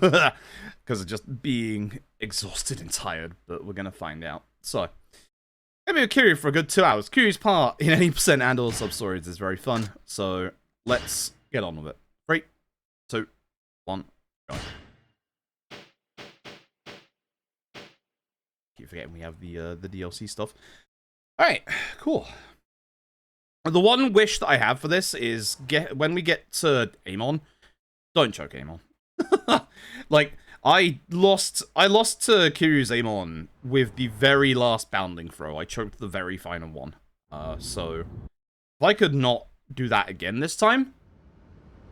Because of just being exhausted and tired, but we're going to find out. So, maybe with Kiryus for a good 2 hours. Kiryus' part in 80% and All Substories is very fun, so let's get on with it. 3, 2, 1, go. Keep forgetting we have the DLC stuff. Alright, cool. The one wish that I have for this is when we get to Amon, don't choke Amon. Like, I lost to Kiryus Amon with the very last bounding throw. I choked the very final one. So if I could not do that again this time,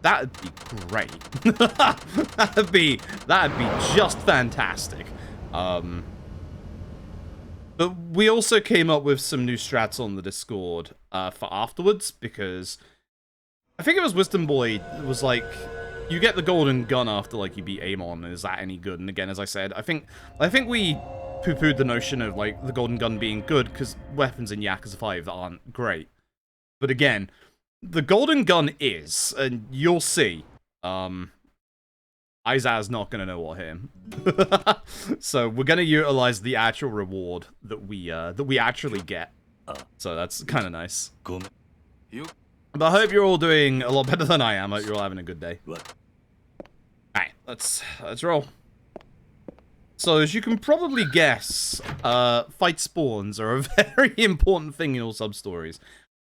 that'd be great. that'd be just fantastic. But we also came up with some new strats on the Discord for afterwards, because I think it was Wisdom Boy was like, you get the golden gun after like you beat Amon. Is that any good? And again, as I said, I think we poo-pooed the notion of like the golden gun being good because weapons in Yakuza 5 aren't great. But again, the golden gun is, and you'll see. Aiza's not gonna know what hit him. So we're gonna utilize the actual reward that we actually get. So that's kind of nice. But I hope you're all doing a lot better than I am. I hope you're all having a good day. Alright, let's roll. So as you can probably guess, fight spawns are a very important thing in All Substories.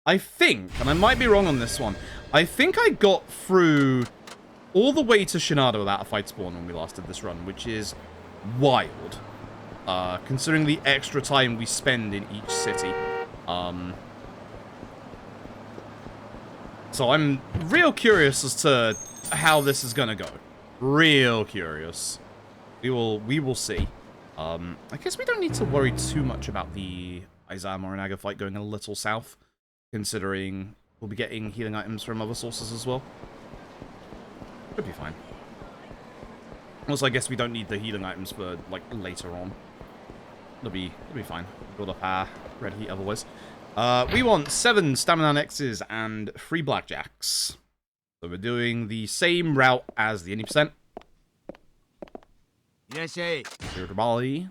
I think, and I might be wrong on this one, I think I got through all the way to Shinada without a fight spawn when we last did this run, which is wild, considering the extra time we spend in each city. So I'm real curious as to how this is gonna go. Real curious. We will see. I guess we don't need to worry too much about the Aiza Morinaga fight going a little south, considering we'll be getting healing items from other sources as well. Should be fine. Also, I guess we don't need the healing items for, like, later on. It'll be fine. Build up our red heat otherwise. We want 7 stamina X's and 3 blackjacks. So we're doing the same route as the 80%. Yes, Here to Bali.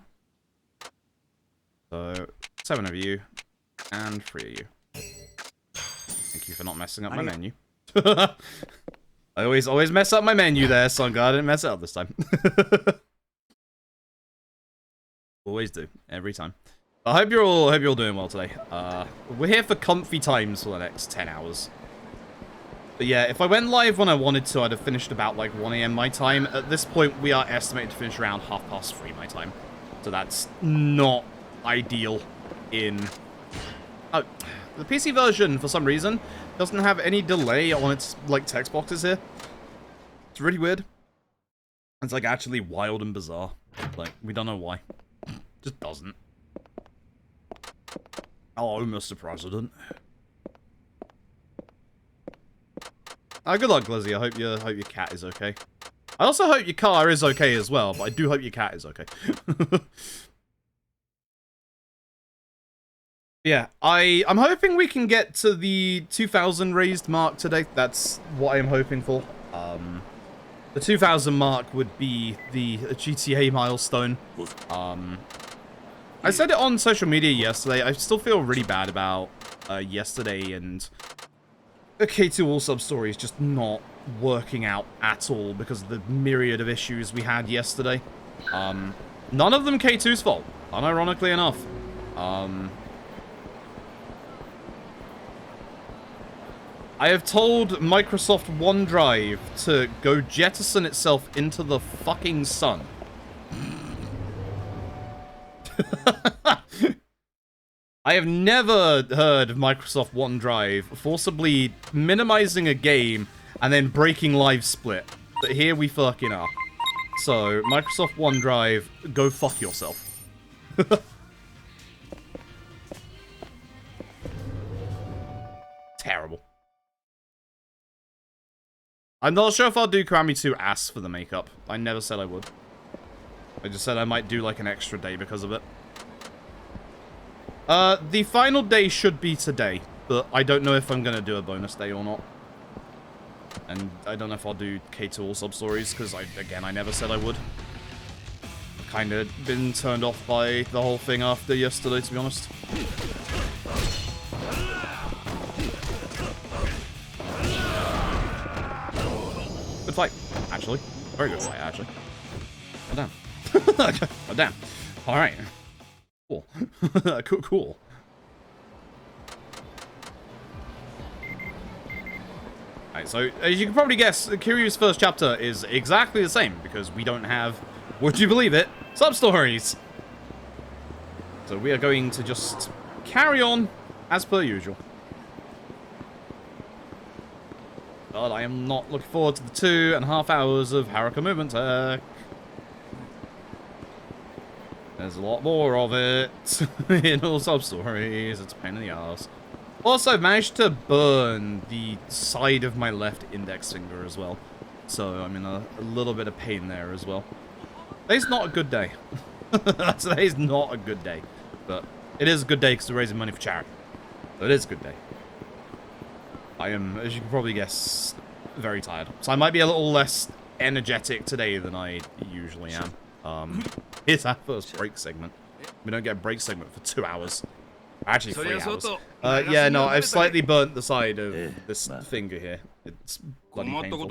So 7 of you and 3 of you. Thank you for not messing up my menu. I always mess up my menu there, so I'm glad I didn't mess it up this time. Always do, every time. I hope you're all doing well today. We're here for comfy times for the next 10 hours. But yeah, if I went live when I wanted to, I'd have finished about like 1 AM my time. At this point, we are estimated to finish around 3:30 my time. So that's not ideal in... Oh, the PC version, for some reason, doesn't have any delay on its, like, text boxes here. It's really weird. It's, like, actually wild and bizarre. Like, we don't know why. Just doesn't. Hello, Mr. President. Good luck, Glizzy. I hope your cat is okay. I also hope your car is okay as well, but I do hope your cat is okay. Yeah, I'm hoping we can get to the 2,000 raised mark today. That's what I'm hoping for. The 2,000 mark would be the GTA milestone. I said it on social media yesterday. I still feel really bad about yesterday and the K2 All Substories just not working out at all because of the myriad of issues we had yesterday. None of them K2's fault, unironically enough. I have told Microsoft OneDrive to go jettison itself into the fucking sun. I have never heard of Microsoft OneDrive forcibly minimizing a game and then breaking live split. But here we fucking are. So, Microsoft OneDrive, go fuck yourself. Terrible. I'm not sure if I'll do Kiwami 2 ass for the makeup. I never said I would. I just said I might do like an extra day because of it. The final day should be today, but I don't know if I'm gonna do a bonus day or not. And I don't know if I'll do K2 All Substories, because, again, I never said I would. I've kind of been turned off by the whole thing after yesterday, to be honest. Good fight, actually. Very good fight, actually. Oh, damn. Oh, damn. Alright. Cool. Cool. Alright, so as you can probably guess, Kiryu's first chapter is exactly the same, because we don't have, would you believe it, sub-stories. So we are going to just carry on as per usual. But I am not looking forward to the 2.5 hours of Haruka movement tech. There's a lot more of it in all sub-stories. It's a pain in the ass. Also, I've managed to burn the side of my left index finger as well. So I'm in a little bit of pain there as well. Today's not a good day. Today's not a good day. But it is a good day because we're raising money for charity. So it is a good day. I am, as you can probably guess, very tired. So I might be a little less energetic today than I usually am. Here's our first break segment. We don't get a break segment for 2 hours. Actually, 3 hours. Yeah, no, I've slightly burnt the side of this finger here. It's bloody painful.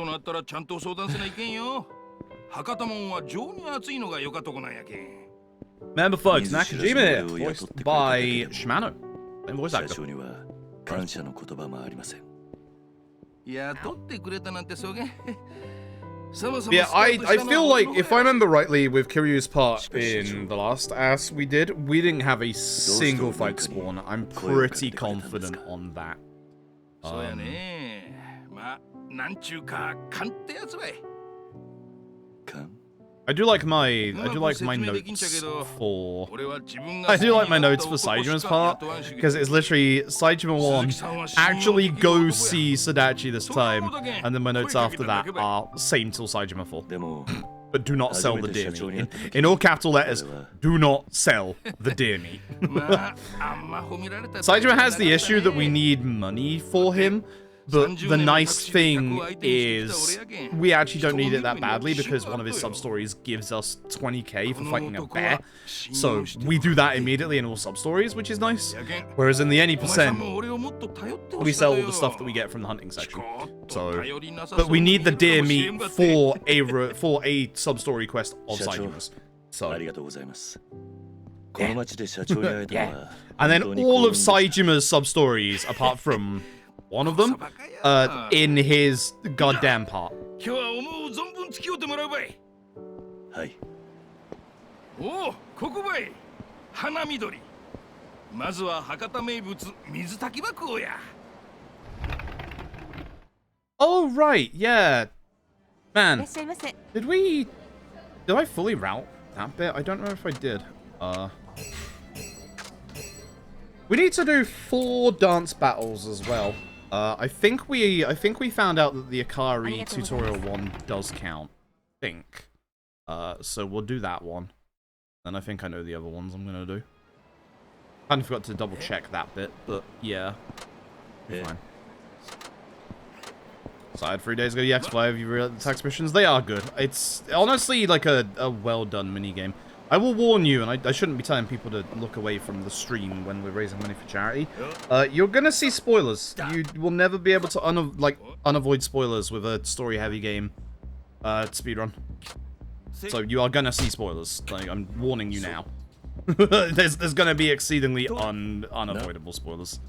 Member folks, Nakajima here, voiced by Shimano. Same voice actor. Yeah, I feel like, if I remember rightly, with Kiryu's part in the last ass we didn't have a single fight spawn. I'm pretty confident on that. I do like my notes for Saijima's part, because it's literally Saijima 1, actually go see Sadachi this time, and then my notes after that are same till Saijima 4. But do not sell the deer meat. In all capital letters, do not sell the deer meat. Saijima has the issue that we need money for him, but the nice thing is we actually don't need it that badly because one of his sub-stories gives us 20k for fighting a bear. So we do that immediately in all sub-stories, which is nice. Whereas in the any percent, we sell all the stuff that we get from the hunting section. So, but we need the deer meat for a sub-story quest of Saijima's. So, yeah. And then all of Saijima's sub-stories, apart from one of them, in his goddamn part. Oh, right, yeah. Man, did I fully route that bit? I don't know if I did. We need to do 4 dance battles as well. I think we found out that the Akari tutorial one does count. So we'll do that one. And I think I know the other ones I'm gonna do. Kind of forgot to double check that bit, but yeah. Fine. So I had 3 days ago, the X5, you read the tax missions, they are good. It's honestly like a well done minigame. I will warn you, and I shouldn't be telling people to look away from the stream when we're raising money for charity. You're gonna see spoilers. You will never be able to unavoid spoilers with a story-heavy game speedrun. So you are gonna see spoilers. Like, I'm warning you now. there's gonna be exceedingly unavoidable spoilers.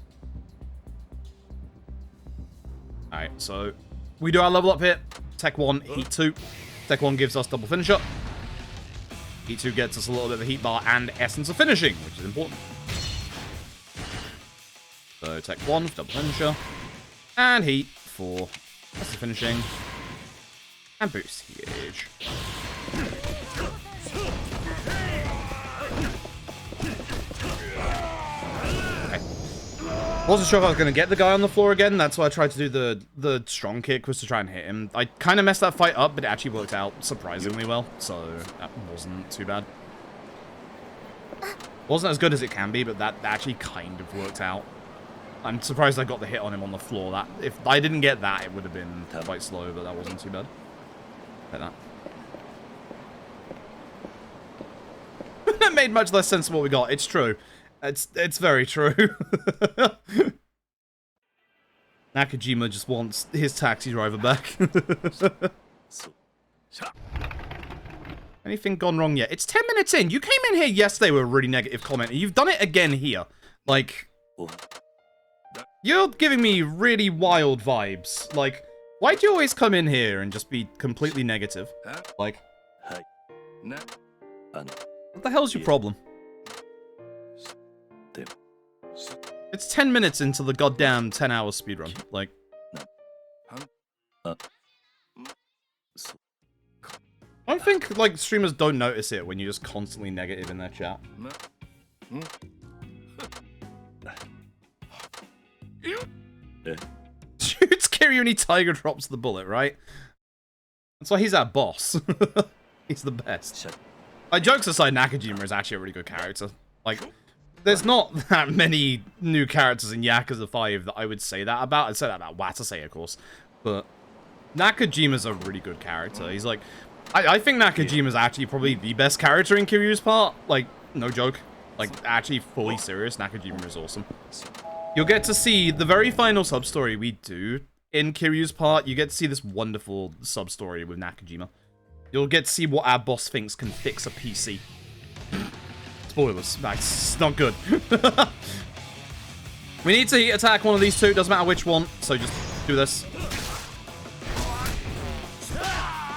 Alright, so we do our level up here. Tech 1, Heat 2. Tech 1 gives us double finisher. Heat 2 gets us a little bit of a heat bar and essence of finishing, which is important. So Tech 1 for double finisher. And Heat for essence of finishing. And boost gauge. Wasn't sure if I was going to get the guy on the floor again. That's why I tried to do the strong kick, was to try and hit him. I kind of messed that fight up, but it actually worked out surprisingly well. So that wasn't too bad. Wasn't as good as it can be, but that actually kind of worked out. I'm surprised I got the hit on him on the floor. That if I didn't get that, it would have been quite slow, but that wasn't too bad. Like that. That made much less sense of what we got. It's true. It's very true. Nakajima just wants his taxi driver back. Anything gone wrong yet? It's 10 minutes in. You came in here yesterday with a really negative comment, and you've done it again here. Like, you're giving me really wild vibes. Like, why do you always come in here and just be completely negative? Like, what the hell's your problem? It's 10 minutes into the goddamn 10-hour speedrun. Like, I don't think, like, streamers don't notice it when you're just constantly negative in their chat. Shoots Kiryu and he tiger drops the bullet, right? That's why he's our boss. He's the best. Like, jokes aside, Nakajima is actually a really good character. Like, there's not that many new characters in Yakuza 5 that I would say that about. I'd say that about Watasei, of course. But Nakajima's a really good character. He's like... I think Nakajima's actually probably the best character in Kiryu's part. Like, no joke. Like, actually fully serious, Nakajima is awesome. You'll get to see the very final sub-story we do in Kiryu's part. You get to see this wonderful sub-story with Nakajima. You'll get to see what our boss thinks can fix a PC. Spoilers. That's not good. We need to heat attack one of these two. Doesn't matter which one. So just do this.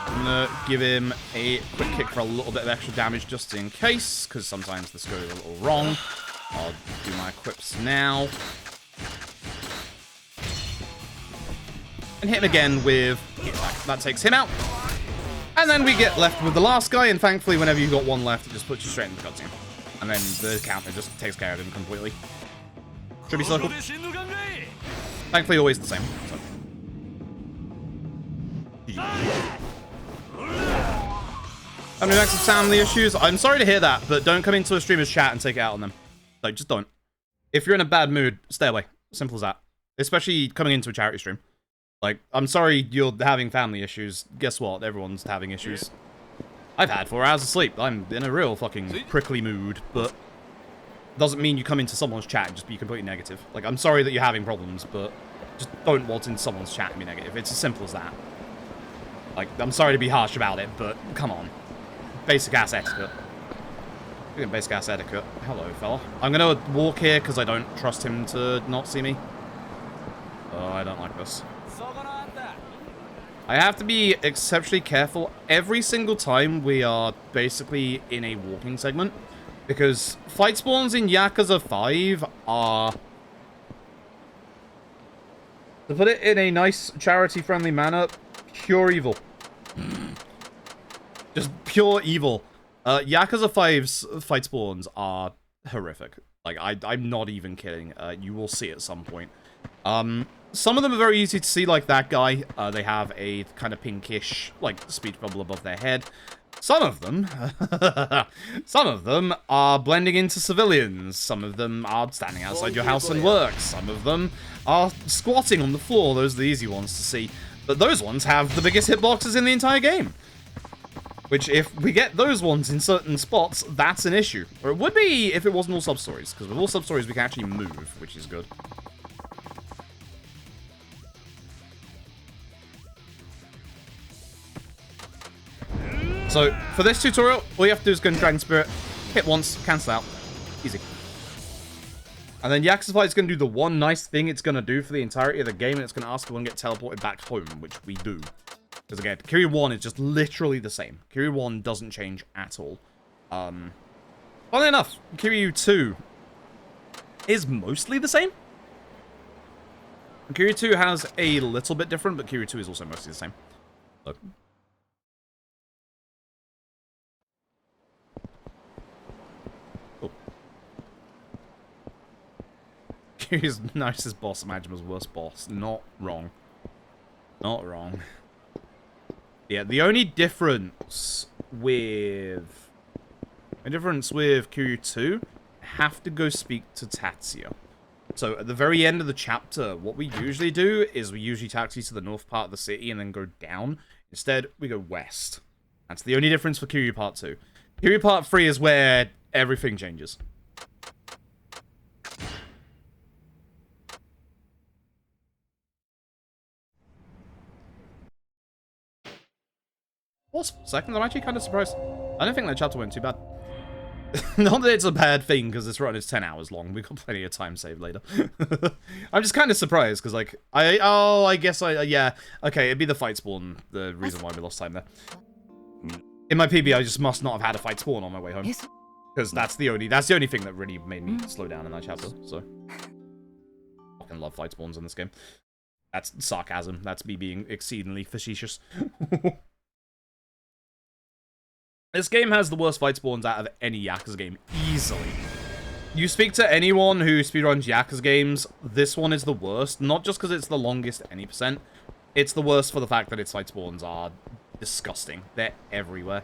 I'm gonna give him a quick kick for a little bit of extra damage just in case, because sometimes this goes a little wrong. I'll do my equips now. And hit him again with heat attack. That takes him out. And then we get left with the last guy, and thankfully whenever you've got one left, it just puts you straight in the cutscene. And then the counter just takes care of him completely. Should be circle. Thankfully always the same. So. Having some family issues. I'm sorry to hear that, but don't come into a streamer's chat and take it out on them. Like, just don't. If you're in a bad mood, stay away. Simple as that. Especially coming into a charity stream. Like, I'm sorry you're having family issues. Guess what? Everyone's having issues. I've had 4 hours of sleep. I'm in a real fucking prickly mood, but doesn't mean you come into someone's chat and just be completely negative. Like, I'm sorry that you're having problems, but just don't waltz into someone's chat and be negative. It's as simple as that. Like, I'm sorry to be harsh about it, but come on. Basic-ass etiquette. Basic-ass etiquette. Hello, fella. I'm gonna walk here because I don't trust him to not see me. Oh, I don't like this. I have to be exceptionally careful every single time we are basically in a walking segment. Because fight spawns in Yakuza 5 are... to put it in a nice, charity-friendly manner, pure evil. Just pure evil. Yakuza 5's fight spawns are horrific. Like, I'm not even kidding. You will see at some point. Some of them are very easy to see, like that guy. They have a kind of pinkish, like, speech bubble above their head. Some of them... some of them are blending into civilians. Some of them are standing outside your house and work. Some of them are squatting on the floor. Those are the easy ones to see. But those ones have the biggest hitboxes in the entire game. Which, if we get those ones in certain spots, that's an issue. Or it would be if it wasn't all sub-stories. Because with all sub-stories, we can actually move, which is good. So, for this tutorial, all you have to do is go in Dragon Spirit, hit once, cancel out. Easy. And then Yakuza 5 is going to do the one nice thing it's going to do for the entirety of the game, and it's going to ask if we want to get teleported back home, which we do. Because again, Kiryu 1 is just literally the same. Kiryu 1 doesn't change at all. Funnily enough, Kiryu 2 is mostly the same. Kiryu 2 has a little bit different, but Kiryu 2 is also mostly the same. Look. Kiryu's nicest boss, Majima's worst boss. Not wrong. Not wrong. Yeah, the only difference with... Kiryu 2, have to go speak to Tatsuya. So at the very end of the chapter, what we usually do is we usually taxi to the north part of the city and then go down. Instead, we go west. That's the only difference for Kiryu Part 2. Kiryu Part 3 is where everything changes. Well, second, I'm actually kind of surprised. I don't think that chapter went too bad. Not that it's a bad thing, because this run is 10 hours long. We've got plenty of time saved later. I'm just kind of surprised, because, like, I guess yeah. Okay, it'd be the fight spawn, the reason why we lost time there. In my PB, I just must not have had a fight spawn on my way home. Because that's the only thing that really made me slow down in that chapter, so. I fucking love fight spawns in this game. That's sarcasm. That's me being exceedingly facetious. This game has the worst fight spawns out of any Yakuza game, easily. You speak to anyone who speedruns Yakuza games, this one is the worst. Not just because it's the longest any percent, it's the worst for the fact that its fight spawns are disgusting. They're everywhere.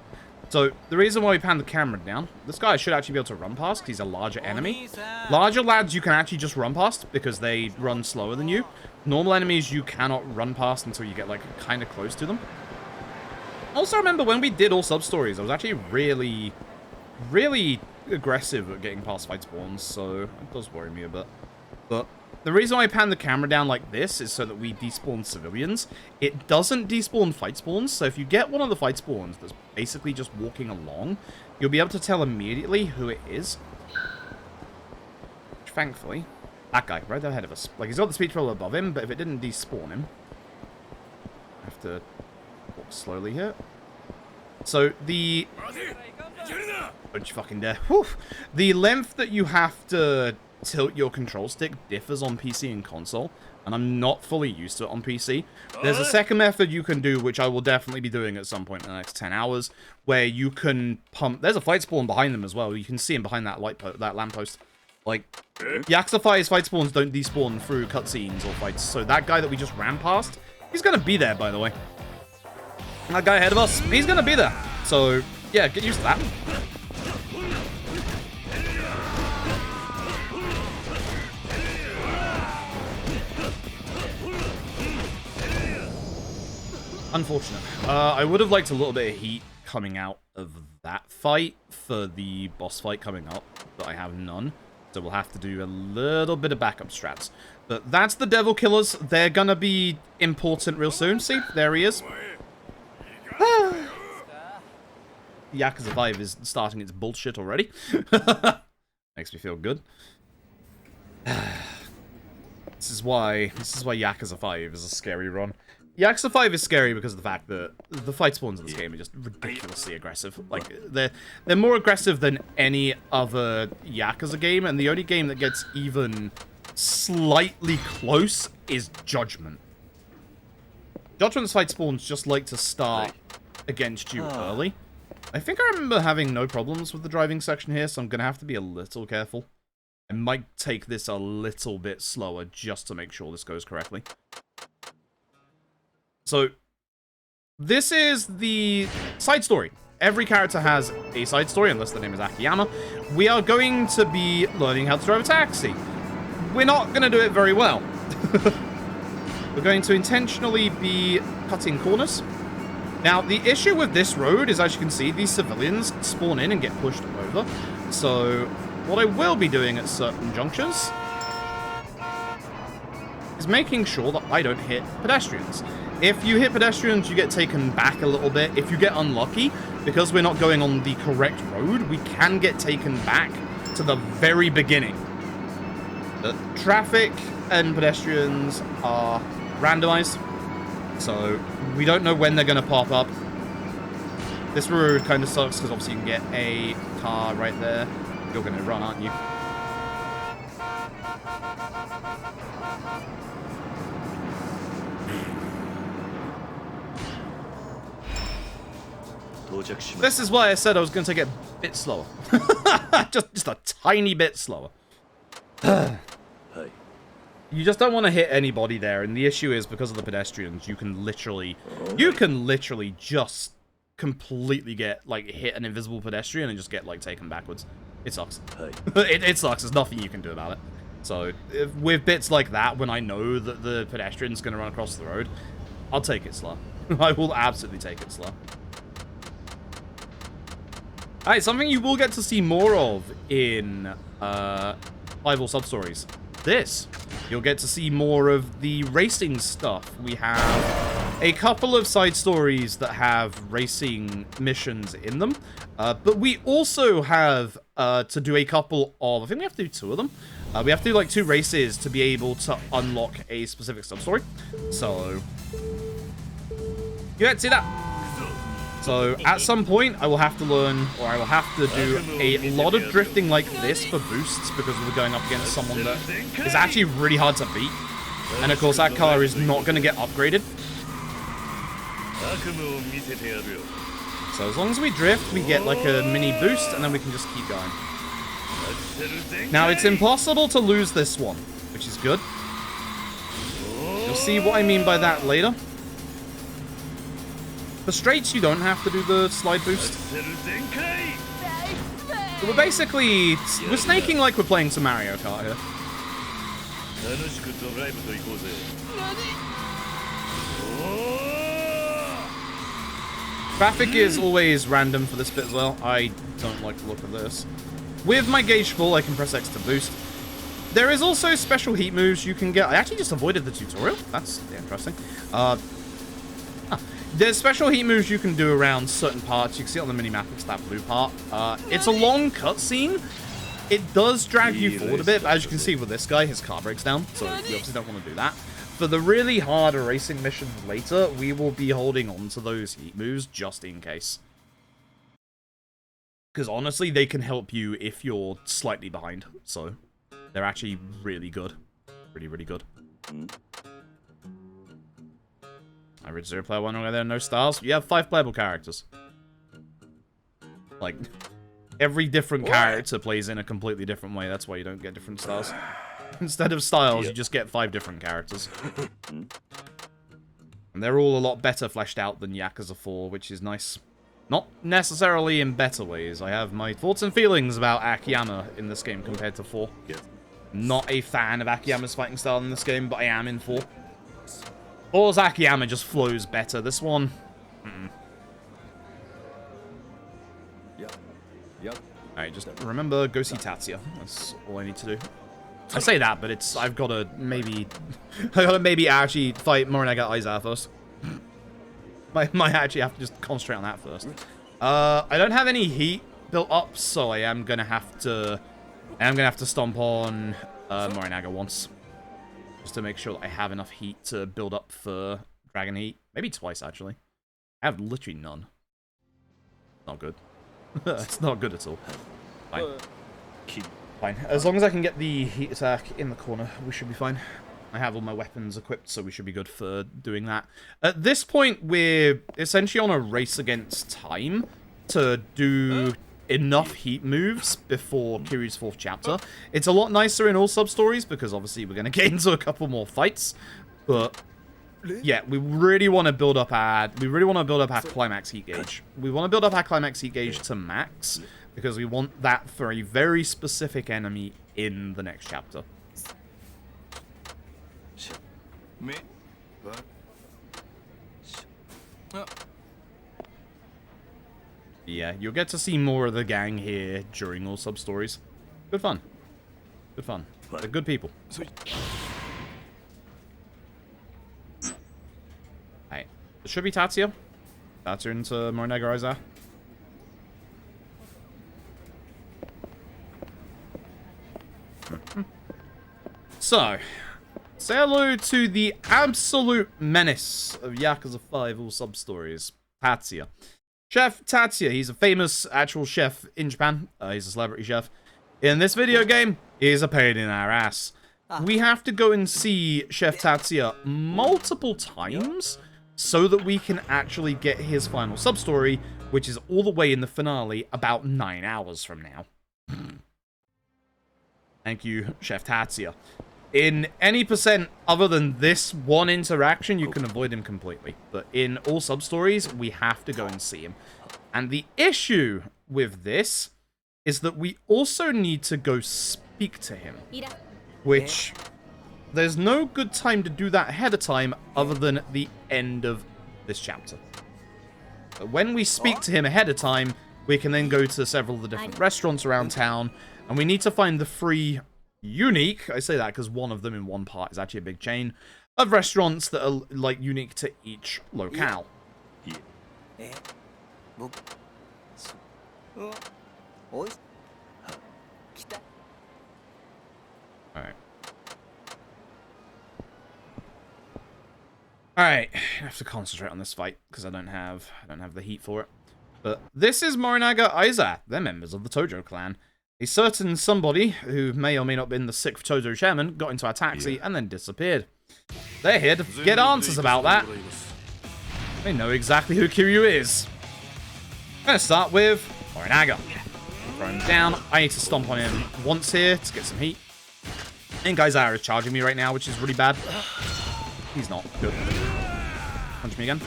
So, the reason why we pan the camera down, this guy should actually be able to run past, because he's a larger enemy. Larger lads you can actually just run past, because they run slower than you. Normal enemies you cannot run past until you get, like, kind of close to them. Also, remember, when we did All Substories, I was actually really, really aggressive at getting past fight spawns, so it does worry me a bit. But the reason why I pan the camera down like this is so that we despawn civilians. It doesn't despawn fight spawns, so if you get one of the fight spawns that's basically just walking along, you'll be able to tell immediately who it is. Which, thankfully, that guy, right ahead of us. Like, he's got the speed troll above him, but if it didn't despawn him, I have to walk slowly here. So the don't you fucking dare. Whew. The length that you have to tilt your control stick differs on PC and console, and I'm not fully used to it on PC. There's a second method you can do, which I will definitely be doing at some point in the next 10 hours, where you can pump. There's a fight spawn behind them as well. You can see him behind that that lamppost. Like, Yakuza 5's fight spawns don't despawn through cutscenes or fights, so that guy that we just ran past, he's gonna be there, by the way. That guy ahead of us, he's gonna be there. So, yeah, get used to that. Unfortunate. I would have liked a little bit of heat coming out of that fight for the boss fight coming up, but I have none. So we'll have to do a little bit of backup strats. But that's the Devil Killers. They're gonna be important real soon. See, there he is. Yakuza 5 is starting its bullshit already. Makes me feel good. This is why Yakuza 5 is a scary run. Yakuza 5 is scary because of the fact that the fight spawns in this game are just ridiculously aggressive. Like, they're more aggressive than any other Yakuza game, and the only game that gets even slightly close is Judgment. Judgment's fight spawns just like to start against you early. I think I remember having no problems with the driving section here, so I'm going to have to be a little careful. I might take this a little bit slower just to make sure this goes correctly. So, this is the side story. Every character has a side story, unless the name is Akiyama. We are going to be learning how to drive a taxi. We're not going to do it very well. We're going to intentionally be cutting corners. Now, the issue with this road is, as you can see, these civilians spawn in and get pushed over. So, what I will be doing at certain junctures is making sure that I don't hit pedestrians. If you hit pedestrians, you get taken back a little bit. If you get unlucky, because we're not going on the correct road, we can get taken back to the very beginning. The traffic and pedestrians are randomized, so we don't know when they're going to pop up. This road kind of sucks because obviously you can get a car right there. You're going to run, aren't you? This is why I said I was going to take it a bit slower. just a tiny bit slower. You just don't want to hit anybody there, and the issue is because of the pedestrians, you can literally just completely get, like, hit an invisible pedestrian and just get, like, taken backwards. It sucks. It sucks. There's nothing you can do about it. So, with bits like that, when I know that the pedestrian's going to run across the road, I'll take it slow. I will absolutely take it slow. Alright, something you will get to see more of in All Substories. This. You'll get to see more of the racing stuff. We have a couple of side stories that have racing missions in them. But we also have to do a couple of... I think we have to do 2 of them. We have to do like 2 races to be able to unlock a specific sub-story. So... you get to see that. So, at some point, I will have to learn, or I will have to do a lot of drifting like this for boosts, because we're going up against someone that is actually really hard to beat. And of course, that car is not going to get upgraded. So, as long as we drift, we get like a mini boost, and then we can just keep going. Now, it's impossible to lose this one, which is good. You'll see what I mean by that later. For straights, you don't have to do the slide boost. We're basically... we're snaking like we're playing some Mario Kart here. Traffic is always random for this bit as well. I don't like the look of this. With my gauge full, I can press X to boost. There is also special heat moves you can get. I actually just avoided the tutorial. That's interesting. There's special heat moves you can do around certain parts. You can see it on the minimap, it's that blue part. It's a long cutscene. It does drag you forward a bit, but as you can see with this guy, his car breaks down, so we obviously don't want to do that. For the really hard racing missions later, we will be holding on to those heat moves just in case. Because honestly, they can help you if you're slightly behind, so they're actually really good. Really, really good. Average 0 player 1 where there are no stars. You have 5 playable characters. Like, every different character plays in a completely different way. That's why you don't get different stars. Instead of styles, you just get 5 different characters. And they're all a lot better fleshed out than Yakuza 4, which is nice. Not necessarily in better ways. I have my thoughts and feelings about Akiyama in this game compared to 4. Not a fan of Akiyama's fighting style in this game, but I am in 4. 4's Akiyama just flows better. This one... Alright, just remember, go see Tatsuya. That's all I need to do. I say that, but it's... I've got to maybe... I gotta maybe actually fight Morinaga Aizawa first. Might actually have to just concentrate on that first. I don't have any heat built up, so I am gonna have to... stomp on Morinaga once. Just to make sure that I have enough heat to build up for Dragon Heat. Maybe twice, actually. I have literally none. Not good. It's not good at all. Fine. Fine. As long as I can get the heat attack in the corner, we should be fine. I have all my weapons equipped, so we should be good for doing that. At this point, we're essentially on a race against time to do enough heat moves before Kiryu's 4th chapter. It's a lot nicer in All Substories because obviously we're going to get into a couple more fights, but yeah, we really want to build up our climax heat gauge. We want to build up our climax heat gauge to max because we want that for a very specific enemy in the next chapter. Yeah, you'll get to see more of the gang here during All Substories. Good fun. Good fun. They're good people. Hey, it should be Tatsuya. Tatsuya into Morinaga Aizawa. So, say hello to the absolute menace of Yakuza 5 All Substories, Tatsuya. Chef Tatsuya, he's a famous actual chef in Japan. He's a celebrity chef. In this video game, he's a pain in our ass. We have to go and see Chef Tatsuya multiple times so that we can actually get his final sub-story, which is all the way in the finale about 9 hours from now. Thank you, Chef Tatsuya. In any percent other than this one interaction, you can avoid him completely. But in All Substories, we have to go and see him. And the issue with this is that we also need to go speak to him. which there's no good time to do that ahead of time other than the end of this chapter. But when we speak to him ahead of time, we can then go to several of the different restaurants around town, and we need to find the 3 unique, I say that because one of them in one part is actually a big chain, of restaurants that are, like, unique to each locale. Alright. Alright, I have to concentrate on this fight, because I don't have the heat for it. But this is Morinaga Aiza. They're members of the Tojo clan. A certain somebody, who may or may not have been the 6th Tojo chairman, got into our taxi and then disappeared. They're here to get answers about that. They know exactly who Kiryu is. I'm going to start with Morinaga. Throw him down. I need to stomp on him once here to get some heat. And Gaizara is charging me right now, which is really bad. He's not. Good. Punch me again.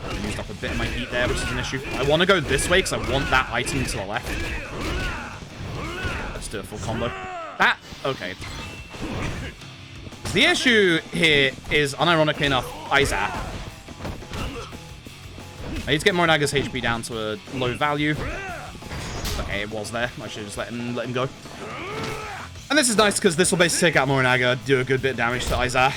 I used up a bit of my heat there, which is an issue. I want to go this way because I want that item to the left. Let's do a full combo. That... Okay. The issue here is, unironically enough, Aiza. I need to get Morinaga's HP down to a low value. Okay, it was there. I should just let him go. And this is nice because this will basically take out Morinaga, do a good bit of damage to Aiza.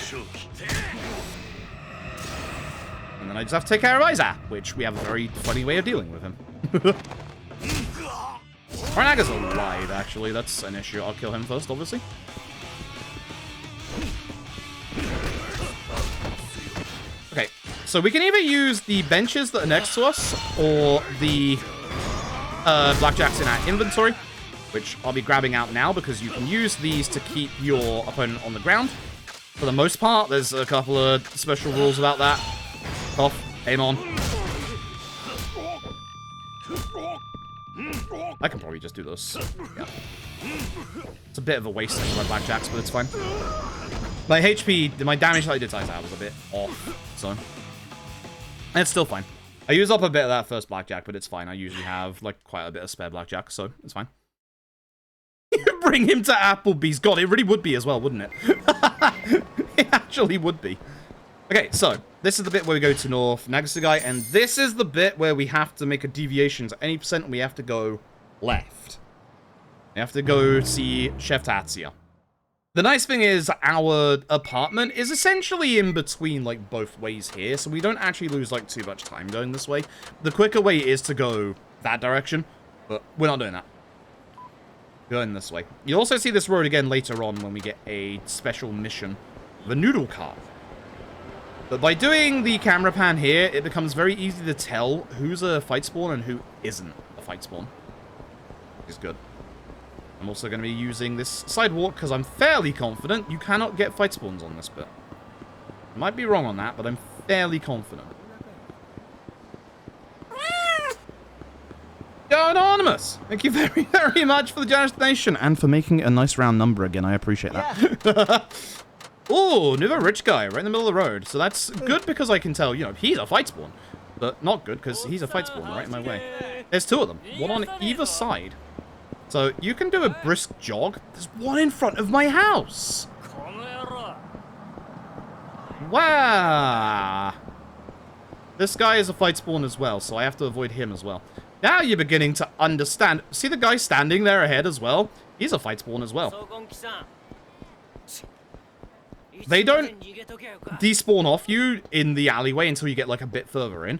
And then I just have to take care of Aiza, which we have a very funny way of dealing with him. Morinaga's alive, actually. That's an issue. I'll kill him first, obviously. Okay, so we can either use the benches that are next to us or the blackjacks in our inventory, which I'll be grabbing out now because you can use these to keep your opponent on the ground. For the most part, there's a couple of special rules about that. Off, aim on. I can probably just do this. Yeah. It's a bit of a waste of my blackjacks, but it's fine. My HP, my damage that I did to Aiza was a bit off, so... it's still fine. I use up a bit of that first blackjack, but it's fine. I usually have, like, quite a bit of spare blackjack, so it's fine. Bring him to Applebee's. God, it really would be as well, wouldn't it? It actually would be. Okay, so, this is the bit where we go to North Nagasugai, and this is the bit where we have to make a deviation to any percent, and we have to go left. We have to go see Chef Tatsuya. The nice thing is, our apartment is essentially in between, like, both ways here, so we don't actually lose, like, too much time going this way. The quicker way is to go that direction, but we're not doing that. We're going this way. You'll also see this road again later on when we get a special mission, the noodle cart. But by doing the camera pan here, it becomes very easy to tell who's a fight spawn and who isn't a fight spawn. Which is good. I'm also going to be using this sidewalk because I'm fairly confident you cannot get fight spawns on this bit. I might be wrong on that, but I'm fairly confident. Yo, Anonymous! Thank you very, very much for the generous donation and for making a nice round number again. I appreciate that. Yeah. Ooh, another rich guy right in the middle of the road. So that's good because I can tell, you know, he's a fight spawn. But not good because he's a fight spawn right in my way. There's 2 of them, one on either side. So you can do a brisk jog. There's one in front of my house. Wow. This guy is a fight spawn as well, so I have to avoid him as well. Now you're beginning to understand. See the guy standing there ahead as well? He's a fight spawn as well. They don't despawn off you in the alleyway until you get like a bit further in.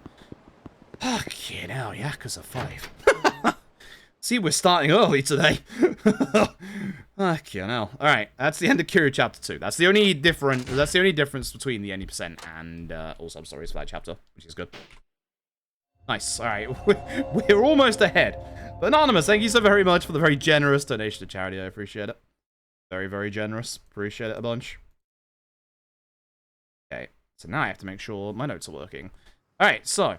Fucking hell, Yakuza 5. See, we're starting early today. Fucking hell. Alright, that's the end of Kiryu chapter 2. That's the only difference between the any percent and all sub-stories for that chapter, which is good. Nice. Alright, we're almost ahead. But Anonymous, thank you so very much for the very generous donation to charity. I appreciate it. Very, very generous. Appreciate it a bunch. Okay, so now I have to make sure my notes are working. Alright, so.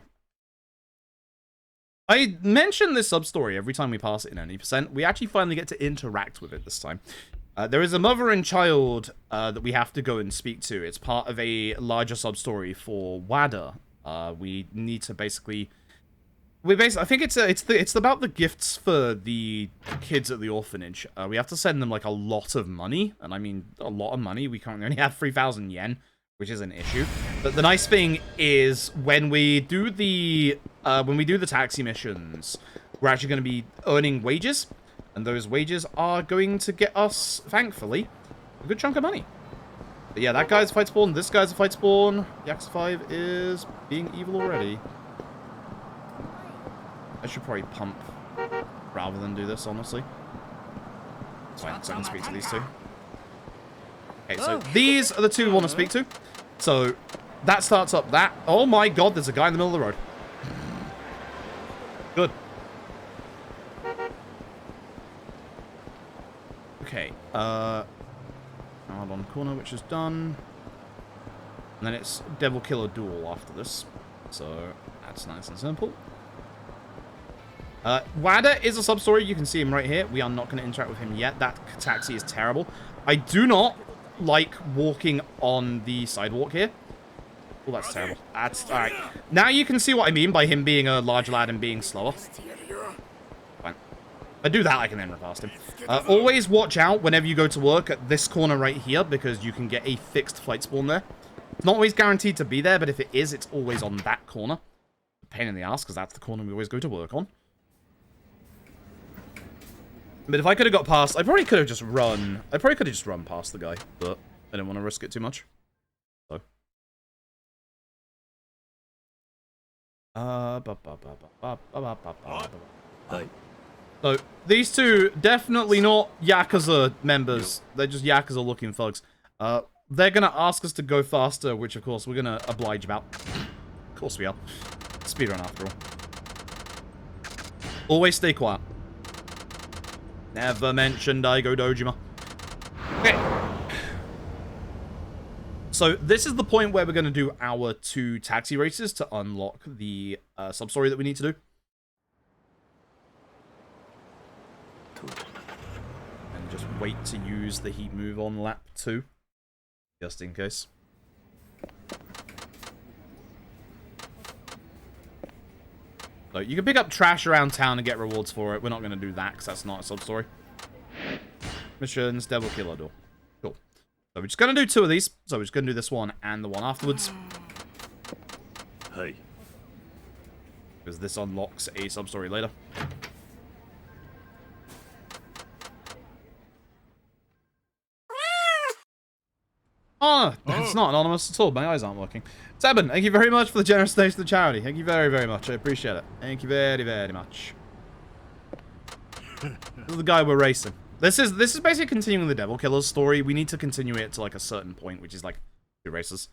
I mention this sub-story every time we pass it in any percent. We actually finally get to interact with it this time. There is a mother and child that we have to go and speak to. It's part of a larger sub-story for WADA. We need to basically we basically, I think it's about the gifts for the kids at the orphanage. We have to send them like a lot of money, and I mean a lot of money. We currently only have 3,000 yen, which is an issue. But the nice thing is when we do the taxi missions, we're actually going to be earning wages, and those wages are going to get us, thankfully, a good chunk of money. But yeah, that guy's a fight spawn. This guy's a fight spawn. Yakuza 5 is being evil already. I should probably pump rather than do this, honestly. So I can speak to these two. Okay, so these are the two we want to speak to. So that starts up that. Oh my god, there's a guy in the middle of the road. Good. Okay, hard on corner, which is done. And then it's Devil Killer Duel after this. So that's nice and simple. Wada is a sub-story. You can see him right here. We are not going to interact with him yet. That taxi is terrible. I do not like walking on the sidewalk here. Oh, that's terrible. That's alright. Now you can see what I mean by him being a large lad and being slower. Fine. If I do that, I can then run past him. Always watch out whenever you go to work at this corner right here, because you can get a fixed flight spawn there. It's not always guaranteed to be there, but if it is, it's always on that corner. Pain in the ass, because that's the corner we always go to work on. But if I could have got past, I probably could have just run. I probably could have just run past the guy, but I didn't want to risk it too much. So. So, these two, definitely not Yakuza members. They're just Yakuza looking thugs. They're gonna ask us to go faster, which of course we're gonna oblige about. Of course we are. Speedrun after all. Always stay quiet. Never mentioned Daigo Dojima. Okay. So this is the point where we're going to do our 2 taxi races to unlock the sub-story that we need to do. And just wait to use the heat move on lap 2. Just in case. So you can pick up trash around town and get rewards for it. We're not going to do that because that's not a sub-story. Missions, Devil Killer Door. Cool. So we're just going to do 2 of these. So we're just going to do this one and the one afterwards. Hey. Because this unlocks a sub-story later. Oh, it's not anonymous at all. My eyes aren't working. Sabin, thank you very much for the generous donation to the charity. Thank you very, very much. I appreciate it. Thank you very, very much. This is the guy we're racing. This is basically continuing the Devil Killer's story. We need to continue it to like a certain point, which is like 2 races.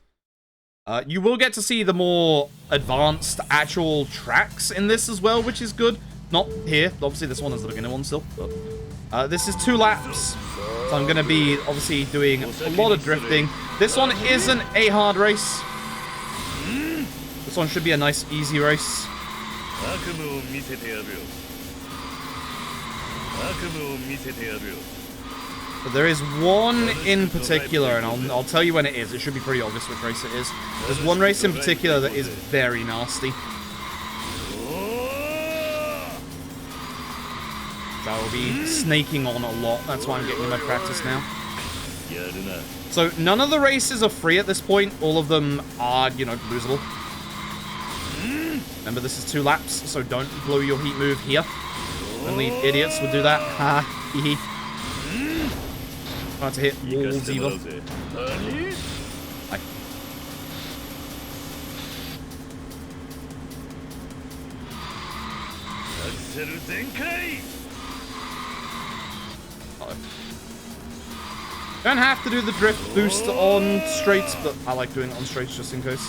You will get to see the more advanced actual tracks in this as well, which is good. Not here. Obviously, this one is the beginner one still. But, this is 2 laps. So I'm going to be, obviously, doing a lot of drifting. This one isn't a hard race. This one should be a nice, easy race. But there is one in particular, and I'll tell you when it is. It should be pretty obvious which race it is. There's one race in particular that is very nasty. I will be snaking on a lot. That's why I'm getting in my practice now. So none of the races are free at this point. All of them are, you know, losable. Remember, this is 2 laps, so don't blow your heat move here. Only idiots would do that. Ha, hee hee. Trying to hit walls either. Hi. Don't have to do the drift boost on straights, but I like doing it on straights just in case.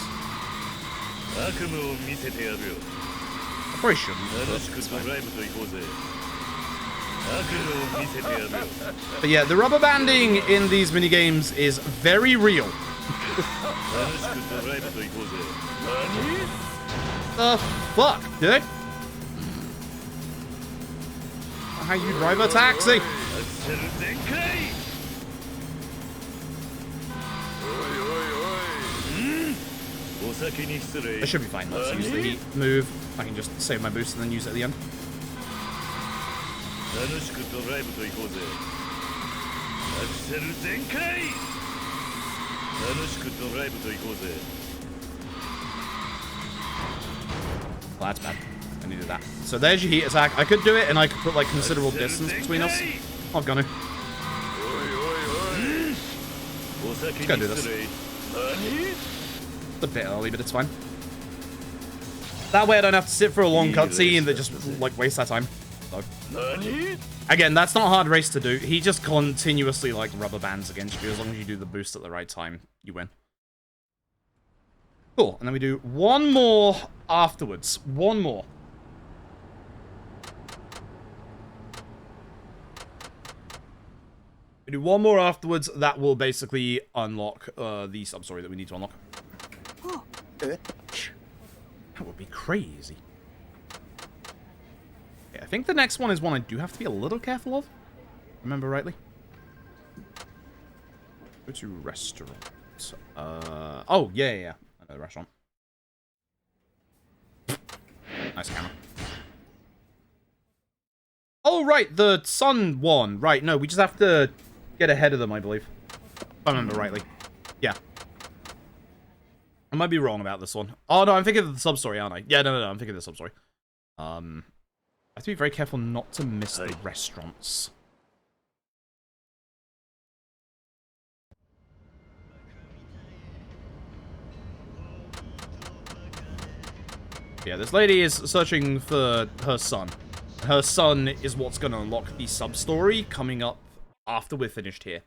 I probably shouldn't. But yeah, the rubber banding in these minigames is very real. The fuck, dude? How you drive a taxi? That should be fine. Let's use the heat move. I can just save my boost and then use it at the end. Well, that's bad. I needed that. So there's your heat attack. I could do it and I could put like considerable distance between us. I'm gonna. Just gotta do this. It's a bit early, but it's fine. That way I don't have to sit for a long cutscene that just like wastes that time. So. Again, that's not a hard race to do. He just continuously like rubber bands against you. As long as you do the boost at the right time, you win. Cool. And then we do one more afterwards. One more. We do one more afterwards. That will basically unlock the sub-story that we need to unlock. That would be crazy. Okay, I think the next one is one I do have to be a little careful of. Remember rightly? Go to restaurant. Oh, yeah. I know the restaurant. Nice camera. Oh, right, the sun one. Right, no, we just have to get ahead of them, I believe. If I remember rightly. Yeah. I might be wrong about this one. Oh, no, I'm thinking of the sub-story, aren't I? Yeah, no, I'm thinking of the sub-story. I have to be very careful not to miss the restaurants. Yeah, this lady is searching for her son. Her son is what's going to unlock the sub-story coming up after we're finished here.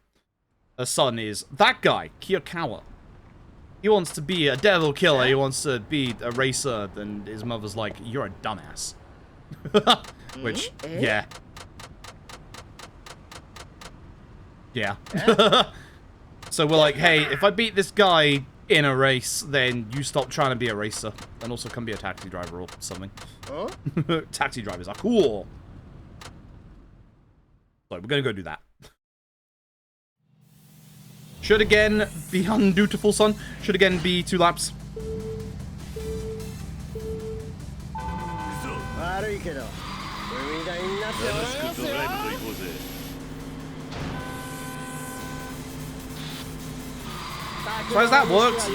Her son is that guy, Kiryus. He wants to be a devil killer. He wants to be a racer. And his mother's like, you're a dumbass. Which, yeah. Yeah. So we're like, hey, if I beat this guy in a race, then you stop trying to be a racer. And also come be a taxi driver or something. Huh? Taxi drivers are cool. So we're going to go do that. Should again be undutiful, son. Should again be 2 laps. So as that works,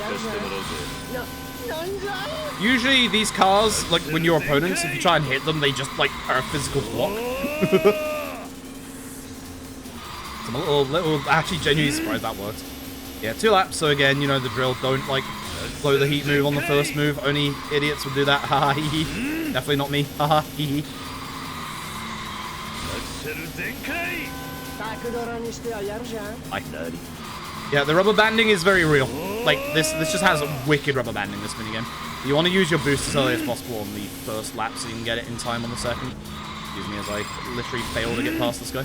usually these cars, like when your opponents, if you try and hit them, they just like are a physical block. I'm a little actually genuinely surprised that worked. Yeah, 2 laps, so again, you know the drill. Don't like blow the heat move on the first move. Only idiots would do that. Haha, hee hee. Definitely not me. Haha, hee hee. Yeah, the rubber banding is very real. Like, this just has a wicked rubber banding, this minigame. You want to use your boost as early as possible on the first lap so you can get it in time on the second. Excuse me as I literally fail to get past this guy.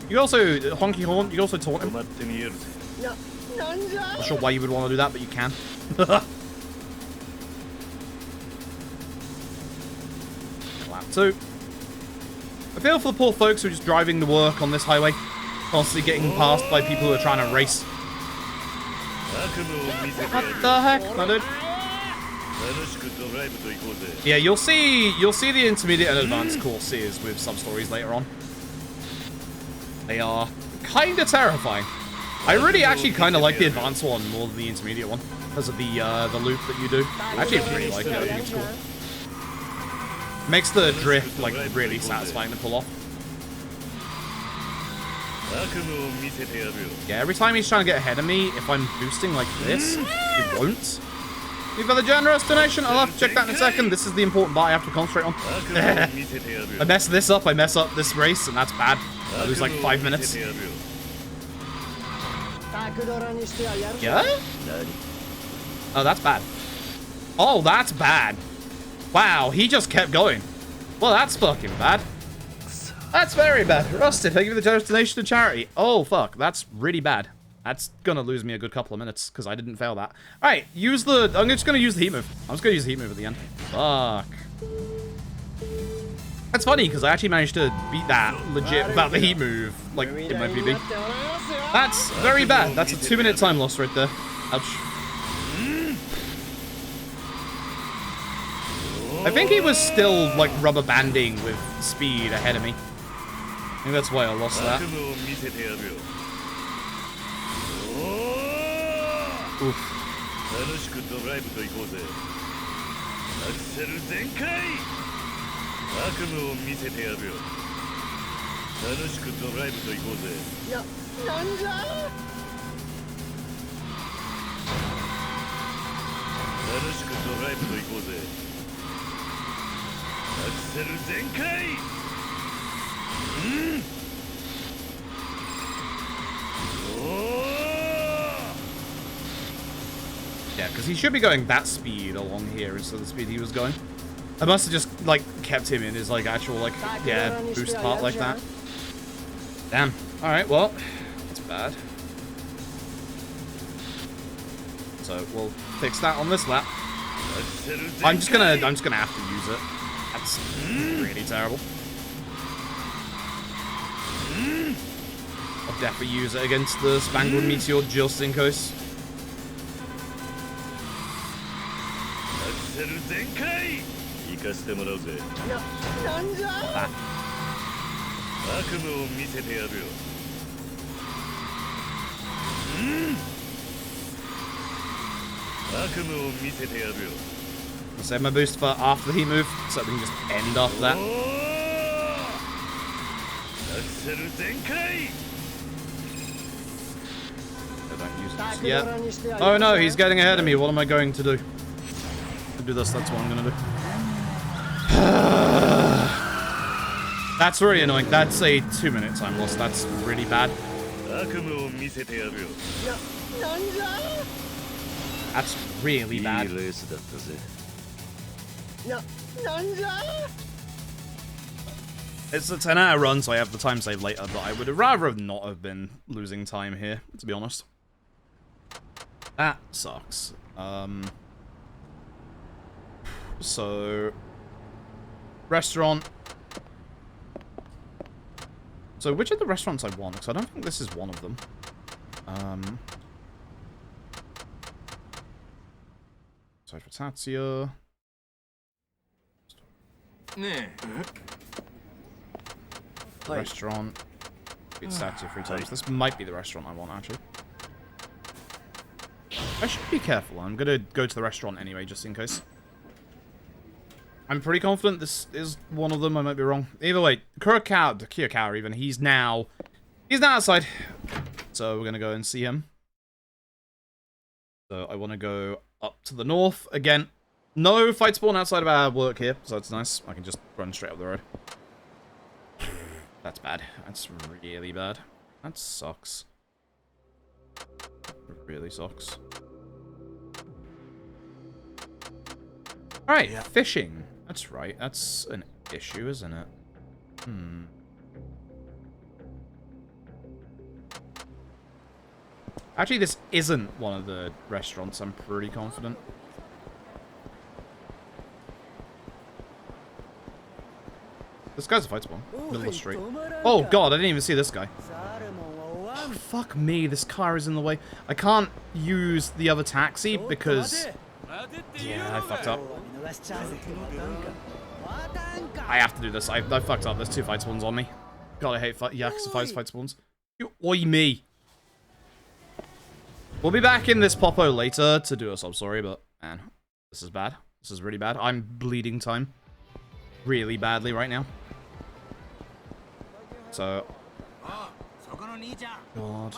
You also, honky horn, you also taunt him. Not sure why you would want to do that, but you can. Lap 2. I feel for the poor folks who are just driving to work on this highway, constantly getting passed by people who are trying to race. What the heck, my dude? Yeah, you'll see the intermediate and advanced courses with sub-stories later on. They are kind of terrifying. I really actually kind of like the advanced one more than the intermediate one because of the loop that you do. I actually really like it. I think it's cool. Makes the drift like really satisfying to pull off. Yeah, every time he's trying to get ahead of me, if I'm boosting like this, he won't. You've got a generous donation. I'll have to check that in a second. This is the important part I have to concentrate on. I mess this up, I mess up this race, and that's bad. I lose like 5 minutes. Yeah? Oh, that's bad. Oh, that's bad. Wow, he just kept going. Well, that's fucking bad. That's very bad. Rusted, thank you for the generous donation to charity. Oh, fuck. That's really bad. That's gonna lose me a good couple of minutes, because I didn't fail that. Alright, I'm just gonna use the heat move. I'm just gonna use the heat move at the end. Fuck. That's funny, because I actually managed to beat that legit without the heat move, like, in my PB. That's very bad. That's a 2-minute time loss right there. Ouch. I think he was still, like, rubber banding with speed ahead of me. I think that's why I lost that. Oof. Yeah, because he should be going that speed along here instead of the speed he was going. I must have just, like, kept him in his, like, actual, like, yeah, boost part like that. Damn. Alright, well, that's bad. So, we'll fix that on this lap. I'm just gonna have to use it. That's really terrible. I'll definitely use it against the Spangled Meteor just in case. That. I'll save my boost for after the heat move, so we can just end off that. I don't use this yet. Oh no, he's getting ahead of me. What am I going to do? Do this, that's what I'm gonna do. That's really annoying. That's a 2-minute time loss. That's really bad. That's really bad. It's a 10-hour run, so I have the time save later, but I would rather not have been losing time here, to be honest. That sucks. So, restaurant. So, which of the restaurants I want? Because I don't think this is one of them. Sorry for Tatsuya. Restaurant. Beat Tatsuya 3 times. This might be the restaurant I want, actually. I should be careful. I'm gonna go to the restaurant anyway, just in case. I'm pretty confident this is one of them. I might be wrong. Either way, Kiryus even, he's now outside. So we're gonna go and see him. So I want to go up to the north again. No fight spawn outside of our work here, so it's nice. I can just run straight up the road. That's bad. That's really bad. That sucks. It really sucks. Alright, yeah. Fishing. That's right. That's an issue, isn't it? Actually, this isn't one of the restaurants, I'm pretty confident. This guy's a fight spawn. Middle of the street. Oh god, I didn't even see this guy. Oh, fuck me, this car is in the way. I can't use the other taxi because... Yeah, I fucked up. I have to do this. I fucked up. There's 2 fight spawns on me. God, I hate Yakuza fight spawns. You oi me. We'll be back in this Popo later to do a sub-story, but man, this is bad. This is really bad. I'm bleeding time really badly right now. So, God.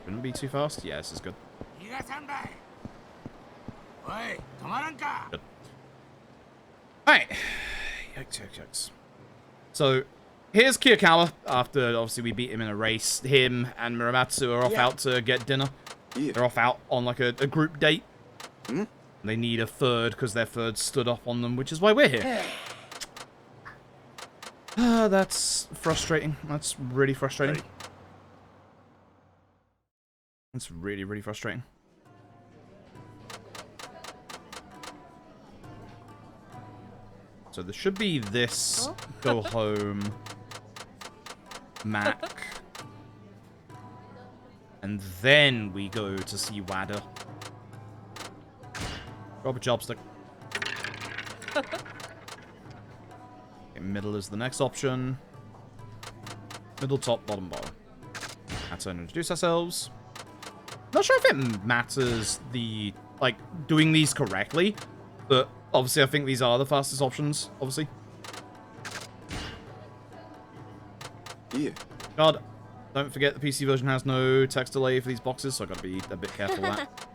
Shouldn't be too fast. Yeah, this is good. Good. Alright. Yikes. So, here's Kiryus after, obviously, we beat him in a race. Him and Muramatsu are off out to get dinner. They're off out on, like, a group date. They need a third, because their third stood up on them, which is why we're here. That's frustrating. That's really frustrating. That's really, really frustrating. So there should be this go home Mac. And then we go to see Wada. Drop a chopstick. Okay, middle is the next option. Middle, top, bottom, bottom. That's how to introduce ourselves. Not sure if it matters like, doing these correctly, but obviously I think these are the fastest options, obviously. Yeah. God, don't forget the PC version has no text delay for these boxes, so I gotta be a bit careful of that.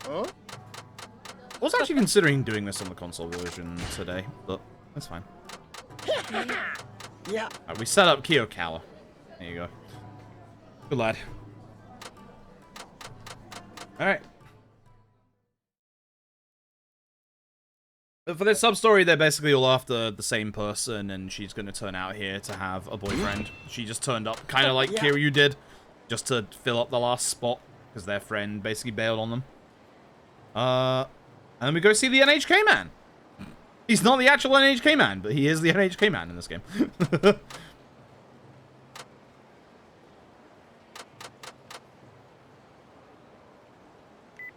Huh? I was actually considering doing this on the console version today, but that's fine. Yeah. Alright, we set up Kiyokawa. There you go. Good lad. Alright. For this sub-story, they're basically all after the same person, and she's going to turn out here to have a boyfriend. She just turned up, kind of like Kiryu did, just to fill up the last spot, because their friend basically bailed on them. And then we go see the NHK man. He's not the actual NHK man, but he is the NHK man in this game.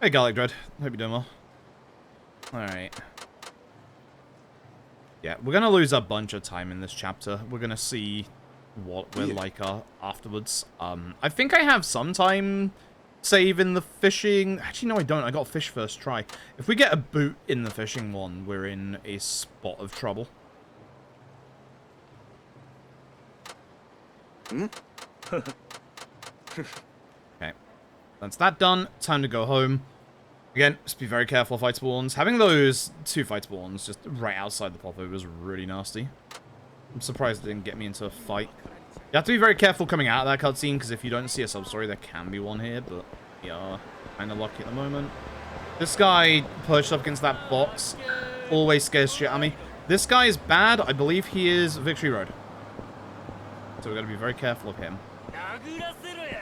Hey, Garlic Dread. Hope you're doing well. Alright. Yeah, we're going to lose a bunch of time in this chapter. We're going to see what we're like afterwards. I think I have some time save in the fishing. Actually, no, I don't. I got fish first try. If we get a boot in the fishing one, we're in a spot of trouble. Okay. That's that done. Time to go home. Again, just be very careful of fight spawns. Having those 2 fight spawns just right outside the pop-up was really nasty. I'm surprised it didn't get me into a fight. You have to be very careful coming out of that cutscene, because if you don't see a sub-story, there can be one here, but we are kind of lucky at the moment. This guy perched up against that box always scares shit at me. This guy is bad. I believe he is Victory Road. So we've got to be very careful of him.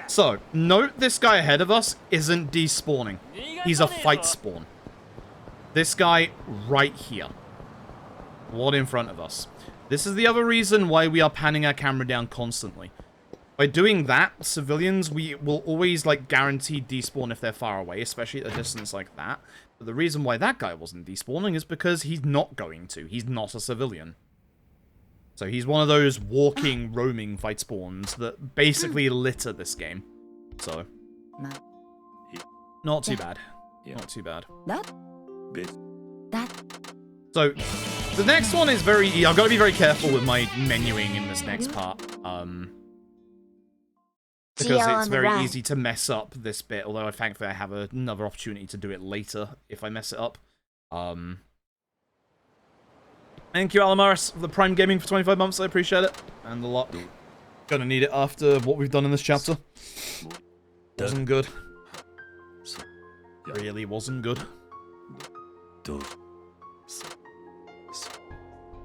So, note this guy ahead of us isn't despawning. He's a fight spawn. This guy right here. What in front of us. This is the other reason why we are panning our camera down constantly. By doing that, civilians, we will always, like, guaranteed despawn if they're far away, especially at a distance like that. But the reason why that guy wasn't despawning is because he's not going to. He's not a civilian. So he's one of those walking, roaming fight spawns that basically litter this game. So, not too bad. Not too bad. So, the next one is very... I've got to be very careful with my menuing in this next part. Because it's very easy to mess up this bit, although thankfully I have another opportunity to do it later if I mess it up. Thank you, Alamaris, for the Prime Gaming for 25 months. I appreciate it. And a lot. Gonna need it after what we've done in this chapter. Wasn't good. Really wasn't good.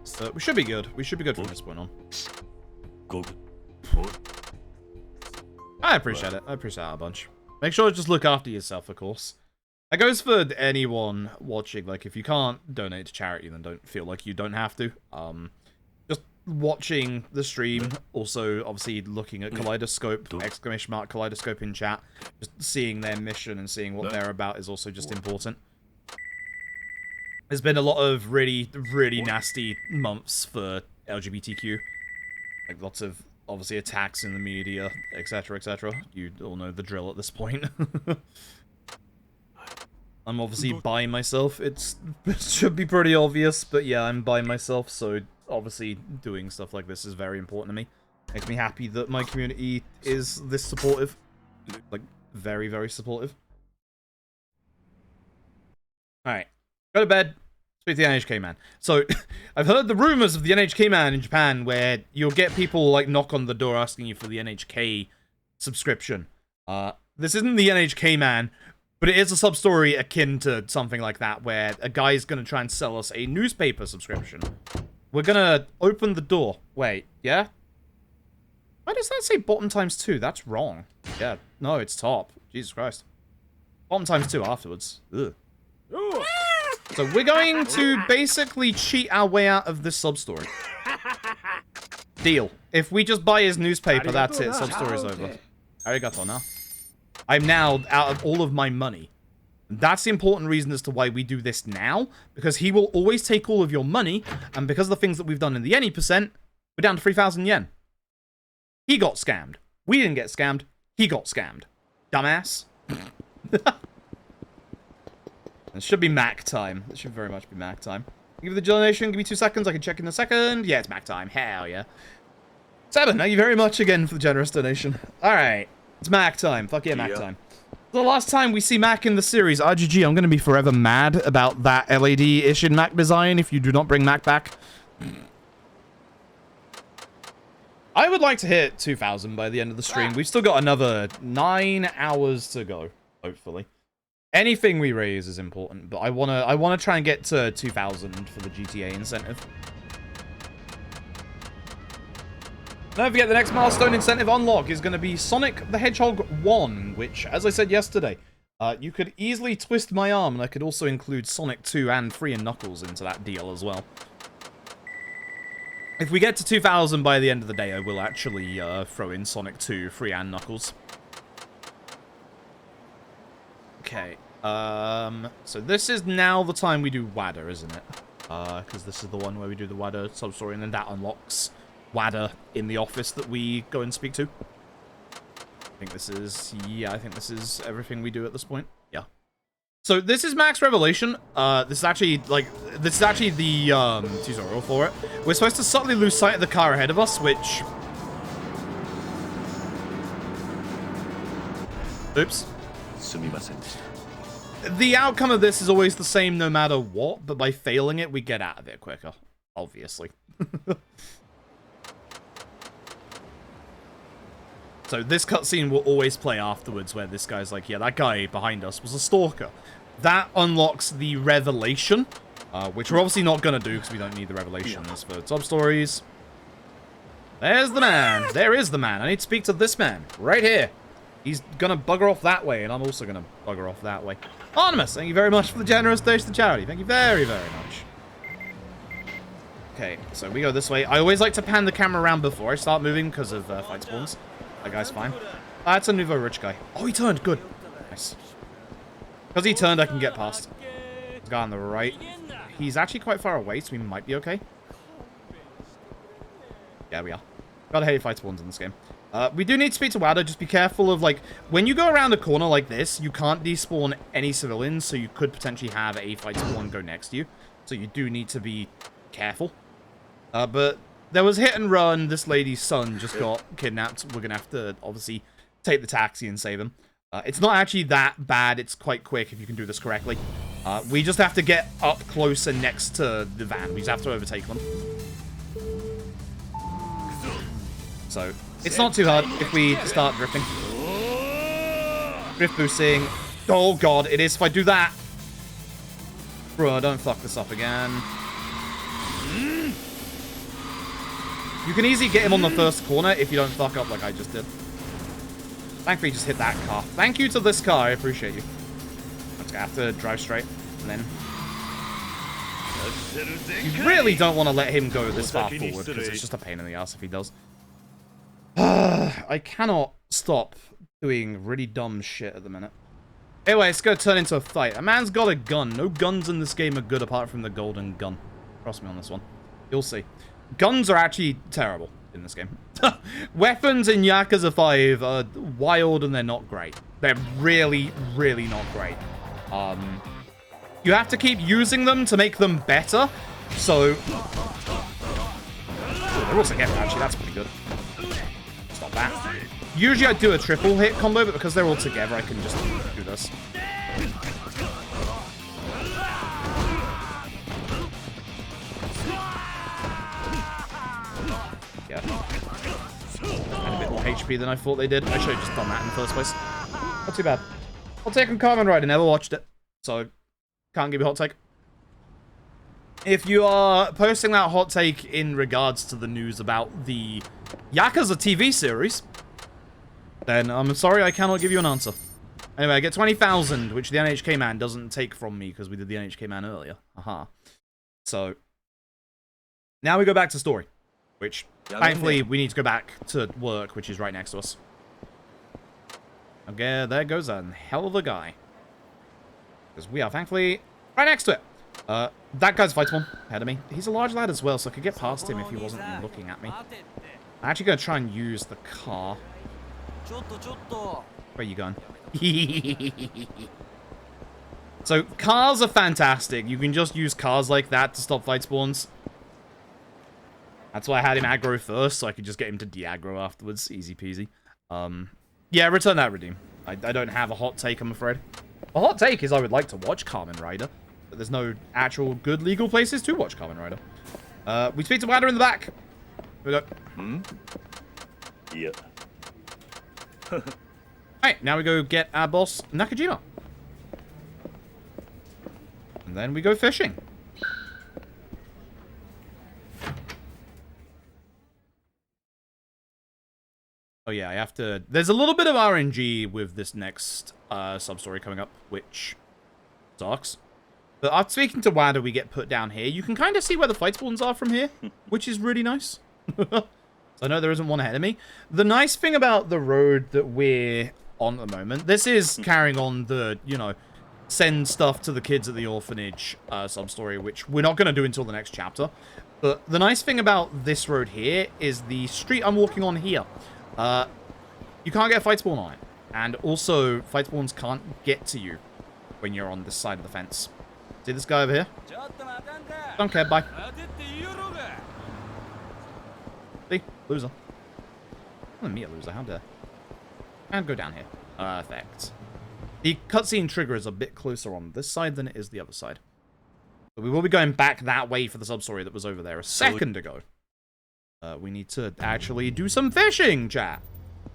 So, we should be good. We should be good from this point on. I appreciate it. I appreciate it a bunch. Make sure to just look after yourself, of course. That goes for anyone watching. Like, if you can't donate to charity, then don't feel like you don't have to. Just watching the stream. Also, obviously, looking at Kaleidoscope, exclamation mark Kaleidoscope in chat. Just seeing their mission and seeing what they're about is also just important. There's been a lot of really, really nasty months for LGBTQ. Like, lots of, obviously, attacks in the media, etc., etc. You all know the drill at this point. I'm obviously by myself. It should be pretty obvious, but yeah, I'm by myself, so obviously doing stuff like this is very important to me. Makes me happy that my community is this supportive. Like, very, very supportive. Alright. Go to bed. Speak to the NHK man. So, I've heard the rumors of the NHK man in Japan where you'll get people, like, knock on the door asking you for the NHK subscription. This isn't the NHK man, but it is a sub-story akin to something like that, where a guy's gonna try and sell us a newspaper subscription. We're gonna open the door. Wait, yeah? Why does that say bottom times 2? That's wrong. Yeah, no, it's top. Jesus Christ. Bottom times 2 afterwards. Ugh. So we're going to basically cheat our way out of this sub-story. Deal. If we just buy his newspaper, that's it. Sub-story's over. Arigato na. I'm now out of all of my money. That's the important reason as to why we do this now. Because he will always take all of your money. And because of the things that we've done in the any%, we're down to 3,000 yen. He got scammed. We didn't get scammed. He got scammed. Dumbass. It should be Mac time. It should very much be Mac time. Give me the donation. Give me 2 seconds. I can check in a second. Yeah, it's Mac time. Hell yeah. 7, thank you very much again for the generous donation. Alright. It's Mac time. Fuck yeah, Mac time. The last time we see Mac in the series, RGG, I'm going to be forever mad about that LED-ish in Mac design if you do not bring Mac back. I would like to hit 2,000 by the end of the stream. We've still got another 9 hours to go, hopefully. Anything we raise is important, but I wanna try and get to 2,000 for the GTA incentive. Don't forget, the next milestone incentive unlock is going to be Sonic the Hedgehog 1, which, as I said yesterday, you could easily twist my arm, and I could also include Sonic 2 and 3 and Knuckles into that deal as well. If we get to 2,000 by the end of the day, I will actually throw in Sonic 2, 3 and Knuckles. Okay, so this is now the time we do WADA, isn't it? Because this is the one where we do the WADA sub-story, and then that unlocks WADA in the office that we go and speak to. I think this is, yeah, I think this is everything we do at this point. Yeah. So this is Mac's Revelation. This is actually the tutorial for it. We're supposed to subtly lose sight of the car ahead of us, which... Oops. The outcome of this is always the same no matter what, but by failing it, we get out of it quicker. Obviously. So this cutscene will always play afterwards, where this guy's like, yeah, that guy behind us was a stalker. That unlocks the revelation, which we're obviously not going to do because we don't need the revelations for sub-stories. There's the man. There is the man. I need to speak to this man right here. He's going to bugger off that way, and I'm also going to bugger off that way. Anonymous, thank you very much for the generous donation to charity. Thank you very, very much. Okay, so we go this way. I always like to pan the camera around before I start moving because of fight spawns. That guy's fine. That's a nouveau rich guy. Oh, he turned. Good. Nice. Because he turned, I can get past. The guy on the right. He's actually quite far away, so we might be okay. Yeah, we are. Gotta hate fight spawns in this game. We do need to speak to WADA. Just be careful of, like, when you go around a corner like this, you can't despawn any civilians, so you could potentially have a fight spawn go next to you. So you do need to be careful. But there was hit and run. This lady's son just got kidnapped. We're gonna have to, obviously, take the taxi and save him. It's not actually that bad. It's quite quick if you can do this correctly. We just have to get up close and next to the van. We just have to overtake them. So, it's not too hard if we start drifting. Drift boosting. Oh god, it is if I do that. Bro, don't fuck this up again. You can easily get him on the first corner if you don't fuck up like I just did. Thankfully, just hit that car. Thank you to this car. I appreciate you. I'm just gonna have to drive straight. And then... You really don't want to let him go this far forward, because it's just a pain in the ass if he does. I cannot stop doing really dumb shit at the minute. Anyway, it's gonna turn into a fight. A man's got a gun. No guns in this game are good apart from the golden gun. Trust me on this one. You'll see. Guns are actually terrible in this game. Weapons in Yakuza 5 are wild and they're not great. They're really, really not great. You have to keep using them to make them better. So... Ooh, they're all together, actually. That's pretty good. Stop that. Usually I do a triple hit combo, but because they're all together, I can just do this. Yeah. And a bit more HP than I thought they did. I should have just done that in the first place. Not too bad. Hot take on Kamen Rider. Never watched it. So, can't give you a hot take. If you are posting that hot take in regards to the news about the Yakuza TV series, then I'm sorry I cannot give you an answer. Anyway, I get 20,000, which the NHK man doesn't take from me because we did the NHK man earlier. Aha. So, now we go back to story. which, thankfully, we need to go back to work, which is right next to us. Okay, there goes a hell of a guy. Because we are, thankfully, right next to it. That guy's fights one ahead of me. He's a large lad as well, so I could get past him if he wasn't looking at me. I'm actually going to try and use the car. Where are you going? So, cars are fantastic. You can just use cars like that to stop fight spawns. That's why I had him aggro first, so I could just get him to de-aggro afterwards. Easy peasy. Yeah, return that redeem. I don't have a hot take, I'm afraid. A hot take is I would like to watch Kamen Rider, but there's no actual good legal places to watch Kamen Rider. We speak to Wada in the back. Here we go. Yeah. Alright, now we go get our boss, Nakajima. And then we go fishing. Oh yeah, I have to... There's a little bit of RNG with this next sub-story coming up, which sucks. But after speaking to Wada, we get put down here. You can kind of see where the fight spawns are from here, which is really nice. So I know there isn't one ahead of me. The nice thing about the road that we're on at the moment, this is carrying on the, you know, send stuff to the kids at the orphanage sub-story, which we're not going to do until the next chapter. But the nice thing about this road here is the street I'm walking on here. You can't get a fight spawn on it. And also, fight spawns can't get to you when you're on this side of the fence. See this guy over here? Don't care, bye. See? Loser. Oh, me a loser, how dare. And go down here. Perfect. The cutscene trigger is a bit closer on this side than it is the other side. But we will be going back that way for the sub-story that was over there a second ago. We need to actually do some fishing, chat.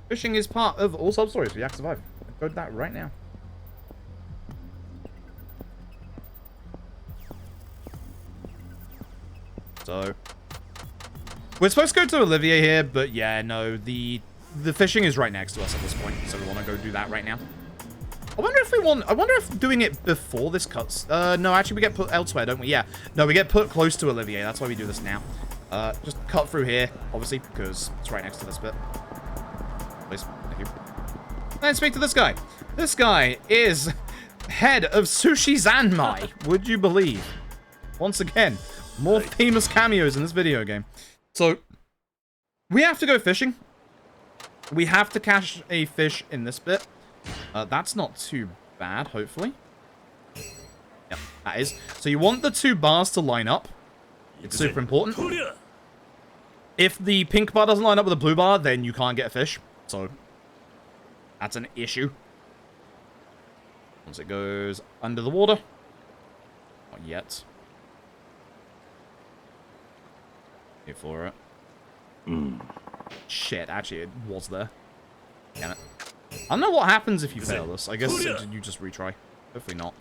Fishing is part of all sub-stories for Yakuza 5. I'll code that right now. So, we're supposed to go to Olivier here, but yeah, no, the fishing is right next to us at this point, so we want to go do that right now. I wonder if doing it before this cuts... no, actually we get put elsewhere, don't we? Yeah. No, we get put close to Olivier, that's why we do this now. Just cut through here, obviously, because it's right next to this bit. Please, thank you. Then speak to this guy. This guy is head of Sushi Zanmai, would you believe? Once again, more famous cameos in this video game. So, we have to go fishing. We have to catch a fish in this bit. That's not too bad, hopefully. Yep, that is. So you want the two bars to line up. It's super important. If the pink bar doesn't line up with the blue bar, then you can't get a fish. So, that's an issue. Once it goes under the water. Not yet. Here for it. Shit, actually, it was there. Damn it. I don't know what happens if you fail this. I guess you just retry. Hopefully not.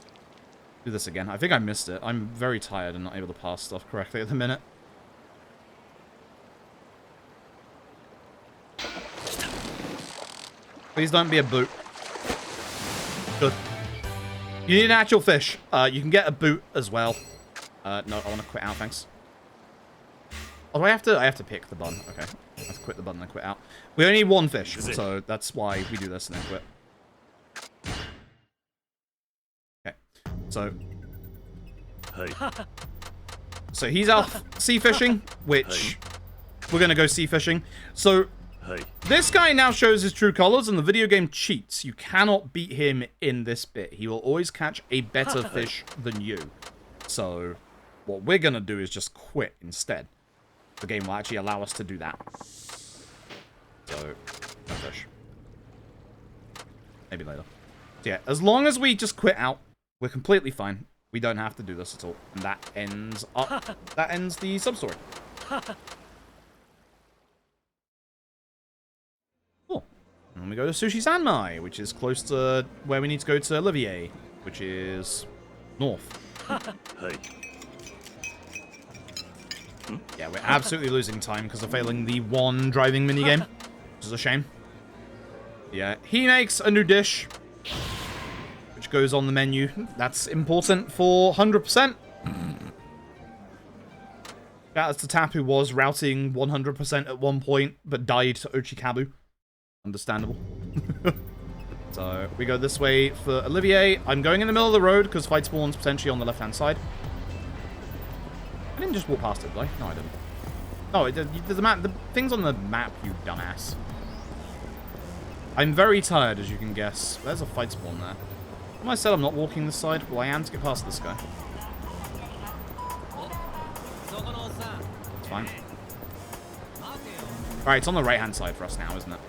Do this again. I think I missed it. I'm very tired and not able to pass stuff correctly at the minute. Please don't be a boot. Good. You need an actual fish. You can get a boot as well. No, I want to quit out, thanks. Oh, I have to pick the button. Okay. I have to quit the button and quit out. We only need one fish, so that's why we do this and then quit. Okay. So he's off sea fishing, which we're going to go sea fishing. So this guy now shows his true colors, and the video game cheats. You cannot beat him in this bit. He will always catch a better fish than you. So what we're going to do is just quit instead. The game will actually allow us to do that. So, no fish. Maybe later. So yeah, as long as we just quit out, we're completely fine. We don't have to do this at all. And that ends the sub-story. Cool. And we go to Sushi Sanmai, which is close to where we need to go to Olivier, which is north. Yeah, we're absolutely losing time because of failing the one driving minigame, which is a shame. Yeah, he makes a new dish, which goes on the menu. That's important for 100%. That's the Tap who was routing 100% at one point, but died to Ochikabu. Understandable. So, we go this way for Olivier. I'm going in the middle of the road, because fight spawn's potentially on the left-hand side. I didn't just walk past it, did I? No, I didn't. Oh, the thing's on the map, you dumbass. I'm very tired, as you can guess. There's a fight spawn there. When I said I'm not walking this side, well, I am to get past this guy. It's fine. Alright, it's on the right-hand side for us now, isn't it?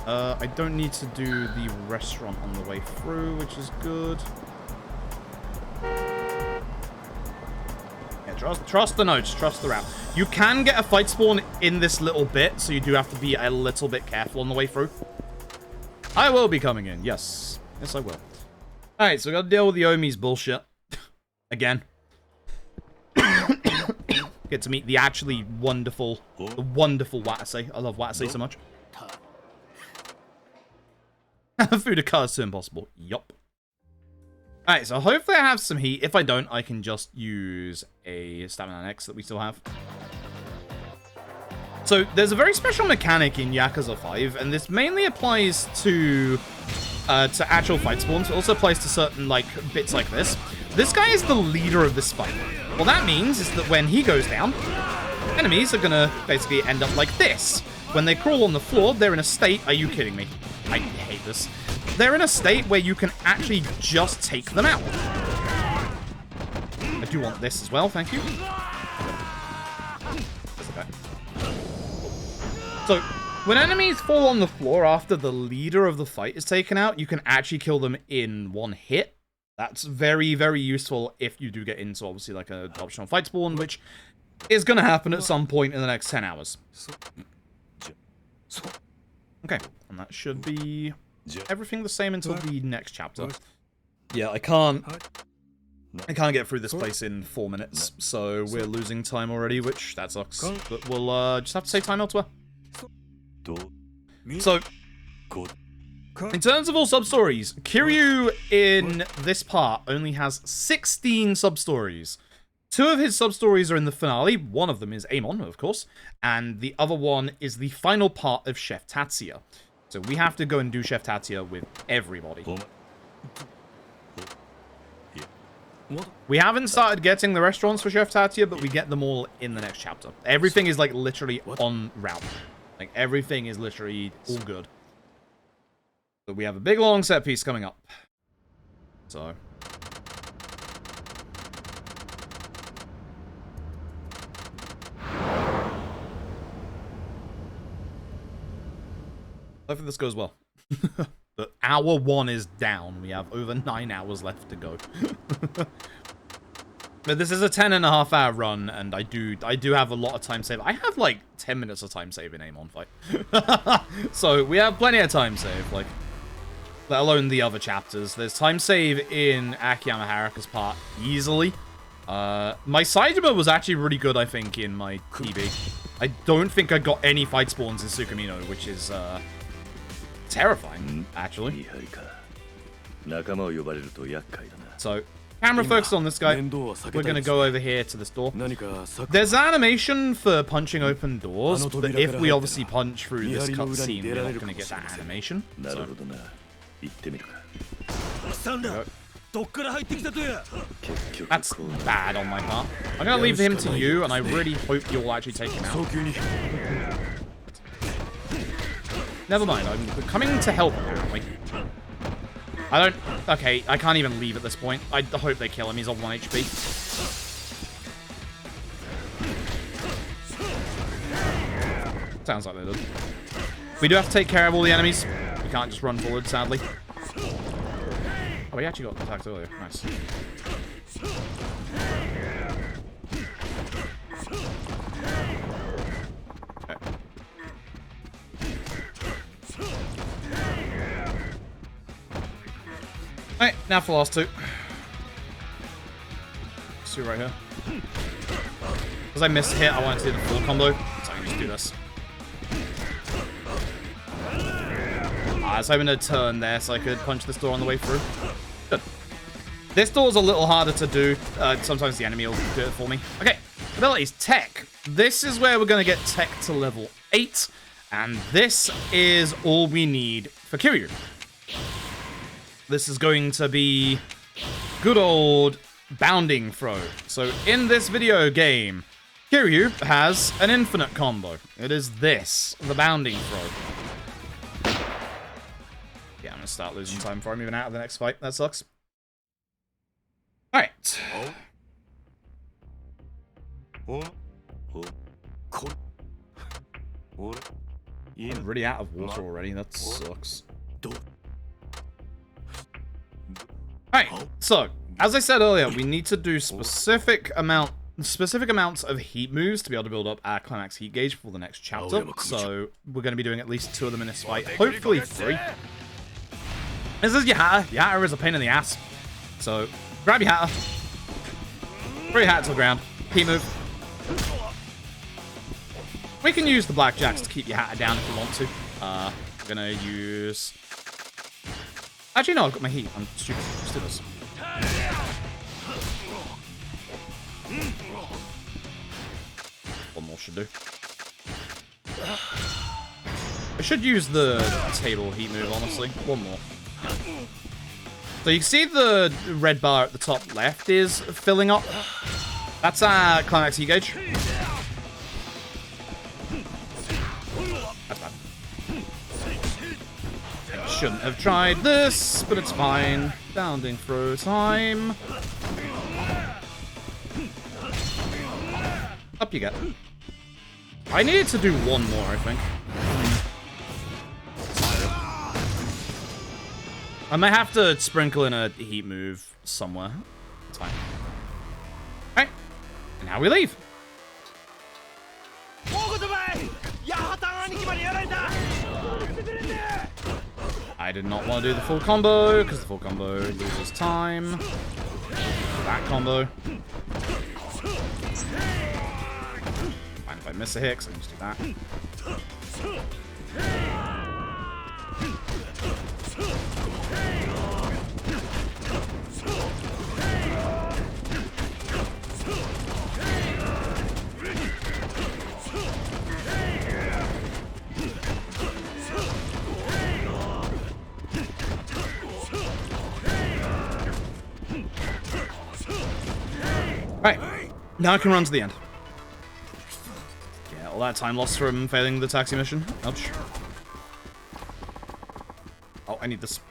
I don't need to do the restaurant on the way through, which is good. Yeah, trust the notes, trust the route. You can get a fight spawn in this little bit, so you do have to be a little bit careful on the way through. I will be coming in, yes. Yes, I will. Alright, so we gotta deal with the Omi's bullshit. Again. Get to meet the actually wonderful Watase. I love Watase so much. Fudaka is so impossible. Yup. Alright, so hopefully I have some heat. If I don't, I can just use a Stamina X that we still have. So, there's a very special mechanic in Yakuza 5, and this mainly applies to actual fight spawns. It also applies to certain, like, bits like this. This guy is the leader of this fight. What that means is that when he goes down, enemies are gonna basically end up like this. When they crawl on the floor, they're in a state... Are you kidding me? I hate this. They're in a state where you can actually just take them out. I do want this as well, thank you. Okay. So, when enemies fall on the floor after the leader of the fight is taken out, you can actually kill them in one hit. That's very, very useful if you do get into, obviously, like an optional fight spawn, which is going to happen at some point in the next 10 hours. Okay, and that should be everything the same until the next chapter. Yeah, I can't get through this place in 4 minutes, so we're losing time already, which that sucks. But we'll just have to say time elsewhere. So, in terms of all sub-stories, Kiryu in this part only has 16 sub-stories. 2 of his sub-stories are in the finale. One of them is Amon, of course. And the other one is the final part of Chef Tatsuya. So we have to go and do Chef Tatsuya with everybody. We haven't started getting the restaurants for Chef Tatsuya, but we get them all in the next chapter. Everything is, like, literally on route. Like, everything is literally all good. So we have a big, long set piece coming up. So... hopefully this goes well. But hour 1 is down. We have over 9 hours left to go. But this is a 10.5-hour run, and I do have a lot of time save. I have like 10 minutes of time save in Amon fight. So we have plenty of time save, like, let alone the other chapters. There's time save in Akiyama Haruka's part easily. My Saitama was actually really good, I think, in my PB. I don't think I got any fight spawns in Tsukumino, which is terrifying, actually. So, camera focused on this guy. We're going to go over here to this door. There's animation for punching open doors, but if we obviously punch through this cutscene, we're not going to get that animation. So. That's bad on my part. I'm going to leave him to you, and I really hope you'll actually take him out. Never mind, I'm coming to help, apparently. I don't... Okay, I can't even leave at this point. I hope they kill him, he's on 1 HP. Sounds like they did. We do have to take care of all the enemies. We can't just run forward, sadly. Oh, we actually got attacked earlier. Nice. Alright, now for the last 2. Let's do right here. Because I missed a hit, I wanted to do the full combo, so I can just do this. I was hoping to turn there so I could punch this door on the way through. Good. This door's a little harder to do. Sometimes the enemy will do it for me. Okay, abilities, tech. This is where we're going to get tech to level 8. And this is all we need for Kiryu. This is going to be good old bounding throw. So in this video game, Kiryu has an infinite combo. It is this, the bounding throw. Yeah, I'm going to start losing time before I'm even out of the next fight. That sucks. Alright. I'm really out of water already. That sucks. Alright, so, as I said earlier, we need to do specific amounts of heat moves to be able to build up our climax heat gauge for the next chapter. So, we're going to be doing at least 2 of them in this fight. Hopefully 3. This is Yakuza. Yakuza is a pain in the ass. So, grab your Hatter. Throw your Hatter to the ground. Heat move. We can use the blackjacks to keep your Hatter down if we want to. I'm gonna use... Actually, no, I've got my heat. I'm stupid. Let's do this. One more should do. I should use the table heat move, honestly. One more. So you can see the red bar at the top left is filling up. That's our climax heat gauge. That's bad. I shouldn't have tried this, but it's fine. Bounding throw time. Up you get. I needed to do one more, I think. I might have to sprinkle in a heat move somewhere. It's fine. Alright. And now we leave. I did not want to do the full combo, because the full combo loses time. That combo. Fine, if I miss a hit, I can just do that. Right, now I can run to the end. Yeah, all that time lost from failing the taxi mission. Ouch. Oh, I need this.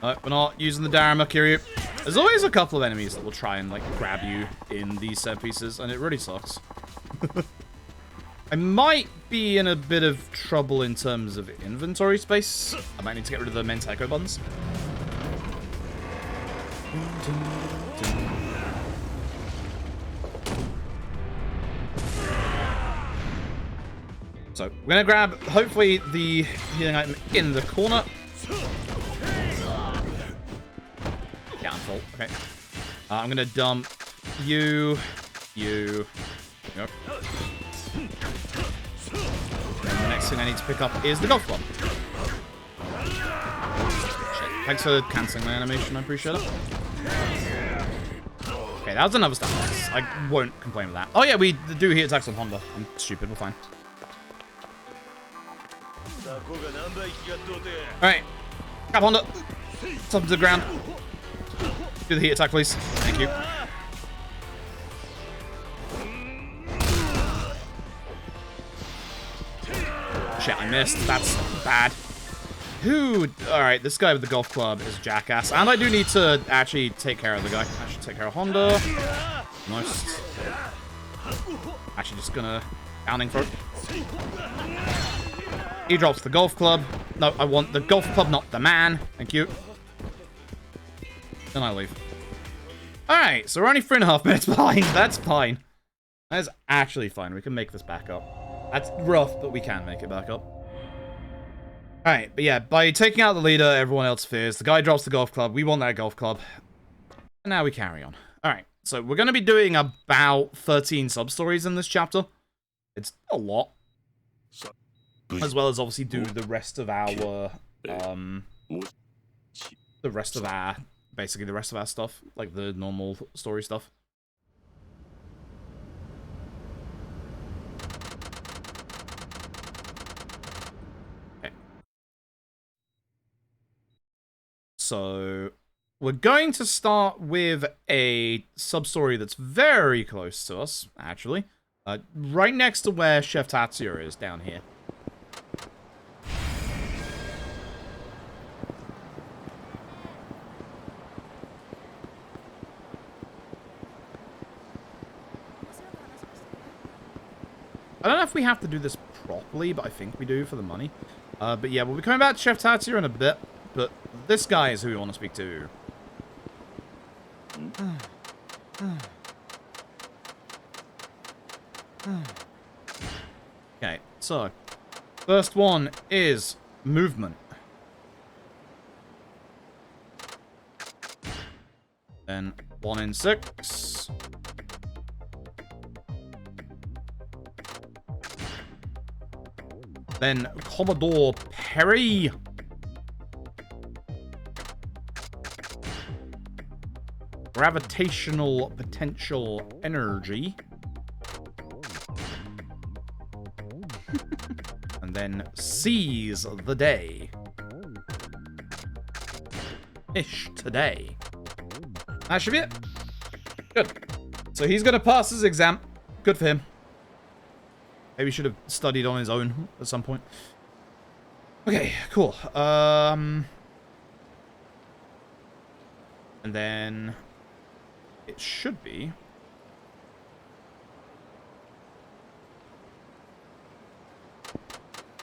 No, we're not using the Dharma, Kiryu. There's always a couple of enemies that will try and, like, grab you in these set pieces, and it really sucks. I might be in a bit of trouble in terms of inventory space. I might need to get rid of the Menteco buttons. So, we're gonna grab, hopefully, the healing item in the corner. Yeah, I'm full. Okay. I'm gonna dump you. Yep. And the next thing I need to pick up is the golf club. Shit. Thanks for cancelling my animation, I appreciate it. Okay, that was another stat box. I won't complain with that. Oh yeah, we do heat attacks on Honda. I'm stupid, we're fine. Alright. Grab Honda. Top to the ground. Do the heat attack, please. Thank you. Shit, I missed. That's bad. Who? Alright, this guy with the golf club is a jackass. And I do need to actually take care of the guy. I should take care of Honda. Nice. Actually, just gonna... Bounding throw. He drops the golf club. No, I want the golf club, not the man. Thank you. Then I leave. Alright, so we're only 3.5 minutes behind. That's fine. That is actually fine. We can make this back up. That's rough, but we can make it back up. Alright, but yeah, by taking out the leader, everyone else fears. The guy drops the golf club. We want that golf club. And now we carry on. Alright, so we're going to be doing about 13 sub-stories in this chapter. It's a lot. As well as obviously do the rest of our the rest of our, basically the rest of our stuff, like the normal story stuff. Okay. So we're going to start with a sub-story that's very close to us, actually. Right next to where Chef Tatsuya is, down here. I don't know if we have to do this properly, but I think we do for the money. But yeah, we'll be coming back to Chef Tatsuya in a bit. But this guy is who we want to speak to. Okay, so first one is movement. Then 1 in 6. Then Commodore Perry. Gravitational potential energy. And then seize the day. Ish today. That should be it. Good. So he's going to pass his exam. Good for him. Maybe he should have studied on his own at some point. Okay, cool. And then it should be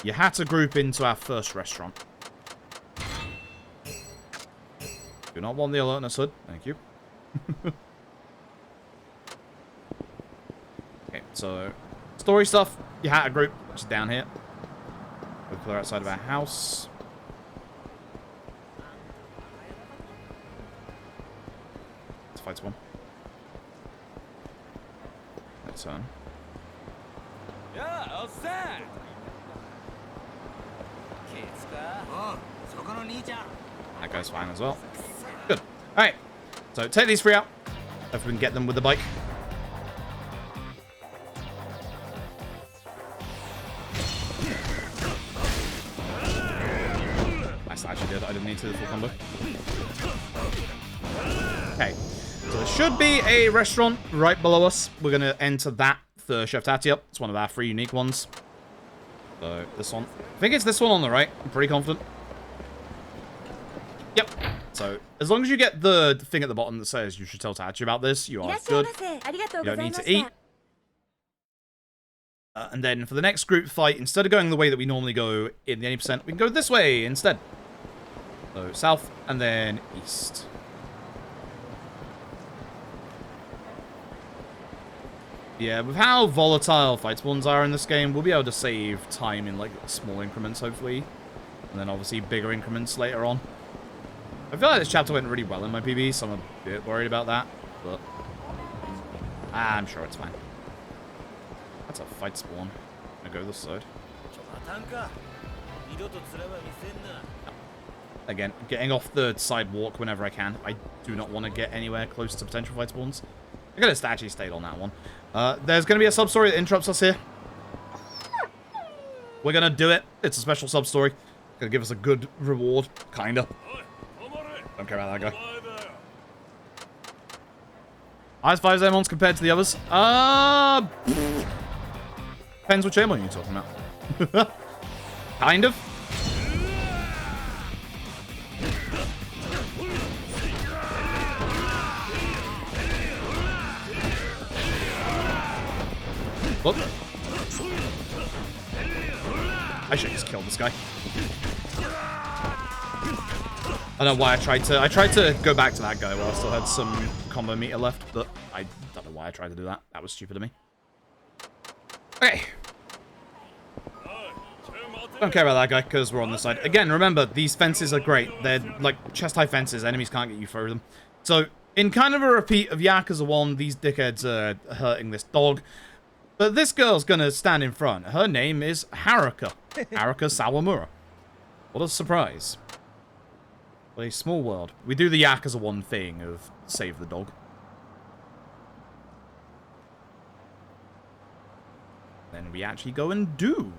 you had to group into our first restaurant. Do not want the alertness hood. Thank you. Okay, so story stuff. You had a group, which is down here. We'll clear outside of our house. Let's fight one. Let's turn. Yeah, all set. That guy's fine as well. Good. Alright. So take these 3 out. If we can get them with the bike. Nice, I actually did. I didn't need to do the full combo. Okay. So there should be a restaurant right below us. We're going to enter that for Chef Tatsuya. It's one of our 3 unique ones. So this one. I think it's this one on the right. I'm pretty confident. Yep. So as long as you get the thing at the bottom that says you should tell Tatsuya about this, you are good. You don't need to eat. And then for the next group fight, instead of going the way that we normally go in the 80%, we can go this way instead. So south and then east. Yeah, with how volatile fight spawns are in this game, we'll be able to save time in like small increments, hopefully. And then obviously bigger increments later on. I feel like this chapter went really well in my PB, so I'm a bit worried about that. But I'm sure it's fine. That's a fight spawn. I'm gonna go this side. Again, getting off the sidewalk whenever I can. I do not want to get anywhere close to potential fight spawns. I could have actually stayed on that one. There's going to be a sub-story that interrupts us here. We're going to do it. It's a special sub-story. Going to give us a good reward. Kind of. Don't care about that guy. Highest 5 Zemons compared to the others? Depends which Zemon you're talking about. Kind of. Look. I should just kill this guy. I don't know why I tried to go back to that guy while I still had some combo meter left, but I don't know why I tried to do that. That was stupid of me. Okay. Don't care about that guy, because we're on this side. Again, remember, these fences are great. They're like chest-high fences. Enemies can't get you through them. So, in kind of a repeat of Yakuza 1, these dickheads are hurting this dog. But this girl's gonna stand in front. Her name is Haruka. Haruka Sawamura. What a surprise. A small world. We do the Yakuza one thing of save the dog. Then we actually go and do...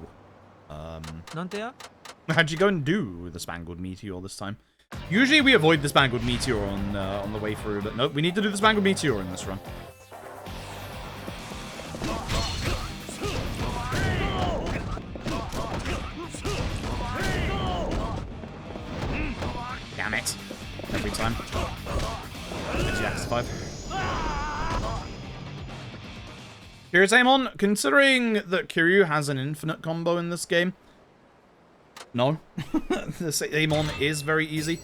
actually go and do the Spangled Meteor this time. Usually we avoid the Spangled Meteor on the way through, but nope, we need to do the Spangled Meteor in this run. Damn it. Every time. It's Yakuza 5. Kiryus Amon, considering that Kiryu has an infinite combo in this game, no. This Amon is very easy.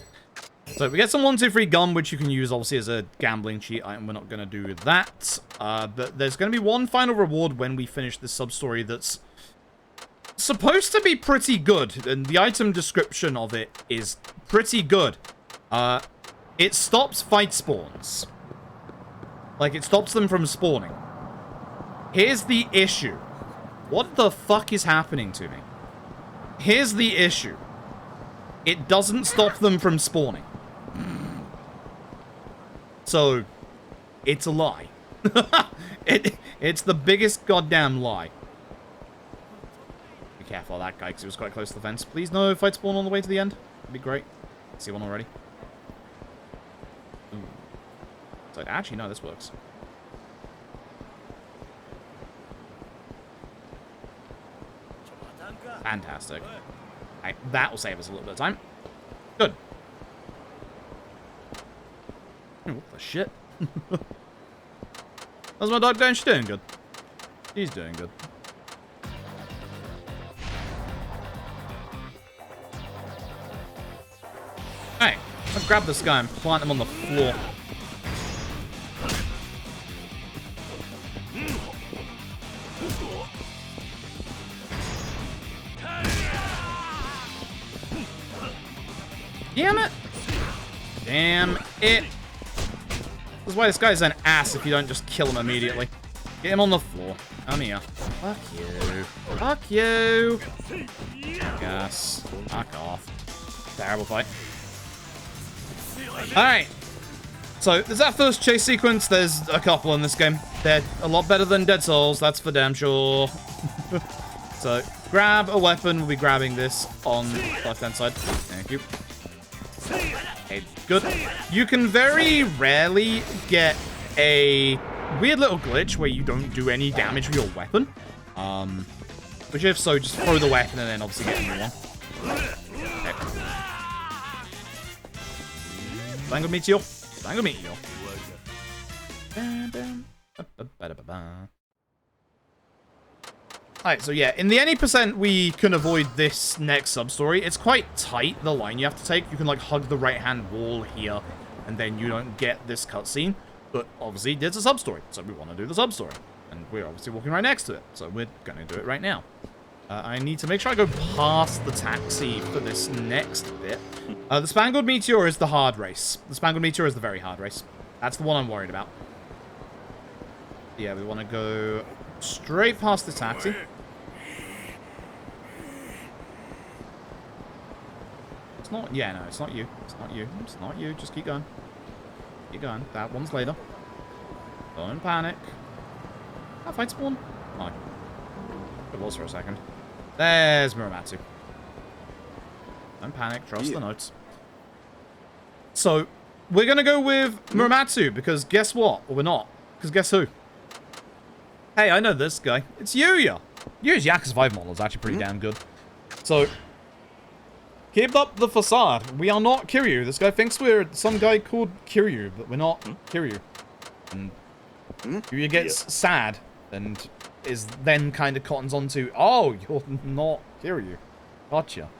So we get some 1, 2, 3 gun, which you can use obviously as a gambling cheat item. We're not going to do that. But there's going to be one final reward when we finish this sub-story that's supposed to be pretty good. And the item description of it is pretty good. It stops fight spawns. Like, it stops them from spawning. Here's the issue. What the fuck is happening to me? Here's the issue. It doesn't stop them from spawning. So, it's a lie. It's the biggest goddamn lie. Be careful of that guy, because he was quite close to the fence. Please no fight spawn on the way to the end. That'd be great. I see one already. Ooh. So, actually, no, this works. Fantastic. Right, that will save us a little bit of time. Good. Oh, what the shit? How's my dog doing? She's doing good. She's doing good. Hey, let's grab this guy and plant him on the floor. Damn it! Damn it! This is why this guy's an ass if you don't just kill him immediately. Get him on the floor. Come here. Fuck you. Fuck you! Yes. Fuck off. Terrible fight. Alright. So, there's that first chase sequence. There's a couple in this game. They're a lot better than Dead Souls, that's for damn sure. So, grab a weapon. We'll be grabbing this on the left-hand side. Thank you. Okay, good. You can very rarely get a weird little glitch where you don't do any damage with your weapon. Which if so, just throw the weapon and then obviously get a new one. Okay. Spangled Meteor. Spangled Meteor. Alright, so yeah, in the any percent we can avoid this next sub-story. It's quite tight, the line you have to take. You can, like, hug the right-hand wall here, and then you don't get this cutscene. But, obviously, there's a sub-story, so we want to do the sub-story. And we're obviously walking right next to it, so we're going to do it right now. I need to make sure I go past the taxi for this next bit. The Spangled Meteor is the hard race. The Spangled Meteor is the very hard race. That's the one I'm worried about. Yeah, we want to go straight past the taxi. It's not... Yeah, no, it's not you. It's not you. It's not you. Just keep going. Keep going. That one's later. Don't panic. That fight spawn? Oh. It was for a second. There's Muramatsu. Don't panic. Trust the notes. So, we're going to go with Muramatsu, because guess what? Or we're not. Because guess who? Hey, I know this guy. It's Yuya. Yuya's Yakuza 5 model is actually pretty damn good. So, keep up the facade. We are not Kiryu. This guy thinks we're some guy called Kiryu, but we're not Kiryu. And Yuya gets sad and is then kind of cottons onto, oh, you're not Kiryu. Gotcha.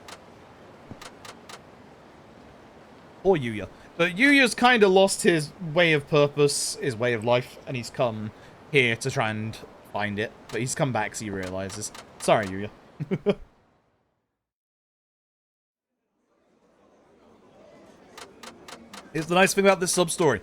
Or Yuya. But Yuya's kind of lost his way of purpose, his way of life, and he's come here to try and find it. But he's come back because he realizes. Sorry, Yuya. Here's the nice thing about this sub-story.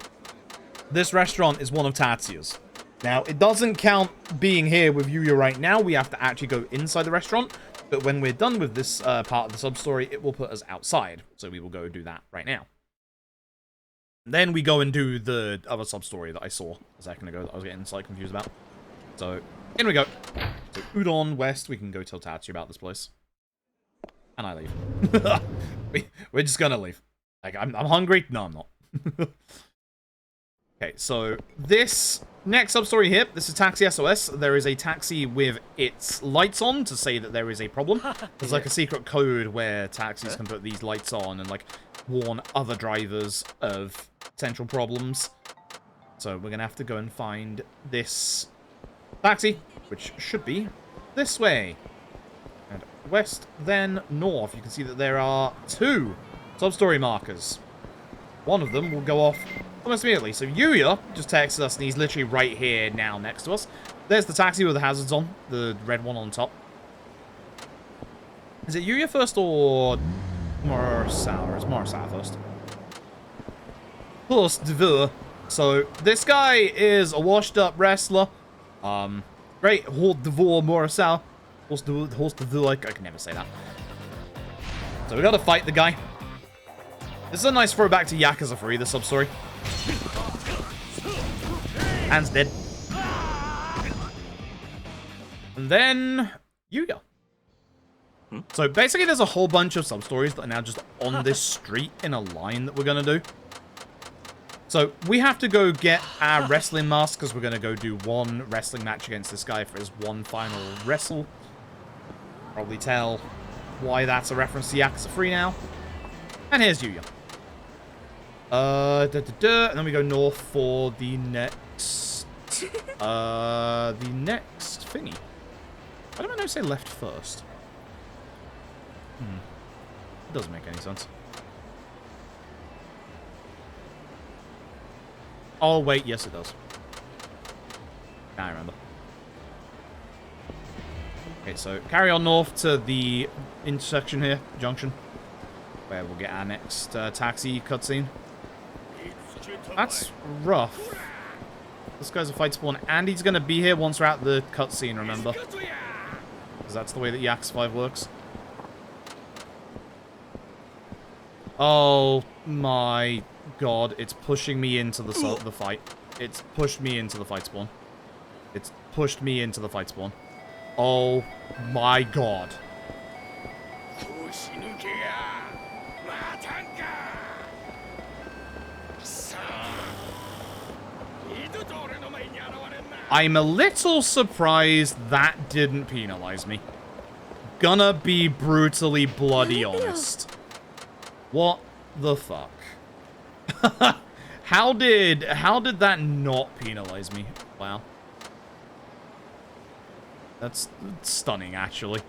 This restaurant is one of Tatsuya's. Now, it doesn't count being here with Yuya right now. We have to actually go inside the restaurant. But when we're done with this part of the sub-story, it will put us outside. So we will go do that right now. Then we go and do the other sub-story that I saw a second ago that I was getting slightly confused about. So, in we go. So, Udon West, we can go tell Tatsu about this place. And I leave. We're just gonna leave. Like, I'm hungry? No, I'm not. Okay, so this next sub-story here, this is Taxi SOS. There is a taxi with its lights on to say that there is a problem. There's like a secret code where taxis can put these lights on and like warn other drivers of potential problems. So we're gonna have to go and find this taxi, which should be this way. And west, then north. You can see that there are 2 sub-story markers. One of them will go off almost immediately. So Yuya just texted us, and he's literally right here now next to us. There's the taxi with the hazards on, the red one on top. Is it Yuya first or Morasao? It's Morasao first. So this guy is a washed-up wrestler. Great Horst Devor Morasao. Horst Devor, I can never say that. So we gotta fight the guy. This is a nice throwback to Yakuza 3, the sub-story. Hand's dead. And then Yuya. So basically there's a whole bunch of sub-stories that are now just on this street in a line that we're gonna do. So we have to go get our wrestling mask because we're gonna go do one wrestling match against this guy for his one final wrestle. Probably tell why that's a reference to Yakuza 3 now. And here's Yuya. And then we go north for the next, thingy. Why don't I say left first? It doesn't make any sense. Oh, wait, yes it does. Now I remember. Okay, so carry on north to the intersection here, junction, where we'll get our next taxi cutscene. That's rough. This guy's a fight spawn, and he's going to be here once we're at the cutscene, remember? Because that's the way that Yakuza 5 works. Oh my god, it's pushing me into the fight. It's pushed me into the fight spawn. It's pushed me into the fight spawn. Oh my god. I'm a little surprised that didn't penalize me. Gonna be brutally bloody honest. What the fuck? How did that not penalize me? Wow. That's stunning, actually.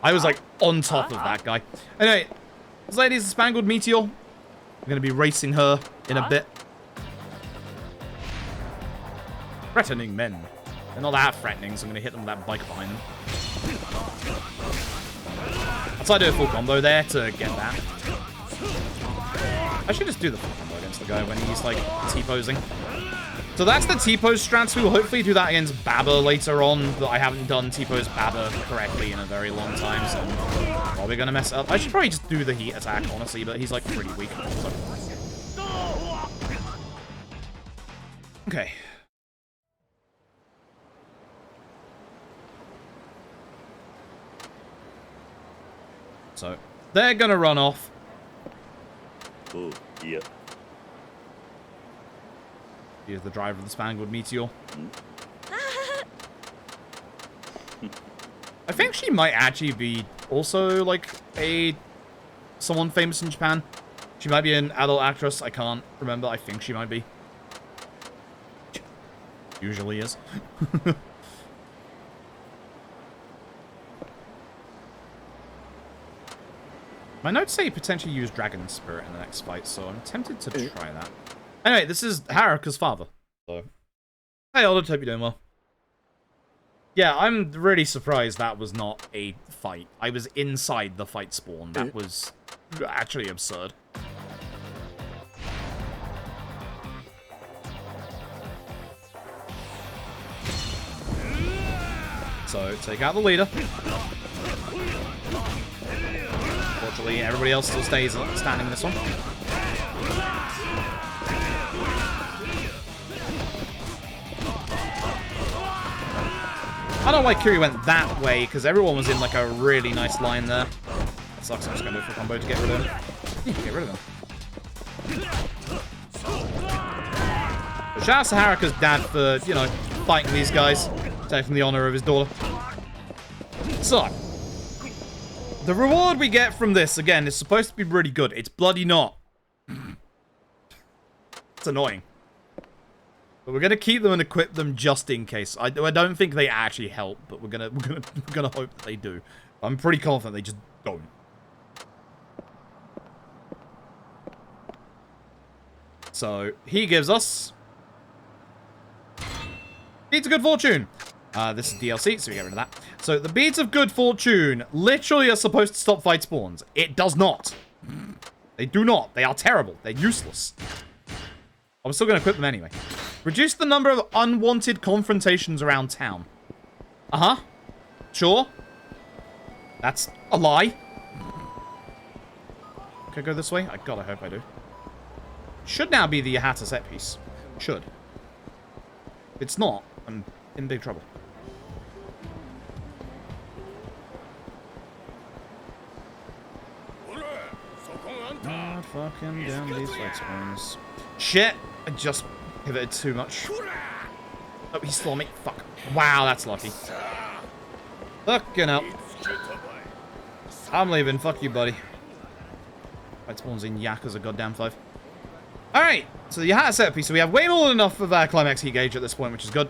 I was like on top of that guy. Anyway, this lady's a Spangled Meteor. I'm gonna be racing her in a bit. Threatening men. They're not that threatening, so I'm gonna hit them with that bike behind them. I'll try to do a full combo there to get that. I should just do the full combo against the guy when he's like T-posing. So that's the T-pose strats. We will hopefully do that against Baba later on, but I haven't done T-pose Baba correctly in a very long time, so I'm probably gonna mess it up. I should probably just do the heat attack, honestly, but he's like pretty weak. So. Okay. So, they're gonna run off. Oh, yeah. Here's the driver of the Spangled Meteor. I think she might actually be also, like, someone famous in Japan. She might be an adult actress. I can't remember. I think she might be. Usually is. My notes say potentially use Dragon Spirit in the next fight, so I'm tempted to try that. Anyway, this is Haruka's father. So, hey, Aldous, hope you're doing well. Yeah, I'm really surprised that was not a fight. I was inside the fight spawn. That was actually absurd. So, take out the leader. Unfortunately, everybody else still stays standing in this one. I don't know why Kiryus went that way, because everyone was in like a really nice line there. That sucks. I'm just going to go for a combo to get rid of him. Get rid of him. But shout out to Haruka's dad for, you know, fighting these guys, taking the honor of his daughter. So, the reward we get from this, again, is supposed to be really good. It's bloody not. It's annoying. But we're gonna keep them and equip them just in case. I don't think they actually help, but we're gonna hope that they do. I'm pretty confident they just don't. So he gives us Beads of Good Fortune. This is DLC, so we get rid of that. So the Beads of Good Fortune literally are supposed to stop fight spawns. It does not. They do not. They are terrible. They're useless. I'm still going to equip them anyway. Reduce the number of unwanted confrontations around town. Uh-huh. Sure. That's a lie. Can I go this way? I gotta hope I do. Should now be the Yakuza set piece. Should. If it's not, I'm in big trouble. Not fucking down these fight spawns. Shit! I just pivoted too much. Oh, he saw me. Fuck. Wow, that's lucky. Fucking hell. I'm leaving. Fuck you, buddy. Fight spawns in Yakuza goddamn 5. Alright, so the Yakuza set piece. So we have way more than enough of our climax heat gauge at this point, which is good.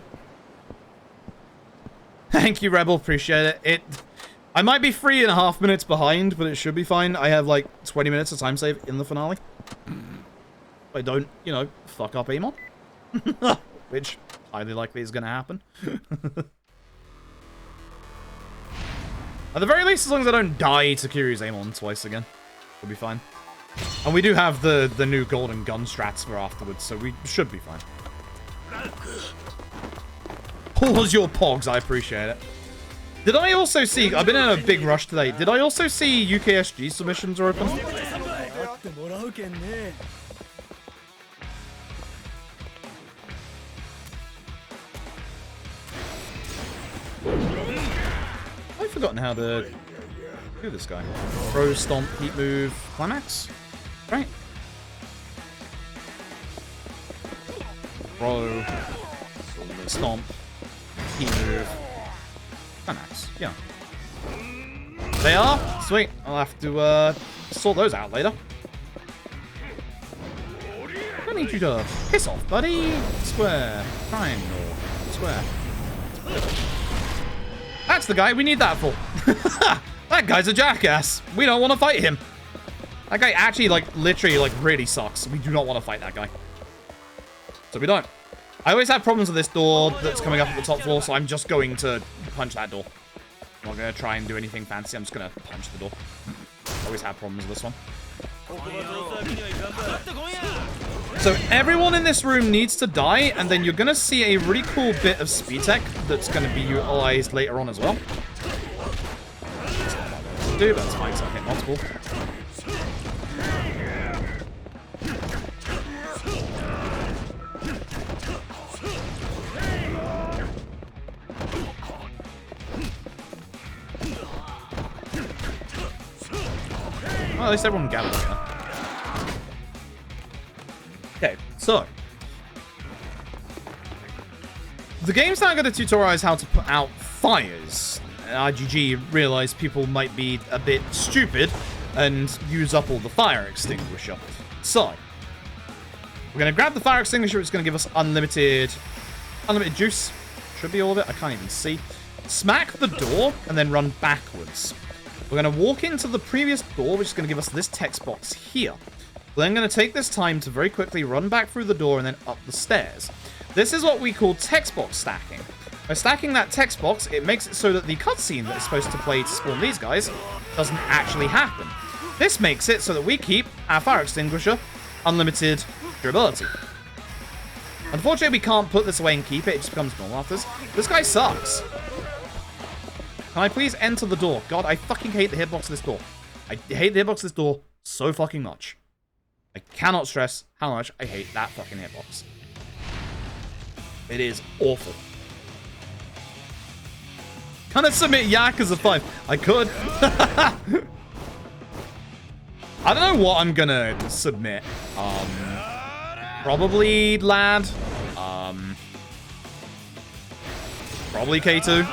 Thank you, Rebel. Appreciate it. I might be 3.5 minutes behind, but it should be fine. I have like 20 minutes of time save in the finale. I don't, you know, fuck up Amon. Which highly likely is going to happen. At the very least, as long as I don't die to Kiryus Amon twice again, we'll be fine. And we do have the new golden gun strats for afterwards, so we should be fine. Pause your pogs, I appreciate it. Did I also see, I've been in a big rush today, did I also see UKSG submissions are open? I've forgotten how to do this guy. Throw, stomp, heat move, climax? Right. Throw, stomp, heat move, climax. Yeah. They are? Sweet. I'll have to sort those out later. I need you to piss off, buddy. Square. Triangle. Square. That's the guy we need that for. That guy's a jackass. We don't want to fight him. That guy actually, like, literally, like, really sucks. We do not want to fight that guy. So we don't. I always have problems with this door that's coming up at the top floor, so I'm just going to punch that door. I'm not going to try and do anything fancy. I'm just going to punch the door. I always have problems with this one. So everyone in this room needs to die, and then you're going to see a really cool bit of speed tech that's going to be utilized later on as well. Do, that's fine, so I hit multiple. Well, at least everyone gathered here. Okay, so the game's now going to tutorialize how to put out fires. IGG realized people might be a bit stupid and use up all the fire extinguisher. So we're going to grab the fire extinguisher. It's going to give us unlimited juice. Should be all of it. I can't even see. Smack the door and then run backwards. We're going to walk into the previous door, which is going to give us this text box here. We're then going to take this time to very quickly run back through the door and then up the stairs. This is what we call text box stacking. By stacking that text box, it makes it so that the cutscene that is supposed to play to spawn these guys doesn't actually happen. This makes it so that we keep our fire extinguisher unlimited durability. Unfortunately, we can't put this away and keep it. It just becomes normal after this. This guy sucks. Can I please enter the door? God, I fucking hate the hitbox of this door. I hate the hitbox of this door so fucking much. I cannot stress how much I hate that fucking hitbox. It is awful. Can I submit Yakuza 5? I could. I don't know what I'm gonna submit. Probably Lad. Probably K2.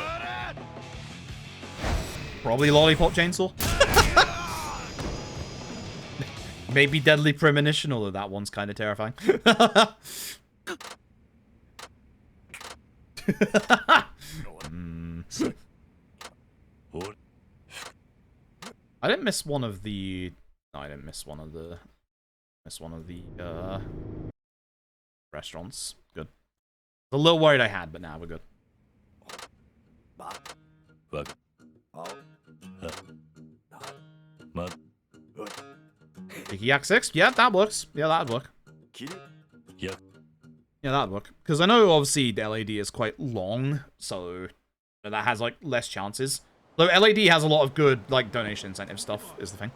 Probably Lollipop Chainsaw. Maybe Deadly Premonition, although that one's kind of terrifying. I didn't miss one of the... No, I didn't miss one of the... restaurants. Good. A little worried I had, but now we're good. Yak 6? Yeah, that works. Yeah, that'd work. Yeah, that'd work. Because I know, obviously, the LAD is quite long, so that has, like, less chances. Though LAD has a lot of good, like, donation incentive stuff, is the thing.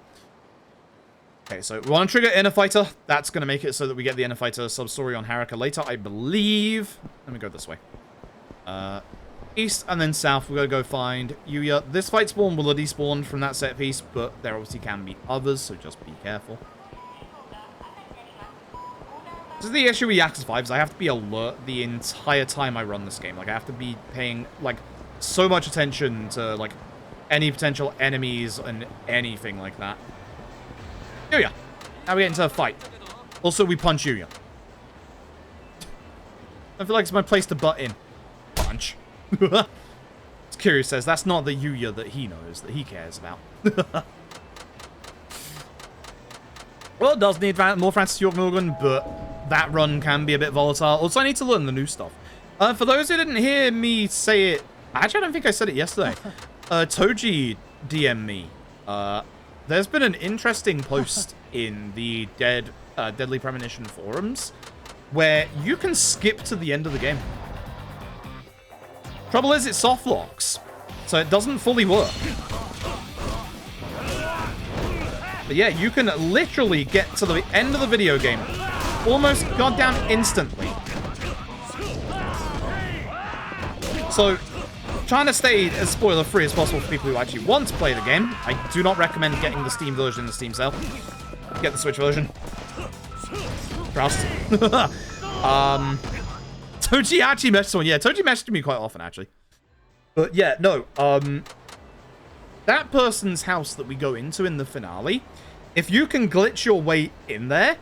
Okay, so we want to trigger Inner Fighter. That's going to make it so that we get the Inner Fighter sub-story on Haruka later, I believe. Let me go this way. East and then south, we're going to go find Yuya. This fight spawn will have despawned from that set piece, but there obviously can be others, so just be careful. This is the issue with Yakuza 5, is I have to be alert the entire time I run this game. Like, I have to be paying, like, so much attention to, like, any potential enemies and anything like that. Yuya. Now we get into a fight. Also, we punch Yuya. I feel like it's my place to butt in. Punch. Kiryus says that's not the Yuya that he knows, that he cares about. Well, it does need more Francis York Morgan, but that run can be a bit volatile. Also, I need to learn the new stuff. For those who didn't hear me say it, actually, I don't think I said it yesterday. Toji DM'd me. There's been an interesting post in the Deadly Premonition forums where you can skip to the end of the game. Trouble is, it soft locks, so it doesn't fully work. But yeah, you can literally get to the end of the video game almost goddamn instantly. So, trying to stay as spoiler-free as possible for people who actually want to play the game. I do not recommend getting the Steam version in the Steam sale. Get the Switch version. Trust. Toji actually messaged someone. Yeah, Toji messaged me quite often, actually. But yeah, no. That person's house that we go into in the finale, if you can glitch your way in there,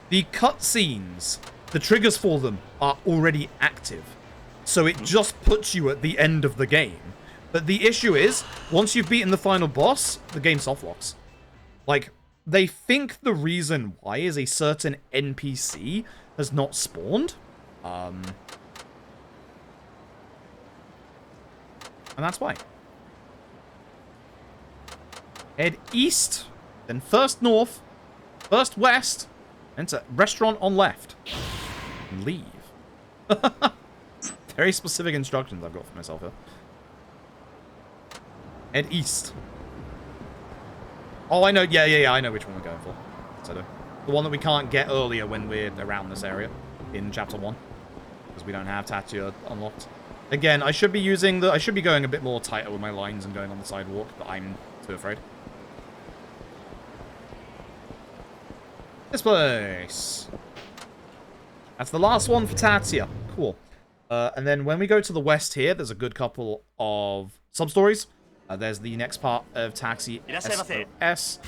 the cutscenes, the triggers for them are already active. So it just puts you at the end of the game. But the issue is, once you've beaten the final boss, the game soft locks. Like, they think the reason why is a certain NPC has not spawned. And that's why. Head east, then first north, first west, enter restaurant on left. And leave. Very specific instructions I've got for myself here. Head east. Oh, I know. Yeah, I know which one we're going for. So the one that we can't get earlier when we're around this area in Chapter 1. Because we don't have Tatsuya unlocked. Again, I should be using the... I should be going a bit more tighter with my lines and going on the sidewalk, but I'm too afraid. This place. That's the last one for Tatsuya. Cool. And then when we go to the west here, there's a good couple of sub-stories. There's the next part of Taxi SOS.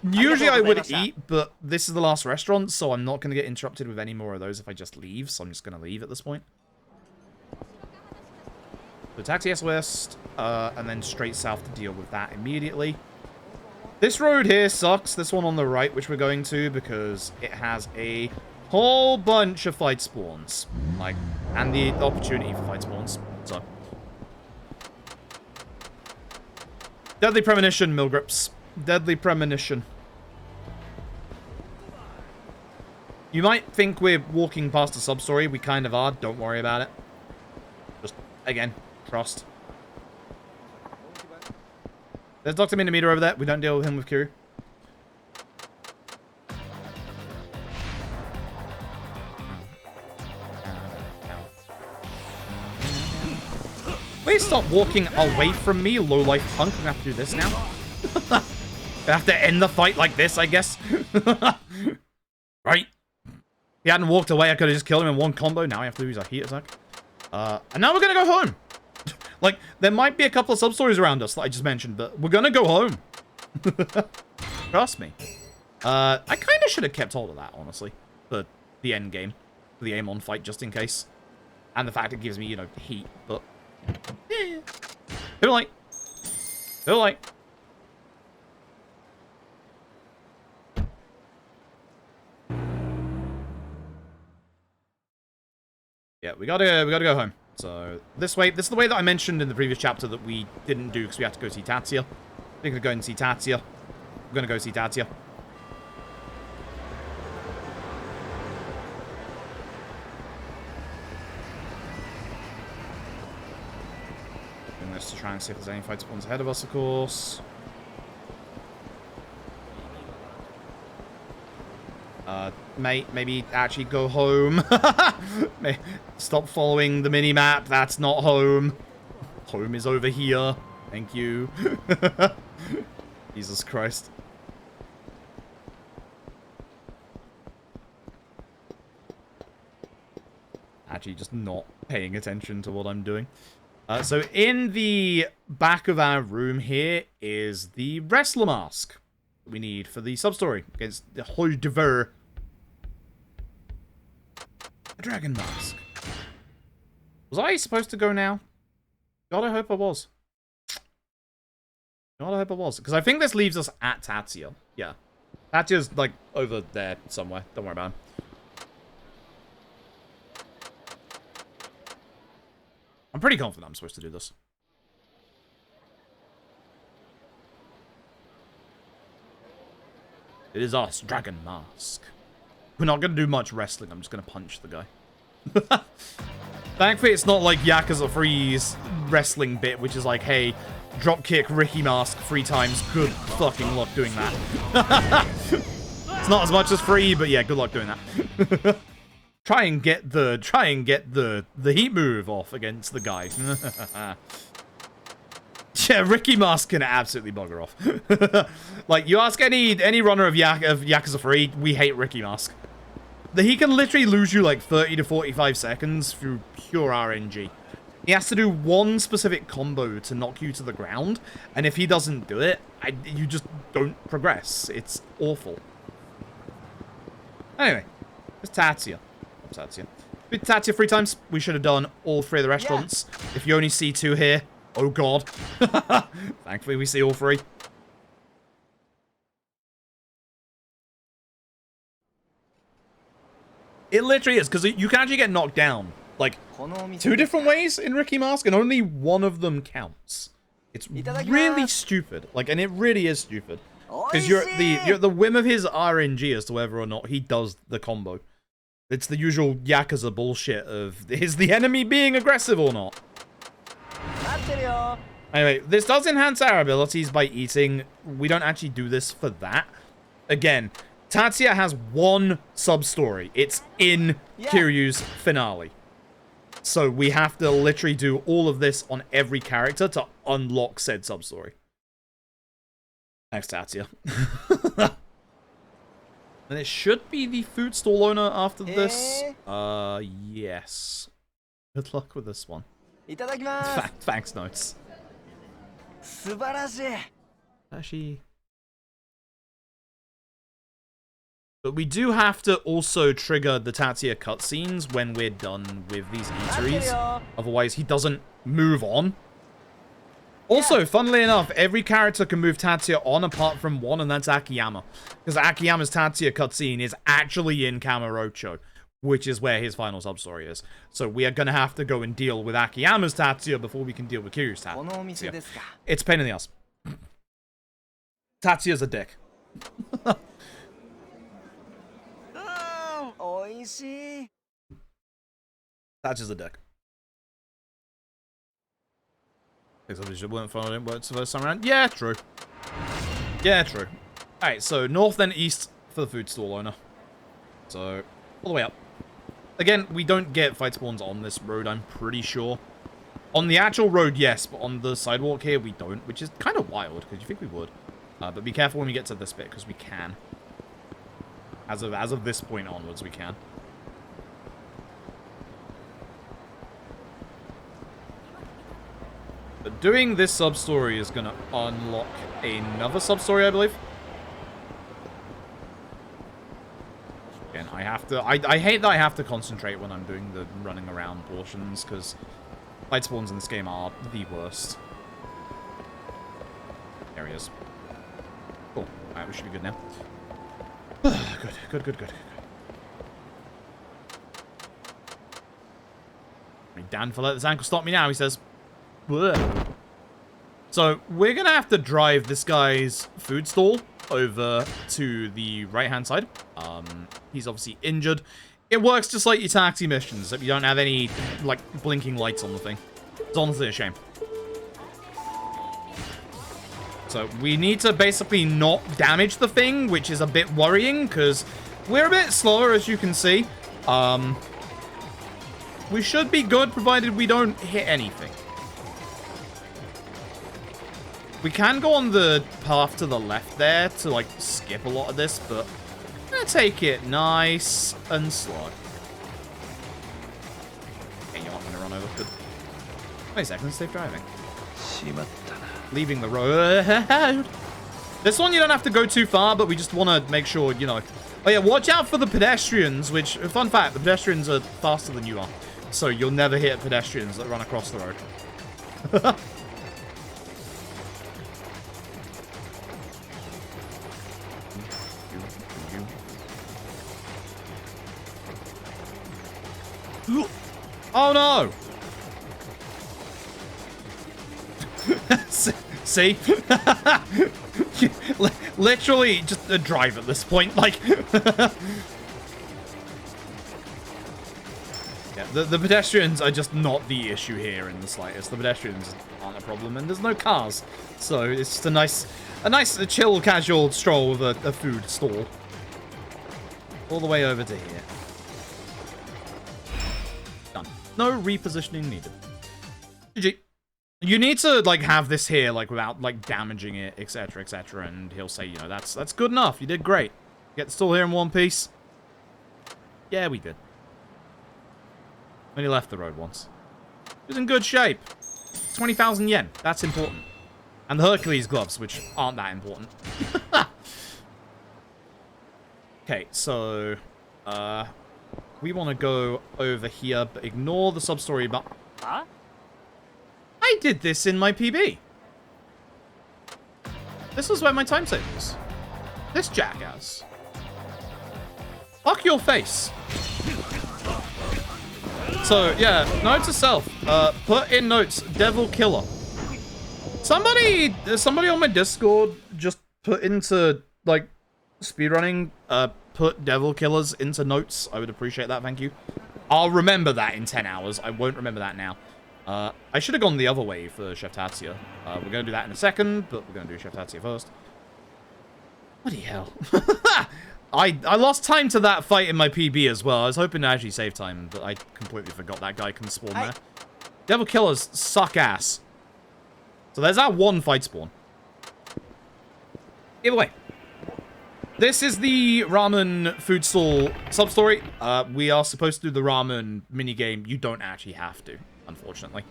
Usually I would eat, but this is the last restaurant, so I'm not going to get interrupted with any more of those if I just leave, so I'm just going to leave at this point. So Taxi SOS, and then straight south to deal with that immediately. This road here sucks, this one on the right, which we're going to, because it has a whole bunch of fight spawns. Like, and the opportunity for fight spawns, so. Deadly Premonition, Milgrips. Deadly Premonition. You might think we're walking past a sub-story. We kind of are. Don't worry about it. Just, again, trust. There's Dr. Minimeter over there. We don't deal with him with Kiryu. please stop walking away from me, low-life punk? We have to do this now. We have to end the fight like this, I guess. Right? If he hadn't walked away, I could have just killed him in one combo. Now I have to use a heat attack. And now we're gonna go home. Like, there might be a couple of sub-stories around us that I just mentioned, but we're gonna go home. Trust me. I kind of should have kept hold of that, honestly. For the end game. For the aim-on fight, just in case. And the fact it gives me, you know, heat, but... Yeah. Too late. Too late. Yeah, we gotta go home. So, this way, this is the way that I mentioned in the previous chapter that we didn't do because we had to go see Tatsuya. We're gonna go and see Tatsuya. We're gonna go see Tatsuya. Doing this to try and see if there's any fight spawns ahead of us, of course. Mate, maybe actually go home. Stop following the mini-map. That's not home. Home is over here. Thank you. Jesus Christ. Actually, just not paying attention to what I'm doing. So in the back of our room here is the wrestler mask we need for the sub-story against the Hoidever. The dragon mask. Was I supposed to go now? God, I hope I was. God, I hope I was. Because I think this leaves us at Tatsuya. Yeah. Tatsuya's, like, over there somewhere. Don't worry about him. I'm pretty confident I'm supposed to do this. It is us, Dragon Mask. We're not going to do much wrestling. I'm just going to punch the guy. Thankfully, it's not like Yakuza 3's wrestling bit, which is like, hey, dropkick Ricky Mask 3 times. Good fucking luck doing that. It's not as much as 3, but yeah, good luck doing that. Try and get the heat move off against the guy. Yeah, Ricky Mask can absolutely bugger off. Like, you ask any runner of Yakuza 3, we hate Ricky Mask. He can literally lose you like 30 to 45 seconds through pure RNG. He has to do one specific combo to knock you to the ground, and if he doesn't do it, you just don't progress. It's awful. Anyway, it's Tatsuya. Tatsuya. With Tatsuya 3 times, we should have done all 3 of the restaurants. Yeah. If you only see 2 here, oh god. Thankfully, we see all 3. It literally is, because you can actually get knocked down, like, 2 different ways in Ricky Mask, and only one of them counts. It's really stupid. Like, and it really is stupid. Because you're at the whim of his RNG as to whether or not he does the combo. It's the usual Yakuza bullshit of, is the enemy being aggressive or not? Anyway, this does enhance our abilities by eating. We don't actually do this for that. Again, Tatsuya has 1 sub-story. It's in Kiryu's finale. So we have to literally do all of this on every character to unlock said sub-story. Thanks, Tatsuya. And it should be the food stall owner after this. Yes. Good luck with this one. Thanks, notes. Actually... But we do have to also trigger the Tatsuya cutscenes when we're done with these eateries. Otherwise, he doesn't move on. Also, funnily enough, every character can move Tatsuya on apart from one, and that's Akiyama. Because Akiyama's Tatsuya cutscene is actually in Kamurocho, which is where his final sub-story is. So we are going to have to go and deal with Akiyama's Tatsuya before we can deal with Kiryu's Tatsuya. It's a pain in the ass. Tatsuya's a dick. That's just a dick. Because it weren't fun, it worked the first time around. Yeah, true. Yeah, true. Alright, so north then east for the food stall owner. So, all the way up. Again, we don't get fight spawns on this road, I'm pretty sure. On the actual road, yes, but on the sidewalk here, we don't, which is kind of wild, because you think we would. But be careful when we get to this bit, because we can. As of this point onwards, we can. But doing this sub-story is going to unlock another sub-story, I believe. Again, I have to... I hate that I have to concentrate when I'm doing the running around portions, because fight spawns in this game are the worst. There he is. Cool. Alright, we should be good now. Good. Dan for let this ankle stop me now, he says. Whoa. So, we're going to have to drive this guy's food stall over to the right-hand side. He's obviously injured. It works just like your taxi missions, except you don't have any, like, blinking lights on the thing. It's honestly a shame. So, we need to basically not damage the thing, which is a bit worrying, because we're a bit slower, as you can see. We should be good, provided we don't hit anything. We can go on the path to the left there to, like, skip a lot of this, but I'm going to take it nice and slow. Okay, you're not going to run over. Good. Wait a second, safe driving. Leaving the road. This one you don't have to go too far, but we just want to make sure, you know. Oh yeah, watch out for the pedestrians, which, fun fact, the pedestrians are faster than you are. So you'll never hit pedestrians that run across the road. Oh no! See? Literally just a drive at this point, like... Yeah, the pedestrians are just not the issue here in the slightest. The pedestrians aren't a problem, and there's no cars. So it's just a nice chill, casual stroll with a food stall. All the way over to here. Done. No repositioning needed. GG. You need to, like, have this here, like, without, like, damaging it, etc., etc., and he'll say, you know, that's good enough. You did great. Get the stall here in one piece. Yeah, we did. When he left the road once. He was in good shape. 20,000 yen. That's important. And the Hercules gloves, which aren't that important. Okay, so... we want to go over here, but ignore the sub-story about... Huh? I did this in my PB. This is where my time save is. This jackass. Fuck your face. So, yeah, note to self. Put in notes, Devil Killer. Somebody on my Discord just put into, like, speedrunning, put Devil Killers into notes. I would appreciate that, thank you. I'll remember that in 10 hours. I won't remember that now. I should have gone the other way for Chef Tatsia. We're going to do that in a second, but we're going to do Chef Tatsia first. Bloody hell. I lost time to that fight in my PB as well. I was hoping to actually save time, but I completely forgot that guy can spawn there. Devil Killers suck ass. So there's that one fight spawn. Either way. This is the ramen food stall sub-story. We are supposed to do the ramen minigame. You don't actually have to, unfortunately.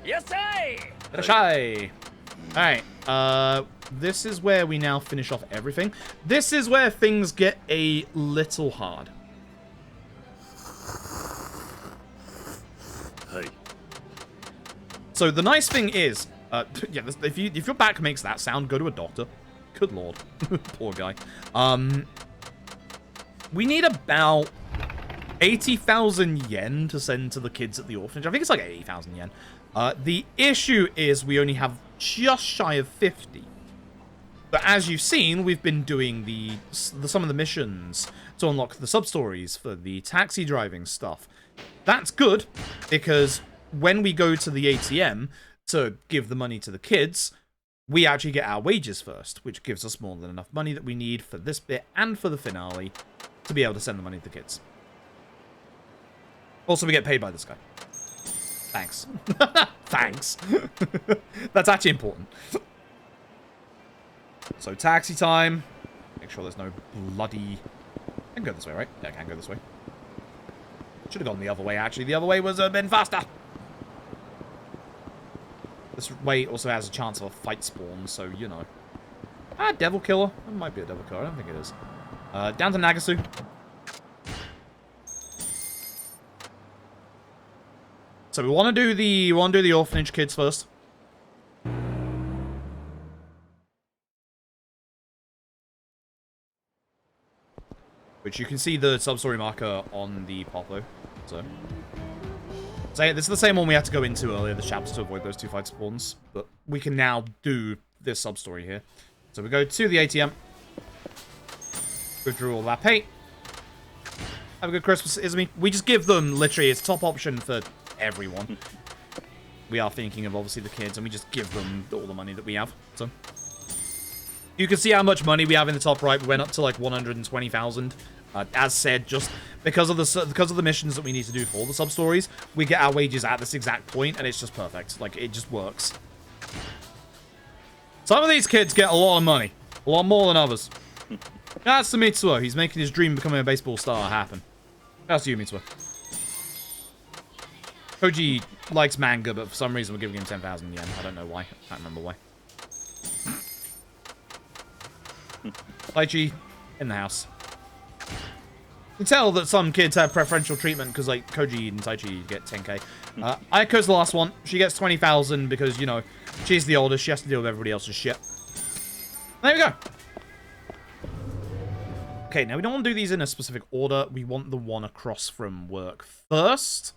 Yes, I. Alright, this is where we now finish off everything. This is where things get a little hard. Hey. So the nice thing is, yeah, if your back makes that sound, go to a doctor. Good lord. Poor guy. We need about 80,000 yen to send to the kids at the orphanage. I think it's like 80,000 yen. The issue is we only have just shy of 50. But as you've seen, we've been doing some of the missions to unlock the sub-stories for the taxi driving stuff. That's good, because when we go to the ATM to give the money to the kids, we actually get our wages first, which gives us more than enough money that we need for this bit and for the finale to be able to send the money to the kids. Also, we get paid by this guy. Thanks. Thanks. That's actually important. So, taxi time. Make sure there's no bloody... I can go this way, right? Yeah, I can go this way. Should have gone the other way, actually. The other way was a bit faster. This way also has a chance of a fight spawn, so, you know. Ah, Devil Killer. That might be a Devil Killer. I don't think it is. Down to Nagasu. So we want to do the orphanage kids first. Which you can see the sub-story marker on the Poplo. So this is the same one we had to go into earlier, the chapters, to avoid those two fight spawns. But we can now do this sub-story here. So we go to the ATM. Withdraw all that pay. Have a good Christmas, Izumi. We just give them, literally, it's top option for everyone. We are thinking of, obviously, the kids, and we just give them all the money that we have. So you can see how much money we have in the top right. We went up to, like, 120,000. As said, just because of the missions that we need to do for all the sub-stories, we get our wages at this exact point, and it's just perfect. Like, it just works. Some of these kids get a lot of money. A lot more than others. That's to Mitsuo. He's making his dream of becoming a baseball star happen. That's you, Mitsuo. Koji likes manga, but for some reason we're giving him 10,000 yen. I don't know why. I can't remember why. Taichi, in the house. You can tell that some kids have preferential treatment because, like, Koji and Taichi get 10k. Ayako's the last one. She gets 20,000 because, you know, she's the oldest. She has to deal with everybody else's shit. There we go. Okay, now we don't want to do these in a specific order. We want the one across from work first.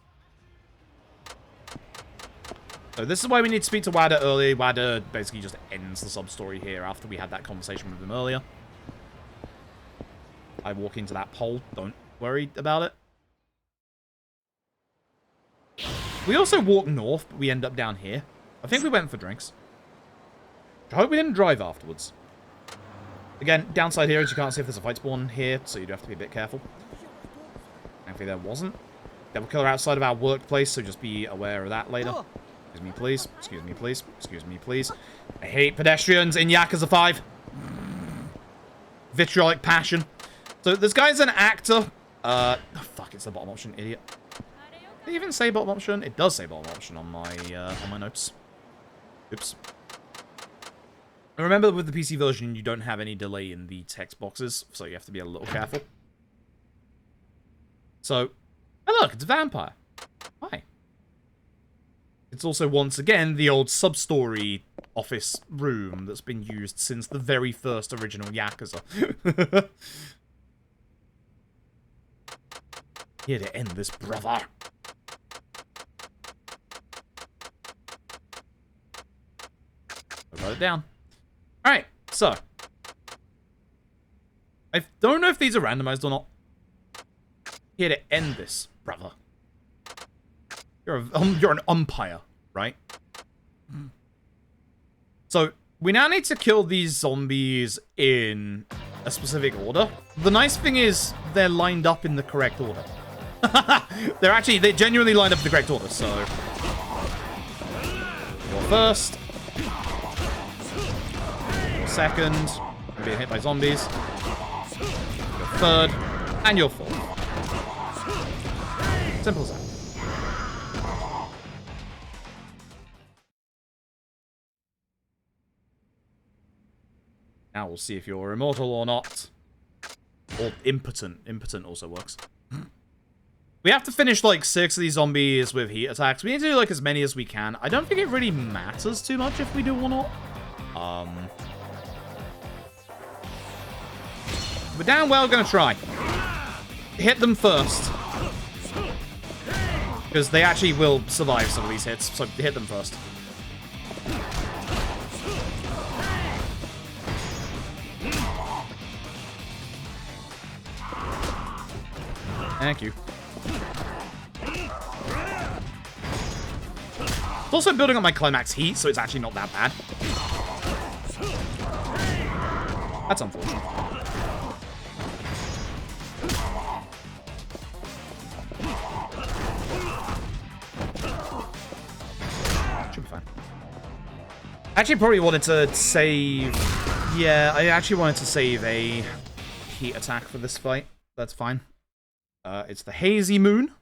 So this is why we need to speak to Wada early. Wada basically just ends the sub-story here after we had that conversation with him earlier. I walk into that pole. Don't worry about it. We also walk north, but we end up down here. I think we went for drinks. I hope we didn't drive afterwards. Again, downside here is you can't see if there's a fight spawn here, so you'd have to be a bit careful. Thankfully there wasn't. Devil Killer outside of our workplace, so just be aware of that later. Excuse me, please. Excuse me, please. Excuse me, please. I hate pedestrians in Yakuza 5. Vitriolic passion. So this guy's an actor. Oh, fuck, it's the bottom option, idiot. Did it even say bottom option? It does say bottom option on my notes. Oops. And remember, with the PC version, you don't have any delay in the text boxes, so you have to be a little careful. So, oh look, it's a vampire. Hi. It's also, once again, the old sub-story office room that's been used since the very first original Yakuza. Here to end this, brother. I'll write it down. Alright, so. I don't know if these are randomized or not. Here to end this, brother. You're an umpire, right? So, we now need to kill these zombies in a specific order. The nice thing is, they're lined up in the correct order. They genuinely lined up in the correct order, so. You're first. You're second. You're being hit by zombies. You're third. And you're fourth. Simple as that. Now we'll see if you're immortal or not. Or impotent. Impotent also works. We have to finish, like, 6 of these zombies with heat attacks. We need to do, like, as many as we can. I don't think it really matters too much if we do or not. We're damn well gonna try. Hit them first. Because they actually will survive some of these hits, so hit them first. Thank you. It's also building up my climax heat, so it's actually not that bad. That's unfortunate. I actually probably wanted to save... Yeah, I actually wanted to save a heat attack for this fight. That's fine. It's the Hazy Moon.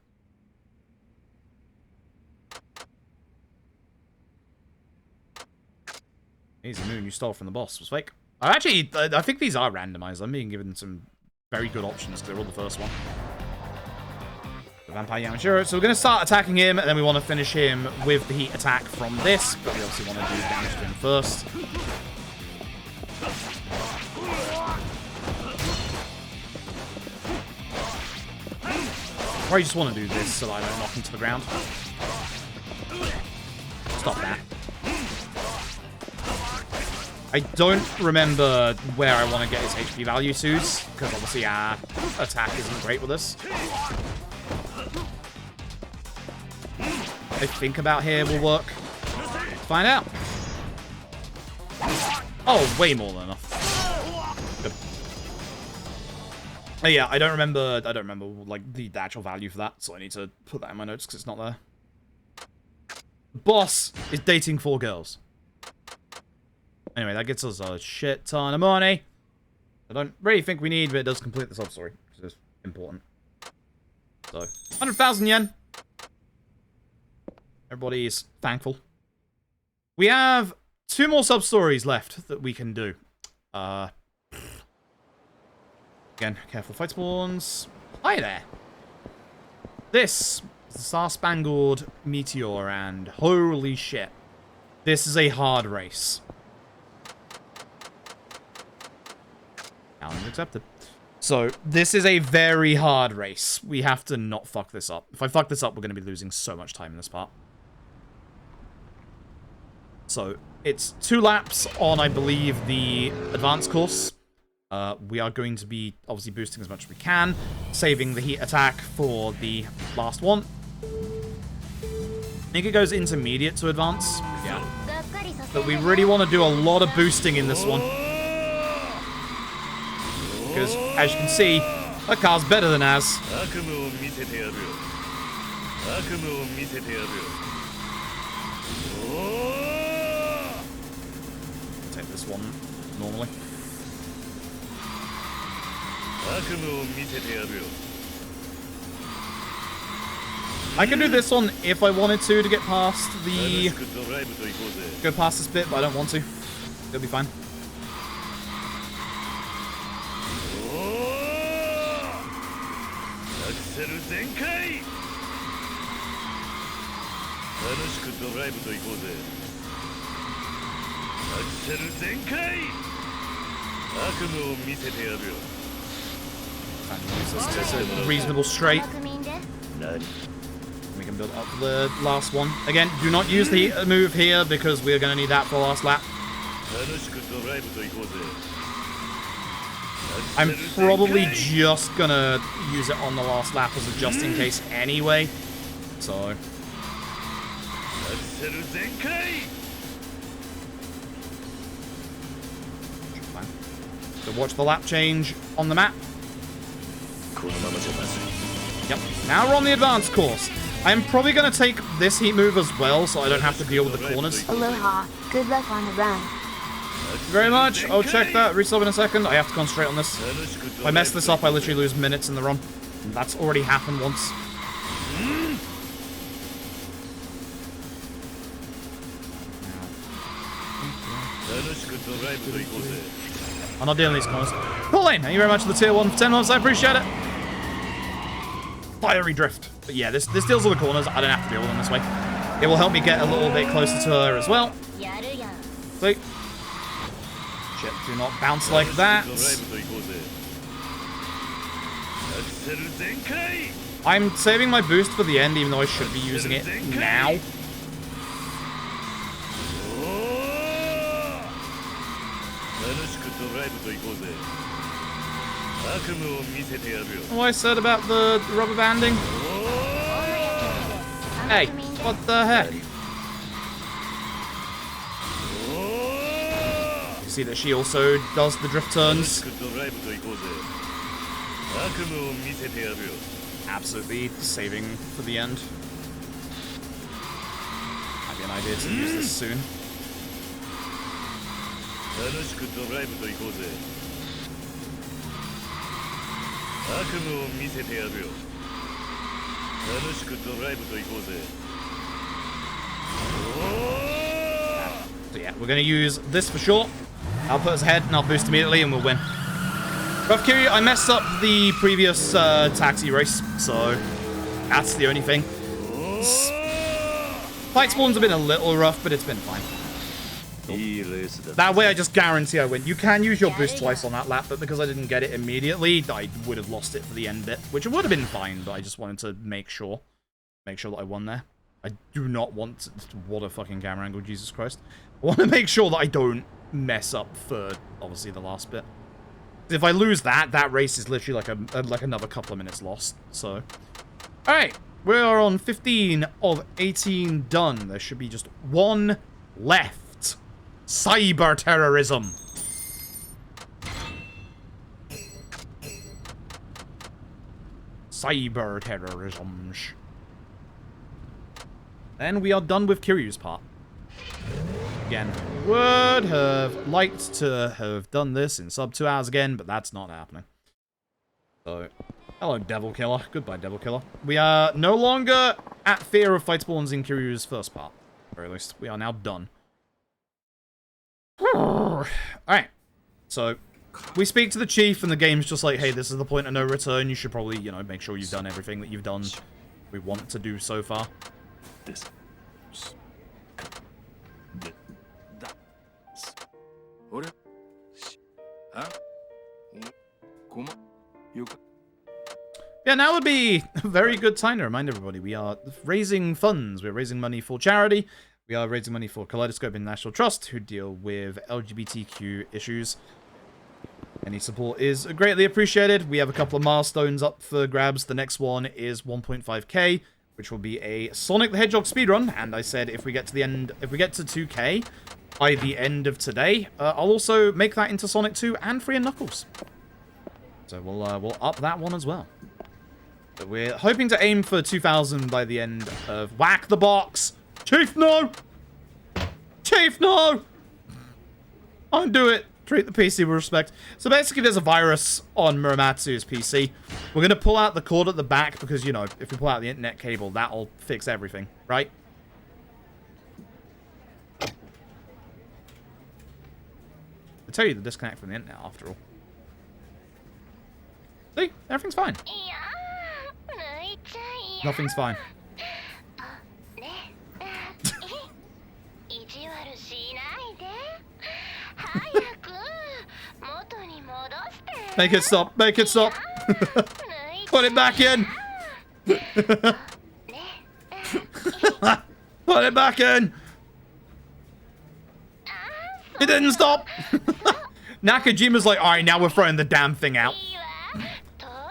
Hazy Moon you stole from the boss was fake. Actually, I think these are randomized. I'm being given some very good options because they're all the first one. The Vampire Yamashiro. So we're going to start attacking him, and then we want to finish him with the heat attack from this, but we obviously want to do damage to him first. Or I just want to do this so that I don't knock him to the ground. Stop that. I don't remember where I want to get his HP value to, because obviously our attack isn't great with us. I think about here will work. Let's find out. Oh, way more than enough. Good. Oh, yeah, I don't remember like the actual value for that, so I need to put that in my notes because it's not there. Boss is dating 4 girls. Anyway, that gets us a shit ton of money. I don't really think we need, but it does complete the sub-story, which is important. So, 100,000 yen. Everybody's thankful. We have 2 more sub-stories left that we can do. Again, careful fight spawns. Hi there. This is the Star-Spangled Meteor, and holy shit. This is a hard race. Challenge accepted. So, this is a very hard race. We have to not fuck this up. If I fuck this up, we're going to be losing so much time in this part. So, it's 2 laps on, I believe, the advanced course. We are going to be, obviously, boosting as much as we can. Saving the heat attack for the last one. I think it goes intermediate to advance. Yeah. But we really want to do a lot of boosting in this one. Because, as you can see, that car's better than ours. Take this one normally. I can do this one if I wanted to get past the... Go past this bit, but I don't want to. It'll be fine. And use this to a reasonable straight. We can build up the last one. Again, do not use the move here because we're going to need that for the last lap. I'm probably just going to use it on the last lap as a just in case anyway. So... So watch the lap change on the map. Yep. Now we're on the advanced course. I'm probably going to take this heat move as well, so I don't have to deal with the corners. Aloha. Good luck on the run. Thank you very much. I'll check that. Resub in a second. I have to concentrate on this. If I mess this up, I literally lose minutes in the run. And that's already happened once. I'm not dealing with these corners. Pauline, thank you very much for the tier 1 for 10 months. I appreciate it. Fiery drift. But yeah, this deals with the corners. I don't have to deal with them this way. It will help me get a little bit closer to her as well. See? Shit, do not bounce like that. I'm saving my boost for the end, even though I should be using it now. What I said about the rubber banding? Hey, what the heck? You see that she also does the drift turns. Absolutely saving for the end. Might be an idea to use this soon. So yeah, we're going to use this for sure. I'll put us ahead and I'll boost immediately and we'll win. Rough Kiryu, I messed up the previous taxi race, so that's the only thing. Fight spawns have been a little rough, but it's been fine. Cool. That way I just guarantee I win. You can use your boost twice on that lap, but because I didn't get it immediately, I would have lost it for the end bit, which would have been fine, but I just wanted to make sure that I won there. I do not want to, what a fucking camera angle, Jesus Christ. I want to make sure that I don't mess up for, obviously, the last bit. If I lose that race is literally like another couple of minutes lost, so. Alright, we are on 15 of 18 done. There should be just one left. Cyber terrorism. Cyber terrorism. Then we are done with Kiryu's part. Again, would have liked to have done this in sub 2 hours again, but that's not happening. So, hello, Devil Killer. Goodbye, Devil Killer. We are no longer at fear of fight spawns in Kiryu's first part. At the very least, we are now done. Alright. So, we speak to the chief, and the game's just like, hey, this is the point of no return. You should probably, you know, make sure you've done everything that you've done. We want to do so far. Yeah, now would be a very good time to remind everybody we are raising funds. We're raising money for charity. We are raising money for Kaleidoscope International Trust, who deal with LGBTQ issues. Any support is greatly appreciated. We have a couple of milestones up for grabs. The next one is 1.5k, which will be a Sonic the Hedgehog speedrun. And I said if we get to the end, if we get to 2k by the end of today, I'll also make that into Sonic 2 and Free and Knuckles. So we'll up that one as well. But we're hoping to aim for 2,000 by the end of Whack the Box. Chief, no! Chief, no! Don't do it. Treat the PC with respect. So basically, there's a virus on Muramatsu's PC. We're going to pull out the cord at the back because, you know, if we pull out the internet cable, that'll fix everything, right? I tell you the disconnect from the internet, after all. See? Everything's fine. Nothing's fine. Make it stop. Make it stop. Put it back in. Put it back in. It didn't stop. Nakajima's like, all right, now we're throwing the damn thing out.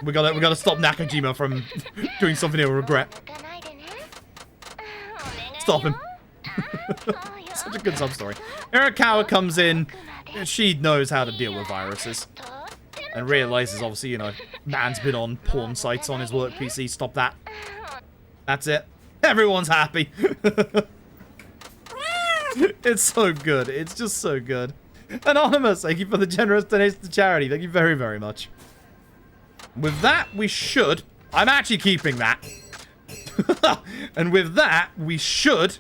We gotta stop Nakajima from doing something he'll regret. Stop him. Such a good sub-story. Irakawa comes in. She knows how to deal with viruses. And realizes, obviously, you know, man's been on porn sites on his work PC. Stop that. That's it. Everyone's happy. It's so good. It's just so good. Anonymous, thank you for the generous donation to charity. Thank you very, very much. With that, we should... I'm actually keeping that. And with that, we should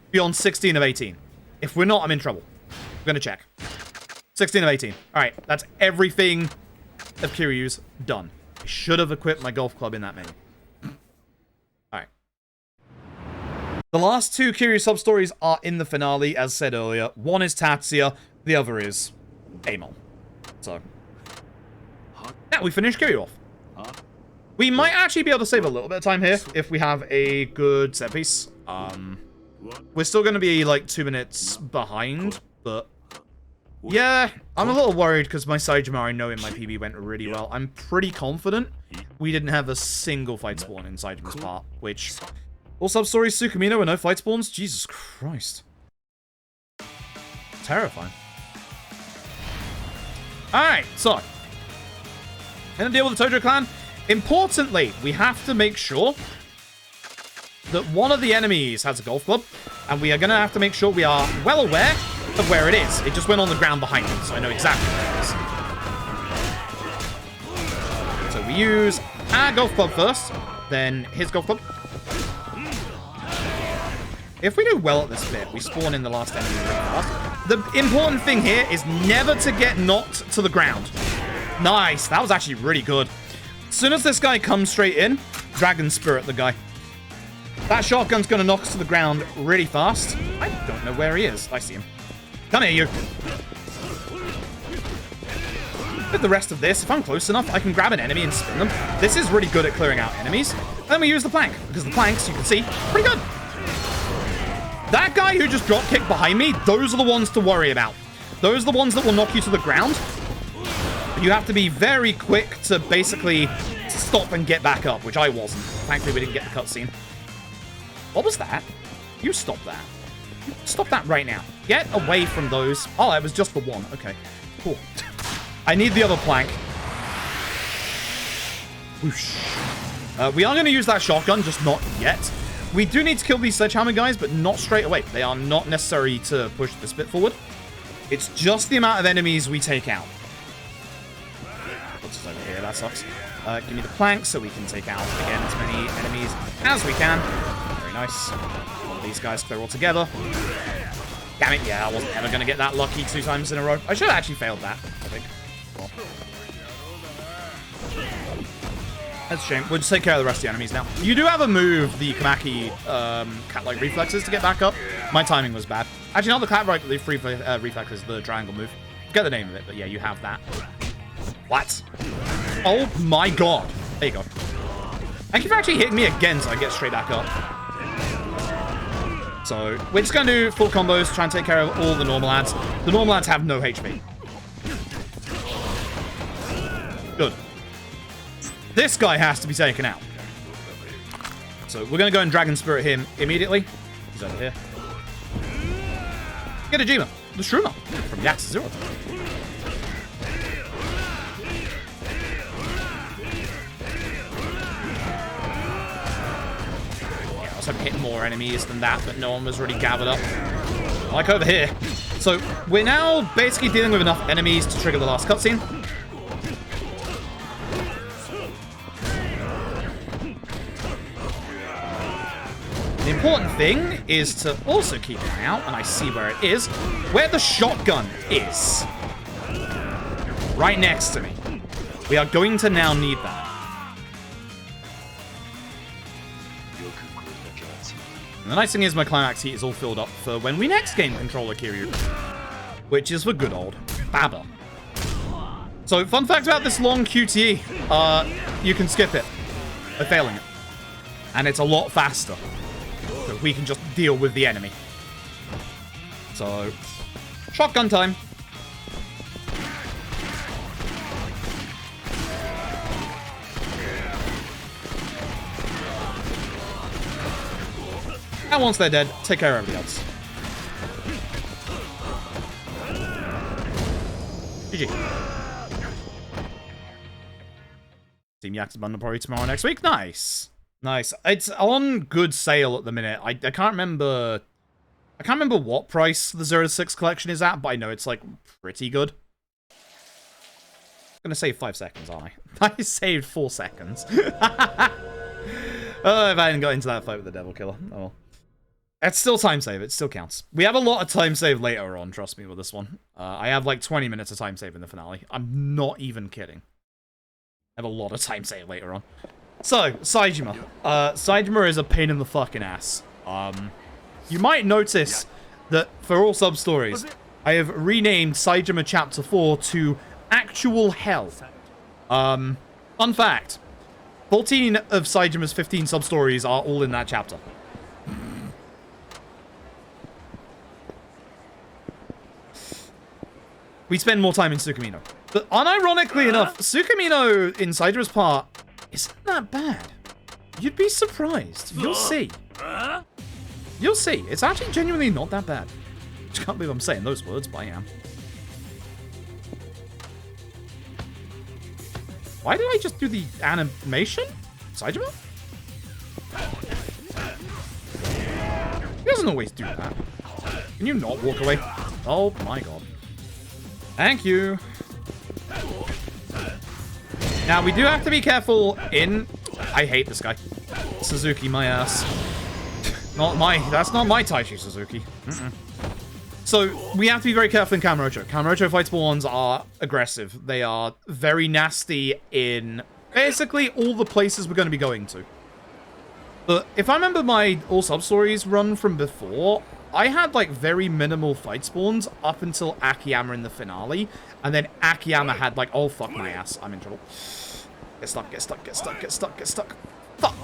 be on 16 of 18. If we're not, I'm in trouble. I'm going to check. 16 of 18. Alright, that's everything of Kiryu's done. I should have equipped my golf club in that menu. Alright. The last two Kiryu sub-stories are in the finale, as said earlier. One is Tatsuya, the other is Amon. So, now we finish Kiryu off. We might actually be able to save a little bit of time here if we have a good set piece. We're still going to be like 2 minutes behind, but yeah, I'm a little worried because my Saejima I know in my PB went really well. I'm pretty confident we didn't have a single fight spawn in Saejima's part, which All Substories Tsukumino with no fight spawns? Jesus Christ. Terrifying. Alright, so gonna deal with the Tojo clan. Importantly, we have to make sure that one of the enemies has a golf club, and we are gonna have to make sure we are well aware of where it is. It just went on the ground behind me, so I know exactly where it is. So we use our golf club first, then his golf club. If we do well at this bit, we spawn in the last enemy really fast. The important thing here is never to get knocked to the ground. Nice. That was actually really good. As soon as this guy comes straight in, Dragon Spirit the guy. That shotgun's going to knock us to the ground really fast. I don't know where he is. I see him. Come here, you. With the rest of this, if I'm close enough, I can grab an enemy and spin them. This is really good at clearing out enemies. And then we use the plank, because the planks, you can see, pretty good. That guy who just drop kicked behind me, those are the ones to worry about. Those are the ones that will knock you to the ground. But you have to be very quick to basically stop and get back up, which I wasn't. Thankfully, we didn't get the cutscene. What was that? You stop that. Stop that right now. Get away from those. Oh, it was just the one. Okay, cool. I need the other plank. Whoosh. We are going to use that shotgun, just not yet. We do need to kill these sledgehammer guys, but not straight away. They are not necessary to push this bit forward. It's just the amount of enemies we take out. Puts us over here. That sucks. Give me the plank so we can take out, again, as many enemies as we can. Very nice. All of these guys clear all together. Damn it. Yeah, I wasn't ever going to get that lucky 2 times in a row. I should have actually failed that, I think. Well. That's a shame. We'll just take care of the rest of the enemies now. You do have a move, the Kamaki cat-like reflexes to get back up. My timing was bad. Actually, not the cat-like reflexes, the triangle move. Forget the name of it, but yeah, you have that. What? Oh my god. There you go. Thank you for actually hitting me again so I get straight back up. So, we're just going to do full combos, try and take care of all the normal ads. The normal ads have no HP. Good. This guy has to be taken out. So we're going to go and Dragon Spirit him immediately. He's over here. Get a Jima, the Shroomer from Yakuza 0. Yeah, I was hoping to hit more enemies than that, but no one was really gathered up. Like over here. So we're now basically dealing with enough enemies to trigger the last cutscene. The important thing is to also keep an eye out, and I see where it is, where the shotgun is. Right next to me. We are going to now need that. And the nice thing is my climax heat is all filled up for when we next game controller Kiryus, which is for good old Baba. So, fun fact about this long QTE, you can skip it by failing it. And it's a lot faster. So we can just deal with the enemy. So, shotgun time. And once they're dead, take care of everybody else. GG. Team Yakuza bundle probably tomorrow next week. Nice. Nice. It's on good sale at the minute. I can't remember what price the 0 to 6 collection is at, but I know it's like pretty good. I'm gonna save 5 seconds, aren't I? I saved 4 seconds. Oh, if I hadn't got into that fight with the Devil Killer. Oh well. It's still time save, it still counts. We have a lot of time save later on, trust me, with this one. I have like 20 minutes of time save in the finale. I'm not even kidding. I have a lot of time save later on. So, Saejima. Saejima is a pain in the fucking ass. You might notice that for All Substories, I have renamed Saejima Chapter 4 to Actual Hell. Fun fact. 14 of Saejima's 15 substories are all in that chapter. We spend more time in Tsukumino. But unironically enough, Tsukumino in Saijima's part isn't that bad. You'd be surprised. You'll see. You'll see. It's actually genuinely not that bad. I just can't believe I'm saying those words, but I am. Why did I just do the animation? Saejima? He doesn't always do that. Can you not walk away? Oh my god. Thank you. Now, we do have to be careful in... I hate this guy. Suzuki, my ass. That's not my Taichi Suzuki. So, we have to be very careful in Kamurocho. Kamurocho fight spawns are aggressive. They are very nasty in basically all the places we're going to be going to. But if I remember my All Substories run from before, I had, like, very minimal fight spawns up until Akiyama in the finale. And then Akiyama had, like, oh, fuck my ass. I'm in trouble. Get stuck, get stuck, get stuck, get stuck, get stuck. Fuck!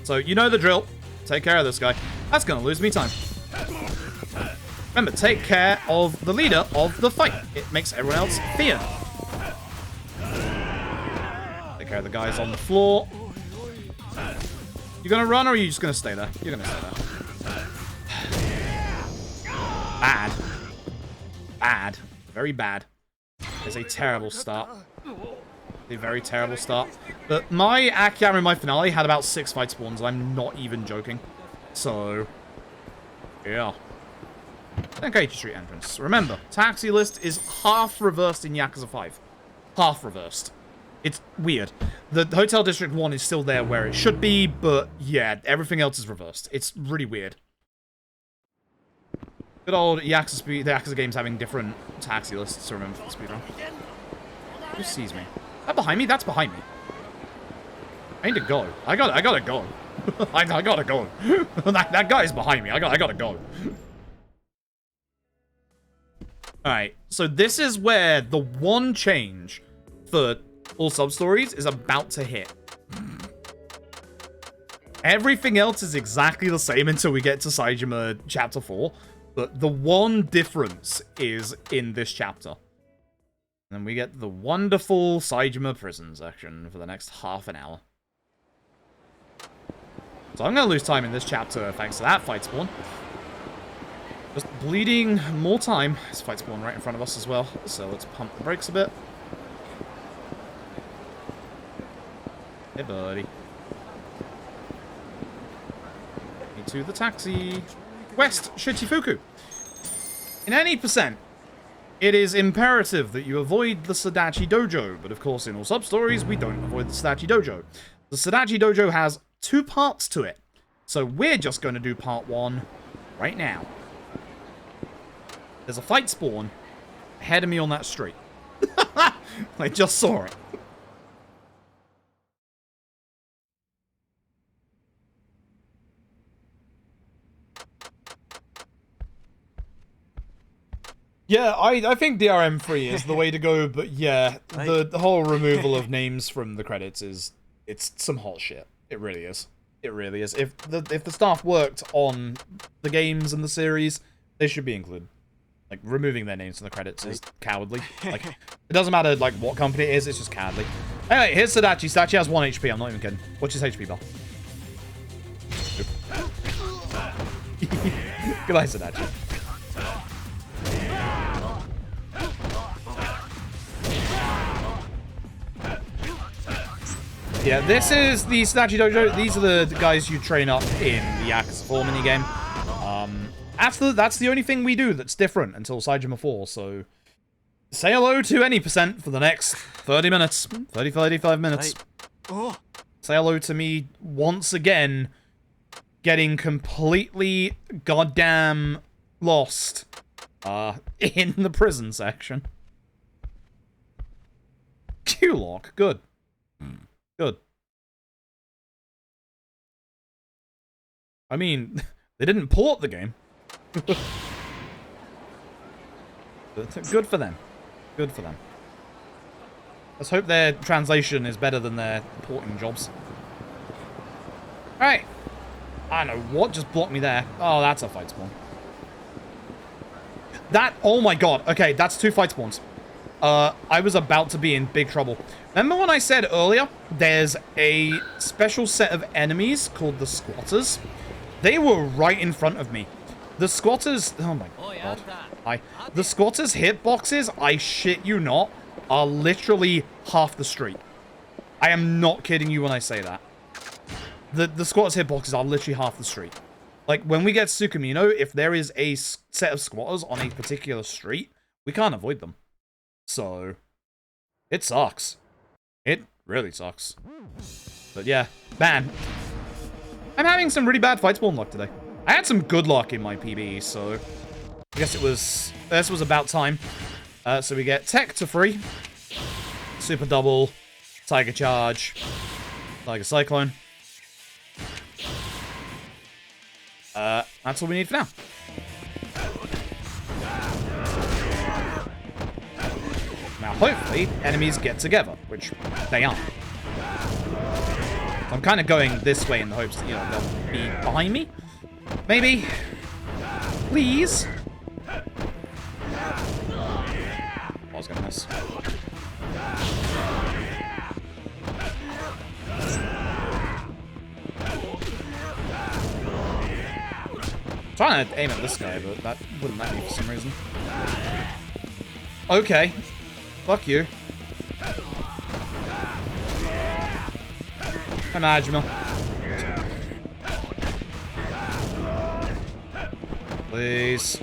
So, you know the drill. Take care of this guy. That's gonna lose me time. Remember, take care of the leader of the fight. It makes everyone else fear. Take care of the guys on the floor. You gonna run or are you just gonna stay there? You're gonna stay there. Bad. Bad. Very bad. It's a terrible start. A very terrible start. But my Akiyama in my finale had about 6 fight spawns. I'm not even joking. So, yeah. Tenkaichi Street entrance. Remember, taxi list is half reversed in Yakuza 5. Half reversed. It's weird. The Hotel District 1 is still there where it should be, but yeah, everything else is reversed. It's really weird. Good old Yakuza the Yakuza games having different taxi lists to remember for the speedrun. Who sees me? Is that behind me? That's behind me. I need to go. I gotta go. I gotta go. that guy's behind me. I gotta go. Alright, so this is where the one change for All Substories is about to hit. Everything else is exactly the same until we get to Saejima Chapter 4. But the one difference is in this chapter. And then we get the wonderful Saejima prison section for the next half an hour. So I'm going to lose time in this chapter thanks to that fight spawn. Just bleeding more time. This fight spawn right in front of us as well. So let's pump the brakes a bit. Hey, buddy. Me to the taxi. West Shichifuku. In any percent, it is imperative that you avoid the Sadachi Dojo, but of course in All Substories, we don't avoid the Sadachi Dojo. The Sadachi Dojo has 2 parts to it, so we're just going to do part 1 right now. There's a fight spawn ahead of me on that street. I just saw it. Yeah, I think DRM-free is the way to go, but yeah, the whole removal of names from the credits it's some hot shit. It really is. It really is. If the staff worked on the games and the series, they should be included. Like, removing their names from the credits is cowardly. Like, it doesn't matter, like, what company it is, it's just cowardly. Anyway, here's Sadachi. Sadachi has 1 HP, I'm not even kidding. What's his HP bar? Goodbye, Sadachi. Yeah, this is the Sadachi Dojo. These are the guys you train up in the Yakuza 4 minigame. That's the only thing we do that's different until Saejima 4, so... Say hello to any percent for the next 30 minutes. 35 minutes. Say hello to me once again, getting completely goddamn lost in the prison section. Q-lock, good. Good. I mean, they didn't port the game. Good for them. Good for them. Let's hope their translation is better than their porting jobs. Alright. I don't know what just blocked me there. Oh, that's a fight spawn. Oh my god. Okay, that's 2 fight spawns. I was about to be in big trouble. Remember when I said earlier, there's a special set of enemies called the squatters? They were right in front of me. The squatters... Oh my god. Hi. The squatters' hitboxes, I shit you not, are literally half the street. I am not kidding you when I say that. The squatters' hitboxes are literally half the street. Like, when we get Tsukumino, if there is a set of squatters on a particular street, we can't avoid them. So, it sucks. It really sucks. But yeah, man. I'm having some really bad fight spawn luck today. I had some good luck in my PB, so I guess this was about time. So we get Tech to free, Super Double, Tiger Charge, Tiger Cyclone. That's all we need for now. Now, hopefully, enemies get together, which they aren't. I'm kind of going this way in the hopes that, you know, they'll be behind me. Maybe. Please. I was gonna miss. I'm trying to aim at this guy, but that wouldn't let me for some reason. Okay. Fuck you. Hi, Majima. Please.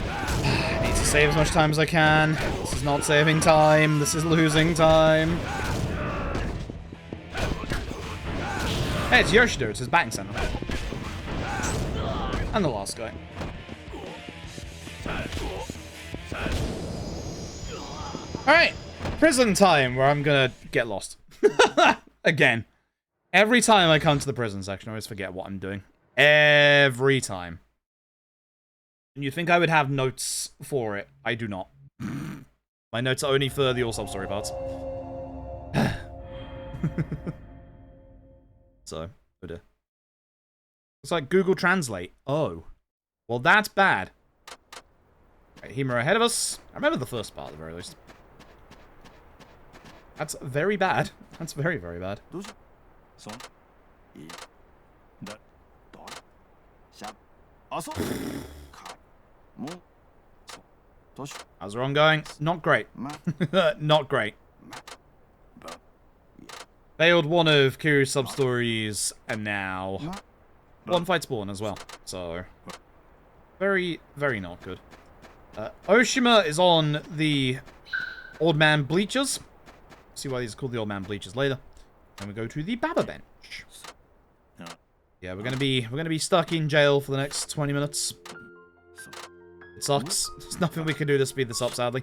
I need to save as much time as I can. This is not saving time. This is losing time. Hey, it's Yoshido. It's his batting center. And the last guy. Alright. Prison time, where I'm gonna get lost. Again. Every time I come to the prison section, I always forget what I'm doing. Every time. And you think I would have notes for it. I do not. My notes are only for the All Substory parts. So, oh dear. It's like Google Translate. Oh. Well, that's bad. Right, Himura ahead of us. I remember the first part, at the very least. That's very bad. That's very, very bad. How's the run going? Not great. Not great. Failed one of Kiryus Substories, and now one fight spawn as well. So, very, very not good. Oshima is on the Old Man Bleachers. See why these are called the Old Man Bleachers later. And we go to the Baba bench. Yeah, we're gonna be stuck in jail for the next 20 minutes. It sucks. There's nothing we can do to speed this up, sadly.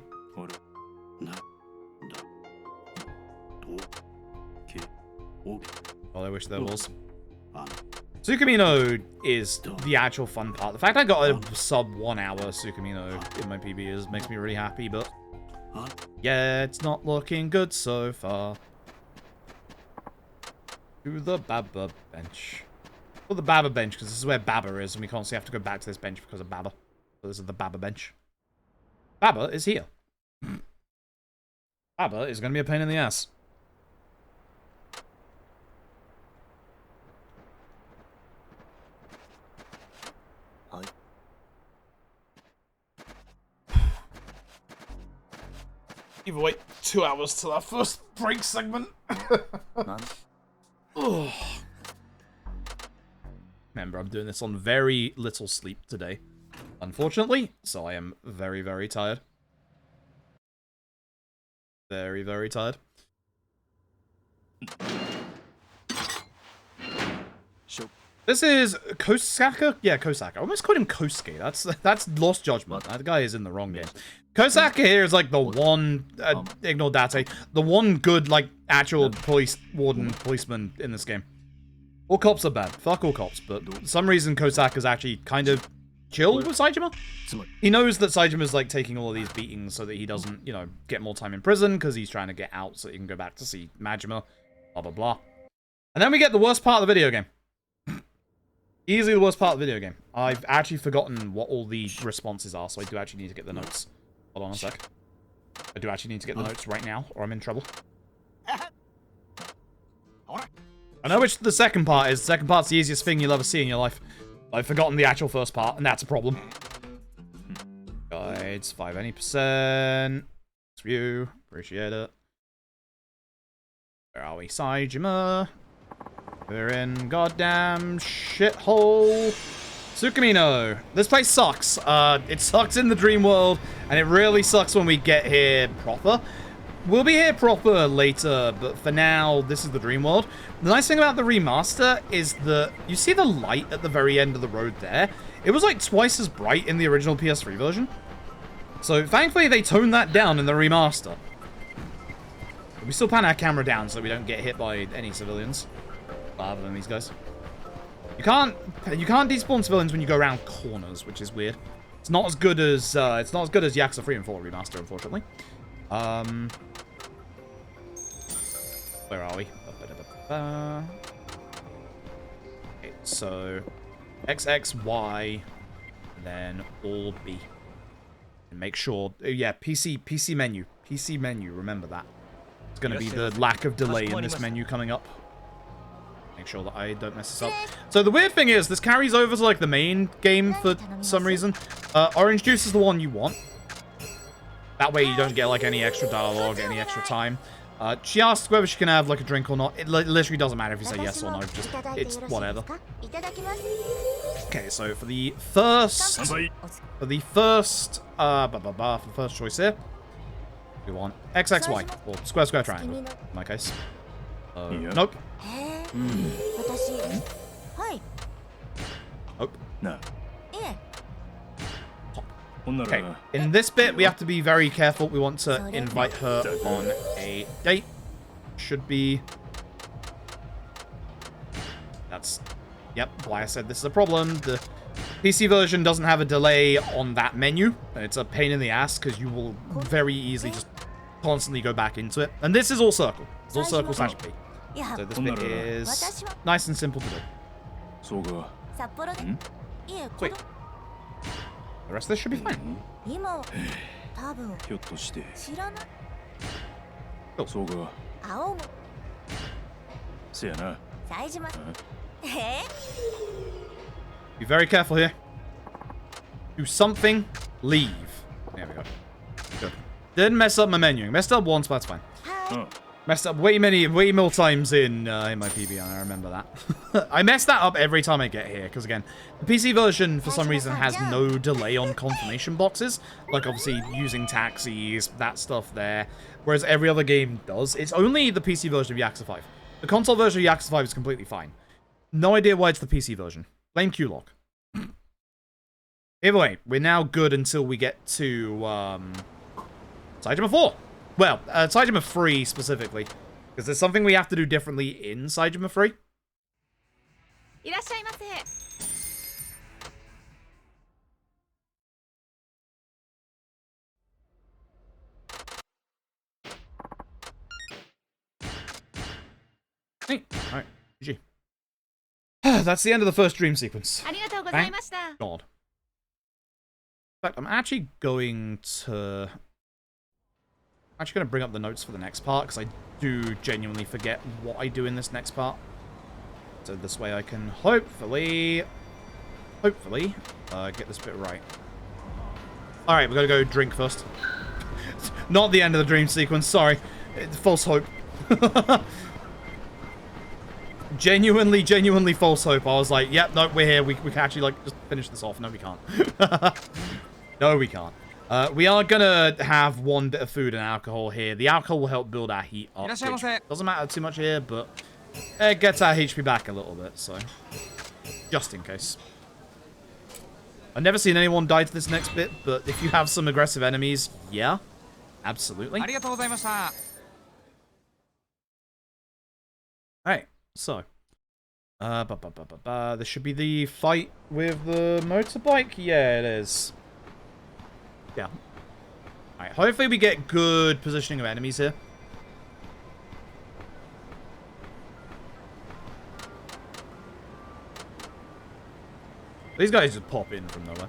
Well, I wish there was. Tsukumino is the actual fun part. The fact I got a sub 1 hour Tsukumino in my PB makes me really happy, but yeah, it's not looking good so far. To the Baba bench. Well, the Baba bench, because this is where Baba is, and we constantly have to go back to this bench because of Baba. So this is the Baba bench. Baba is here. Baba is going to be a pain in the ass. Either wait 2 hours till our first break segment. Remember, I'm doing this on very little sleep today, unfortunately, so I am very, very tired. Very, very tired. This is Kosaka? Yeah, Kosaka. I almost called him Kosuke. That's Lost Judgment. That guy is in the wrong game. Kosaka here is like the one, ignore Date, the one good, like, actual policeman in this game. All cops are bad. Fuck all cops. But for some reason, Kosaka's actually kind of chill with Saejima. He knows that Saijima's, like, taking all of these beatings so that he doesn't, you know, get more time in prison, because he's trying to get out so he can go back to see Majima, blah, blah, blah. And then we get the worst part of the video game. Easily the worst part of the video game. I've actually forgotten what all the responses are, so I do actually need to get the notes. Hold on a sec. I do actually need to get the notes right now, or I'm in trouble. I know which the second part is. The second part's the easiest thing you'll ever see in your life. I've forgotten the actual first part, and that's a problem. Guides, 5 any %. Review. Appreciate it. Where are we? Saejima. We're in goddamn shithole Tsukumino. This place sucks. It sucks in the dream world, and it really sucks when we get here proper. We'll be here proper later, but for now, this is the dream world. The nice thing about the remaster is that you see the light at the very end of the road there? It was like twice as bright in the original PS3 version. So thankfully, they toned that down in the remaster. But we still pan our camera down so we don't get hit by any civilians. Other than these guys. You can't despawn civilians when you go around corners, which is weird. It's not as good as Yakuza 3 and 4 remaster, unfortunately. Where are we? Okay, so XX, Y, and then all B. And make sure, yeah, PC menu. PC menu, remember that. It's going to be the lack of delay in this menu coming up. Make sure that I don't mess this up. So the weird thing is, this carries over to like the main game for some reason. Orange juice is the one you want. That way you don't get like any extra dialogue, any extra time. She asks whether she can have like a drink or not. It literally doesn't matter if you say yes or no. Just, it's whatever. Okay, so for the first choice here, we want XXY, or square square triangle, in my case. Nope. Nope. No. Okay, in this bit, we have to be very careful. We want to invite her on a date. Should be... That's... Yep, why I said this is a problem. The PC version doesn't have a delay on that menu. It's a pain in the ass, because you will very easily just constantly go back into it. And this is all circle. It's all circle / B. So this bit is nice and simple to do. Sweet. The rest of this should be fine. Cool. Be very careful here. Do something. Leave. There we go. Good. Didn't mess up my menu. Messed up once, but that's fine. Messed up way more times in my PB, I remember that. I mess that up every time I get here, because again, the PC version, for some reason, has no delay on confirmation boxes. Like, obviously, using taxis, that stuff there. Whereas every other game does. It's only the PC version of Yakuza 5. The console version of Yakuza 5 is completely fine. No idea why it's the PC version. Blame Q-Lock. Either way, we're now good until we get to, Saejima 4. Well, Saejima 3 specifically. Because there's something we have to do differently in Saejima 3. Hey, alright, GG. That's the end of the first dream sequence. Thank God. In fact, I'm actually going to bring up the notes for the next part, because I do genuinely forget what I do in this next part. So this way I can hopefully get this bit right. Alright, we're going to go drink first. Not the end of the dream sequence, sorry. False hope. Genuinely false hope. I was like, yep, no, we're here. We can actually, like, just finish this off. No, we can't. No, we can't. We are gonna have one bit of food and alcohol here. The alcohol will help build our heat up, which doesn't matter too much here, but it gets our HP back a little bit, so just in case. I've never seen anyone die to this next bit, but if you have some aggressive enemies, yeah, absolutely. Alright, so this should be the fight with the motorbike. Yeah, it is. Yeah. Alright, hopefully we get good positioning of enemies here. These guys just pop in from nowhere.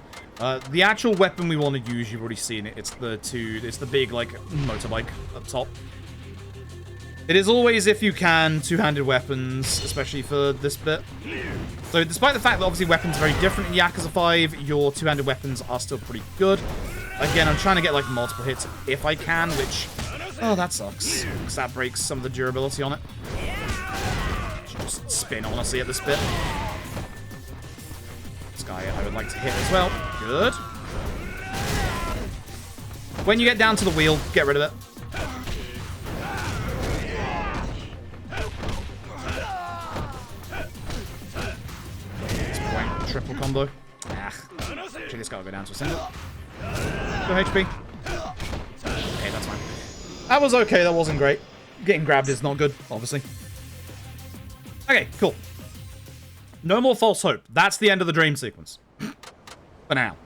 The actual weapon we want to use, you've already seen it. It's the big, like, motorbike up top. It is always, if you can, two-handed weapons, especially for this bit. So, despite the fact that obviously weapons are very different in Yakuza 5, your two-handed weapons are still pretty good. Again, I'm trying to get, like, multiple hits if I can, which... Oh, that sucks. Because that breaks some of the durability on it. just spin, honestly, at this bit. This guy I would like to hit as well. Good. When you get down to the wheel, get rid of it. Triple combo. Actually, this guy will go down to a single. Go HP. Okay, that's fine. That was okay. That wasn't great. Getting grabbed is not good, obviously. Okay, cool. No more false hope. That's the end of the dream sequence. For now.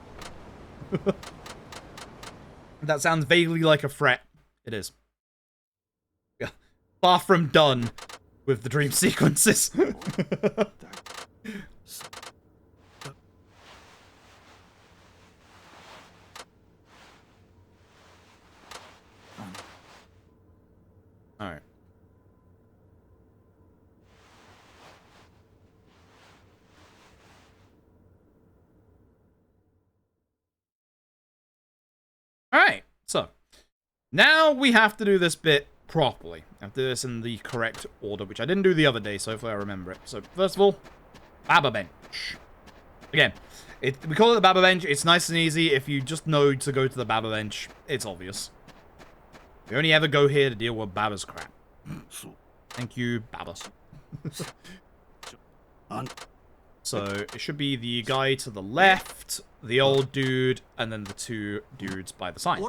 That sounds vaguely like a threat. It is. Yeah. Far from done with the dream sequences. Alright. Alright, so now we have to do this bit properly. I have to do this in the correct order, which I didn't do the other day, so hopefully I remember it. So, first of all, Baba Bench. Again, we call it the Baba Bench. It's nice and easy. If you just know to go to the Baba Bench, it's obvious. We only ever go here to deal with Baba's crap. Thank you, Baba. So, it should be the guy to the left, the old dude, and then the two dudes by the side.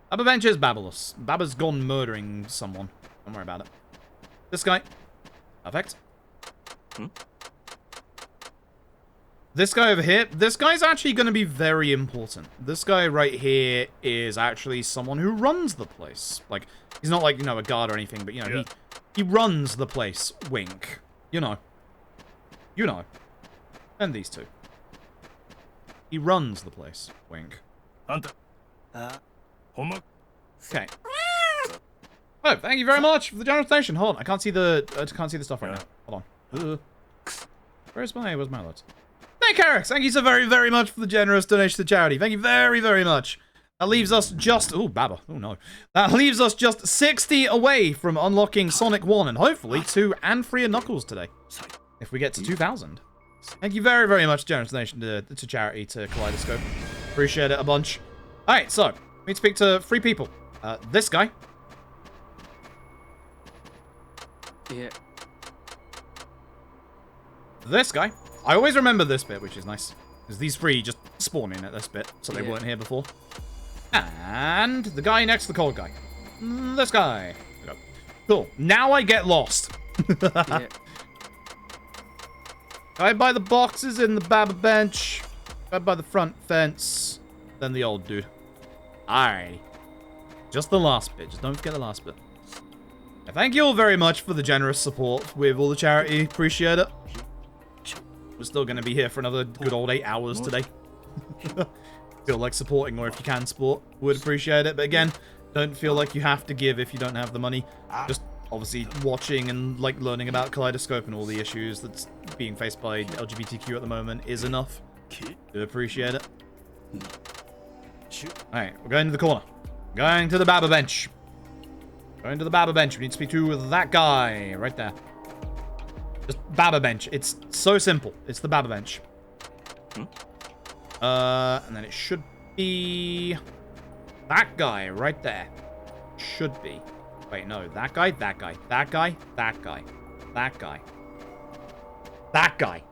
Baba Bench is Babalus. Baba's gone murdering someone. Don't worry about it. This guy. Perfect. This guy over here, this guy's actually going to be very important. This guy right here is actually someone who runs the place. Like, he's not like, you know, a guard or anything, but, you know, he runs the place. Wink. You know. You know. And these two. He runs the place. Wink. Okay. Oh, thank you very much for the general donation. Hold on, I can't see the stuff right now. Hold on. Where's my alerts? Thank you, Eric. Thank you so very, very much for the generous donation to charity. Thank you very, very much. That leaves us just... Oh, Baba. Oh, no. That leaves us just 60 away from unlocking Sonic 1 and hopefully 2 and 3 Knuckles today. If we get to 2,000. Thank you very, very much, generous donation to charity, to Kaleidoscope. Appreciate it a bunch. Alright, so, we need to speak to 3 people. This guy. Yeah. This guy. I always remember this bit, which is nice. Because these 3 just spawn in at this bit, so they weren't here before. And the guy next to the cold guy. This guy. Cool. Now I get lost. Yeah. Guy by the boxes in the Baba Bench. Guy by the front fence. Then the old dude. Alright. Just the last bit. Just don't forget the last bit. Thank you all very much for the generous support with all the charity. Appreciate it. We're still going to be here for another good old 8 hours today. Feel like supporting, or if you can support, would appreciate it. But again, don't feel like you have to give if you don't have the money. Just obviously watching and like learning about Kaleidoscope and all the issues that's being faced by LGBTQ at the moment is enough. Do appreciate it. Alright, we're going to the corner. Going to the Baba Bench. Going to the Baba Bench. We need to speak to that guy right there. Just Baba Bench. It's so simple. It's the Baba Bench. And then it should be that guy right there. Should be. Wait, no. That guy, that guy, that guy, that guy, that guy. That guy.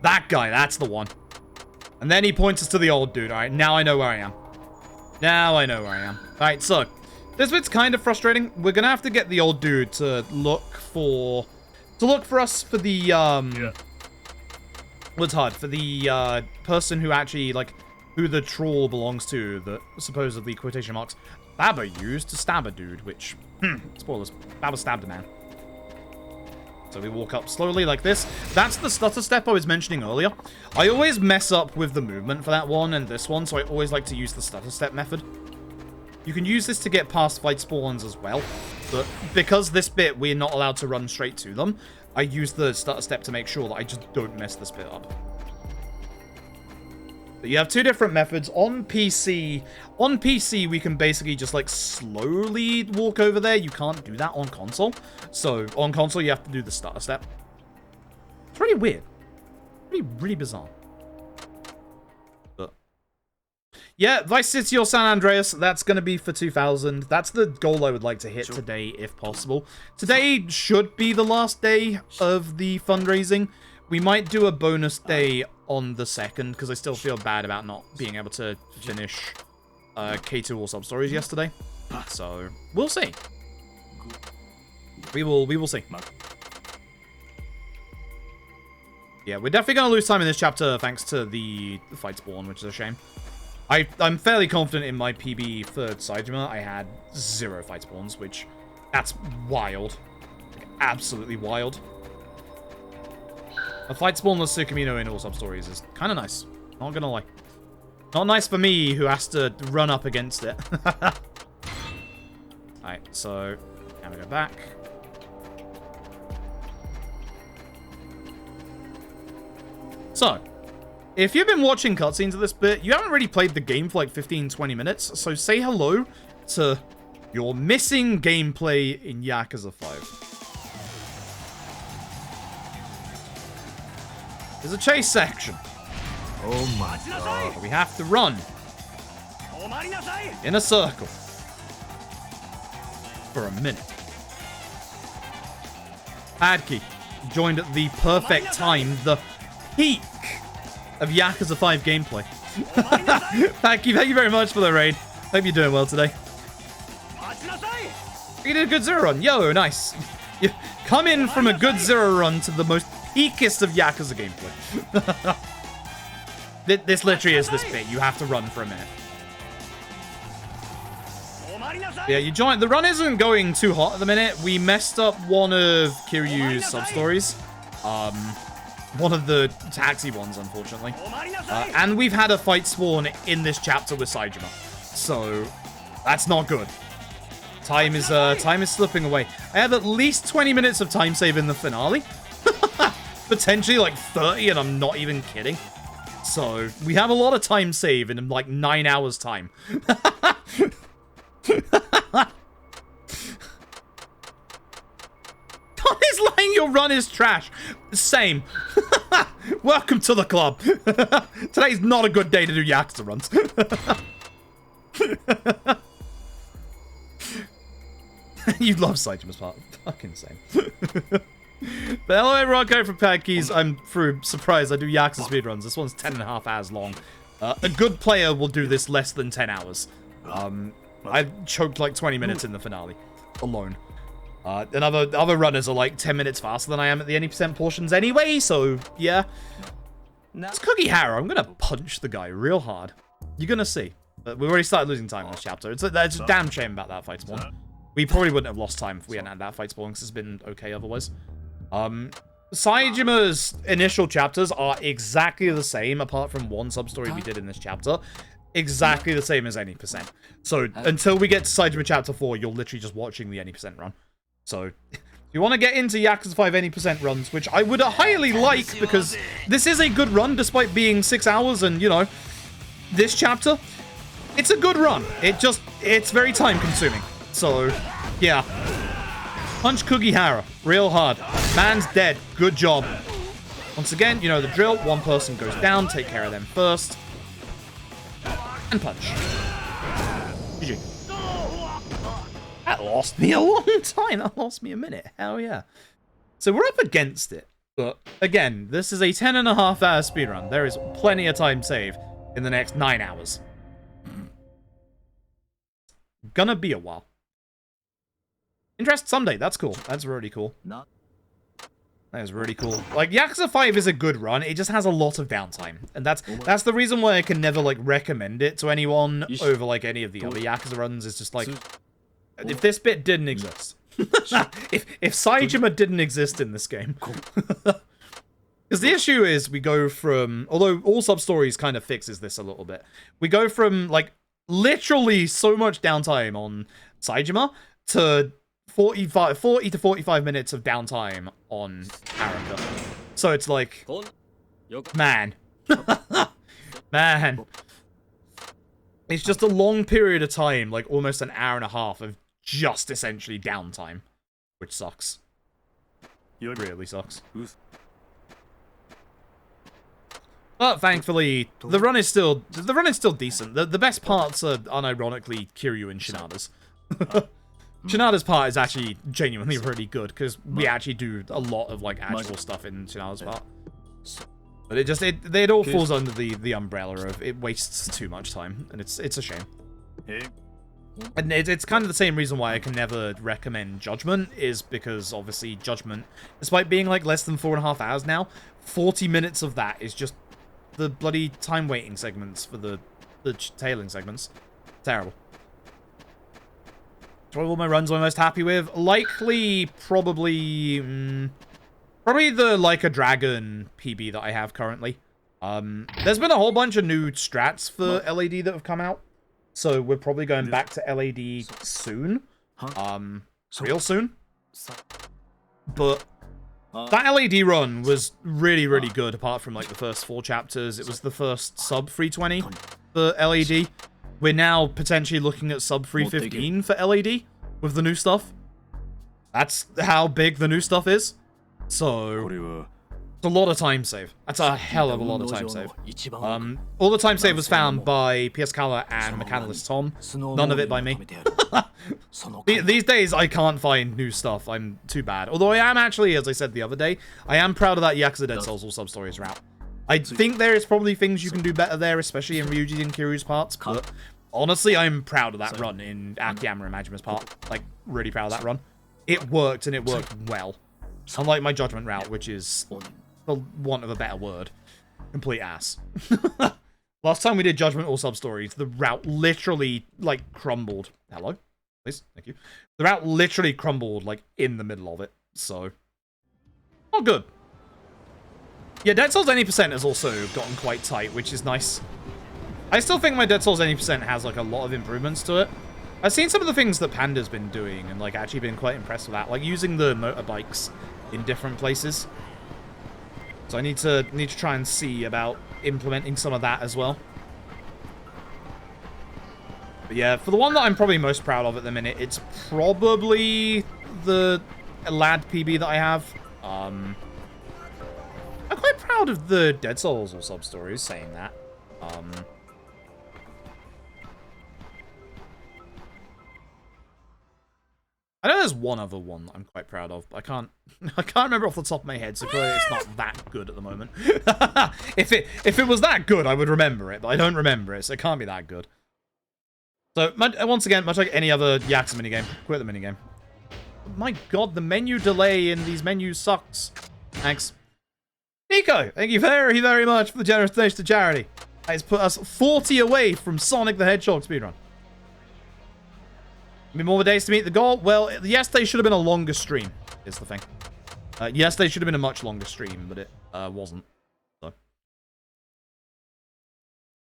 That guy, that's the one. And then he points us to the old dude. Alright, now I know where I am. Now I know where I am. Alright, so this bit's kind of frustrating. We're gonna have to get the old dude to look for us for the what's hard for the person who actually like who the troll belongs to, that supposedly quotation marks Baba used to stab a dude, which spoilers, Baba stabbed a man. So we walk up slowly like this. That's the stutter step I was mentioning earlier. I always mess up with the movement for that one and this one, so I always like to use the stutter step method. You can use this to get past fight spawns as well, but because this bit we're not allowed to run straight to them, I use the stutter step to make sure that I just don't mess this bit up. But you have two different methods. On PC, we can basically just, like, slowly walk over there. You can't do that on console. So, on console, you have to do the starter step. It's really weird. Really bizarre. But yeah, Vice City or San Andreas, that's going to be for 2000. That's the goal I would like to hit today, if possible. Today should be the last day of the fundraising. We might do a bonus day on the 2nd, because I still feel bad about not being able to finish K2 All Substories yesterday. So, we'll see. We will see. Yeah, we're definitely going to lose time in this chapter thanks to the fight spawn, which is a shame. I'm fairly confident in my PB for Saejima. I had 0 fight spawns, which, that's wild. Like, absolutely wild. A fight spawnless Tsukumino in All Substories is kind of nice. Not gonna lie. Not nice for me, who has to run up against it. Alright, so, now we go back. So, if you've been watching cutscenes of this bit, you haven't really played the game for like 15-20 minutes, so say hello to your missing gameplay in Yakuza 5. There's a chase section. Oh my god. We have to run in a circle for a minute. Adki joined at the perfect time, the peak of Yakuza 5 gameplay. Thank you very much for the raid. Hope you're doing well today. You did a good zero run. Yo, nice. You come in from a good zero run to the most peakest of Yakuza gameplay. This literally is this bit. You have to run for a minute. Yeah, you joined. The run isn't going too hot at the minute. We messed up one of Kiryu's sub-stories. One of the taxi ones, unfortunately. And we've had a fight spawn in this chapter with Saejima. So, that's not good. Time is slipping away. I have at least 20 minutes of time save in the finale. Potentially like 30, and I'm not even kidding. So, we have a lot of time save in like 9 hours time. Con is lying, your run is trash. Same. Welcome to the club. Today's not a good day to do Yakuza runs. You love Saijima's part. Fucking same. But hello, Rocco from Padkeys. I'm surprised I do Yakuza speedruns. This one's 10.5 hours long. A good player will do this less than 10 hours. I choked like 20 minutes in the finale. Alone. And other runners are like 10 minutes faster than I am at the any percent portions anyway, so yeah. It's Cookie Harrow. I'm gonna punch the guy real hard. You're gonna see. But we've already started losing time in this chapter. It's a damn shame about that fight spawn. We probably wouldn't have lost time if we hadn't had that fight spawn, because it's been okay otherwise. Saejima's initial chapters are exactly the same, apart from one sub-story we did in this chapter. Exactly the same as any percent. So, until we get to Saejima chapter 4, you're literally just watching the any percent run. So, if you want to get into Yakuza 5 any percent runs, which I would highly like, because this is a good run, despite being 6 hours, and, you know, this chapter, it's a good run. It's very time-consuming. So, yeah. Punch Kugihara real hard. Man's dead. Good job. Once again, you know the drill. One person goes down. Take care of them first. And punch. GG. That lost me a long time. That lost me a minute. Hell yeah. So we're up against it. But, again, this is a 10.5 hour speedrun. There is plenty of time saved in the next 9 hours. Gonna be a while. Interest someday. That's cool. That's really cool. That is really cool. Like, Yakuza 5 is a good run. It just has a lot of downtime. And that's the reason why I can never, like, recommend it to anyone over, like, any of the other Yakuza runs. It's just, like, if this bit didn't exist. if Saejima didn't exist in this game. Because the issue is we go from... Although All Substories kind of fixes this a little bit. We go from, like, literally so much downtime on Saejima to 40 to 45 minutes of downtime on Haruka. So it's like, man. Man. It's just a long period of time, like almost an hour and a half of just essentially downtime. Which sucks. It really sucks. But thankfully, the run is still decent. The best parts are unironically Kiryu and Shinada's. Shinada's part is actually genuinely really good because we actually do a lot of like actual stuff in Shinada's part. But it all falls under the umbrella of it wastes too much time, and it's a shame. And it's kind of the same reason why I can never recommend Judgment, is because obviously Judgment, despite being like less than 4.5 hours now, 40 minutes of that is just the bloody time waiting segments for the tailing segments. Terrible. What all my runs I'm most happy with? Likely, probably the Like a Dragon PB that I have currently. There's been a whole bunch of new strats for LAD that have come out. So we're probably going back to LAD soon. Real soon. But that LAD run was really, really good, apart from like the first 4 chapters. It was the first sub 320 for LAD. We're now potentially looking at sub 315 for LAD with the new stuff. That's how big the new stuff is. So it's a lot of time save. That's a hell of a lot of time save. All the time save was found by PS Kala and Mechanalist Tom. None of it by me. These days, I can't find new stuff. I'm too bad. Although I am actually, as I said the other day, I am proud of that Yakuza Dead Cells All Substories route. I think there is probably things you can do better there, especially in Ryuji and Kiryu's parts, but honestly, I'm proud of that run in Akiyama and Majima's part. Like, really proud of that run. It worked, and it worked well. Unlike my Judgment route, which is, for want of a better word, complete ass. Last time we did Judgment All Substories, the route literally, like, crumbled. Hello? Please? Thank you. The route literally crumbled, like, in the middle of it. So, not good. Yeah, Dead Cells any percent has also gotten quite tight, which is nice. I still think my Dead Cells any percent has, like, a lot of improvements to it. I've seen some of the things that Panda's been doing and, like, actually been quite impressed with that. Like, using the motorbikes in different places. So I need to try and see about implementing some of that as well. But yeah, for the one that I'm probably most proud of at the minute, it's probably the LAD PB that I have. I'm quite proud of the Dead Cells or Sub-Stories, saying that. I know there's one other one that I'm quite proud of, but I can't remember off the top of my head, so clearly it's not that good at the moment. If it was that good, I would remember it, but I don't remember it, so it can't be that good. So, once again, much like any other Yakuza minigame, quit the minigame. My god, the menu delay in these menus sucks. Thanks. Nico, thank you very, very much for the generous donation to charity. That has put us 40 away from Sonic the Hedgehog speedrun. Be more days to meet the goal? Well, yesterday should have been a longer stream, is the thing. Yesterday should have been a much longer stream, but it wasn't. So.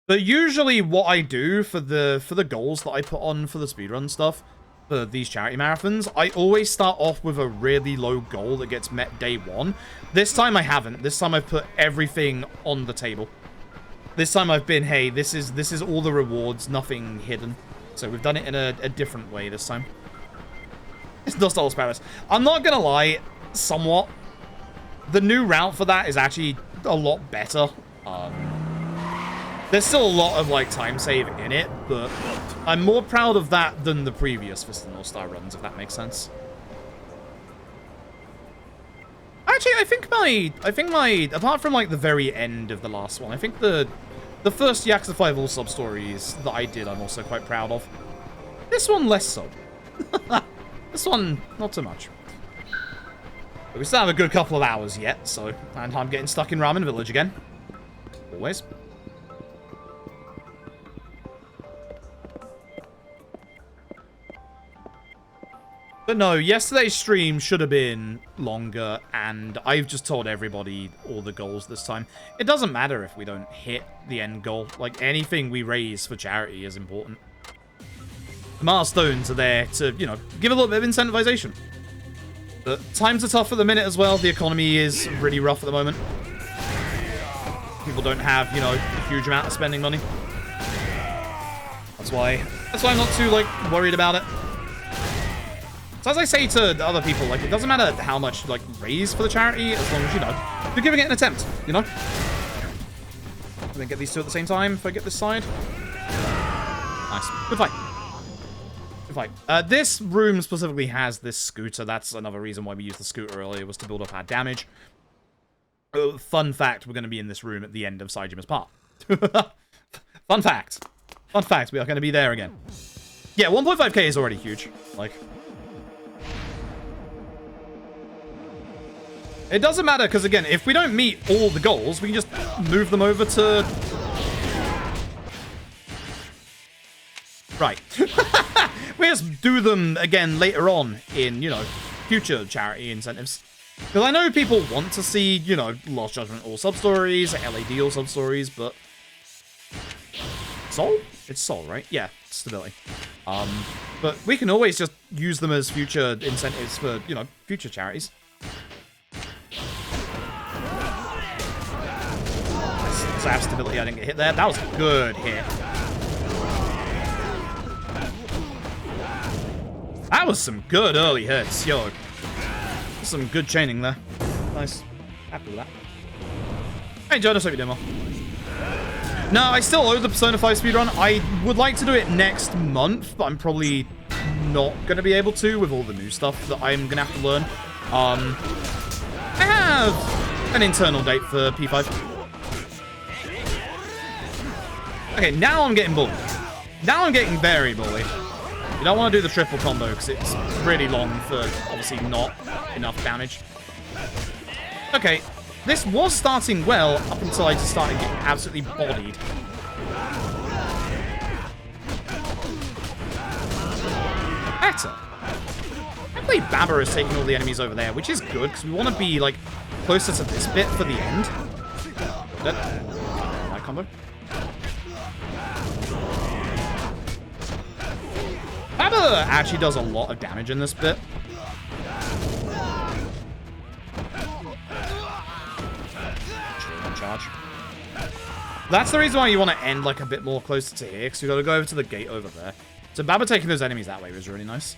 But usually what I do for the goals that I put on for the speedrun stuff, for these charity marathons, I always start off with a really low goal that gets met day 1. This time I haven't. This time I've put everything on the table. This time I've been, hey, this is all the rewards, nothing hidden. So we've done it in a different way this time. It's Nostalgia's Paradise. I'm not gonna lie, somewhat. The new route for that is actually a lot better. There's still a lot of like time save in it, but I'm more proud of that than the previous Fist of the North Star runs, if that makes sense. Actually, I think my apart from like the very end of the last one, I think the first Yakuza 5 All Substories that I did, I'm also quite proud of. This one, less so. This one, not so much. But we still have a good couple of hours yet, so... And I'm getting stuck in Ramen Village again. Always. But no, yesterday's stream should have been longer, and I've just told everybody all the goals this time. It doesn't matter if we don't hit the end goal. Like, anything we raise for charity is important. The milestones are there to, you know, give a little bit of incentivization. But times are tough at the minute as well. The economy is really rough at the moment. People don't have, you know, a huge amount of spending money. That's why I'm not too, like, worried about it. So as I say to other people, like, it doesn't matter how much, like, raise for the charity, as long as, you know, you're giving it an attempt, you know? And then get these two at the same time if I get this side. Nice. Good fight. Good fight. This room specifically has this scooter. That's another reason why we used the scooter earlier, was to build up our damage. Fun fact, we're going to be in this room at the end of Saijima's part. Fun fact. Fun fact, we are going to be there again. Yeah, 1.5k is already huge. Like, it doesn't matter, because again, if we don't meet all the goals, we can just move them over to... Right. We just do them again later on in, you know, future charity incentives. Because I know people want to see, you know, Lost Judgment All Substories, LAD All Substories, but... Soul? It's Soul, right? Yeah, stability. But we can always just use them as future incentives for, you know, future charities. So I have stability, I didn't get hit there. That was a good hit. That was some good early hits, yo. Some good chaining there. Nice. Happy with that. Hey, Jonas, hope you're doing well. No, I still owe the Persona 5 speedrun. I would like to do it next month, but I'm probably not going to be able to with all the new stuff that I'm going to have to learn. I have an internal date for P5. Okay, now I'm getting bullied. Now I'm getting very bullied. You don't want to do the triple combo because it's pretty long for obviously not enough damage. Okay, this was starting well up until I just started getting absolutely bodied. Better. I believe Baba is taking all the enemies over there, which is good because we want to be like closer to this bit for the end. My combo. Baba actually does a lot of damage in this bit. Charge. That's the reason why you want to end like a bit more closer to here, because you got to go over to the gate over there. So Baba taking those enemies that way was really nice.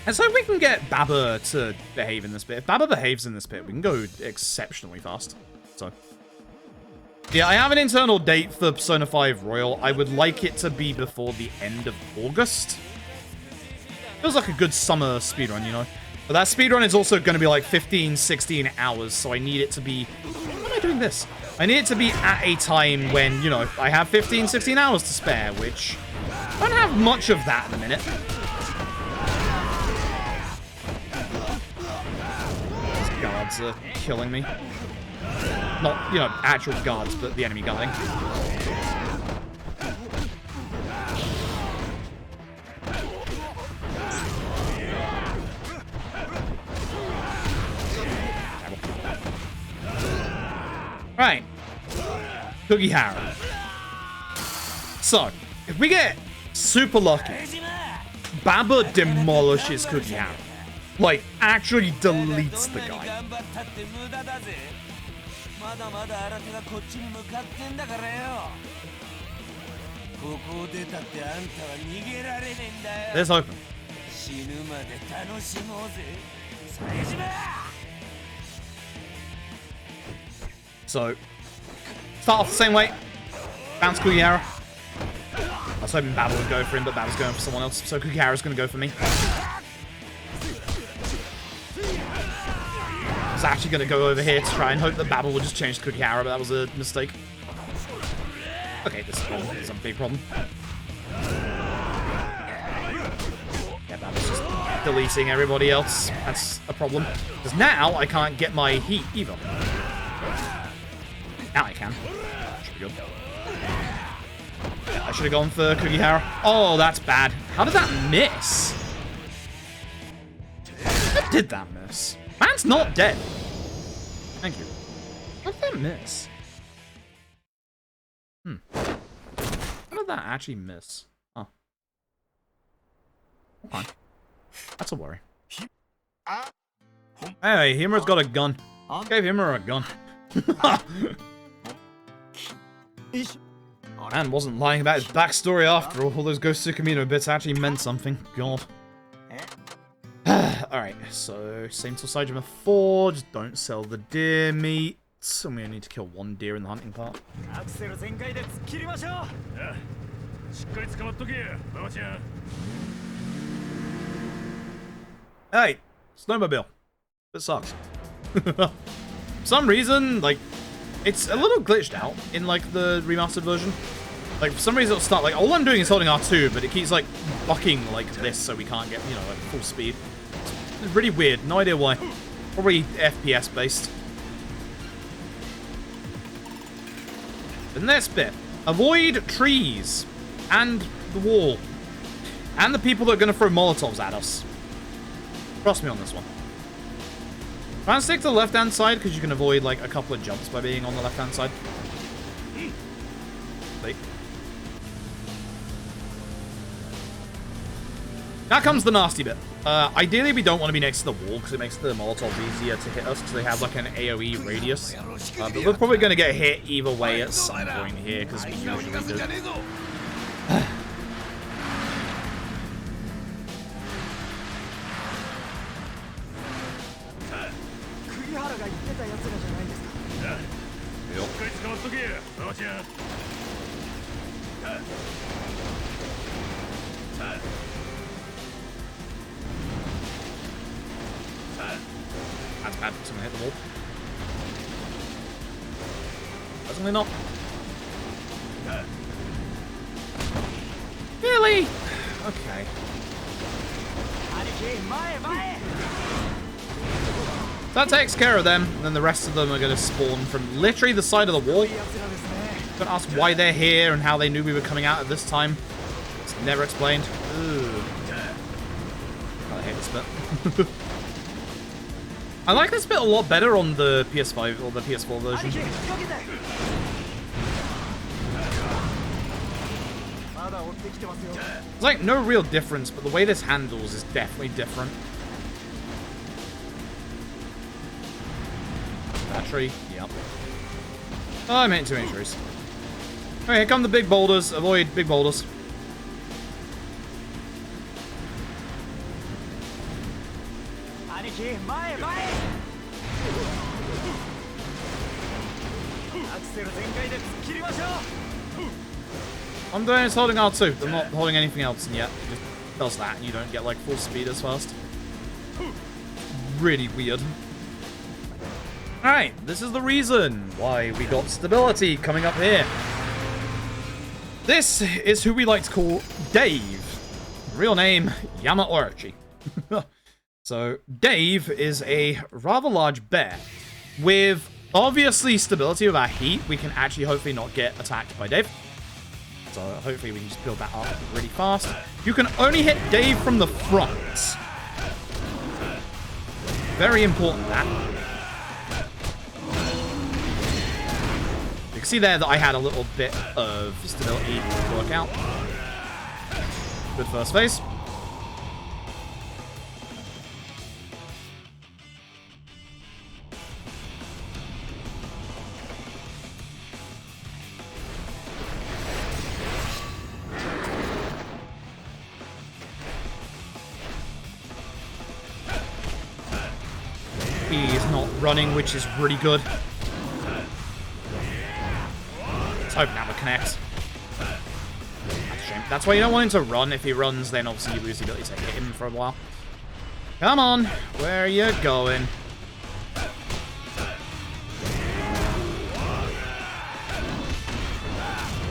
And so if we can get Baba to behave in this bit, if Baba behaves in this bit, we can go exceptionally fast. So yeah, I have an internal date for Persona 5 Royal. I would like it to be before the end of August. Feels like a good summer speedrun, you know? But that speedrun is also going to be like 15, 16 hours, so I need it to be... Why am I doing this? I need it to be at a time when, you know, I have 15, 16 hours to spare, which I don't have much of that in a minute. These guards are killing me. Not, you know, actual guards, but the enemy guarding. Right. Kugihara. So, if we get super lucky, Baba demolishes Kugihara. Like, actually deletes the guy. There's open. So, start off the same way. Bounce Kugihara. I was hoping Baba would go for him, but Baba's going for someone else, so Kugihara's going to go for me. I was actually going to go over here to try and hope that Baba would just change to Kugihara, but that was a mistake. Okay, this is a problem. This is a big problem. Yeah, Baba's just deleting everybody else. That's a problem. Because now I can't get my heat either. Now I can. Should be good. Yeah, I should have gone for Kugihara. Oh, that's bad. How did that miss? How did that miss? Man's not dead. Thank you. How did that miss? How did that actually miss? Oh. Fine. That's a worry. Hey, Himura's got a gun. Gave Himura a gun. Man wasn't lying about his backstory after all. All those Ghost Tsukumino bits actually meant something. God. Alright, so same till Saijima 4. Just don't sell the deer meat. And we only need to kill one deer in the hunting part. Hey, snowmobile. It sucks. For some reason, like, it's a little glitched out in, like, the remastered version. Like, for some reason it'll start, like, all I'm doing is holding R2, but it keeps, like, bucking like this so we can't get, you know, like, full speed. It's really weird. No idea why. Probably FPS based. And this bit. Avoid trees. And the wall. And the people that are going to throw Molotovs at us. Trust me on this one. Try and stick to the left-hand side, because you can avoid, like, a couple of jumps by being on the left-hand side. See? Now comes the nasty bit. Ideally, we don't want to be next to the wall, because it makes the Molotovs easier to hit us, because they have, like, an AoE radius. But we're probably going to get hit either way at some point here, because we usually do. That's bad. Someone hit the wall. Definitely not. Really? Okay. That takes care of them, and then the rest of them are going to spawn from literally the side of the wall. Don't ask why they're here and how they knew we were coming out at this time. It's never explained. Ooh. I hate this bit. I like this bit a lot better on the PS5 or the PS4 version. There's like no real difference, but the way this handles is definitely different. Battery, yep. Oh, I made too many trees. Alright, here come the big boulders. Avoid big boulders. I'm doing is holding R2. I'm not holding anything else yet. It just does that, and you don't get like full speed as fast. Really weird. Alright, this is the reason why we got stability coming up here. This is who we like to call Dave. Real name, Yamaochi. So, Dave is a rather large bear. With, obviously, stability with our heat, we can actually hopefully not get attacked by Dave. So, hopefully we can just build that up really fast. You can only hit Dave from the front. Very important, that. You can see there that I had a little bit of stability to work out. Good first phase. He's not running, which is really good. Let's hope now it connects. That's a shame. That's why you don't want him to run. If he runs, then obviously you lose the ability to hit him for a while. Come on, where are you going?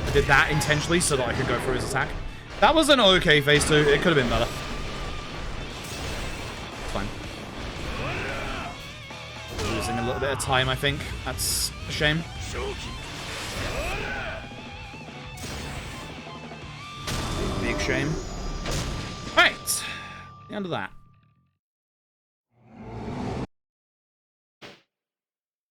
I did that intentionally so that I could go through his attack. That was an okay phase 2. It could have been better. It's fine. Losing a little bit of time, I think. That's a shame. Big shame. Right. The end of that.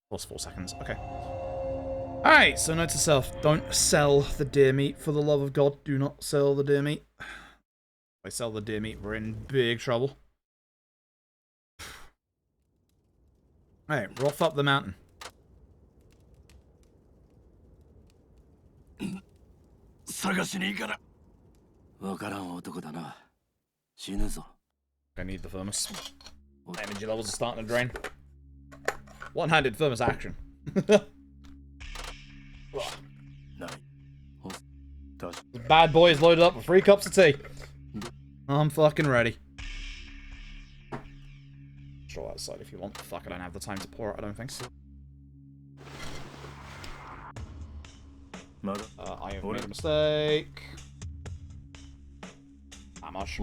Plus 4 seconds. Okay. Alright, so note to self. Don't sell the deer meat. For the love of God, do not sell the deer meat. If I sell the deer meat, we're in big trouble. Alright, rough up the mountain. I need the thermos. Energy levels are starting to drain. One-handed thermos action. Bad boy is loaded up with 3 cups of tea. I'm fucking ready. Stroll outside if you want. Fuck, I don't have the time to pour it, I don't think so. I have made a mistake. Not much.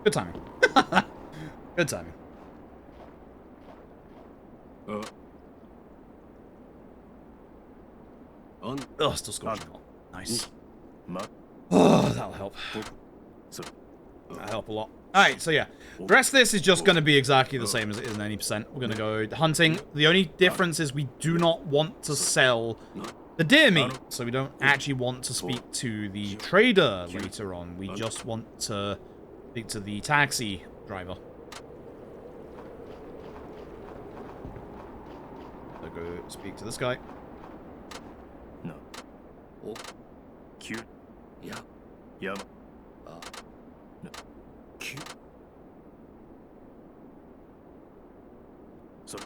Good timing. Good timing. Oh, still scorching hot. Nice. Oh, that'll help. That'll help a lot. Alright, so yeah. The rest of this is just going to be exactly the same as it is in any percent. We're going to go hunting. The only difference is we do not want to sell the deer meat. So we don't actually want to speak to the trader later on. We just want to speak to the taxi driver. So go speak to this guy. No. Oh. Cute. Yeah. Yeah. No. Cute. So.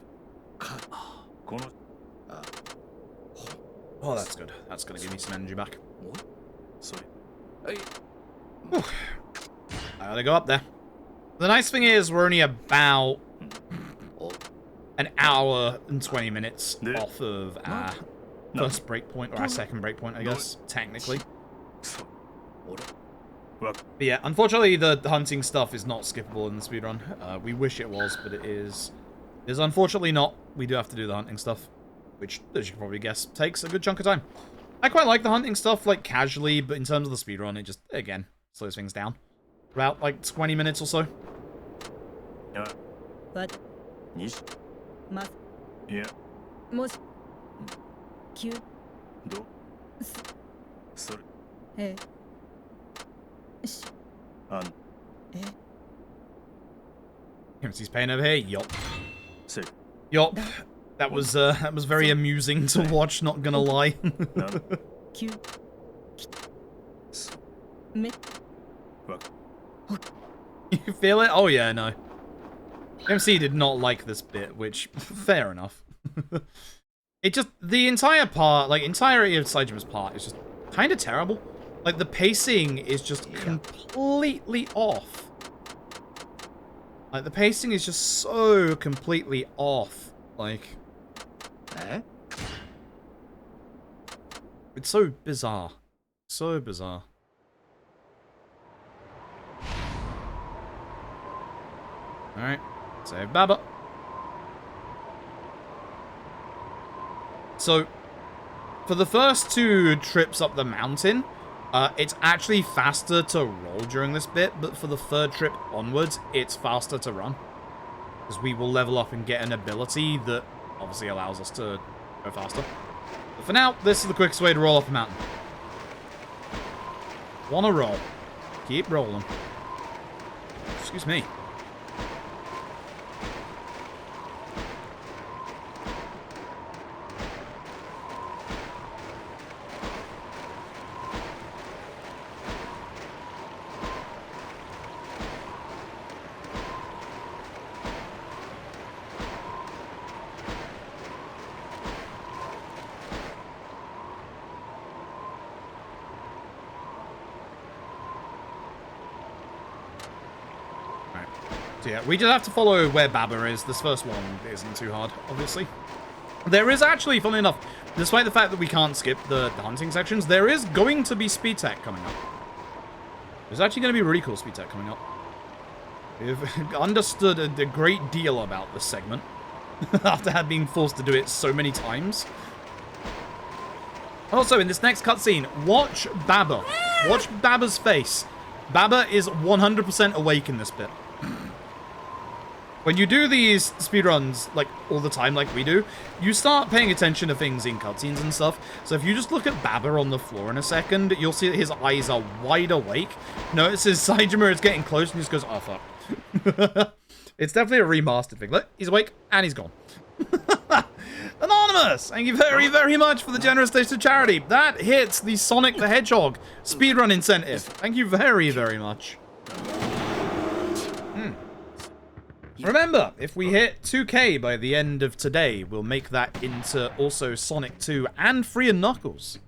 Oh, that's good. That's going to give me some energy back. Sorry. Whew. I gotta go up there. The nice thing is we're only about an hour and 20 minutes off of our first breakpoint, or our second breakpoint, I guess, technically. But yeah, unfortunately the hunting stuff is not skippable in the speedrun. We wish it was, but it is unfortunately not. We do have to do the hunting stuff, which, as you can probably guess, takes a good chunk of time. I quite like the hunting stuff, like, casually, but in terms of the speedrun, it just, again, slows things down. About, like, 20 minutes or so. What? Yeah. Most cute. Do. Sorry. Hey. And. He's pain over here. Yup. Say. Yup. That was very amusing to watch, not gonna lie. Cute. Me. You feel it? Oh yeah, no. MC did not like this bit, which, fair enough. It just, the entire part, like, entirety of Saijima's part is just kind of terrible. Like, the pacing is just completely off. Like, the pacing is just so completely off. Like... It's so bizarre. So bizarre. Alright. Save Baba. So, for the first 2 trips up the mountain, it's actually faster to roll during this bit, but for the 3rd trip onwards, it's faster to run. Because we will level up and get an ability that obviously allows us to go faster. But for now, this is the quickest way to roll up a mountain. Wanna roll. Keep rolling. Excuse me. So yeah, we just have to follow where Baba is. This first one isn't too hard, obviously. There is actually, funnily enough, despite the fact that we can't skip the hunting sections, there is going to be speed tech coming up. There's actually going to be really cool speed tech coming up. We've understood a great deal about this segment after having been forced to do it so many times. Also, in this next cutscene, watch Baba. Watch Baba's face. Baba is 100% awake in this bit. when you do these speedruns, like, all the time like we do, you start paying attention to things in cutscenes and stuff. So if you just look at Baba on the floor in a second, you'll see that his eyes are wide awake. Notices Saejima is getting close and just goes, oh, fuck. It's definitely a remastered thing. Look, he's awake and he's gone. Anonymous! Thank you very, very much for the generous taste of charity. That hits the Sonic the Hedgehog speedrun incentive. Thank you very, very much. Remember, if we hit 2K by the end of today, we'll make that into also Sonic 2 and Free and Knuckles.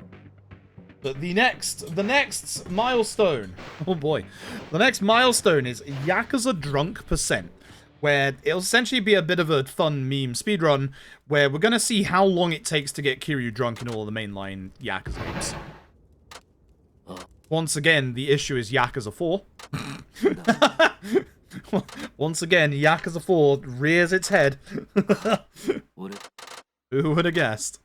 But the next milestone, oh boy, the next milestone is Yakuza Drunk Percent, where it'll essentially be a bit of a fun meme speedrun, where we're going to see how long it takes to get Kiryu drunk in all of the mainline Yakuza games. Once again, the issue is Yakuza 4. Once again, Yakuza 4 rears its head. Who would have guessed?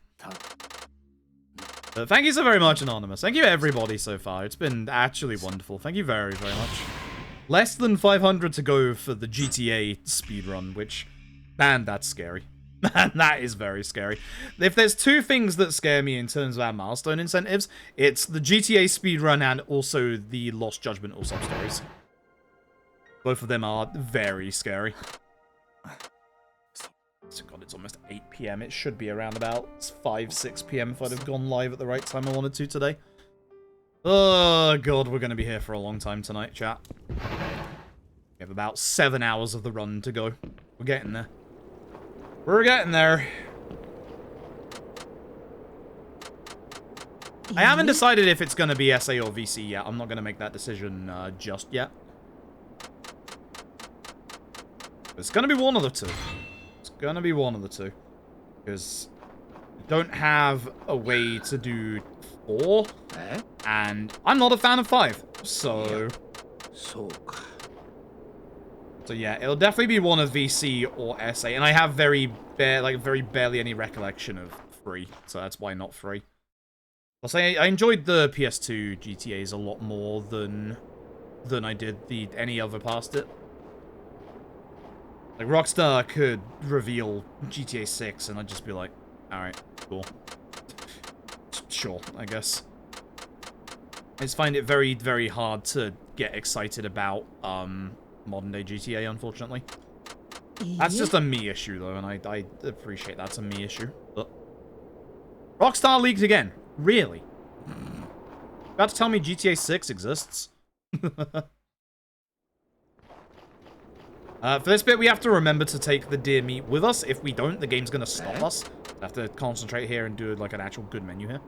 But thank you so very much, Anonymous. Thank you, everybody, so far. It's been actually wonderful. Thank you very, very much. Less than 500 to go for the GTA speedrun, which, man, that's scary. Man, that is very scary. If there's two things that scare me in terms of our milestone incentives, it's the GTA speedrun and also the Lost Judgment All Substories. Both of them are very scary. So God, it's almost 8 PM. It should be around about 5, 6 PM if I'd have gone live at the right time I wanted to today. Oh, God, we're going to be here for a long time tonight, chat. We have about 7 hours of the run to go. We're getting there. We're getting there. I haven't decided if it's going to be SA or VC yet. I'm not going to make that decision just yet. It's going to be one of the two. It's going to be one of the two. Because I don't have a way to do 4. And I'm not a fan of 5. So yeah, it'll definitely be one of VC or SA. And I have very barely any recollection of 3. So that's why not 3. I'll say I enjoyed the PS2 GTAs a lot more than I did any other past it. Like, Rockstar could reveal GTA 6, and I'd just be like, alright, cool. Sure, I guess. I just find it very, very hard to get excited about modern-day GTA, unfortunately. That's just a me issue, though, and I appreciate that's a me issue. But Rockstar leaked again. Really? About to tell me GTA 6 exists? For this bit, we have to remember to take the deer meat with us. If we don't, the game's going to stop us. I have to concentrate here and do, like, an actual good menu here.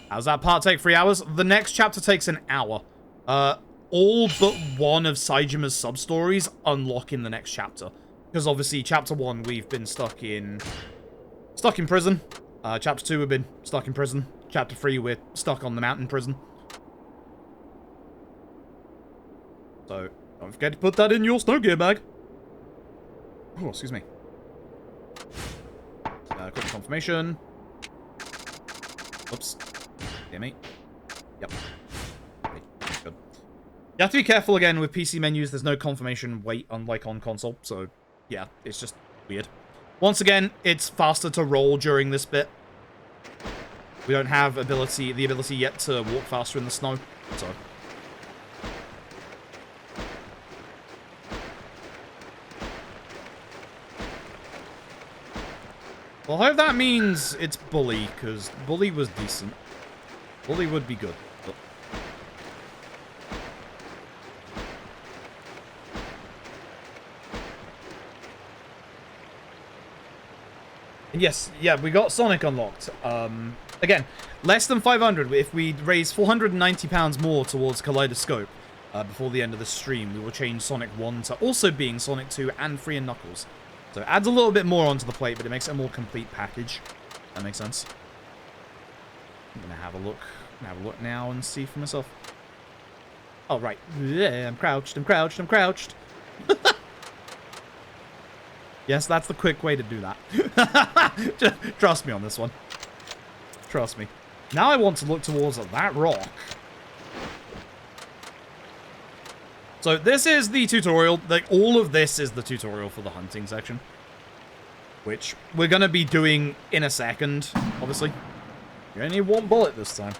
How's that part take 3 hours? The next chapter takes an hour. All but one of Saejima's sub-stories unlock in the next chapter. Because, obviously, chapter 1, we've been stuck in prison. Chapter 2, we've been stuck in prison. Chapter 3, we're stuck on the mountain prison. So, don't forget to put that in your snow gear bag. Oh, excuse me. Quick confirmation. Oops. Dear me. Yep. Okay, good. You have to be careful again with PC menus. There's no confirmation wait unlike on console. So, yeah, it's just weird. Once again, it's faster to roll during this bit. We don't have the ability yet to walk faster in the snow, so. Well, I hope that means it's Bully, because Bully was decent. Bully would be good. But... And yes, yeah, we got Sonic unlocked. Again, less than 500. If we raise £490 more towards Kaleidoscope before the end of the stream, we will change Sonic 1 to also being Sonic 2 and Free and Knuckles. So it adds a little bit more onto the plate, but it makes it a more complete package. That makes sense. I'm gonna have a look. Now and see for myself. Oh, right. Yeah, I'm crouched. Yes, that's the quick way to do that. Just trust me on this one. Trust me. Now I want to look towards that rock. So this is the tutorial. Like, all of this is the tutorial for the hunting section, which we're going to be doing in a second, obviously. You only need one bullet this time.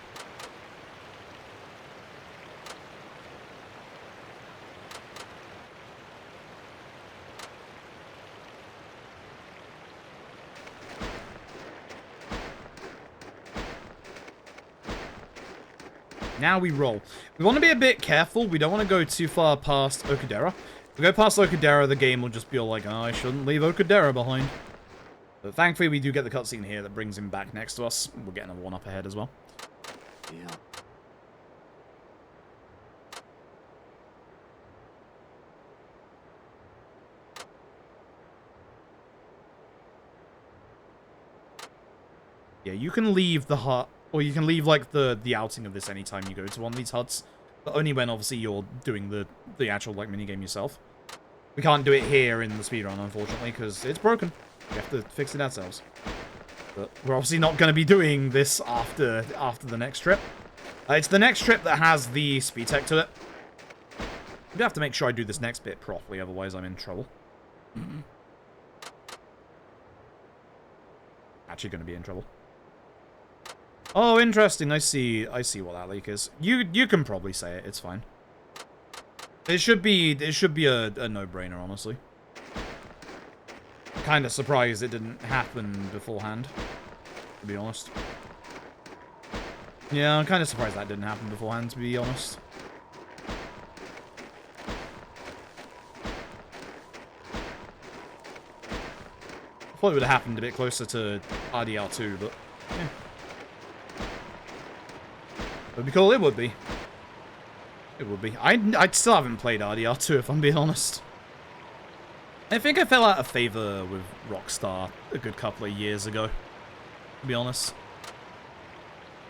Now we roll. We want to be a bit careful. We don't want to go too far past Okudera. If we go past Okudera, the game will just be all like, oh, I shouldn't leave Okudera behind. But thankfully, we do get the cutscene here that brings him back next to us. We'll get another one up ahead as well. Yeah. Yeah, you can leave the hut, or you can leave, like, the outing of this anytime you go to one of these huts. But only when, obviously, you're doing the actual, like, minigame yourself. We can't do it here in the speedrun, unfortunately, because it's broken. We have to fix it ourselves. But we're obviously not going to be doing this after the next trip. It's the next trip that has the speed tech to it. I'm gonna have to make sure I do this next bit properly, otherwise I'm in trouble. Actually going to be in trouble. Oh, interesting. I see what that leak is. You can probably say it. It's fine. It should be a no-brainer, honestly. Kind of surprised it didn't happen beforehand, to be honest. Yeah, I'm kind of surprised that didn't happen beforehand, to be honest. I thought it would have happened a bit closer to RDR2, but yeah. It would be cool. It would be. It would be. I still haven't played RDR2, if I'm being honest. I think I fell out of favor with Rockstar a good couple of years ago, to be honest.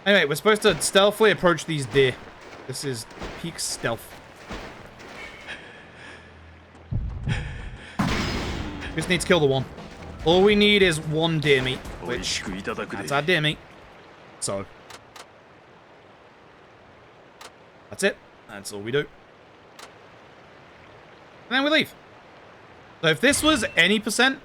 Anyway, we're supposed to stealthily approach these deer. This is peak stealth. We just need to kill the one. All we need is one deer meat, which, that's our deer meat. So, that's it. That's all we do. And then we leave. So if this was any percent,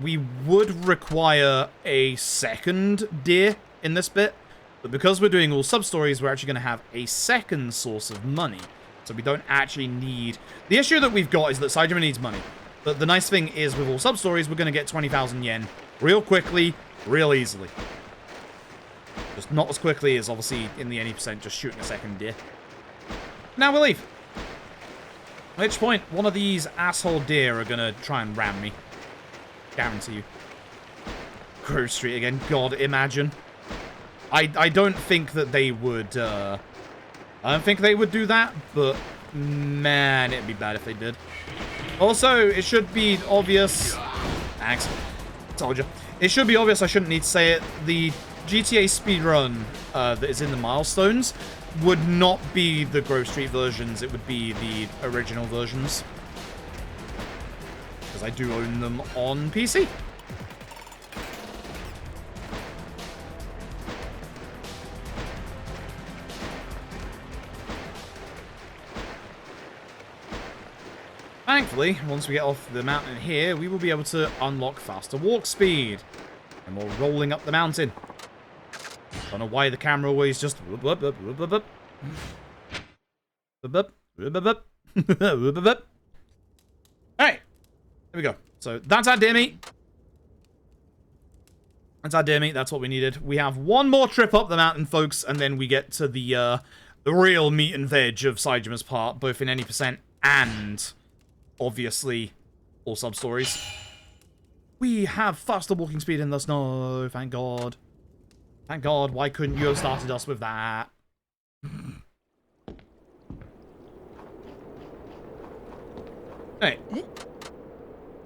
we would require a second deer in this bit. But because we're doing all sub-stories, we're actually going to have a second source of money. So we don't actually need... The issue that we've got is that Saejima needs money. But the nice thing is, with all sub-stories, we're going to get 20,000 yen real quickly, real easily. Just not as quickly as, obviously, in the any percent, just shooting a second deer. Now we leave. At which point, one of these asshole deer are going to try and ram me. Guarantee you. Grove Street again. God, imagine. I don't think that they would, I don't think they would do that, but, man, it'd be bad if they did. Also, it should be obvious... Thanks. Told you. It should be obvious, I shouldn't need to say it, the GTA speedrun that is in the milestones would not be the Grove Street versions, it would be the original versions. Because I do own them on PC. Thankfully, once we get off the mountain here, we will be able to unlock faster walk speed. And we're rolling up the mountain. Don't know why the camera always just... Alright, there we go. So, that's our deer meat. That's our deer meat, that's what we needed. We have one more trip up the mountain, folks, and then we get to the real meat and veg of Saejima's part, both in any percent and... obviously, all sub-stories. We have faster walking speed in the snow, thank God. Thank God, why couldn't you have started us with that? Hey.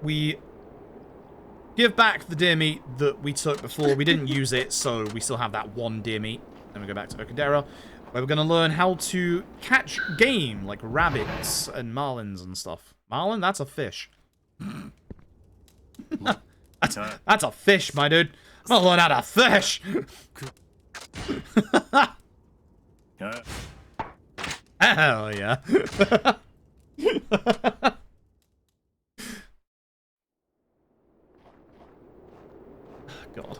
We give back the deer meat that we took before. We didn't use it, so we still have that one deer meat. Then we go back to Okudera, where we're going to learn how to catch game, like rabbits and marlins and stuff. Marlin? That's a fish. that's a fish, my dude. I'm gonna learn how to fish. Hell yeah. God.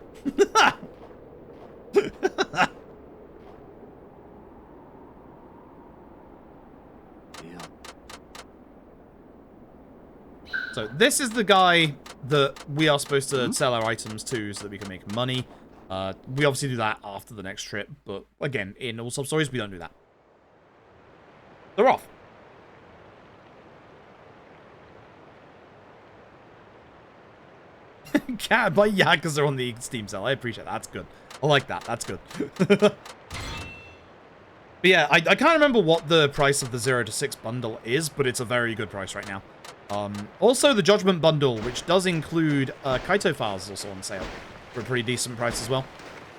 So this is the guy that we are supposed to sell our items to so that we can make money. We obviously do that after the next trip, but again, in All Substories, we don't do that. They're off. Cat by Yakuza on the Steam sale. I appreciate that. That's good. I like that. That's good. But yeah, I can't remember what the price of the 0 to 6 bundle is, but it's a very good price right now. Also, the Judgment bundle, which does include Kaito files, is also on sale for a pretty decent price as well.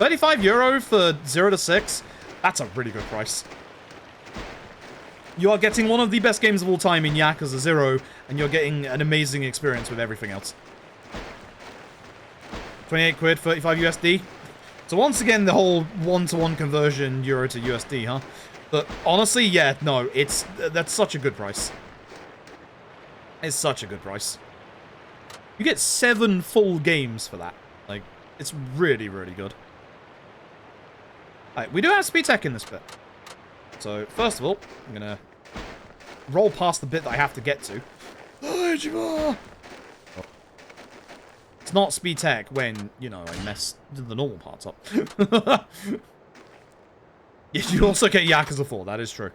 €35 for 0 to 6. That's a really good price. You are getting one of the best games of all time in Yakuza 0, and you're getting an amazing experience with everything else. 28 quid, 35 USD. So once again, the whole one-to-one conversion euro to USD, huh? But honestly, yeah, no, that's such a good price. It's such a good price. You get 7 full games for that. Like, it's really, really good. Alright, we do have speed tech in this bit. So, first of all, I'm gonna roll past the bit that I have to get to. It's not speed tech when, you know, I mess the normal parts up. You also get Yakuza 4, that is true.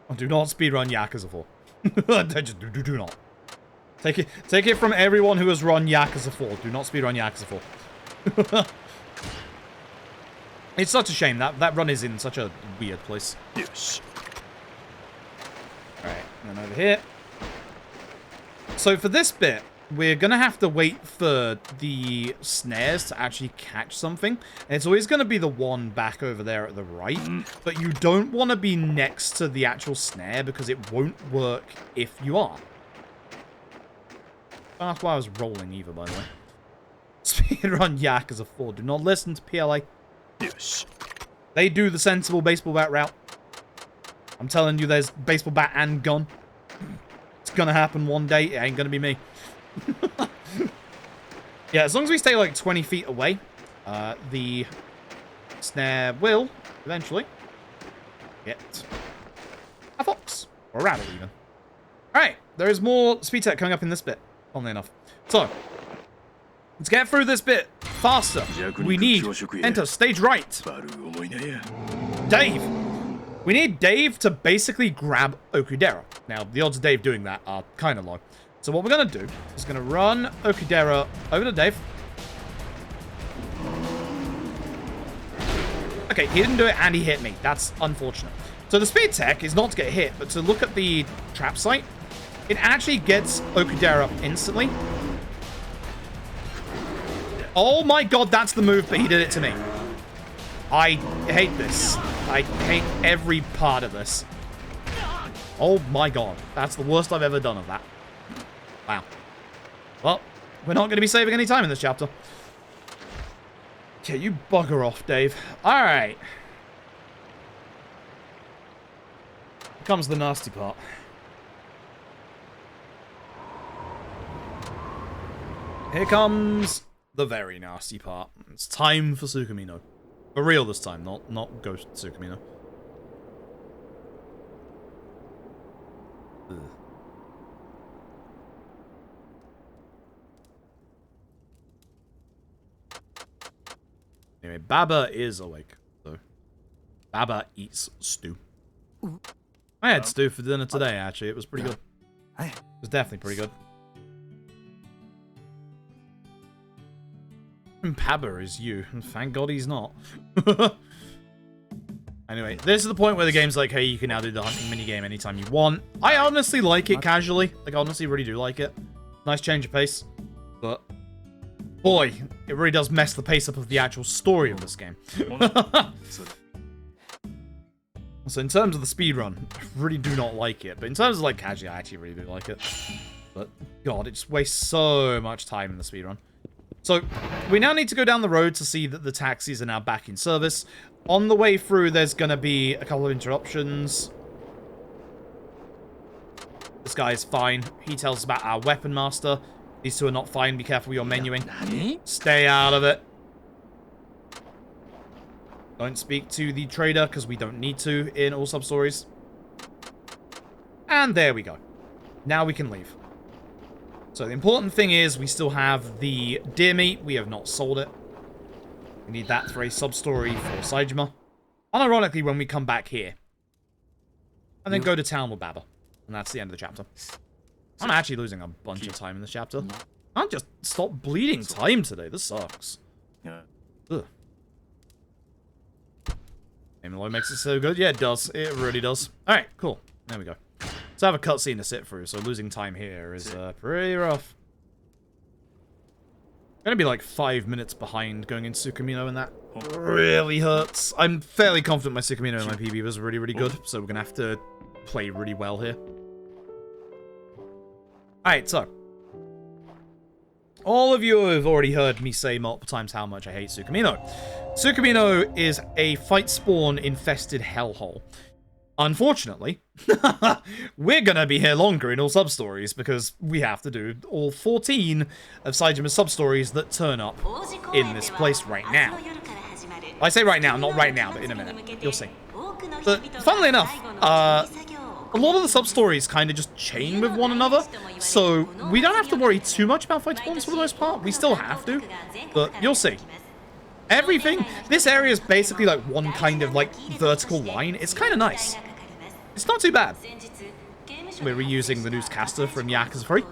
Oh, do not speedrun Yakuza 4. do not. Take it from everyone who has run Yakuza 4. Do not speedrun Yakuza 4. It's such a shame. That run is in such a weird place. Yes. Alright, and then over here. So for this bit, we're going to have to wait for the snares to actually catch something. And it's always going to be the one back over there at the right. But you don't want to be next to the actual snare because it won't work if you are. That's why I was rolling either, by the way. Speedrun Yakuza 4. Do not listen to PLA. Yes. They do the sensible baseball bat route. I'm telling you, there's baseball bat and gun. It's gonna happen one day. It ain't gonna be me. Yeah, as long as we stay like 20 feet away, the snare will eventually get a fox. Or a rabbit, even. Alright, there is more speed tech coming up in this bit, funnily enough. So, let's get through this bit faster. We need enter stage right. Dave. We need Dave to basically grab Okudera. Now, the odds of Dave doing that are kind of low. So what we're going to do is going to run Okudera over to Dave. Okay, he didn't do it and he hit me. That's unfortunate. So the speed tech is not to get hit, but to look at the trap site. It actually gets Okudera instantly. Oh my god, that's the move, but he did it to me. I hate this. I hate every part of this. Oh my god, that's the worst I've ever done of that. Wow. Well, we're not going to be saving any time in this chapter. Okay, you bugger off, Dave. Alright. Here comes the nasty part. Here comes the very nasty part. It's time for Tsukumino. For real this time, not Ghost Tsukumino. Ugh. Anyway, Baba is awake, so Baba eats stew. I had stew for dinner today, actually. It was pretty good. It was definitely pretty good. And Baba is you. Thank God he's not. Anyway, this is the point where the game's like, hey, you can now do the hunting minigame anytime you want. I honestly like it casually. Like, I honestly really do like it. Nice change of pace. But, boy, it really does mess the pace up of the actual story of this game. So in terms of the speedrun, I really do not like it. But in terms of, like, casually, I actually really do like it. But, God, it just wastes so much time in the speedrun. So, we now need to go down the road to see that the taxis are now back in service. On the way through, there's going to be a couple of interruptions. this guy is fine. He tells us about our weapon master. These two are not fine. Be careful with your menuing. Stay out of it. Don't speak to the trader, because we don't need to in All Substories. And there we go. Now we can leave. So the important thing is we still have the deer meat. We have not sold it. We need that for a sub-story for Saejima. Unironically, when we come back here. And then go to town with Baba. And that's the end of the chapter. I'm actually losing a bunch of time in this chapter. I can't just stop bleeding time today. This sucks. Ugh. Aimloy makes it so good. Yeah, it does. It really does. Alright, cool. There we go. So I have a cutscene to sit through, so losing time here is pretty rough. I'm gonna be like 5 minutes behind going into Sukamino, and that really hurts. I'm fairly confident my Sukamino and my PB was really, really good, so we're gonna have to play really well here. Alright, so. All of you have already heard me say multiple times how much I hate Sukamino. Sukamino is a fight spawn infested hellhole. Unfortunately, we're gonna be here longer in All Substories because we have to do all 14 of Saejima's sub-stories that turn up in this place right now. I say right now, not right now, but in a minute. You'll see. But funnily enough, a lot of the sub-stories kind of just chain with one another, so we don't have to worry too much about fight spawns for the most part. We still have to, but you'll see. Everything, this area is basically like one kind of like vertical line. It's kind of nice. It's not too bad. We're reusing the newscaster from Yakuza 3.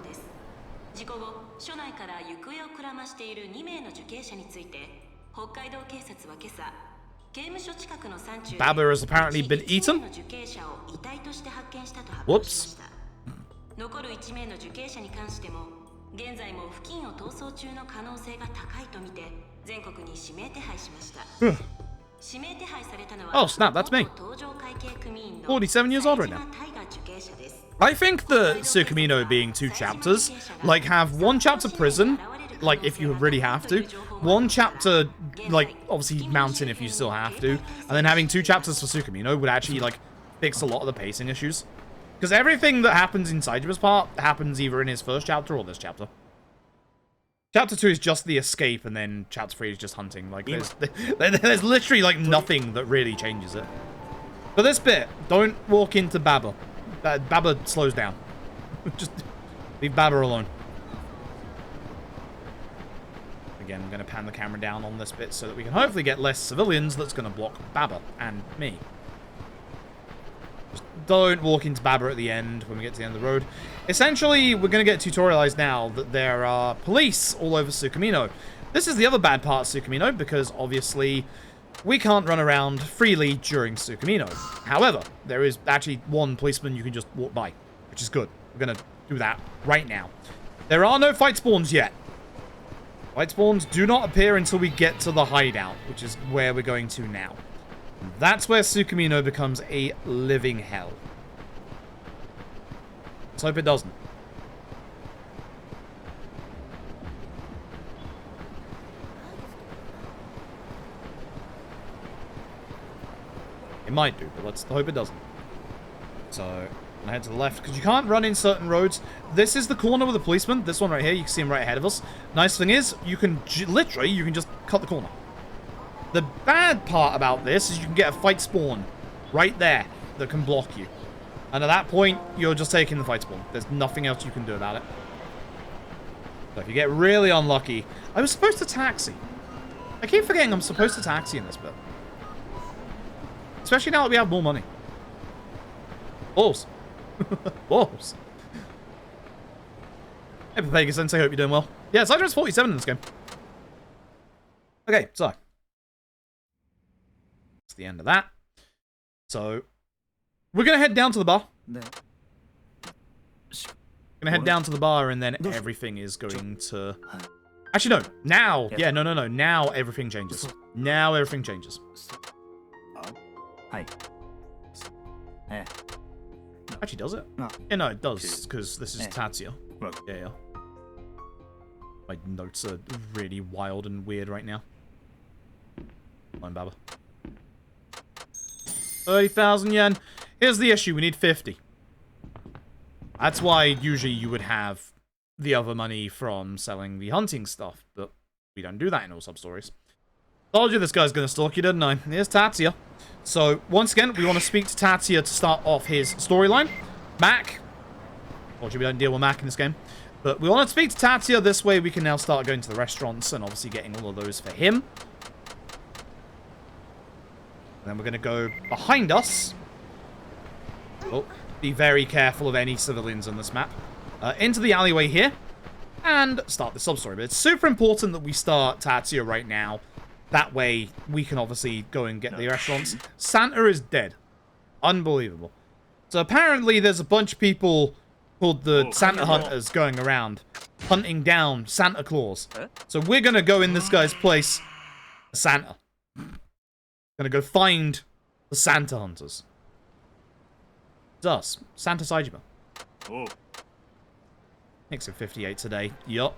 Baba has apparently been eaten. Whoops. Oh snap, that's me. 47 years old right now. I think the Sukamino being 2 chapters, like have 1 chapter prison, like if you really have to, 1 chapter, like obviously mountain if you still have to, and then having 2 chapters for Sukamino would actually like fix a lot of the pacing issues. Because everything that happens in Saijima's part happens either in his first chapter or this chapter. Chapter 2 is just the escape, and then Chapter 3 is just hunting. Like, there's literally, like, nothing that really changes it. But this bit, don't walk into Baba. Baba slows down. Just leave Baba alone. Again, I'm going to pan the camera down on this bit so that we can hopefully get less civilians that's going to block Baba and me. Just don't walk into Baba at the end when we get to the end of the road. Essentially, we're going to get tutorialized now that there are police all over Sukamino. This is the other bad part of Sukamino, because obviously we can't run around freely during Sukamino. However, there is actually 1 policeman you can just walk by, which is good. We're going to do that right now. There are no fight spawns yet. Fight spawns do not appear until we get to the hideout, which is where we're going to now. That's where Sukamino becomes a living hell. Let's hope it doesn't. It might do, but let's hope it doesn't. So, I'm gonna head to the left, because you can't run in certain roads. This is the corner with the policeman. This one right here, you can see him right ahead of us. Nice thing is, you can literally, you can just cut the corner. The bad part about this is you can get a fight spawn right there that can block you. And at that point, you're just taking the fight spawn. There's nothing else you can do about it. So if you get really unlucky... I was supposed to taxi. I keep forgetting I'm supposed to taxi in this bit. Especially now that we have more money. Balls. Balls. Hey, Vegas Sensei, hope you're doing well. Yeah, Saijima's 47 in this game. Okay, so... that's the end of that. So... we're gonna head down to the bar. Gonna head down to the bar, and then everything is going to... actually, no. Now. Yeah, no. Now everything changes. Now everything changes. Actually, does it? Yeah, no, it does, because this is Tatsuya. Yeah. My notes are really wild and weird right now. Come on, Baba. 30,000 yen. Here's the issue. We need 50. That's why usually you would have the other money from selling the hunting stuff, but we don't do that in All Substories. Told you this guy's gonna stalk you, didn't I? Here's Tatsuya. So, once again, we want to speak to Tatsuya to start off his storyline. Mac. Unfortunately, we don't deal with Mac in this game. But we want to speak to Tatsuya. This way we can now start going to the restaurants and obviously getting all of those for him. And then we're going to go behind us. Oh, be very careful of any civilians on this map. Into the alleyway here. And start the sub-story. But it's super important that we start Tatsuya right now. That way we can obviously go and get the restaurants. Santa is dead. Unbelievable. So apparently there's a bunch of people called the Santa Hunters going around hunting down Santa Claus. So we're going to go in this guy's place. Santa. Gonna go find the Santa Hunters. It's us. Santa Saijima. Oh. Makes it 58 today. Yup.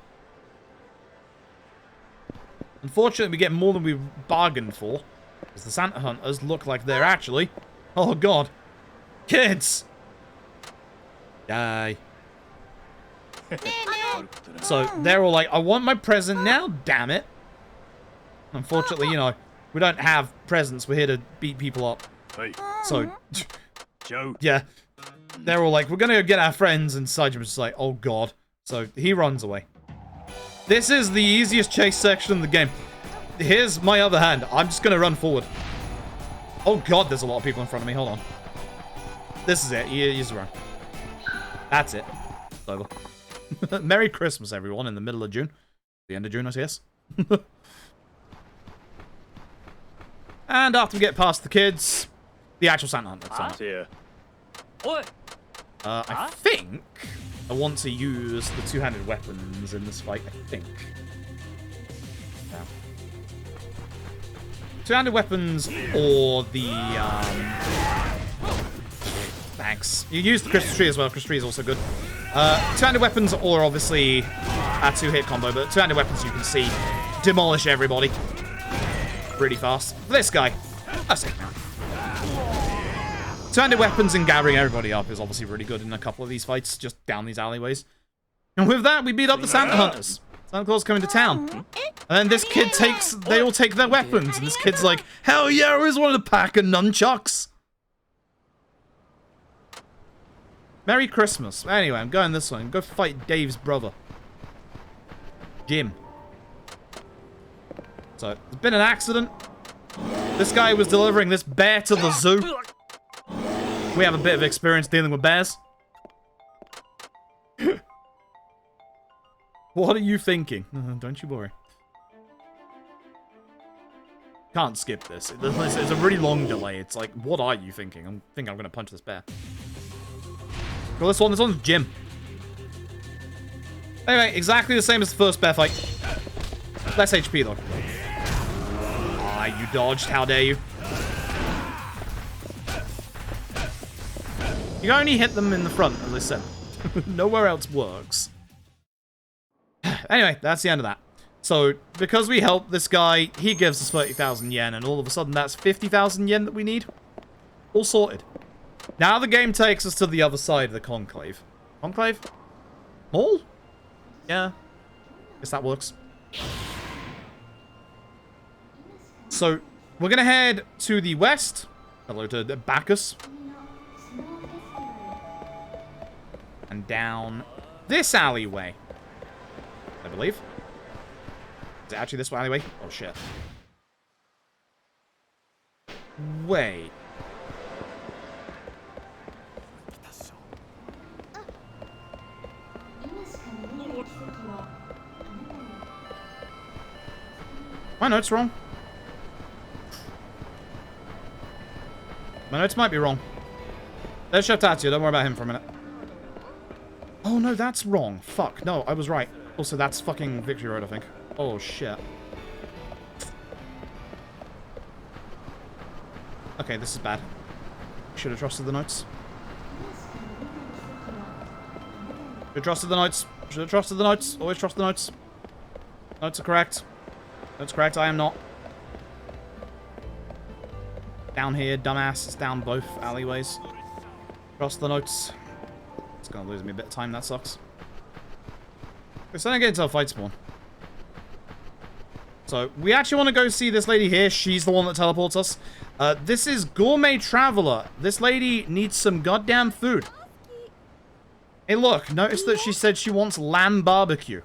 Unfortunately, we get more than we bargained for. Because the Santa Hunters look like they're actually... Oh, God. Kids! Die. So, they're all like, I want my present now, damn it. Unfortunately, you know, we don't have presents. We're here to beat people up. Hey. So, Joe. yeah. They're all like, we're gonna go get our friends, and Sajima's just like, oh, God. So, he runs away. This is the easiest chase section of the game. Here's my other hand. I'm just gonna run forward. Oh, God, there's a lot of people in front of me. Hold on. This is it. You just run. That's it. It's over. Merry Christmas, everyone, in the middle of June. The end of June, I guess. And after we get past the kids, the actual Santa Hunter. Here. I think I want to use the two-handed weapons in this fight, I think. Yeah. Two-handed weapons or the, thanks. You use the Crystal Tree as well. Crystal Tree is also good. Two-handed weapons or obviously a two-hit combo, but two-handed weapons you can see demolish everybody pretty fast. For this guy, that's it now. Two-handed weapons and gathering everybody up is obviously really good in a couple of these fights, just down these alleyways. And with that, we beat up the Santa Hunters. Santa Claus coming to town. And then this kid they all take their weapons, and this kid's like, hell yeah, I always wanted a pack of nunchucks. Merry Christmas. Anyway, I'm going this way. Go fight Dave's brother. Jim. So, there's been an accident. This guy was delivering this bear to the zoo. We have a bit of experience dealing with bears. What are you thinking? Don't you worry. Can't skip this. It's a really long delay. It's like, what are you thinking? I think I'm going to punch this bear. Well, this one's Jim. Anyway, exactly the same as the first bear fight. Less HP, though. Ah, you dodged. How dare you? You can only hit them in the front, as I said. Nowhere else works. Anyway, that's the end of that. So, because we helped this guy, he gives us 30,000 yen, and all of a sudden that's 50,000 yen that we need. All sorted. Now the game takes us to the other side of the conclave. Conclave? Mall? Yeah. Guess that works. So, we're gonna head to the west. Hello to Bacchus. And down this alleyway. I believe. Is it actually this alleyway? Oh, shit. Wait. My note's wrong. My notes might be wrong. There's Chef Tatsuya. Don't worry about him for a minute. Oh, no, that's wrong. Fuck. No, I was right. Also, that's fucking Victory Road, I think. Oh, shit. Okay, this is bad. Should have trusted the notes. Should have trusted the notes. Should have trusted the notes. Always trust the notes. Notes are correct. Notes correct. I am not. Down here, dumbass. It's down both alleyways. Trust the notes. Let's gonna lose me a bit of time. That sucks. We're starting to get into a fight spawn. So, we actually want to go see this lady here. She's the one that teleports us. This is Gourmet Traveler. This lady needs some goddamn food. Hey, look. Notice that she said she wants lamb barbecue.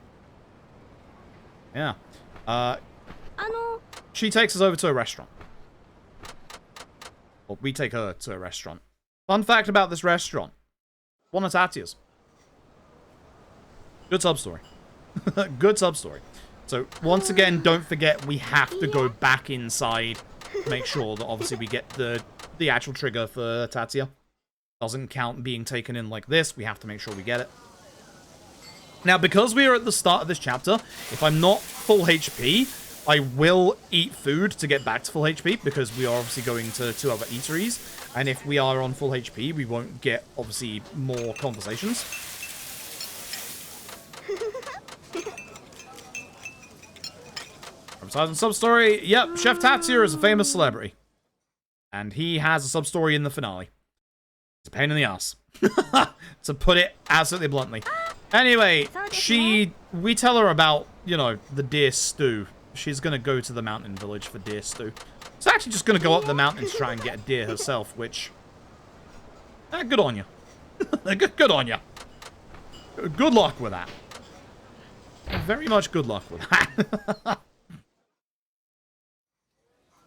Yeah. She takes us over to a restaurant. Well, we take her to a restaurant. Fun fact about this restaurant. One of Tatia's. Good sub-story. Good sub-story. So, once again, don't forget we have to go back inside. Make sure that, obviously, we get the actual trigger for Tatia. Doesn't count being taken in like this. We have to make sure we get it. Now, because we are at the start of this chapter, if I'm not full HP, I will eat food to get back to full HP, because we are obviously going to 2 other eateries. And if we are on full HP, we won't get, obviously, more conversations. From sub-story, yep, Chef Tatsuya is a famous celebrity. And he has a sub-story in the finale. It's a pain in the ass. To put it absolutely bluntly. Anyway, we tell her about, you know, the deer stew. She's gonna go to the mountain village for deer stew. She's actually just gonna go up the mountain to try and get a deer herself, which... good on you. Good on you. Good luck with that. Very much good luck with that.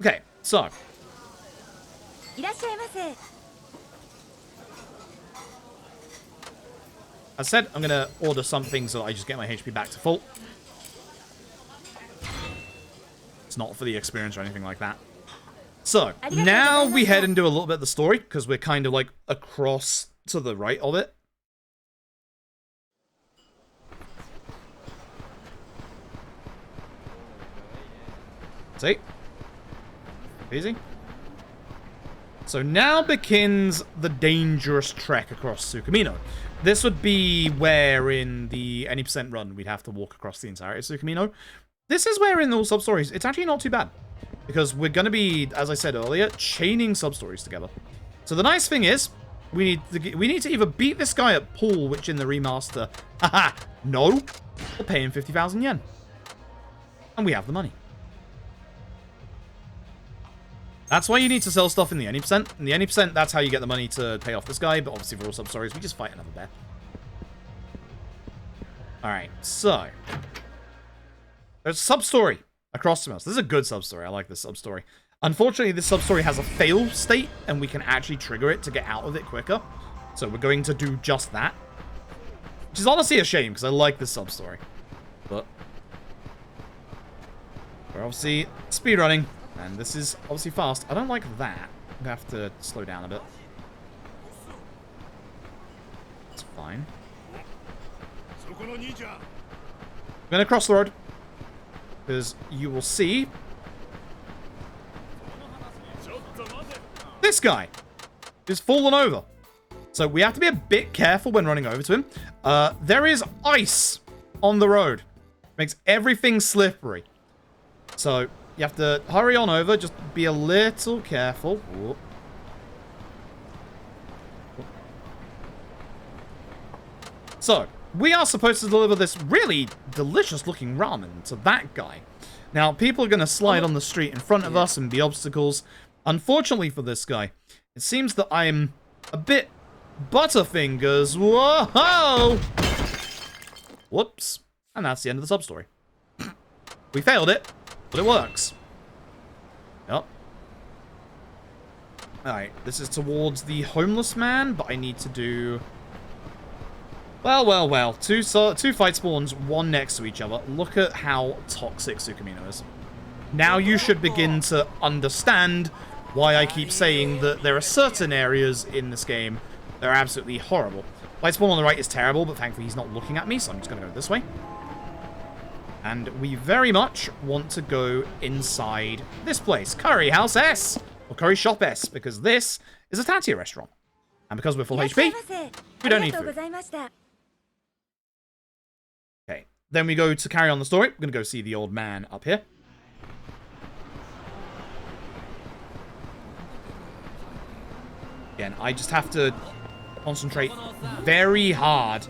Okay, so. I said I'm gonna order something so that I just get my HP back to full. It's not for the experience or anything like that. So, now we head and do a little bit of the story, because we're kind of like across to the right of it. See? Easy. So now begins the dangerous trek across Tsukumino. This would be where in the any percent run we'd have to walk across the entirety of Tsukumino. This is where in all sub-stories it's actually not too bad. Because we're going to be, as I said earlier, chaining sub-stories together. So the nice thing is, we need to either beat this guy at pool, which in the remaster, haha, no, or pay him 50,000 yen. And we have the money. That's why you need to sell stuff in the any percent. In the any percent, that's how you get the money to pay off this guy. But obviously, for all sub-stories, we just fight another bear. Alright, so. There's a sub-story across from us. This is a good sub-story. I like this sub-story. Unfortunately, this sub-story has a fail state, and we can actually trigger it to get out of it quicker. So we're going to do just that. Which is honestly a shame, because I like this sub-story. But we're obviously speedrunning. And this is obviously fast. I don't like that. I'm going to have to slow down a bit. It's fine. I'm going to cross the road. Because you will see... this guy is fallen over. So we have to be a bit careful when running over to him. There is ice on the road. Makes everything slippery. So... you have to hurry on over, just be a little careful. Whoop. So, we are supposed to deliver this really delicious looking ramen to that guy. Now, people are going to slide on the street in front of us and be obstacles. Unfortunately for this guy, it seems that I'm a bit butterfingers. Whoa! Whoops. And that's the end of the sub-story. We failed it. But it works. Yep. Alright, this is towards the homeless man, but I need to do... well. Two fight spawns, one next to each other. Look at how toxic Tsukumino is. Now you should begin to understand why I keep saying that there are certain areas in this game that are absolutely horrible. Fight spawn on the right is terrible, but thankfully he's not looking at me, so I'm just going to go this way. And we very much want to go inside this place. Curry House S! Or Curry Shop S, because this is a Tatia restaurant. And because we're full HP, we don't need food. Okay, then we go to carry on the story. We're going to go see the old man up here. Again, I just have to concentrate very hard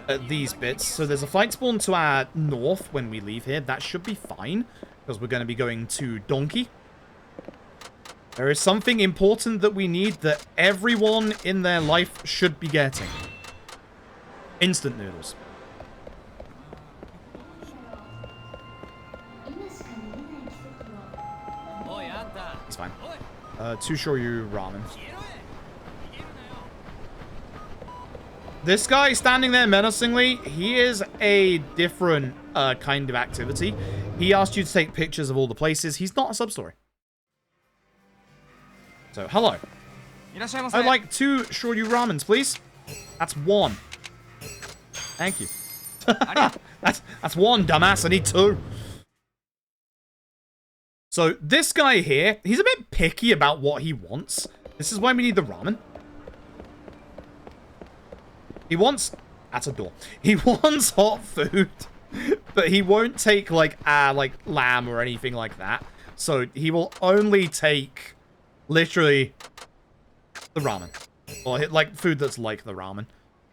at these bits. So there's a fight spawn to our north when we leave here. That should be fine, because we're going to be going to Donkey. There is something important that we need that everyone in their life should be getting. Instant noodles. It's fine. 2 shoyu ramen. This guy standing there menacingly, he is a different kind of activity. He asked you to take pictures of all the places. He's not a sub-story. So, hello. I'd like 2 shoyu ramens, please. That's 1. Thank you. that's 1, dumbass. I need 2. So, this guy here, he's a bit picky about what he wants. This is why we need the ramen. He wants... That's a door. He wants hot food, but he won't take, like lamb or anything like that. So, he will only take, literally, the ramen. Or, like, food that's like the ramen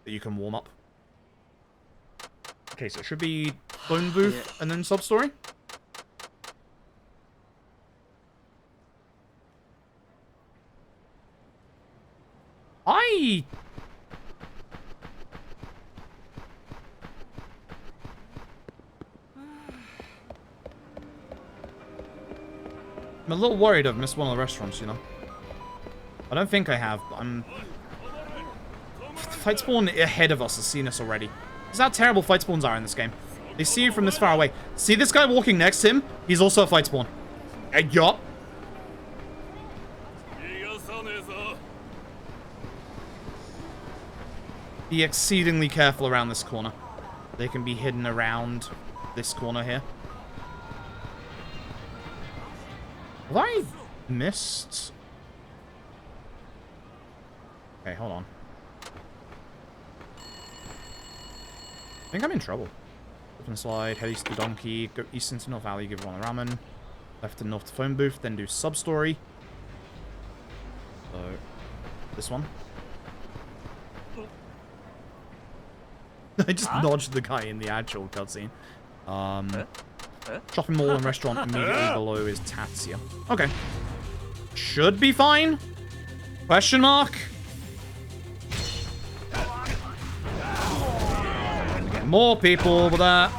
that you can warm up. Okay, so it should be phone booth and then sub-story. I'm a little worried I've missed one of the restaurants, you know. I don't think I have, but I'm... Fight spawn ahead of us has seen us already. This is how terrible fight spawns are in this game. They see you from this far away. See this guy walking next to him? He's also a fight spawn. Yup. Be exceedingly careful around this corner. They can be hidden around this corner here. Have I missed? Okay, hold on. I think I'm in trouble. Open the slide, head east to Donkey, go east into North Valley, give one a ramen. Left to North to phone booth, then do sub-story. So, this one. I just dodged the guy in the actual cutscene. Shopping mall and restaurant immediately below is Tatsuya. Okay. Should be fine. Question mark. Get more people with that.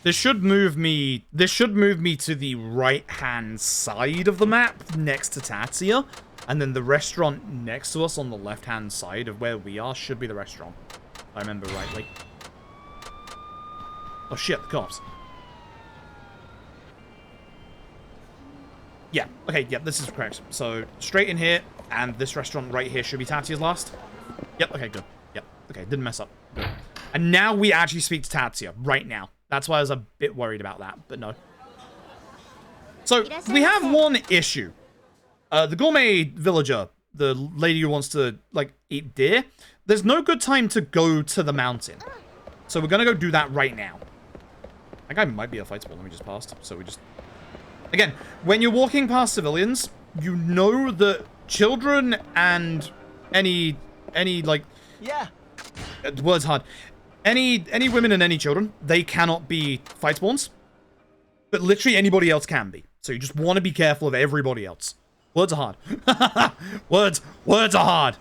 This should move me to the right-hand side of the map, next to Tatsuya. And then the restaurant next to us on the left-hand side of where we are should be the restaurant. If I remember rightly. Oh shit, the cops. Yeah, okay, yeah, this is correct. So, straight in here, and this restaurant right here should be Tatsuya's last. Yep, okay, good. Yep, okay, didn't mess up. Good. And now we actually speak to Tatsuya, right now. That's why I was a bit worried about that, but no. So, we have one issue. The gourmet villager, the lady who wants to, like, eat deer, there's no good time to go to the mountain. So we're gonna go do that right now. That guy might be a fight spawn that we just passed, so we just... Again, when you're walking past civilians, you know that children and any like... Yeah. The word's hard. Any women and any children, they cannot be fight spawns. But literally anybody else can be. So you just want to be careful of everybody else. Words are hard. Words are hard.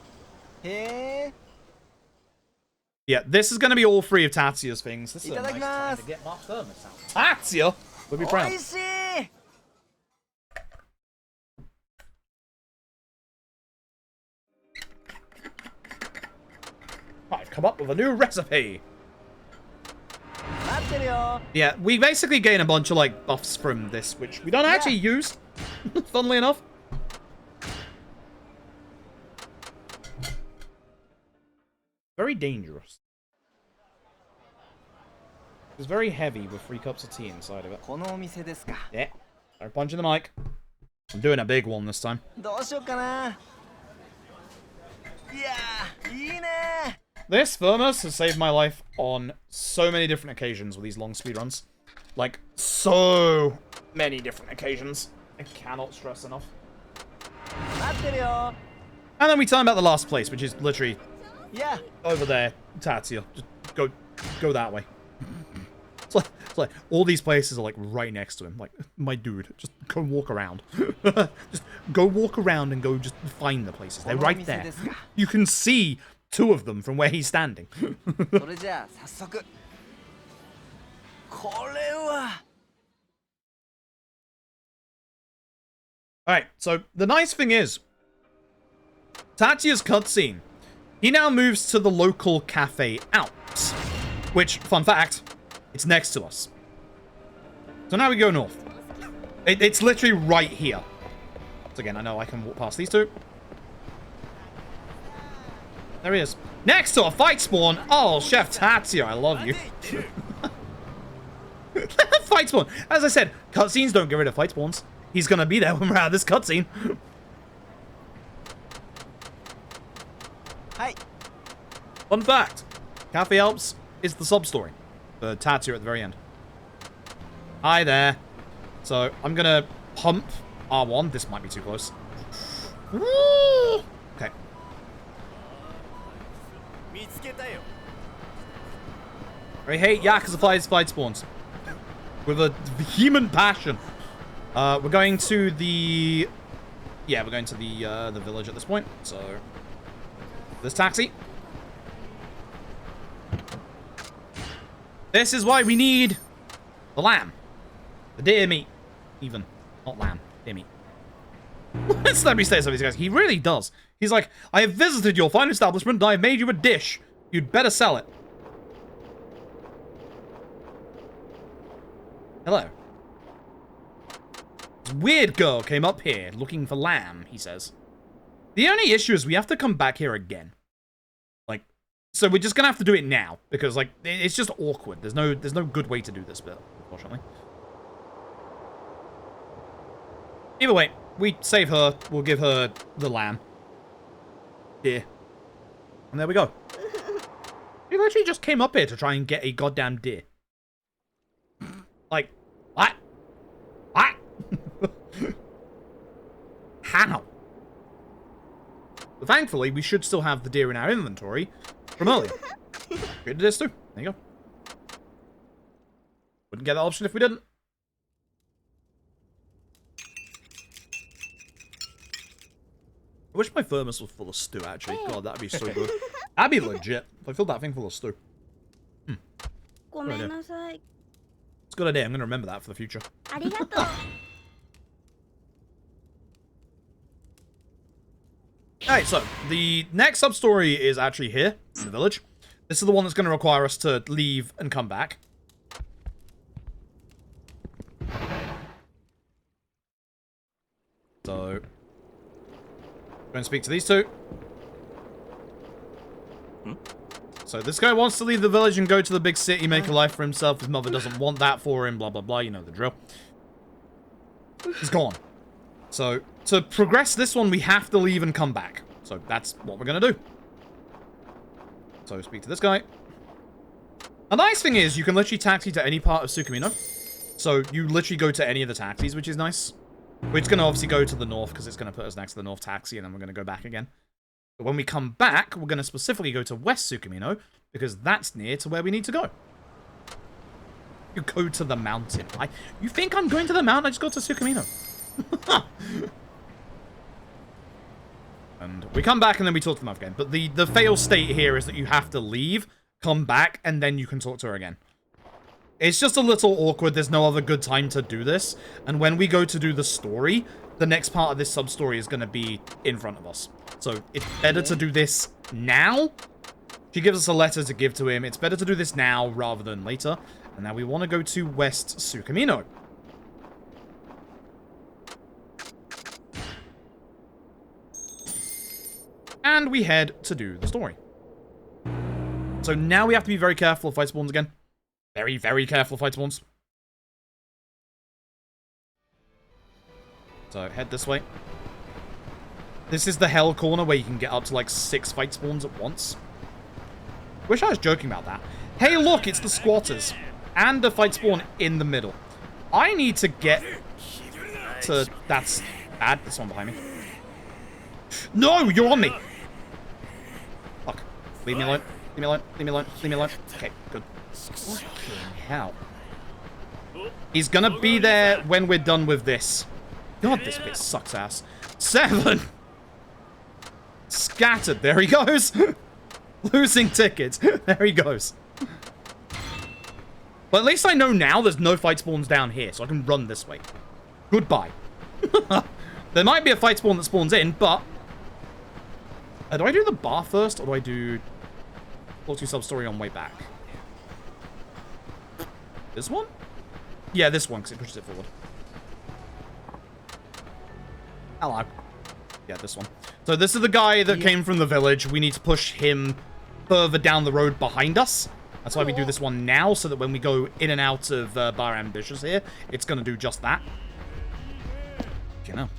Yeah, this is going to be all three of Tatsuya's things. This is a nice time to get my thermos out. Tatsuya would be proud. I've come up with a new recipe. Yeah, we basically gain a bunch of, like, buffs from this, which we don't actually use, funnily enough. Very dangerous. It's very heavy with 3 cups of tea inside of it. Yeah, don't punch in the mic. I'm doing a big one this time. This thermos has saved my life on so many different occasions with these long speedruns. Like, so many different occasions. I cannot stress enough. And then we turn about the last place, which is literally over there, Tatsuya. Just go that way. It's like all these places are like right next to him. Like, my dude, just go walk around. Just go walk around and go just find the places. They're right there. You can see 2 of them from where he's standing. Alright, so the nice thing is, Tatsuya's cutscene, he now moves to the local cafe Alps, which, fun fact, it's next to us. So now we go north. It's literally right here. So again, I know I can walk past these 2. There he is. Next to a fight spawn. Oh, Chef Tatsuya, I love you. Fight spawn. As I said, cutscenes don't get rid of fight spawns. He's gonna be there when we're out of this cutscene. Hi. Fun fact. Cafe Alps is the sub-story. The Tatsuya at the very end. Hi there. So, I'm gonna pump R1. This might be too close. Woo! Okay. I hate Yakuza fight spawns. With a vehement passion. We're going to the... Yeah, we're going to the village at this point. So, this taxi. This is why we need the lamb. The deer meat. Even. Not lamb. Deer meat. Let me say something, guys. He really does. He's like, I have visited your fine establishment and I have made you a dish. You'd better sell it. Hello. This weird girl came up here looking for lamb, he says. The only issue is we have to come back here again. Like, so we're just gonna have to do it now. Because, like, it's just awkward. There's no good way to do this bit, unfortunately. Either way, we save her. We'll give her the lamb. Here. And there we go. He literally just came up here to try and get a goddamn deer. Like, what? What? How? But thankfully, we should still have the deer in our inventory from earlier. We did this too. There you go. Wouldn't get that option if we didn't. I wish my thermos was full of stew, actually. God, that'd be so good. That'd be legit. If I filled that thing full of stew. It's a good idea. I'm going to remember that for the future. Alright, so the next sub-story is actually here, in the village. This is the one that's going to require us to leave and come back. So, go and speak to these 2. So this guy wants to leave the village and go to the big city, make a life for himself. His mother doesn't want that for him, blah, blah, blah. You know the drill. He's gone. So, to progress this one, we have to leave and come back. So that's what we're going to do. So, speak to this guy. The nice thing is, you can literally taxi to any part of Tsukumino. So, you literally go to any of the taxis, which is nice. We're just going to obviously go to the north, because it's going to put us next to the north taxi, and then we're going to go back again. But when we come back, we're going to specifically go to West Tsukumino, because that's near to where we need to go. You go to the mountain. You think I'm going to the mountain? I just got to Tsukumino. And we come back and then we talk to them again. But the fail state here is that you have to leave, come back, and then you can talk to her again. It's just a little awkward. There's no other good time to do this. And when we go to do the story, the next part of this sub-story is going to be in front of us. So it's better to do this now. She gives us a letter to give to him. It's better to do this now rather than later. And now we want to go to West Tsukumino. And we head to do the story. So now we have to be very careful of fight spawns again. Very, very careful of fight spawns. So head this way. This is the hell corner where you can get up to like 6 fight spawns at once. Wish I was joking about that. Hey, look, it's the squatters. And a fight spawn in the middle. I need to get to... That's bad. There's someone behind me. No, you're on me. Fuck. Leave me alone. Leave me alone. Leave me alone. Leave me alone. Okay, good. Fucking hell. He's gonna be there when we're done with this. God, this bit sucks ass. 7. Scattered. There he goes. Losing tickets. There he goes. But at least I know now there's no fight spawns down here, so I can run this way. Goodbye. There might be a fight spawn that spawns in, but... do I do the bar first, or do I do... All Substory on way back? This one? Yeah, this one, because it pushes it forward. Hello. Yeah, this one. So this is the guy that came from the village. We need to push him further down the road behind us. That's why we do this one now, so that when we go in and out of Bar Ambitious here, it's going to do just that. You know.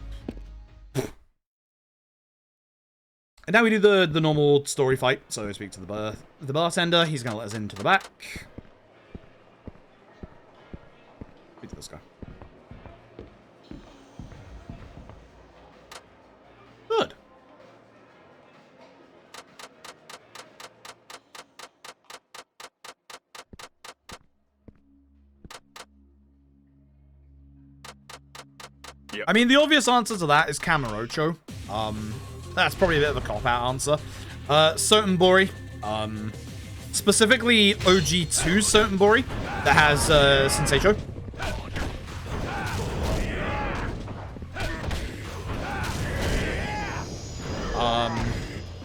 And now we do the normal story fight. So we speak to the bartender. He's going to let us into the back. Speak to this guy. Good. Yep. I mean, the obvious answer to that is Kamurocho. That's probably a bit of a cop-out answer. Sotenbori. Specifically OG2 Sotenbori that has Senseicho.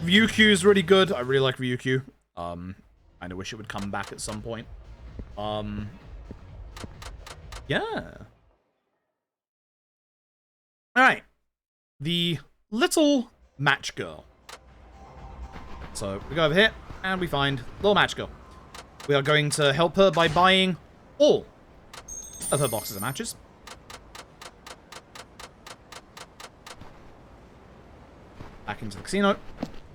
Ryukyu is really good. I really like Ryukyu. I wish it would come back at some point. Yeah. Alright. The little match girl. So we go over here and we find little match girl. We are going to help her by buying all of her boxes of matches. Back into the casino.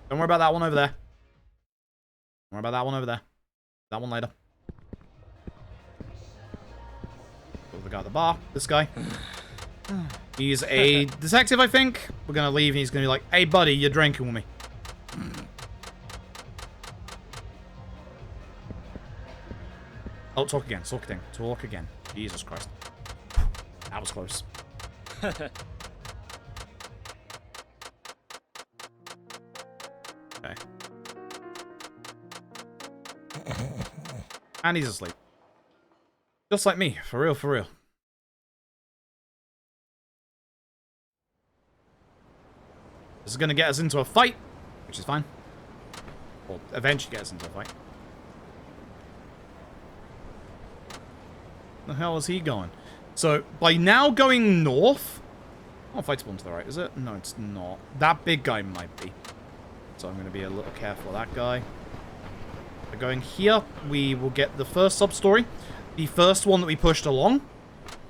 Don't worry about that one over there. Don't worry about that one over there. That one later. Go to the guy at the bar. This guy. He's a detective, I think. We're going to leave and he's going to be like, hey, buddy, you're drinking with me. Oh, talk again. Talk again. Talk again. Jesus Christ. That was close. Okay. And he's asleep. Just like me. For real, for real. This is going to get us into a fight, which is fine. Or eventually get us into a fight. The hell is he going? So, by now going north... Oh, fight spawn to the right, is it? No, it's not. That big guy might be. So I'm going to be a little careful of that guy. By going here, we will get the first sub-story. The first one that we pushed along.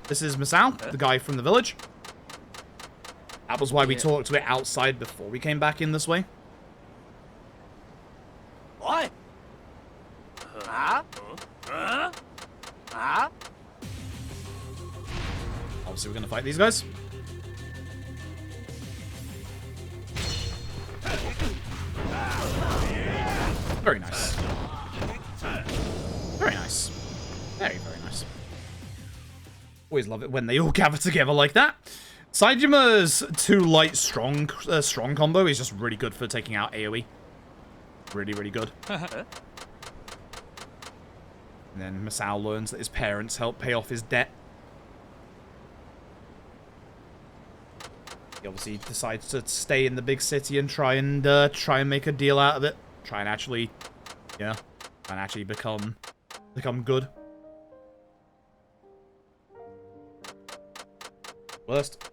This is Masao, the guy from the village. That was why we talked to it outside before we came back in this way. What? Huh? Huh? Huh? Obviously, we're going to fight these guys. Very nice. Very nice. Very, very nice. Always love it when they all gather together like that. Saijima's too light strong combo is just really good for taking out AoE. Really, really good. And then Masao learns that his parents help pay off his debt. He obviously decides to stay in the big city and try and make a deal out of it. Try and actually, yeah, and actually become good. Worst.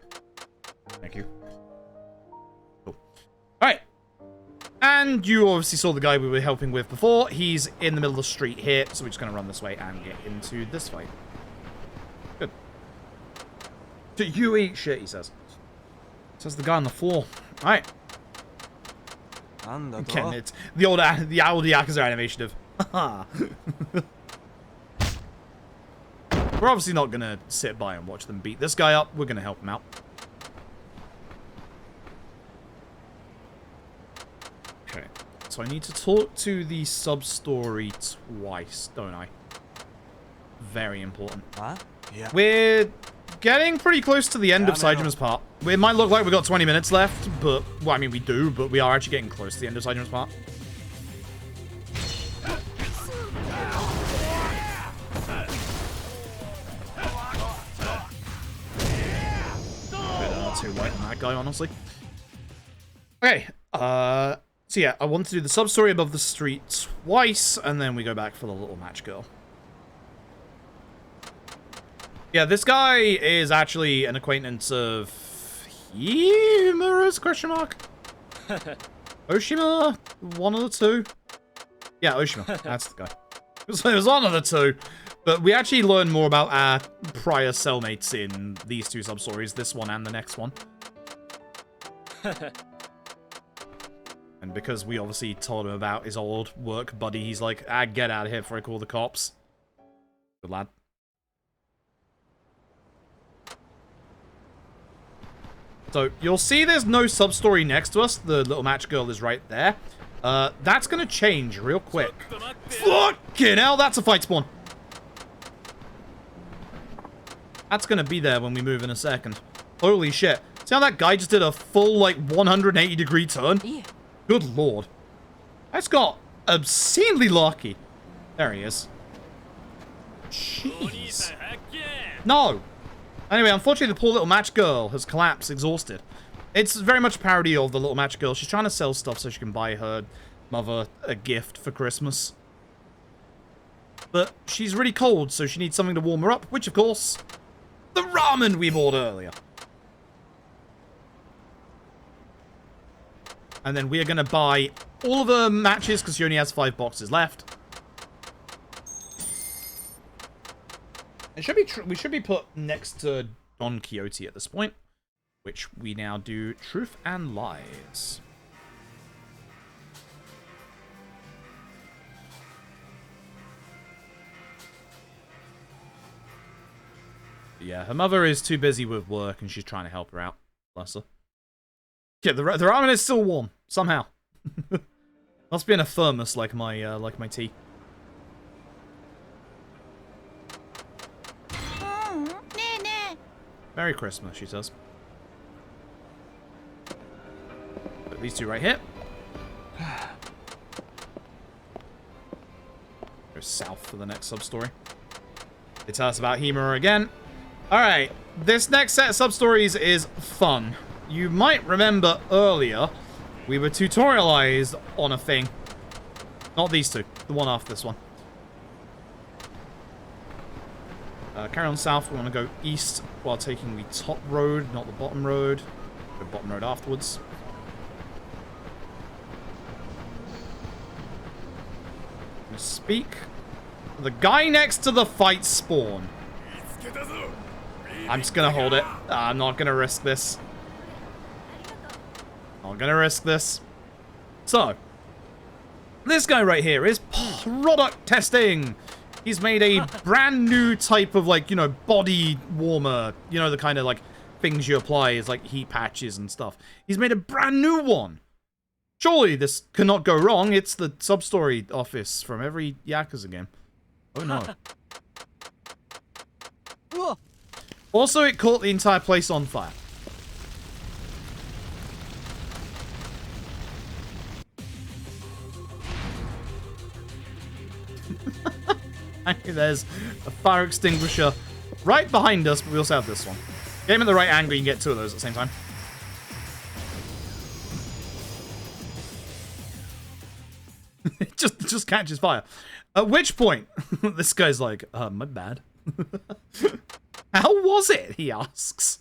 Thank you. Cool. Alright. And you obviously saw the guy we were helping with before. He's in the middle of the street here, so we're just going to run this way and get into this fight. Good. You eat shit, he says. Says the guy on the floor. Alright. Again, it's the old Yakuza animation of, haha. We're obviously not going to sit by and watch them beat this guy up. We're going to help him out. Okay. So I need to talk to the sub-story twice, don't I? Very important. Yeah. We're getting pretty close to the end of Saijima's part. It might look like we've got 20 minutes left, but... Well, I mean, we do, but we are actually getting close to the end of Saijima's part. Too light on that guy, honestly. Okay, so yeah, I want to do the sub-story above the street twice, and then we go back for the little match girl. Yeah, this guy is actually an acquaintance of Himura's question mark? Oshima? One of the two? Yeah, Oshima. That's the guy. It was one of the two. But we actually learn more about our prior cellmates in these two sub-stories, this one and the next one. And because we obviously told him about his old work buddy, he's like, get out of here before I call the cops. Good lad. So, you'll see there's no sub-story next to us. The little match girl is right there. That's gonna change real quick. Fucking hell, that's a fight spawn. That's gonna be there when we move in a second. Holy shit. See how that guy just did a full, like, 180-degree turn? Yeah. Good lord. That's got obscenely lucky. There he is. Jeez. No! Anyway, unfortunately, the poor little match girl has collapsed, exhausted. It's very much a parody of the little match girl. She's trying to sell stuff so she can buy her mother a gift for Christmas. But she's really cold, so she needs something to warm her up, which, of course, the ramen we bought earlier. And then we are going to buy all of her matches, because she only has 5 boxes left. It should be we should be put next to Don Quixote at this point, which we now do Truth and Lies. Yeah, her mother is too busy with work and she's trying to help her out. Bless her. Yeah, the ramen is still warm somehow. Must be in a thermos like my tea. Merry Christmas, she says. Put these two right here. Go south for the next sub-story. They tell us about Himura again. Alright, this next set of sub-stories is fun. You might remember earlier, we were tutorialized on a thing. Not these two, the one after this one. Carry on south, we want to go east while taking the top road, not the bottom road. Go bottom road afterwards. I'm gonna speak. The guy next to the fight spawn. I'm just gonna hold it. I'm not gonna risk this. Not gonna risk this. So, this guy right here is product testing. He's made a brand new type of, like, you know, body warmer. You know, the kind of, like, things you apply as, like, heat patches and stuff. He's made a brand new one. Surely this cannot go wrong. It's the sub-story office from every Yakuza game. Oh, no. Also, it caught the entire place on fire. There's a fire extinguisher right behind us, but we also have this one. Get him at the right angle, you can get two of those at the same time. It just catches fire. At which point, this guy's like, my bad. How was it? He asks.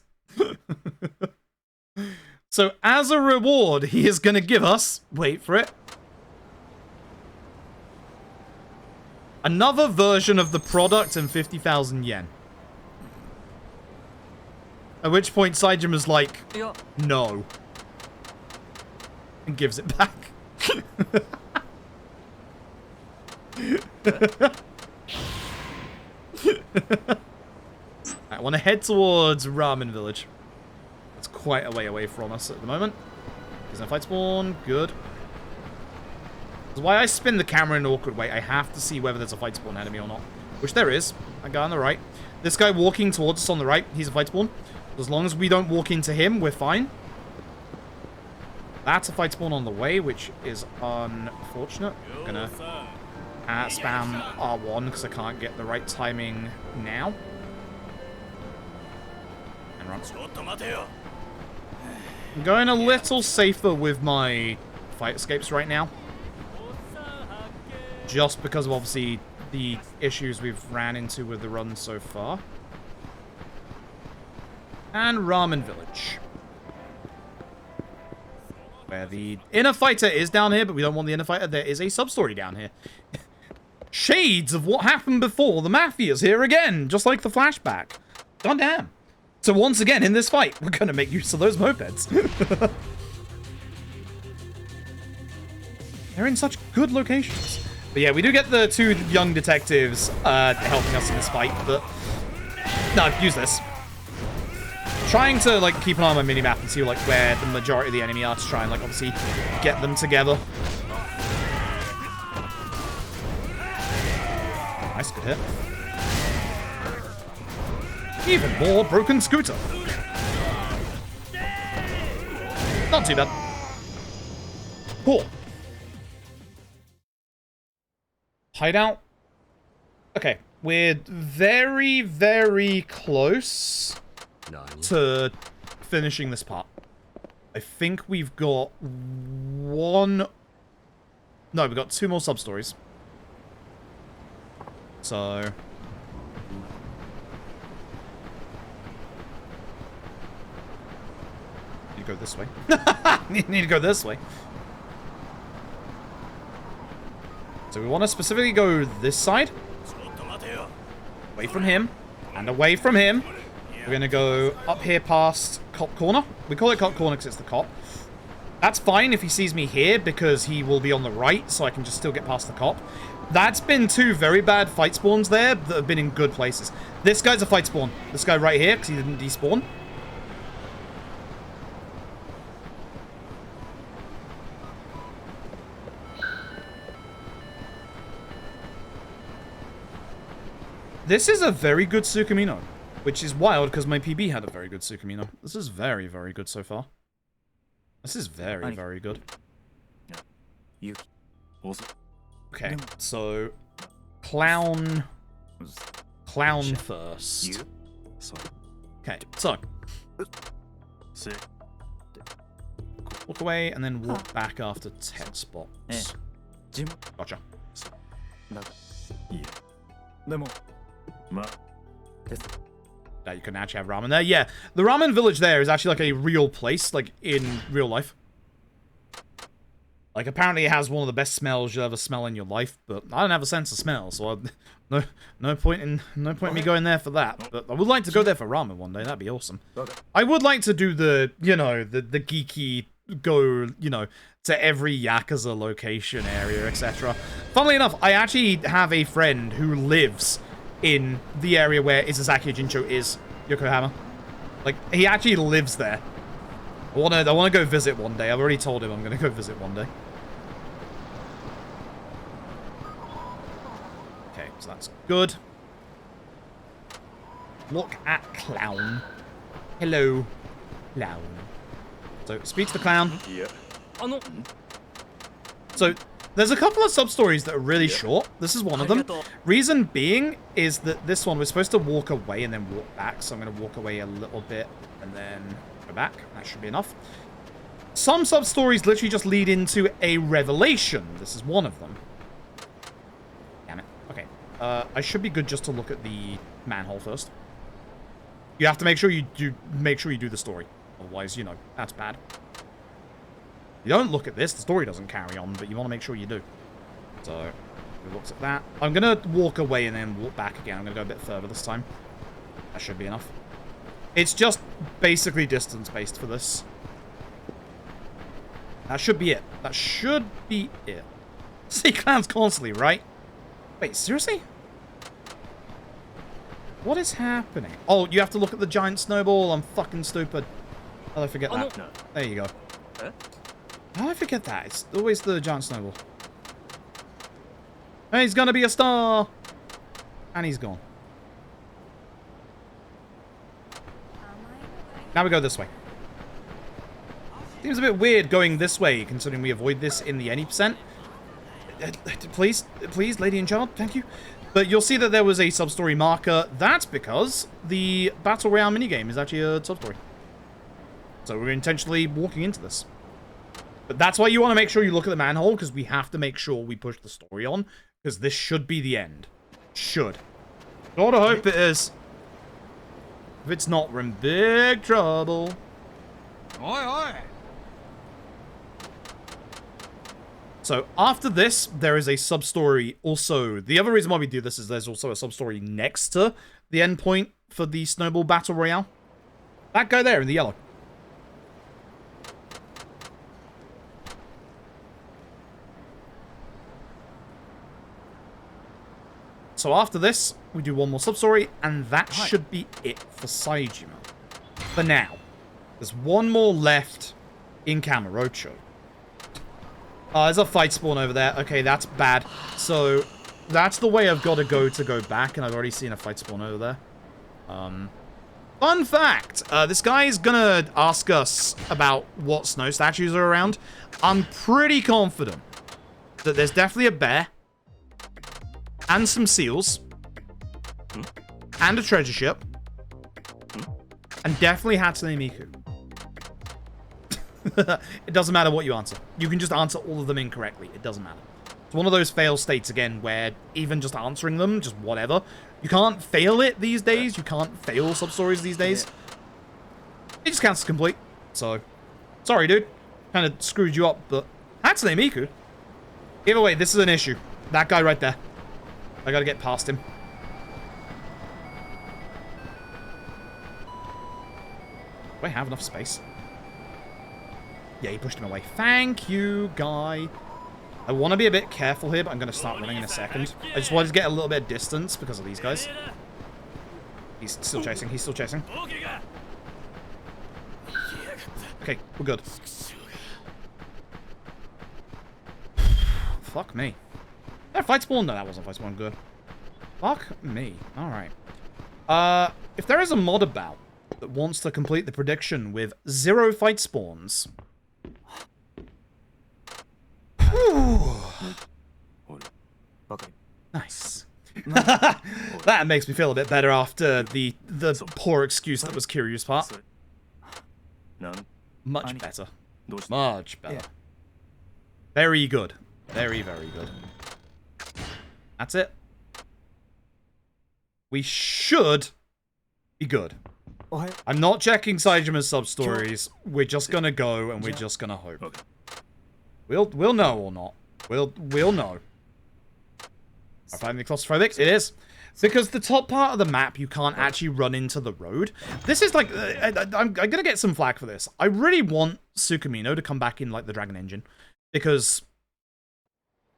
So, as a reward, he is going to give us, wait for it, another version of the product and 50,000 yen. At which point, Saijima's like, no. And gives it back. I want to head towards Ramen Village. That's quite a way away from us at the moment. Is there a fight spawn? Good. That's why I spin the camera in an awkward way. I have to see whether there's a fight spawn enemy or not. Which there is. That guy on the right. This guy walking towards us on the right, he's a fight spawn. As long as we don't walk into him, we're fine. That's a fight spawn on the way, which is unfortunate. I'm gonna spam R1 because I can't get the right timing now. And run. I'm going a little safer with my fight escapes right now. Just because of obviously the issues we've ran into with the run so far. And Ramen Village. Where the inner fighter is down here, but we don't want the inner fighter. There is a sub-story down here. Shades of what happened before. The Mafia's here again, just like the flashback. God damn. So once again, in this fight, we're going to make use of those mopeds. They're in such good locations. But yeah, we do get the two young detectives helping us in this fight, but... No, use this. Trying to, like, keep an eye on my minimap and see, like, where the majority of the enemy are to try and, like, obviously get them together. Nice, good hit. Even more broken scooter. Not too bad. Cool. Hideout. Okay, we're very, very close to finishing this part. I think we've got one... No, we've got two more sub-stories. So... Need to go this way. Need to go this way. So we want to specifically go this side. Away from him. And away from him. We're going to go up here past Cop Corner. We call it Cop Corner because it's the cop. That's fine if he sees me here because he will be on the right, so I can just still get past the cop. That's been two very bad fight spawns there that have been in good places. This guy's a fight spawn. This guy right here, because he didn't despawn. This is a very good Tsukumino, which is wild because my PB had a very good Tsukumino. This is very, very good so far. This is very, very good. Okay, so clown first. Okay, so walk away and then walk back after 10 spots. Gotcha. Now you can actually have ramen there. Yeah, the ramen village there is actually like a real place, like in real life. Like apparently it has one of the best smells you'll ever smell in your life, but I don't have a sense of smell, so no point in me going there for that. But I would like to go there for ramen one day. That'd be awesome. I would like to do the the geeky go to every Yakuza location area, etc. Funnily enough, I actually have a friend who lives in the area where Izazaki Jincho is, Yokohama. Like, he actually lives there. I wanna go visit one day. I've already told him I'm gonna go visit one day. Okay, so that's good. Look at Clown. Hello, Clown. So, speak to the clown. Yeah. So, there's a couple of sub-stories that are really short. This is one of them. Reason being is that this one, we're supposed to walk away and then walk back. So I'm going to walk away a little bit and then go back. That should be enough. Some sub-stories literally just lead into a revelation. This is one of them. Damn it. Okay. I should be good just to look at the manhole first. You have to make sure you do the story. Otherwise, that's bad. You don't look at this, the story doesn't carry on, but you want to make sure you do. So, we looked at that. I'm going to walk away and then walk back again. I'm going to go a bit further this time. That should be enough. It's just basically distance-based for this. That should be it. That should be it. See clowns constantly, right? Wait, seriously? What is happening? Oh, you have to look at the giant snowball. I'm fucking stupid. How did I forget that? No. There you go. How did I forget that? It's always the giant snowball. And he's gonna be a star! And he's gone. Now we go this way. Seems a bit weird going this way, considering we avoid this in the any percent. Please, lady and child, thank you. But you'll see that there was a sub-story marker. That's because the Battle Royale minigame is actually a sub-story. So we're intentionally walking into this. But that's why you want to make sure you look at the manhole, because we have to make sure we push the story on, because this should be the end. Should. Gotta hope it is. If it's not, we're in big trouble. Oi, oi. So after this, there is a sub-story also. The other reason why we do this is there's also a sub-story next to the endpoint for the Snowball Battle Royale. That guy there in the yellow. So after this, we do one more sub-story, and that should be it for Saejima. For now. There's one more left in Kamurocho. There's a fight spawn over there. Okay, that's bad. So, that's the way I've got to go back, and I've already seen a fight spawn over there. Fun fact, this guy is gonna ask us about what snow statues are around. I'm pretty confident that there's definitely a bear, and some seals, and a treasure ship, and definitely Hatsune Miku. It doesn't matter what you answer. You can just answer all of them incorrectly. It doesn't matter. It's one of those fail states, again, where even just answering them, just whatever. You can't fail it these days. You can't fail sub-stories these days. It just counts as complete. So, sorry, dude. Kind of screwed you up, but Hatsune Miku. Either way, this is an issue. That guy right there. I gotta get past him. Do I have enough space? Yeah, he pushed him away. Thank you, guy. I want to be a bit careful here, but I'm going to start running in a second. I just wanted to get a little bit of distance because of these guys. He's still chasing. He's still chasing. Okay, we're good. Fuck me. That fight spawn? No, that wasn't fight spawn. Good. Fuck me. Alright. If there is a mod about that wants to complete the prediction with 0 fight spawns... Nice. That makes me feel a bit better after the poor excuse that was Kiryus' part. Much better. Much better. Very good. Very, very good. That's it. We should be good. I'm not checking Saijima's sub-stories. We're just gonna go and we're just gonna hope. We'll know or not. We'll know. I find the claustrophobic? It is. Because the top part of the map, you can't actually run into the road. This is like... I'm gonna get some flack for this. I really want Tsukumino to come back in, like, the Dragon Engine. Because...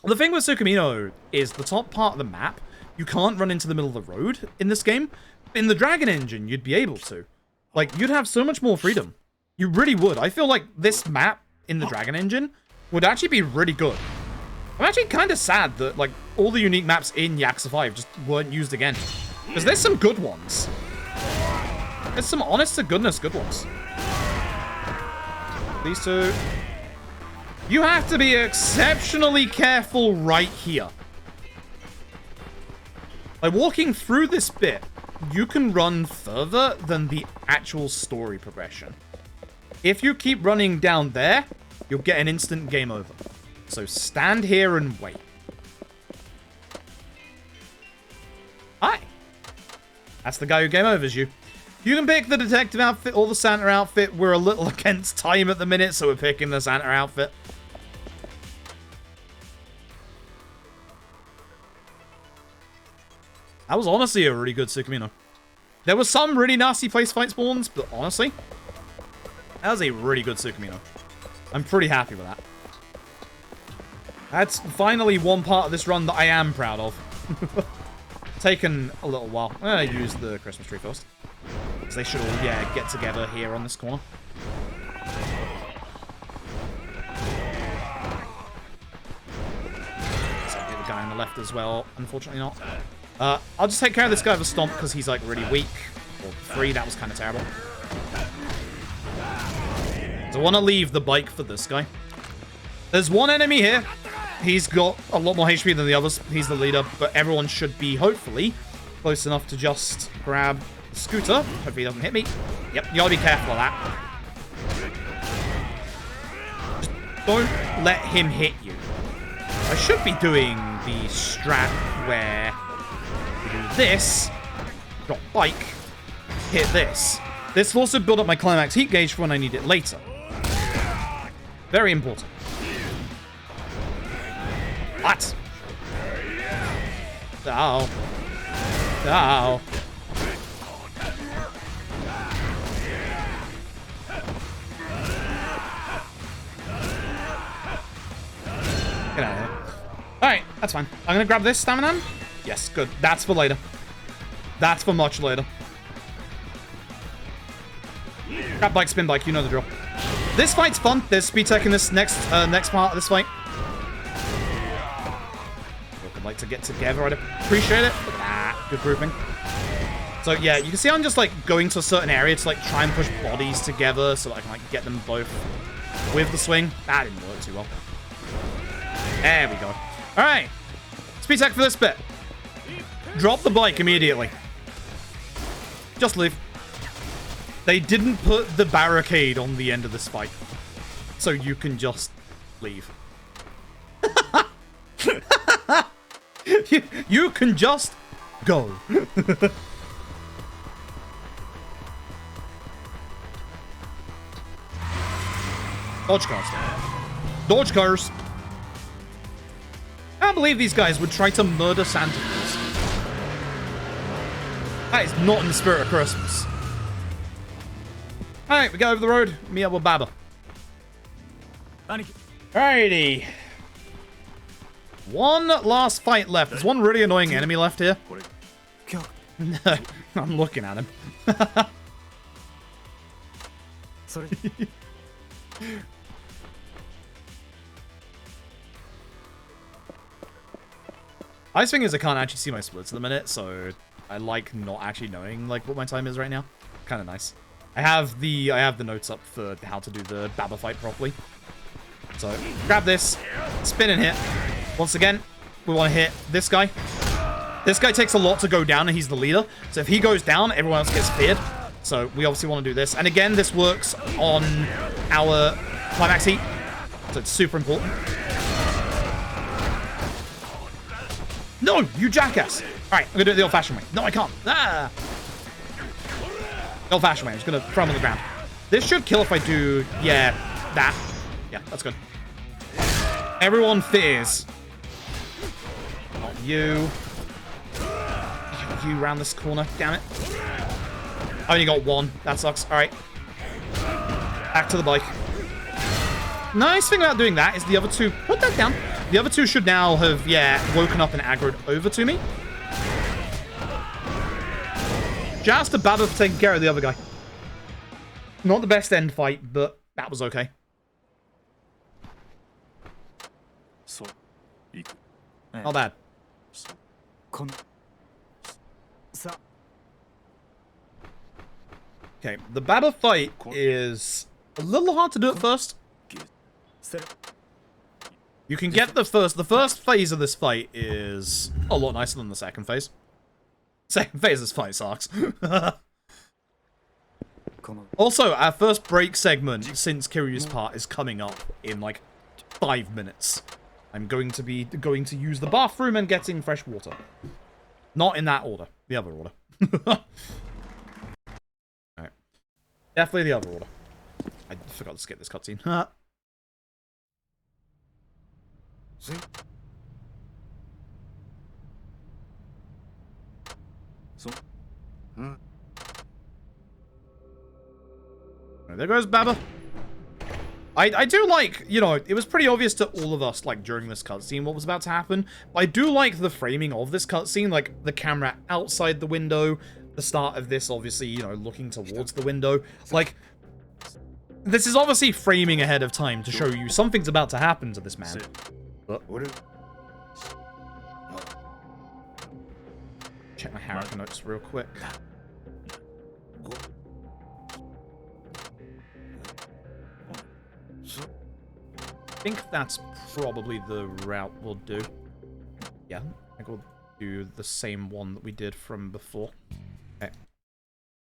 the thing with Tsukumino is the top part of the map, you can't run into the middle of the road in this game. In the Dragon Engine, you'd be able to. Like, you'd have so much more freedom. You really would. I feel like this map in the Dragon Engine would actually be really good. I'm actually kind of sad that, like, all the unique maps in Yakuza 5 just weren't used again. Because there's some good ones. There's some honest-to-goodness good ones. These two. You have to be exceptionally careful right here. By walking through this bit, you can run further than the actual story progression. If you keep running down there, you'll get an instant game over. So stand here and wait. Hi. That's the guy who game overs you. You can pick the detective outfit or the Santa outfit. We're a little against time at the minute, so we're picking the Santa outfit. That was honestly a really good Tsukumino. There was some really nasty place fight spawns, but honestly, that was a really good Tsukumino. I'm pretty happy with that. That's finally one part of this run that I am proud of. Taken a little while. I'm gonna use the Christmas tree first. Because they should all, yeah, get together here on this corner. So the guy on the left as well. Unfortunately not. I'll just take care of this guy with a stomp because he's like really weak. Or 3, that was kind of terrible. So I want to leave the bike for this guy. There's one enemy here. He's got a lot more HP than the others. He's the leader, but everyone should be, hopefully, close enough to just grab the scooter. Hopefully he doesn't hit me. Yep, you gotta be careful of that. Just don't let him hit you. I should be doing the strat where we do this, drop bike, hit this. This will also build up my climax heat gauge for when I need it later. Very important. What? Ow. Ow. Get out of here. Alright, that's fine. I'm gonna grab this stamina. Yes, good. That's for later. That's for much later. Grab bike, spin bike, you know the drill. This fight's fun. There's speed tech in this next part of this fight. I'd like to get together. I'd appreciate it. Look at that. Good grouping. So yeah, you can see I'm just like going to a certain area to like try and push bodies together so that I can like get them both with the swing. That didn't work too well. There we go. All right. Speed tech for this bit. Drop the bike immediately. Just leave. They didn't put the barricade on the end of this fight. So you can just leave. You can just go. Dodge cars. Dodge cars. I can't believe these guys would try to murder Santa Claus. That is not in the spirit of Christmas. Alright, we go over the road. Meet up with Baba. Alrighty. One last fight left. There's one really annoying enemy left here. No, I'm looking at him. Ice thing is I can't actually see my splits at the minute, so I like not actually knowing like what my time is right now. Kind of nice. I have the notes up for how to do the Baba fight properly. So grab this, spin and hit. Once again, we want to hit this guy. This guy takes a lot to go down, and he's the leader. So if he goes down, everyone else gets feared. So we obviously want to do this. And again, this works on our climax heat. So it's super important. No, you jackass. All right, I'm going to do it the old-fashioned way. No, I can't. Ah. The old-fashioned way. I'm just going to throw him on the ground. This should kill if I do, yeah, that. Yeah, that's good. Everyone fears. Not you. Oh, you around this corner. Damn it. I only got one. That sucks. All right. Back to the bike. Nice thing about doing that is the other two... Put that down. The other two should now have, yeah, woken up and aggroed over to me. Just a Baba for taking care of the other guy. Not the best end fight, but that was okay. Not bad. Okay, the Baba fight is a little hard to do at first. You can get the first phase of this fight is a lot nicer than the second phase. Second phase of this fight sucks. Also, our first break segment since Kiryus part is coming up in like 5 minutes. I'm going to use the bathroom and getting fresh water. Not in that order. The other order. Alright. Definitely the other order. I forgot to skip this cutscene. There goes Baba. I do like, you know, it was pretty obvious to all of us, like, during this cutscene what was about to happen. But I do like the framing of this cutscene, like, the camera outside the window, the start of this, obviously, you know, looking towards the window. Like, this is obviously framing ahead of time to show you something's about to happen to this man. Check my Haruka notes real quick. I think that's probably the route we'll do. Yeah, I think we'll do the same one that we did from before. Okay.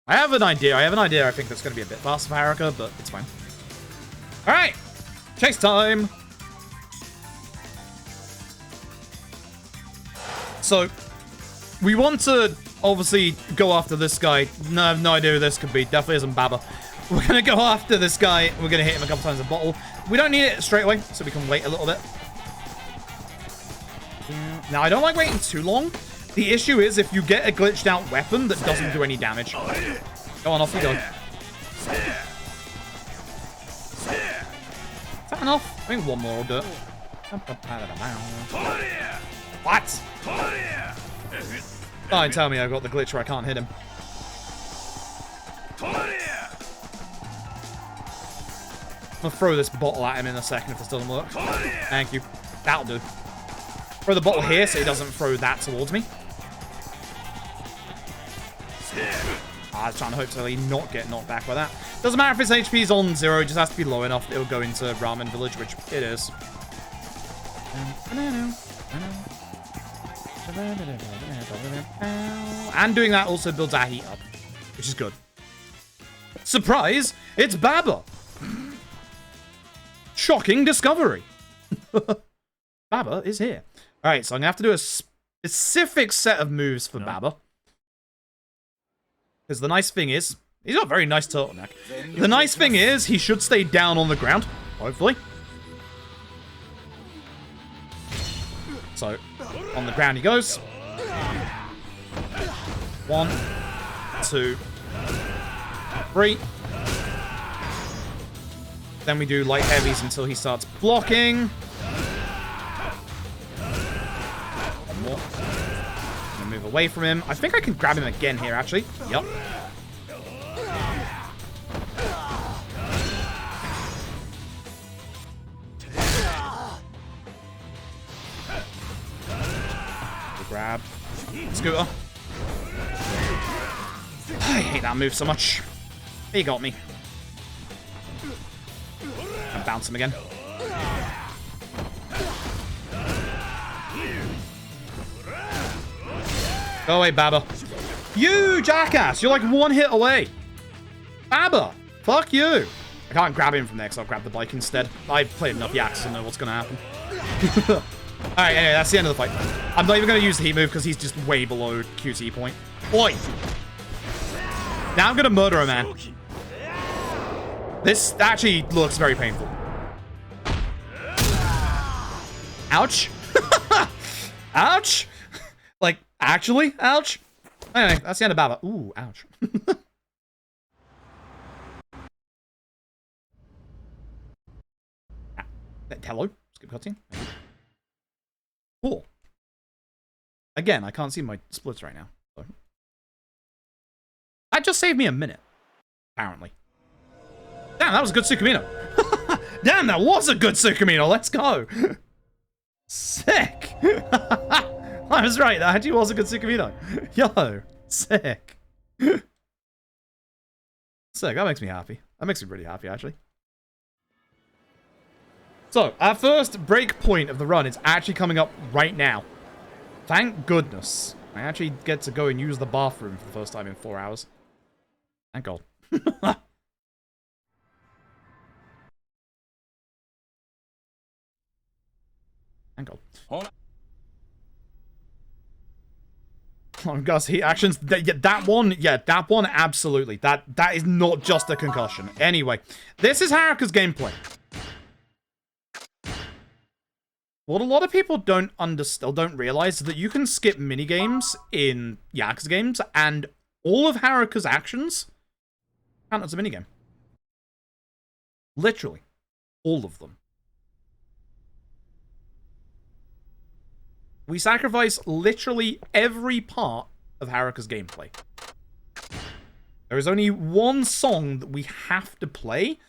I have an idea. I think that's going to be a bit faster for Haruka, but it's fine. Alright! Chase time! So, we want to obviously go after this guy. No, I have no idea who this could be. Definitely isn't Baba. We're going to go after this guy. We're going to hit him a couple times with a bottle. We don't need it straight away, so we can wait a little bit. Now, I don't like waiting too long. The issue is if you get a glitched out weapon that doesn't do any damage. Go on, off you go. Is that enough? I think one more will do it. What? Don't tell me I've got the glitch where I can't hit him. I'm gonna throw this bottle at him in a second if this doesn't work. Thank you. That'll do. Throw the bottle here so he doesn't throw that towards me. I was trying to hopefully not get knocked back by that. Doesn't matter if his HP is on 0, it just has to be low enough. It'll go into Ramen Village, which it is. And doing that also builds our heat up, which is good. Surprise! It's Baba! Shocking discovery! Baba is here. Alright, so I'm gonna have to do a specific set of moves for Baba. Because the nice thing is, he's got a very nice turtleneck. The nice thing is, he should stay down on the ground, hopefully. So, on the ground he goes. 1, 2, 3. Then we do light heavies until he starts blocking. One more. I'm gonna move away from him. I think I can grab him again here, actually. Yup. Grab. Scooter. I hate that move so much. He got me. And bounce him again. Go away, Baba. You jackass! You're like one hit away. Baba! Fuck you! I can't grab him from there because I'll grab the bike instead. I've played enough Yakuza to know what's going to happen. Alright, anyway, that's the end of the fight. I'm not even going to use the heat move because he's just way below QT point. Oi! Now I'm going to murder a man. This actually looks very painful. Ouch. Ouch. Like, actually? Ouch. Anyway, that's the end of Baba. Ooh, ouch. Hello? Skip cutscene. Cool. Again, I can't see my splits right now. So. That just saved me a minute. Apparently. Damn, that was a good Tsukumino. Damn, that was a good Tsukumino. Let's go. Sick. I was right. That actually was a good Tsukumino. Yo, sick. Sick. That makes me happy. That makes me pretty happy, actually. So, our first break point of the run is actually coming up right now. Thank goodness. I actually get to go and use the bathroom for the first time in 4 hours. Thank God. Thank God. Oh, Gus, heat actions. That one, absolutely. That is not just a concussion. Anyway, this is Haruka's gameplay. What a lot of people don't understand, don't realize, is that you can skip minigames in Yakuza games, and all of Haruka's actions count as a minigame. Literally. All of them. We sacrifice literally every part of Haruka's gameplay. There is only one song that we have to play.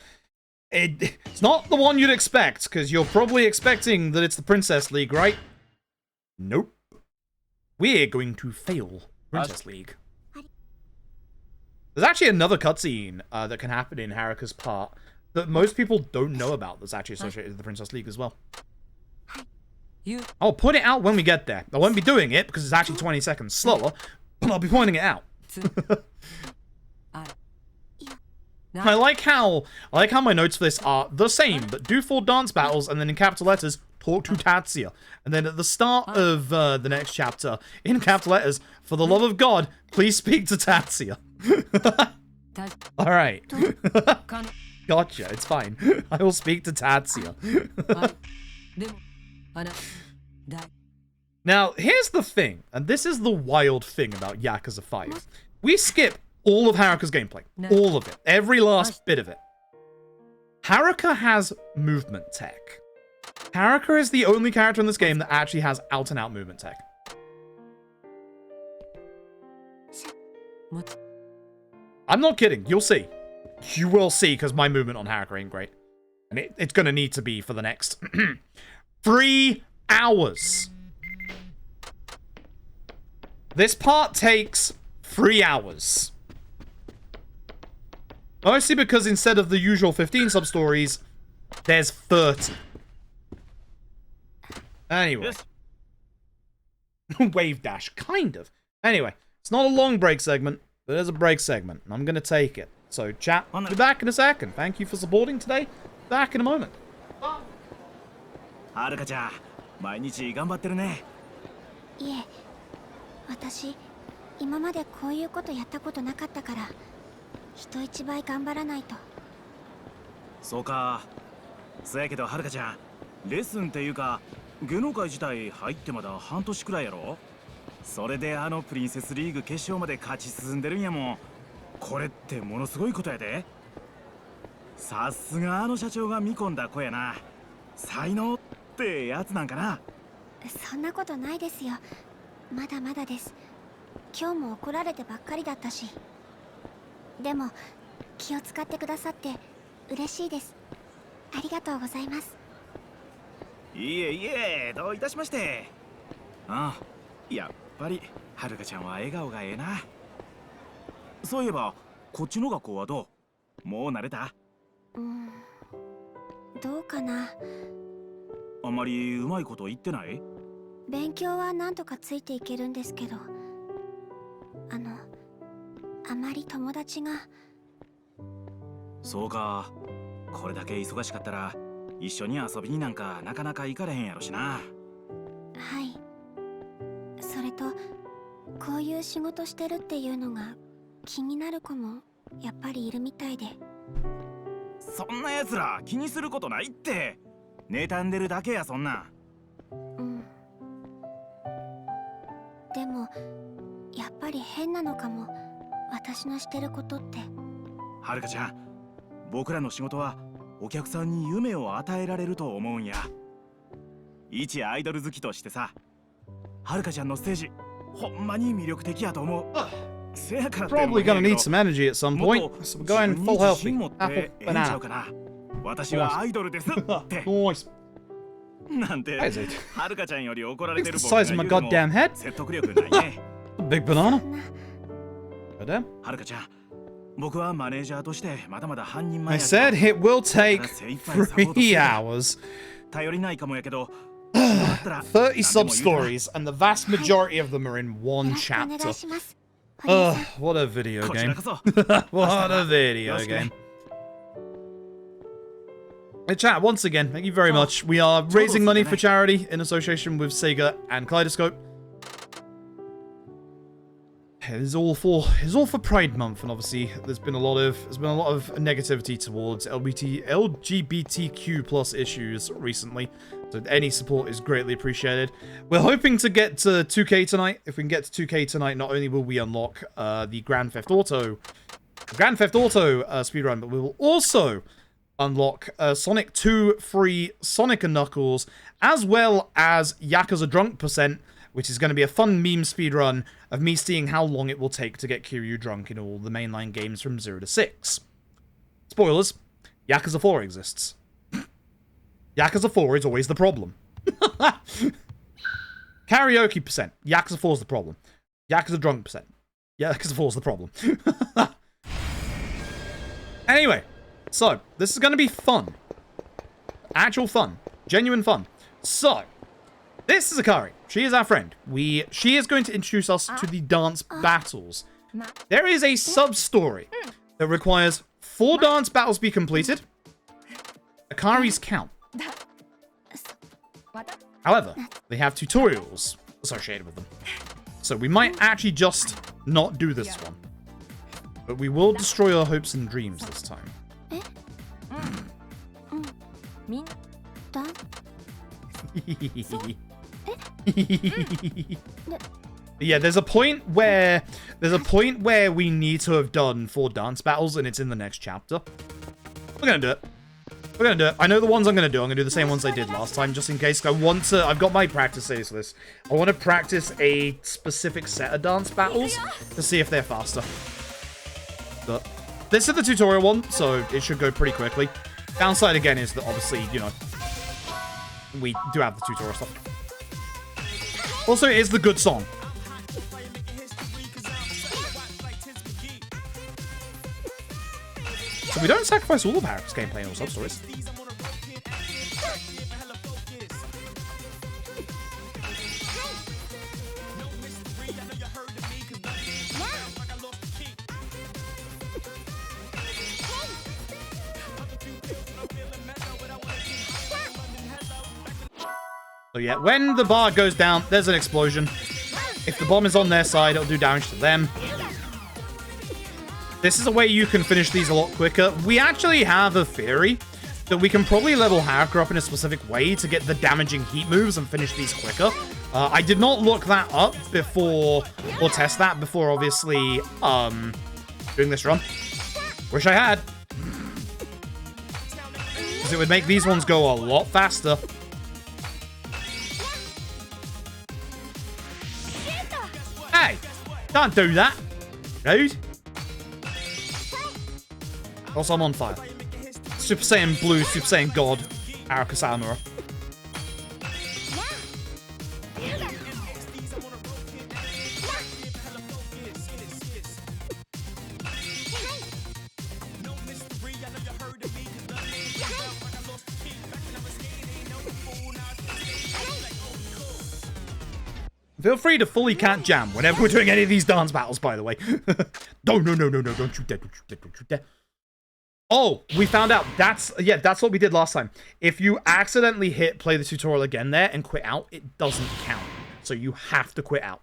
It's not the one you'd expect, because you're probably expecting that it's the Princess League, right? Nope. We're going to fail Princess League. There's actually another cutscene that can happen in Haruka's part that most people don't know about that's actually associated with the Princess League as well. I'll point it out when we get there. I won't be doing it because it's actually 20 seconds slower, but I'll be pointing it out. I like how my notes for this are the same, but do 4 dance battles and then in capital letters, talk to Tatsuya. And then at the start of the next chapter, in capital letters, for the love of God, please speak to Tatsuya. Alright. Gotcha, it's fine. I will speak to Tatsuya. Now, here's the thing, and this is the wild thing about Yakuza 5. We skip all of Haruka's gameplay. All of it. Every last bit of it. Haruka has movement tech. Haruka is the only character in this game that actually has out-and-out movement tech. I'm not kidding. You'll see. You will see, because my movement on Haruka ain't great. And it's going to need to be for the next 3 hours. This part takes 3 hours. Mostly because instead of the usual 15 sub-stories, there's 30. Anyway. Wave dash, kind of. Anyway, it's not a long break segment, but it is a break segment, and I'm going to take it. So, chat, I'll be back in a second. Thank you for supporting today. Back in a moment. Haruka-chan, 毎日頑張ってるね。いえ、私、今までこういうことやったことなかったから、人一倍頑張らないと。そうか。そやけど、Haruka-chan、レッスンっていうか、芸能界自体入ってまだ半年くらいやろ。それでプリンセスリーグ決勝まで勝ち進んでるんやもん。これってものすごいことやで。さすが社長が見込んだ子やな。才能ってやつなんかな。そんなことないですよ。まだまだです。今日も怒られてばっかりだったし。でも気を使ってくださって嬉しいです。ありがとうございます。いえいえ、どういたしまして。ああ、やっぱりHaruka-chanは笑顔がええな。そういえばこっちの学校はどう？もう慣れた？どうかな。あんまりうまいこと言ってない？勉強はなんとかついていけるんですけど、あまり友達が。そうか。これだけ忙しかったら一緒に遊びになんかなかなか行かれへんやろしな。はい。それとこういう仕事してるっていうのが気になる子もやっぱりいるみたいで。そんな奴ら気にすることないって。妬んでるだけやそんな。でもやっぱり変なのかも。私のしてることって。Haruka-chan、僕らの仕事はお客さんに夢を与えられると思うんや。一アイドル好きとしてさ、Haruka-chanのステージほんまに魅力的やと思う。せやからって Probably gonna need some energy at some point, so we're going full healthy. Apple, banana. 私はアイドルですって。Nice. なんて、Haruka-chanより怒られてる It's the size of my goddamn head. 説得力ないね。Big banana. Goddamn. Haruka-chan、僕はマネージャーとしてまだまだ半人前 I やけど。 said it will take 3 hours. 頼りないかもやけど。30 sub-stories, and the vast majority of them are in one chapter. What a video game. What a video game. Hey chat, once again, thank you very much. We are raising money for charity in association with Sega and Kaleidoscope. It's all for Pride Month, and obviously there's been a lot of negativity towards LGBTQ plus issues recently. So any support is greatly appreciated. We're hoping to get to 2K tonight. If we can get to 2K tonight, not only will we unlock the Grand Theft Auto speedrun, but we will also unlock Sonic 2 free Sonic and Knuckles, as well as Yakuza Drunk %, which is going to be a fun meme speedrun of me seeing how long it will take to get Kiryu drunk in all the mainline games from 0 to 6. Spoilers, Yakuza 4 exists. Yakuza 4 is always the problem. Karaoke %, Yakuza 4 is the problem. Yakuza Drunk %, Yakuza 4 is the problem. Anyway, so, this is going to be fun. Actual fun. Genuine fun. So, this is Akari. She is our friend. She is going to introduce us to the dance battles. There is a sub-story that requires 4 dance battles be completed. Akari's count. However, they have tutorials associated with them. So we might actually just not do this one. But we will destroy our hopes and dreams this time. Yeah, there's a point where we need to have done 4 dance battles, and it's in the next chapter. We're gonna do it. We're gonna do it. I know the ones I'm gonna do. I'm gonna do the same ones I did last time, just in case. I've got my practice saves list. I want to practice a specific set of dance battles to see if they're faster. But this is the tutorial one, so it should go pretty quickly. Downside again is that obviously, you know, we do have the tutorial stuff. Also, it is the good song. So we don't sacrifice all of Harris gameplay in All Substories. So yeah, when the bar goes down, there's an explosion. If the bomb is on their side, it'll do damage to them. This is a way you can finish these a lot quicker. We actually have a theory that we can probably level Haruka up in a specific way to get the damaging heat moves and finish these quicker. I did not look that up before, or test that before, obviously, doing this run. Wish I had. Because it would make these ones go a lot faster. Hey! Can't do that, dude. Also, I'm on fire. Super Saiyan Blue, Super Saiyan God, Haruka Samura. Feel free to fully can't jam whenever we're doing any of these dance battles, by the way. No, don't you dare, don't you dare. Oh, we found out. That's what we did last time. If you accidentally hit play the tutorial again there and quit out, it doesn't count. So you have to quit out.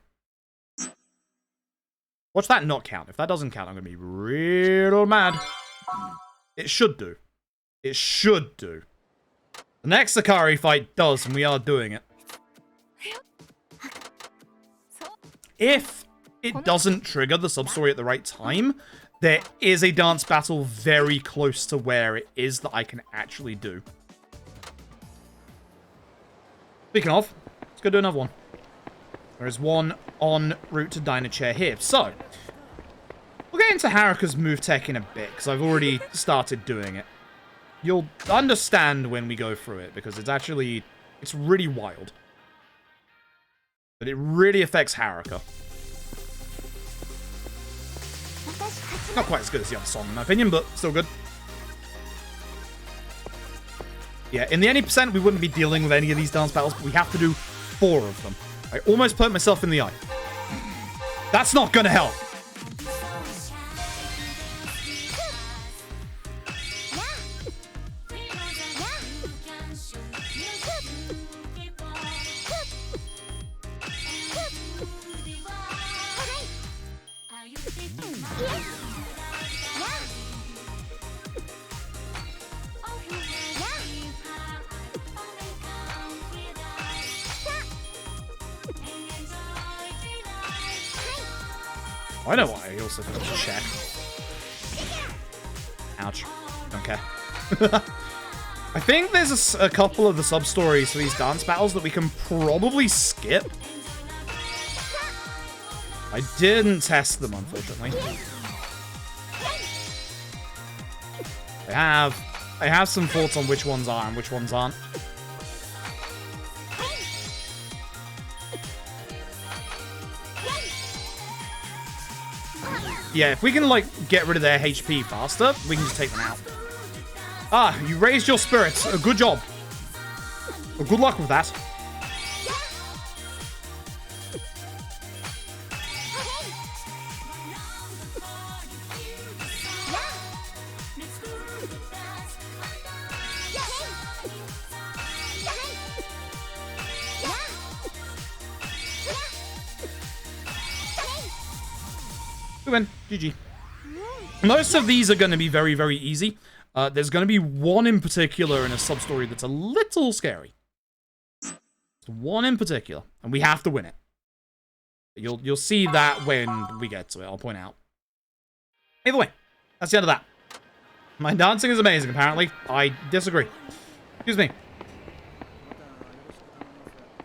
Watch that not count. If that doesn't count, I'm going to be real mad. It should do. It should do. The next Akari fight does, and we are doing it. If it doesn't trigger the sub-story at the right time, there is a dance battle very close to where it is that I can actually do. Speaking of, let's go do another one. There is one en route to Diner Chair here. So, we'll get into Haruka's move tech in a bit, because I've already started doing it. You'll understand when we go through it, because it's really wild. But it really affects Haruka. Not quite as good as the other song, in my opinion, but still good. Yeah, in the any percent, we wouldn't be dealing with any of these dance battles, but we have to do 4 of them. I almost put myself in the eye. That's not gonna help. I know why I also think it's a check. Ouch. Don't care. I think there's a couple of the sub-stories for these dance battles that we can probably skip. I didn't test them, unfortunately. I have some thoughts on which ones are and which ones aren't. Yeah, if we can, like, get rid of their HP faster, we can just take them out. Ah, you raised your spirits. Good job. Well, good luck with that. We win. GG. Most of these are going to be very, very easy. There's going to be one in particular in a sub-story that's a little scary. One in particular, and we have to win it. You'll see that when we get to it, I'll point out. Either way, that's the end of that. My dancing is amazing, apparently. I disagree. Excuse me.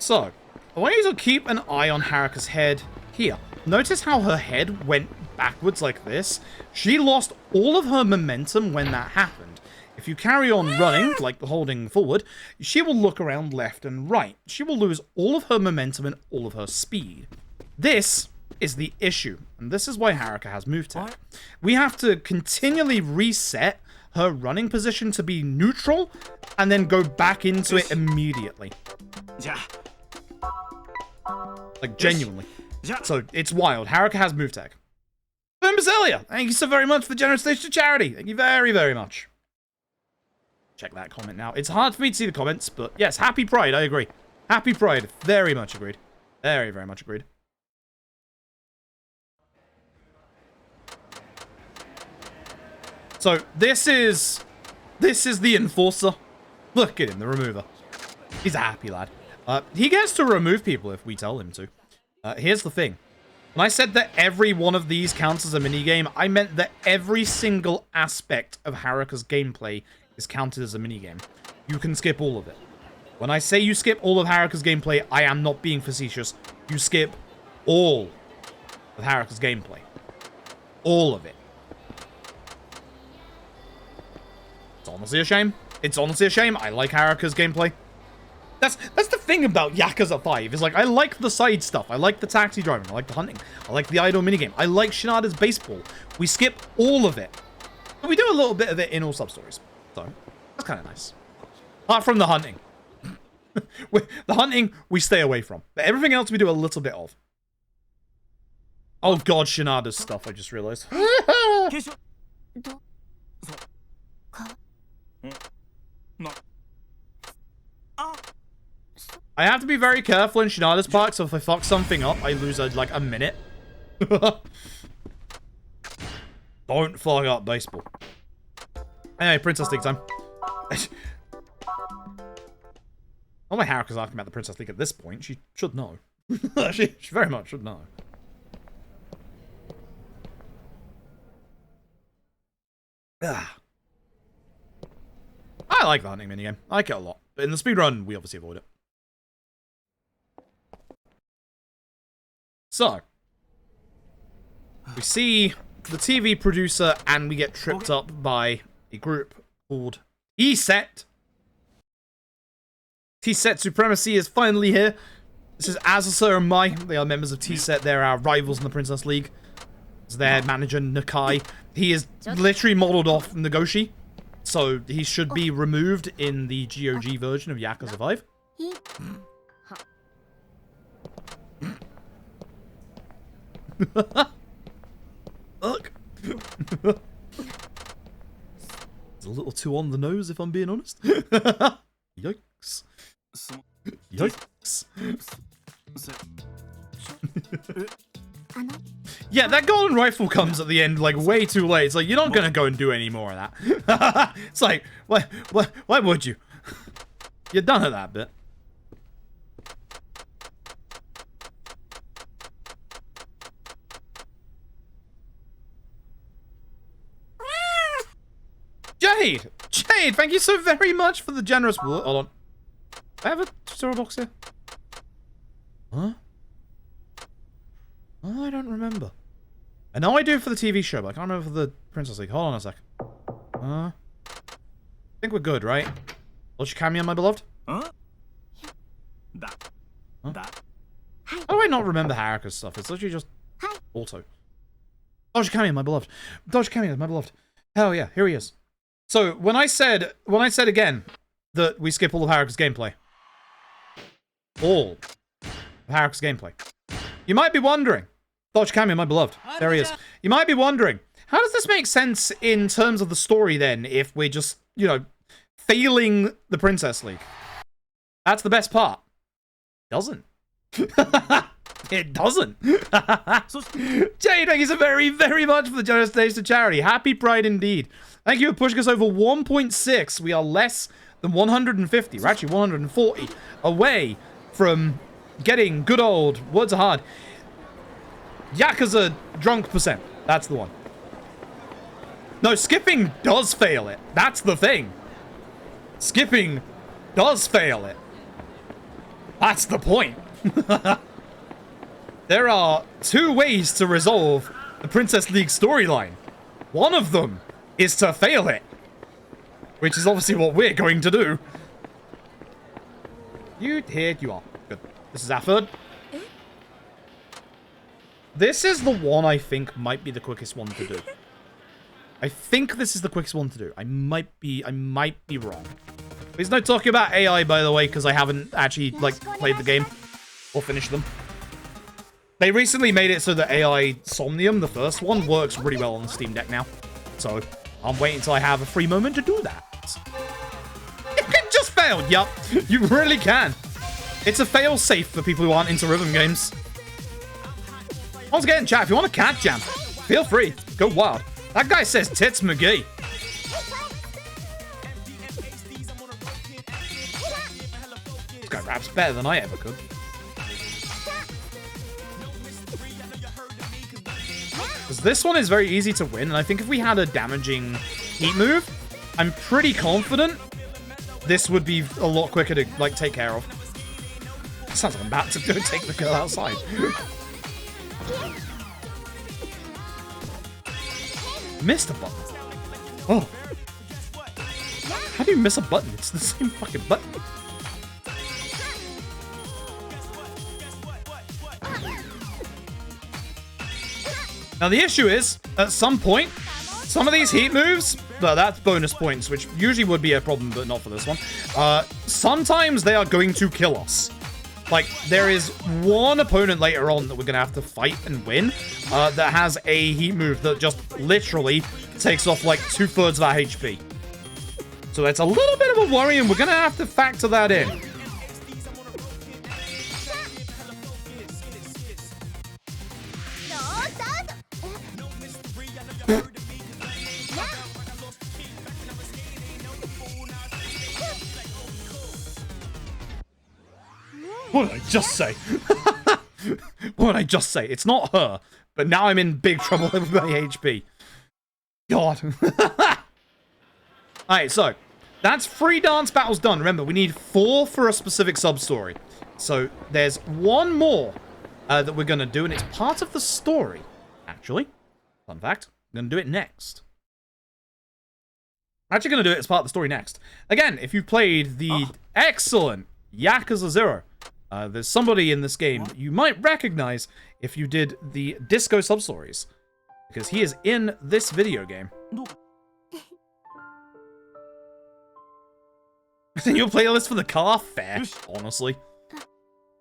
So, I want you to keep an eye on Haruka's head here. Notice how her head went backwards like this. She lost all of her momentum when that happened. If you carry on running, like holding forward, she will look around left and right. She will lose all of her momentum and all of her speed. This is the issue, and this is why Haruka has move tech. We have to continually reset her running position to be neutral, and then go back into it immediately. Like, genuinely. So, it's wild. Haruka has move tech. Boom Basilia, thank you so very much for the generous donation to charity. Thank you very, very much. Check that comment now. It's hard for me to see the comments, but yes, happy Pride, I agree. Happy Pride, very much agreed. Very, very much agreed. So, this is the enforcer. Look at him, the remover. He's a happy lad. He gets to remove people if we tell him to. Here's the thing. When I said that every one of these counts as a minigame, I meant that every single aspect of Haruka's gameplay is counted as a minigame. You can skip all of it. When I say you skip all of Haruka's gameplay, I am not being facetious. You skip all of Haruka's gameplay. All of it. It's honestly a shame. It's honestly a shame. I like Haruka's gameplay. That's the thing about Yakuza 5, is like, I like the side stuff. I like the taxi driving. I like the hunting. I like the idol minigame. I like Shinada's baseball. We skip all of it. But we do a little bit of it in All Substories. So, that's kind of nice. Apart from the hunting. The hunting, we stay away from. But everything else we do a little bit of. Oh god, Shinada's stuff, I just realized. I have to be very careful in Shinada's park, so if I fuck something up, I lose, like, a minute. Don't fuck up baseball. Anyway, Princess League time. Oh, my Haruka's asking about the Princess League at this point. She should know. she very much should know. Ah. I like the hunting minigame. I like it a lot. But in the speedrun, we obviously avoid it. So, we see the TV producer and we get tripped up by a group called T-Set. T-Set Supremacy is finally here. This is Azusa and Mai. They are members of T-Set. They're our rivals in the Princess League. It's their manager, Nakai. He is literally modeled off Nagoshi. So, he should be removed in the GOG version of Yakuza 5. Look. It's a little too on the nose, if I'm being honest. Yikes. Yikes. Yeah, that golden rifle comes at the end, like, way too late. It's like, you're not gonna go and do any more of that. It's like, why would you? You're done at that bit. Jade! Jade, thank you so very much for the generous... Hold on. Do I have a tutorial box here? Huh? Oh, I don't remember. I know I do for the TV show, but I can't remember for the Princess League. Hold on a sec. I think we're good, right? Dodge cameo, my beloved? Huh? Huh? How do I not remember Haruka's stuff? It's literally just auto. Dodge cameo, my beloved. Dodge cameo, my beloved. Hell yeah, here he is. So when I said again that we skip all of Haruka's gameplay, all of Haruka's gameplay, you might be wondering, Dodge cameo, my beloved. There he is. You might be wondering, how does this make sense in terms of the story then if we're just, you know, failing the Princess League? That's the best part. It doesn't. It doesn't. Jade, thank you so very, very much for the generous donation to charity. Happy Pride indeed. Thank you for pushing us over 1.6. We are less than 150. We're actually 140 away from getting good old, words are hard, Yakuza drunk percent. That's the one. No, skipping does fail it. That's the thing. Skipping does fail it. That's the point. There are two ways to resolve the Princess League storyline. One of them is to fail it, which is obviously what we're going to do. Here you are. Good. This is our third. This is the one I think might be the quickest one to do. I think this is the quickest one to do. I might be wrong. Please no talking about AI, by the way, because I haven't actually, like, played the game or finished them. They recently made it so that AI Somnium, the first one, works really well on the Steam Deck now. So, I'm waiting until I have a free moment to do that. You can just fail, yup. You really can. It's a fail-safe for people who aren't into rhythm games. Once again, chat, if you want a cat jam, feel free. Go wild. That guy says Tits McGee. This guy raps better than I ever could. Because this one is very easy to win, and I think if we had a damaging heat move, I'm pretty confident this would be a lot quicker to, like, take care of. Sounds like I'm about to go take the girl outside. Missed a button. Oh. How do you miss a button? It's the same fucking button. Now the issue is, at some point, some of these heat moves, that's bonus points, which usually would be a problem, but not for this one. Sometimes they are going to kill us. Like, there is one opponent later on that we're going to have to fight and win that has a heat move that just literally takes off like 2/3 of our HP. So that's a little bit of a worry, and we're going to have to factor that in. What did I just say? What did I just say? It's not her, but now I'm in big trouble with my HP. God. Alright, so that's 3 dance battles done. Remember, we need 4 for a specific sub-story. So there's one more that we're going to do, and it's part of the story, actually. Fun fact, I'm going to do it next. I'm actually going to do it as part of the story next. Again, if you've played the excellent Yakuza 0, there's somebody in this game that you might recognize if you did the Disco Substories, because he is in this video game. Your playlist for the car? Fair, honestly.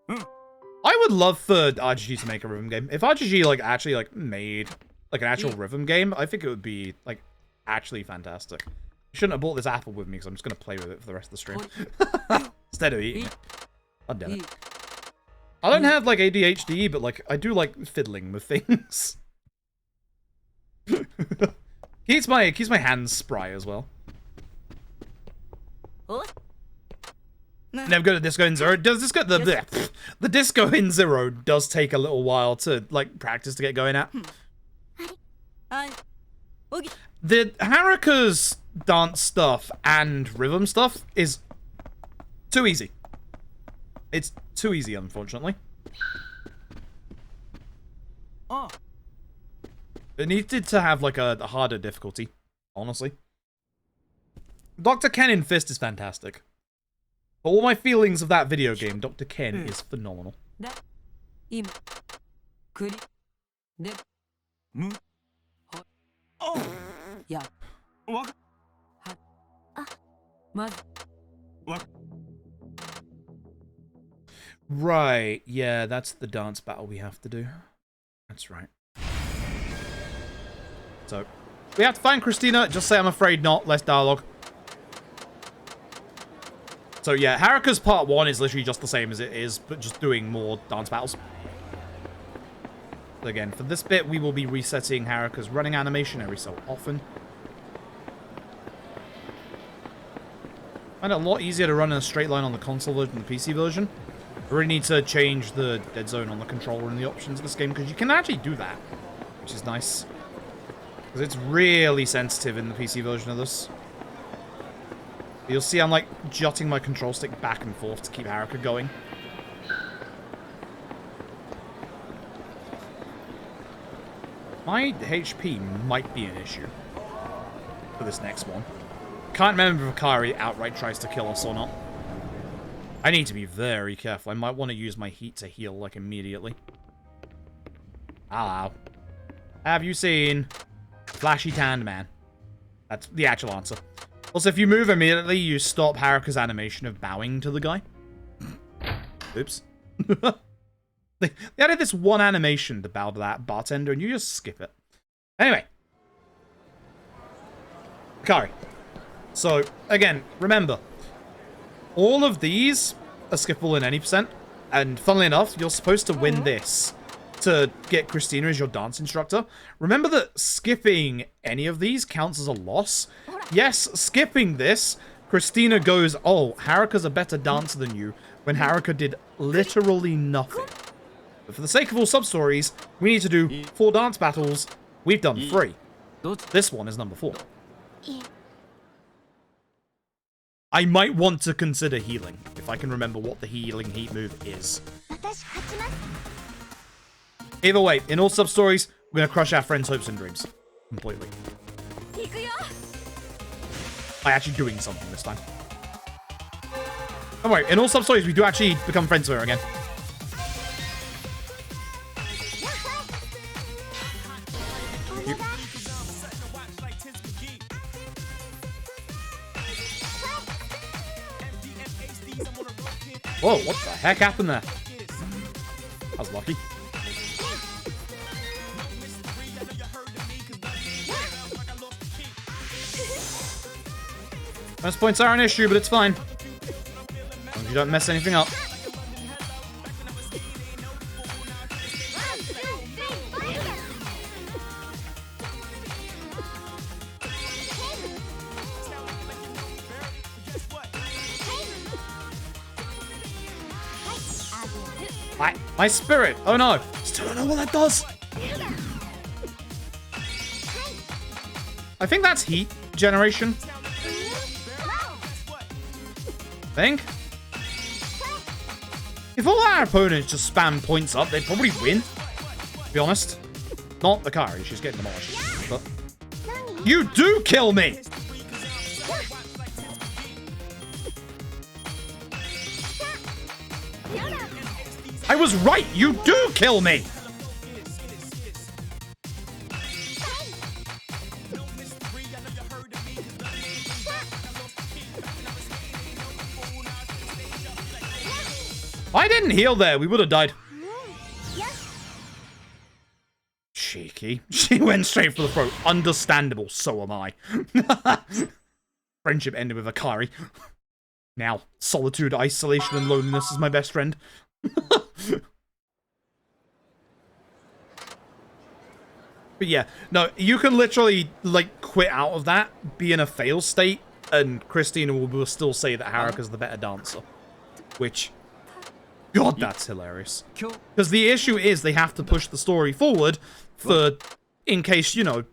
I would love for RGG to make a rhythm game. If RGG like actually like made like an actual rhythm game, I think it would be like actually fantastic. You shouldn't have bought this apple with me because I'm just gonna play with it for the rest of the stream instead of eating it. God damn it. I don't have like ADHD, but like I do like fiddling with things. keeps my hands spry as well. Never go to Disco in Zero. Does Disco the Disco in Zero does take a little while to like practice to get going at. The Haruka's dance stuff and rhythm stuff is too easy. It's too easy, unfortunately. It needed to have, like, a harder difficulty, honestly. Dr. Ken in Fist is fantastic. For all my feelings of that video game, Dr. Ken is phenomenal. Right, yeah, that's the dance battle we have to do. That's right. So, we have to find Christina. Just say I'm afraid not. Less dialogue. So yeah, Haruka's part 1 is literally just the same as it is, but just doing more dance battles. Again, for this bit, we will be resetting Haruka's running animation every so often. I find it a lot easier to run in a straight line on the console version than the PC version. I really need to change the dead zone on the controller and the options of this game, because you can actually do that, which is nice. Because it's really sensitive in the PC version of this. You'll see I'm, like, jutting my control stick back and forth to keep Haruka going. My HP might be an issue for this next one. Can't remember if Akari outright tries to kill us or not. I need to be very careful. I might want to use my heat to heal, like, immediately. Hello. Have you seen Flashy Tanned Man? That's the actual answer. Also, if you move immediately, you stop Haruka's animation of bowing to the guy. Oops. They added this one animation to bow to that bartender, and you just skip it. Anyway. Akari. So, again, remember. All of these are skippable in any percent. And funnily enough, you're supposed to win this to get Christina as your dance instructor. Remember that skipping any of these counts as a loss. Yes, skipping this, Christina goes, oh, Haruka's a better dancer than you, when Haruka did literally nothing. But for the sake of all sub-stories, we need to do 4 dance battles. We've done 3. This one is number 4. I might want to consider healing, if I can remember what the healing heat move is. Either way, in all sub-stories, we're going to crush our friends' hopes and dreams. Completely. By actually doing something this time. Don't worry, in all sub-stories, we do actually become friends with her again. Whoa, what the heck happened there? I was lucky. Bonus points are an issue, but it's fine. As long as you don't mess anything up. My spirit! Oh no! Still don't know what that does! I think that's heat generation. Think? If all our opponents just spam points up, they'd probably win. To be honest. Not the Akari, she's getting demolished. But you do kill me! I was right! You do kill me! If I didn't heal there, we would have died. Cheeky. She went straight for the throat. Understandable, so am I. Friendship ended with Akari. Now, solitude, isolation, and loneliness is my best friend. But yeah, no, you can literally, like, quit out of that, be in a fail state, and Christina will still say that Haruka's the better dancer. Which, God, that's hilarious. Because the issue is they have to push the story forward for, in case, you know,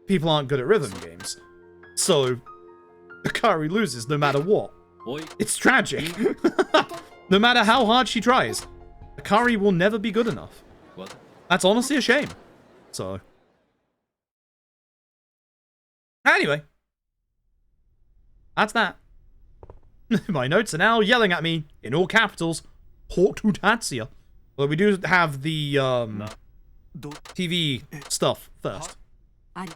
people aren't good at rhythm games. So, Akari loses no matter what. It's tragic. No matter how hard she tries, Akari will never be good enough. That's honestly a shame. So, anyway, that's that. My notes are now yelling at me in all capitals, Portu Tatsuya. Well, we do have the TV stuff first. I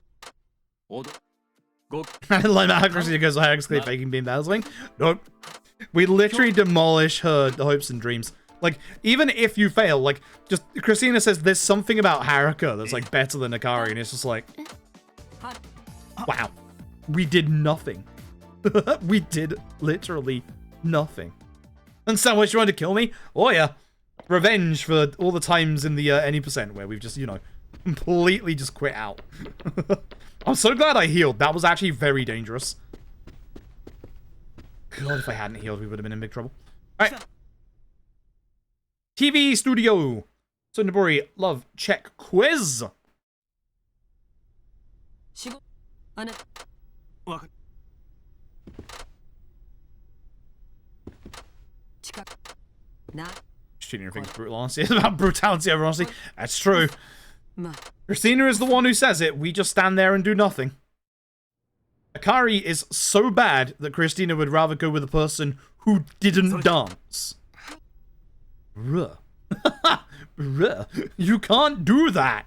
didn't like that Christina goes actually faking being dazzling. Nope. We literally demolish her hopes and dreams. Like, even if you fail, like, just Christina says there's something about Haruka that's like better than Akari, and it's just like, wow, we did nothing. We did literally nothing. And so, what, you wanted to kill me? Oh yeah, revenge for all the times in the any percent where we've just, you know, completely just quit out. I'm so glad I healed. That was actually very dangerous. God, if I hadn't healed, we would have been in big trouble. All right. TV studio. So Nobori, love check quiz. Shooting your things brutal honesty. It's about brutality over honesty. That's true. Christina is the one who says it. We just stand there and do nothing. Akari is so bad that Christina would rather go with a person who didn't dance. Bruh. Bruh. You can't do that.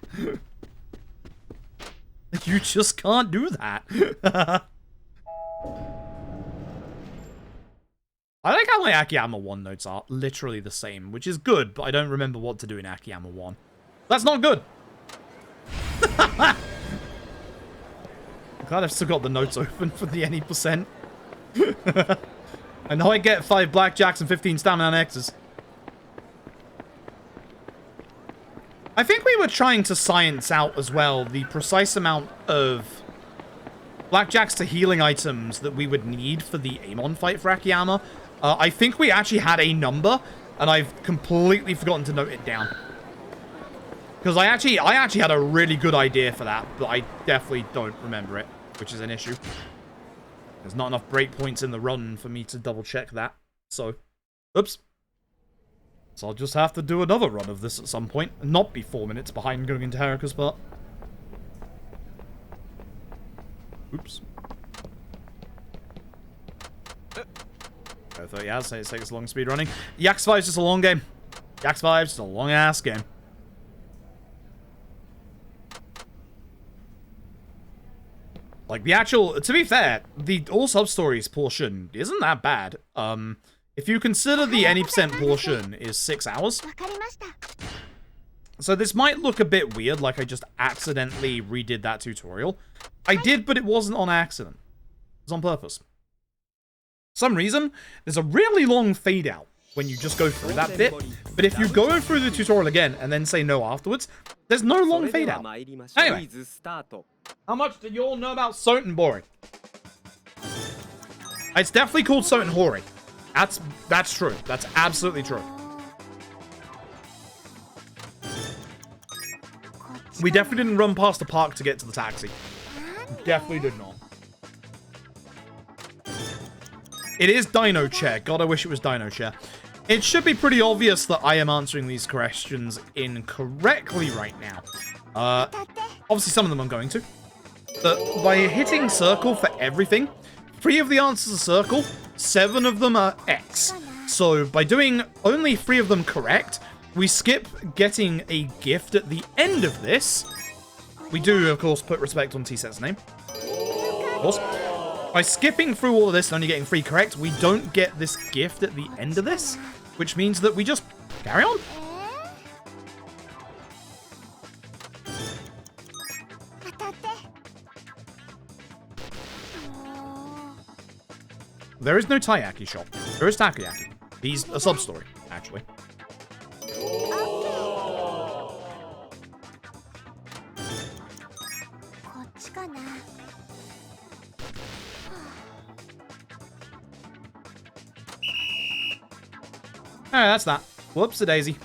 You just can't do that. I like how my Akiyama 1 notes are literally the same, which is good, but I don't remember what to do in Akiyama 1. That's not good. I'm glad I've still got the notes open for the any percent. I know I get 5 blackjacks and 15 stamina and X's. I think we were trying to science out as well the precise amount of blackjacks to healing items that we would need for the Amon fight for Akiyama. I think we actually had a number, and I've completely forgotten to note it down. Because I actually had a really good idea for that, but I definitely don't remember it, which is an issue. There's not enough breakpoints in the run for me to double check that. So, oops. So I'll just have to do another run of this at some point, and not be 4 minutes behind going into Haruka's part. Oops. I thought, yeah, it takes a long speed running. Yakuza 5 is just a long game. Yakuza 5 is just a long ass game. Like, the actual, to be fair, the All Substories portion isn't that bad. If you consider the any percent portion is 6 hours. So this might look a bit weird, like I just accidentally redid that tutorial. I did, but it wasn't on accident. It was on purpose. For some reason, there's a really long fade out when you just go through that bit. But if you go through the tutorial again and then say no afterwards, there's no long fade out. Anyway, how much do you all know about Sotenbori? It's definitely called Sotenhori. That's true. That's absolutely true. We definitely didn't run past the park to get to the taxi. Definitely did not. It is Dino Chair. God, I wish it was Dino Chair. It should be pretty obvious that I am answering these questions incorrectly right now. Obviously, some of them I'm going to. But by hitting circle for everything, 3 of the answers are circle, 7 of them are X. So by doing only 3 of them correct, we skip getting a gift at the end of this. We do, of course, put respect on T-Set's name. Of course. By skipping through all of this and only getting 3 correct, we don't get this gift at the end of this, which means that we just carry on. There is no taiyaki shop. There is takoyaki. He's a sub-story, actually. Alright, that's that. Whoops-a-daisy.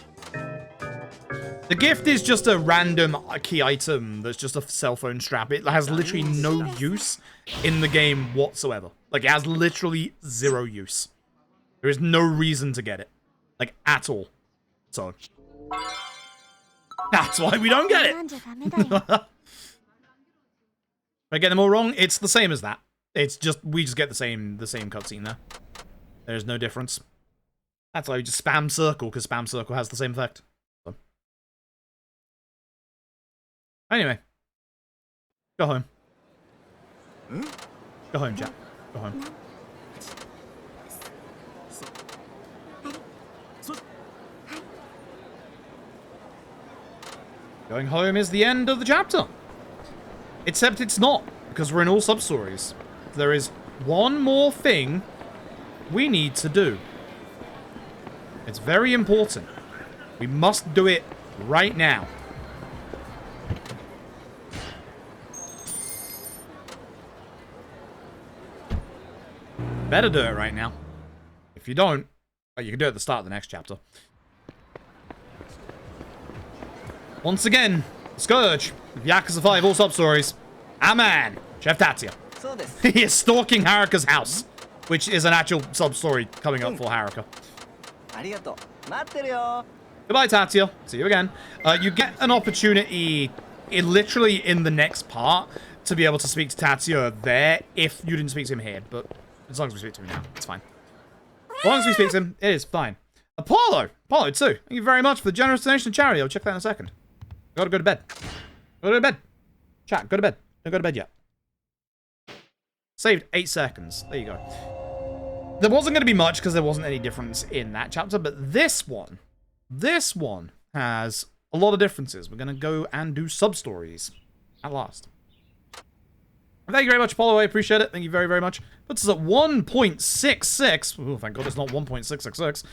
The gift is just a random key item that's just a cell phone strap. It has literally no use in the game whatsoever. Like, it has literally 0 use. There is no reason to get it. Like, at all. So, that's why we don't get it. If I get them all wrong, it's the same as that. It's just, we just get the same cutscene there. There's no difference. That's why we just spam circle, because spam circle has the same effect. So. Anyway. Go home. Go home, Jack. Go home. Going home is the end of the chapter. Except it's not, because we're in all sub-stories. There is one more thing we need to do. It's very important. We must do it right now. Better do it right now. If you don't, well, you can do it at the start of the next chapter. Once again, Scourge, Yakuza 5 All Substories. Our man, Chef Tatsuya. He is stalking Haruka's house, which is an actual sub-story coming up for Haruka. Goodbye, Tatsuya. See you again. You get an opportunity, literally in the next part, to be able to speak to Tatsuya there, if you didn't speak to him here. But as long as we speak to him now, it's fine. As long as we speak to him, it is fine. Apollo 2. Thank you very much for the generous donation to charity. I'll check that in a second. Gotta go to bed. Go to bed. Chat, go to bed. Don't go to bed yet. Saved 8 seconds. There you go. There wasn't going to be much because there wasn't any difference in that chapter, but this one has a lot of differences. We're going to go and do sub-stories at last. Thank you very much, Apollo. I appreciate it. Thank you very, very much. Puts us at 1.66. Oh, thank God it's not 1.666.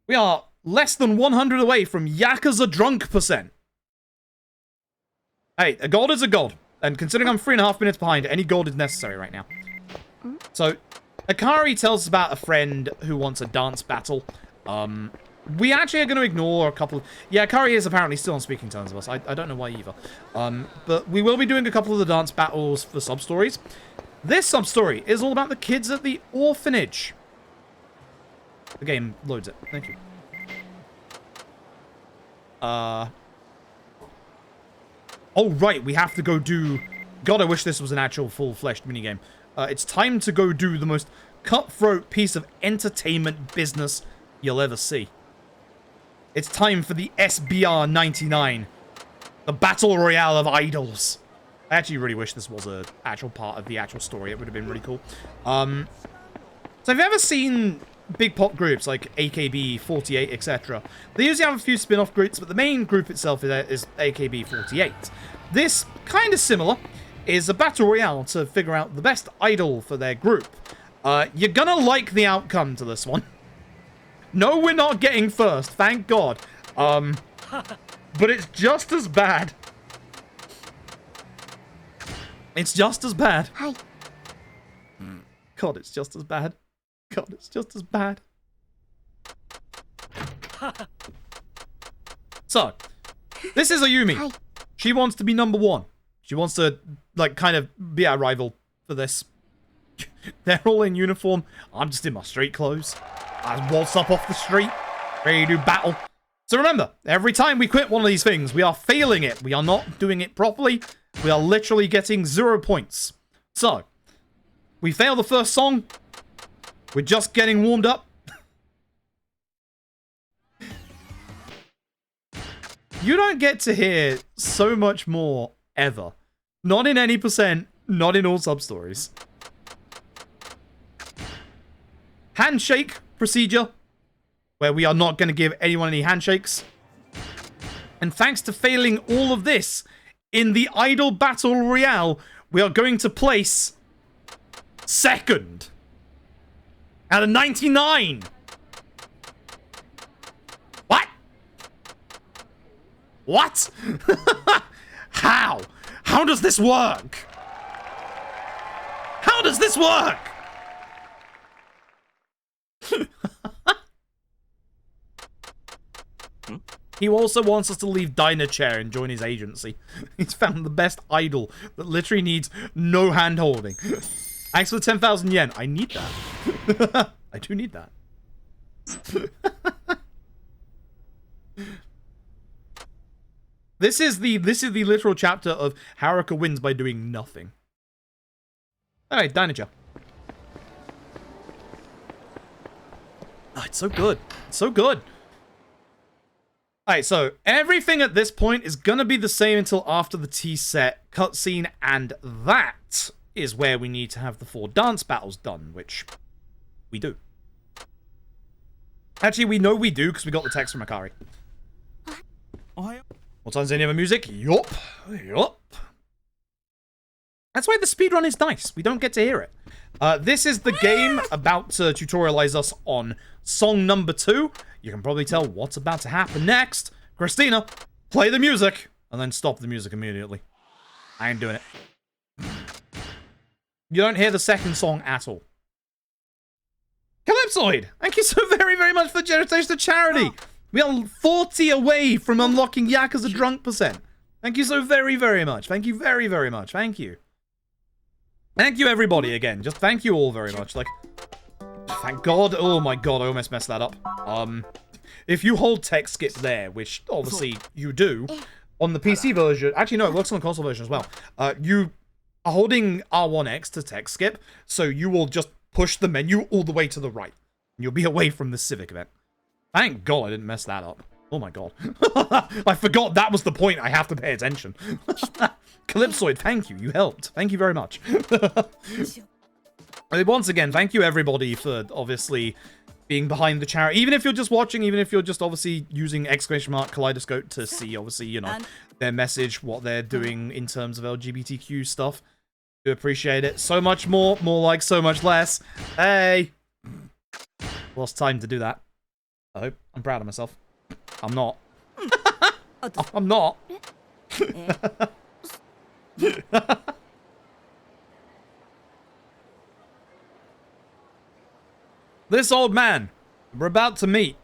We are less than 100 away from Yakuza drunk %. Hey, a gold is a gold. And considering I'm 3.5 minutes behind, any gold is necessary right now. So, Akari tells us about a friend who wants a dance battle. We actually are going to ignore a couple of... Yeah, Akari is apparently still on speaking terms with us. I don't know why either. But we will be doing a couple of the dance battles for sub-stories. This sub-story is all about the kids at the orphanage. The game loads it. Thank you. Oh, right, we have to go do... God, I wish this was an actual full-fleshed minigame. It's time to go do the most cutthroat piece of entertainment business you'll ever see. It's time for the SBR 99. The Battle Royale of Idols. I actually really wish this was an actual part of the actual story. It would have been really cool. So have you ever seen big pop groups like AKB48, etc.? They usually have a few spin-off groups, but the main group itself is AKB48. This, kind of similar, is a battle royale to figure out the best idol for their group. You're gonna like the outcome to this one. No, we're not getting first, thank God. But it's just as bad. It's just as bad. Hi. God, it's just as bad. God, it's just as bad. So, this is Ayumi. Hi. She wants to be number 1. She wants to, like, kind of be our rival for this. They're all in uniform. I'm just in my street clothes. I waltz up off the street, ready to do battle. So remember, every time we quit one of these things, we are failing it. We are not doing it properly. We are literally getting 0 points. So, we fail the first song. We're just getting warmed up. You don't get to hear so much more ever. Not in any %, not in all sub-stories. Handshake procedure, where we are not going to give anyone any handshakes. And thanks to failing all of this, in the Idol Battle Royale, we are going to place 2nd. Out of 99. What? What? How? How does this work? How does this work? He also wants us to leave Diner Chair and join his agency. He's found the best idol that literally needs no hand-holding. Thanks for the 10,000 yen. I need that. I do need that. This is the literal chapter of Haruka wins by doing nothing. Alright, Diner Chair. Oh, it's so good. It's so good. Alright, so everything at this point is gonna be the same until after the T-set cutscene, and that is where we need to have the 4 dance battles done, which we do. Actually, we know we do because we got the text from Akari. What time's any other music? Yup. Yup. That's why the speedrun is nice. We don't get to hear it. This is the game about to tutorialize us on song number 2. You can probably tell what's about to happen next. Christina, play the music, and then stop the music immediately. I ain't doing it. You don't hear the second song at all. Calypsoid, thank you so very, very much for the generous donation to charity. We are 40 away from unlocking Yakuza Drunk %. Thank you so very, very much. Thank you very, very much. Thank you. Thank you, everybody, again. Just thank you all very much. Like, thank God. Oh my God, I almost messed that up. If you hold text skip there, which obviously you do, on the PC version, actually no, it works on the console version as well. You are holding R1X to text skip, so you will just push the menu all the way to the right. And you'll be away from the Civic event. Thank God I didn't mess that up. Oh my God. I forgot that was the point. I have to pay attention. Calypsoid, thank you. You helped. Thank you very much. Once again, thank you everybody for obviously being behind the charity. Even if you're just watching, even if you're just obviously using ! Kaleidoscope to see, obviously, you know, their message, what they're doing in terms of LGBTQ stuff. Do appreciate it. So much more like so much less. Hey! Lost time to do that. I hope. I'm proud of myself. I'm not. I'm not. This old man we're about to meet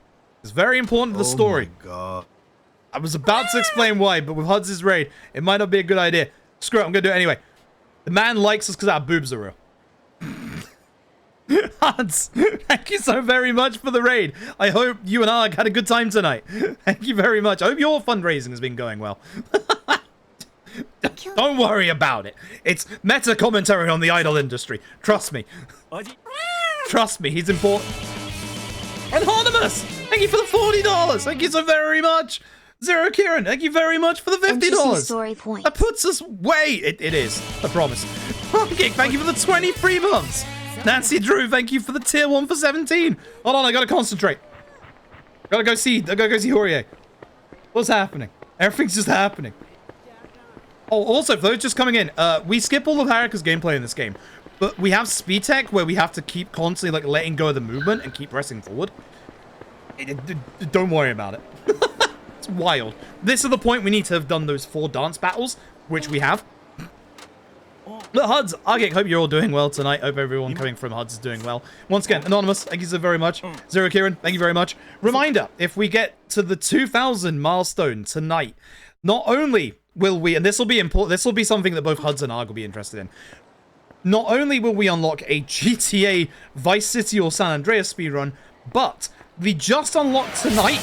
is very important to the story. Oh my God. I was about to explain why, but with Huds' raid, it might not be a good idea. Screw it, I'm gonna do it anyway. The man likes us because our boobs are real. Huds, thank you so very much for the raid. I hope you and Arg had a good time tonight. Thank you very much. I hope your fundraising has been going well. Don't worry about it. It's meta commentary on the idol industry. Trust me. Trust me, he's important. Anonymous, thank you for the $40. Thank you so very much. Zero Kieran, thank you very much for the $50. That puts us way. It is, I promise. Geek, thank you for the 23 months. Nancy Drew, thank you for the tier 1 for 17. Hold on, I gotta concentrate. I gotta go see Hourier. What's happening? Everything's just happening. Oh, also, for those just coming in, we skip all of Haruka's gameplay in this game. But we have speed tech where we have to keep constantly like letting go of the movement and keep pressing forward. Don't worry about it. It's wild. This is the point we need to have done those 4 dance battles, which we have. But Huds, Argik, hope you're all doing well tonight. Hope everyone coming from Huds is doing well. Once again, Anonymous, thank you so very much. Zero Kieran, thank you very much. Reminder, if we get to the 2,000 milestone tonight, not only will we, and this will be important, this will be something that both Huds and Arg will be interested in. Not only will we unlock a GTA Vice City or San Andreas speedrun, but the just unlocked tonight...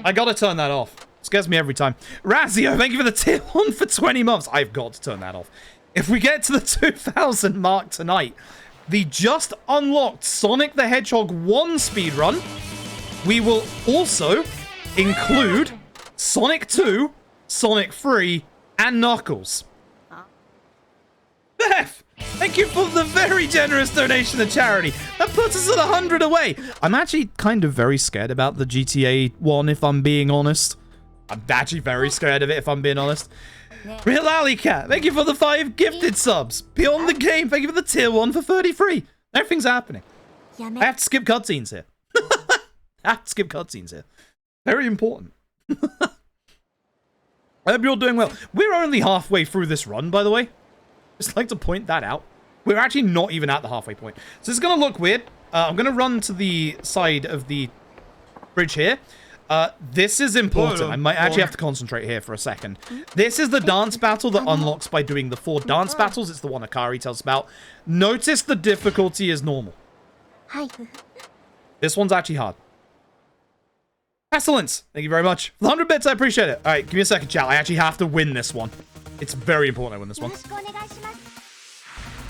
I gotta turn that off. Scares me every time. Razio, thank you for the tier 1 for 20 months. I've got to turn that off. If we get to the 2,000 mark tonight, the just unlocked Sonic the Hedgehog 1 speedrun, we will also include Sonic 2, Sonic 3, and Knuckles. Beth, thank you for the very generous donation to charity. That puts us at 100 away. I'm actually kind of very scared about the GTA 1, if I'm being honest. I'm actually very scared of it, if I'm being honest. Real Alley Cat, thank you for the 5 gifted subs. Beyond the Game, thank you for the tier 1 for 33. Everything's happening. I have to skip cutscenes here. I have to skip cutscenes here. Very important. I hope you're all doing well. We're only halfway through this run, by the way. Just like to point that out. We're actually not even at the halfway point. So it's going to look weird. I'm going to run to the side of the bridge here. This is important. I might actually have to concentrate here for a second. This is the dance battle that unlocks by doing the 4 dance battles. It's the one Akari tells us about. Notice the difficulty is normal. This one's actually hard. Pestilence! Thank you very much. For the 100 bits, I appreciate it. Alright, give me a second, chat. I actually have to win this one. It's very important I win this one.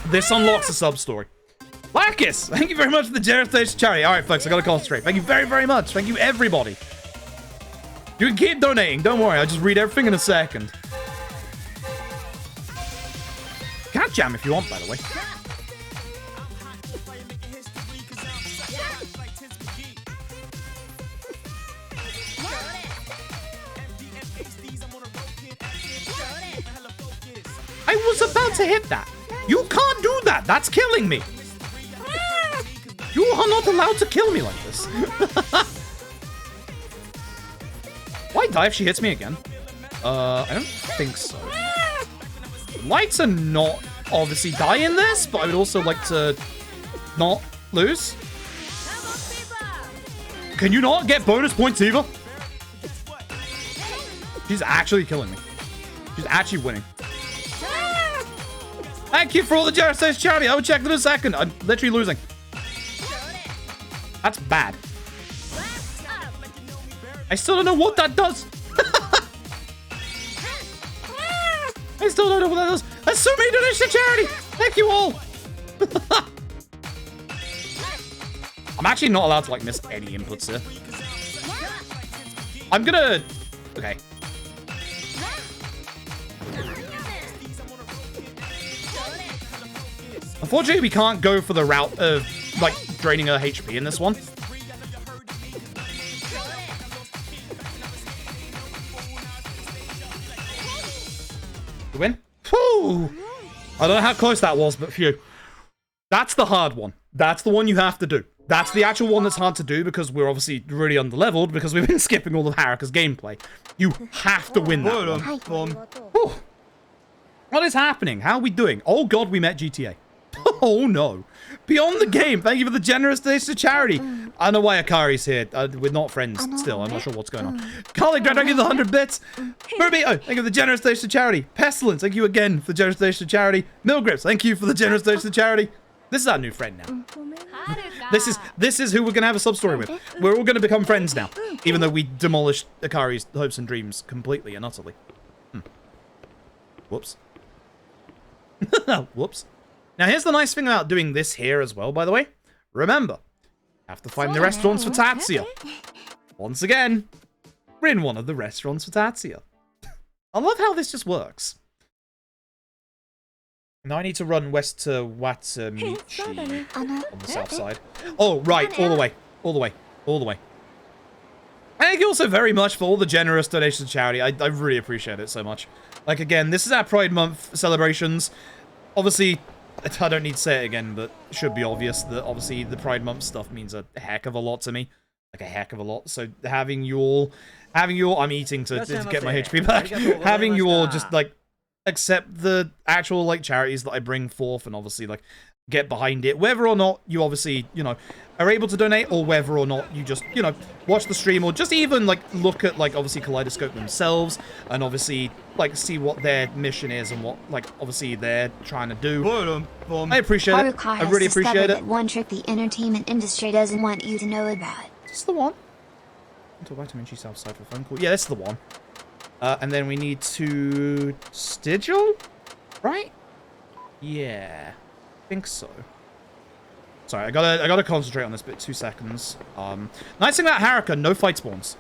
This unlocks a sub-story. Marcus! Thank you very much for the generous donation to charity. Alright, folks, I gotta concentrate. Thank you very, very much. Thank you, everybody. You can keep donating. Don't worry. I'll just read everything in a second. Can't jam if you want, by the way. I was about to hit that. You can't do that. That's killing me. You are not allowed to kill me like this. Will I die if she hits me again? I don't think so. I'd like to not obviously die in this, but I would also like to not lose. Can you not get bonus points either? She's actually killing me. She's actually winning. Thank you for all the generous charity. I will check in a second. I'm literally losing. That's bad. I still don't know what that does. I still don't know what that does. That's so many donations to charity. Thank you all. I'm actually not allowed to like miss any inputs here. I'm gonna... Okay. Unfortunately, we can't go for the route of, like, draining her HP in this one. You win? Whew! I don't know how close that was, but phew. That's the hard one. That's the one you have to do. That's the actual one that's hard to do because we're obviously really underleveled because we've been skipping all of Haruka's gameplay. You have to win that one. Whew. What is happening? How are we doing? Oh god, we met GTA. Oh no. Beyond the game, thank you for the generous donation to charity. I don't know why Akari's here. We're not friends still. I'm not sure what's going on. Colleague, thank you for the 100 bits. Burbito, thank you for the generous donation to charity. Pestilence, thank you again for the generous donation to charity. Milgrips, thank you for the generous donation to charity. This is our new friend now. This is who we're going to have a sub-story with. We're all going to become friends now. Even though we demolished Akari's hopes and dreams completely and utterly. Whoops. Whoops. Now, here's the nice thing about doing this here as well, by the way. Remember, have to find the restaurants for Tatsuya. Once again, we're in one of the restaurants for Tatsuya. I love how this just works. Now I need to run west to Watamichi on the south side. Oh, right, all the way, all the way, all the way. Thank you also very much for all the generous donations to charity. I really appreciate it so much. Like, again, this is our Pride Month celebrations. Obviously, I don't need to say it again, but it should be obvious that obviously the Pride Month stuff means a heck of a lot to me. Like, a heck of a lot. So having you all, I'm eating to get my HP back. Having you all just, like, accept the actual, like, charities that I bring forth and obviously, like, get behind it. Whether or not you obviously, you know, are able to donate, or whether or not you just, you know, watch the stream, or just even, like, look at, like, obviously Kaleidoscope themselves, and obviously, like, see what their mission is and what, like, obviously they're trying to do. I appreciate it. I really appreciate it. One trick the entertainment industry doesn't want you to know about. Is this the one? Until Vitamin G Southside for a phone call. Yeah, this is the one. And then we need to Stigil, right? Yeah, I think so. Sorry, I gotta concentrate on this bit. 2 seconds. Nice thing about Haruka, no fight spawns.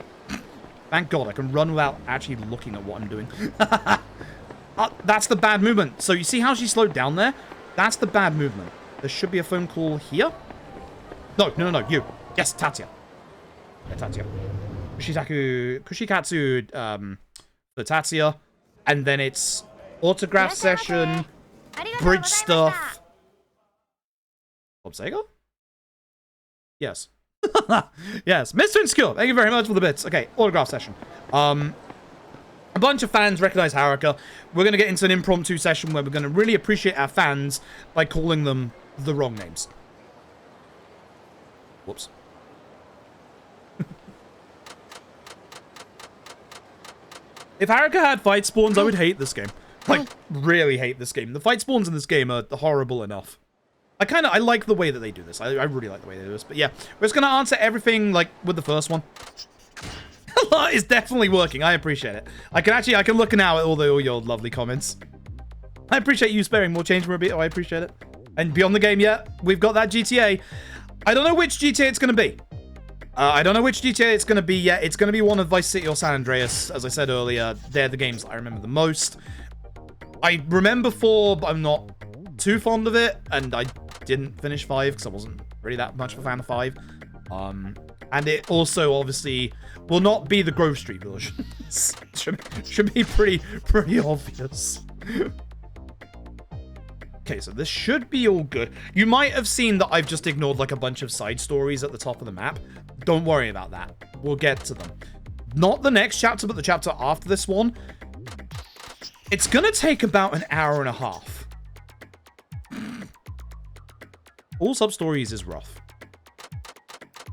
Thank God, I can run without actually looking at what I'm doing. That's the bad movement. So you see how she slowed down there? That's the bad movement. There should be a phone call here. No, you. Yes, Tatsuya. Yeah, Tatsuya. Kushikatsu, the Tatsuya. And then it's autograph session, bridge stuff. Sega? Yes. Yes. Mr. Insecure, thank you very much for the bits. Okay, autograph session. A bunch of fans recognize Haruka. We're going to get into an impromptu session where we're going to really appreciate our fans by calling them the wrong names. Whoops. If Haruka had fight spawns, I would hate this game. Like, really hate this game. The fight spawns in this game are horrible enough. I like the way that they do this. I really like the way they do this. But yeah, we're just gonna answer everything, like, with the first one. It's definitely working. I appreciate it. I can look now at all your lovely comments. I appreciate you sparing more change for a bit. Oh, I appreciate it. And beyond the game, yeah, we've got that GTA. I don't know which GTA it's gonna be. I don't know which GTA it's gonna be yet. It's gonna be one of Vice City or San Andreas. As I said earlier, they're the games I remember the most. I remember 4, but I'm not too fond of it, and I didn't finish 5 because I wasn't really that much of a fan of 5. And it also obviously will not be the Grove Street version. should be pretty obvious. Okay, so this should be all good. You might have seen that I've just ignored like a bunch of side stories at the top of the map. Don't worry about that. We'll get to them. Not the next chapter, but the chapter after this one. It's gonna take about an hour and a half. All Substories is rough.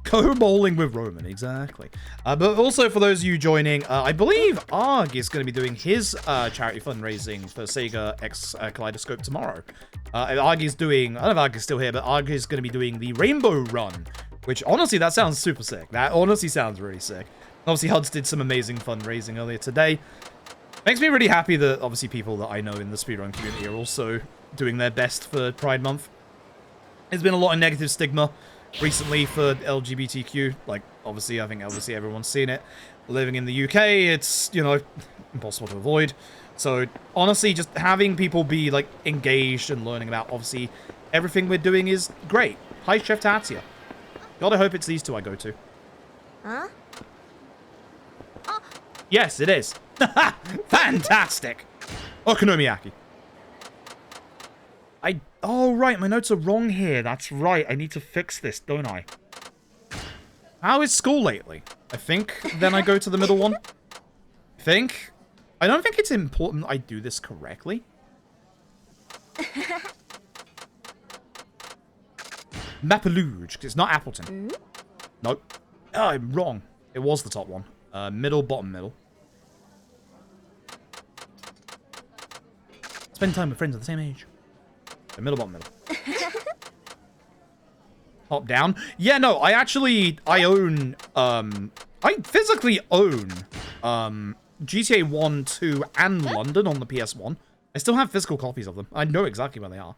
Go bowling with Roman, exactly. But also for those of you joining, I believe Arg is going to be doing his charity fundraising for Sega X Kaleidoscope tomorrow. Arg is doing, I don't know if Arg is still here, but Arg is going to be doing the Rainbow Run, which honestly, that sounds super sick. That honestly sounds really sick. Obviously, Huds did some amazing fundraising earlier today. Makes me really happy that obviously people that I know in the speedrun community are also doing their best for Pride Month. There's been a lot of negative stigma recently for LGBTQ. Like, obviously, I think obviously everyone's seen it. Living in the UK, it's, you know, impossible to avoid. So, honestly, just having people be, like, engaged and learning about, obviously, everything we're doing is great. Hi, Chef Tatsia. God, I hope it's these two I go to. Huh? Yes, it is. Fantastic. Okonomiyaki. Oh, right, my notes are wrong here. That's right. I need to fix this, don't I? How is school lately? I think then I go to the middle one. I don't think it's important I do this correctly. Mapaluge. It's not Appleton. Nope. Oh, I'm wrong. It was the top one. Middle, bottom, middle. Spend time with friends of the same age. So middle, bottom, middle. Top, down. Yeah, no, I own, I physically own, GTA 1, 2, and London on the PS1. I still have physical copies of them. I know exactly where they are.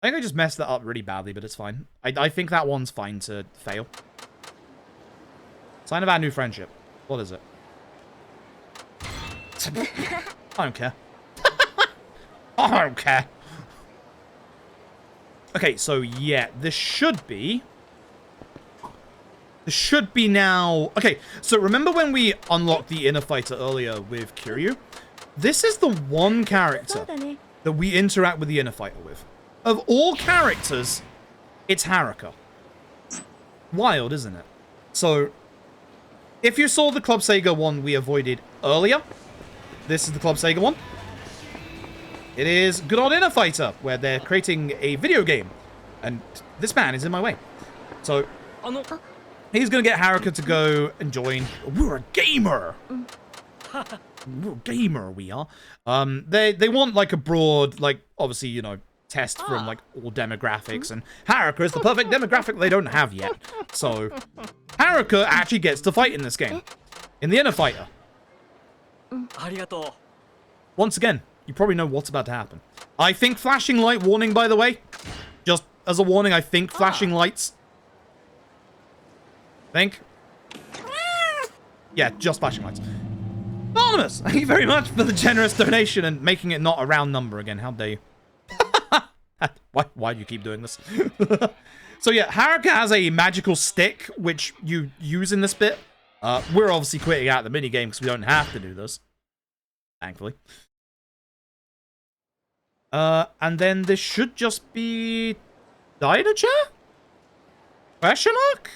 I think I just messed that up really badly, but it's fine. I think that one's fine to fail. Sign of our new friendship. What is it? I don't care. I don't care. Okay, so yeah, this should be now. Okay, so remember when we unlocked the inner fighter earlier with Kiryus? This is the one character that we interact with the inner fighter with. Of all characters, it's Haruka. Wild, isn't it? So, if you saw the Club Sega one we avoided earlier, this is the Club Sega one. It is good old Inner Fighter, where they're creating a video game. And this man is in my way. So, he's going to get Haruka to go and join. We're a gamer! We're a gamer, we are. They want, like, a broad, like, obviously, you know, test from, like, all demographics. And Haruka is the perfect demographic they don't have yet. So, Haruka actually gets to fight in this game. In the Inner Fighter. Once again, you probably know what's about to happen. I think flashing light warning, by the way. Just as a warning, I think flashing lights. Think. Yeah, just flashing lights. Anonymous, thank you very much for the generous donation and making it not a round number again. How dare you? Why do you keep doing this? So yeah, Haruka has a magical stick, which you use in this bit. We're obviously quitting out the minigame because we don't have to do this. Thankfully. And then this should just be... Dynager? Question mark?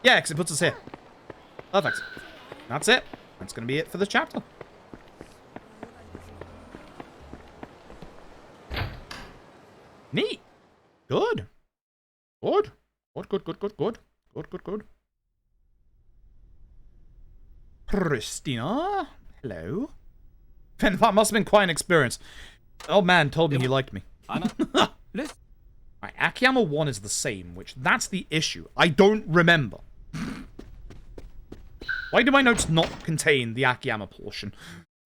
Yeah, because it puts us here. Perfect. That's it. That's going to be it for this chapter. Neat. Good. Good. Good. Pretty Christina. Hello. That must have been quite an experience. Old man told me he liked me. Listen. Right, Akiyama 1 is the same, which that's the issue. I don't remember. Why do my notes not contain the Akiyama portion?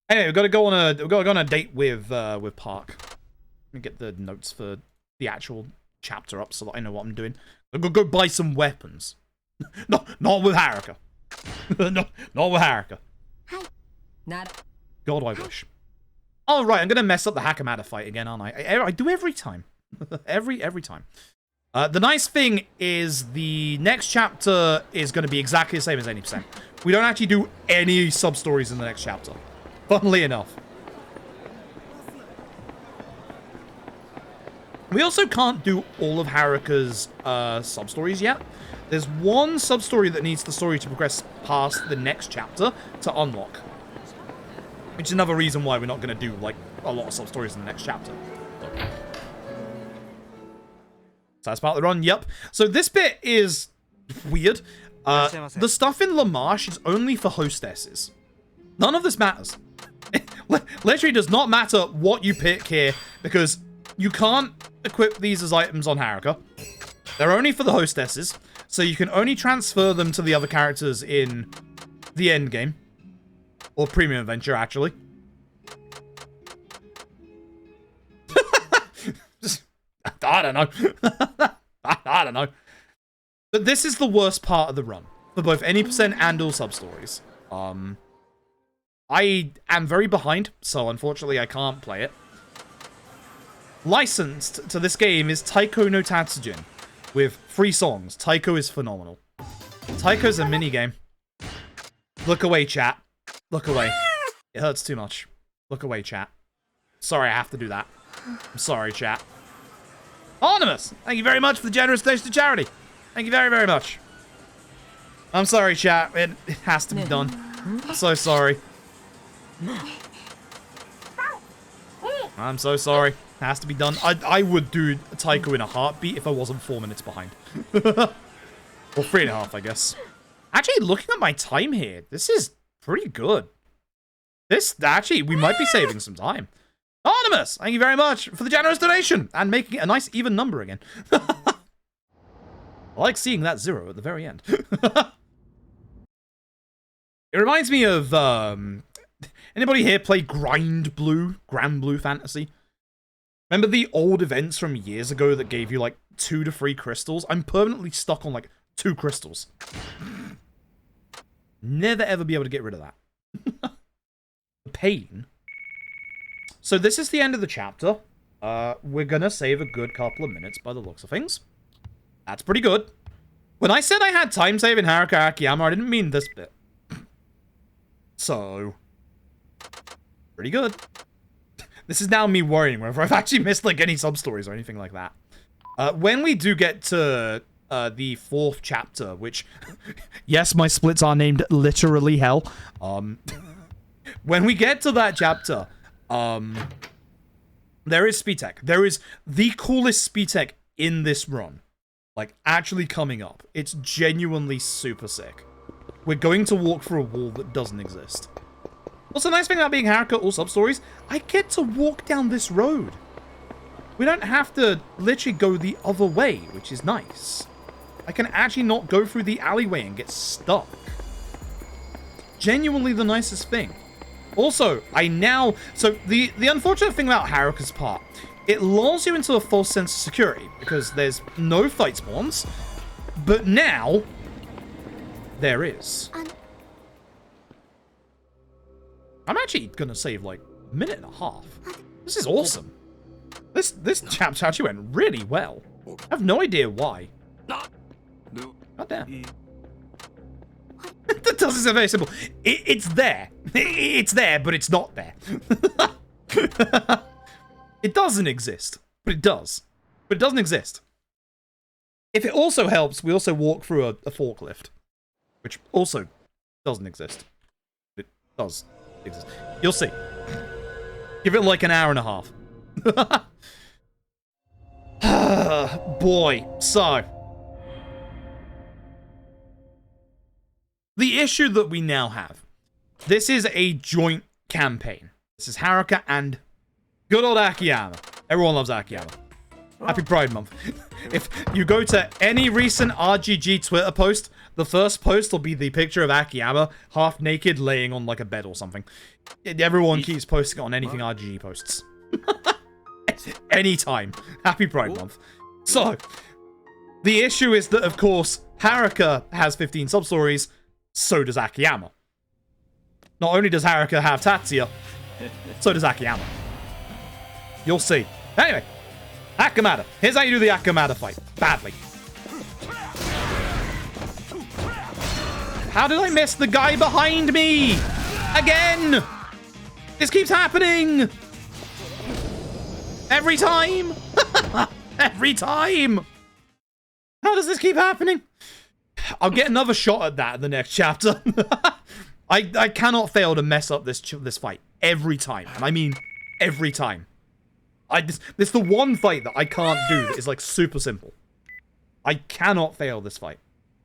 Anyway, we've got to go on a date with Park. Let me get the notes for the actual chapter up so that I know what I'm doing. I'll go buy some weapons. No, not with Haruka. No, not with Haruka. Not. God, I wish. All right, I'm gonna mess up the Hakamada fight again, aren't I? I do every time. every time. The nice thing is the next chapter is going to be exactly the same as 80%. We don't actually do any sub-stories in the next chapter. Funnily enough. We also can't do all of Haruka's sub-stories yet. There's one sub-story that needs the story to progress past the next chapter to unlock. Which is another reason why we're not going to do, like, a lot of sub-stories in the next chapter. So that's part of the run, yep. So this bit is weird. The stuff in La Marche is only for hostesses. None of this matters. It literally does not matter what you pick here, because you can't equip these as items on Haruka. They're only for the hostesses, so you can only transfer them to the other characters in the end game. Or Premium Adventure, actually. I don't know. I don't know. But this is the worst part of the run. For both any percent and all sub-stories. I am very behind, so unfortunately I can't play it. Licensed to this game is Taiko no Tatsujin, with 3 songs. Taiko is phenomenal. Taiko's a minigame. Look away, chat. Look away. It hurts too much. Look away, chat. Sorry, I have to do that. I'm sorry, chat. Anonymous! Thank you very much for the generous donation to charity. Thank you very, very much. I'm sorry, chat. It has to be done. I'm so sorry. I'm so sorry. It has to be done. I would do Taiko in a heartbeat if I wasn't 4 minutes behind. Or 3.5, I guess. Actually, looking at my time here, this is pretty good. Actually, we might be saving some time. Anonymous, thank you very much for the generous donation and making it a nice even number again. I like seeing that 0 at the very end. It reminds me of, anybody here play Grand Blue Fantasy? Remember the old events from years ago that gave you like 2 to 3 crystals? I'm permanently stuck on like 2 crystals. Never ever be able to get rid of that. The pain. So this is the end of the chapter. We're gonna save a good couple of minutes by the looks of things. That's pretty good. When I said I had time save in Haruka Akiyama, I didn't mean this bit. So, pretty good. This is now me worrying whether I've actually missed like any sub-stories or anything like that. When we do get to the 4th chapter, which, yes, my splits are named literally hell. When we get to that chapter, there is speed tech. There is the coolest speed tech in this run. Like, actually coming up. It's genuinely super sick. We're going to walk through a wall that doesn't exist. What's the nice thing about being Haruka All Substories? I get to walk down this road. We don't have to literally go the other way, which is nice. I can actually not go through the alleyway and get stuck. Genuinely the nicest thing. Also, so the unfortunate thing about Haruka's part, it lulls you into a false sense of security, because there's no fight spawns, but now, there is. I'm actually gonna save like a minute and a half. This is awesome. This chapter actually went really well. I have no idea why. God damn. That doesn't sound very simple. It's there. It's there, but it's not there. It doesn't exist, but it does. But it doesn't exist. If it also helps, we also walk through a forklift, which also doesn't exist. It does exist. You'll see. Give it like an hour and a half. Boy, so the issue that we now have This is a joint campaign. This is Haruka and good old Akiyama. Everyone loves Akiyama. Happy Pride Month. If you go to any recent RGG Twitter post, the first post will be the picture of Akiyama, half naked, laying on like a bed or something. Everyone keeps posting it on anything RGG posts. Anytime. Happy Pride Month. So, the issue is that, of course, Haruka has 15 sub-stories, so does Akiyama. Not only does Haruka have Tatsuya, so does Akiyama. You'll see. Anyway, Akamada. Here's how you do the Akamada fight. Badly. How did I miss the guy behind me? Again! This keeps happening! Every time! Every time! How does this keep happening? I'll get another shot at that in the next chapter. I cannot fail to mess up this fight. Every time. And I mean, every time. This is the one fight that I can't do that is like super simple. I cannot fail this fight.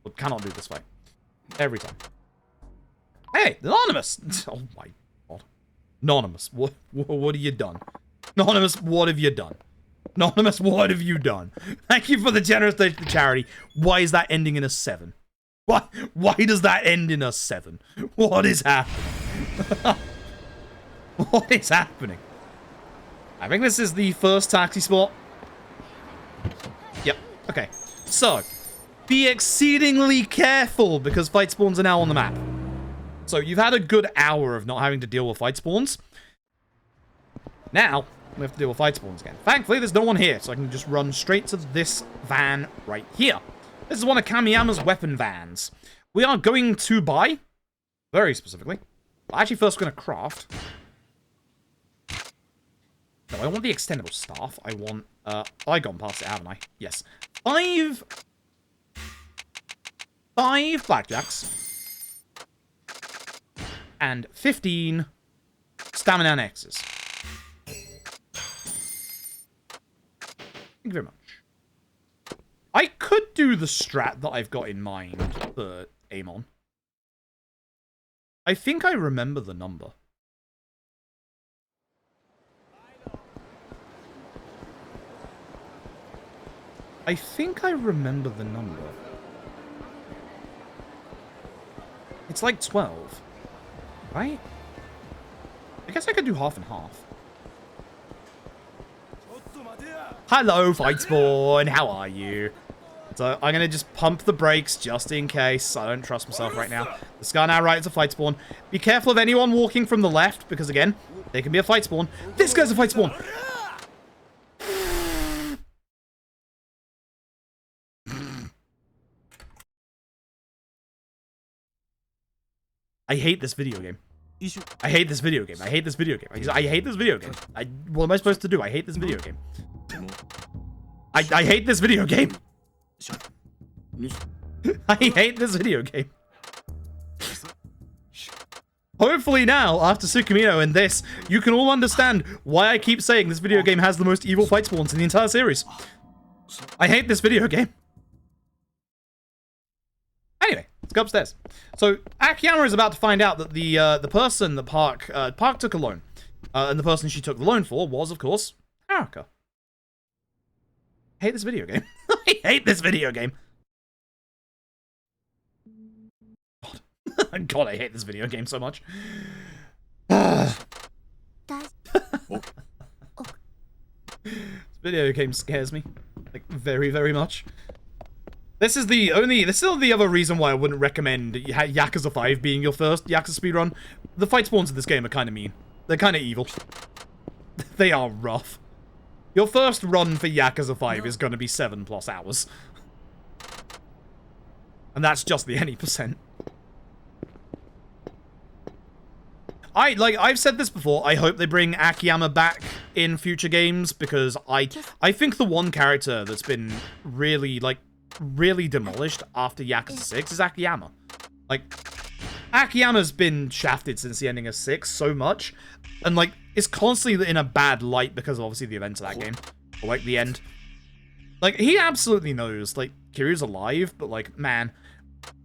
Or cannot do this fight. Every time. Hey, Anonymous! Oh my god. Anonymous, what have you done? Anonymous, what have you done? Anonymous, what have you done? Thank you for the generous donation to charity. Why is that ending in a 7? Why does that end in a 7? What is happening? What is happening? I think this is the first taxi spot. Yep, okay. So, be exceedingly careful because fight spawns are now on the map. So, you've had a good hour of not having to deal with fight spawns. Now, we have to deal with fight spawns again. Thankfully, there's no one here, so I can just run straight to this van right here. This is one of Kamiyama's weapon vans. We are going to buy, very specifically, but actually first we're going to craft. No, I want the extendable staff. I want, I gone past it, haven't I? Yes. 5 blackjacks. And 15 stamina and X's. Thank you very much. I could do the strat that I've got in mind for Amon. I think I remember the number. I think I remember the number. It's like 12. Right? I guess I could do half and half. Hello, Fightspawn. How are you? So I'm going to just pump the brakes just in case. I don't trust myself right now. The Scar now right is a fight spawn. Be careful of anyone walking from the left because, again, they can be a fight spawn. This guy's a fight spawn. I hate this video game. I hate this video game. I hate this video game. I hate this video game. What am I supposed to do? I hate this video game. I hate this video game. I hate this video game. Hopefully now, after Tsukumino and this, you can all understand why I keep saying this video game has the most evil fight spawns in the entire series. I hate this video game. Anyway, let's go upstairs. So, Akiyama is about to find out that the person that Park took a loan, and the person she took the loan for was, of course, Haruka. I hate this video game. I hate this video game. God. God, I hate this video game so much. This video game scares me. Like, very, very much. This is the other reason why I wouldn't recommend Yakuza 5 being your first Yakuza speedrun. The fight spawns in this game are kind of mean. They're kind of evil. They are rough. Your first run for Yakuza 5 is going to be 7+ hours. And that's just the any percent. I've said this before, I hope they bring Akiyama back in future games, because I think the one character that's been really demolished after Yakuza 6 is Akiyama. Like, Akiyama's been shafted since the ending of 6 so much, and, like, is constantly in a bad light because of, obviously, the events of that game. Or, like, the end. Like, he absolutely knows, like, Kiryu's alive, but, like, man.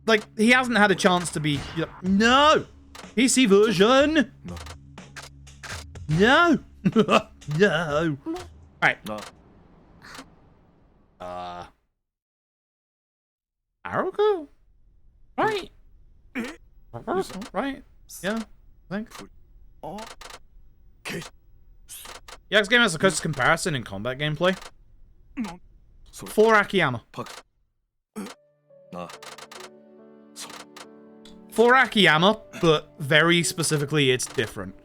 Like, he hasn't had a chance to be, you know, no! PC version. No. No. Alright. Aruko? Right. Right. Yeah. I think. Yeah, this game has the closest comparison in combat gameplay. For Akiyama. For Akiyama, but very specifically, it's different.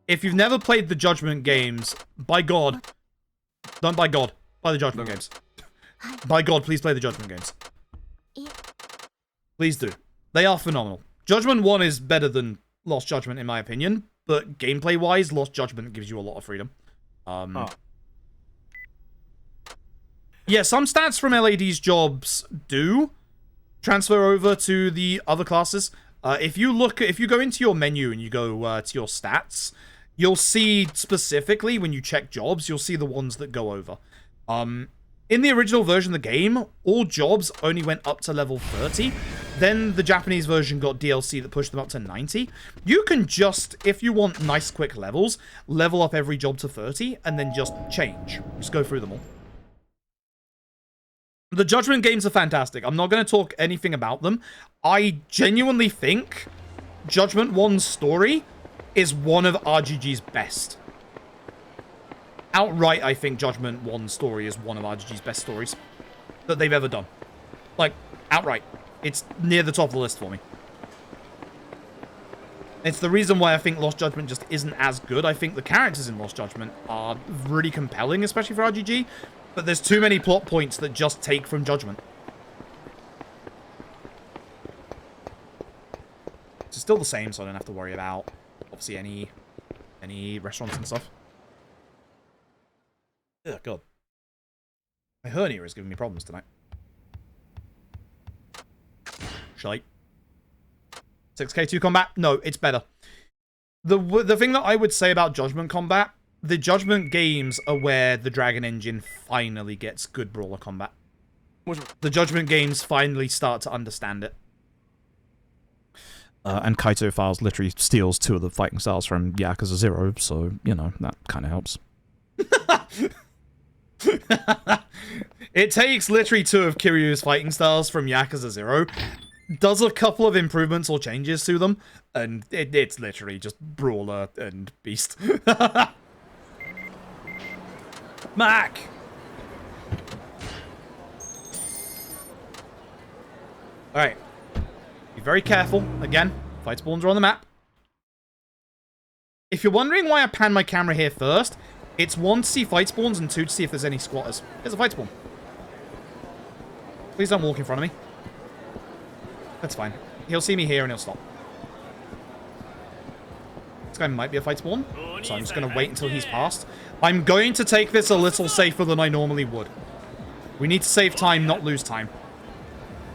If you've never played the Judgment games, by God, don't by God, play the Judgment games. By God, please play the Judgment games. Please do. They are phenomenal. Judgment 1 is better than Lost Judgment, in my opinion, but gameplay-wise, Lost Judgment gives you a lot of freedom. Yeah, some stats from LAD's jobs do transfer over to the other classes. If you go into your menu and you go to your stats, you'll see specifically when you check jobs, you'll see the ones that go over. In the original version of the game, all jobs only went up to level 30. Then the Japanese version got DLC that pushed them up to 90. You can just, if you want nice quick levels, level up every job to 30 and then just change. Just go through them all. The Judgment games are fantastic. I'm not going to talk anything about them. I genuinely think Judgment 1's story is one of RGG's best. Outright, I think Judgment 1's story is one of RGG's best stories that they've ever done. Like, outright. It's near the top of the list for me. It's the reason why I think Lost Judgment just isn't as good. I think the characters in Lost Judgment are really compelling, especially for RGG, but there's too many plot points that just take from Judgment. It's still the same, so I don't have to worry about, obviously, any restaurants and stuff. Oh, God. My hernia is giving me problems tonight. Shite. 6K2 combat? No, it's better. The thing that I would say about Judgment combat, the Judgment games are where the Dragon Engine finally gets good brawler combat. The Judgment games finally start to understand it. And Kaito Files literally steals 2 of the fighting styles from Yakuza 0, so, you know, that kind of helps. It takes literally 2 of Kiryu's fighting styles from Yakuza 0, does a couple of improvements or changes to them, and it's literally just Brawler and Beast. Mac! Alright. Be very careful. Again, fight spawns are on the map. If you're wondering why I pan my camera here first, it's 1 to see fight spawns and 2 to see if there's any squatters. There's a fight spawn. Please don't walk in front of me. That's fine. He'll see me here and he'll stop. This guy might be a fight spawn, so I'm just going to wait until he's passed. I'm going to take this a little safer than I normally would. We need to save time, not lose time.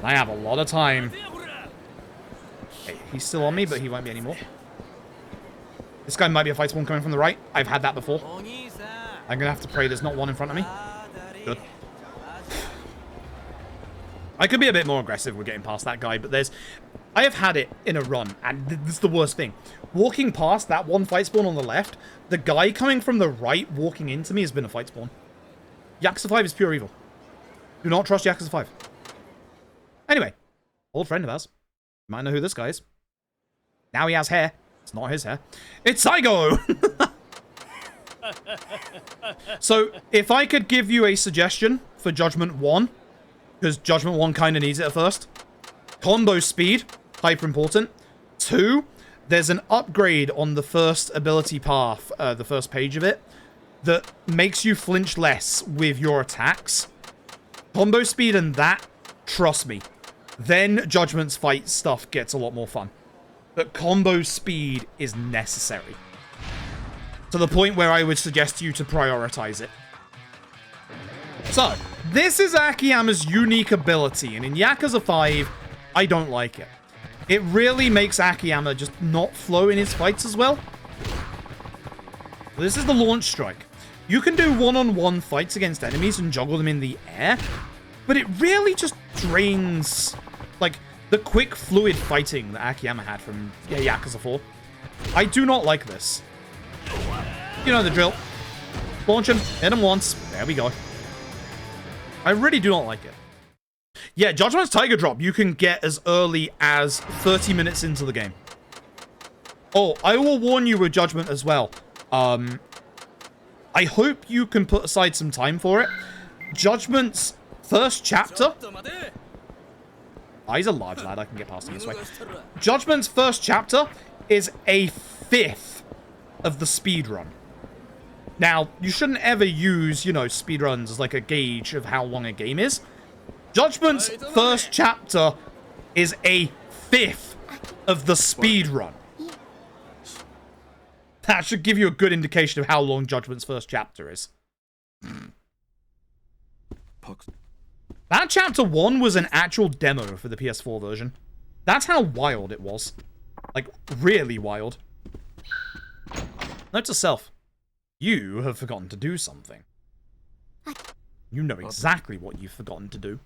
I have a lot of time. Hey, he's still on me, but he won't be anymore. This guy might be a fight spawn coming from the right. I've had that before. I'm going to have to pray there's not one in front of me. Good. I could be a bit more aggressive with getting past that guy, but I have had it in a run, and this is the worst thing. Walking past that one fight spawn on the left, the guy coming from the right walking into me has been a fight spawn. Yakuza 5 is pure evil. Do not trust Yakuza 5. Anyway, old friend of ours. You might know who this guy is. Now he has hair. It's not his hair. It's Saigo! So, if I could give you a suggestion for Judgment 1, because Judgment 1 kind of needs it at first. Combo speed, hyper important. 2, there's an upgrade on the first ability path, the first page of it, that makes you flinch less with your attacks. Combo speed and that, trust me. Then Judgment's fight stuff gets a lot more fun. But combo speed is necessary. To the point where I would suggest you to prioritize it. So, this is Akiyama's unique ability, and in Yakuza 5, I don't like it. It really makes Akiyama just not flow in his fights as well. This is the launch strike. You can do one-on-one fights against enemies and juggle them in the air, but it really just drains... Like, The quick, fluid fighting that Akiyama had from Yakuza 4. I do not like this. You know the drill. Launch him, hit him once. There we go. I really do not like it. Yeah, Judgment's Tiger Drop you can get as early as 30 minutes into the game. Oh, I will warn you with Judgment as well. I hope you can put aside some time for it. Judgment's first chapter... Oh, he's a large lad. I can get past him this way. Judgment's first chapter is a fifth of the speedrun. Now, you shouldn't ever use, you know, speedruns as like a gauge of how long a game is. Judgment's first chapter is a fifth of the speedrun. That should give you a good indication of how long Judgment's first chapter is. That chapter 1 was an actual demo for the PS4 version. That's how wild it was. Like, really wild. Note to self. You have forgotten to do something. You know exactly what you've forgotten to do.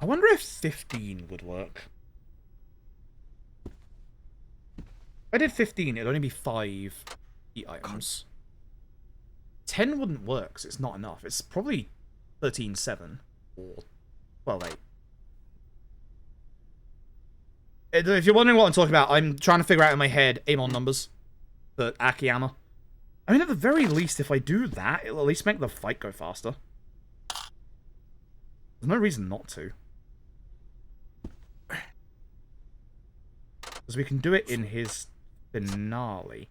I wonder if 15 would work. If I did 15, it'd only be 5 items. 10 wouldn't work, because it's not enough. It's probably 13.7 or 12.8. If you're wondering what I'm talking about, I'm trying to figure out in my head Amon numbers for Akiyama. I mean, at the very least, if I do that, it'll at least make the fight go faster. There's no reason not to. Because we can do it in his finale.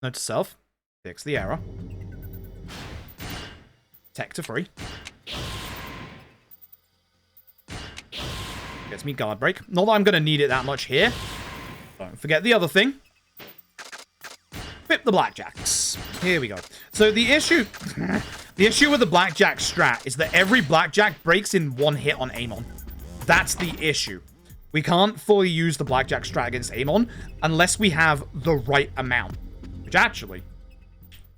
Note to self. Fix the error. Tech to free. Gets me guard break. Not that I'm going to need it that much here. Don't forget the other thing. Flip the blackjacks. Here we go. So the issue... the issue with the blackjack strat is that every blackjack breaks in one hit on Amon. That's the issue. We can't fully use the blackjack strat against Amon unless we have the right amount. Which actually,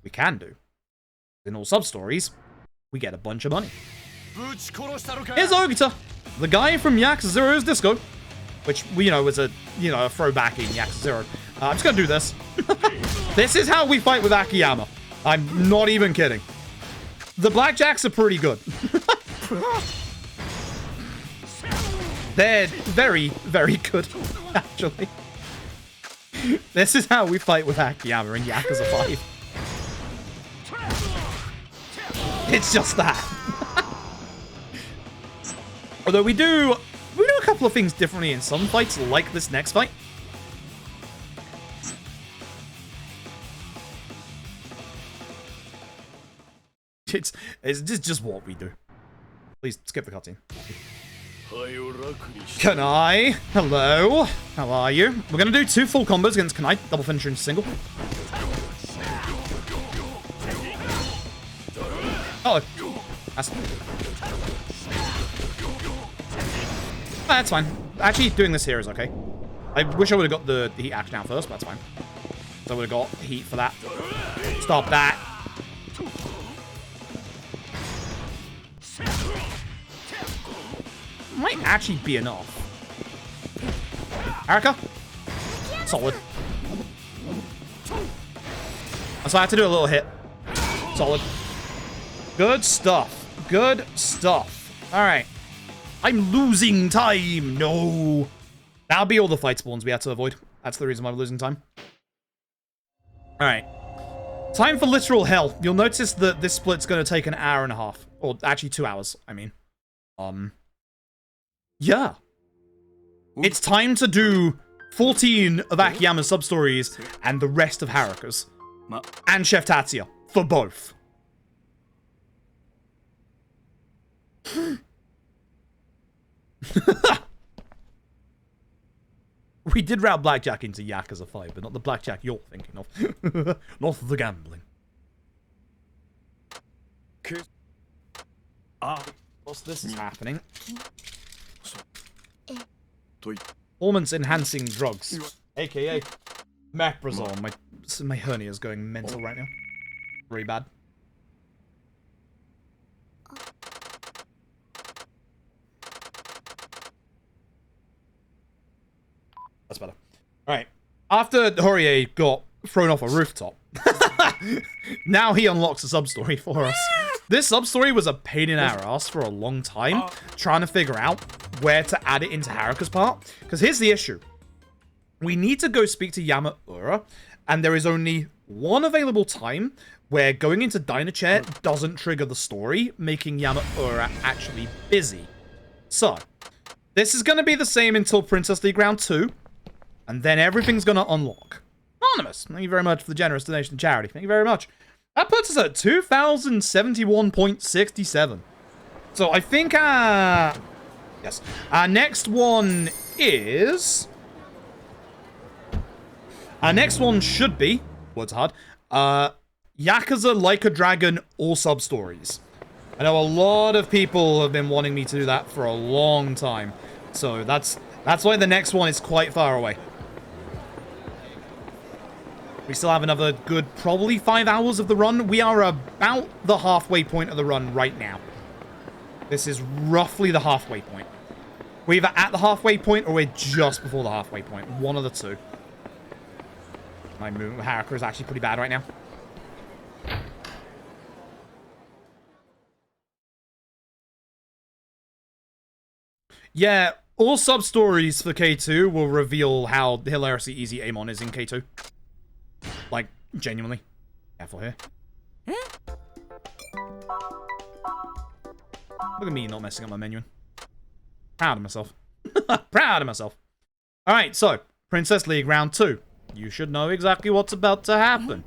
we can do. In All Substories, we get a bunch of money. Here's Ogita, the guy from Yakuza 0's Disco. Which, you know, was a, you know, a throwback in Yakuza 0. I'm just gonna do this. This is how we fight with Akiyama. I'm not even kidding. The blackjacks are pretty good. They're very, very good, actually. This is how we fight with Akiyama in Yakuza 5. It's just that. Although we do a couple of things differently in some fights, like this next fight. It's just what we do. Please skip the cutscene. Kanai, hello. How are you? We're gonna do 2 full combos against Kanai, double finisher and single. Oh, that's fine. Actually, doing this here is okay. I wish I would have got the heat action out first, but that's fine. So I would have got heat for that. Stop that. Might actually be enough. Arika? Solid. So I had to do a little hit. Solid. Good stuff. Good stuff. Alright. I'm losing time. No. That'll be all the fight spawns we had to avoid. That's the reason why we're losing time. Alright. Time for literal hell. You'll notice that this split's going to take an hour and a half. Or actually 2 hours, I mean. Yeah. It's time to do 14 of Akiyama's sub-stories and the rest of Haruka's. And Chef Tatsuya. For both. We did route blackjack into Yakuza 5, but not the blackjack you're thinking of. Not the gambling. Whilst this is happening... Performance enhancing drugs. AKA Meprazole. My hernia is going mental right now. Really bad. That's better. Alright. After Horie got thrown off a rooftop, now he unlocks a sub-story for us. This sub-story was a pain in our ass for a long time, trying to figure out where to add it into Haruka's part. Because here's the issue. We need to go speak to Yamaura, and there is only one available time where going into Diner Chair doesn't trigger the story, making Yamaura actually busy. So, this is going to be the same until Princess League Round 2, and then everything's going to unlock. Anonymous, thank you very much for the generous donation to charity. Thank you very much. That puts us at 2,071.67. So I think, yes. Our next one is... Our next one should be... Words hard. Yakuza Like a Dragon All Substories. I know a lot of people have been wanting me to do that for a long time. So that's why the next one is quite far away. We still have another good, probably 5 hours of the run. We are about the halfway point of the run right now. This is roughly the halfway point. We're either at the halfway point or we're just before the halfway point. One of the two. My movement with Haruka is actually pretty bad right now. Yeah, all sub-stories for K2 will reveal how hilariously easy Amon is in K2. Like, genuinely. Careful here. Look at me not messing up my menu. Proud of myself. Proud of myself. Alright, so, Princess League Round 2. You should know exactly what's about to happen.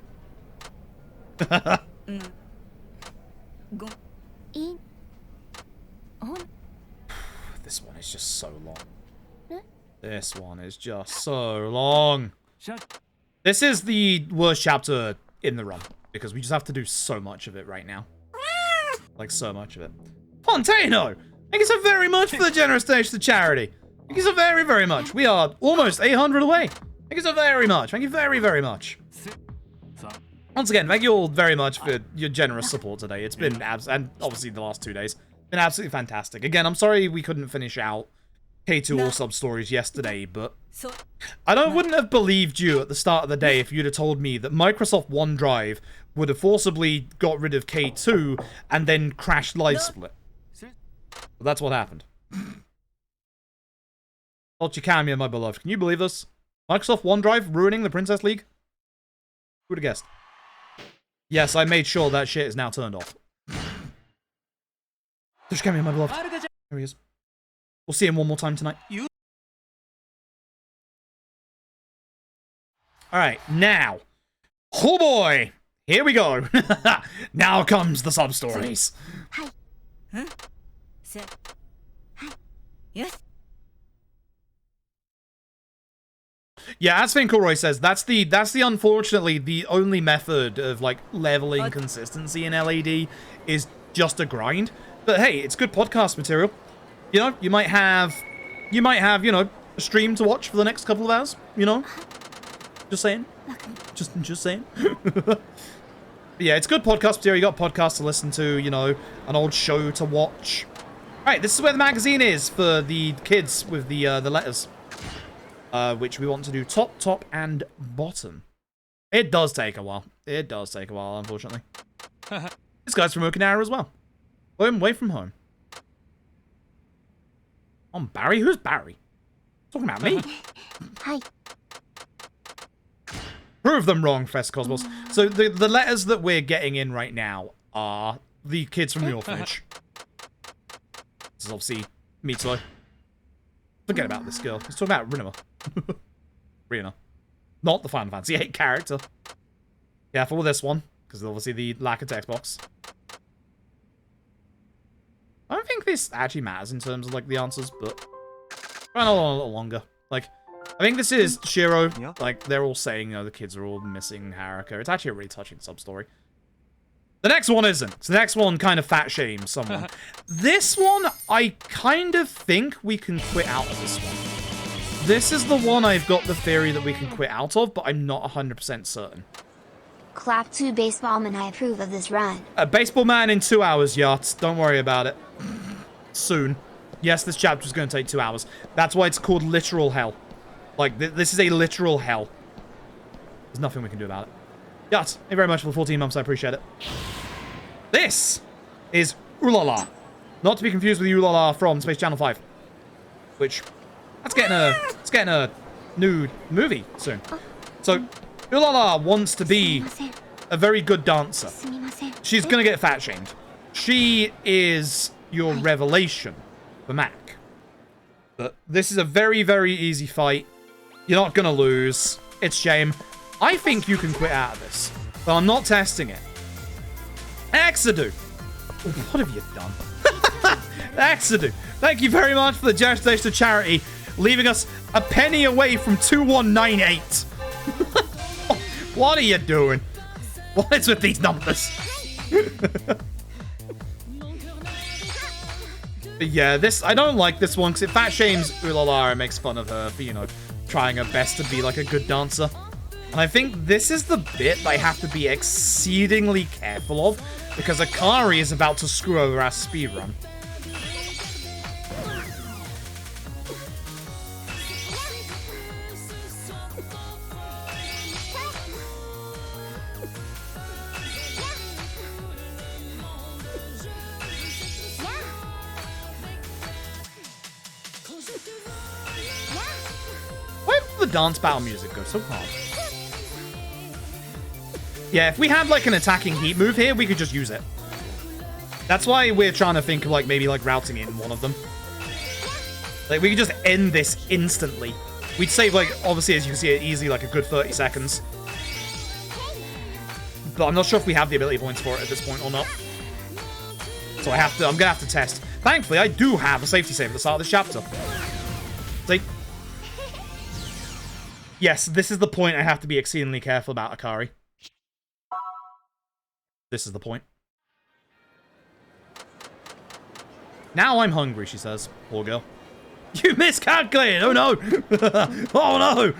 This one is just so long. This one is just so long. This is the worst chapter in the run, because we just have to do so much of it right now. Like, so much of it. Fontano! Thank you so very much for the generous donation to charity. Thank you so very, very much. We are almost 800 away. Thank you so very much. Thank you very, very much. Once again, thank you all very much for your generous support today. It's been, and obviously the last 2 days, been absolutely fantastic. Again, I'm sorry we couldn't finish out K2 All Sub-Stories yesterday, but I wouldn't have believed you at the start of the day if you'd have told me that Microsoft OneDrive would have forcibly got rid of K2 and then crashed LiveSplit. But that's what happened. Cameo, my beloved. Can you believe this? Microsoft OneDrive ruining the Princess League? Who would have guessed? Yes, I made sure that shit is now turned off. Cameo, my beloved. There he is. We'll see him one more time tonight. Alright, now. Oh boy! Here we go. Now comes the sub-stories. Yeah, as Finkelroy says, that's the unfortunately the only method of like leveling consistency in LAD is just a grind. But hey, it's good podcast material. You know, you might have, you know, a stream to watch for the next couple of hours, you know? Just saying. Just saying. Yeah, it's good podcast material. You got podcasts to listen to, you know, an old show to watch. Alright, this is where the magazine is for the kids with the letters. Which we want to do top, and bottom. It does take a while. It does take a while, unfortunately. This guy's from Okinawa as well. Home away from home. On Barry? Who's Barry? Talking about me. Hi. Prove them wrong, Professor Cosmos. So the letters that we're getting in right now are the kids from the orphanage. This is obviously Mitsuo. Forget about this girl. Let's talk about Rinoma. Rina. Not the Final Fantasy 8 character. Careful with this one, because obviously the lack of text box. I don't think this actually matters in terms of like the answers, but run on a little longer. Like, I think this is Shiro. Yeah. Like, they're all saying, you know, the kids are all missing Haruka. It's actually a really touching sub-story. The next one isn't. So the next one kind of fat shames someone. This one, I kind of think we can quit out of this one. This is the one I've got the theory that we can quit out of, but I'm not 100% certain. Clap to Baseballman, I approve of this run. A baseball man in 2 hours, yachts. Don't worry about it. Soon. Yes, this chapter is going to take 2 hours. That's why it's called literal hell. Like, this is a literal hell. There's nothing we can do about it. Yachts, thank you very much for the 14 months. I appreciate it. This is Ulala. Not to be confused with Ulala from Space Channel 5. Which, that's getting a new movie soon. So, Ulala wants to be a very good dancer. She's gonna get fat shamed. She is your revelation for Mac. But this is a very, very easy fight. You're not gonna lose. It's shame. I think you can quit out of this, but I'm not testing it. Exadu! What have you done? Exadu, thank you very much for the generous donation to charity, leaving us a penny away from 2198. What are you doing? What is with these numbers? Yeah, I don't like this one because it fat shames Ulala and makes fun of her for, you know, trying her best to be like a good dancer. And I think this is the bit I have to be exceedingly careful of because Akari is about to screw over our speedrun. Why did the dance battle music go so hard? Yeah, if we had like an attacking heat move here, we could just use it. That's why we're trying to think of like maybe like routing it in one of them. Like we could just end this instantly. We'd save like, obviously as you can see, easily like a good 30 seconds. But I'm not sure if we have the ability points for it at this point or not. So I'm gonna have to test. Thankfully, I do have a safety save at the start of this chapter. See? Yes, this is the point I have to be exceedingly careful about Akari. This is the point. Now I'm hungry, she says. Poor girl. You miscalculated! Oh no! Oh no!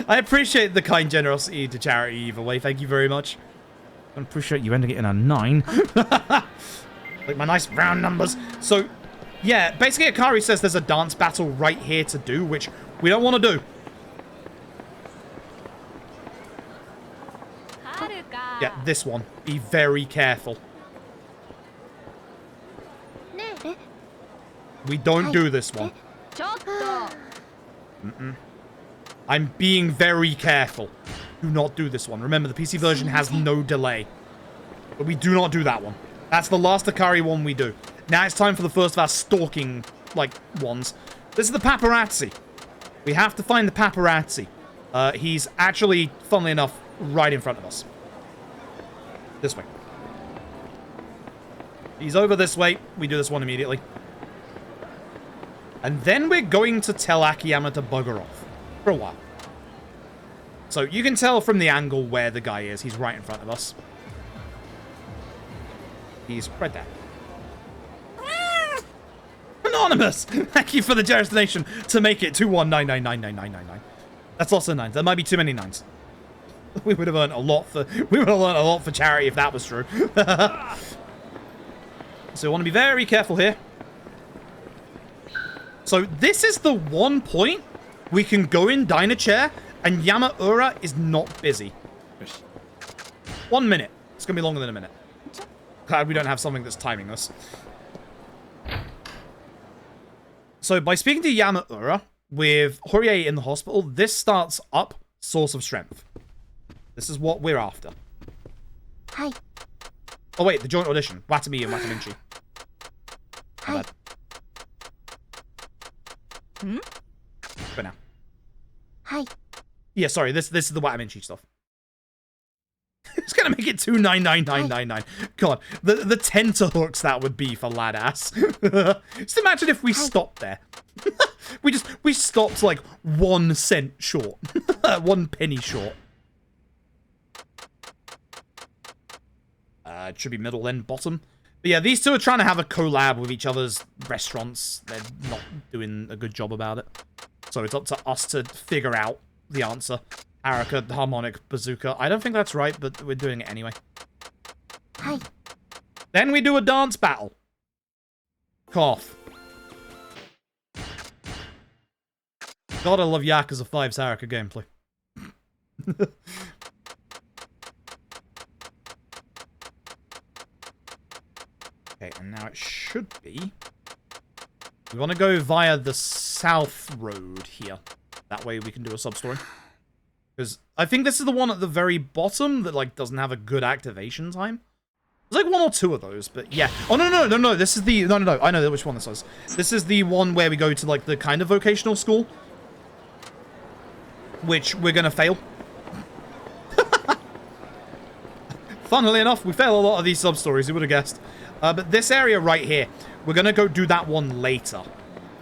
I appreciate the kind generosity to charity either way. Thank you very much. I appreciate you ending it in a 9. Like my nice round numbers. So, yeah, basically Akari says there's a dance battle right here to do, which we don't want to do. Yeah, this one. Be very careful. We don't do this one. I'm being very careful. Do not do this one. Remember, the PC version has no delay. But we do not do that one. That's the last Akari one we do. Now it's time for the first of our stalking, like, ones. This is the paparazzi. We have to find the paparazzi. He's actually, funnily enough, right in front of us. This way. He's over this way. We do this one immediately. And then we're going to tell Akiyama to bugger off. For a while. So you can tell from the angle where the guy is. He's right in front of us. He's right there. Anonymous! Thank you for the generous donation to make it 219999999. That's lots of 9s. There might be too many 9s. We would have earned a lot for charity if that was true. So we want to be very careful here. So this is the one point we can go in diner chair and Yamaura is not busy. 1 minute. It's going to be longer than a minute. Glad we don't have something that's timing us. So by speaking to Yamaura with Horie in the hospital, this starts up Source of Strength. This is what we're after. Hi. Oh wait, the joint audition. Watami and Wataminchi. Hi. For now. Hi. Yeah, sorry, this is the Wataminchi stuff. It's gonna make it 2999999. God, the tenterhooks that would be for lad ass. Just imagine if we stopped there. we stopped like 1 cent short. 1 penny short. It should be middle then bottom. But yeah, these two are trying to have a collab with each other's restaurants. They're not doing a good job about it. So it's up to us to figure out the answer. Haruka, harmonic, bazooka. I don't think that's right, but we're doing it anyway. Hi. Then we do a dance battle. Cough. God, I love Yakuza 5's Haruka gameplay. Okay, and now it should be... We want to go via the south road here. That way we can do a sub-story. Because I think this is the one at the very bottom that, like, doesn't have a good activation time. There's like one or two of those, but yeah. Oh, no. This is the... No. I know which one this is. This is the one where we go to, like, the kind of vocational school. Which we're going to fail. Funnily enough, we fail a lot of these sub-stories, you would have guessed. But this area right here, we're going to go do that one later.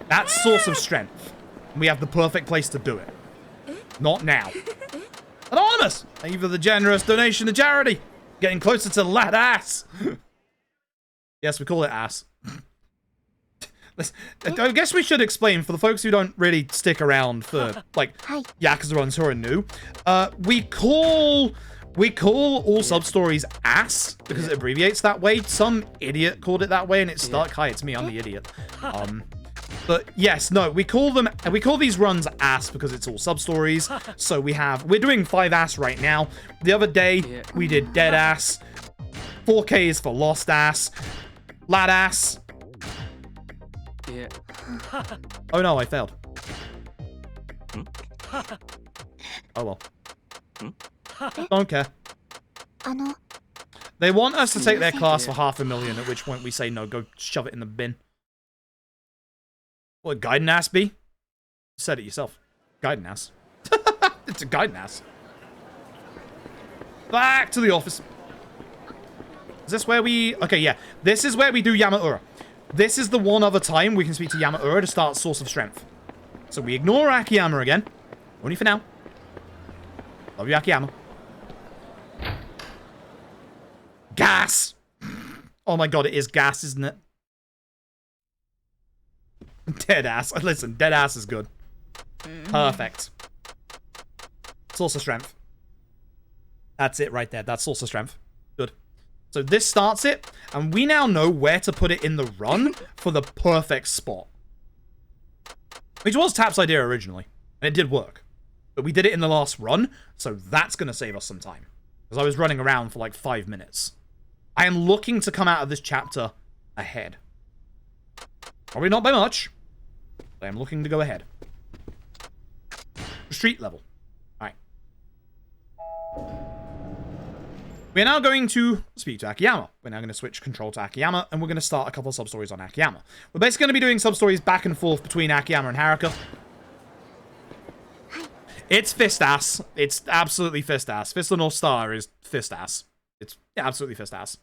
That's Source of Strength. We have the perfect place to do it. Not now. Anonymous! Thank you for the generous donation to charity. Getting closer to lad ass. Yes, we call it ass. I guess we should explain for the folks who don't really stick around for, like, Yakuza runs who are new. We call all sub-stories ass because it abbreviates that way. Some idiot called it that way and it stuck. Hi, it's me, I'm the idiot. But yes, no, we call these runs ass because it's all sub-stories. So we're doing 5 ass right now. The other day, we did dead ass. 4K is for lost ass. Lad ass. Yeah. Oh no, I failed. Oh well. Don't care. They want us to take their class for $500,000, at which point we say no, go shove it in the bin. What, guiding ass be? You said it yourself. Guiding ass. It's a guiding ass. Back to the office. Is this where we... Okay, yeah. This is where we do Yamaura. This is the one other time we can speak to Yamaura to start Source of Strength. So we ignore Akiyama again. Only for now. Love you, Akiyama. Gas! Oh my god, it is gas, isn't it? Dead ass. Listen, dead ass is good. Perfect. Source of Strength. That's it right there. That's Source of Strength. Good. So this starts it, and we now know where to put it in the run for the perfect spot. Which was Tap's idea originally, and it did work. But we did it in the last run, so that's going to save us some time. Because I was running around for like 5 minutes. I am looking to come out of this chapter ahead. Probably not by much, but I'm looking to go ahead. Street level. Alright. We're now going to speak to Akiyama. We're now going to switch control to Akiyama, and we're going to start a couple of sub-stories on Akiyama. We're basically going to be doing sub-stories back and forth between Akiyama and Haruka. It's fist ass. It's absolutely fist ass. Fist of North Star is fist ass. It's absolutely fist ass.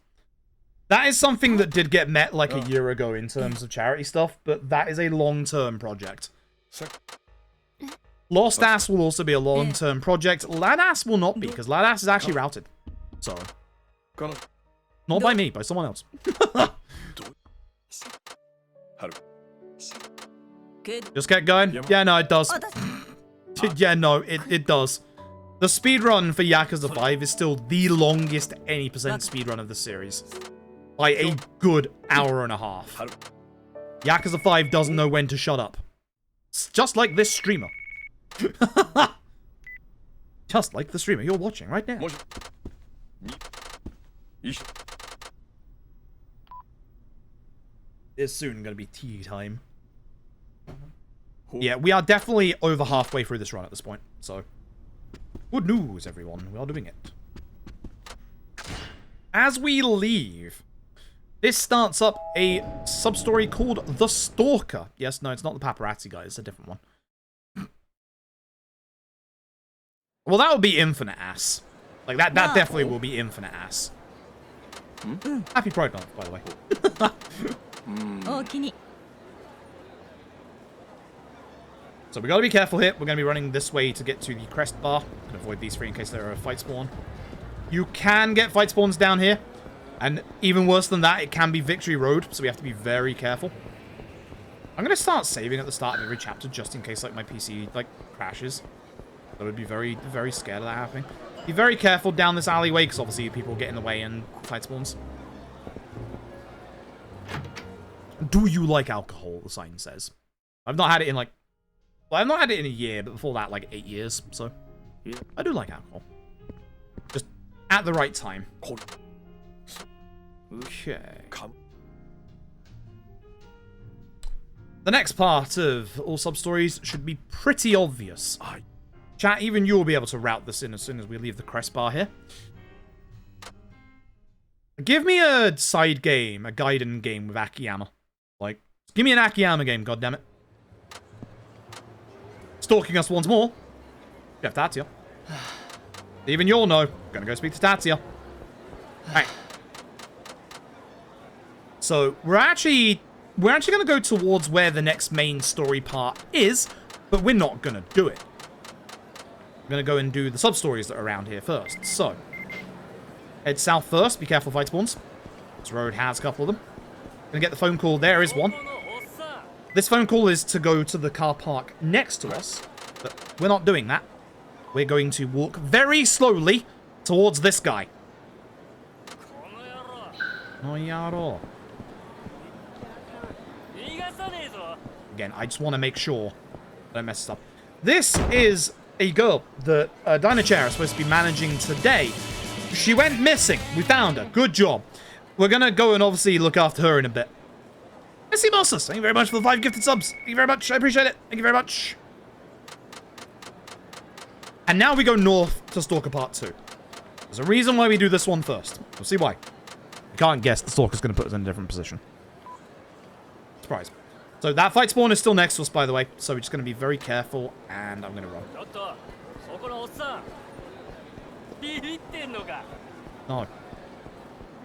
That is something that did get met like a year ago in terms of charity stuff, but that is a long-term project. Lost Ass will also be a long-term project. Lad Ass will not be, because Lad Ass is actually routed. So, not by me, by someone else. Just get going? Yeah, no, it does. Yeah, no, it does. The speedrun for Yakuza 5 is still the longest any percent speedrun of the series. By a good hour and a half. Yakuza 5 doesn't know when to shut up. It's just like this streamer. Just like the streamer you're watching right now. It's soon gonna be tea time. Yeah, we are definitely over halfway through this run at this point, so... Good news, everyone. We are doing it. As we leave, this starts up a sub-story called The Stalker. Yes, no, it's not the paparazzi guy. It's a different one. Well, that would be infinite ass. Like, that definitely will be infinite ass. Happy Pride Month, by the way. So we gotta be careful here. We're gonna be running this way to get to the crest bar. Can avoid these three in case there are a fight spawn. You can get fight spawns down here. And even worse than that, it can be Victory Road, so we have to be very careful. I'm going to start saving at the start of every chapter just in case, like, my PC, like, crashes. I would be very, very scared of that happening. Be very careful down this alleyway, because obviously people get in the way and fight spawns. Do you like alcohol, the sign says. I've not had it in, like... Well, I've not had it in a year, but before that, like, 8 years, so... Yeah, I do like alcohol. Just at the right time. Okay. The next part of All Substories should be pretty obvious. Chat, even you'll be able to route this in as soon as we leave the crest bar here. Give me a side game, a Gaiden game with Akiyama. Like, give me an Akiyama game, goddammit. Stalking us once more. We have Tatsuya. Even you'll know. Gonna go speak to Tatsuya. Alright. So, we're actually going to go towards where the next main story part is, but we're not going to do it. We're going to go and do the sub-stories that are around here first. So, head south first. Be careful of fight spawns. This road has a couple of them. Going to get the phone call. There is one. This phone call is to go to the car park next to us, but we're not doing that. We're going to walk very slowly towards this guy. Noyaro. Again, I just want to make sure I don't mess this up. This is a girl that Dynachair is supposed to be managing today. She went missing. We found her. Good job. We're going to go and obviously look after her in a bit. Missy Mosses, thank you very much for the 5 gifted subs. Thank you very much. I appreciate it. Thank you very much. And now we go north to Stalker Part 2. There's a reason why we do this one first. We'll see why. You can't guess the Stalker's going to put us in a different position. Surprise. So that fight spawn is still next to us, by the way. So we're just going to be very careful, and I'm going to run. No.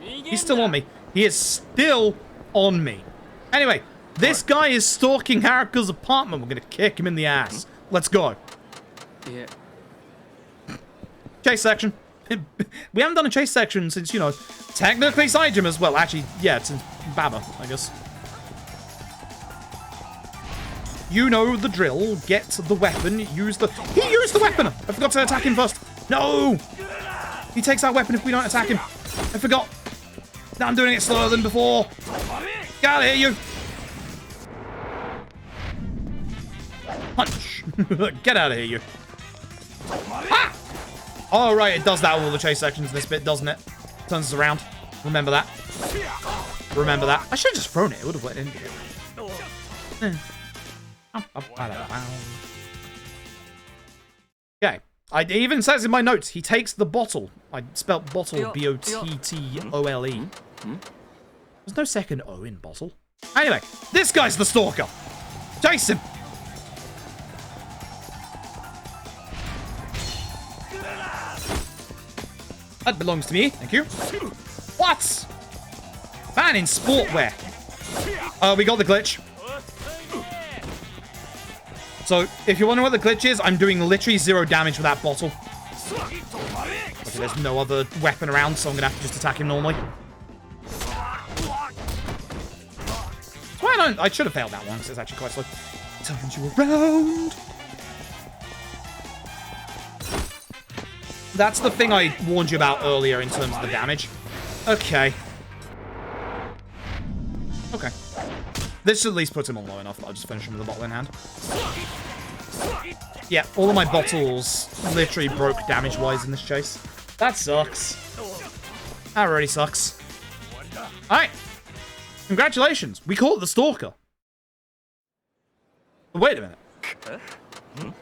He's still on me. He is still on me. Anyway, this guy is stalking Haruka's apartment. We're going to kick him in the ass. Let's go. Yeah. Chase section. We haven't done a chase section since, you know, technically side gym as well. Actually, yeah, since Baba, I guess. You know the drill. Get the weapon. Use the... He used the weapon! I forgot to attack him first. No! He takes our weapon if we don't attack him. I forgot. Now I'm doing it slower than before. Get out of here, you! Punch. Get out of here, you. Ah! Oh, right, it does that with all the chase sections in this bit, doesn't it? Turns us around. Remember that. Remember that. I should have just thrown it. It would have went into it. Okay. It even says in my notes, he takes the bottle. I spelled bottle, B-O-T-T-O-L-E. There's no second O in bottle. Anyway, this guy's the stalker. Chase him. That belongs to me. Thank you. What? Fan in sportwear. We got the glitch. So, if you're wondering what the glitch is, I'm doing literally 0 damage with that bottle. Okay, there's no other weapon around, so I'm going to have to just attack him normally. Well, I should have failed that one, because it's actually quite slow. Turns you around. That's the thing I warned you about earlier in terms of the damage. Okay. Okay. This should at least put him on low enough that I'll just finish him with a bottle in hand. Yeah, all of my bottles literally broke damage-wise in this chase. That sucks. That really sucks. Alright. Congratulations. We caught the stalker. Wait a minute.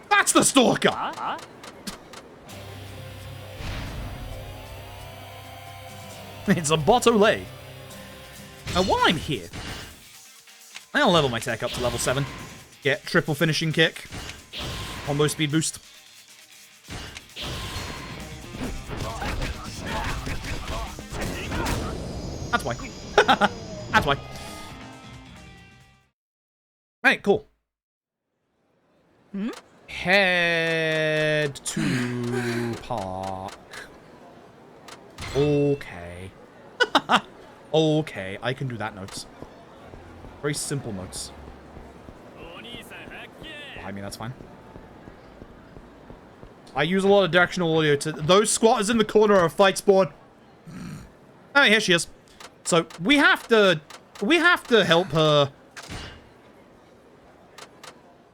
That's the stalker! It's a bottle. Now, while I'm here, I'll level my tech up to level 7. Get triple finishing kick. Combo speed boost. That's why. That's why. Right, cool. Head to park. Okay. Okay, I can do that notes. Very simple notes. I mean, that's fine. I use a lot of directional audio to... Those squatters in the corner are a fight spawn. Oh, here she is. So, we have to help her.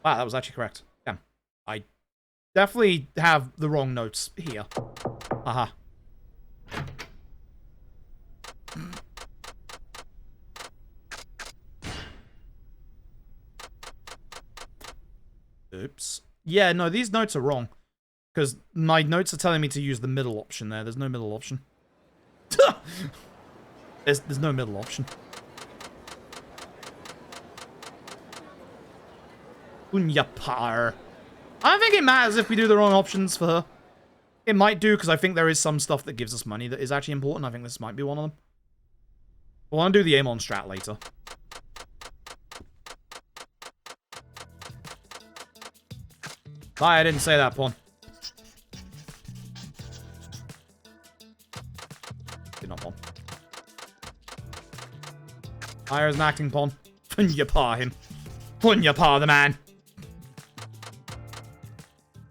Wow, that was actually correct. Damn. I definitely have the wrong notes here. Haha. Oops. Yeah, no, these notes are wrong. Because my notes are telling me to use the middle option there. There's no middle option. There's no middle option. Unyapar. I don't think it matters if we do the wrong options for her. It might do, because I think there is some stuff that gives us money that is actually important. I think this might be one of them. We'll undo the aim on strat later. Bye, I didn't say that, Pawn. Did not, Pawn. Hire as an acting pawn. Funyapa him. Funyapa the man.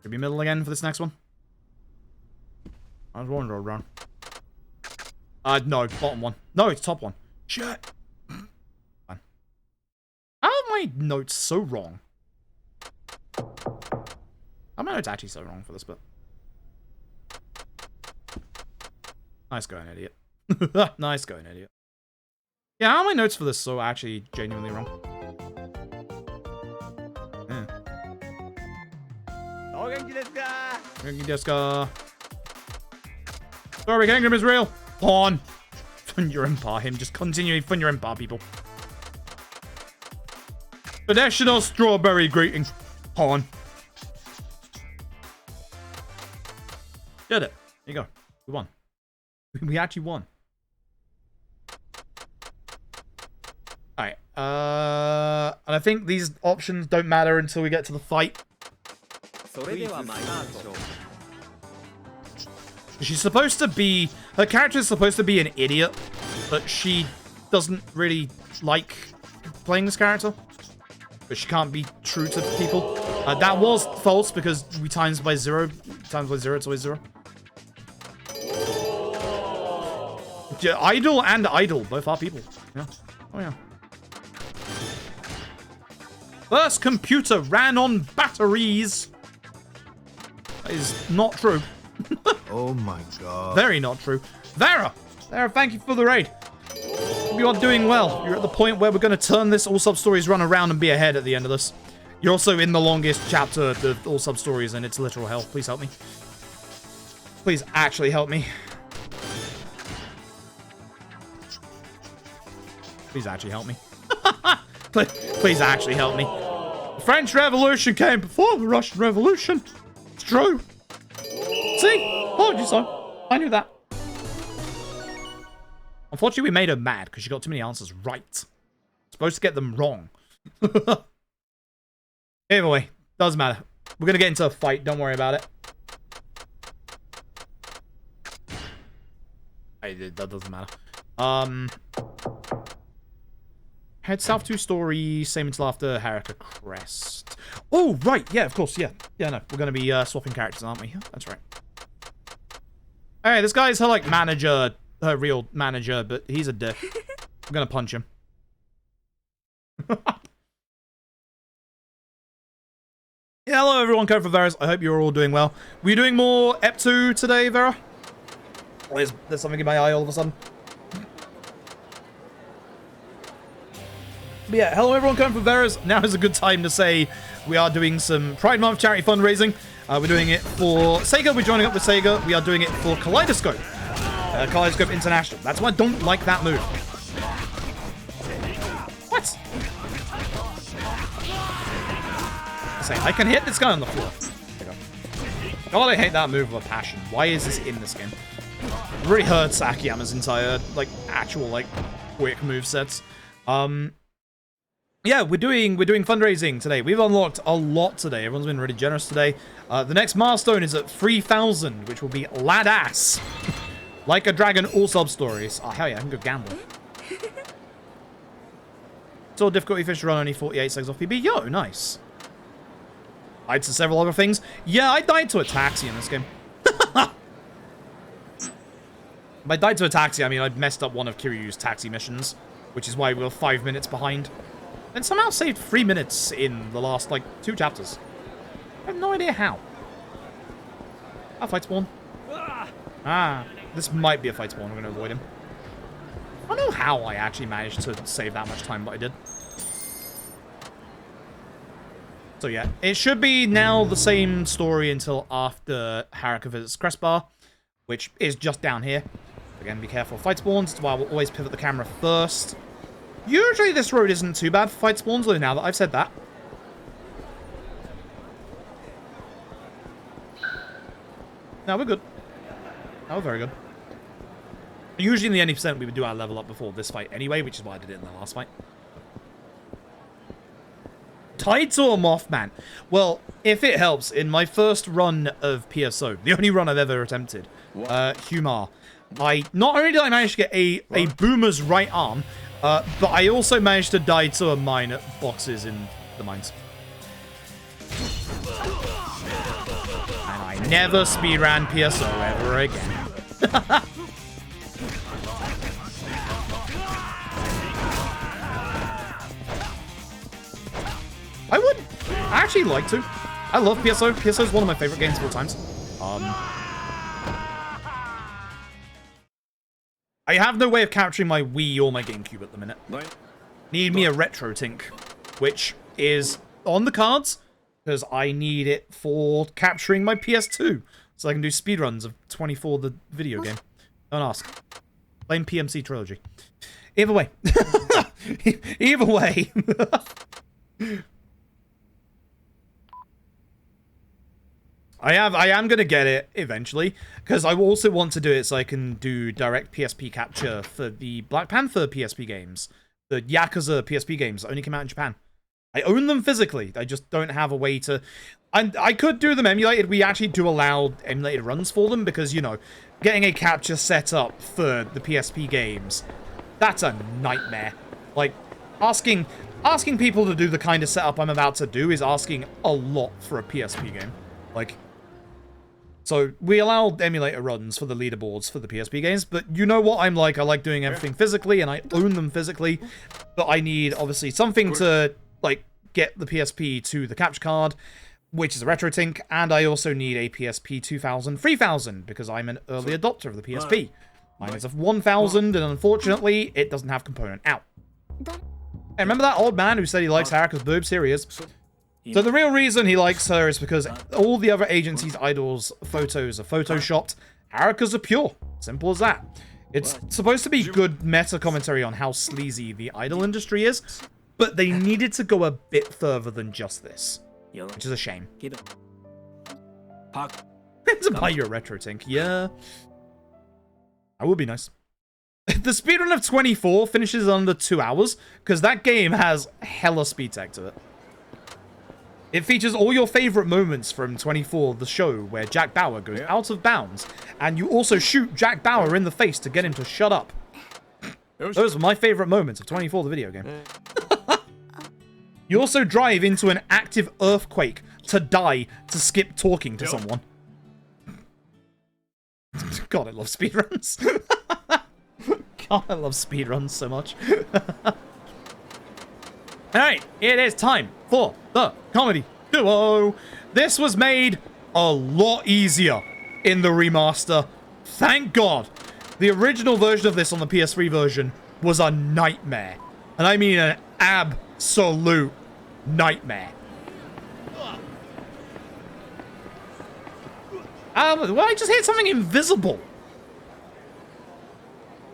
Could be middle again for this next one. I was wondering around. No, bottom one. No, it's top one. Shit. Fine. How are my notes so wrong? How are my notes actually so wrong for this bit? Nice going, idiot. Nice going, idiot. Yeah, how are my notes for this so actually genuinely wrong? Yeah. Genki desu ka? Sorry, Kingdom is real. Pawn. Funyorimpa him. Just continuing Funyorimpa people. Traditional strawberry greeting. Pawn. Did it. There you go. We won. We actually won. Alright. And I think these options don't matter until we get to the fight. She's supposed to be... Her character is supposed to be an idiot, but she doesn't really like playing this character. But she can't be true to people. That was false because we times by 0. Times by 0, it's always 0. Yeah, idol and idol, both are people. Yeah. Oh, yeah. First computer ran on batteries. That is not true. Oh my god. Very not true. Vera! Vera, thank you for the raid. You are doing well. You're at the point where we're going to turn this All Substories run around and be ahead at the end of this. You're also in the longest chapter of the All Substories and it's literal hell. Please help me. Please actually help me. Please actually help me. Please actually help me. The French Revolution came before the Russian Revolution. It's true. See? Told you so. I knew that. Unfortunately, we made her mad because she got too many answers right. Supposed to get them wrong. Either way, doesn't matter. We're going to get into a fight. Don't worry about it. That doesn't matter. Head south 2 story, same until after Haraka Crest. Oh, right. Yeah, of course. Yeah. Yeah, no. We're going to be swapping characters, aren't we? That's right. Hey, this guy's her, like, manager, her real manager, but he's a dick. I'm going to punch him. Yeah, hello, everyone. Code for Veras. I hope you're all doing well. Were you doing more Ep2 today, Vera? Or is there something in my eye all of a sudden? But yeah, hello everyone, Code for Veras. Now is a good time to say we are doing some Pride Month charity fundraising. We're doing it for Sega. We're joining up with Sega. We are doing it for Kaleidoscope. Kaleidoscope International. That's why I don't like that move. What? I can hit this guy on the floor. God, I hate that move with a passion. Why is this in this game? It really hurts Akiyama's entire, like, actual, like, quick movesets. Yeah, we're doing fundraising today. We've unlocked a lot today. Everyone's been really generous today. The next milestone is at 3,000, which will be ladass. Like a Dragon, All Substories. Oh, hell yeah, I can go gamble. Saw difficulty fish run only 48 seconds off PB. Yo, nice. Died to several other things. Yeah, I died to a taxi in this game. By died to a taxi, I mean I messed up one of Kiryu's taxi missions, which is why we were 5 minutes behind. And somehow saved 3 minutes in the last, like, 2 chapters. I have no idea how. Ah, fight spawn. Ah, this might be a fight spawn. I'm going to avoid him. I don't know how I actually managed to save that much time, but I did. So yeah, it should be now the same story until after Haruka visits Crestbar, which is just down here. Again, be careful of fight spawns. That's why we'll always pivot the camera first. Usually this road isn't too bad for fight spawns, though, now that I've said that. No, we're good. No, we're very good. Usually in the any percent we would do our level up before this fight anyway, which is why I did it in the last fight. Tides or Mothman? Well, if it helps, in my first run of PSO, the only run I've ever attempted, Humar, not only did I manage to get a boomer's right arm, but I also managed to die to a mine at boxes in the mines. And I never speedran PSO ever again. I would actually like to. I love PSO. PSO is one of my favorite games of all times. I have no way of capturing my Wii or my GameCube at the minute. Need me a retro tink, which is on the cards because I need it for capturing my PS2 so I can do speedruns of 24 the video game. Don't ask. Blame PMC Trilogy. Either way. Either way. I am going to get it eventually, because I also want to do it so I can do direct PSP capture for the Black Panther PSP games. The Yakuza PSP games that only came out in Japan. I own them physically. I just don't have a way to... I could do them emulated. We actually do allow emulated runs for them, because, you know, getting a capture set up for the PSP games, that's a nightmare. Like, asking people to do the kind of setup I'm about to do is asking a lot for a PSP game. Like... So, we allow emulator runs for the leaderboards for the PSP games, but you know what I'm like. I like doing everything physically, and I own them physically, but I need, obviously, something to, like, get the PSP to the capture card, which is a retro tink, and I also need a PSP 2000 3000, because I'm an early adopter of the PSP. Mine is a 1000, and unfortunately, it doesn't have component out. Hey, remember that old man who said he likes Haruka's boobs? Here he is. So the real reason he likes her is because all the other agency's idols' photos are photoshopped. Haruka's are pure. Simple as that. It's supposed to be good meta commentary on how sleazy the idol industry is, but they needed to go a bit further than just this, which is a shame. To buy your retro tink, yeah. That would be nice. The speedrun of 24 finishes under 2 hours, because that game has hella speed tech to it. It features all your favorite moments from 24, the show, where Jack Bauer goes out of bounds, and you also shoot Jack Bauer in the face to get him to shut up. Those are my favorite moments of 24, the video game. You also drive into an active earthquake to die to skip talking to someone. God, I love speedruns. God, I love speedruns so much. Alright, it is time for the comedy duo. This was made a lot easier in the remaster. Thank God. The original version of this on the PS3 version was a nightmare. And I mean an absolute nightmare. Well, I just hit something invisible.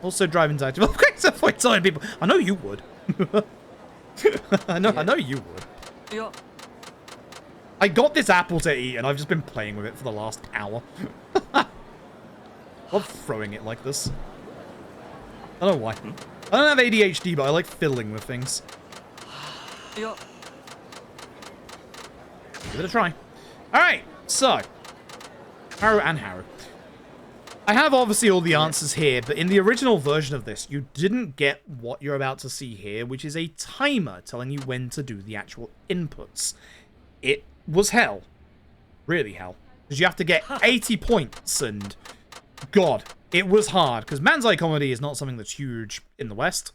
Also driving time to upgrades at point time people. I know you would. I know you would. I got this apple to eat, and I've just been playing with it for the last hour. Love throwing it like this. I don't know why. I don't have ADHD, but I like fiddling with things. Give it a try. Alright, so. Haru and Haru. I have obviously all the answers here, but in the original version of this, you didn't get what you're about to see here, which is a timer telling you when to do the actual inputs. It was hell. Really hell. Because you have to get 80 points, and God, it was hard, because Manzai comedy is not something that's huge in the West.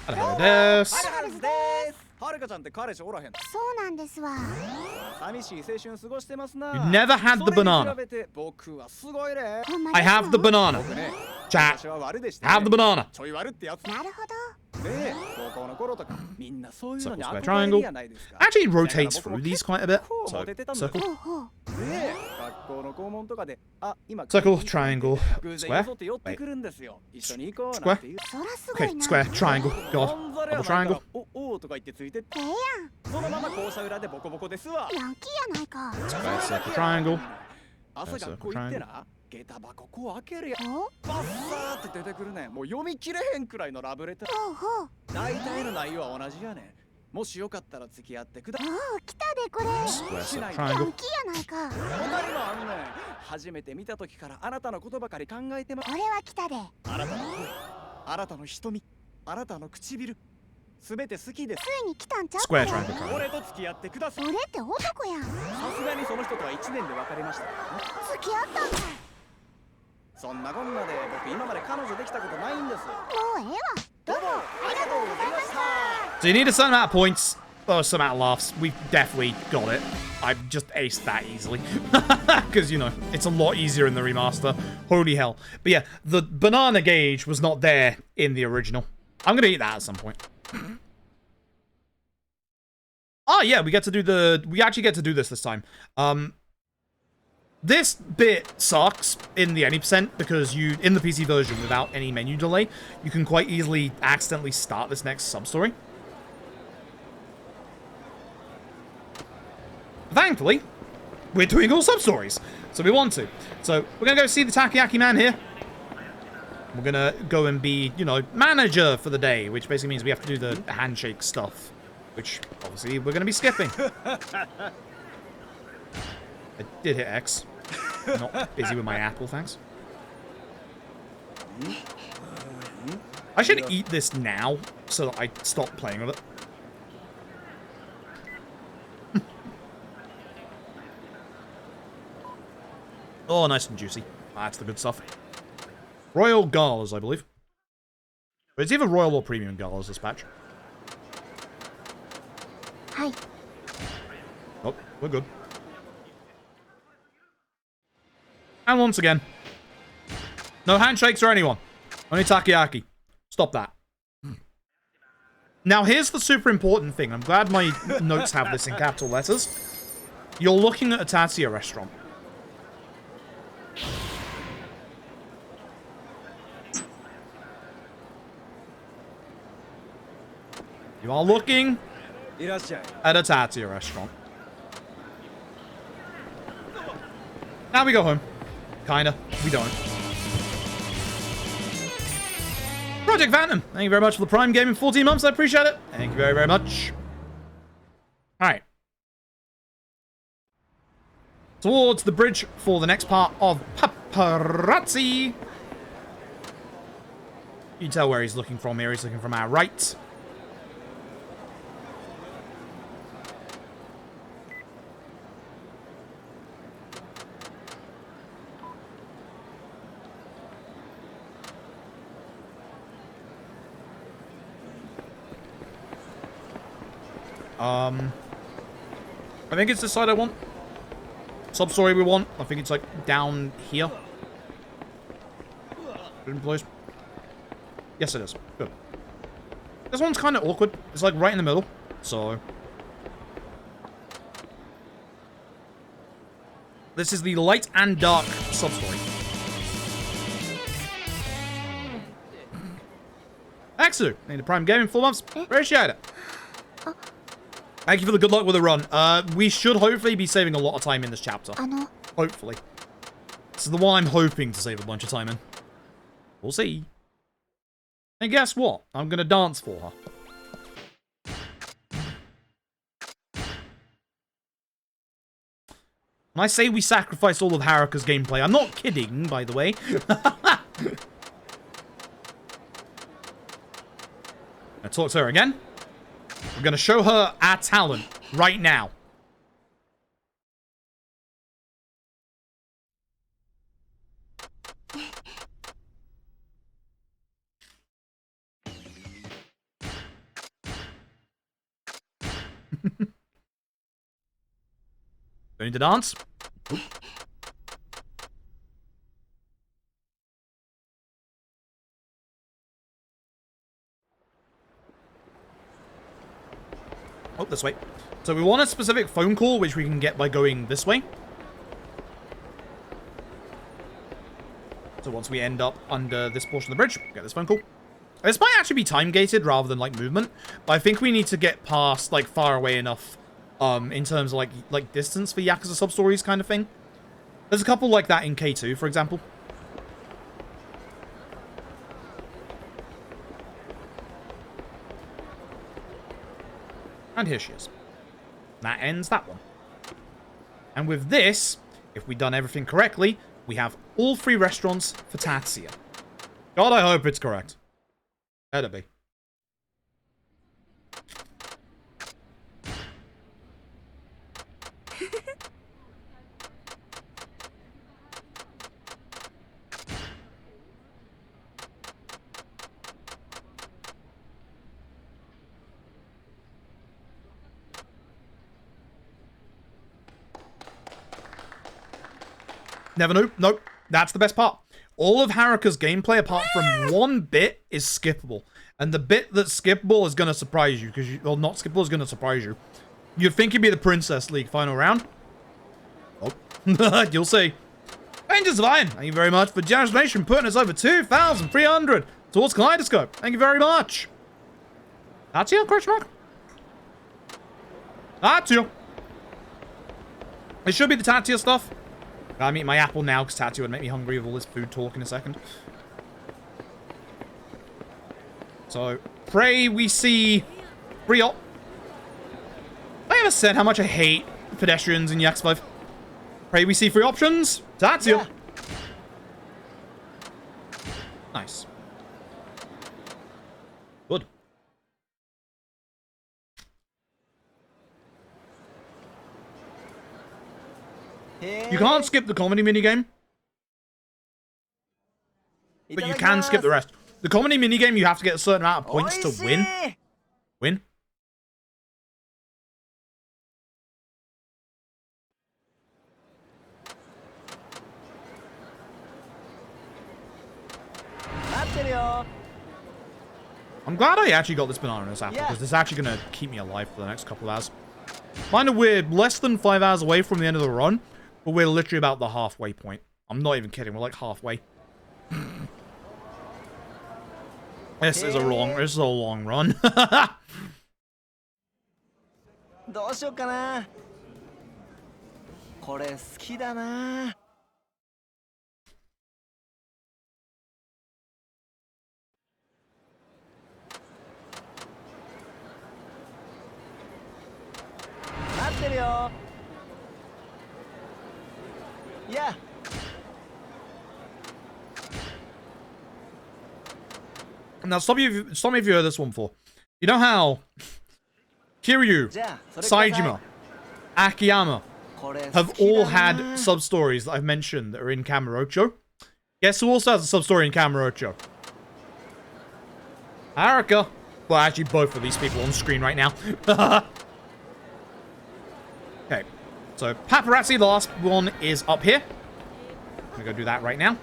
Hello, des. そうなんですわ。 You never had the banana. I have the banana. Chat. Have the banana. なるほど。 Circle, square, triangle. Actually, it rotates through these quite a bit. So, circle. ほうほう。 Circle, triangle, square. Wait. Square. そらすご Okay, いな。 square, triangle. God. Double triangle. ええやん。ヤンキーやないか。 Square, circle, triangle. Circle, triangle. ほう。ほうほう。おお、来たでこれ。 Square, circle, ヤ triangle. ンキーやないか。これは来たで。ついに来たんちゃう Square, triangle, triangle. 俺って男やん。付き合ったんかい。もうええわ。どうもありがとうございました。 So you need a certain amount of points. Oh, some amount of laughs. We've definitely got it. I just aced that easily. Because, you know, it's a lot easier in the remaster. Holy hell. But yeah, the banana gauge was not there in the original. I'm going to eat that at some point. Oh, yeah, we actually get to do this time. This bit sucks in the any percent because in the PC version, without any menu delay, you can quite easily accidentally start this next sub-story. Thankfully, we're doing all sub-stories, so we want to. So we're going to go see the Takoyaki man here. We're going to go and be, you know, manager for the day, which basically means we have to do the handshake stuff, which obviously we're going to be skipping. I did hit X. Not busy with my apple, thanks. I should eat this now so that I stop playing with it. Oh, nice and juicy. That's the good stuff. Royal Galas, I believe. It's either Royal or Premium Galas, this batch. Hi. Oh, we're good. And once again, no handshakes for anyone. Only takoyaki. Stop that. Now, here's the super important thing. I'm glad my notes have this in capital letters. You're looking at a Tatsuya restaurant. You are looking at a Tatsuya restaurant. Now we go home. Kinda. We don't. Project Phantom, thank you very much for the Prime Gaming 14 months. I appreciate it. Thank you very, very much. Alright. Towards the bridge for the next part of Paparazzi. You can tell where he's looking from here. He's looking from our right. I think it's this side I want. Sub-story we want. I think it's like down here. Good place. Yes, it is. Good. This one's kind of awkward. It's like right in the middle. So. This is the light and dark sub-story. Exu, need a Prime Gaming 4 months. Appreciate it. Thank you for the good luck with the run. We should hopefully be saving a lot of time in this chapter. Hopefully. This is the one I'm hoping to save a bunch of time in. We'll see. And guess what? I'm going to dance for her. When I say we sacrificed all of Haruka's gameplay, I'm not kidding, by the way. Let's talk to her again. We're going to show her our talent right now. Do you need to dance? Oop. Oh, this way. So we want a specific phone call, which we can get by going this way. So once we end up under this portion of the bridge, get this phone call. This might actually be time-gated rather than, like, movement. But I think we need to get past, like, far away enough in terms of, like distance for Yakuza Substories kind of thing. There's a couple like that in K2, for example. And here she is. That ends that one. And with this, if we've done everything correctly, we have all 3 restaurants for Tatsuya. God, I hope it's correct. Better be. Never knew. Nope. That's the best part. All of Haruka's gameplay, apart from one bit, is skippable. And the bit that's skippable is going to surprise you. Because well, not skippable is going to surprise you. You'd think you'd be the Princess League final round. Oh. You'll see. Rangers of Iron, thank you very much for generous donation, putting us over 2,300 towards Kaleidoscope. Thank you very much. Tatsuya, question mark? Tatsuya. It should be the Tatsuya stuff. I'm eating my apple now because Tatsuya would make me hungry with all this food talk in a second. So, pray we see free op. I ever said how much I hate pedestrians in Yakuza 5? Pray we see free options. Tatsuya. Yeah. Nice. Good. You can't skip the comedy minigame. But you can skip the rest. The comedy minigame, you have to get a certain amount of points to win. Win? I'm glad I actually got this banana in this apple, because this is actually going to keep me alive for the next couple of hours. Kind of weird. Less than 5 hours away from the end of the run, but we're literally about the halfway point. I'm not even kidding. We're like halfway. This is a long run. Yeah. Now, stop me if you heard this one before. You know how Kiryus, Saejima, Akiyama have all had sub-stories that I've mentioned that are in Kamurocho? Guess who also has a sub-story in Kamurocho? Haruka. Well, actually, both of these people on screen right now. Okay. So, Paparazzi, the last one, is up here. I'm gonna go do that right now.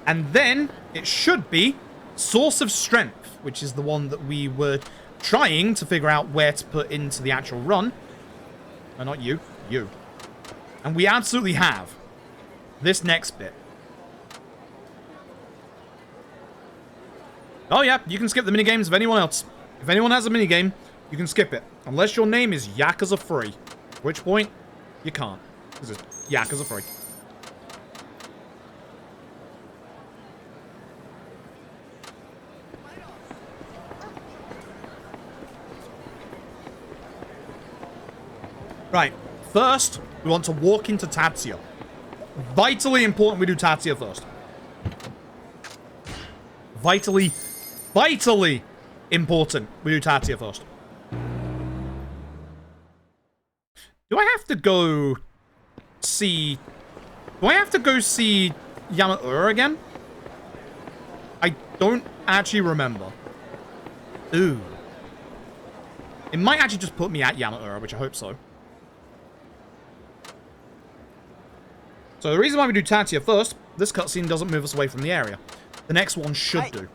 And then, it should be Source of Strength, which is the one that we were trying to figure out where to put into the actual run. No, not you. You. And we absolutely have this next bit. Oh yeah, you can skip the minigames of anyone else. If anyone has a minigame, you can skip it. Unless your name is Yakuza 3. At which point, you can't. Because it's Yakuza 3. Right. First, We want to walk into Tatsuya. Vitally important we do Tatsuya first. Vitally important we do Tatsuya first. Do I have to go see... Do I have to go see Yamaura again? I don't actually remember. Ooh. It might actually just put me at Yamaura, which I hope so. So the reason why we do Tatsuya first, this cutscene doesn't move us away from the area. The next one should do.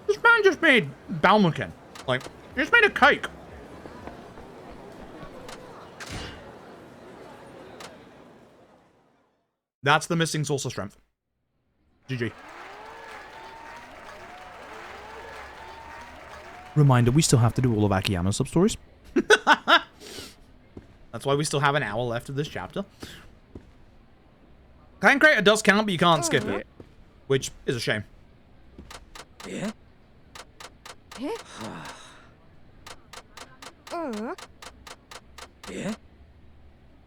This man just made Balmukin. Like, he just made a cake. That's the missing source of strength. GG. Reminder, we still have to do all of Akiyama's sub-stories. That's why we still have an hour left of this chapter. Clan Creator does count, but you can't skip it. Which is a shame. Yeah. Yeah. Oh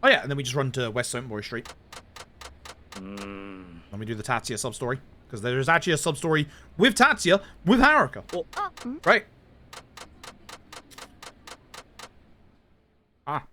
yeah, and then we just run to West Sontbury Street. Let me do the Tatsuya sub-story. Because there's actually a sub-story with Tatsuya, with Haruka. Right. Ah.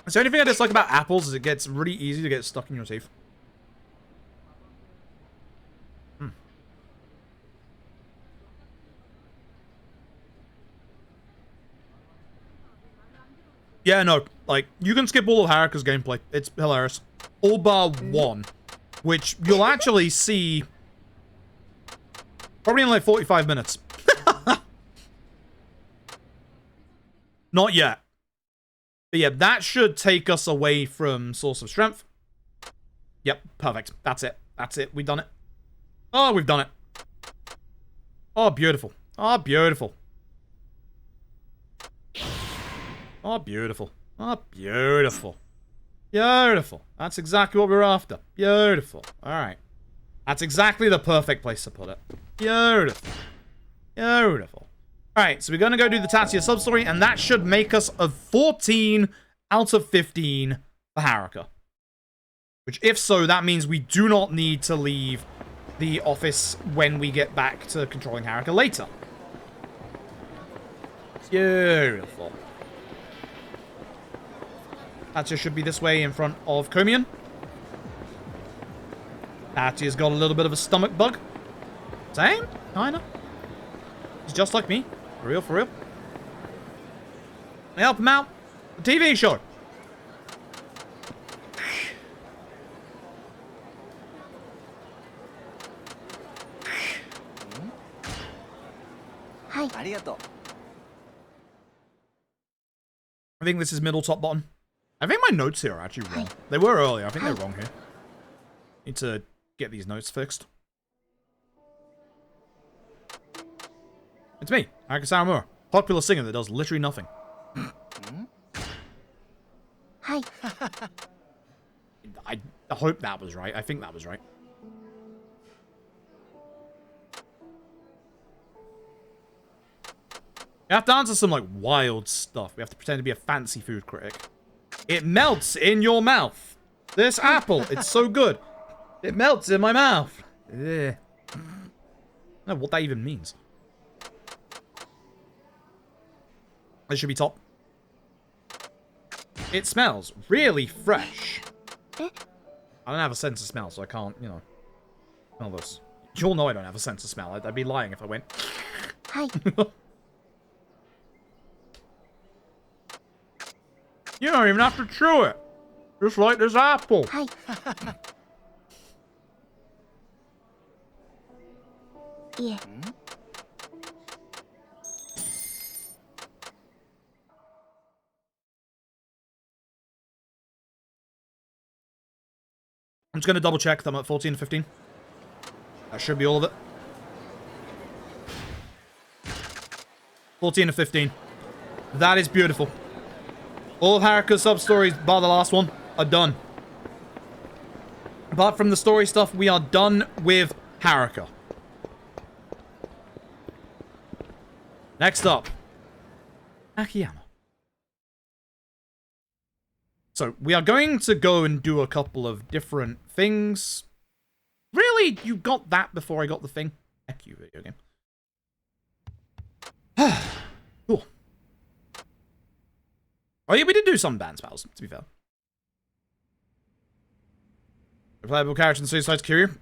The only thing I dislike about apples is it gets really easy to get stuck in your teeth. Yeah, no, like, you can skip all of Haruka's gameplay. It's hilarious. All bar one, which you'll actually see probably in like 45 minutes. Not yet. But yeah, that should take us away from Source of Strength. Yep, perfect. That's it. That's it. We've done it. Oh, we've done it. Oh, beautiful. Oh, beautiful. Oh, beautiful. Oh, beautiful. Beautiful. That's exactly what we're after. Beautiful. Alright. That's exactly the perfect place to put it. Beautiful. Beautiful. Alright, so we're going to go do the Tatsuya sub-story, and that should make us a 14 out of 15 for Haruka. Which, if so, that means we do not need to leave the office when we get back to controlling Haruka later. Beautiful. Tatsuya should be this way in front of Komian. Tatsuya's got a little bit of a stomach bug. Same? Kinda. He's just like me. For real, for real. Let me help him out. The TV show. Hi. I think this is middle, top, bottom. I think my notes here are actually wrong. They were earlier. I think they're wrong here. Need to get these notes fixed. It's me, Haruka Sawamura. Popular singer that does literally nothing. Hi. I hope that was right. I think that was right. We have to answer some, like, wild stuff. We have to pretend to be a fancy food critic. It melts in your mouth. This apple, it's so good. It melts in my mouth. Ugh. I don't know what that even means. This should be top. It smells really fresh. I don't have a sense of smell, so I can't, you know, smell this. You all know I don't have a sense of smell. I'd be lying if I went. Hi. You don't even have to chew it. Just like this apple. Hi. Yeah. I'm just going to double check that I'm at 14 to 15. That should be all of it. 14 to 15. That is beautiful. All of Haruka's sub-stories, bar the last one, are done. Apart from the story stuff, we are done with Haruka. Next up, Akiyama. So, we are going to go and do a couple of different things. Really? You got that before I got the thing? Heck you, video game. Cool. Oh yeah, we did do some band spells, to be fair. A playable character in Suicide's Kiryus.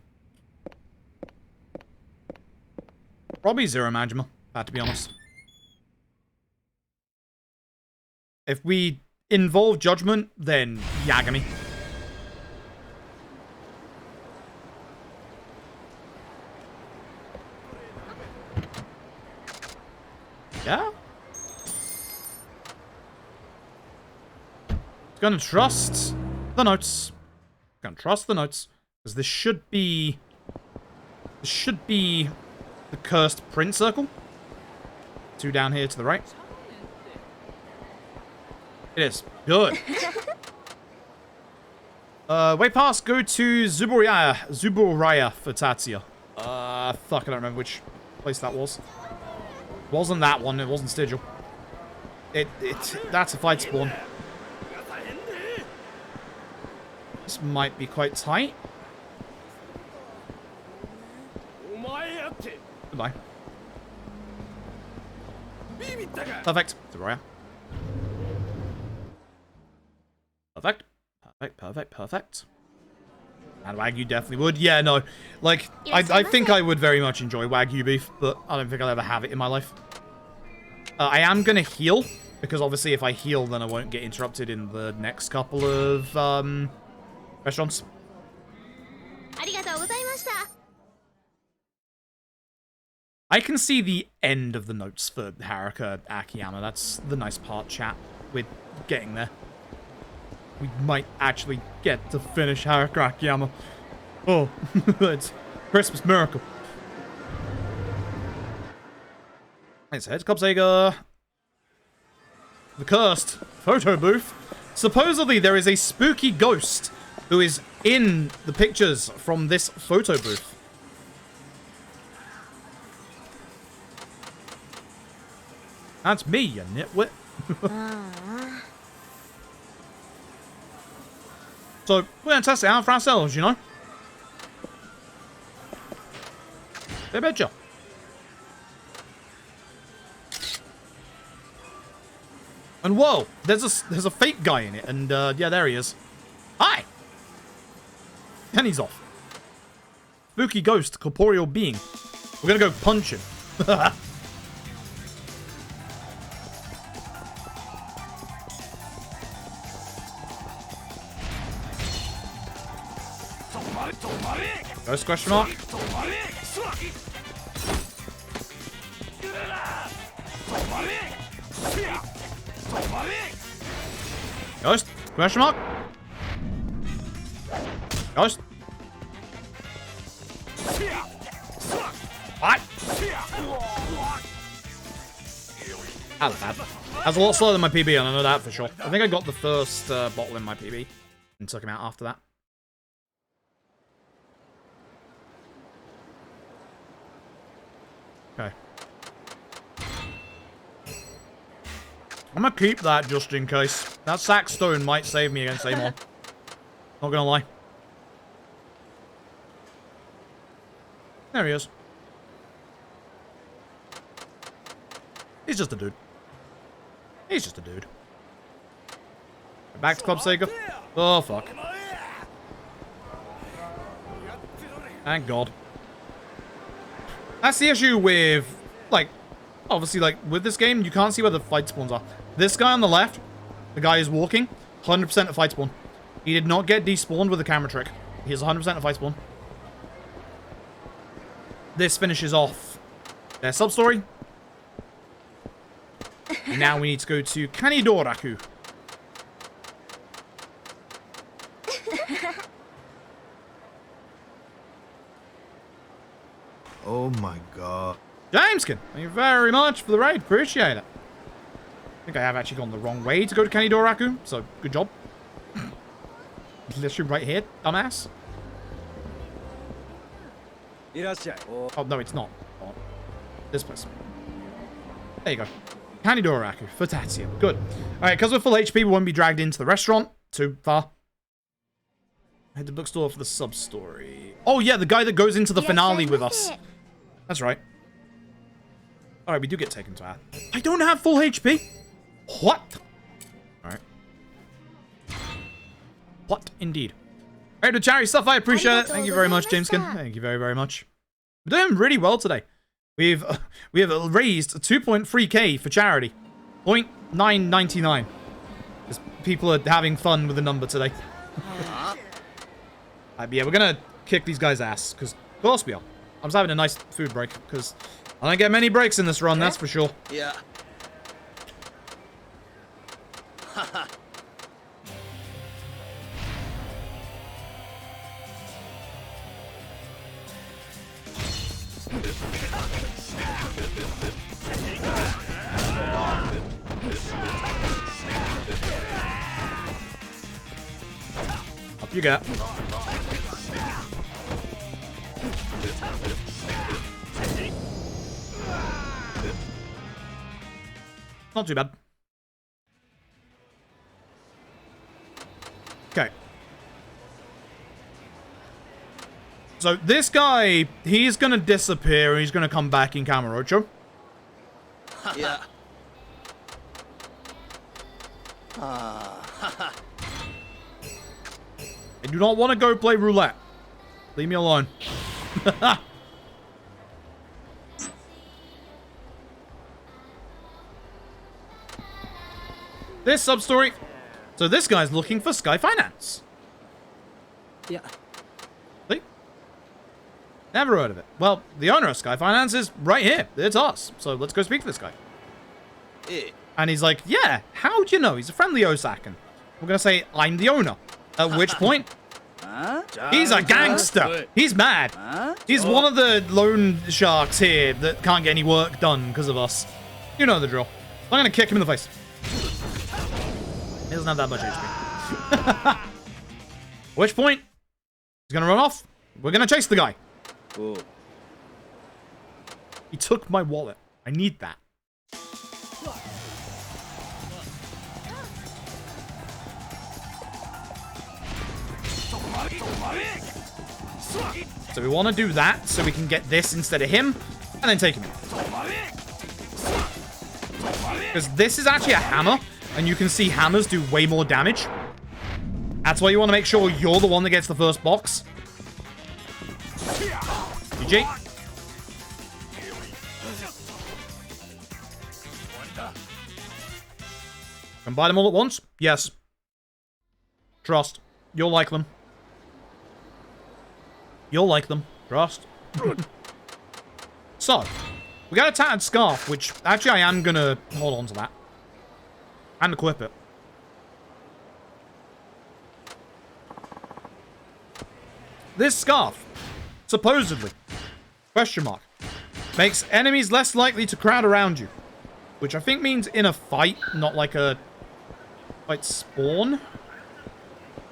Probably Zero Majima, to be honest. If we involve Judgment, then Yagami. Yeah? Gonna trust the notes. Gonna trust the notes. Because this should be... This should be the cursed print circle. 2 down here to the right. It is. Good. Way past, go to Zuburaya for Tatsuya. Fuck, I don't remember which place that was. It wasn't that one, it wasn't Stigil. That's a fight spawn. This might be quite tight. Goodbye. Perfect. Zuburaya. Perfect. Perfect, perfect, perfect. And Wagyu definitely would. Yeah, no. Like, I think I would very much enjoy Wagyu beef, but I don't think I'll ever have it in my life. I am going to heal, because obviously if I heal, then I won't get interrupted in the next couple of restaurants. I can see the end of the notes for Haruka Akiyama. That's the nice part, chat. We're getting there. We might actually get to finish Haruka Akiyama. Oh, it's Christmas miracle. Let's head to Kopsega. The cursed photo booth. Supposedly there is a spooky ghost who is in the pictures from this photo booth. That's me, you nitwit. So, we're gonna test it out for ourselves, you know? I betcha. And whoa, there's a fake guy in it, and yeah, there he is. Hi! And he's off. Spooky ghost, corporeal being. We're gonna go punch him. Ghost question mark? Ghost? Question mark? Ghost? What? That's bad. That's a lot slower than my PB, and I know that for sure. I think I got the first bottle in my PB and took him out after that. Okay. I'm gonna keep that just in case. That sack stone might save me against Amon. Not gonna lie. There he is. He's just a dude. He's just a dude. Back to Club Sega. Oh, fuck. Thank God. That's the issue with, like, obviously, like, with this game, you can't see where the fight spawns are. This guy on the left, the guy who's walking, 100% a fight spawn. He did not get despawned with a camera trick. He's 100% a fight spawn. This finishes off their sub-story. And now we need to go to Kanidoraku. Oh my god. Jameskin, thank you very much for the raid. Appreciate it. I think I have actually gone the wrong way to go to Kanidoraku, so good job. Literally right here, dumbass. Oh, no, it's not. Oh, this place. There you go. Kanidoraku for Tatsuya. Good. Alright, because we're full HP, we won't be dragged into the restaurant too far. Head to bookstore for the sub-story. Oh, yeah, the guy that goes into the finale with us. That's right. Alright, we do get taken to that. I don't have full HP. What? Alright. What indeed? Alright, the charity stuff, I appreciate it. Thank you very much, Jameskin. Thank you very, very much. We're doing really well today. We have raised 2.3k for charity. 0.999. Because people are having fun with the number today. Yeah, we're gonna kick these guys' ass, because of course we are. I'm just having a nice food break, because I don't get many breaks in this run, that's for sure. Yeah. Up you get. Not too bad. Okay. So this guy, he's gonna disappear and he's gonna come back in Kamurocho. Yeah. I do not want to go play roulette. Leave me alone. This sub-story. So this guy's looking for Sky Finance. Yeah. See? Never heard of it. Well, the owner of Sky Finance is right here. It's us. So let's go speak to this guy. Yeah. And he's like, yeah, how do you know? He's a friendly Osakan. We're going to say, I'm the owner. At which point, he's a gangster. He's mad. He's one of the loan sharks here that can't get any work done because of us. You know the drill. I'm going to kick him in the face. He doesn't have that much HP. At which point, he's going to run off. We're going to chase the guy. Oh. He took my wallet. I need that. So we want to do that so we can get this instead of him and then take him in. Because this is actually a hammer and you can see hammers do way more damage. That's why you want to make sure you're the one that gets the first box. GG. Can buy them all at once? Yes. Trust. You'll like them. You'll like them. Trust. So, we got a tattered scarf, which actually I am gonna hold on to that. And equip it. This scarf, supposedly, question mark, makes enemies less likely to crowd around you. Which I think means in a fight, not like a fight spawn.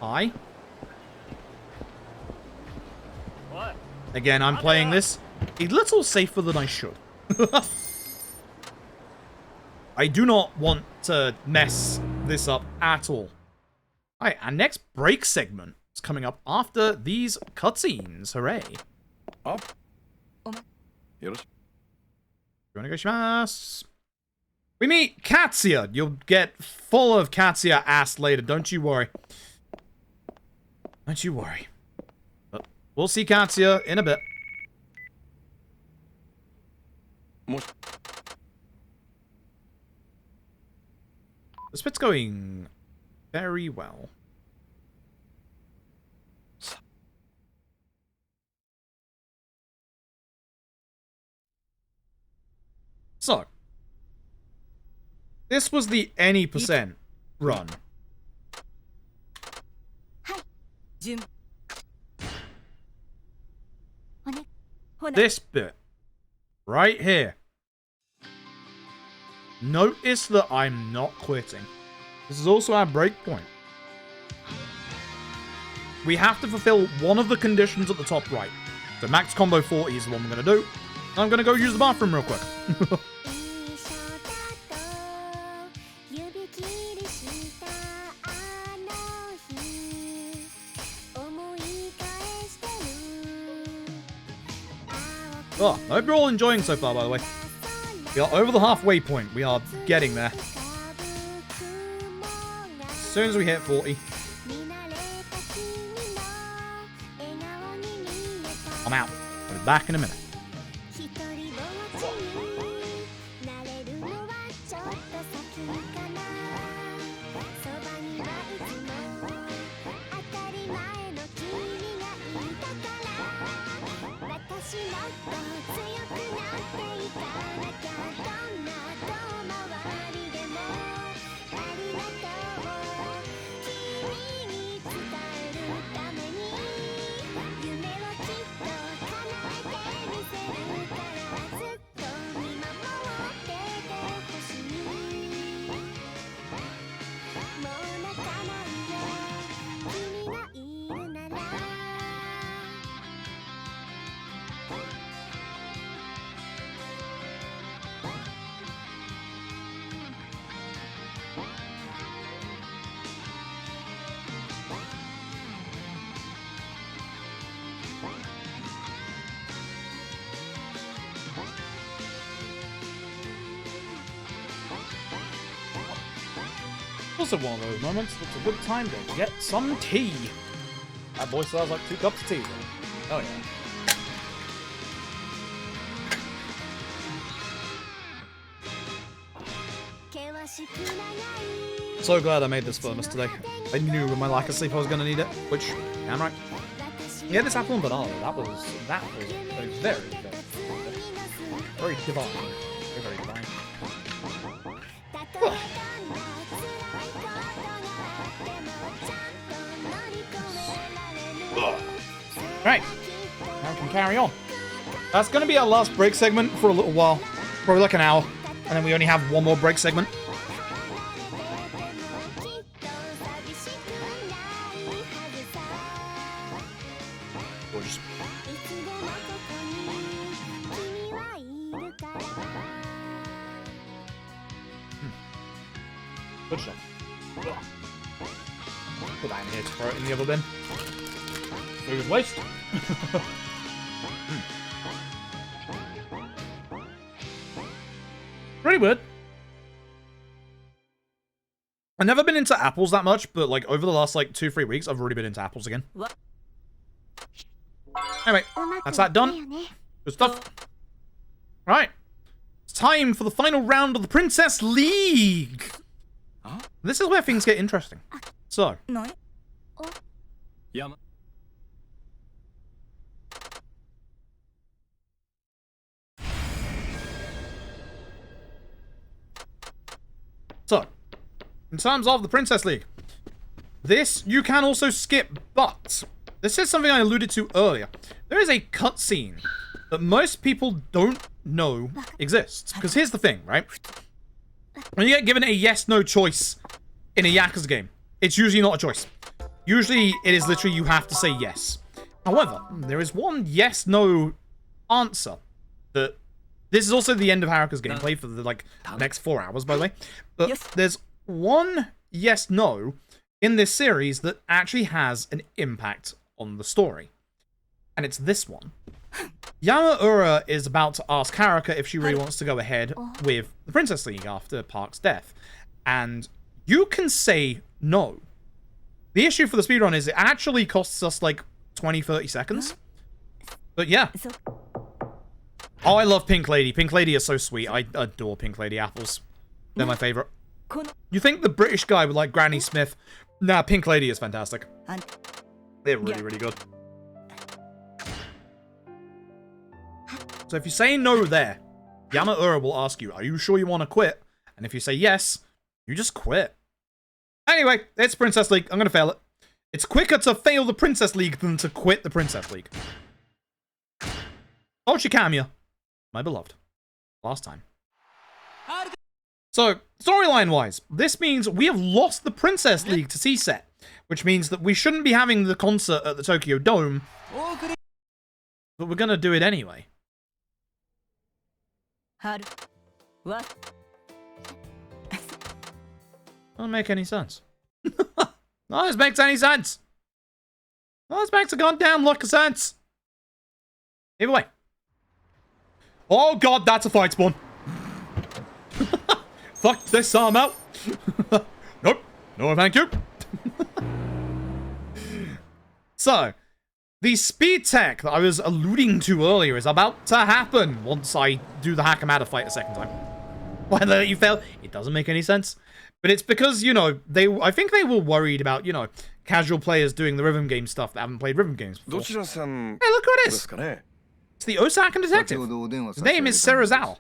Hi. Again, I'm playing this a little safer than I should. I do not want to mess this up at all. Alright, our next break segment is coming up after these cutscenes. Hooray. We meet Katsuya. You'll get full of Katsuya ass later, don't you worry. Don't you worry. But we'll see Katsuya in a bit. This bit's going very well. So, this was the any percent run. This bit right here Notice that I'm not quitting. This is also our break point. We have to fulfill one of the conditions at the top right. So max combo 40 is the one we're going to do. I'm going to go use the bathroom real quick. Oh, I hope you're all enjoying so far, by the way. We are over the halfway point. We are getting there. As soon as we hit 40. I'm out. I'll be back in a minute. Also one of those moments that's a good time to get some tea. That boy still has like 2 cups of tea. Oh yeah. So glad I made this furnace today. I knew with my lack of sleep I was gonna need it, which I'm right. Yeah, this apple and banana, that was a very divine. Very divine. Right, now we can carry on. That's going to be our last break segment for a little while. Probably like an hour. And then we only have one more break segment. Gorgeous. Good shot. Put that in here to throw it in the other bin. Food waste. Pretty weird. I've never been into apples that much, but like over the last like 2-3 weeks, I've already been into apples again. Anyway, that's that done. Good stuff. Right. It's time for the final round of the Princess League. Huh? This is where things get interesting. So. So, in terms of the Princess League, this you can also skip, but this is something I alluded to earlier. There is a cutscene that most people don't know exists. Because here's the thing, right? When you get given a yes-no choice in a Yakuza game, it's usually not a choice. Usually, it is literally you have to say yes. However, there is one yes-no answer that... This is also the end of Haruka's gameplay for the, like, next 4 hours, by the way. But there's one yes-no in this series that actually has an impact on the story. And it's this one. Yamaura is about to ask Haruka if she really wants to go ahead with the Princess League after Park's death. And you can say no. The issue for the speedrun is it actually costs us like 20-30 seconds. But yeah. Oh, I love Pink Lady. Pink Lady is so sweet. I adore Pink Lady apples. They're my favorite. You think the British guy would like Granny Smith? Nah, Pink Lady is fantastic. They're really, really good. So if you say no there, Yamaura will ask you, are you sure you want to quit? And if you say yes, you just quit. Anyway, it's Princess League. I'm going to fail it. It's quicker to fail the Princess League than to quit the Princess League. Oh, Shikamiya. My beloved. Last time. So, storyline-wise, this means we have lost the Princess League to C-Set, which means that we shouldn't be having the concert at the Tokyo Dome, but we're gonna do it anyway. What? Doesn't make any sense. None of this makes any sense. None of this makes a goddamn look of sense. Either way. Oh god, that's a fight spawn. Fuck this arm out. Nope. No, thank you. So, the speed tech that I was alluding to earlier is about to happen once I do the Hakamata fight a second time. Why let you fail? It doesn't make any sense. But it's because, you know, I think they were worried about, you know, casual players doing the rhythm game stuff that haven't played rhythm games before. Hey, look who it is. It's the Osaka detective. His name is Serizawa.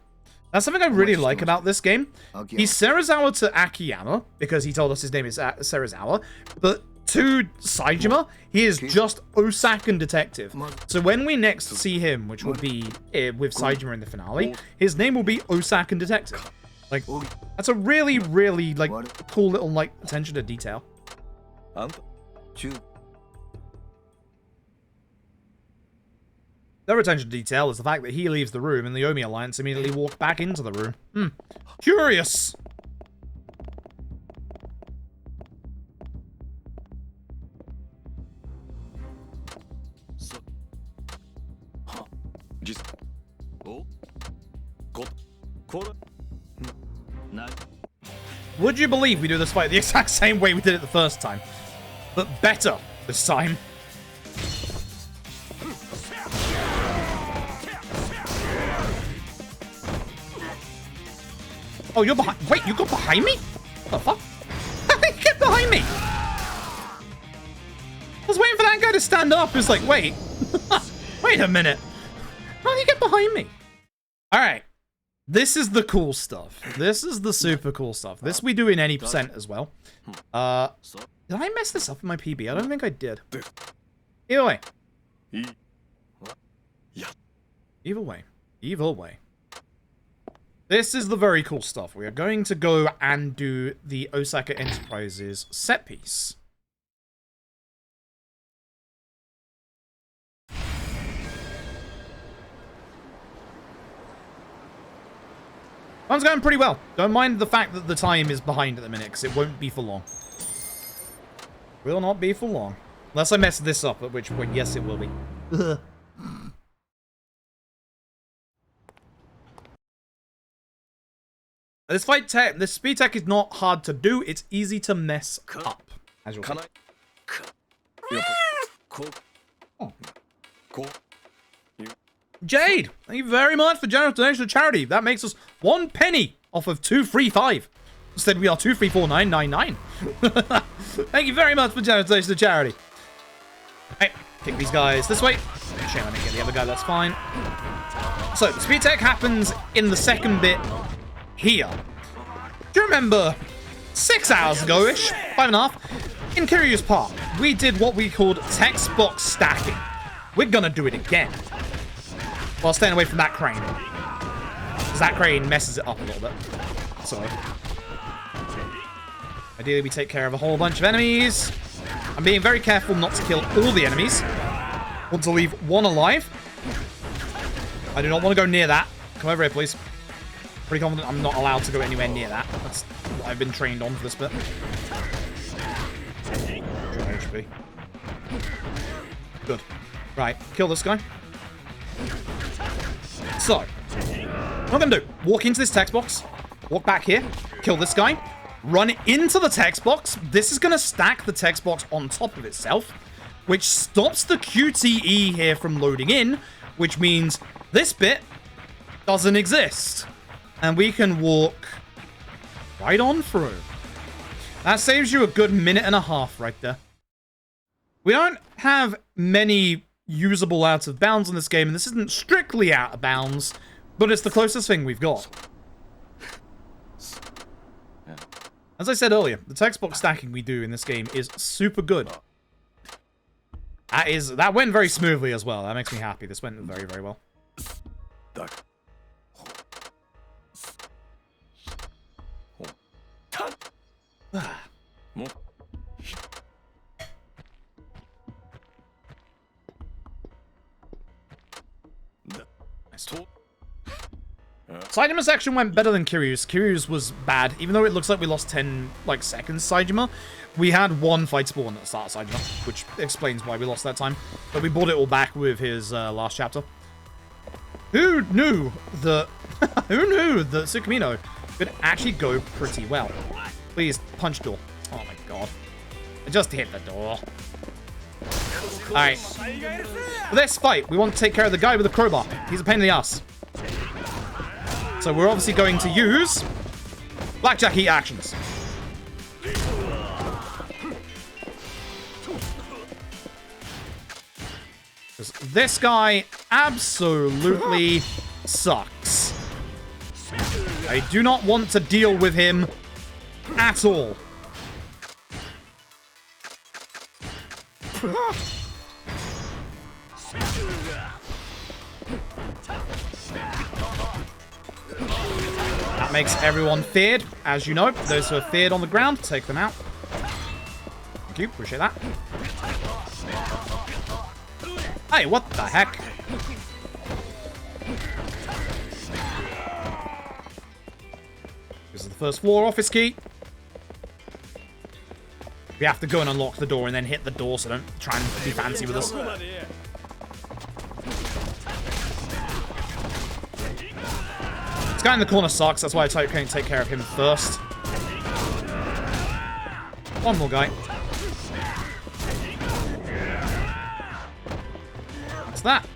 That's something I really like about this game. He's Serizawa to Akiyama, because he told us his name is Serizawa. But to Saejima, he is just Osakan detective. So when we next see him, which will be with Saejima in the finale, his name will be Osakan detective. Like, that's a really, really, like, cool little, like, attention to detail. Their attention to detail is the fact that he leaves the room and the Omi Alliance immediately walk back into the room. Curious! Would you believe we do this fight the exact same way we did it the first time? But better this time. Oh, you're behind. Wait, you got behind me? What the fuck? How did you get behind me? I was waiting for that guy to stand up. It's like, wait. Wait a minute. How did you get behind me? Alright. This is the cool stuff. This is the super cool stuff. This we do in any percent as well. Did I mess this up in my PB? I don't think I did. Either way. Either way. Either way. This is the very cool stuff. We are going to go and do the Osaka Enterprises set piece. One's going pretty well. Don't mind the fact that the time is behind at the minute, because it won't be for long. Will not be for long. Unless I mess this up, at which point, yes, it will be. This fight tech, this speed tech is not hard to do. It's easy to mess up, as you'll see. Oh. Jade, thank you very much for generous donation to charity. That makes us 1 penny off of 235. Instead, we are 234,999. Thank you very much for generous donation to charity. Hey, kick these guys this way. Shame I didn't get the other guy. That's fine. So the speed tech happens in the second bit here. Do you remember 6 hours ago-ish, 5.5, in Kiryus Park, we did what we called text box stacking. We're gonna do it again. While staying away from that crane. Because that crane messes it up a little bit. So, ideally we take care of a whole bunch of enemies. I'm being very careful not to kill all the enemies. Want to leave one alive. I do not want to go near that. Come over here, please. Pretty confident I'm not allowed to go anywhere near that. That's what I've been trained on for this bit. HP. Good. Right, kill this guy. So, what I'm going to do, walk into this text box, walk back here, kill this guy, run into the text box. This is going to stack the text box on top of itself, which stops the QTE here from loading in, which means this bit doesn't exist. And we can walk right on through. That saves you a good 1.5 minutes right there. We don't have many usable out of bounds in this game, and this isn't strictly out of bounds, but it's the closest thing we've got. As I said earlier, the text box stacking we do in this game is super good. That went very smoothly as well. That makes me happy. This went very, very well. Saijima's section went better than Kiryus. Kiryus was bad. Even though it looks like we lost 10 seconds Saijima, we had one fight spawn at the start of Saijima, which explains why we lost that time. But we brought it all back with his last chapter. Who knew that Tsukumino could actually go pretty well? Please, punch door. Oh my god. I just hit the door. Alright. For this fight, we want to take care of the guy with the crowbar. He's a pain in the ass. So we're obviously going to use Blackjack Heat actions. Because this guy absolutely sucks. I do not want to deal with him at all. That makes everyone feared, as you know. Those who are feared on the ground, take them out. Thank you, appreciate that. Hey, what the heck? This is the first floor office key. We have to go and unlock the door and then hit the door, so don't try and be fancy with us. This guy in the corner sucks, that's why I can't take care of him first. One more guy. What's that?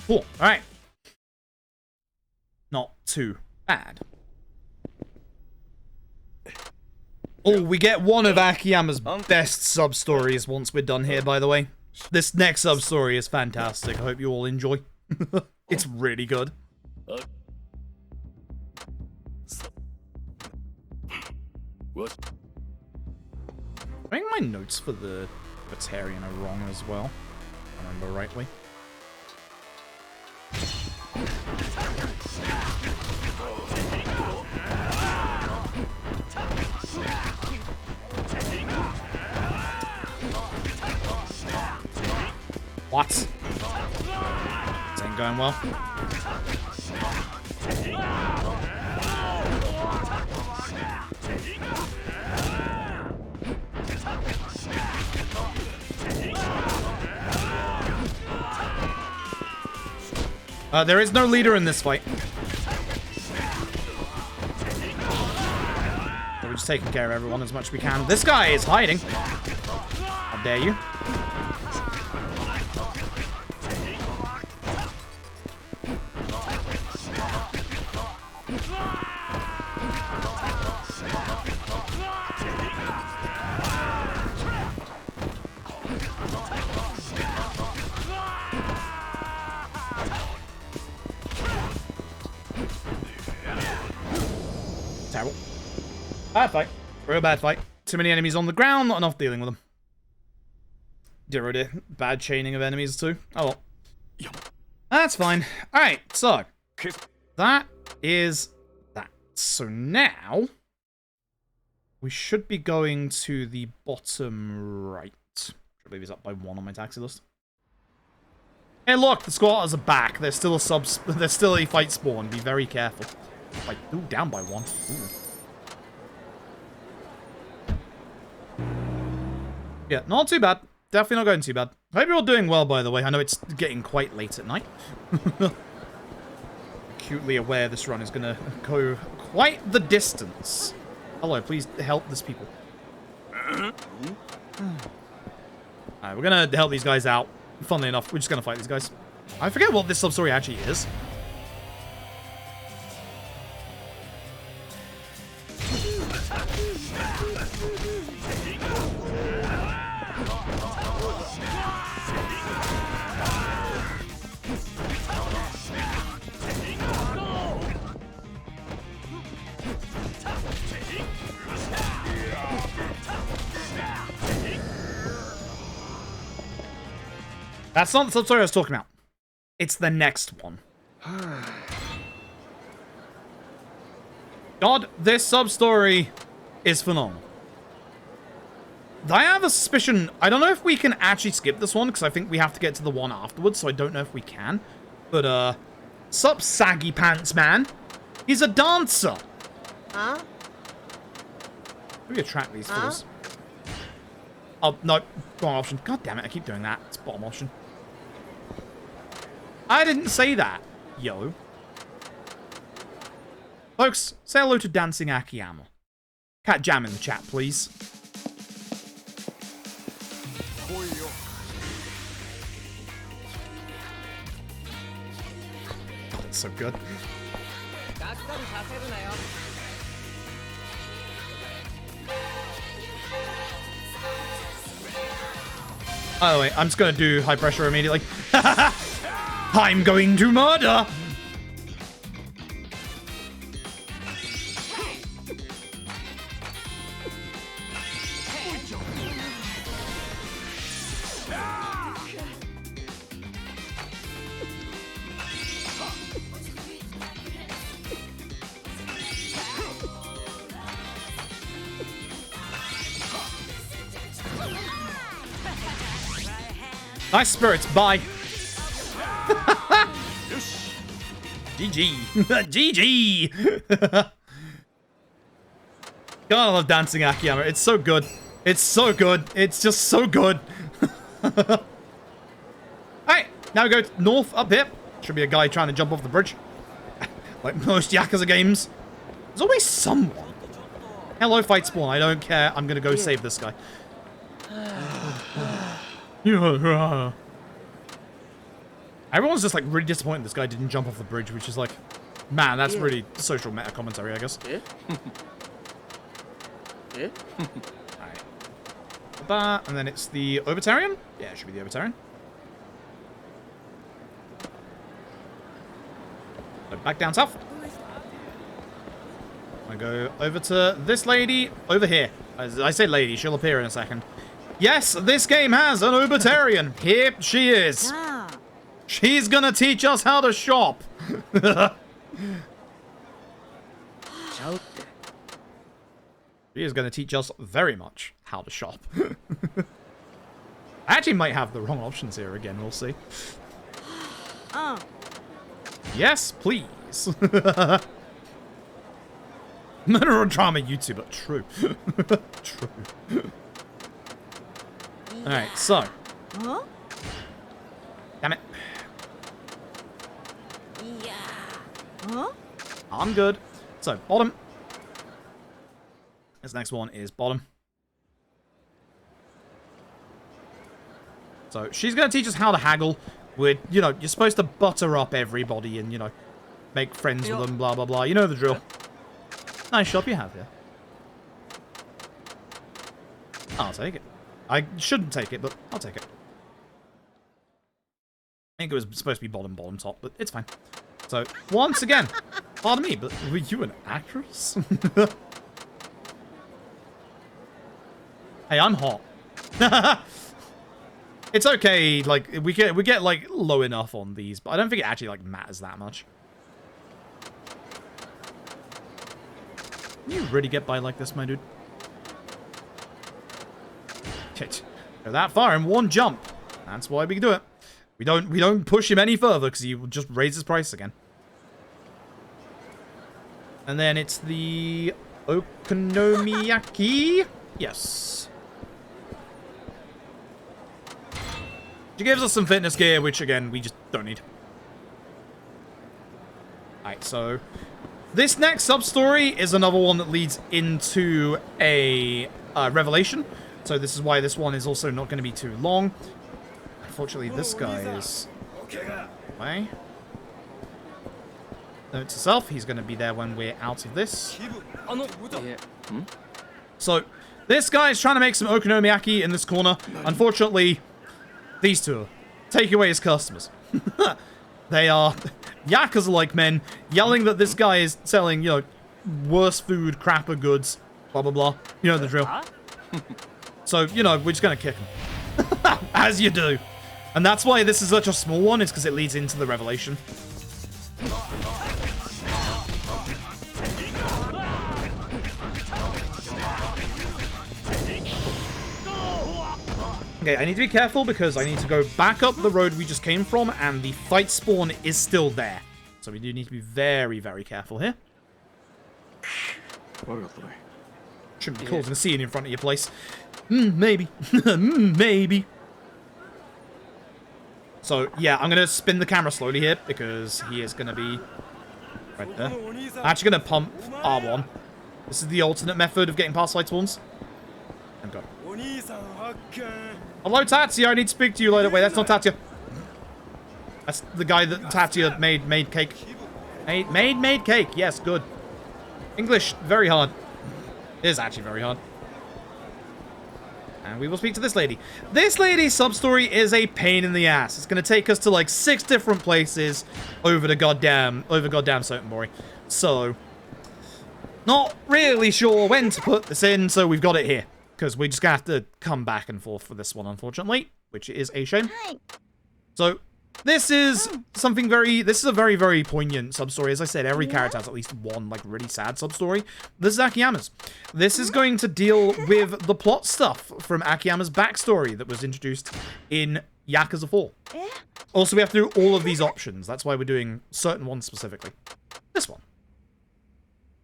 Cool, alright. Not too bad. Oh, we get one of Akiyama's best sub-stories once we're done here, by the way. This next sub-story is fantastic. I hope you all enjoy. It's really good. What? I think my notes for the Libertarian are wrong as well, if I remember rightly. What? This ain't going well. There is no leader in this fight. So we're just taking care of everyone as much as we can. This guy is hiding. How dare you? Terrible. Bad fight. Real bad fight. Too many enemies on the ground, not enough dealing with them. Dear oh dear. Bad chaining of enemies too. Oh well. That's fine. Alright, so. That is that. So now, we should be going to the bottom right. I believe he's up by 1 on my taxi list. Hey look, the squatters are back. There's still a fight spawn. Be very careful. Like, ooh, down by 1. Ooh. Yeah, not too bad. Definitely not going too bad. Hope you're all doing well, by the way. I know it's getting quite late at night. Acutely aware this run is going to go quite the distance. Hello, please help these people. Alright, we're going to help these guys out. Funnily enough, we're just going to fight these guys. I forget what this sub-story actually is. That's not the sub-story I was talking about. It's the next one. God, this sub-story is phenomenal. I have a suspicion, I don't know if we can actually skip this one, because I think we have to get to the one afterwards, so I don't know if we can. But, sup, saggy pants man? He's a dancer! Huh? Let me attract these fools. Oh, no, wrong option. God damn it, I keep doing that. It's bottom option. I didn't say that, yo. Folks, say hello to Dancing Akiyama. Cat jam in the chat, please. Oh, it's so good. By the way, I'm just gonna do high pressure immediately. I'm going to murder! Nice spirits, bye. GG. GG. God, I love Dancing Akiyama. It's so good. It's so good. It's just so good. Alright, now we go north up here. Should be a guy trying to jump off the bridge. Like most Yakuza games. There's always someone. Hello, fight spawn. I don't care. I'm gonna go save this guy. Everyone's just like really disappointed this guy didn't jump off the bridge, which is like, man, that's really social meta commentary, I guess. Alright. That, and then it's the Obitarian? Yeah, it should be the Obitarian. So back down south. I go over to this lady over here. As I say lady, she'll appear in a second. Yes, this game has an Obitarian. Here she is. She's gonna teach us how to shop. She is gonna teach us very much how to shop. I actually might have the wrong options here again, we'll see. Yes, please. Melodrama YouTuber, true. True. Alright, so. Damn it. I'm good. So, bottom. This next one is bottom. So, she's going to teach us how to haggle with, you know, you're supposed to butter up everybody and, you know, make friends with them, blah, blah, blah. You know the drill. Nice shop you have here. I'll take it. I shouldn't take it, but I'll take it. I think it was supposed to be bottom, bottom, top, but it's fine. So, once again, pardon me, but were you an actress? Hey, I'm hot. It's okay, like, we get, like, low enough on these, but I don't think it actually, like, matters that much. Can you really get by like this, my dude? Go that far in one jump. That's why we do it. We don't push him any further because he will just raise his price again. And then it's the Okonomiyaki. Yes. She gives us some fitness gear, which again we just don't need. Alright, so this next sub-story is another one that leads into a revelation. So this is why this one is also not going to be too long. Unfortunately, this guy is away. Note to self, he's going to be there when we're out of this. So this guy is trying to make some okonomiyaki in this corner. Unfortunately, these two take away his customers. They are Yakuza-like men yelling that this guy is selling, you know, worse food, crapper goods, blah, blah, blah. You know the drill. So, you know, we're just going to kick him. As you do. And that's why this is such a small one, is because it leads into the revelation. Okay, I need to be careful because I need to go back up the road we just came from, and the fight spawn is still there. So we do need to be very, very careful here. Shouldn't be causing a scene in front of your place. Maybe. Maybe. So, yeah, I'm going to spin the camera slowly here because he is going to be right there. I'm actually going to pump R1. This is the alternate method of getting past fight spawns. And go. Hello, Tatsuya. I need to speak to you later. Wait, that's not Tatsuya. That's the guy that Tatsuya made cake. Made cake. Yes, good. English, very hard. It is actually very hard. And we will speak to this lady. This lady's sub-story is a pain in the ass. It's going to take us to like 6 different places over goddamn Sotenbori. So, not really sure when to put this in, so we've got it here. Because we're just going to have to come back and forth for this one, unfortunately. Which is a shame. So, this is something this is a very, very poignant sub-story. As I said, every character has at least one, like, really sad sub-story. This is Akiyama's. This is going to deal with the plot stuff from Akiyama's backstory that was introduced in Yakuza 4. Also, we have to do all of these options. That's why we're doing certain ones specifically. This one.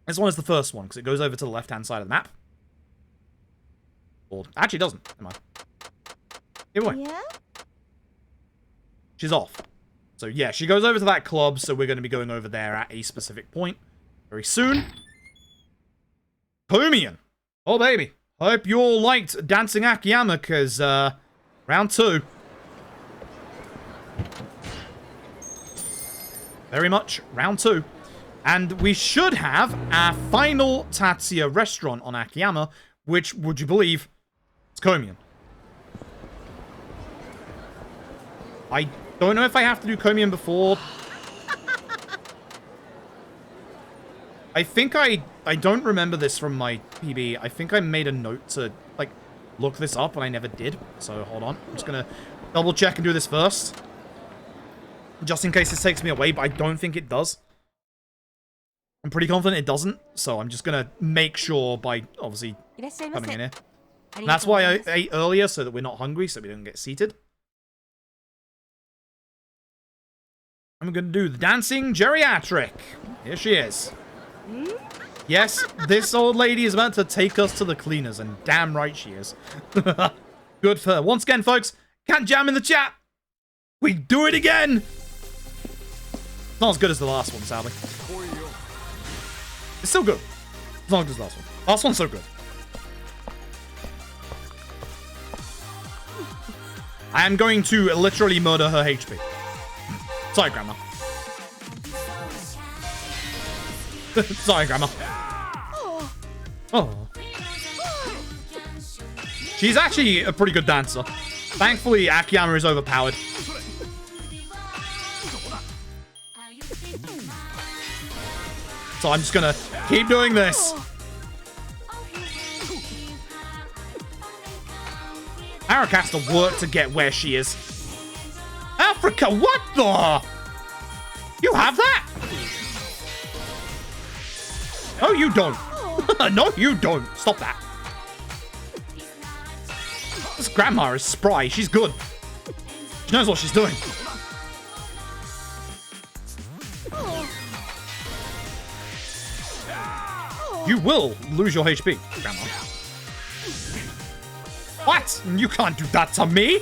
This one is the first one, because it goes over to the left-hand side of the map. Or, actually, it doesn't. Never mind. Either way. Yeah? She's off. So, yeah, she goes over to that club, so we're going to be going over there at a specific point very soon. Komian. Oh, baby. Hope you all liked Dancing Akiyama, because, round 2. Very much round 2. And we should have our final Tatsuya restaurant on Akiyama, which, would you believe, it's Komian. I don't know if I have to do Komian before. I think I don't remember this from my PB. I think I made a note to, like, look this up, and I never did. So, hold on. I'm just going to double check and do this first. Just in case this takes me away, but I don't think it does. I'm pretty confident it doesn't. So, I'm just going to make sure by, obviously, coming in here. And that's why I ate earlier, so that we're not hungry, so we don't get seated. I'm going to do the dancing geriatric. Here she is. Yes, this old lady is about to take us to the cleaners, and damn right she is. Good for her. Once again, folks, can't jam in the chat. We do it again. It's not as good as the last one, sadly. It's still good. It's not as good as the last one. Last one's so good. I am going to literally murder her HP. Sorry, Grandma. Sorry, Grandma. Oh. She's actually a pretty good dancer. Thankfully, Akiyama is overpowered. So I'm just gonna keep doing this. Eric has to work to get where she is. Africa, what the? You have that? No, you don't. No, you don't. Stop that. This grandma is spry. She's good. She knows what she's doing. You will lose your HP, grandma. What? You can't do that to me.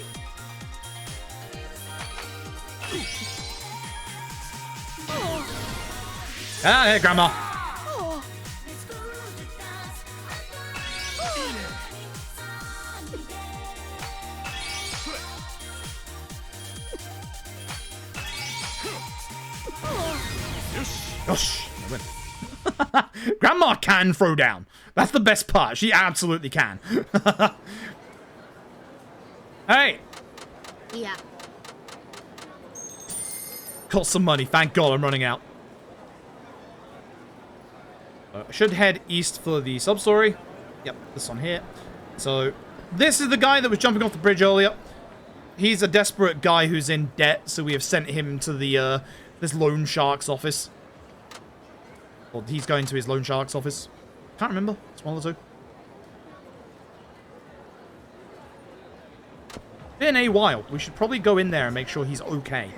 Ah, hey, Grandma. Yosh. I win. Grandma can throw down. That's the best part. She absolutely can. Hey. Yeah. Cost some money. Thank God I'm running out. I should head east for the sub-story. Yep, this one here. So, this is the guy that was jumping off the bridge earlier. He's a desperate guy who's in debt, so we have sent him to the, this loan shark's office. Or he's going to his loan shark's office. Can't remember. It's one of the two. Been a while. We should probably go in there and make sure he's okay.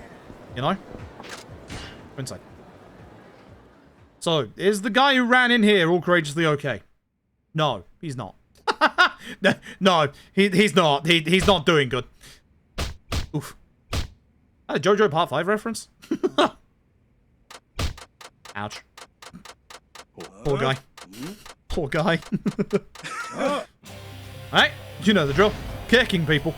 You know? Go inside. So, is the guy who ran in here all courageously okay? No, he's not. No, he's not. He's not doing good. Oof. A JoJo Part 5 reference? Ouch. Poor guy. Poor guy. Alright, you know the drill. Kicking people.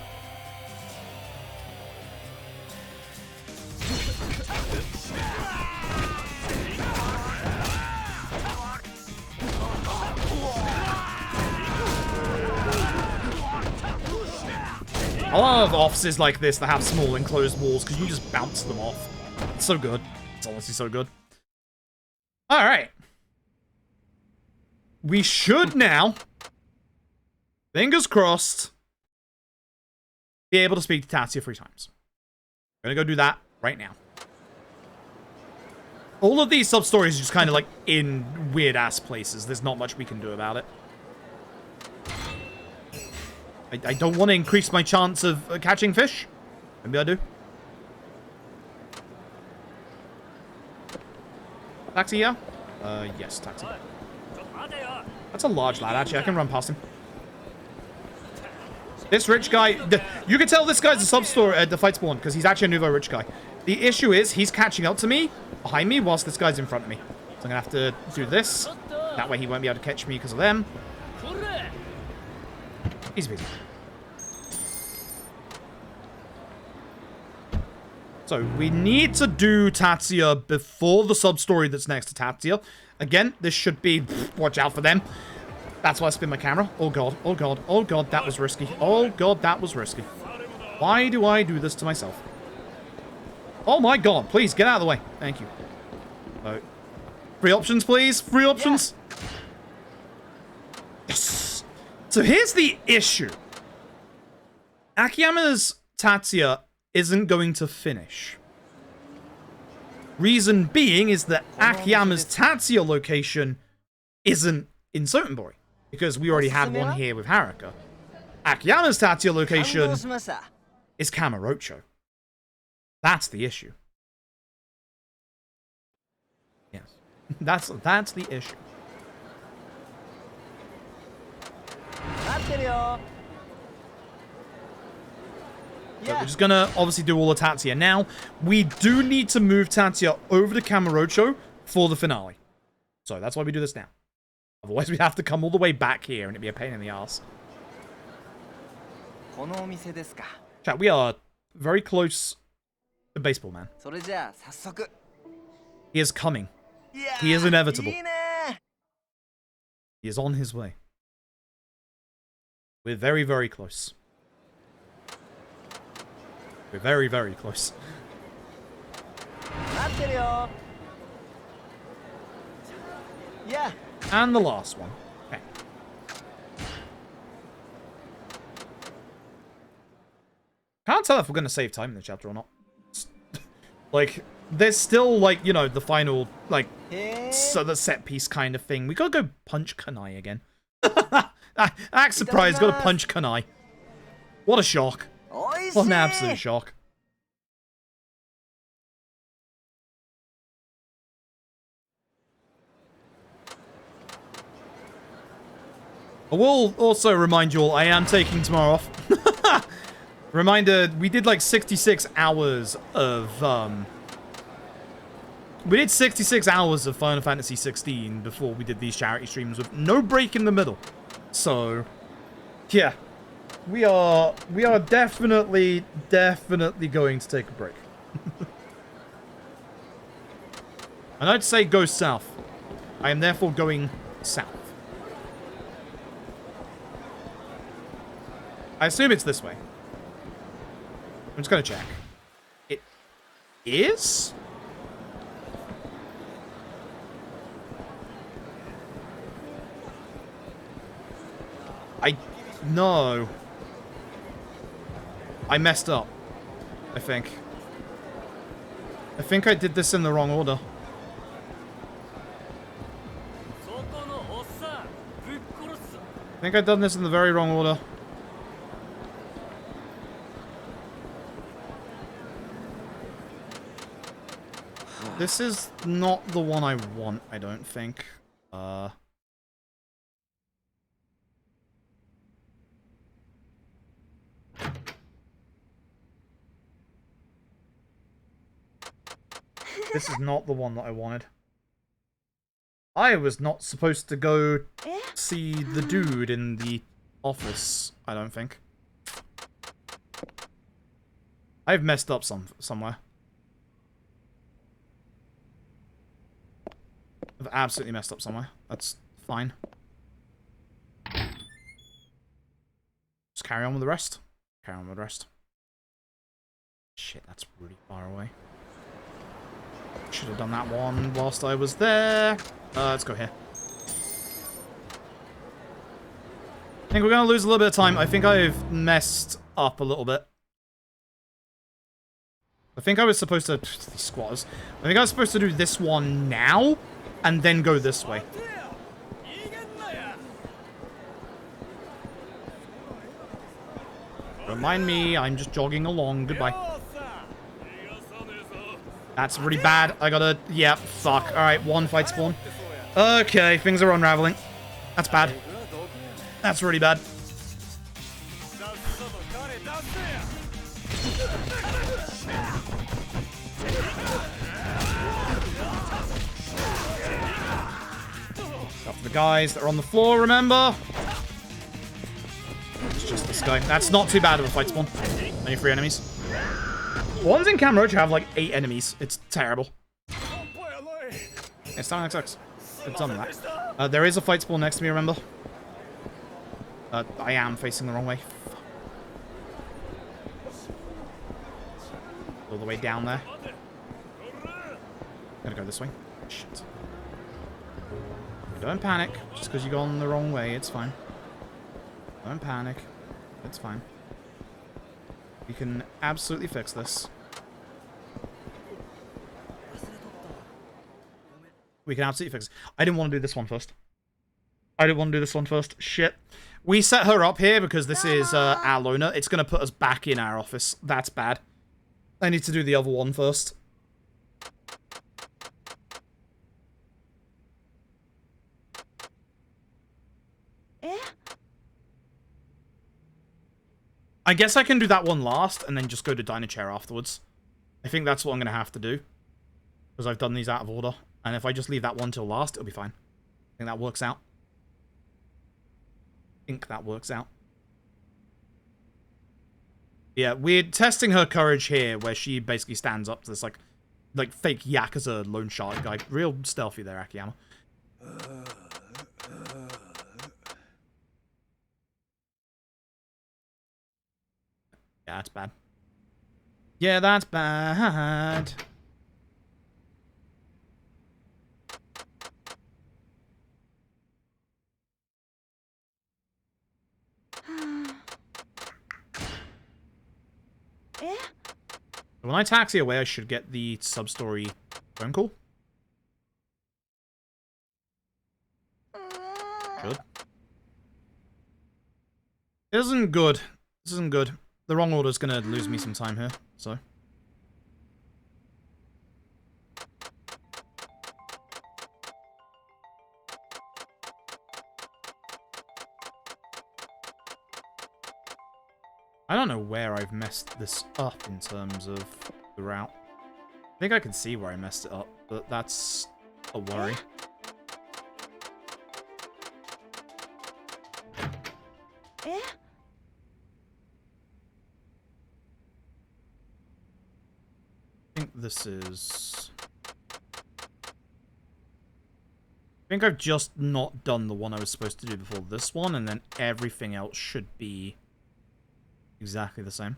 I love offices like this that have small enclosed walls because you just bounce them off. It's so good. It's honestly so good. Alright. We should now, fingers crossed, be able to speak to Tatsuya 3 times. I'm gonna go do that right now. All of these sub-stories are just kind of like in weird-ass places. There's not much we can do about it. I don't want to increase my chance of catching fish. Maybe I do. Taxi here? Yes, taxi. That's a large lad, actually. I can run past him. This rich guy... You can tell this guy's a sub-story at the fight spawn, because he's actually a nouveau rich guy. The issue is, he's catching up to me, behind me, whilst this guy's in front of me. So I'm going to have to do this. That way he won't be able to catch me because of them. Easy peasy. So, we need to do Tatsuya before the sub-story that's next to Tatsuya. Again, this should be... Watch out for them. That's why I spin my camera. Oh god, oh god, oh god, that was risky. Oh god, that was risky. Why do I do this to myself? Oh my god, please, get out of the way. Thank you. Free options, please. Free options. Yes. So here's the issue. Akiyama's Tatsuya isn't going to finish. Reason being is that Akiyama's Tatsuya location isn't in Sotenbori, because we already had one here with Haruka. Akiyama's Tatsuya location is Kamurocho. That's the issue. Yes. That's the issue. So we're just gonna obviously do all the Tatsuya. Now, we do need to move Tatsuya over to Kamurocho for the finale. So that's why we do this now. Otherwise, we'd have to come all the way back here and it'd be a pain in the ass. Chat, we are very close to Baseball Man. He is coming. He is inevitable. He is on his way. We're very, very close. We're very, very close. Yeah. And the last one. Okay. Can't tell if we're going to save time in the chapter or not. Like, there's still, like, you know, the final, like, so the set piece kind of thing. We gotta go punch Kanai again. Act surprised, gotta punch Kanai. What a shock. What an absolute shock. I will also remind you all, I am taking tomorrow off. Reminder, we did like 66 hours of, we did 66 hours of Final Fantasy 16 before we did these charity streams with no break in the middle. So, yeah. We are definitely going to take a break. And I'd say go south. I am therefore going south. I assume it's this way. I'm just gonna check. It is? No. I messed up. I think I did this in the wrong order. I think I've done this in the very wrong order. This is not the one I want, I don't think. This is not the one that I wanted. I was not supposed to go see the dude in the office, I don't think. I've messed up somewhere. I've absolutely messed up somewhere. That's fine. Just carry on with the rest. Carry on with the rest. Shit, that's really far away. Should have done that one whilst I was there. Let's go here. I think we're going to lose a little bit of time. I think I've messed up a little bit. I think I was supposed to... These squatters. I think I was supposed to do this one now, and then go this way. Don't mind me, I'm just jogging along. Goodbye. That's really bad. I gotta... Yeah, fuck. Alright, one fight spawn. Okay, things are unraveling. That's bad. That's really bad. Got the guys that are on the floor, remember? It's just this guy. That's not too bad of a fight spawn. Only 3 enemies. Ones in Camroach have like 8 enemies. It's terrible. It's time XX. It's done that. There is a fight spawn next to me, remember? I am facing the wrong way. All the way down there. Gotta go this way. Shit. Don't panic. Just because you go on the wrong way, it's fine. Don't panic. It's fine. We can absolutely fix this. We can absolutely fix it. I didn't want to do this one first. I didn't want to do this one first. Shit. We set her up here because this is our loner. It's going to put us back in our office. That's bad. I need to do the other one first. I guess I can do that one last and then just go to Dynachair afterwards. I think that's what I'm going to have to do. Because I've done these out of order. And if I just leave that one till last, it'll be fine. I think that works out. Yeah, we're testing her courage here, where she basically stands up to this, like fake Yakuza loan shark guy. Real stealthy there, Akiyama. Yeah, that's bad. Yeah, that's bad. When I taxi away, I should get the sub-story phone call. Good. This isn't good. This isn't good. The wrong order's gonna lose me some time here, so. I don't know where I've messed this up in terms of the route. I think I can see where I messed it up, but that's a worry. I think this is... I think I've just not done the one I was supposed to do before this one, and then everything else should be exactly the same.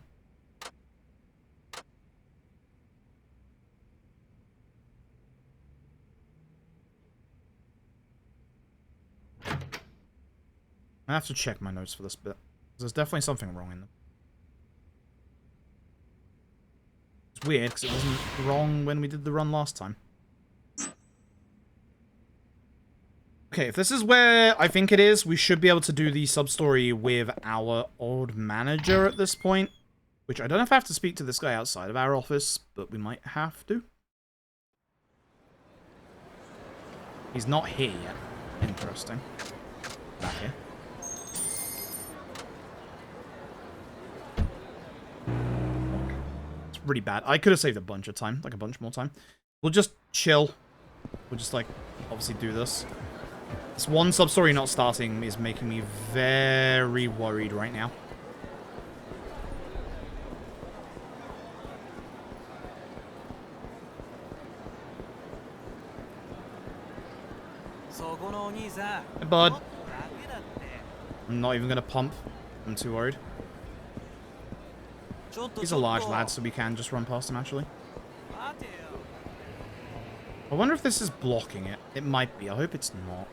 I have to check my notes for this bit. There's definitely something wrong in them. It's weird, because it wasn't wrong when we did the run last time. Okay, if this is where I think it is, we should be able to do the sub-story with our old manager at this point. Which I don't know if I have to speak to this guy outside of our office, but we might have to. He's not here yet. Interesting. Back here. It's really bad. I could have saved a bunch of time, like a bunch more time. We'll just chill. We'll just, like, obviously do this. This one sub-story not starting is making me very worried right now. Hey, bud. I'm not even going to pump. I'm too worried. He's a large lad, so we can just run past him, actually. I wonder if this is blocking it. It might be. I hope it's not.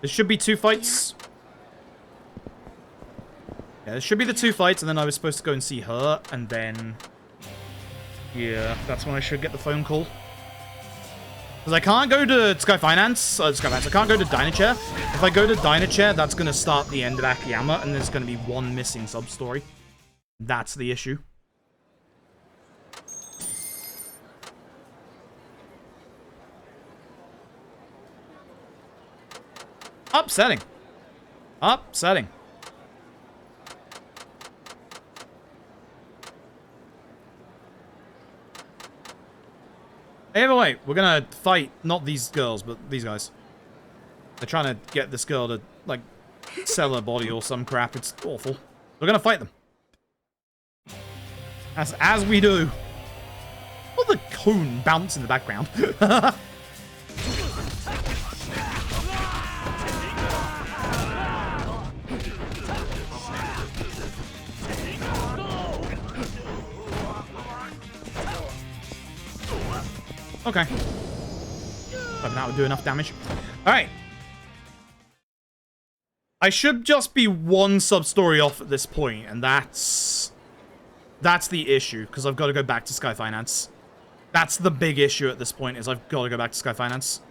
There should be 2 fights. Yeah, there should be the 2 fights, and then I was supposed to go and see her, and then... Yeah, that's when I should get the phone call. Because I can't go to I can't go to Dynachair. If I go to Dynachair, that's going to start the end of Akiyama, and there's going to be 1 missing sub-story. That's the issue. Upsetting. Upsetting. Either way, we're gonna fight, not these girls, but these guys. They're trying to get this girl to, like, sell her body or some crap. It's awful. We're gonna fight them. As we do. Oh, the cone bounce in the background. Okay. Hoping that would do enough damage. Alright. I should just be 1 sub-story off at this point, and that's the issue, because I've got to go back to Sky Finance. That's the big issue at this point, is I've got to go back to Sky Finance.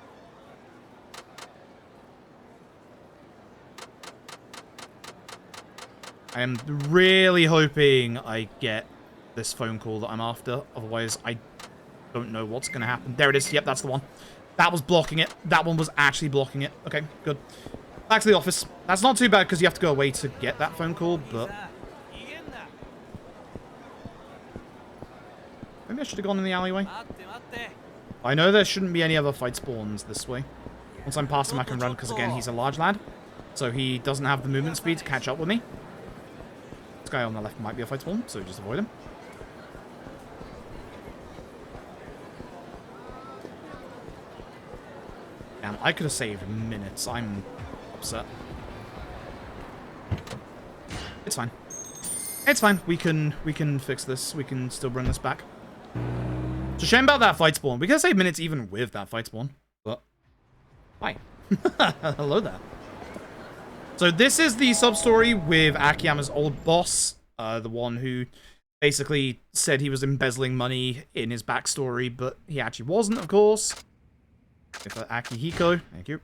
I am really hoping I get this phone call that I'm after, otherwise I don't know what's going to happen. There it is. Yep, that's the one. That was blocking it. That one was actually blocking it. Okay, good. Back to the office. That's not too bad because you have to go away to get that phone call, but... Maybe I should have gone in the alleyway. I know there shouldn't be any other fight spawns this way. Once I'm past him, I can run because, again, he's a large lad. So he doesn't have the movement speed to catch up with me. This guy on the left might be a fight spawn, so just avoid him. Damn, I could have saved minutes. I'm upset. It's fine. It's fine. We can fix this. We can still bring this back. It's a shame about that fight spawn. We could have saved minutes even with that fight spawn. But hi. Hello there. So this is the sub-story with Akiyama's old boss, the one who basically said he was embezzling money in his backstory, but he actually wasn't, of course. For Akihiko, thank you.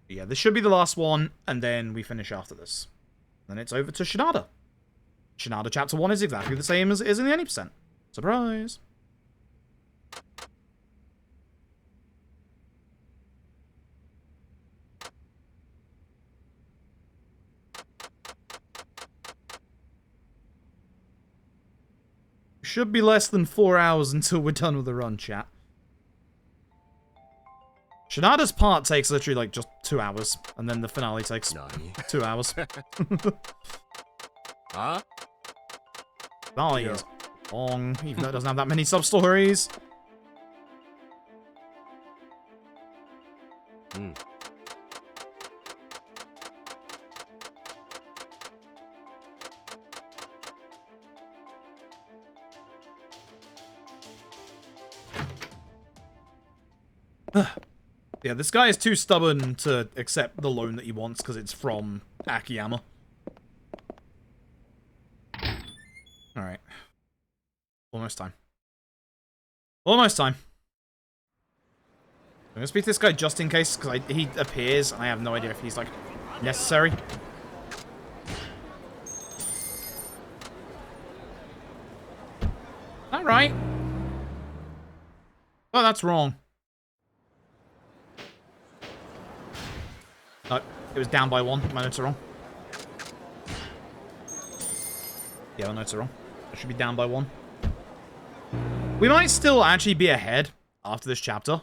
Yeah, this should be the last one, and then we finish after this. Then it's over to Shinada. Shinada Chapter 1 is exactly the same as it is in the 80%. Surprise! Should be less than 4 hours until we're done with the run, chat. Shinada's part takes literally like just 2 hours, and then the finale takes 2 hours. Huh? Finale is long, even though it doesn't have that many sub-stories. Yeah, this guy is too stubborn to accept the loan that he wants because it's from Akiyama. Alright. Almost time. Almost time. I'm gonna speak to this guy just in case, because he appears, and I have no idea if he's, like, necessary. that right? Oh, that's wrong. No, it was down by 1. My notes are wrong. Yeah, my notes are wrong. It should be down by 1. We might still actually be ahead after this chapter.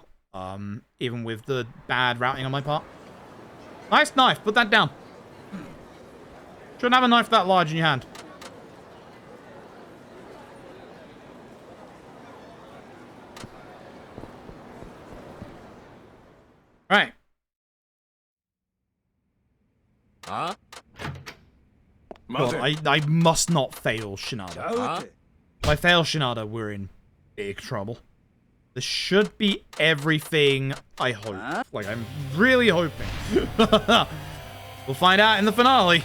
Even with the bad routing on my part. Nice knife. Put that down. Shouldn't have a knife that large in your hand. Right. Huh? Well, I must not fail Shinada. If I fail Shinada, we're in big trouble. This should be everything I hope. Like, I'm really hoping. We'll find out in the finale.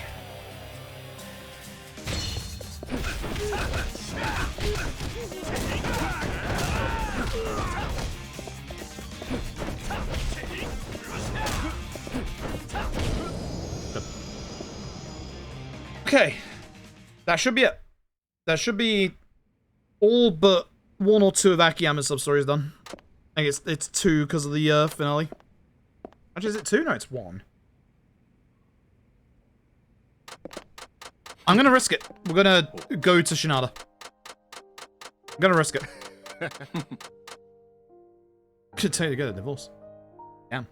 Okay. That should be it. That should be all but 1 or 2 of Akiyama's sub-stories done. I think it's 2 because of the finale. Actually, is it 2? No, it's 1. I'm gonna risk it. We're gonna go to Shinada. I'm gonna risk it. Could tell you to get a divorce. Damn.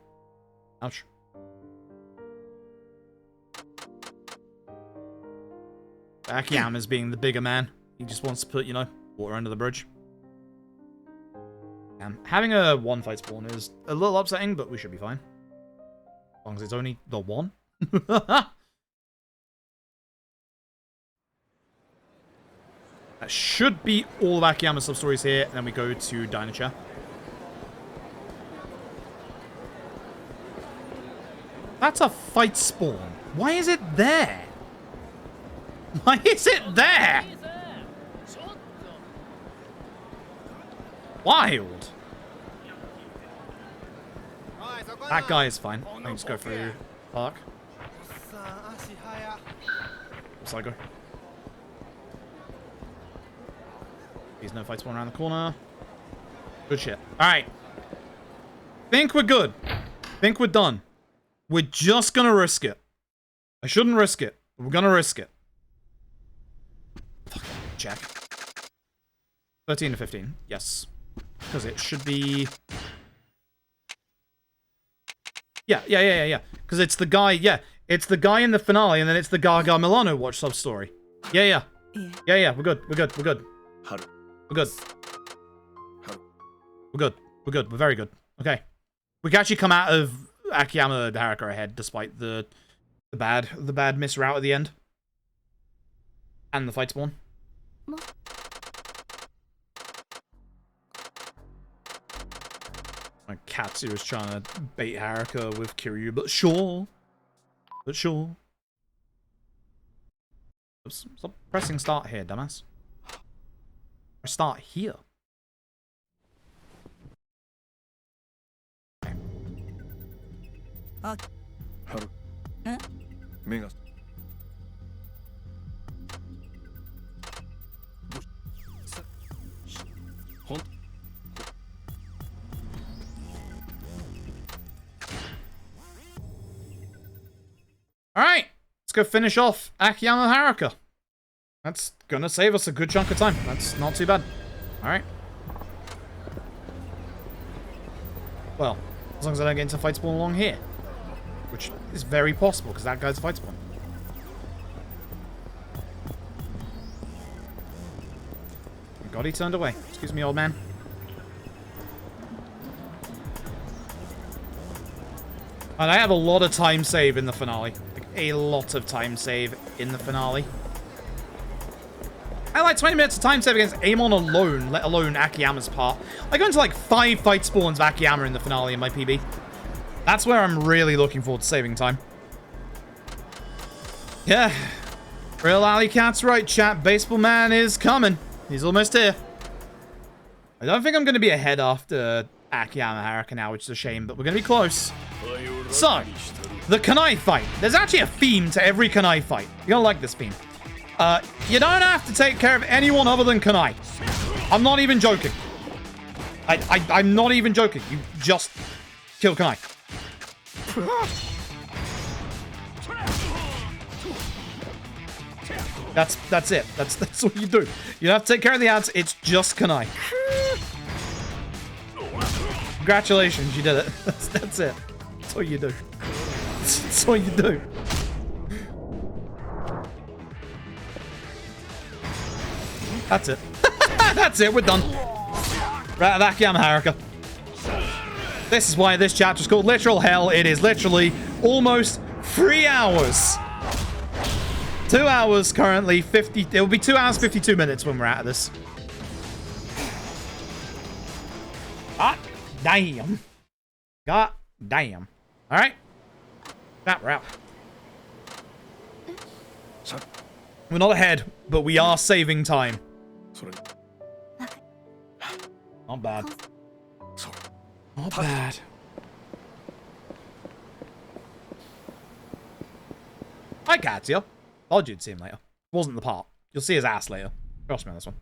Ouch. Akiyama's being the bigger man. He just wants to put, you know, water under the bridge. Having a 1 fight spawn is a little upsetting, but we should be fine. As long as it's only the 1. That should be all of Akiyama's sub-stories here, and then we go to Dynachair. That's a fight spawn. Why is it there? Why is it there? Wild. That guy is fine. I can just go through park. Psycho. There's no fight spawn around the corner. Good shit. Alright. Think we're good. Think we're done. We're just gonna risk it. I shouldn't risk it, but we're gonna risk it. Fuck. Check. 13 to 15. Yes. Because it should be... Yeah. Because it's the guy, it's the guy in the finale, and then it's the Gaga Milano watch sub-story. Yeah. We're good. We're good. We're very good. Okay. We can actually come out of Akiyama Haruka ahead, despite the bad miss route at the end. And the fight spawn. My Katsu was trying to bait Haruka with Kiryu, but sure. Oops, stop pressing start here, dumbass. Start here. Alright, let's go finish off Akiyama Haruka. That's gonna save us a good chunk of time. That's not too bad. Alright. Well, as long as I don't get into fight spawn along here. Which is very possible, because that guy's a fight spawn. God, he turned away. Excuse me, old man. And I have a lot of time save in the finale. Like, a lot of time save in the finale. I had like 20 minutes of time save against Amon alone, let alone Akiyama's part. I go into like 5 fight spawns of Akiyama in the finale in my PB. That's where I'm really looking forward to saving time. Yeah. Real Alley Cat's right, chat. Baseball man is coming. He's almost here. I don't think I'm going to be ahead after Akiyama Haruka now, which is a shame, but we're going to be close. So, the Kanai fight. There's actually a theme to every Kanai fight. You're going to like this theme. You don't have to take care of anyone other than Kanai. I'm not even joking. I'm not even joking. You just kill Kanai. That's it. That's what you do. You don't have to take care of the ads. It's just Kanai. Congratulations, you did it. That's it. That's all you do. That's all you do. That's it. That's it. We're done. Ratavaki Haruka. This is why this chapter is called Literal Hell. It is literally almost 3 hours. 2 hours currently. 50. It will be 2 hours 52 minutes when we're out of this. God damn. God damn. All right. That we're out. We're not ahead, but we are saving time. Not bad. Not bad. Hi, Katya. Thought you'd see him later. Wasn't the part. You'll see his ass later. Trust me on this one.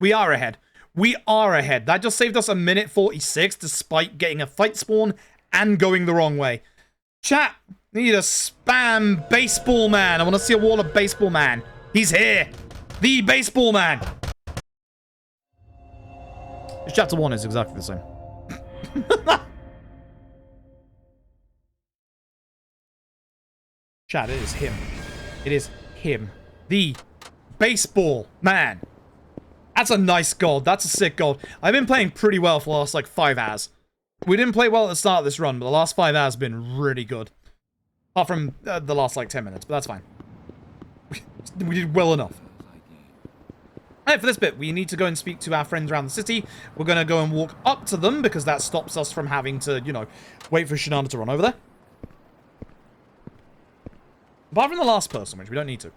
We are ahead. We are ahead. That just saved us a minute 46 despite getting a fight spawn and going the wrong way. Chat, need a spam baseball man. I want to see a wall of baseball man. He's here. The baseball man. This chapter 1 is exactly the same. Chat, it is him. It is him. The baseball man. That's a nice gold. That's a sick gold. I've been playing pretty well for the last, like, 5 hours. We didn't play well at the start of this run, but the last 5 hours have been really good. Apart from the last, like, 10 minutes, but that's fine. We did well enough. Alright, for this bit, we need to go and speak to our friends around the city. We're going to go and walk up to them, because that stops us from having to, you know, wait for Shinada to run over there. Apart from the last person, which we don't need to.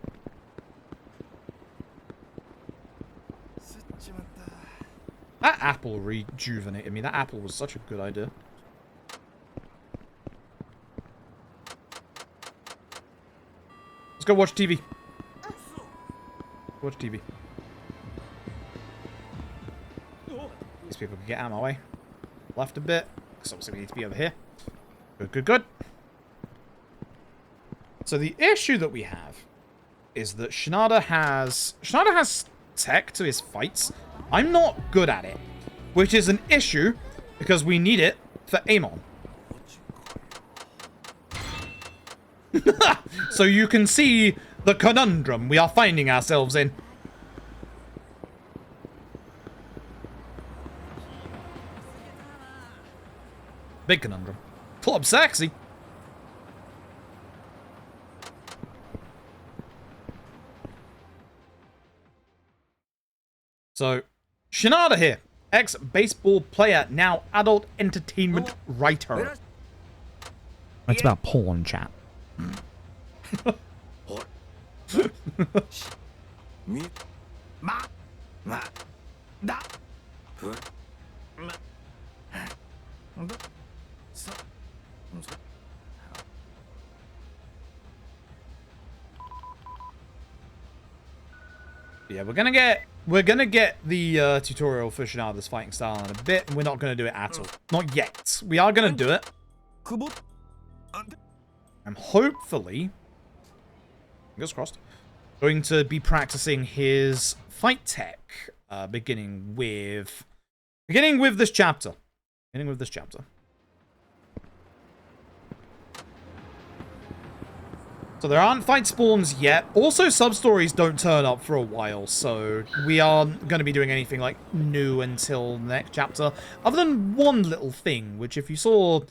That apple rejuvenated me. That apple was such a good idea. Let's go watch TV. Watch TV. These people can get out of my way. Left a bit. Because obviously we need to be over here. Good, good, good. So the issue that we have is that Shinada has tech to his fights. I'm not good at it, which is an issue because we need it for Amon. So you can see the conundrum we are finding ourselves in. Big conundrum. Club sexy. So, Shinada here. Ex-baseball player, now adult entertainment writer. It's about porn, chat. Yeah, we're gonna get the tutorial for Shinada's fighting style in a bit, and we're not gonna do it at all. Not yet. We are gonna do it. I'm hopefully, fingers crossed, going to be practicing his fight tech, beginning with this chapter. So there aren't fight spawns yet. Also, sub-stories don't turn up for a while, so we aren't going to be doing anything, like, new until the next chapter. Other than one little thing, which if you saw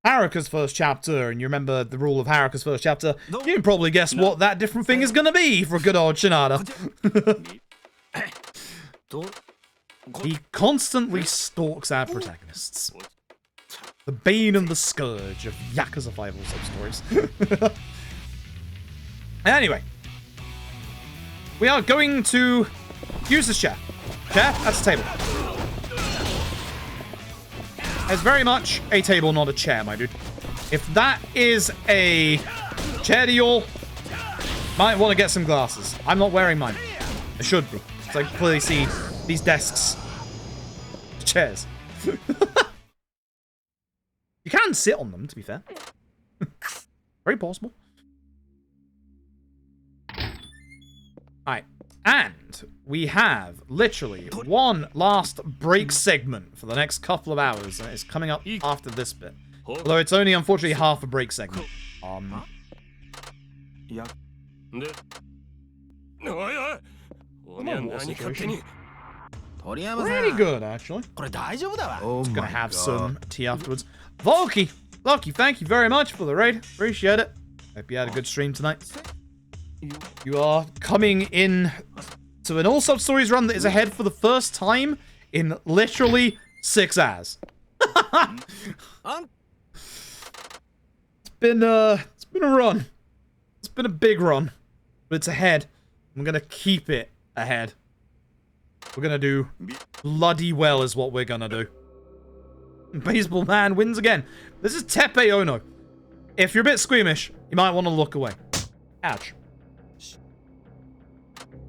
Haruka's first chapter, and you remember the rule of Haruka's first chapter, you can probably guess what that different thing is going to be for good old Shinada. He constantly stalks our protagonists. The bane and the scourge of Yakuza 5 All Substories. Anyway, we are going to use this chair. Chair? That's a table. It's very much a table, not a chair, my dude. If that is a chair to y'all, Might want to get some glasses. I'm not wearing mine. I should be. So I can clearly see these desks. Chairs. You can sit on them, to be fair. Very possible. Alright. And we have literally one last break segment for the next couple of hours. And it's coming up after this bit. Although it's only, unfortunately, half a break segment. Pretty good, actually. Oh Gonna my have god. some tea afterwards. Volky, thank you very much for the raid. Appreciate it. Hope you had a good stream tonight. You are coming in to an All Substories run that is ahead for the first time in literally 6 hours. It's been a run. It's been a big run, but it's ahead. I'm gonna keep it ahead. We're gonna do bloody well is what we're gonna do. Baseball Man wins again. This is Tepe Ono. If you're a bit squeamish, you might want to look away. Ouch.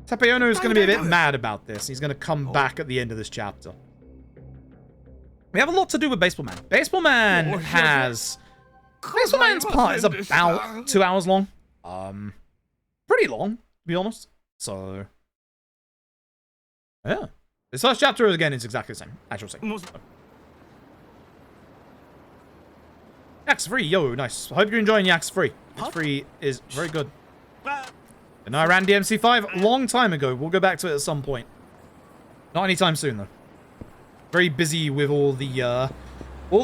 Tepe Ono is going to be a bit mad about this. He's going to come back at the end of this chapter. We have a lot to do with Baseball Man. Baseball Man has... Baseball Man's part is about 2 hours long. Pretty long, to be honest. So... yeah. This first chapter, again, is exactly the same. Actual same. Yaks Free, yo, nice. I hope you're enjoying Yaks Free. Yaks Free is very good. And I ran DMC5 a long time ago. We'll go back to it at some point. Not anytime soon, though. Very busy with all the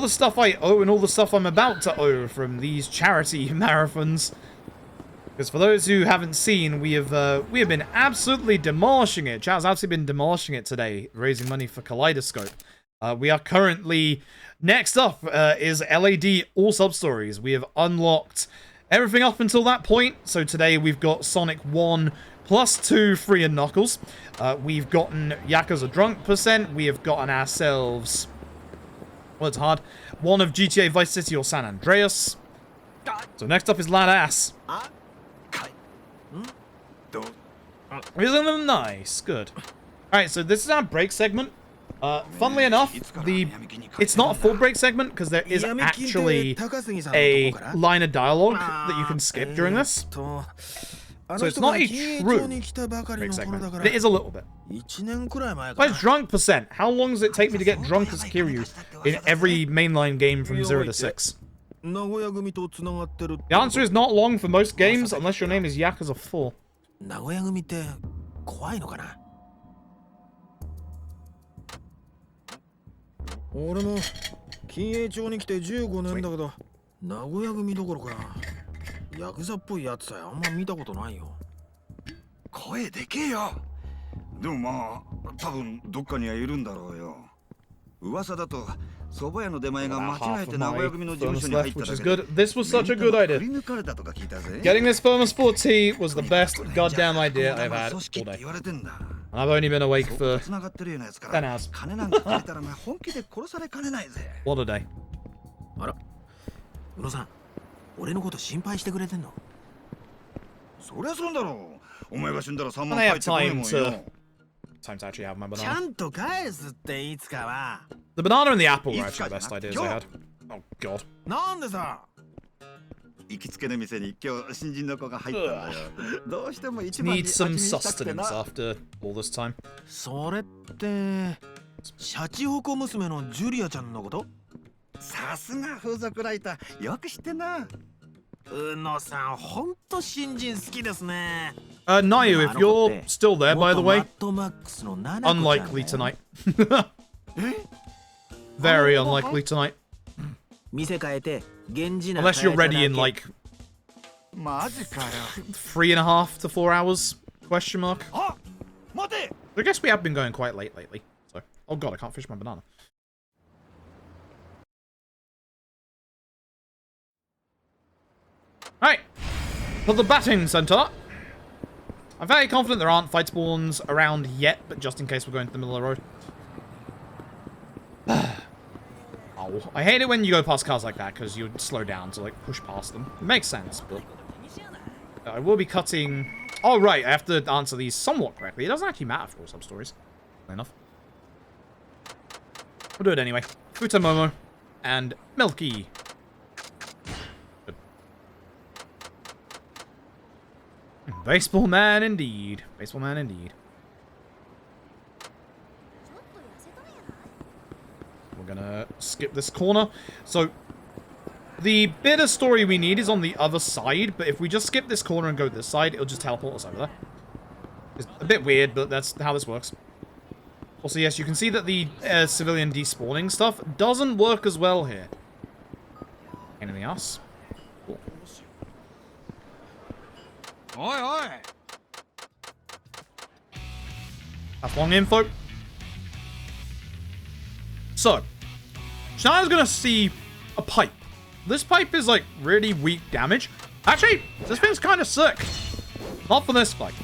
stuff I owe and all the stuff I'm about to owe from these charity marathons. Because for those who haven't seen, we have been absolutely demolishing it. Chat's absolutely been demolishing it today, raising money for Kaleidoscope. We are currently... Next up is LAD All Substories. We have unlocked everything up until that point. So today we've got Sonic 1 plus 2 free and Knuckles. We've gotten Yakuza Drunk percent. We have gotten ourselves... well, it's hard. One of GTA Vice City or San Andreas. So next up is Lad Ass. Isn't them nice? Good. Alright, so this is our break segment. Funnily enough, it's not a full break segment because there is actually a line of dialogue that you can skip during this. So it's not a true break segment, but it is a little bit. Where's drunk percent? How long does it take me to get drunk as Kiryus in every mainline game from 0 to 6? The answer is not long for most games unless your name is Yakuza 4. 俺も金栄町に来て15年だけど名古屋組どころかヤクザっぽいやつさえあんま見たことないよ。声でけえよ。でもまあ多分どっかにはいるんだろうよ。噂だと蕎麦屋の出前が間違えて名古屋組の事務所に入っただけで This was such a good idea. Getting this Firmus 4T was the best goddamn idea I've had all day. And I've only been awake for 10 hours. What a day. あら、宇野さん、俺のこと心配してくれてんの？そりゃそうだろう。お前が死んだら3 And 万 I 入 have ってこねえ time もん to よ。 time to actually have my ち banana. ゃんと返すっていつかは。The banana and the apple were actually the best ideas I had. Oh god. なんでさ。行きつけの店に今日新人の子が入ったわよ。どうしても一番に Need 味 some 見したくて sustenance な。 after all this time. それってシャチホコ娘のジュリアちゃんのこと？さすが風俗ライター、よく知ってんな。宇野さん、ほんと新人好きですね。Nayu, if you're still there, by the way, unlikely tonight. Very unlikely tonight. 店変えて源氏名 Unless you're ready in like マジかよ。 3.5 to 4 hours? Question mark. あ、待て。 I guess we have been going quite late lately. So, oh god, I can't finish my banana. Alright, for the batting center. I'm very confident there aren't fight spawns around yet, but just in case we're going to the middle of the road. Oh, I hate it when you go past cars like that, because you slow down to, like, push past them. It makes sense, but... I will be cutting... Oh, right, I have to answer these somewhat correctly. It doesn't actually matter for all sub-stories. Fair enough. We'll do it anyway. Futamomo and Milky. Good. Baseball man indeed. Baseball man indeed. We're gonna skip this corner. So, the bit of story we need is on the other side, but if we just skip this corner and go this side, it'll just teleport us over there. It's a bit weird, but that's how this works. Also, yes, you can see that the civilian despawning stuff doesn't work as well here. Anything else? Cool. Oi, oi! That's long info. So, Shana's gonna see a pipe. This pipe is, like, really weak damage. Actually, this thing's kind of sick. Not for this fight.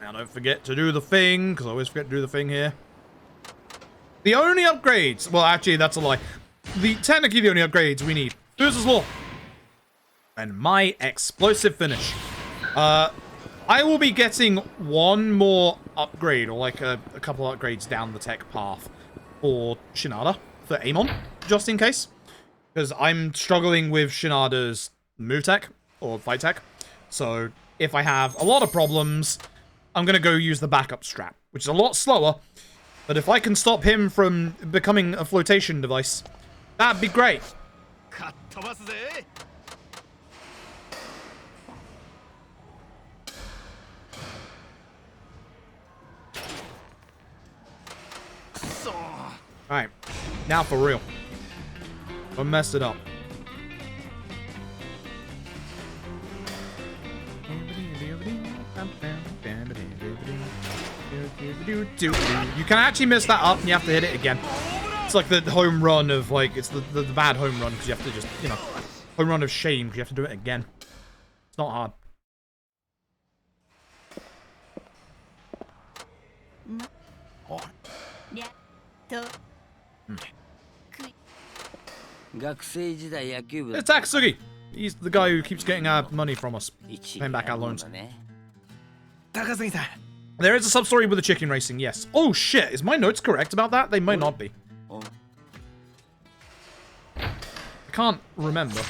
Now, don't forget to do the thing, because I always forget to do the thing here. The only upgrades... Well, actually, that's a lie. Technically, the only upgrades we need. Fuz's Law. And my explosive finish. I will be getting one more upgrade, or like a couple upgrades down the tech path for Shinada, for Amon, just in case. Because I'm struggling with Shinada's move tech, or fight tech. So, if I have a lot of problems, I'm going to go use the backup strap, which is a lot slower. But if I can stop him from becoming a flotation device, that'd be great. Alright, now for real. I messed it up. You can actually mess that up and you have to hit it again. It's like the home run of, like, it's the bad home run because you have to just, you know, home run of shame because you have to do it again. It's not hard. It's Aksugi! He's the guy who keeps getting our money from us. Paying back our loans. There is a sub-story with the chicken racing, yes. Oh shit, is my notes correct about that? They might not be. I can't remember.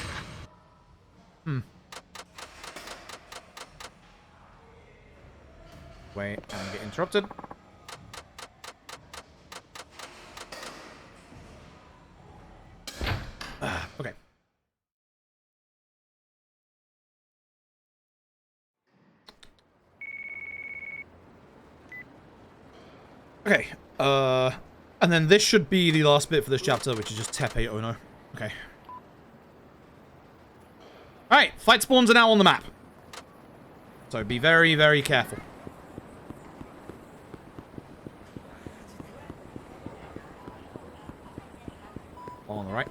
Wait, and get interrupted. Okay. Okay, and then this should be the last bit for this chapter, which is just Tepe Ono. Okay. Alright, fight spawns are now on the map. So be very, very careful. On the right.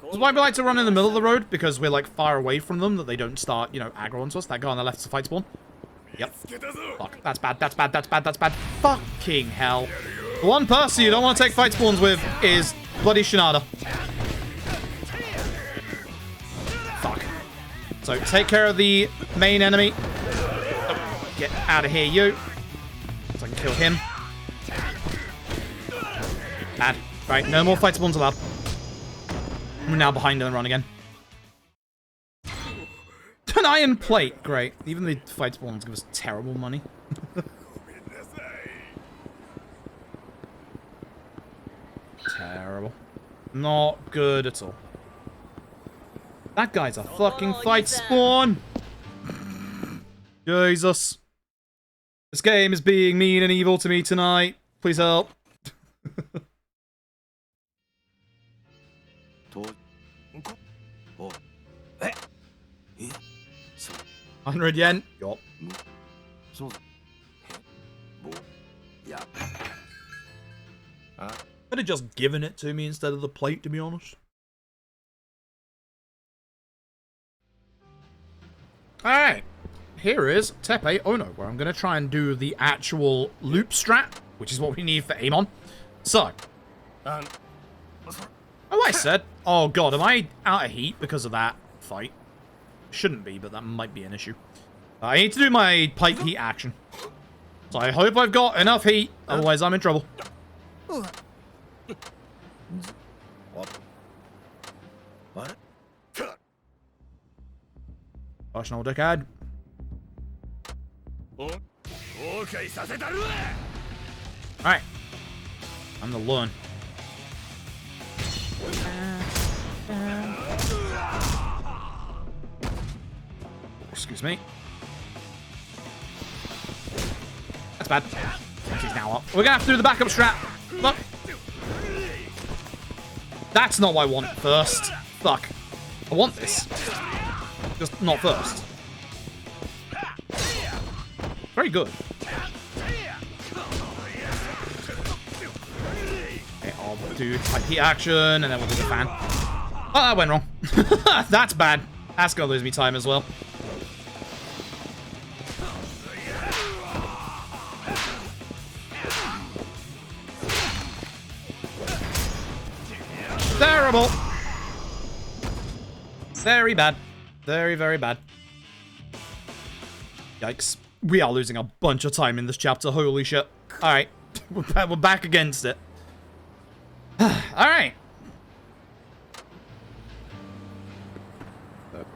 This is why we like to run in the middle of the road, because we're like far away from them, that they don't start, you know, aggro onto us. That guy on the left is a fight spawn. Yep. Fuck. That's bad, that's bad, that's bad, that's bad. Fucking hell. The one person you don't want to take fight spawns with is bloody Shinada. Fuck. So, take care of the main enemy. Oh, get out of here, you. So I can kill him. Bad. Right, no more fight spawns allowed. We're now behind and run again. An iron plate, great. Even the fight spawns give us terrible money. Terrible. Not good at all. That guy's a fucking fight spawn! Jesus. This game is being mean and evil to me tonight. Please help. 100 yen. Yup. Could have just given it to me instead of the plate, to be honest. Alright. Here is Tepe Ono, where I'm going to try and do the actual loop strat, which is what we need for Amon. So. Oh, I said. Oh, God. Am I out of heat because of that fight? Shouldn't be, but that might be an issue. I need to do my pipe heat action. So I hope I've got enough heat, otherwise I'm in trouble. What? Personal dickhead. Alright. I'm the learn. Excuse me. That's bad. He's now up. We're gonna have to do the backup strat. Look. That's not what I want first. Fuck. I want this. Just not first. Very good. Okay, I'll do type heat action, and then we'll do the fan. Oh, that went wrong. That's bad. That's gonna lose me time as well. Terrible. Very bad. Very, very bad. Yikes. We are losing a bunch of time in this chapter. Holy shit. Alright. We're back against it. Alright.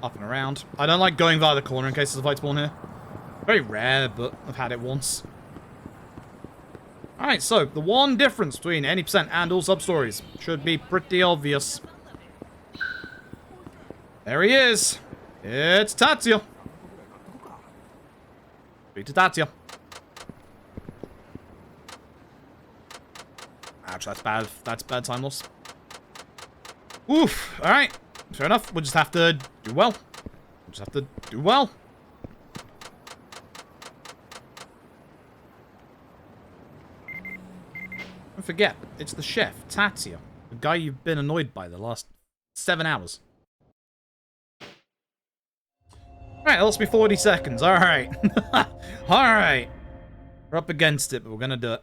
Up and around. I don't like going via the corner in case there's a fight spawn here. Very rare, but I've had it once. Alright, so the one difference between any percent and all sub-stories should be pretty obvious. There he is. It's Tatsuya. Speak to Tatsuya. Ouch, that's bad. That's bad time loss. Oof. Alright. Fair enough. We'll just have to do well. We'll just have to do well. Don't forget, it's the chef, Tatsuya. The guy you've been annoyed by the last 7 hours. Alright, that lost me 40 seconds. Alright. Alright. We're up against it, but we're gonna do it.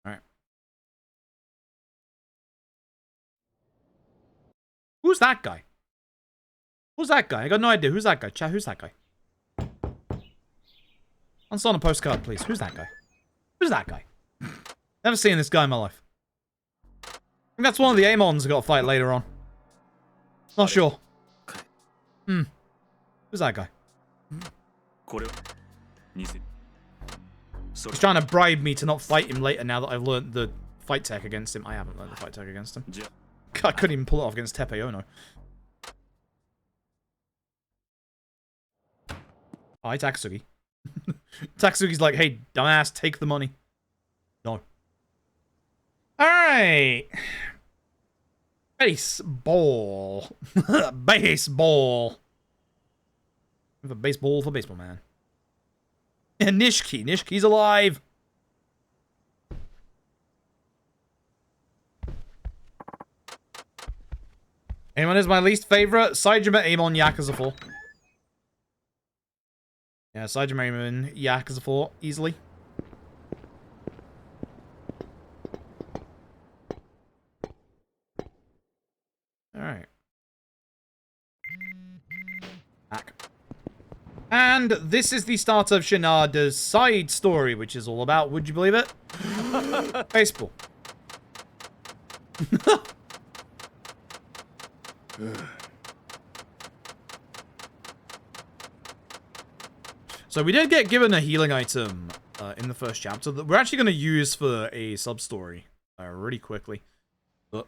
Alright. Who's that guy? Who's that guy? I got no idea. Who's that guy? Chat, who's that guy? Answer on a postcard, please. Who's that guy? Who's that guy? Never seen this guy in my life. I think that's one of the Amons I got to fight later on. Not sure. Who's that guy? He's trying to bribe me to not fight him later now that I've learned the fight tech against him. I haven't learned the fight tech against him. I couldn't even pull it off against Tepe Ono. Hi, Taksugi. Taksugi's like, hey, dumbass, take the money. No. Alright. Baseball. Baseball. We have a baseball for baseball man. And Nishiki. Nishiki's alive. Amon is my least favorite. Saijima, Amon, Yakuza 4. Yeah, Saijima, Amon, Yakuza 4. Easily. Alright. Back. And this is the start of Shinada's side story, which is all about, would you believe it? Baseball. So we did get given a healing item in the first chapter that we're actually going to use for a sub-story really quickly. But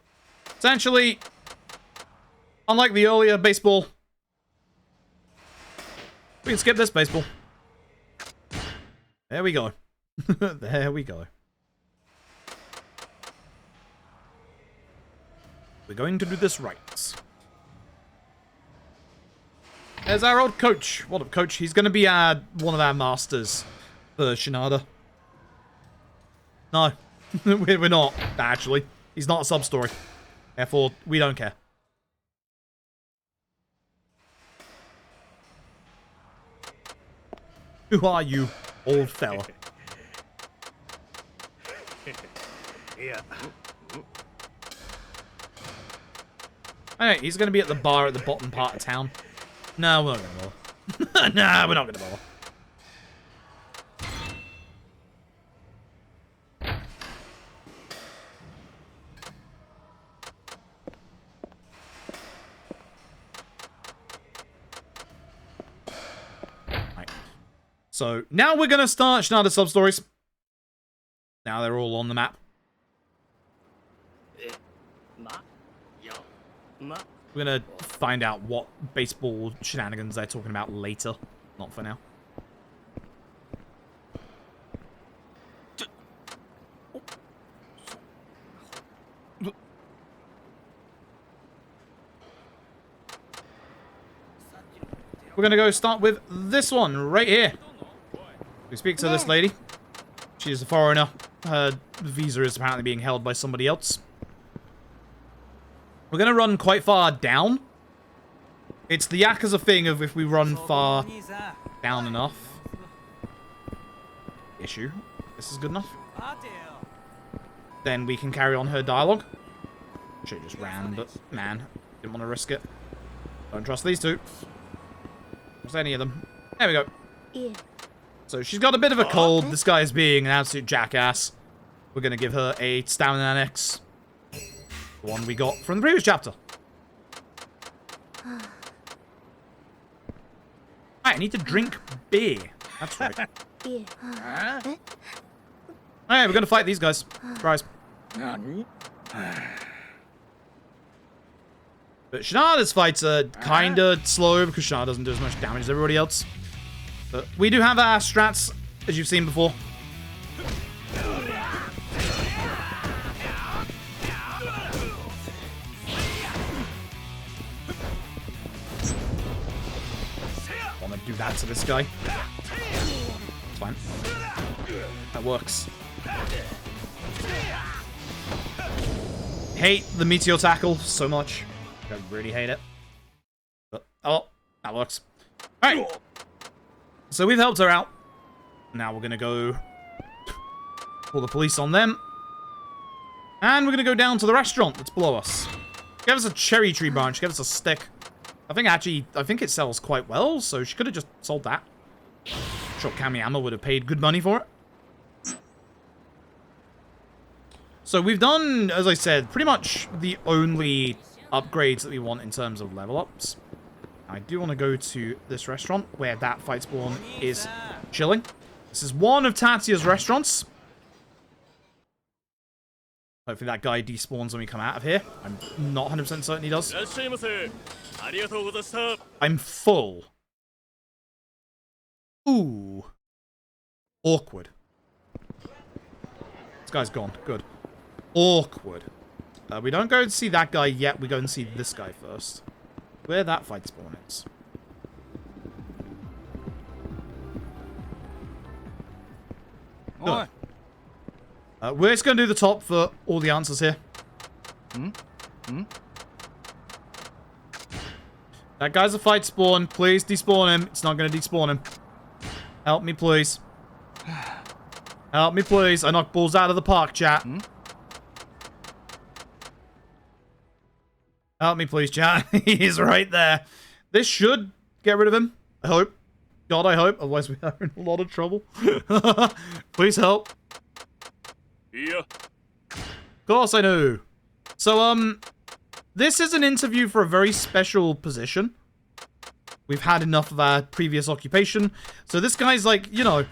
essentially, unlike the earlier baseball, we can skip this baseball. There we go. There we go. We're going to do this right. There's our old coach. What up, coach? He's going to be one of our masters for Shinada. No, we're not, actually. He's not a sub-story. Therefore, we don't care. Who are you, old fella? Yeah. Alright, he's gonna be at the bar at the bottom part of town. No, we're not gonna bother. Nah, we're not gonna bother. Right. So, now we're gonna start All Substories. Now they're all on the map. We're gonna find out what baseball shenanigans they're talking about later. Not for now. We're gonna go start with this one right here. We speak to this lady. She is a foreigner. Her visa is apparently being held by somebody else. We're gonna run quite far down. It's the Yakuza thing of if we run far down enough. Issue. This is good enough. Then we can carry on her dialogue. Should've just ran, but man, didn't want to risk it. Don't trust these two. Trust any of them. There we go. So she's got a bit of a cold. This guy is being an absolute jackass. We're gonna give her a stamina annex. The one we got from the previous chapter. I need to drink beer. That's right. Alright, we're gonna fight these guys. Surprise. But Shinada's fights are kinda slow because Shinada doesn't do as much damage as everybody else. But we do have our strats, as you've seen before. Wanna do that to this guy? It's fine. That works. Hate the meteor tackle so much. I really hate it. But, oh, that works. Alright. So we've helped her out. Now we're gonna go call the police on them. And we're gonna go down to the restaurant that's below us. Give us a cherry tree branch, give us a stick. I think it sells quite well, so she could have just sold that. I'm sure Kamiyama would have paid good money for it. So we've done, as I said, pretty much the only upgrades that we want in terms of level ups. I do want to go to this restaurant where that fight spawn is chilling. This is one of Tatsuya's restaurants. Hopefully that guy despawns when we come out of here. I'm not 100% certain he does. I'm full. Ooh. Awkward. This guy's gone. Good. Awkward. We don't go and see that guy yet. We go and see this guy first. Where that fight spawn is. Good. We're just going to do the top for all the answers here. That guy's a fight spawn. Please despawn him. It's not going to despawn him. Help me, please. Help me, please. I knocked balls out of the park, chat. Help me, please, chat. He's right there. This should get rid of him. I hope. God, I hope. Otherwise, we are in a lot of trouble. Please help. Yeah. Of course I know. So, this is an interview for a very special position. We've had enough of our previous occupation. So this guy's like, you know,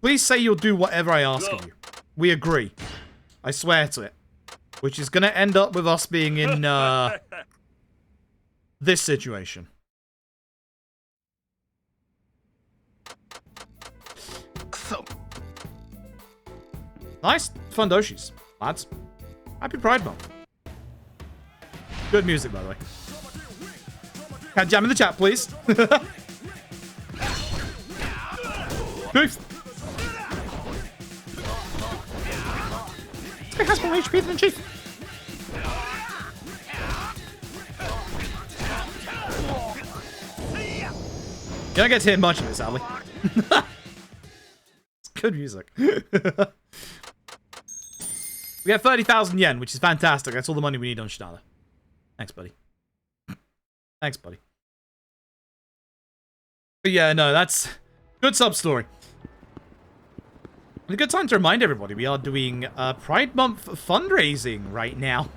please say you'll do whatever I ask of you. We agree. I swear to it. Which is going to end up with us being in, this situation. Nice fundoshis, lads. Happy Pride Month. Good music, by the way. Can jam in the chat, please? Beef. This guy has more HP than Chief. don't get to hear much of it, sadly. It's good music. We have 30,000 yen, which is fantastic. That's all the money we need on Shinada. Thanks, buddy. Thanks, buddy. But yeah, no, that's good sub-story. And a good time to remind everybody, we are doing Pride Month fundraising right now.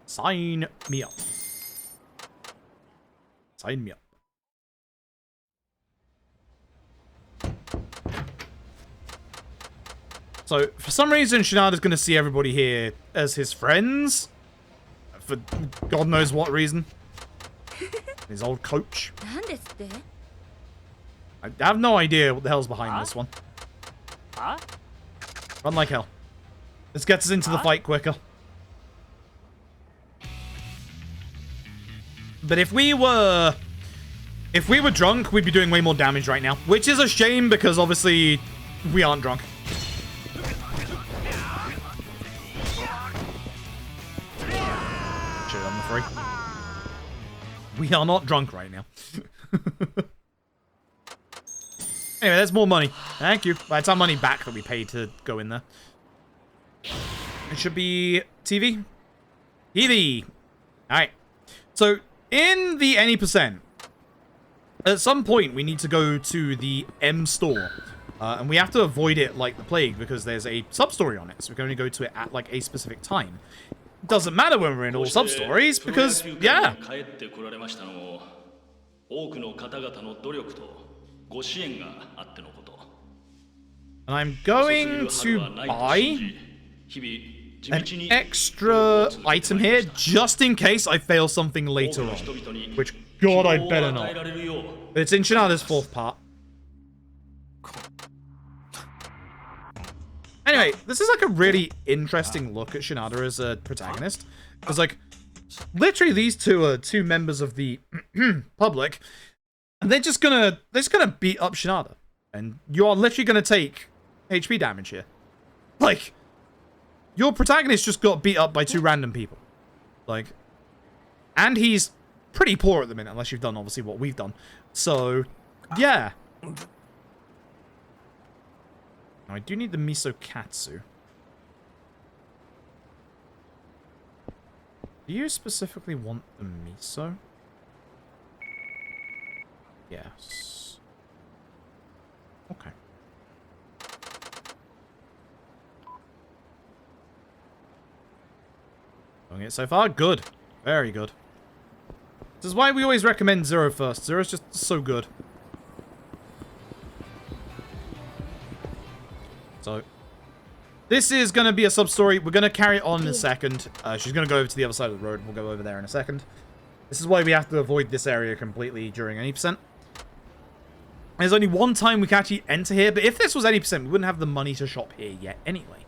Sign me up. Sign me up. So, for some reason, Shinada's going to see everybody here as his friends. For God knows what reason. His old coach. I have no idea what the hell's behind this one. Run like hell. This gets us into the fight quicker. But if we were drunk, we'd be doing way more damage right now. Which is a shame because obviously we aren't drunk. Shit, I'm afraid. We are not drunk right now. Anyway, that's more money. Thank you. That's our money back that we paid to go in there. It should be TV. TV. Alright. So, in the any %, at some point we need to go to the M store. And we have to avoid it like the plague because there's a sub-story on it. So we can only go to it at like a specific time. Doesn't matter when we're in all sub-stories because, yeah. And I'm going to buy an extra item here just in case I fail something later on. Which, God, I'd better not. But it's in Shinada's 4th part. Anyway, this is like a really interesting look at Shinada as a protagonist. Because, like, literally these two are two members of the public. And they're just gonna beat up Shinada. And you are literally gonna take HP damage here. Like, your protagonist just got beat up by 2 random people. Like, and he's pretty poor at the minute, unless you've done, obviously, what we've done. So, yeah. Now, I do need the miso katsu. Do you specifically want the miso? Yes. Okay. Doing it so far? Good. Very good. This is why we always recommend Zero first. Zero's just so good. So, this is going to be a sub-story. We're going to carry it on in a second. She's going to go over to the other side of the road. We'll go over there in a second. This is why we have to avoid this area completely during any %. There's only one time we can actually enter here, but if this was any %, we wouldn't have the money to shop here yet anyway.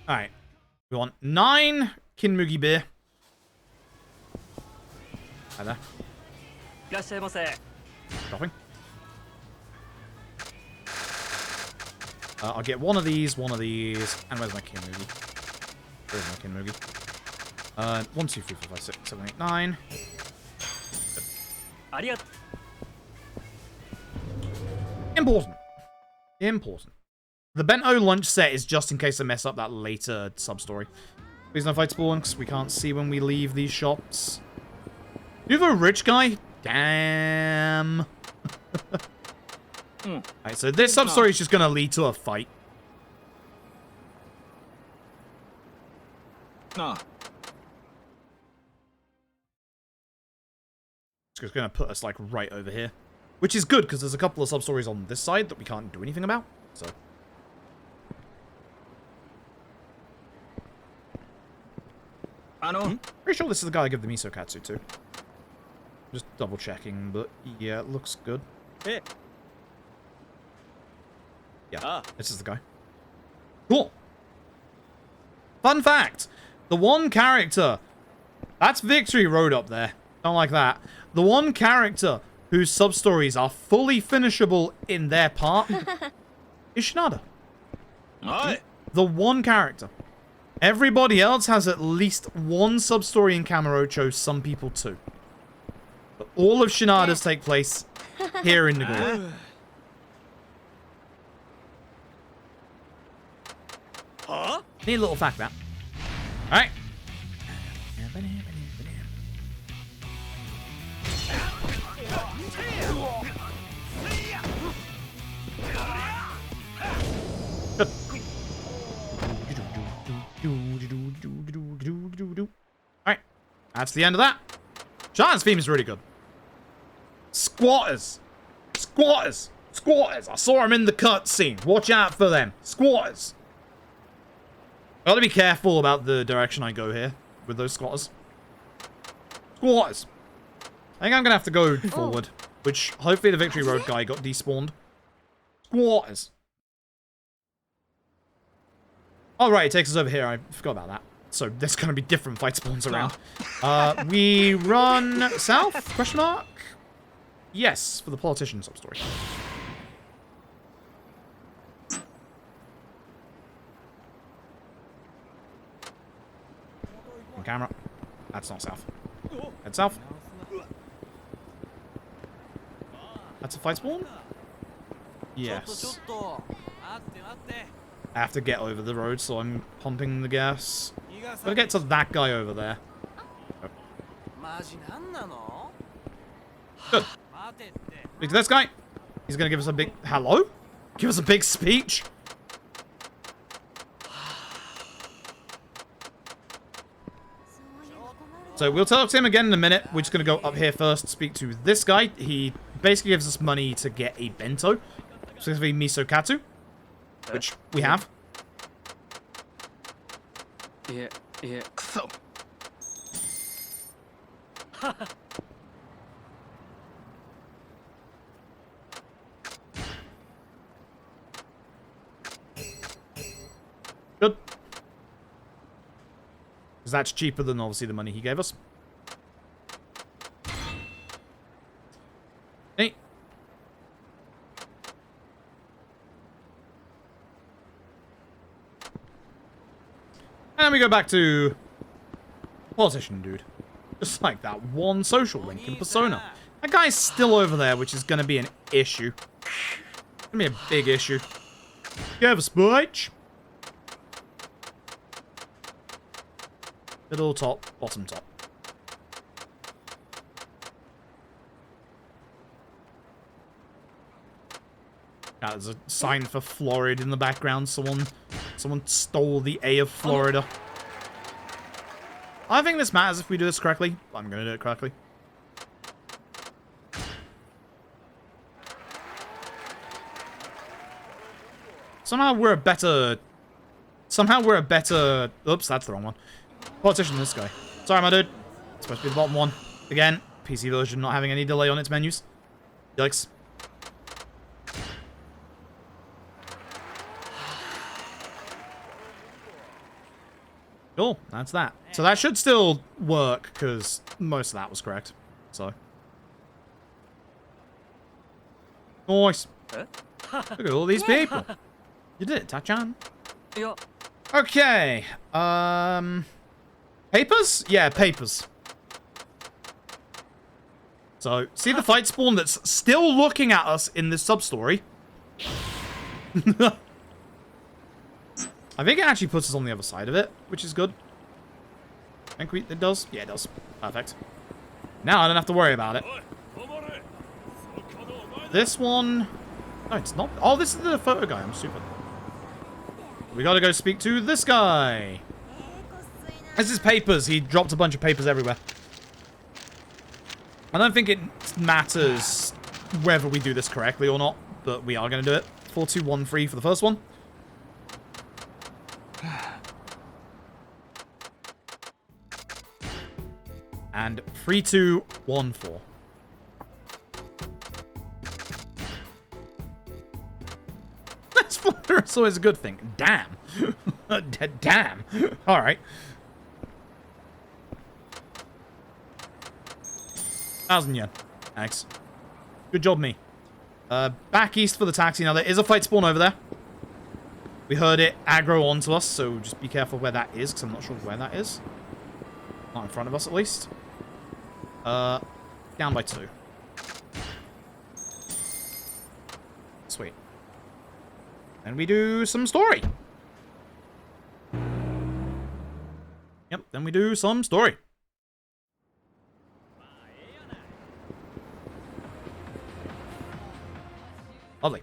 Alright. We want 9 Kinmugi beer. Hi there. Dropping. I'll get one of these, and where's my Kinmugi? Where's my Kinmugi? 1, 2, 3, 4, 5, 6, 7, 8, 9. Important. Important. The bento lunch set is just in case I mess up that later sub-story. Please no fight spawn, because we can't see when we leave these shops. You have a rich guy? Damn. Alright, so this sub-story is just going to lead to a fight. It's just going to put us, like, right over here. Which is good, because there's a couple of sub-stories on this side that we can't do anything about. So... Pretty sure this is the guy I give the miso katsu to. Just double checking, but yeah, it looks good. Yeah, this is the guy. Cool. Fun fact, the one character, that's Victory Road up there. Don't like that. The one character whose sub-stories are fully finishable in their part is Shinada. The one character. Everybody else has at least one sub-story in Kamurocho, some people two. But all of Shinada's take place here in Nagoya. Neat little fact, that. Alright. Alright. That's the end of that. Shinada's theme is really good. Squatters. Squatters. Squatters. I saw them in the cutscene. Watch out for them. Squatters. I gotta be careful about the direction I go here with those squatters. Squatters. I think I'm gonna have to go forward, which hopefully the Victory Road guy got despawned. Squatters. Oh, right, it takes us over here. I forgot about that. So there's gonna be different fight spawns around. We run south? Question mark? Yes, for the politician sub-story. On camera. That's not south. Head south. That's a fight spawn? Yes. I have to get over the road, so I'm pumping the gas. Gotta get to that guy over there. Oh. Good. Speak to this guy. He's gonna give us a big hello? Give us a big speech. So we'll talk to him again in a minute. We're just gonna go up here first, speak to this guy. He basically gives us money to get a bento, specifically miso katsu, which we have. Yeah. So. Good. Because that's cheaper than obviously the money he gave us. Hey. And we go back to politician dude. Just like that one social link in Persona. That guy's still over there, which is going to be an issue. Gonna be a big issue. Give a speech. Middle, top, bottom, top. Yeah, there's a sign for Florida in the background. Someone stole the A of Florida. I think this matters if we do this correctly. I'm gonna do it correctly. Somehow we're a better... Oops, that's the wrong one. Politician than this guy. Sorry, my dude. It's supposed to be the bottom one. Again, PC version not having any delay on its menus. Yikes. Cool, that's that. So that should still work, because most of that was correct. So. Nice. Look at all these people. You did it, Tachan. Okay. Papers? Yeah, papers. So, see the fight spawn that's still looking at us in this sub-story? I think it actually puts us on the other side of it, which is good. I think it does? Yeah, it does. Perfect. Now I don't have to worry about it. This one... No, it's not. Oh, this is the photo guy. I'm stupid. We gotta go speak to this guy. This is papers. He dropped a bunch of papers everywhere. I don't think it matters whether we do this correctly or not, but we are gonna do it. 4213 for the first one. And 3214. That's always a good thing. Damn. Damn. Alright. 1,000 yen. Thanks. Good job, me. Back east for the taxi. Now, there is a fight spawn over there. We heard it aggro onto us, so just be careful where that is, because I'm not sure where that is. Not in front of us, at least. Down by 2. Sweet. And we do some story. Yep, then we do some story. Lovely.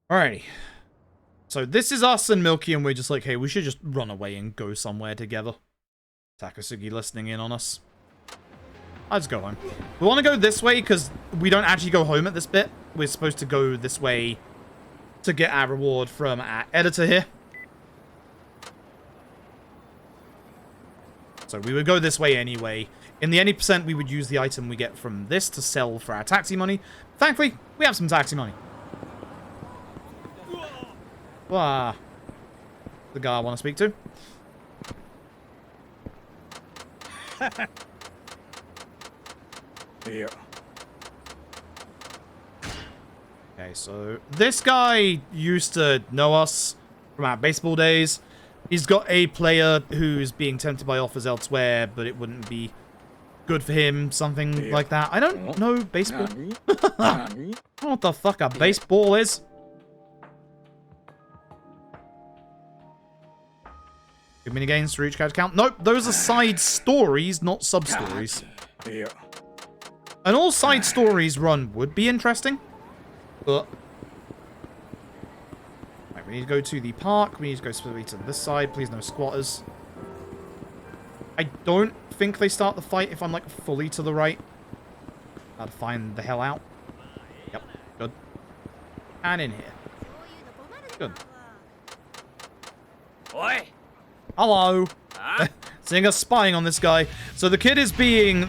Alrighty. So this is us and Milky, and we're just like, hey, we should just run away and go somewhere together. Takasugi listening in on us. Let's go home. We want to go this way because we don't actually go home at this bit. We're supposed to go this way to get our reward from our editor here. So we would go this way anyway. In the any percent, we would use the item we get from this to sell for our taxi money. Thankfully, we have some taxi money. Wow. The guy I want to speak to. Yeah. Okay, so this guy used to know us from our baseball days. He's got a player who's being tempted by offers elsewhere, but it wouldn't be good for him, something like that. I don't know baseball. I don't know what the fuck a baseball is. Good minigames to reach character count. Nope, those are side stories, not sub-stories. Yeah. An all side stories run would be interesting, but... Right, we need to go to the park. We need to go specifically to this side. Please no squatters. I don't think they start the fight if I'm, like, fully to the right. Gotta find the hell out. Yep, good. And in here. Good. Oi! Hello. Seeing us spying on this guy. So the kid is being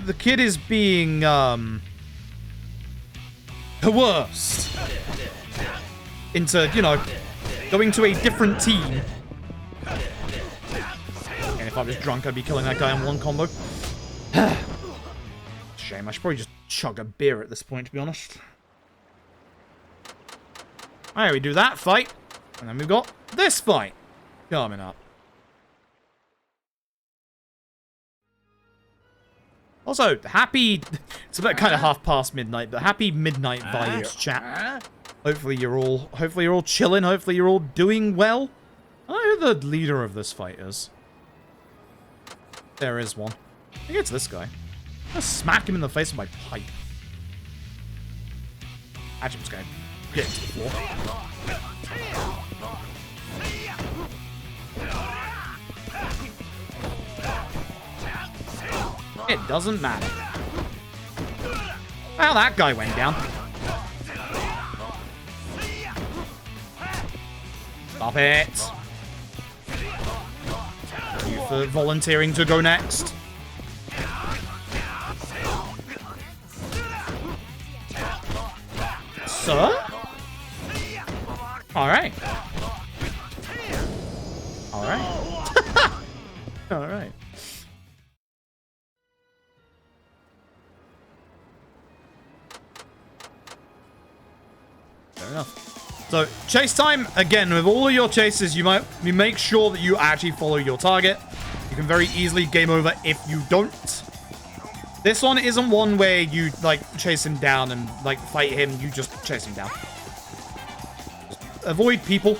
coerced into, you know, going to a different team. And if I was drunk, I'd be killing that guy in one combo. Shame. I should probably just chug a beer at this point, to be honest. Alright, we do that fight. And then we've got this fight coming up. Also, happy... It's about kind of half past midnight, but happy midnight vibes, chat. Hopefully you're all chilling. Hopefully you're all doing well. I don't know who the leader of this fight is. There is one. I think it's this guy. I'm gonna smack him in the face with my pipe. Actually, I'm just gonna get into the floor. It doesn't matter. Well, that guy went down. Stop it. You for volunteering to go next. Sir? Alright. Alright. Alright. Fair enough. So, chase time. Again, with all of your chases, you make sure that you actually follow your target. You can very easily game over if you don't. This one isn't one where you, like, chase him down and, like, fight him. You just chase him down. Just avoid people.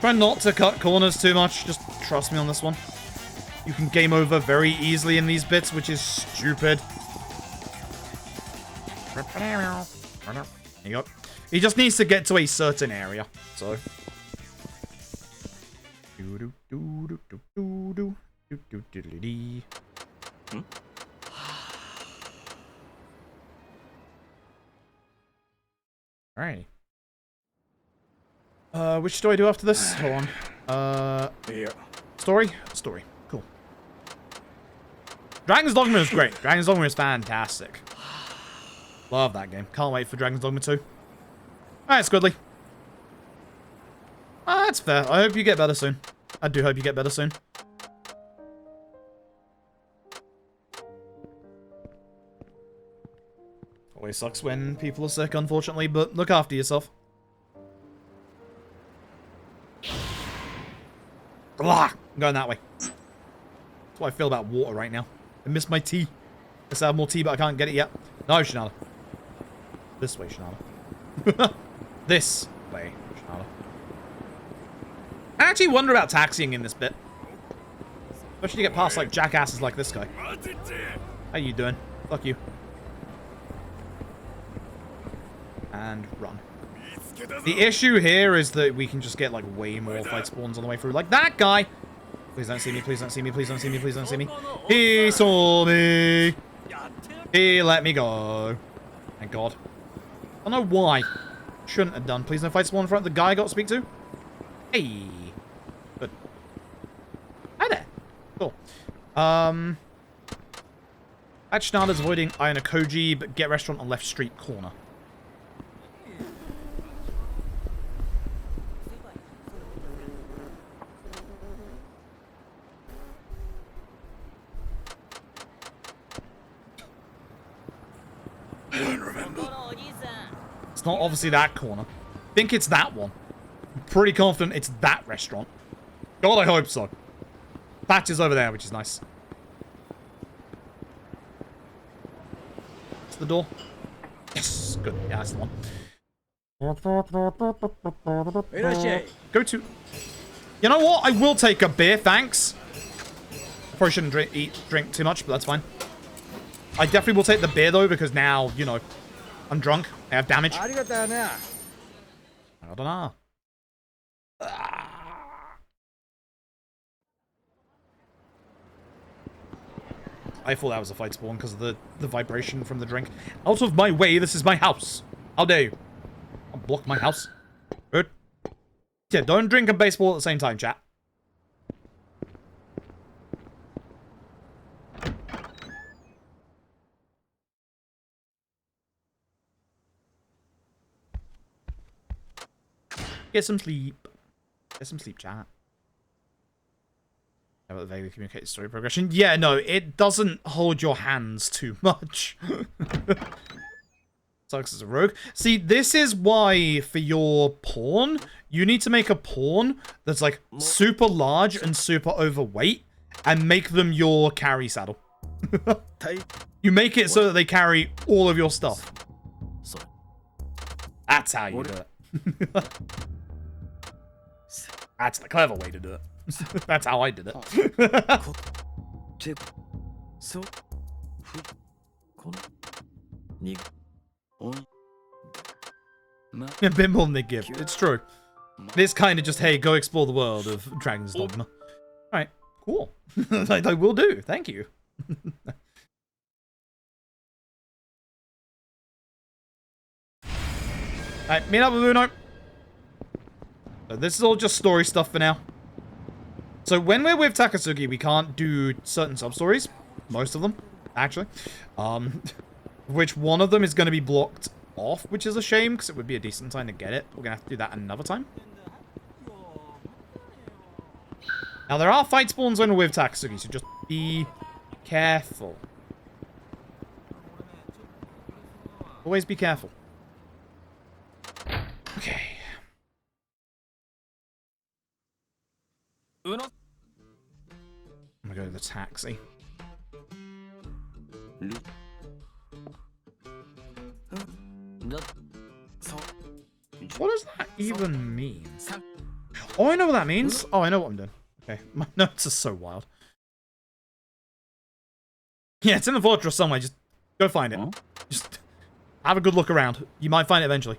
Try not to cut corners too much. Just trust me on this one. You can game over very easily in these bits, which is stupid. There you go. He just needs to get to a certain area, so. Alright. Which do I do after this? Hold on. Story? Story. Cool. Dragon's Dogma is great. Dragon's Dogma is fantastic. Love that game. Can't wait for Dragon's Dogma 2. Alright, Squidly. That's fair. I hope you get better soon. I do hope you get better soon. always sucks when people are sick, unfortunately, but look after yourself. Blah! I'm going that way. That's what I feel about water right now. I miss my tea. I have more tea, but I can't get it yet. No, Shinada. This way, Shinada. This way, Shinada. I actually wonder about taxiing in this bit. Especially to get past, like, jackasses like this guy. How you doing? Fuck you. And run. The issue here is that we can just get, like, way more fight spawns on the way through. Like that guy! Please don't see me, please don't see me, please don't see me, please don't see me. He saw me! He let me go. Thank God. I don't know why. Shouldn't have done. Please no fight spawn in front of the guy I got to speak to. Hey! Good. Hi there. Cool. At Shinada's avoiding Ayanokoji, but get restaurant on left street corner. It's not obviously that corner. I think it's that one. I'm pretty confident it's that restaurant. God, I hope so. Patch is over there, which is nice. It's the door. Yes, good. Yeah, that's the one. Go to... You know what? I will take a beer, thanks. I probably shouldn't drink too much, but that's fine. I definitely will take the beer, though, because now, you know, I'm drunk. I have damage. I don't know. I thought that was a fight spawn because of the vibration from the drink. Out of my way, this is my house. How dare you? I'll block my house. Good. Yeah, don't drink and baseball at the same time, chat. Get some sleep. Get some sleep, chat. How about the vaguely communicated story progression? Yeah, no, it doesn't hold your hands too much. Sucks as a rogue. See, this is why for your pawn, you need to make a pawn that's like super large and super overweight and make them your carry saddle. You make it so that they carry all of your stuff. That's how you do it. That's the clever way to do it. That's how I did it. A bit more than they give. It's true. It's kind of just, hey, go explore the world of Dragon's Dogma. Alright, cool. I will do. Thank you. Alright, meet up with Uno. So this is all just story stuff for now. So when we're with Takasugi, we can't do certain sub-stories. Most of them, actually. Which one of them is going to be blocked off, which is a shame, because it would be a decent time to get it. We're going to have to do that another time. Now, there are fight spawns when we're with Takasugi, so just be careful. Always be careful. Okay. I'm gonna go to the taxi. What does that even mean? Oh, I know what that means. Oh, I know what I'm doing. Okay, my notes are so wild. Yeah, it's in the fortress somewhere. Just go find it. Just have a good look around. You might find it eventually.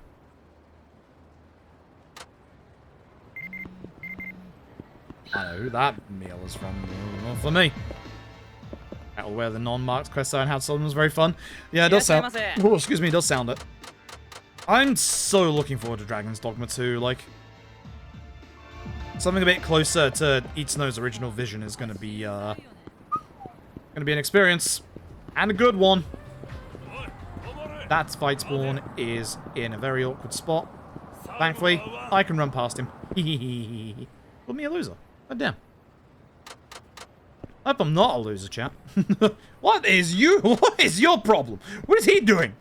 I know who that meal is from. Not for me. That'll wear the non-marked quest sign. How someone was very fun. Yeah, it does sound. Oh, excuse me, it does sound it. I'm so looking forward to Dragon's Dogma 2. Like, something a bit closer to Itsuno's original vision is gonna be an experience and a good one. That fight spawn is in a very awkward spot. Thankfully, I can run past him. Hehehe. Put me a loser. God damn. I hope I'm not a loser, chat. What is your problem? What is he doing?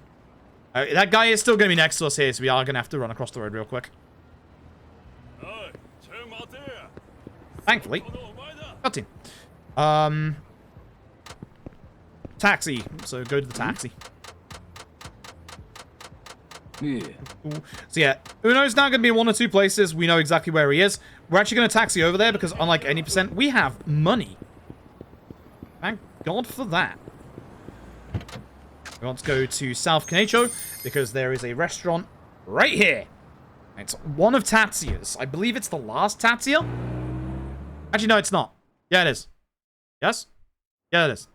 That guy is still going to be next to us here, so we are going to have to run across the road real quick. Thankfully. Cutscene. Taxi. So go to the taxi. Yeah. So yeah, Uno's now going to be in one or two places. We know exactly where he is. We're actually going to taxi over there because unlike any percent, we have money. Thank God for that. We want to go to South Kanecho because there is a restaurant right here. It's one of Tatsuya's. I believe it's the last Tatsuya. Actually, no, it's not. Yeah, it is. Yes? Yeah, it is.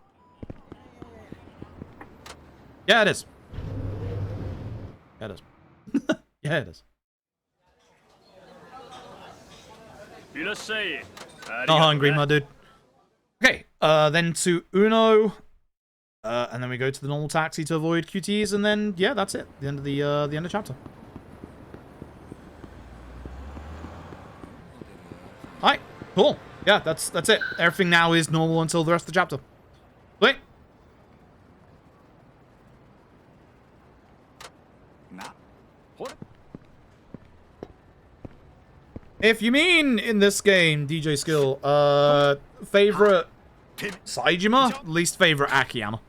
Yeah, it is. Yeah, it is. Yeah, it is. Not hungry, my dude. Okay, then to Uno. And then we go to the normal taxi to avoid QTs, and then, yeah, that's it. The end of the end of chapter. Alright, cool. Yeah, that's it. Everything now is normal until the rest of the chapter. Wait. If you mean in this game, DJ Skill, favorite Saejima, least favorite Akiyama.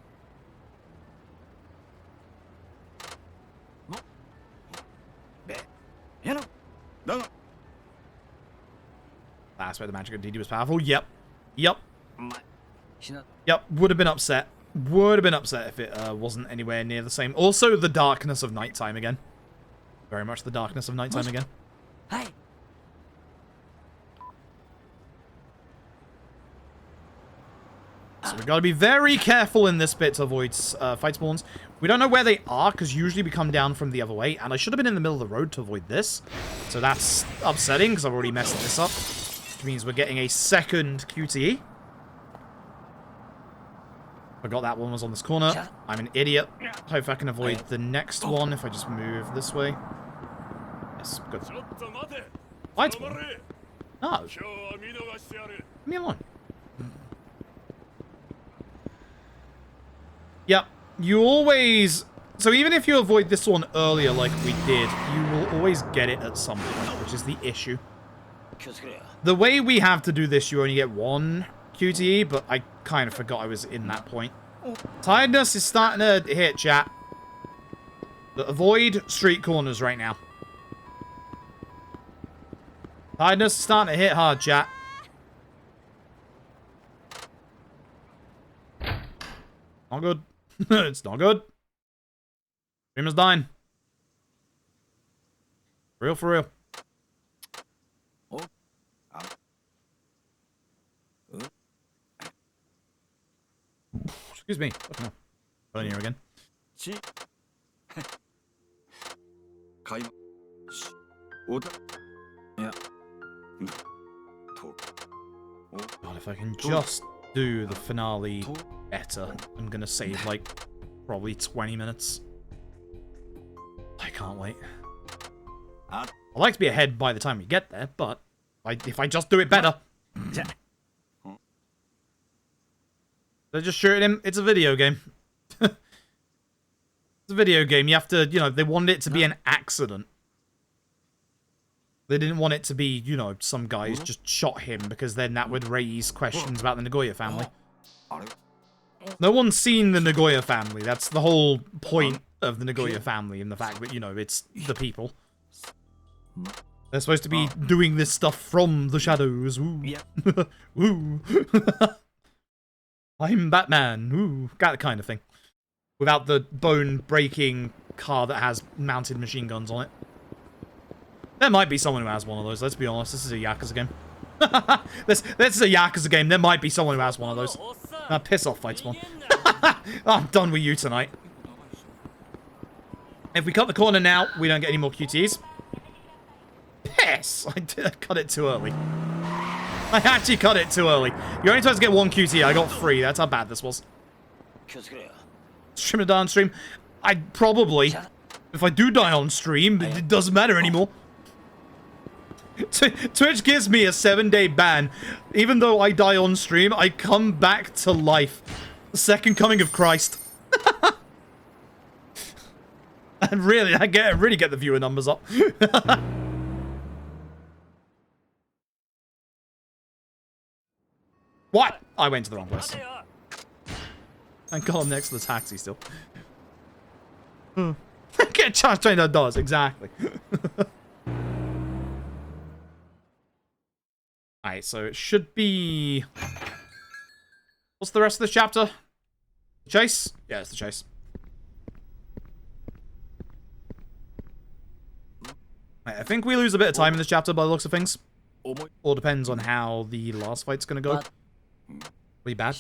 That's where the magic of DD was powerful. Yep. Yep. Yep. Would have been upset. Would have been upset if it wasn't anywhere near the same. Also, the darkness of nighttime again. Very much the darkness of nighttime again. Hi. So we got to be very careful in this bit to avoid fight spawns. We don't know where they are because usually we come down from the other way. And I should have been in the middle of the road to avoid this. So that's upsetting because I've already messed this up. Which means we're getting a second QTE. Forgot that one was on this corner. I'm an idiot. Hope I can avoid the next one if I just move this way. Yes, good. Fight spawn? No. Leave me alone. Yep, you always... So even if you avoid this one earlier like we did, you will always get it at some point, which is the issue. The way we have to do this, you only get one QTE, but I kind of forgot I was in that point. Tiredness is starting to hit, chat. But avoid street corners right now. Tiredness is starting to hit hard, chat. Not good. It's not good. Streamer's dying. Real for real. Excuse me. Oh, no. Put in here again. God, if I can just do the finale better, I'm gonna save like probably 20 minutes. I can't wait. I'd like to be ahead by the time we get there, but if I just do it better. They're just shooting him. It's a video game. It's a video game. You have to, you know, they wanted it to be an accident. They didn't want it to be, you know, some guys just shot him because then that would raise questions about the Nagoya family. No one's seen the Nagoya family. That's the whole point of the Nagoya family and the fact that, you know, it's the people. They're supposed to be doing this stuff from the shadows. Woo. Woo. I'm Batman. Ooh, that kind of thing. Without the bone-breaking car that has mounted machine guns on it. There might be someone who has one of those, let's be honest. This is a Yakuza game. this is a Yakuza game. There might be someone who has one of those. Piss off, fight spawn. I'm done with you tonight. If we cut the corner now, we don't get any more QTs. Piss! I cut it too early. I actually cut it too early. You're only supposed to get one QT. I got 3. That's how bad this was. Stream to die on stream. I'd probably, if I do die on stream, it doesn't matter anymore. Twitch gives me a 7-day ban. Even though I die on stream, I come back to life. The second coming of Christ. Really, I really get the viewer numbers up. What? I went to the wrong place. Thank God I'm next to the taxi still. Get charged $29, exactly. Alright, so it should be... What's the rest of this chapter? The chase? Yeah, it's the chase. I think we lose a bit of time in this chapter by the looks of things. All depends on how the last fight's gonna go. Pretty bad.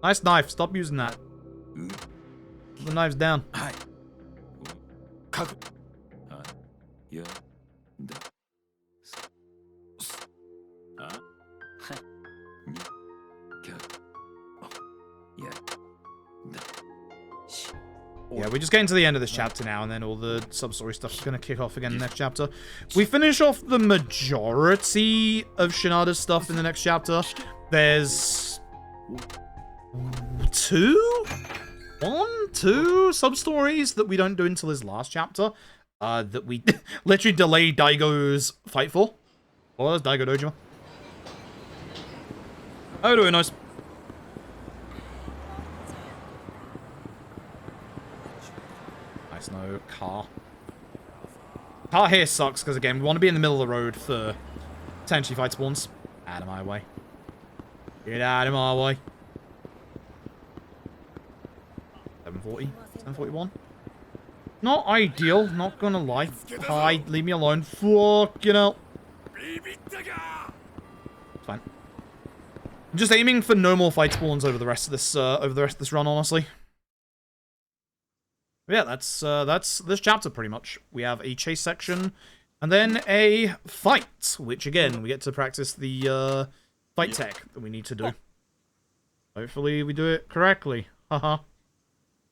Nice knife. Stop using that. The knife's down. Yeah, we're just getting to the end of this chapter now, and then all the sub-story stuff is going to kick off again in the next chapter. We finish off the majority of Shinada's stuff in the next chapter. There's... two sub-stories that we don't do until his last chapter. That we literally delay Daigo's fight for. Oh, that's Daigo Dojima. Oh, doing nice. Nice, no car. Car here sucks because, again, we want to be in the middle of the road for potentially fight spawns. Out of my way. Get out of my way. 740? 741? Not ideal, not gonna lie. Hi, leave me alone. Fucking hell. It's fine. I'm just aiming for no more fight spawns over the rest of this run, honestly. But yeah, that's this chapter pretty much. We have a chase section and then a fight, which again we get to practice the fight tech that we need to do. Hopefully we do it correctly. Haha.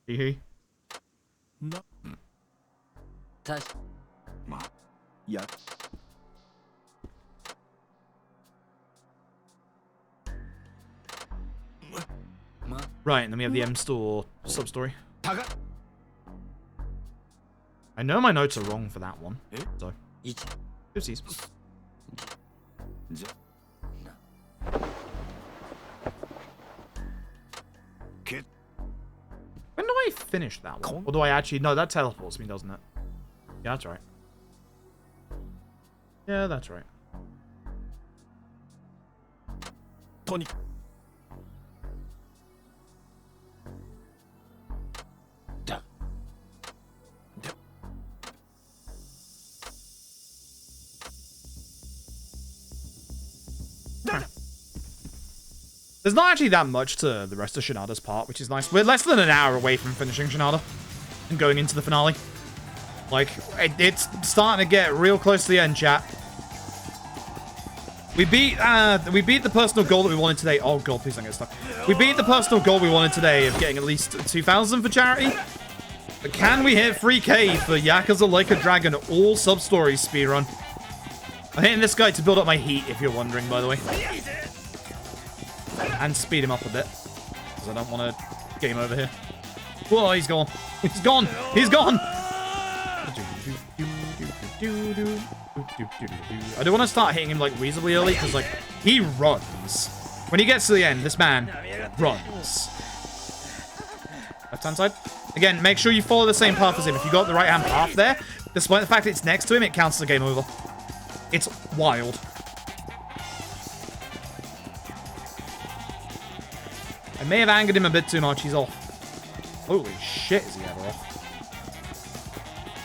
Hee hee. No. Yeah. Right, and then we have the M-Store sub-story. I know my notes are wrong for that one, so... Oopsies. When do I finish that one? Or do I actually... No, that teleports me, doesn't it? Yeah, that's right. Yeah, that's right. Tony. There's not actually that much to the rest of Shinada's part, which is nice. We're less than an hour away from finishing Shinada and going into the finale. Like, it's starting to get real close to the end, chat. We beat the personal goal that we wanted today. Oh god, please don't get stuck. We beat the personal goal we wanted today of getting at least 2,000 for charity. But can we hit 3K for Yakuza Like a Dragon All Substories speedrun? I'm hitting this guy to build up my heat, if you're wondering, by the way. And speed him up a bit. Because I don't want to game over here. Whoa, he's gone. He's gone. He's gone. I don't want to start hitting him like reasonably early because like he runs. When he gets to the end, this man runs. Left hand side. Again, make sure you follow the same path as him. If you got the right hand path there, despite the fact it's next to him, it counts as a game over. It's wild. I may have angered him a bit too much. He's off. Holy shit, is he ever off?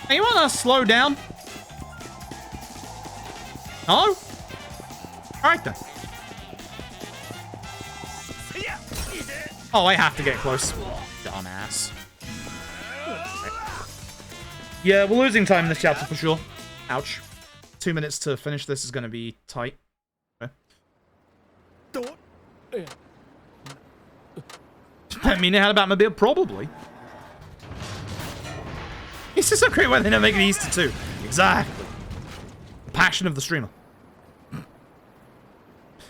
Hey, you want to slow down? No? Alright then. Oh, I have to get close. Dumbass. Yeah, we're losing time in this chapter for sure. Ouch. 2 minutes to finish this is going to be tight. Okay. I mean, it had a Batmobile? Probably. It's just so great when they don't make it easy too. Exactly. The passion of the streamer.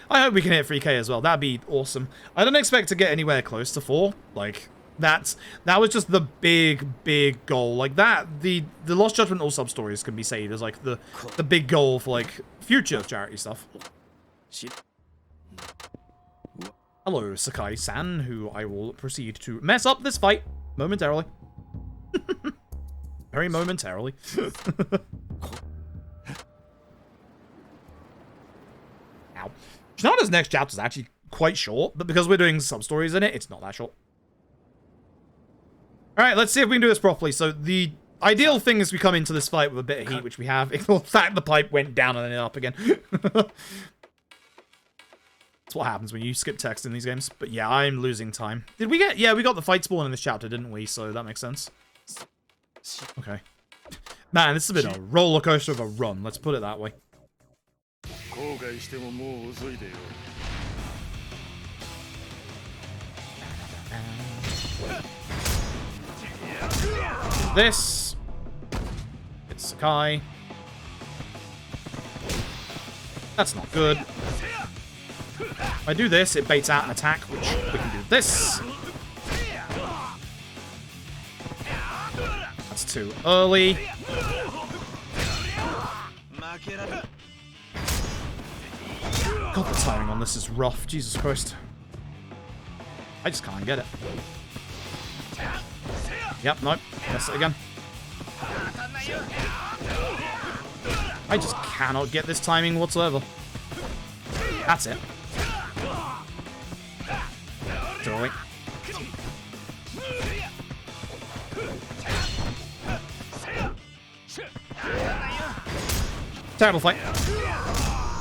I hope we can hit 3K as well. That'd be awesome. I don't expect to get anywhere close to 4. Like, that was just the big goal. Like, the Lost Judgment All Substories can be saved as, like, the big goal for, like, future charity stuff. Hello, Sakai-san, who I will proceed to mess up this fight momentarily. Very momentarily. Ow. Shinada's next chapter is actually quite short, but because we're doing sub-stories in it, it's not that short. Alright, let's see if we can do this properly. So the ideal thing is we come into this fight with a bit of heat, which we have. Ignore the fact the pipe went down and then up again. That's what happens when you skip text in these games. But yeah, I'm losing time. Did we get... Yeah, we got the fight spawn in this chapter, didn't we? So that makes sense. Okay. Man, this has been a roller coaster of a run. Let's put it that way. This. It's Sakai. That's not good. If I do this, it baits out an attack, which we can do this. That's too early. God, the timing on this is rough. Jesus Christ. I just can't get it. Yep, nope. Press it again. I just cannot get this timing whatsoever. That's it. Totally. Terrible fight.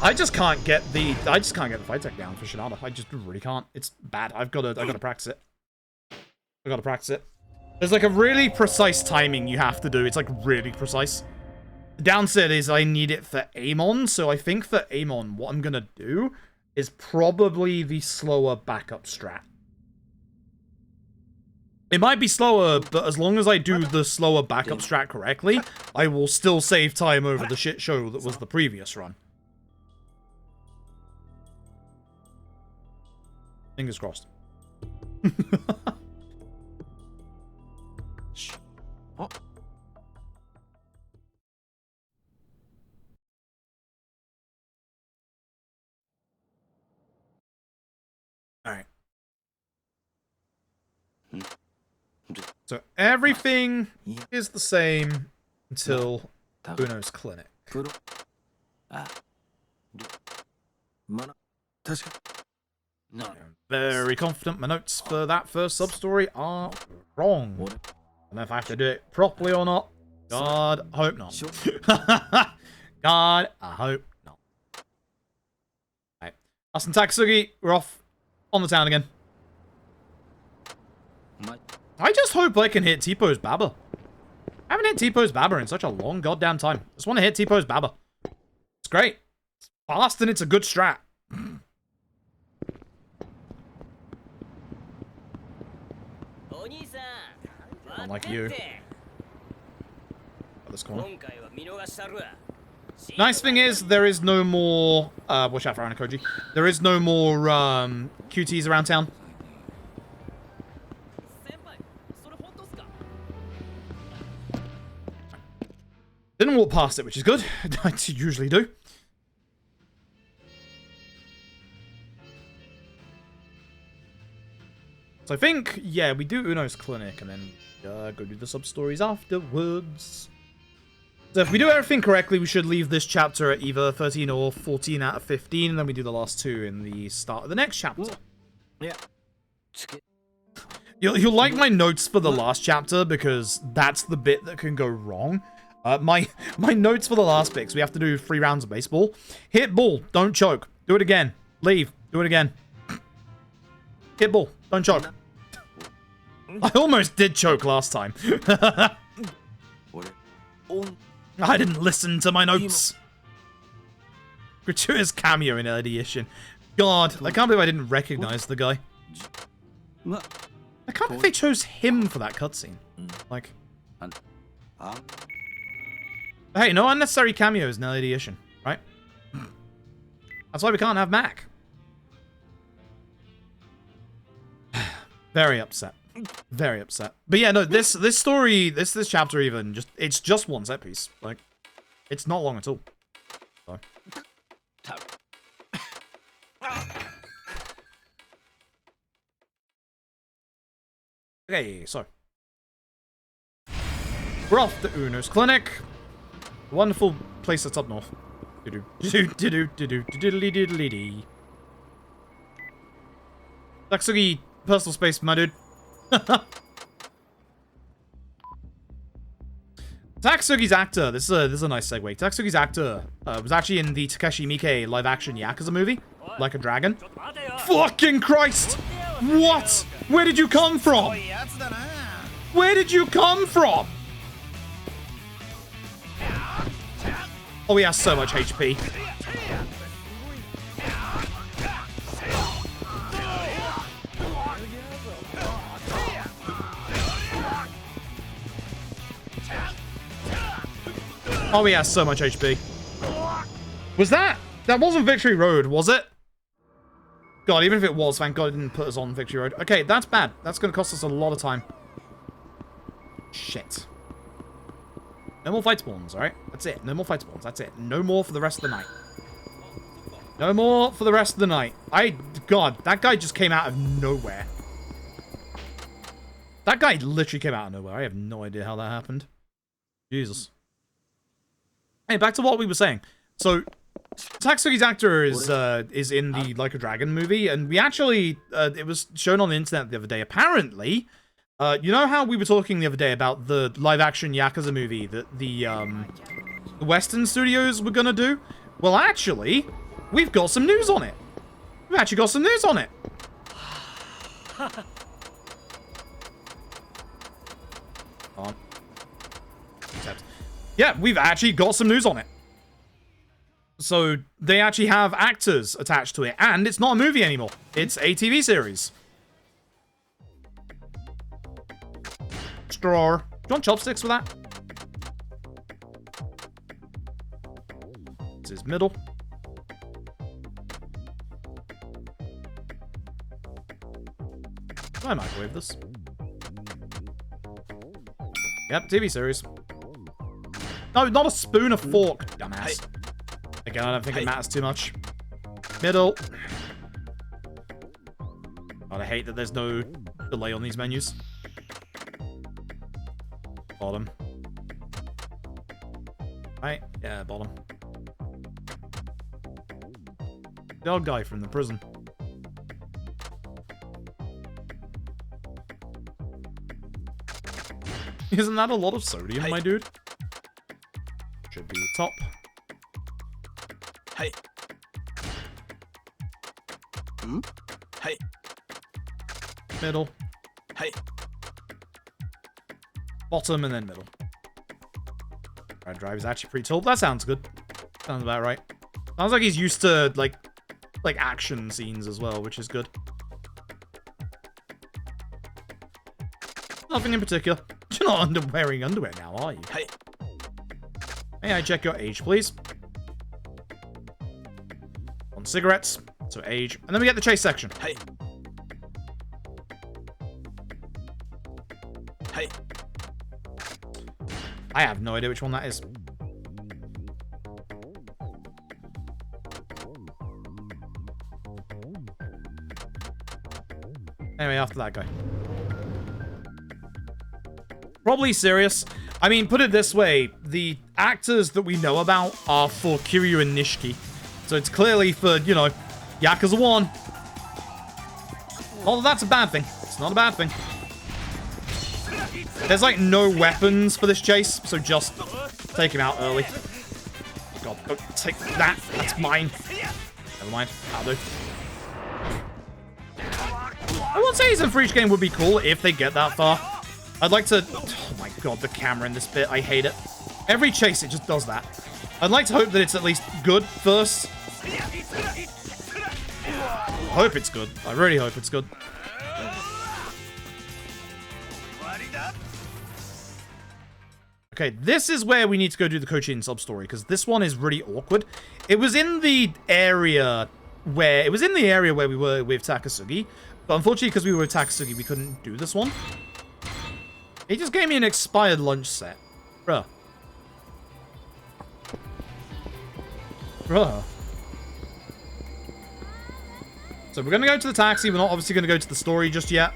I just can't get the fight tech down for Shinada. I just really can't. It's bad. I gotta practice it. I gotta practice it. There's like a really precise timing you have to do. It's like really precise. The downside is I need it for Amon, so I think for Amon, what I'm gonna do is probably the slower backup strat. It might be slower, but as long as I do the slower backup strat correctly, I will still save time over the shit show that was the previous run. Fingers crossed. Oh. Alright. So everything is the same until Uno's clinic. I'm very confident my notes for that first sub-story are wrong. I don't know if I have to do it properly or not. God, I hope not. God, I hope not. Alright. Us and Takasugi, we're off on the town again. I just hope I can hit T-Pose Baba. I haven't hit T-Pose Baba in such a long goddamn time. Just want to hit T-Pose Baba. It's great. It's fast and it's a good strat. Unlike you. At this corner. Nice thing is, there is no more... watch out for Anakoji. There is no more QTs around town. Didn't walk past it, which is good. I usually do. So I think, yeah, we do Uno's clinic and then go do the sub-stories afterwards. So if we do everything correctly, we should leave this chapter at either 13 or 14 out of 15, and then we do the last 2 in the start of the next chapter. Yeah. You'll like my notes for the last chapter, because that's the bit that can go wrong. My notes for the last bit, 'cause we have to do 3 rounds of baseball. Hit ball, don't choke. Do it again. Leave, do it again. Hit ball, don't choke. I almost did choke last time. I didn't listen to my notes. Gratuitous cameo in early edition. God, I can't believe I didn't recognize the guy. I can't believe they chose him for that cutscene. Like... Hey, no unnecessary cameos in early edition, right? That's why we can't have Mac. Very upset. Very upset. But yeah, no, this story, this chapter even, it's just one set piece. Like, it's not long at all. So. Okay, so. We're off to Uno's clinic. Wonderful place that's up north. Taksugi, personal space, my dude. Taksugi's actor, this is a nice segue. Taksugi's actor was actually in the Takeshi Miike live-action Yakuza movie, Like a Dragon. Fucking Christ! What? Where did you come from? Where did you come from? Oh, he has so much HP. Oh, he has so much HP. Was that? That wasn't Victory Road, was it? God, even if it was, thank God it didn't put us on Victory Road. Okay, that's bad. That's going to cost us a lot of time. Shit. No more fight spawns, alright? That's it. No more fight spawns. That's it. No more for the rest of the night. No more for the rest of the night. God, that guy just came out of nowhere. That guy literally came out of nowhere. I have no idea how that happened. Jesus. Hey, back to what we were saying. So, Taksugi's actor is in the Like a Dragon movie, and we actually, it was shown on the internet the other day. Apparently, you know how we were talking the other day about the live-action Yakuza movie that the Western studios were gonna do? Well, actually, we've got some news on it. We've actually got some news on it. Yeah, we've actually got some news on it. So, they actually have actors attached to it, and it's not a movie anymore. It's a TV series. Straw. Do you want chopsticks for that? This is middle. I microwave this. Yep, TV series. No, not a spoon, a fork, dumbass. Again, I don't think it matters too much. Middle. God, I hate that there's no delay on these menus. Bottom. Right? Yeah, bottom. The old guy from the prison. Isn't that a lot of sodium, my dude? Should be top. Hey. Hey. Middle. Hey. Bottom and then middle. Red drive is actually pretty tall. That sounds good. Sounds about right. Sounds like he's used to like action scenes as well, which is good. Nothing in particular. You're not wearing underwear now, are you? Hey. May I check your age, please? On cigarettes, so age, and then we get the chase section. Hey. Hey. I have no idea which one that is. Anyway, after that guy. Probably serious. I mean, put it this way, the actors that we know about are for Kiryu and Nishiki. So it's clearly for, you know, Yakuza 1. Not that that's a bad thing. It's not a bad thing. There's, like, no weapons for this chase, so just take him out early. God, don't take that. That's mine. Never mind. That'll do. I would say season for each game would be cool if they get that far. I'd like to... Oh my god, the camera in this bit. I hate it. Every chase, it just does that. I'd like to hope that it's at least good first. Hope it's good. I really hope it's good. Okay, this is where we need to go do the Cochin sub-story, because this one is really awkward. It was in the area where... we were with Takasugi, But unfortunately, because we were Takasugi, we couldn't do this one. He just gave me an expired lunch set. Bruh. Bruh. So we're going to go to the taxi. We're not obviously going to go to the story just yet.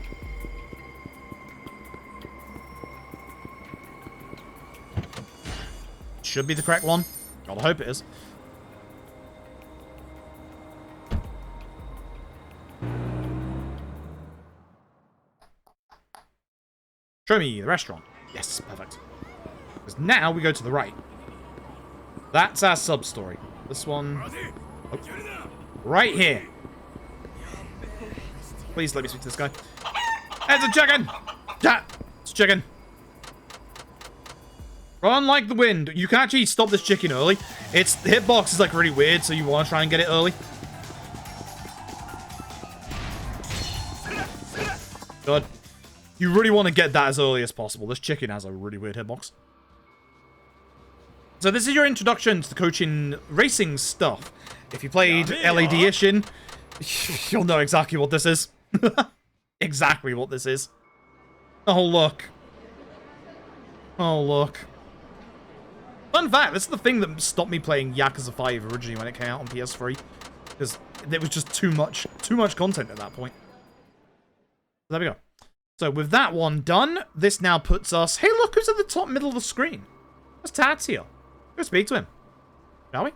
Should be the correct one. Gotta hope it is. Show me the restaurant. Yes, perfect. Because now we go to the right. That's our sub-story. This one... Oh. Right here. Please let me speak to this guy. It's a chicken! Yeah, it's chicken. Run like the wind. You can actually stop this chicken early. Its hitbox is like really weird, so you want to try and get it early. Good. You really want to get that as early as possible. This chicken has a really weird hitbox. So this is your introduction to the coaching racing stuff. If you played LAD Ishin, you'll know exactly what this is. Exactly what this is. Oh, look. Oh, look. Fun fact, this is the thing that stopped me playing Yakuza 5 originally when it came out on PS3. Because there was just too much content at that point. There we go. So with that one done, this now puts us... Hey, look who's at the top middle of the screen. That's Tatsuya. Go speak to him. Shall we?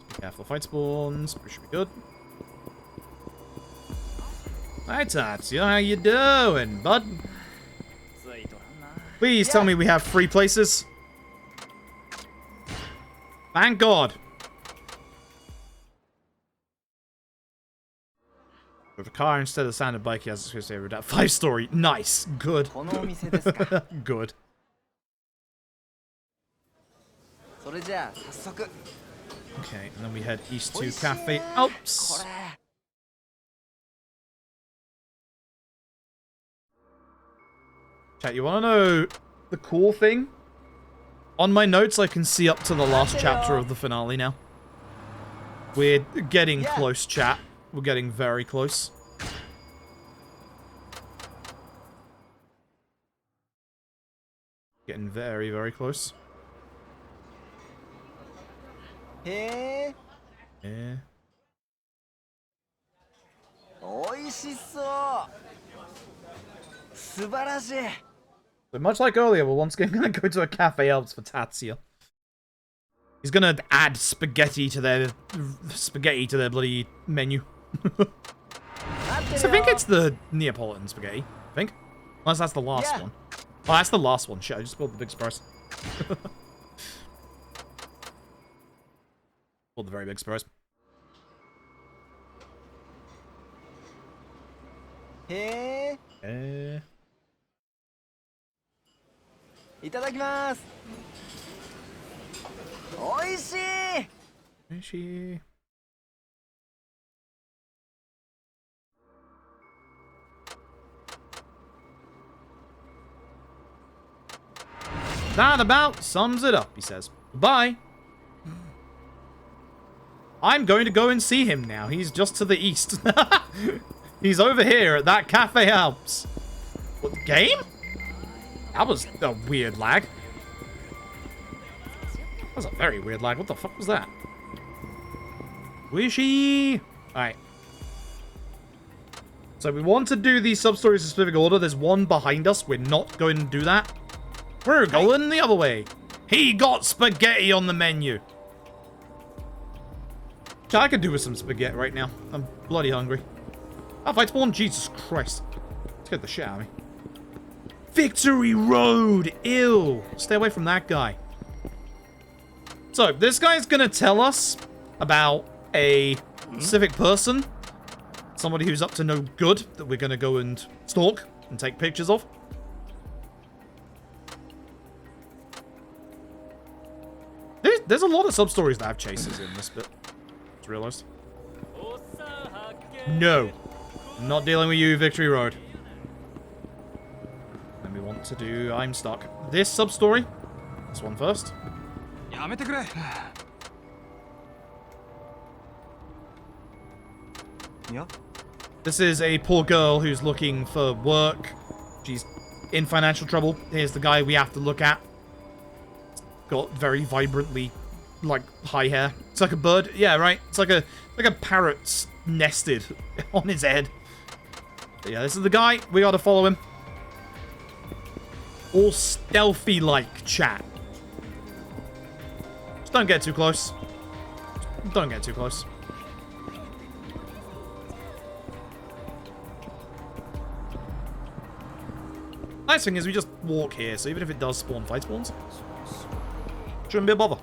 Be careful of fight spawns. We should be good. Hi, Tatsuya. How you doing, bud? Please tell me we have 3 places. Thank God. With a car instead of the standard bike, he has a Swiss favorite. 5-story. Nice. Good. Good. Okay, and then we head east to Cafe Alps. Chat, you want to know the cool thing? On my notes, I can see up to the last chapter of the finale now. We're getting close, chat. We're getting very close. Getting very, very close. Yeah. So much like earlier, we're once again going to go to a Cafe Alps for Tatsuya. He's going to add spaghetti to their bloody menu. So I think it's the Neapolitan spaghetti. I think. Unless that's the last one. Oh, that's the last one. Shit, I just pulled the big surprise. Pulled the very big surprise. Itadakimasu. Oishii. Oishii. That about sums it up, he says. Bye. I'm going to go and see him now. He's just to the east. He's over here at that Cafe Alps. What, game? That was a weird lag. That was a very weird lag. What the fuck was that? Wishy! Alright. So we want to do these sub-stories in specific order. There's one behind us. We're not going to do that. We're going the other way. He got spaghetti on the menu. I could do with some spaghetti right now. I'm bloody hungry. Oh, fight spawn? Jesus Christ. Scared the shit out of me. Victory Road! Ew. Stay away from that guy. So, this guy's gonna tell us about a specific person. Somebody who's up to no good that we're gonna go and stalk and take pictures of. There's a lot of sub-stories that have chases in this bit. Just realized. No. I'm not dealing with you, Victory Road. Then we want to do I'm Stuck. This sub-story. This one first. This is a poor girl who's looking for work. She's in financial trouble. Here's the guy we have to look at. Got very vibrantly, like, high hair. It's like a bird. Yeah, right. It's like a parrot's nested on his head. But yeah, this is the guy. We gotta follow him. All stealthy-like chat. Just don't get too close. Don't get too close. Nice thing is we just walk here, so even if it does spawn fight spawns, shouldn't be a bother.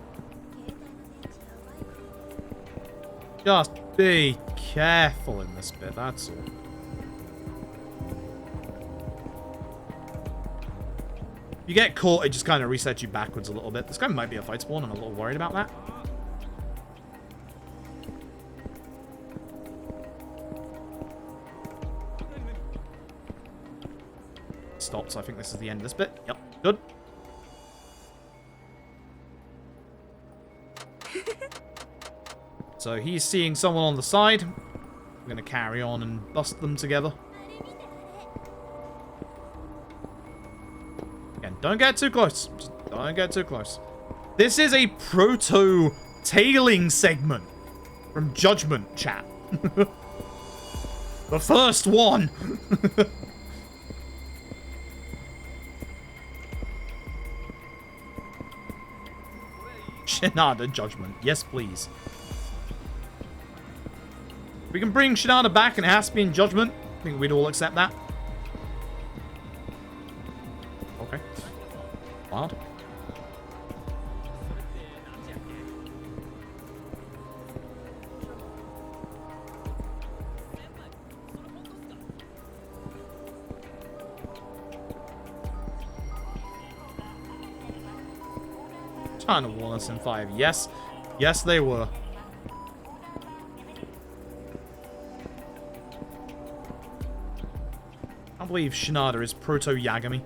Just be careful in this bit, that's all. If you get caught, it just kind of resets you backwards a little bit. This guy might be a fight spawn, I'm a little worried about that. Stopped, so I think this is the end of this bit. Yep, good. So he's seeing someone on the side. We're going to carry on and bust them together. Again, don't get too close. Just don't get too close. This is a proto-tailing segment from Judgment chat. The first one. Shinada Judgment. Yes, please. If we can bring Shinada back and it has to be in Judgment, I think we'd all accept that. Okay. Wild. Trying to warn us in 5. Yes. Yes, they were. I believe Shinada is proto-Yagami.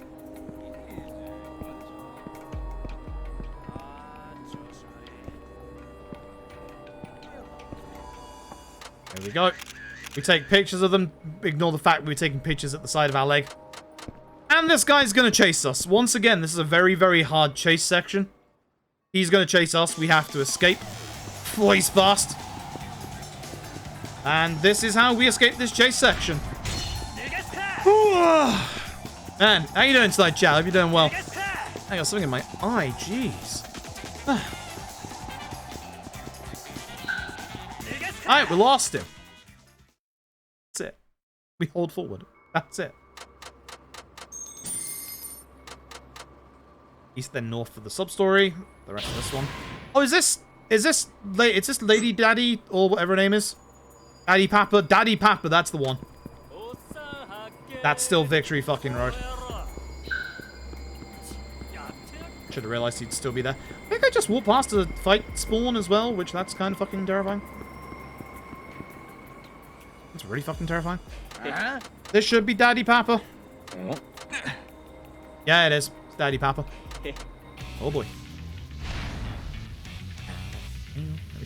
There we go. We take pictures of them. Ignore the fact we're taking pictures at the side of our leg. And this guy's going to chase us. Once again, this is a very, very hard chase section. He's going to chase us. We have to escape. Oh, he's fast. And this is how we escape this chase section. Man, how you doing tonight, chat? Hope you're doing well. I got something in my eye. Jeez. Alright, we lost him. That's it. We hold forward. That's it. East then north for the sub-story. The rest of this one. Oh, is this Lady Daddy or whatever her name is? Daddy Papa? Daddy Papa, that's the one. That's still Victory fucking Road. Should have realized he'd still be there. I think I just walked past a fight spawn as well, which that's kind of fucking terrifying. It's really fucking terrifying. This should be Daddy Papa. Yeah, it is. It's Daddy Papa. Oh boy.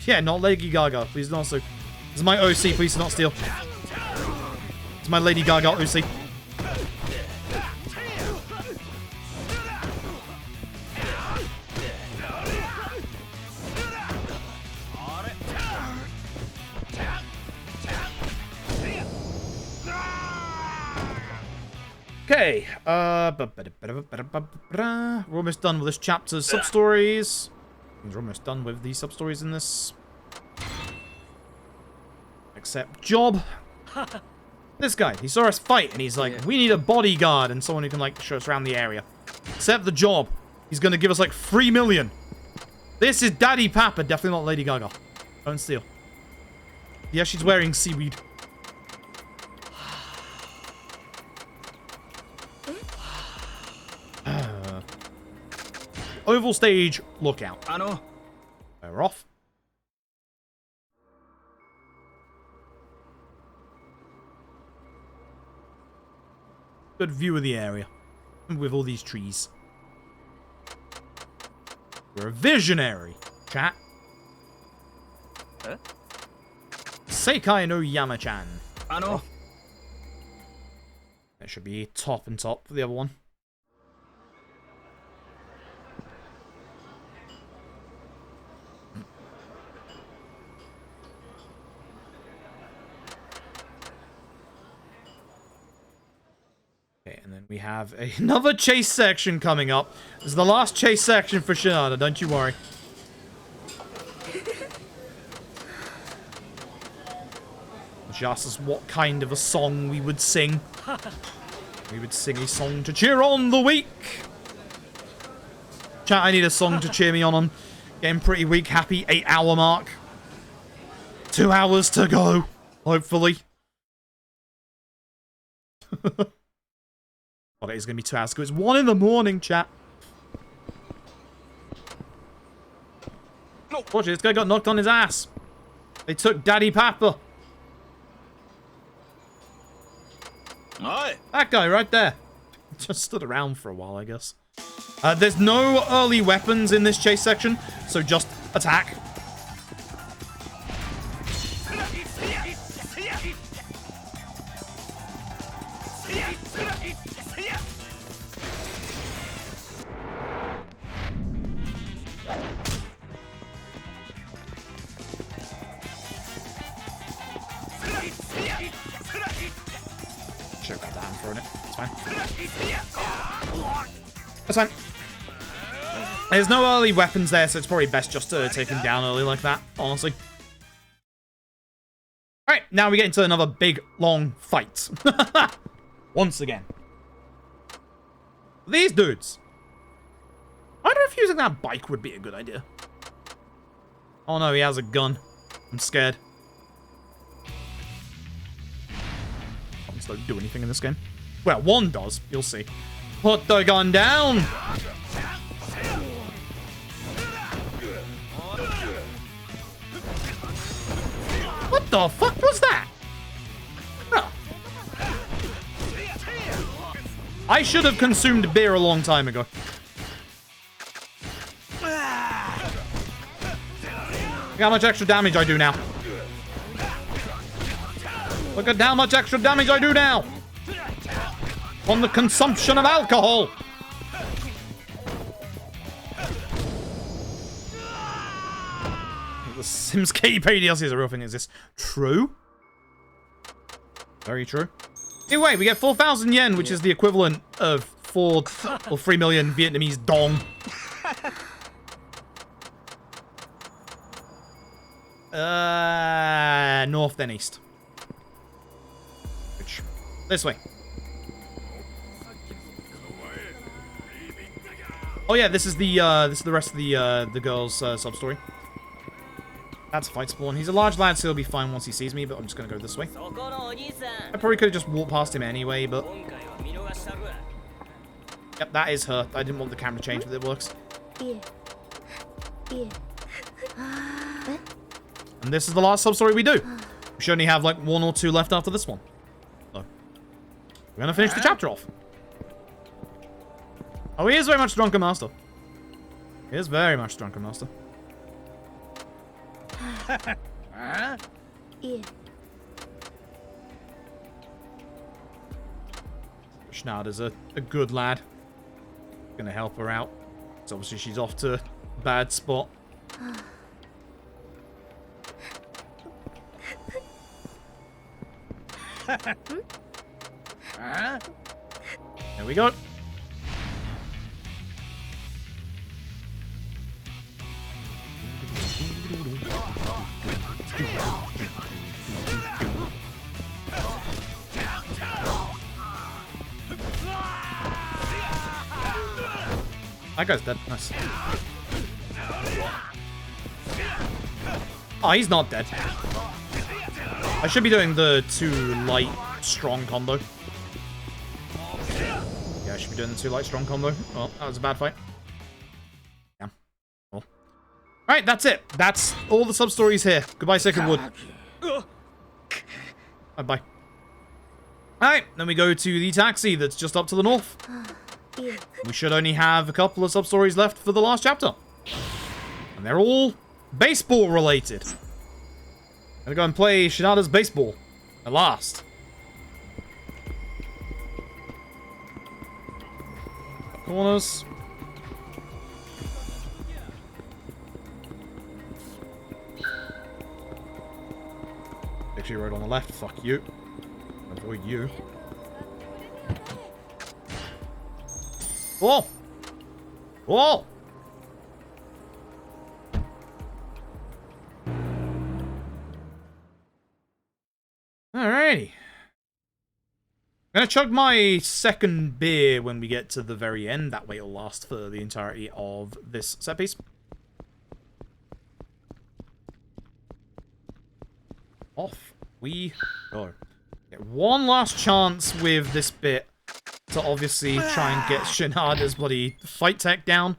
Yeah, not Lady Gaga. Please don't sue. This is my OC. Please do not steal. It's my Lady Gaga OC. Okay, we're almost done with this chapter's sub-stories. We're almost done with the sub-stories in this. Except Job. This guy, he saw us fight, and he's like, we need a bodyguard and someone who can, like, show us around the area. Except the Job. He's gonna give us, like, 3 million. This is Daddy Papa, definitely not Lady Gaga. Don't steal. Yeah, she's wearing seaweed. Oval stage, lookout. We're off. Good view of the area. With all these trees. You're a visionary, chat. Seikai no Yama-chan. It should be top and top for the other one. Okay, and then we have another chase section coming up. This is the last chase section for Shinada, don't you worry. Just as what kind of a song we would sing. We would sing a song to cheer on the weak. Chat, I need a song to cheer me on. I'm getting pretty weak. Happy 8-hour mark. 2 hours to go, hopefully. Oh, it is going to be 2 hours ago. It's 1 in the morning, chat. Unfortunately, this guy got knocked on his ass. They took Daddy Papa. That guy right there. Just stood around for a while, I guess. There's no early weapons in this chase section, so just attack. Should've got that and thrown it. It's fine. That's fine. There's no early weapons there, so it's probably best just to take him down early like that, honestly. Alright, now we get into another big, long fight. Once again. These dudes. I wonder if using that bike would be a good idea. Oh no, he has a gun. I'm scared. Buttons don't do anything in this game. Well, one does. You'll see. Put the gun down! What the fuck was that? Oh. I should have consumed beer a long time ago. Look how much extra damage I do now. Look at how much extra damage I do now. On the consumption of alcohol. The Sims KP DLC is a real thing. Is this true? Very true. Anyway, we get 4,000 yen, which is the equivalent of 4 or 3 million Vietnamese dong. North then east. Which, this way. Oh yeah, this is the rest of the girl's sub-story. That's a fight spawn. He's a large lad, so he'll be fine once he sees me, but I'm just gonna go this way. I probably could have just walked past him anyway, but... Yep, that is her. I didn't want the camera change, but it works. And this is the last sub-story we do. We should only have like 1 or 2 left after this one. So, we're gonna finish the chapter off. Oh, he is very much Drunken Master. He is very much Drunken Master. Shinada's a good lad. Gonna help her out. So obviously she's off to a bad spot. There we go. That guy's dead. Nice. Oh, he's not dead. I should be doing the 2 light strong combo. Yeah, I should be doing the 2 light strong combo. Well, that was a bad fight. Yeah. Cool. Alright, that's it. That's all the sub-stories here. Goodbye, Sacred Wood. Bye-bye. Alright, then we go to the taxi that's just up to the north. We should only have a couple of sub-stories left for the last chapter. And they're all baseball related. I'm gonna go and play Shinada's baseball. At last. Corners. Picture road on the left. Fuck you. Avoid you. Oh! Oh! Alrighty. I'm gonna chug my second beer when we get to the very end. That way it'll last for the entirety of this set piece. Off we go. Get one last chance with this bit to obviously try and get Shinada's bloody fight tech down.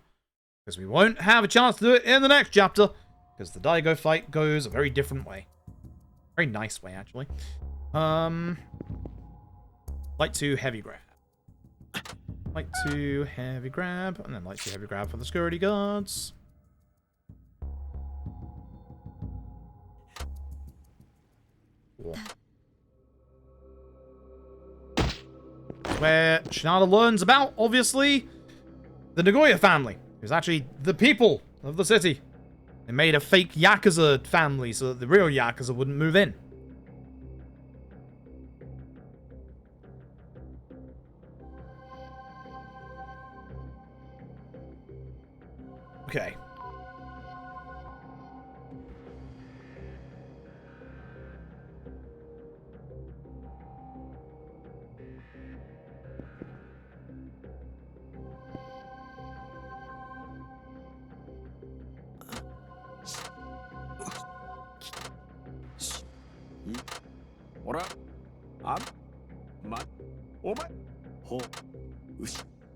Because we won't have a chance to do it in the next chapter. Because the Daigo fight goes a very different way. Very nice way, actually. Light to heavy grab. Light to heavy grab. And then light to heavy grab for the security guards. Whoa. Where Shinada learns about, obviously, the Nagoya family. Who's actually the people of the city. They made a fake Yakuza family so that the real Yakuza wouldn't move in. Okay.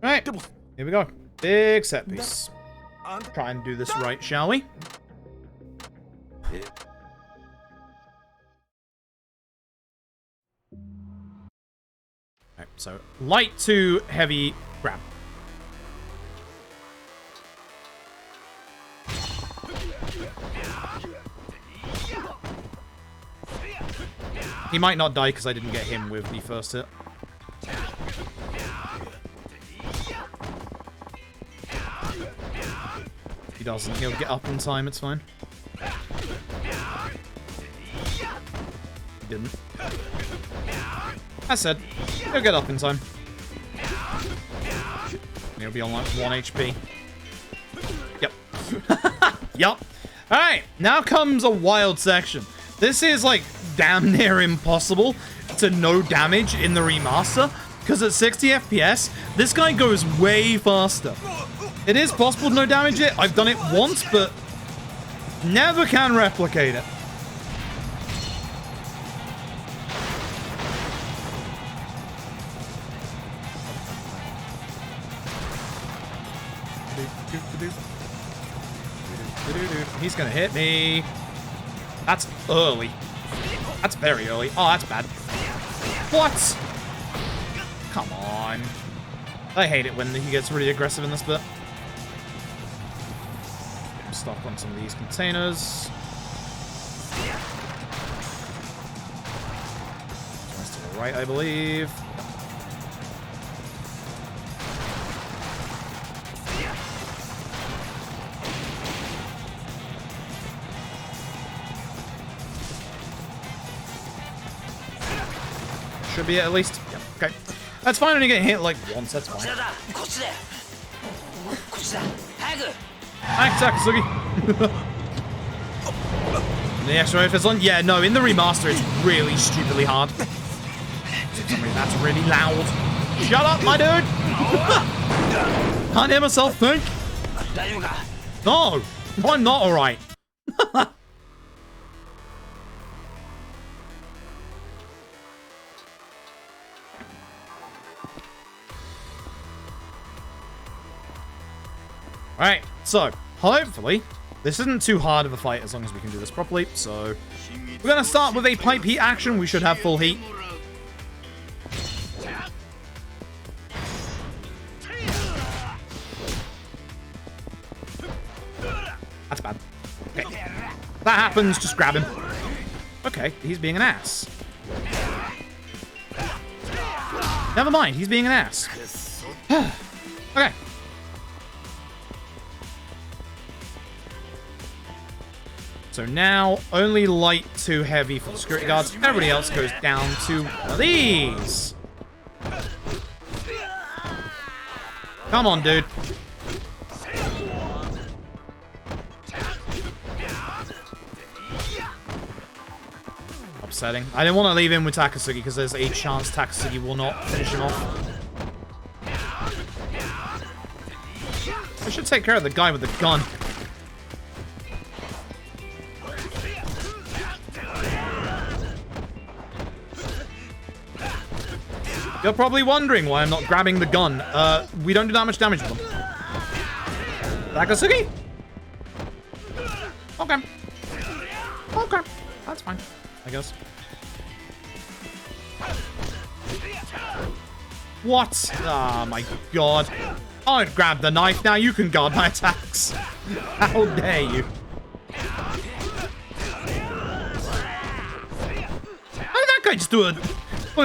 Right, here we go. Big set piece. Try and do this right, shall we? Right, so light to heavy grab. He might not die because I didn't get him with the first hit. He doesn't. He'll get up in time. It's fine. He didn't. I said, he'll get up in time. He'll be on like 1 HP. Yep. Yup. Alright, now comes a wild section. This is like damn near impossible to no damage in the remaster. Because at 60 FPS, this guy goes way faster. It is possible to no damage it. I've done it once, but never can replicate it. He's gonna hit me. That's early. That's very early. Oh, that's bad. What? Come on. I hate it when he gets really aggressive in this bit. I'm stuck on some of these containers. That's to the right, I believe. Should be at least. Yeah, okay. That's fine when you get hit like once, that's fine. Act Takasugi. The extra if it's on. Yeah, no, in the remaster it's really stupidly hard. For some reason that's really loud. Shut up, my dude! Can't hear myself think. No! No, I'm not alright. Alright, so, hopefully, this isn't too hard of a fight as long as we can do this properly, so we're gonna start with a pipe heat action. We should have full heat. That's bad. Okay. That happens, just grab him. Okay, he's being an ass. Never mind, he's being an ass. Okay. So now, only light to heavy for the security guards. Everybody else goes down to one of these. Come on, dude. Upsetting. I didn't want to leave him with Takasugi because there's a chance Takasugi will not finish him off. I should take care of the guy with the gun. You're probably wondering why I'm not grabbing the gun. We don't do that much damage with them. Takasugi? Okay. Okay. That's fine, I guess. What? Oh my god. I'd grab the knife. Now you can guard my attacks. How dare you? How did that guy just do a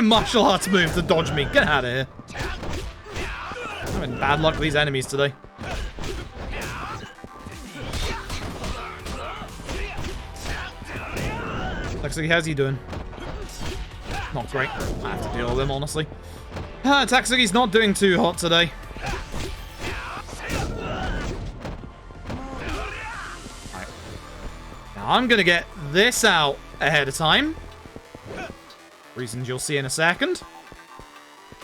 martial arts move to dodge me? Get out of here. I'm having bad luck with these enemies today. Looks like how's he doing? Not great. I have to deal with him, honestly. Takasugi's not doing too hot today. Right. Now I'm gonna get this out ahead of time. Reasons you'll see in a second.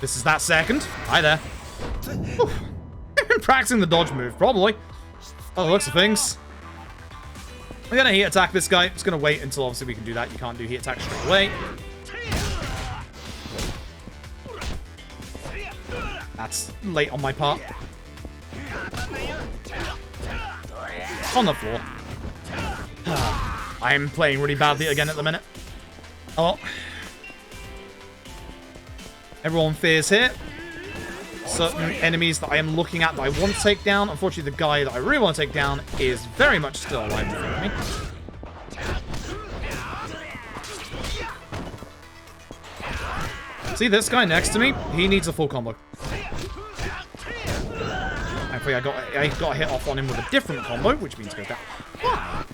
This is that second. Hi there. Practicing the dodge move, probably. Oh, looks of things. We're gonna heat attack this guy. Just gonna wait until obviously we can do that. You can't do heat attack straight away. That's late on my part. On the floor. I am playing really badly again at the minute. Oh. Everyone fears here. Certain enemies that I am looking at that I want to take down. Unfortunately, the guy that I really want to take down is very much still alive in front of me. See this guy next to me? He needs a full combo. Thankfully, I got a hit off on him with a different combo, which means go down. Why?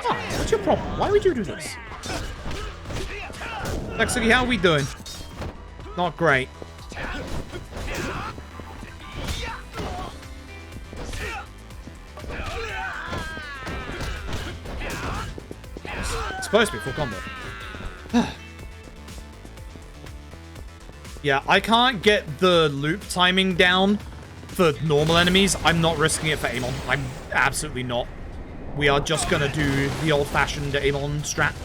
Why? What's your problem? Why would you do this? Takasugi, how are we doing? Not great. It's supposed to be full combo. Yeah, I can't get the loop timing down for normal enemies. I'm not risking it for Amon. I'm absolutely not. We are just gonna do the old-fashioned Amon strat.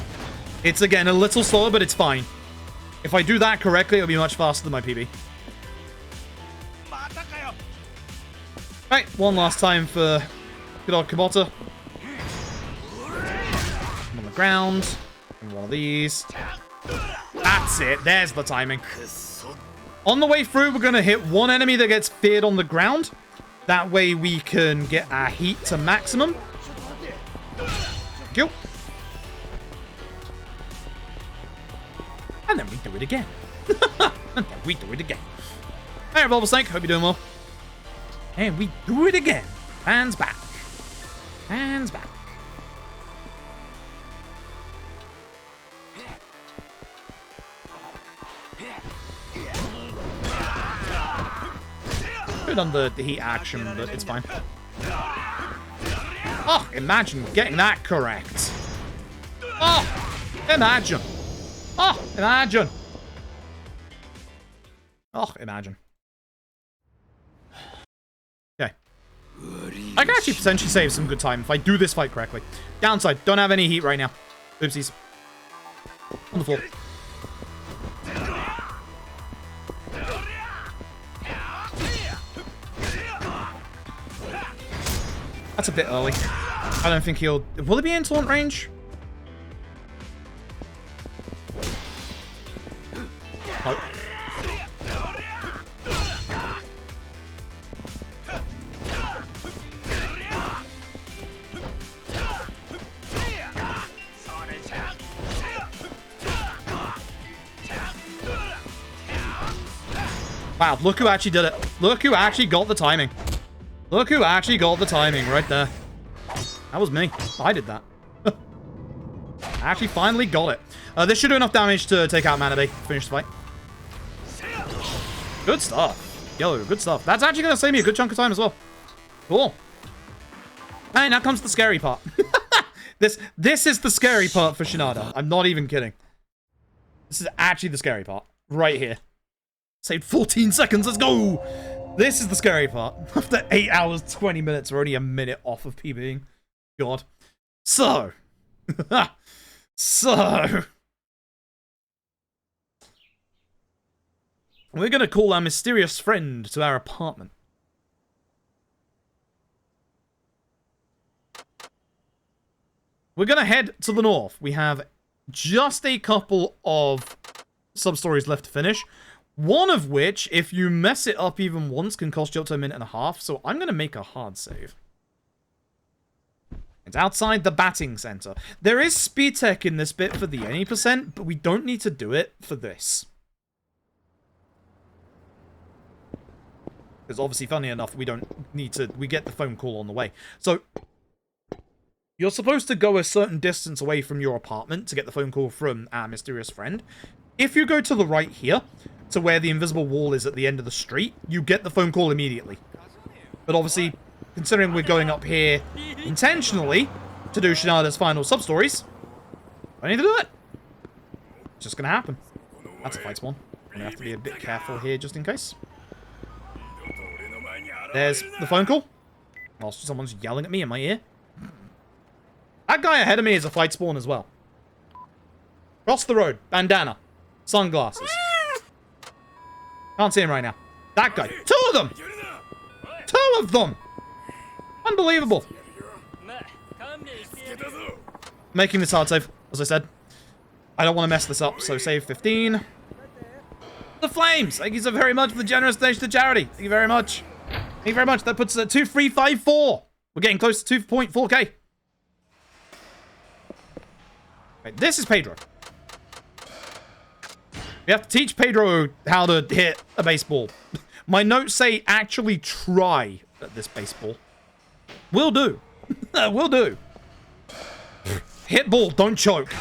It's, again, a little slower, but it's fine. If I do that correctly, it'll be much faster than my PB. Right, one last time for good old Kubota. I'm on the ground. And one of these. That's it. There's the timing. On the way through, we're going to hit one enemy that gets feared on the ground. That way we can get our heat to maximum. Thank you. And then we do it again. And then we do it again. Hey, Bulba Snake. Hope you're doing well. And we do it again. Hands back. Hands back. Could have done the heat action, but it's fine. Oh, imagine getting that correct. Oh, imagine. Oh, imagine. Oh, imagine. Okay. I can actually potentially save some good time if I do this fight correctly. Downside, don't have any heat right now. Oopsies. On the floor. That's a bit early. I don't think he'll... Will he be in taunt range? Oh. Wow, look who actually did it. Look who actually got the timing. Look who actually got the timing right there. That was me. I did that. I actually finally got it. This should do enough damage to take out Manabe. Finish the fight. Good stuff. Yo, good stuff. That's actually going to save me a good chunk of time as well. Cool. And now comes the scary part. This is the scary part for Shinada. I'm not even kidding. This is actually the scary part. Right here. Saved 14 seconds. Let's go. This is the scary part. After 8 hours, 20 minutes, we're only a minute off of PBing. God. So. So. We're going to call our mysterious friend to our apartment. We're going to head to the north. We have just a couple of sub-stories left to finish. One of which, if you mess it up even once, can cost you up to 1.5 minutes. So I'm going to make a hard save. It's outside the batting center. There is speed tech in this bit for the any percent, but we don't need to do it for this. Because obviously, funny enough, we don't need to... We get the phone call on the way. So, you're supposed to go a certain distance away from your apartment to get the phone call from our mysterious friend. If you go to the right here, to where the invisible wall is at the end of the street, you get the phone call immediately. But obviously, considering we're going up here intentionally to do Shinada's final sub-stories, I need to do it. It's just going to happen. That's a fight spawn. I'm going to have to be a bit careful here just in case. There's the phone call. Whilst someone's yelling at me in my ear. That guy ahead of me is a fight spawn as well. Cross the road. Bandana. Sunglasses. Can't see him right now. That guy. 2 of them! 2 of them! Unbelievable. Making this hard save, as I said. I don't want to mess this up, so save 15. The flames! Thank you so very much for the generous donation to charity. Thank you very much. Thank you very much. That puts us at 2354. We're getting close to 2.4k. Right, this is Pedro. We have to teach Pedro how to hit a baseball. My notes say actually try at this baseball. Will do. Will do. Hit ball, don't choke.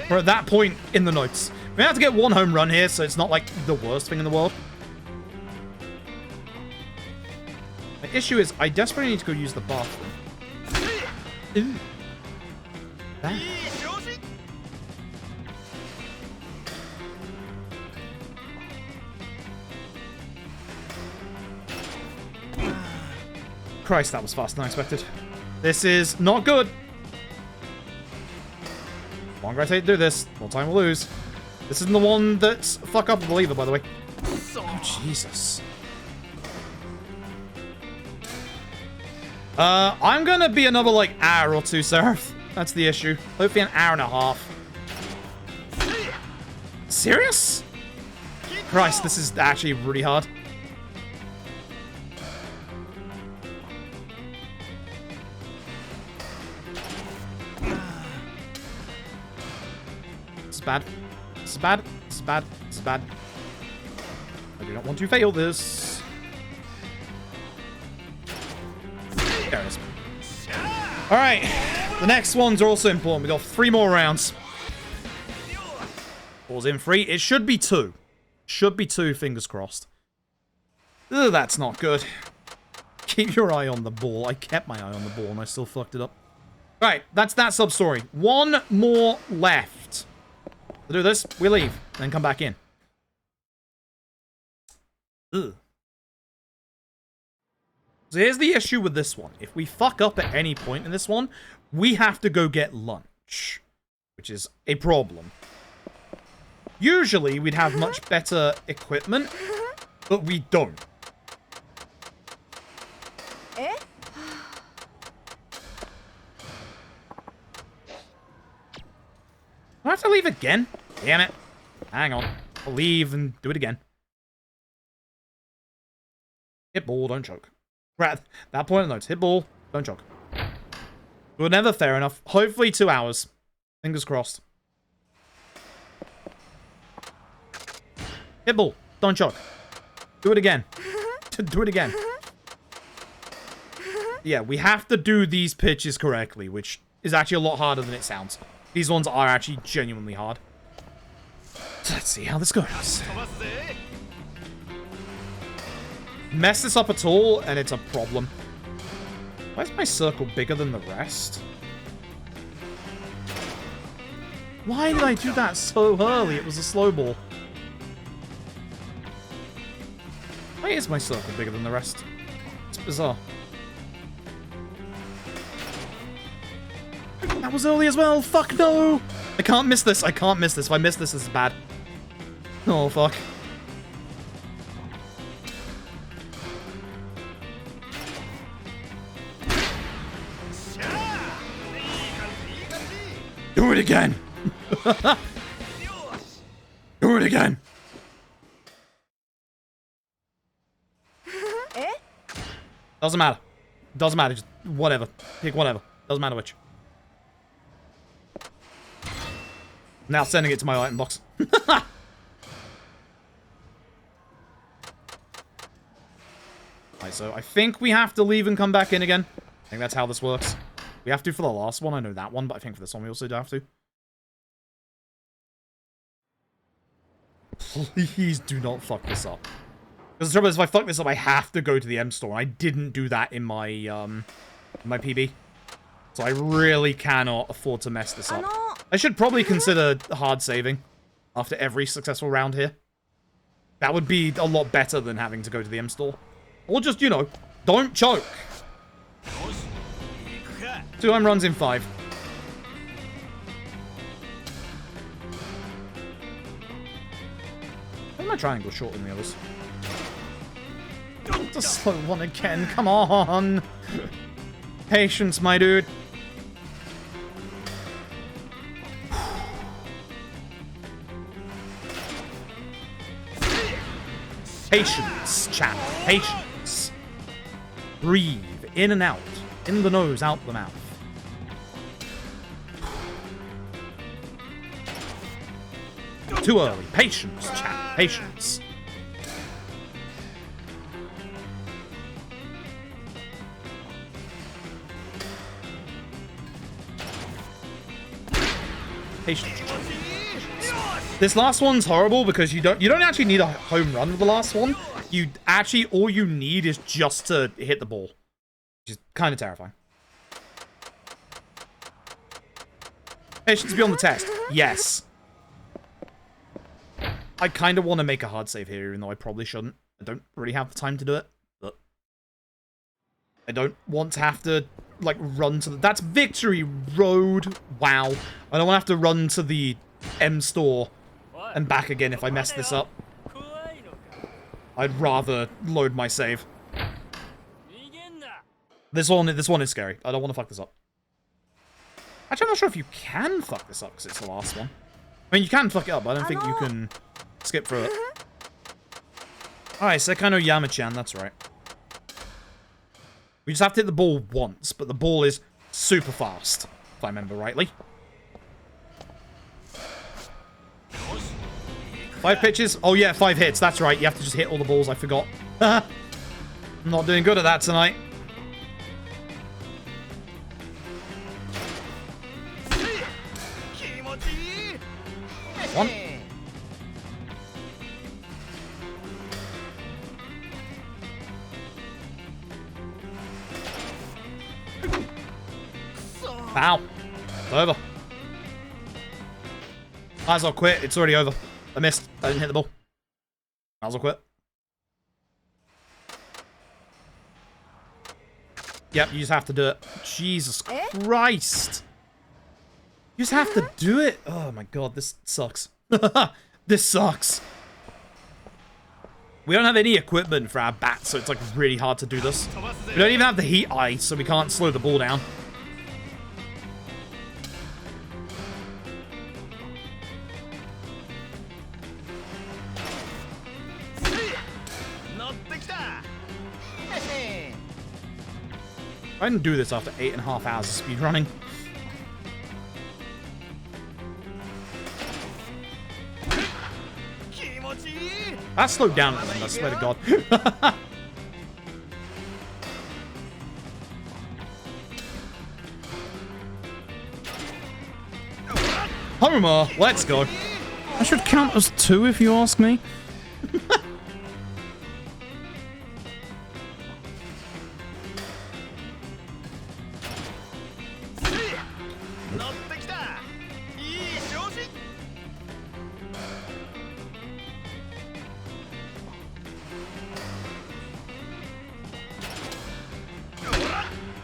We're at that point in the notes. We have to get 1 home run here, so it's not like the worst thing in the world. The issue is, I desperately need to go use the bathroom. Ooh. That. Christ, that was faster than I expected. This is not good. The longer I take to do this, the more time we'll lose. This isn't the one that's fuck up the lever, by the way. Oh, Jesus. I'm gonna be another, like, hour or 2, Seraph. That's the issue. Hopefully an hour and a half. Serious? Christ, this is actually really hard. This is bad. This is bad. This is bad. This is bad. I do not want to fail this. There it is. Alright. The next ones are also important. We've got 3 more rounds. Ball's in 3. It should be 2. Should be 2, fingers crossed. Ugh, that's not good. Keep your eye on the ball. I kept my eye on the ball and I still fucked it up. Alright, that's that sub-story. 1 more left. To do this, we leave, then come back in. Ugh. So here's the issue with this one. If we fuck up at any point in this one, we have to go get lunch, which is a problem. Usually, we'd have much better equipment, but we don't. Eh? Do I have to leave again? Damn it. Hang on. I'll leave and do it again. Hit ball, don't choke. Right, that point of notes. Hit ball, don't choke. We were never fair enough. Hopefully 2 hours. Fingers crossed. Hit ball, don't choke. Do it again. Do it again. Yeah, we have to do these pitches correctly, which is actually a lot harder than it sounds. These ones are actually genuinely hard. So let's see how this goes. Mess this up at all, and it's a problem. Why is my circle bigger than the rest? Why did I do that so early? It was a slow ball. Why is my circle bigger than the rest? It's bizarre. That was early as well. Fuck no. I can't miss this. I can't miss this. If I miss this, this is bad. Oh, fuck. Do it again. Do it again. Doesn't matter. Doesn't matter. Just whatever. Pick whatever. Doesn't matter which. Now sending it to my item box. Right, so I think we have to leave and come back in again. I think that's how this works. We have to for the last one. I know that one, but I think for this one we also do have to. Please do not fuck this up. Because the trouble is, if I fuck this up, I have to go to the M store. I didn't do that in my my PB. So I really cannot afford to mess this up. I should probably consider hard saving after every successful round here. That would be a lot better than having to go to the M store. Or just, you know, don't choke. 2 home runs in 5. Why is my triangle shorter than the others? The slow one again, come on! Patience, my dude. Patience, chat. Patience. Breathe. In and out. In the nose, out the mouth. Too early. Patience, chat. Patience. Patience. This last one's horrible because you don't actually need a home run with the last one. You actually, all you need is just to hit the ball. Which is kind of terrifying. Patience be on the test. Yes. I kind of want to make a hard save here, even though I probably shouldn't. I don't really have the time to do it. But I don't want to have to, like, run to the... That's Victory Road. Wow. I don't want to have to run to the M store and back again if I mess this up. I'd rather load my save. This one is scary. I don't want to fuck this up. Actually, I'm not sure if you can fuck this up because it's the last one. I mean, you can fuck it up, but I don't think you can skip through it. Alright, Sekano Yama-chan, that's right. We just have to hit the ball once, but the ball is super fast, if I remember rightly. 5 pitches? Oh yeah, 5 hits, that's right. You have to just hit all the balls, I forgot. I'm not doing good at that tonight. One. Ow. It's over. Might as well quit. It's already over. I missed. I didn't hit the ball. Might as well quit. Yep, you just have to do it. Jesus Christ. You just have to do it. Oh my god, this sucks. This sucks. We don't have any equipment for our bats, so it's like really hard to do this. We don't even have the heat ice, so we can't slow the ball down. I didn't do this after 8.5 hours of speedrunning. That slowed down at the end, I swear to God. Homer, let's go. That should count as 2 if you ask me.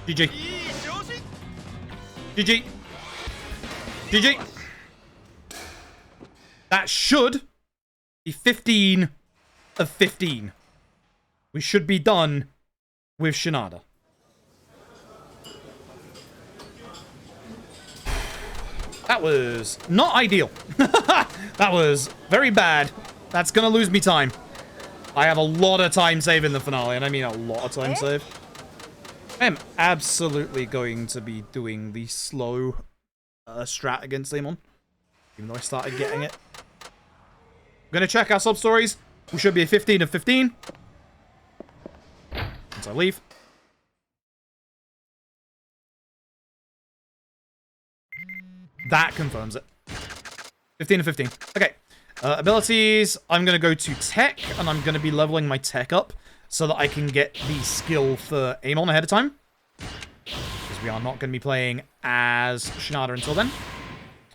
GG. GG. GG. That should be 15 of 15. We should be done with Shinada. That was not ideal. That was very bad. That's gonna lose me time. I have a lot of time save in the finale, and I mean a lot of time save. I am absolutely going to be doing the slow strat against Amon, even though I started getting it. I'm going to check our sub-stories. We should be a 15 of 15. Once I leave. That confirms it. 15 of 15. Okay. Abilities. I'm going to go to tech, and I'm going to be leveling my tech up so that I can get the skill for Amon ahead of time. Because we are not going to be playing as Shinada until then.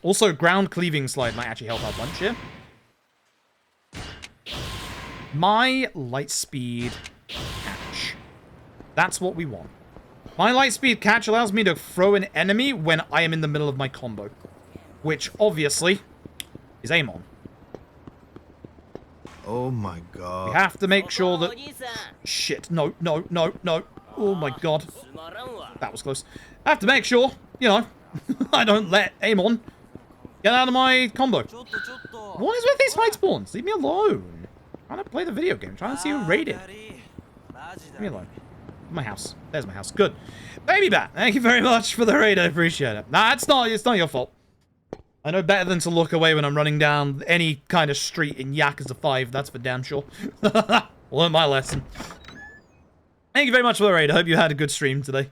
Also, ground cleaving slide might actually help our bunch here. My light speed catch. That's what we want. My light speed catch allows me to throw an enemy when I am in the middle of my combo. Which, obviously, is Amon. Oh my god. We have to make sure that... Shit, no, no, no, no. Oh my god. That was close. I have to make sure, you know, I don't let Amon get out of my combo. What is with these fight spawns? Leave me alone. I'm trying to play the video game. I'm trying to see who raided. Leave me alone. My house. There's my house. Good. Baby Bat, thank you very much for the raid. I appreciate it. Nah, it's not your fault. I know better than to look away when I'm running down any kind of street in Yakuza 5. That's for damn sure. Learn my lesson. Thank you very much for the raid. I hope you had a good stream today.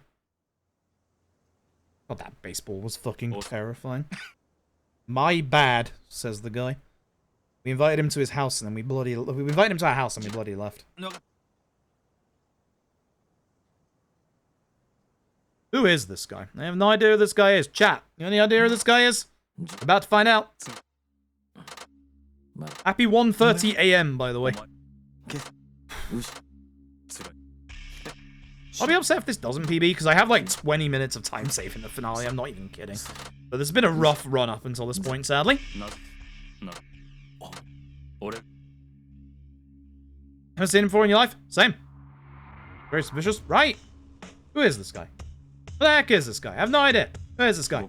God, that baseball was fucking terrifying. My bad, says the guy. We invited him to his house and then we invited him to our house and we bloody left. Who is this guy? I have no idea who this guy is. Chat, you have any idea who this guy is? About to find out. Happy 1:30 AM, by the way. I'll be upset if this doesn't PB, because I have like 20 minutes of time save in the finale. I'm not even kidding. But there's been a rough run up until this point, sadly. Ever seen him before in your life? Same. Very suspicious. Right. Who is this guy? Who the heck is this guy? I have no idea. Who is this guy?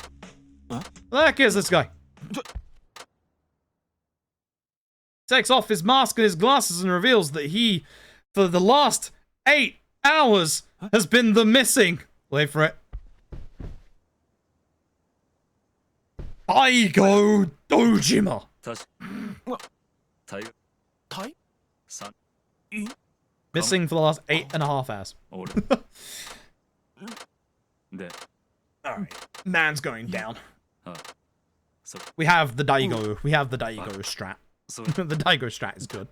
Who the heck is this guy? Takes off his mask and his glasses and reveals that he, for the last 8 hours, has been the missing. Wait for it. Daigo Dojima. Missing for the last 8.5 hours. Alright. Man's going down. We have the Daigo. We have the Daigo strat. The Daigo strat is good.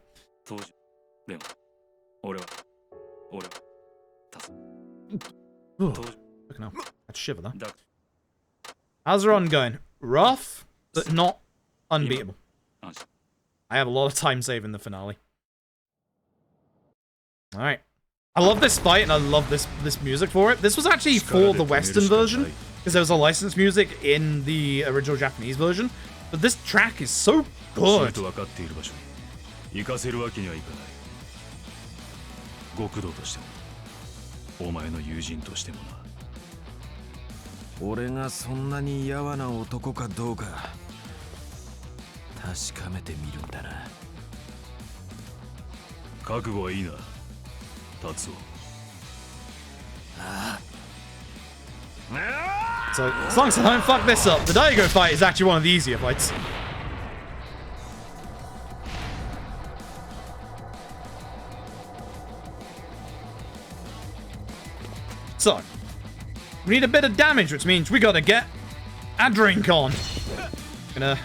Ooh, look now. That's shiver though. How's the run going? Rough, but not unbeatable. I have a lot of time save in the finale. Alright. I love this fight and I love this music for it. This was actually for the Western version, because there was a licensed music in the original Japanese version. But this track is so good. So, as long as I don't fuck this up, the Daigo fight is actually one of the easier fights. So, we need a bit of damage, which means we gotta get a drink on. Gonna...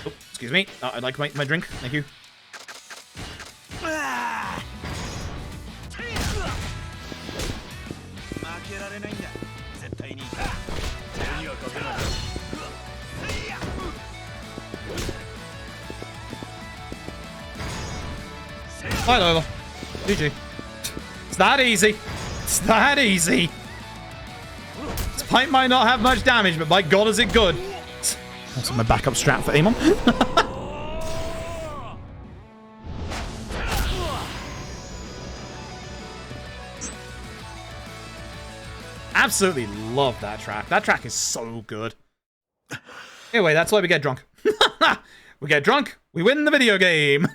Oh, excuse me. I'd like my drink. Thank you. Fight over. GG. It's that easy. It's that easy. This pipe might not have much damage, but by God is it good. That's my backup strat for Amon. Absolutely love that track. That track is so good. Anyway, that's why we get drunk. We get drunk, we win the video game.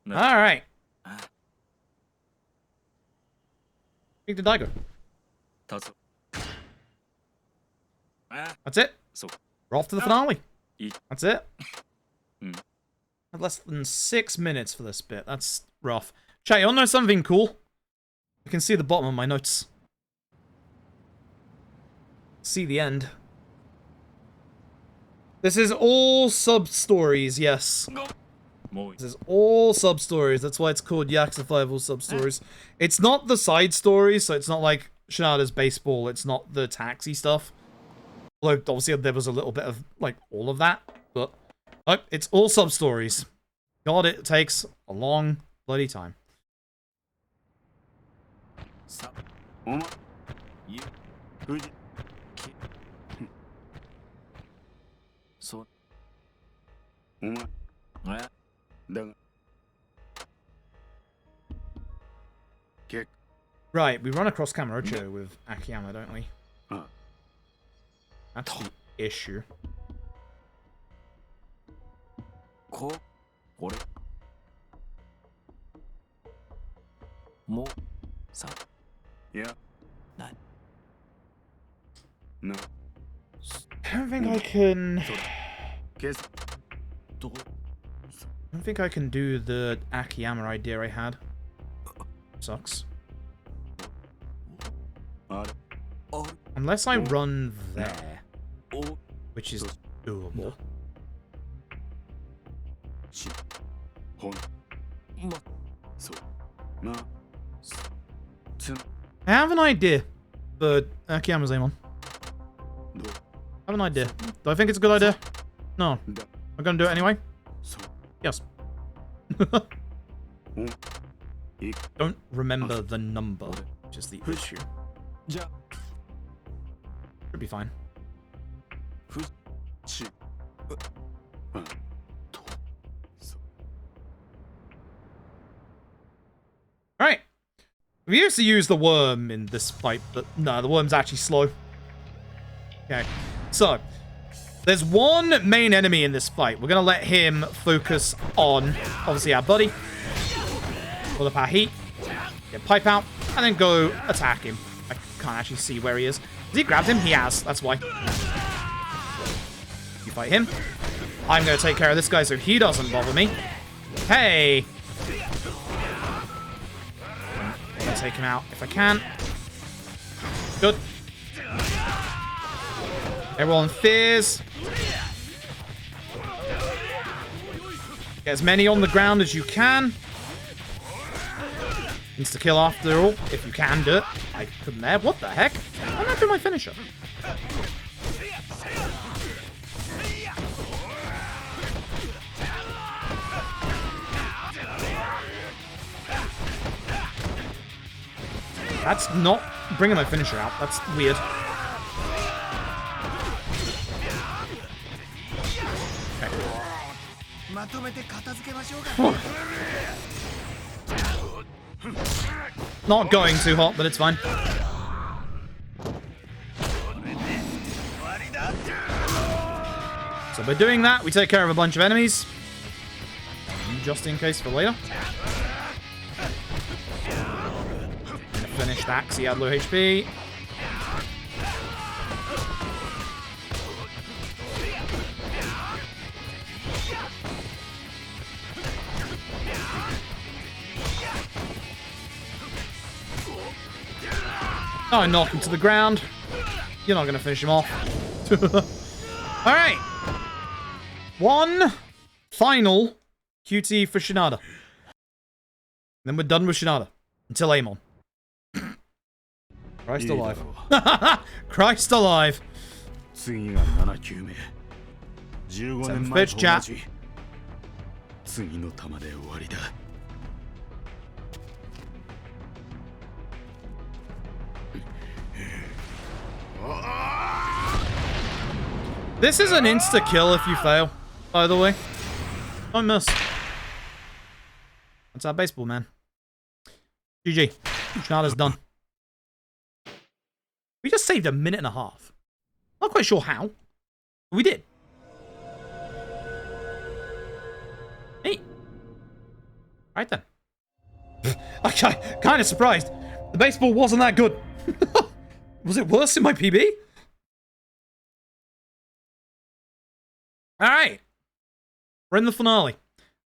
Alright. Big did I go? That's it. We're off to the finale. That's it. Had less than 6 minutes for this bit. That's rough. Chat, you wanna know something cool? You can see the bottom of my notes. See the end. This is all sub-stories, yes. This is all sub-stories. That's why it's called Yakuza 5 All Substories. It's not the side stories, so it's not like Shinada's baseball. It's not the taxi stuff. Although, obviously, there was a little bit of, like, all of that. But, it's all sub-stories. God, it takes a long bloody time. Right, we run across Kamurocho with Akiyama, don't we? That's the issue. I don't think I can... I don't think I can do the Akiyama idea I had. Sucks. Unless I run there, which is doable. I have an idea for Akiyama's aim on. I have an idea. Do I think it's a good idea? No. I'm gonna do it anyway? Yes. Don't remember the number, which is the issue. Should be fine. Alright. We used to use the worm in this fight, but no, the worm's actually slow. Okay. So, there's one main enemy in this fight. We're going to let him focus on, obviously, our buddy. Pull up our heat. Get pipe out. And then go attack him. I can't actually see where he is. Has he grabbed him? He has. That's why. You fight him. I'm going to take care of this guy so he doesn't bother me. Hey! I'm going to take him out if I can. Good. Everyone fears. Get as many on the ground as you can. Insta kill after all, if you can do it. I couldn't there. What the heck? Why not do my finisher? That's not bringing my finisher out. That's weird. Not going too hot, but it's fine. So by doing that, we take care of a bunch of enemies. Just in case for later. Finish that because he had low HP. Oh, I knock him to the ground. You're not going to finish him off. Alright. One final QT for Shinada. Then we're done with Shinada. Until Amon. Christ alive. Christ alive. 次が7球目。15年前と同じ。次の球で終わりだ。This is an insta-kill if you fail, by the way. Don't miss. That's our baseball, man. GG. Shinada's done. We just saved a minute and a half. Not quite sure how. But we did. Hey. Right then. I'm kind of surprised. The baseball wasn't that good. Was it worse in my PB? Alright. We're in the finale.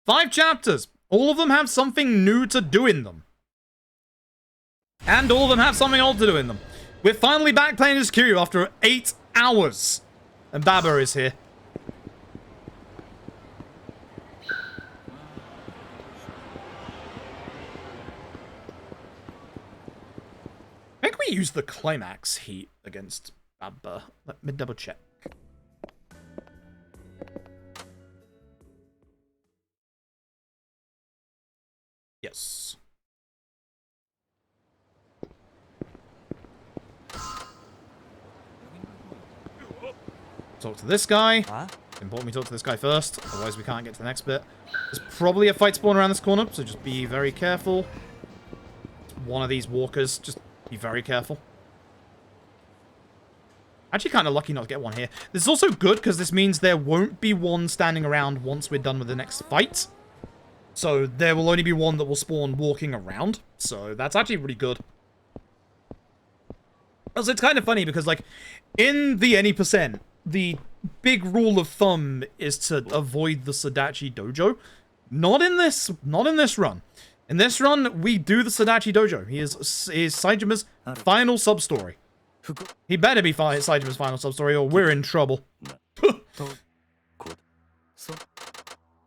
5 chapters. All of them have something new to do in them. And all of them have something old to do in them. We're finally back playing as Kiryus after 8 hours. And Baba is here. I think we used the climax heat against Baba. Let me double check. Yes. Talk to this guy. It's important we talk to this guy first, otherwise we can't get to the next bit. There's probably a fight spawn around this corner, so just be very careful. One of these walkers, just be very careful. Actually kind of lucky not to get one here. This is also good because this means there won't be one standing around once we're done with the next fight. So there will only be one that will spawn walking around. So that's actually really good. Also, it's kind of funny because, like, in the any percent, the big rule of thumb is to avoid the Sadachi Dojo. Not in this run. In this run, we do the Sadachi Dojo. He is Saijima's final sub-story. He better be Saijima's final sub-story or we're in trouble.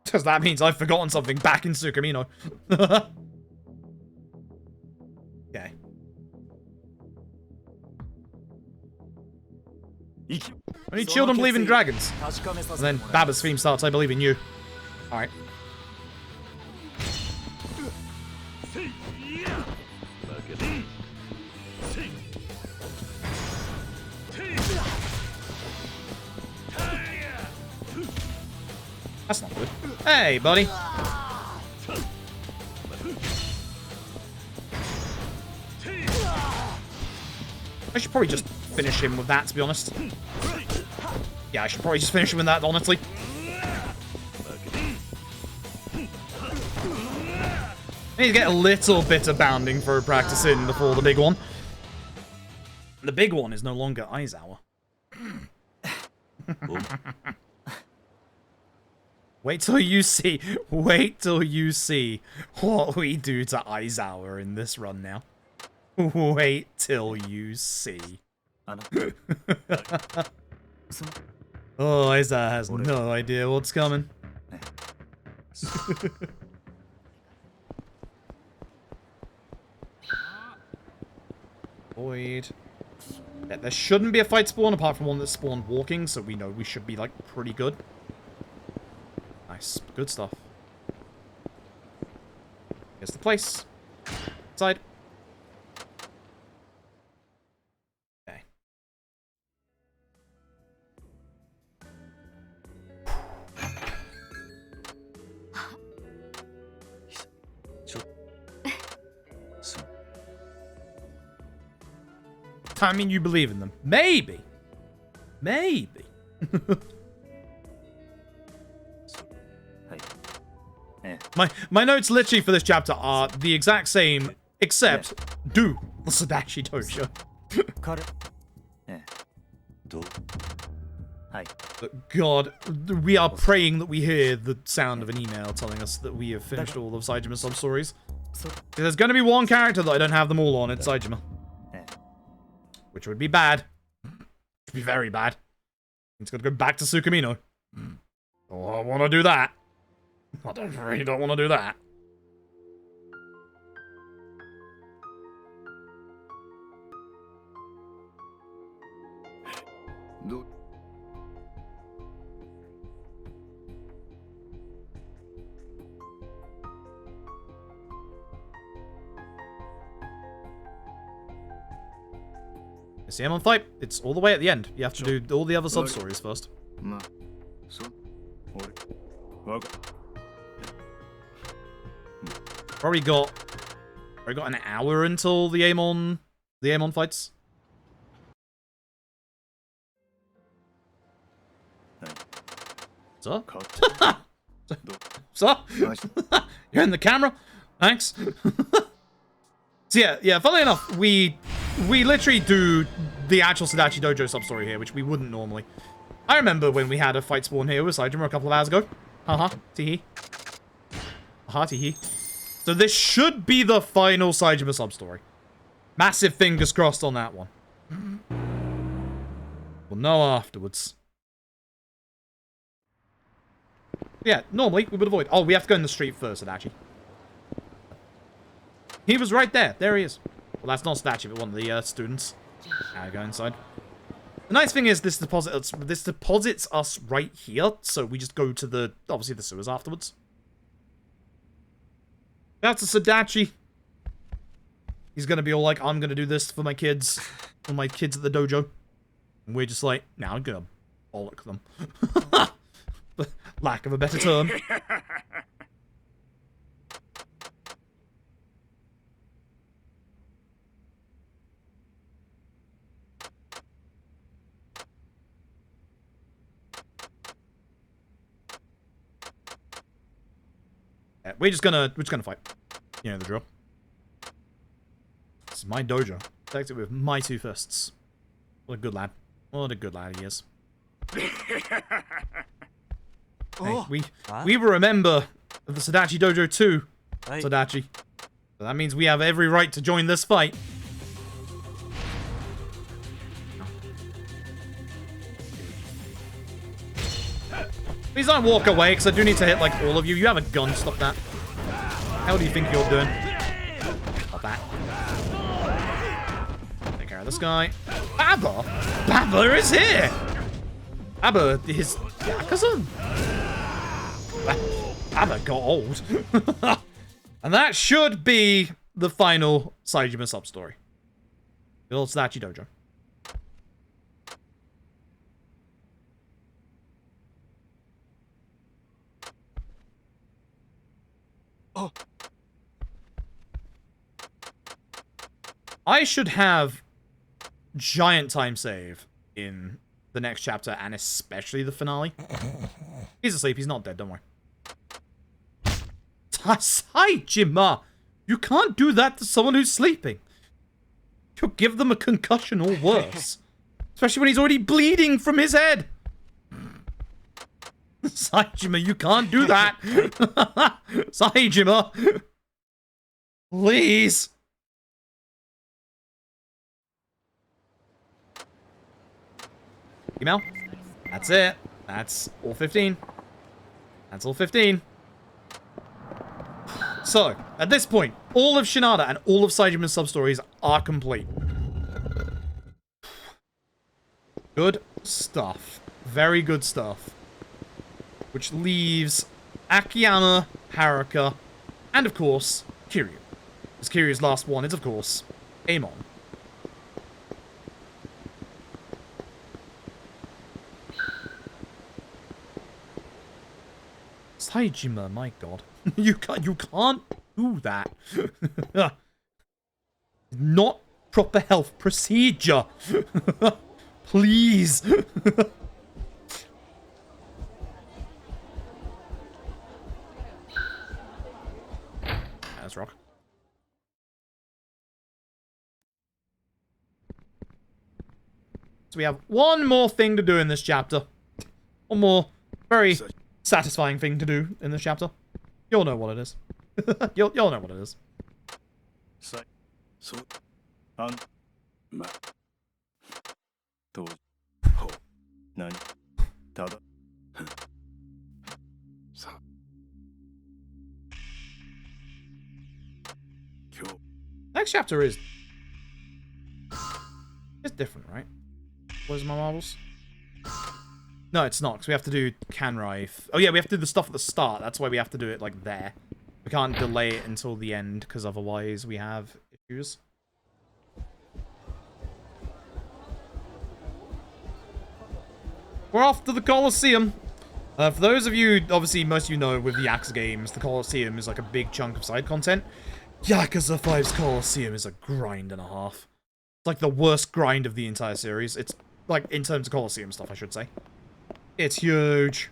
Because that means I've forgotten something back in Tsukumino. Okay. Only children believe in dragons. And then Baba's theme starts, I believe in you. Alright. That's not good. Hey, buddy. I should probably just finish him with that, to be honest. Yeah, I should probably just finish him with that, honestly. I need to get a little bit of bounding for practicing before the big one. The big one is no longer Aizawa. Wait till you see what we do to Aizawa in this run now. Wait till you see. Oh, Aizawa has no idea what's coming. Void. Yeah, there shouldn't be a fight spawn apart from one that spawned walking, so we know we should be, like, pretty good. Nice. Good stuff. Here's the place. Inside. Okay. I mean, you believe in them. Maybe. Maybe. My notes literally for this chapter are the exact same, except do the Sadachi Dojo. God, we are praying that we hear the sound of an email telling us that we have finished all of Saijima's sub-stories. There's going to be one character that I don't have them all on, it's Saijima. which would be bad. Would be very bad. He's got to go back to Tsukumino. Oh, I want to do that. I really don't want to do that. See him on fight. It's all the way at the end. You have to do all the other sub-stories first. Probably got an hour until the Amon fights. Sir? Sir? You're in the camera? Thanks. So yeah, funnily enough, we literally do the actual Sadachi Dojo sub-story here, which we wouldn't normally. I remember when we had a fight spawn here with Saijima a couple of hours ago. Haha, teehee. Haha, teehee. So this should be the final Saijima sub-story. Massive fingers crossed on that one. We'll know afterwards. Yeah, normally we would avoid. Oh, we have to go in the street first, Sadachi. He was right there. There he is. Well, that's not Sadachi, but one of the students. I go inside. The nice thing is this deposits us right here, so we just go to obviously the sewers afterwards. That's a Sadachi. He's gonna be all like, I'm gonna do this for my kids, at the dojo. And we're just like, now I'm gonna bollock them. Lack of a better term. Yeah, we're just gonna fight. You know the drill. This is my dojo. Protect it with my 2 fists. What a good lad. What a good lad he is. Hey, we will remember the Sadachi Dojo 2, Sadachi. So that means we have every right to join this fight. Please don't walk away, because I do need to hit, like, all of you. You have a gun, stop that. How do you think you're doing? Stop that. Take care of this guy. Baba! Baba is here! Baba is Yakuza? Baba got old. And that should be the final Saijima sub-story. The old Sadachi Dojo. Oh. I should have giant time save in the next chapter, and especially the finale. He's asleep, he's not dead, don't worry. Saijima! You can't do that to someone who's sleeping. You'll give them a concussion or worse. Especially when he's already bleeding from his head. Saijima, you can't do that. Saijima. Please. Email. That's it. That's all 15. That's all 15. So, at this point, all of Shinada and all of Saijima's sub-stories are complete. Good stuff. Very good stuff. Which leaves Akiyama, Haruka, and of course, Kiryu. Because Kiryu's last one is, of course, Amon. Saijima, my god. You can't do that. Not proper health procedure. Please. That's rock. So we have one more thing to do in this chapter. One more very satisfying thing to do in this chapter. You'll know what it is. You'll know what it is. Next chapter is different, right? Where's my marbles? No, it's not, because we have to do Kanrai. Oh yeah, we have to do the stuff at the start. That's why we have to do it, like, there. We can't delay it until the end, because otherwise we have issues. We're off to the Colosseum. For those of you, obviously, most of you know with the Yakuza games, the Colosseum is like a big chunk of side content. Yakuza 5's Colosseum is a grind and a half. It's like the worst grind of the entire series. It's, like, in terms of Colosseum stuff, I should say. It's huge.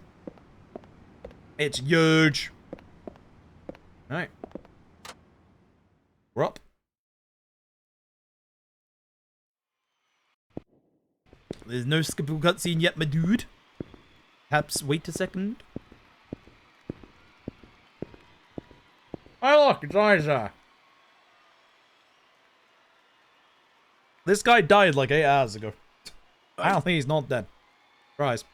It's huge. Alright. We're up. There's no skippable cutscene yet, my dude. Perhaps wait a second. Oh look, it's Isa. This guy died like 8 hours ago. I don't think he's not dead. Surprise.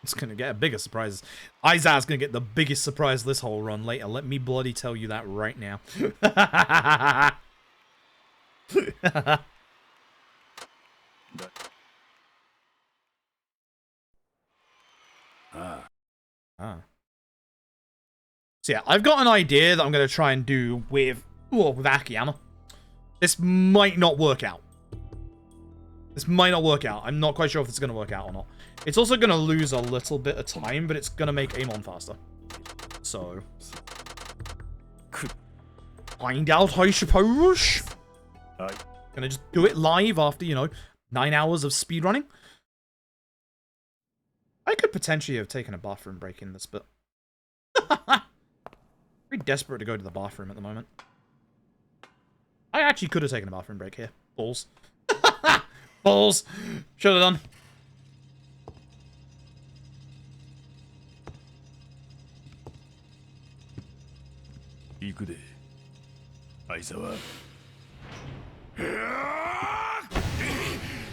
It's gonna get a bigger surprise. Isa's gonna get the biggest surprise this whole run later. Let me bloody tell you that right now. So yeah, I've got an idea that I'm going to try and do with Akiyama. This might not work out. This might not work out. I'm not quite sure if it's going to work out or not. It's also going to lose a little bit of time, but it's going to make Amon faster. So, find out, I suppose. Gonna just do it live after, you know, 9 hours of speedrunning. I could potentially have taken a bathroom break in this, but very desperate to go to the bathroom at the moment. I actually could have taken a bathroom break here. Balls. Balls. Should have done.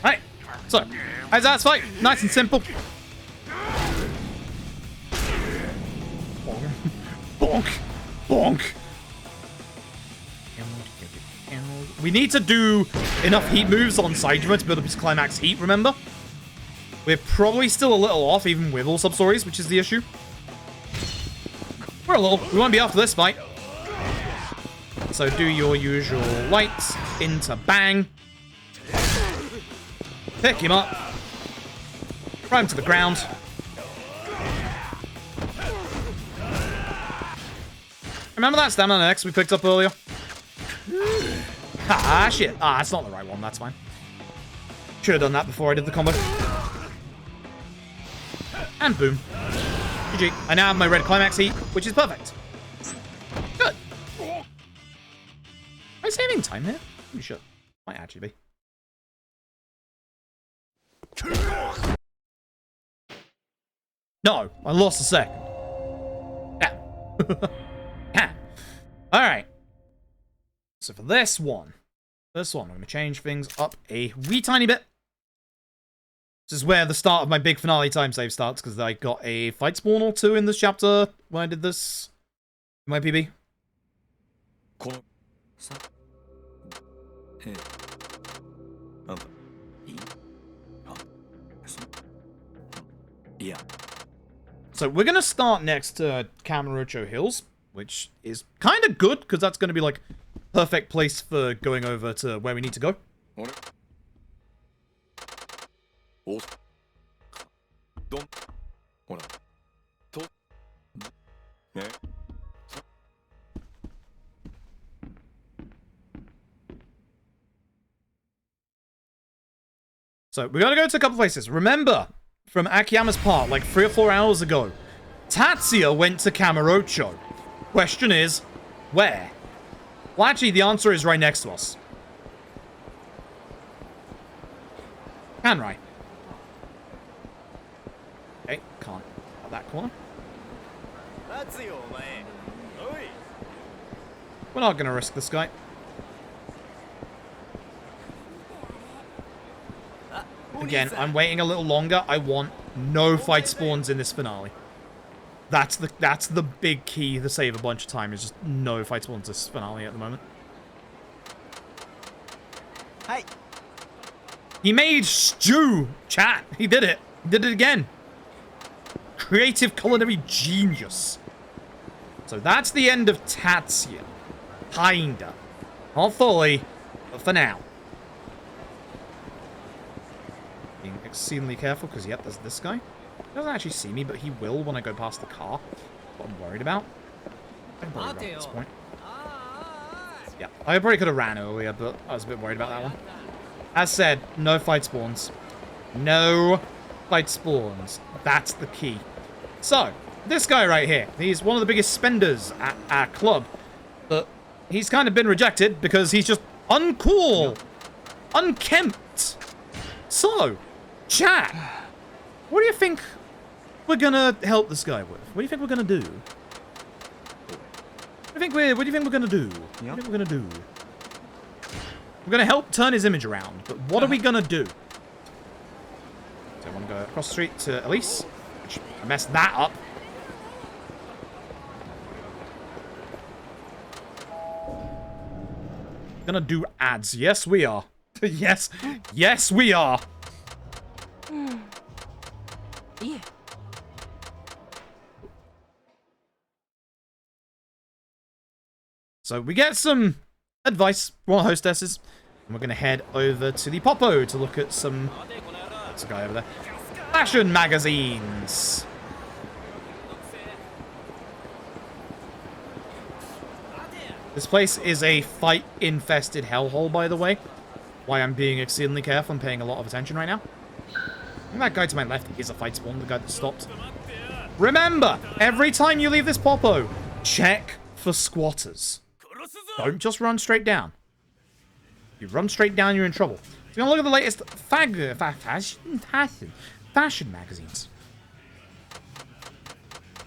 Right. So, Isa's fight. Nice and simple. Bonk. Bonk. We need to do enough heat moves on Saijima to build up his climax heat, remember? We're probably still a little off, even with all sub-stories, which is the issue. We're a little. We won't be after this fight. So do your usual lights into bang. Pick him up. Throw him to the ground. Remember that stamina X we picked up earlier? Ah, shit. Ah, that's not the right one. That's fine. Should have done that before I did the combo. And boom. GG. I now have my red climax heat, which is perfect. Good. Am I saving time here? Pretty sure. Might actually be. No, I lost a second. Yeah. Yeah. Alright. So for this one, I'm going to change things up a wee tiny bit. This is where the start of my big finale time save starts, because I got a fight spawn or two in this chapter when I did this. My PB. Yeah. So we're going to start next to Kamurocho Hills, which is kind of good, because that's going to be like perfect place for going over to where we need to go. So we gotta go to a couple places. Remember, from Akiyama's part, like 3 or 4 hours ago, Tatsuya went to Kamurocho. Question is, where? Well, actually, the answer is right next to us. Kanrai. Okay, can't at that corner. We're not gonna risk this guy. again, I'm waiting a little longer. I want no fight spawns in this finale. That's the big key to save a bunch of time, is just no fight spawns in this finale at the moment. Hi. He made stew, chat. He did it. He did it again. Creative culinary genius. So that's the end of Tatsuya. Kinda. Not fully, but for now. Being exceedingly careful, because yep, there's this guy. He doesn't actually see me, but he will when I go past the car. That's what I'm worried about. I'm worried about at this point. Yeah, I probably could have ran earlier, but I was a bit worried about that one. As said, no fight spawns. No fight spawns. That's the key. So, this guy right here, he's one of the biggest spenders at our club, but he's kind of been rejected because he's just uncool, unkempt. So, chat, what do you think we're gonna help this guy with? What do you think we're gonna do? What do you think we're gonna do? What do you think we're gonna do? We're gonna help turn his image around, but what are we gonna do? So I want to go across the street to Elise. I messed that up. Gonna do ads. Yes, we are. Yes. Yes, we are. Yeah. So we get some advice from our hostesses. And we're gonna head over to the Popo to look at some... That's a guy over there. Fashion magazines. This place is a fight-infested hellhole, by the way. Why I'm being exceedingly careful and paying a lot of attention right now. And that guy to my left is a fight spawn, the guy that stopped. Remember, every time you leave this Popo, check for squatters. Don't just run straight down. If you run straight down, you're in trouble. So we're going to look at the latest fashion magazines.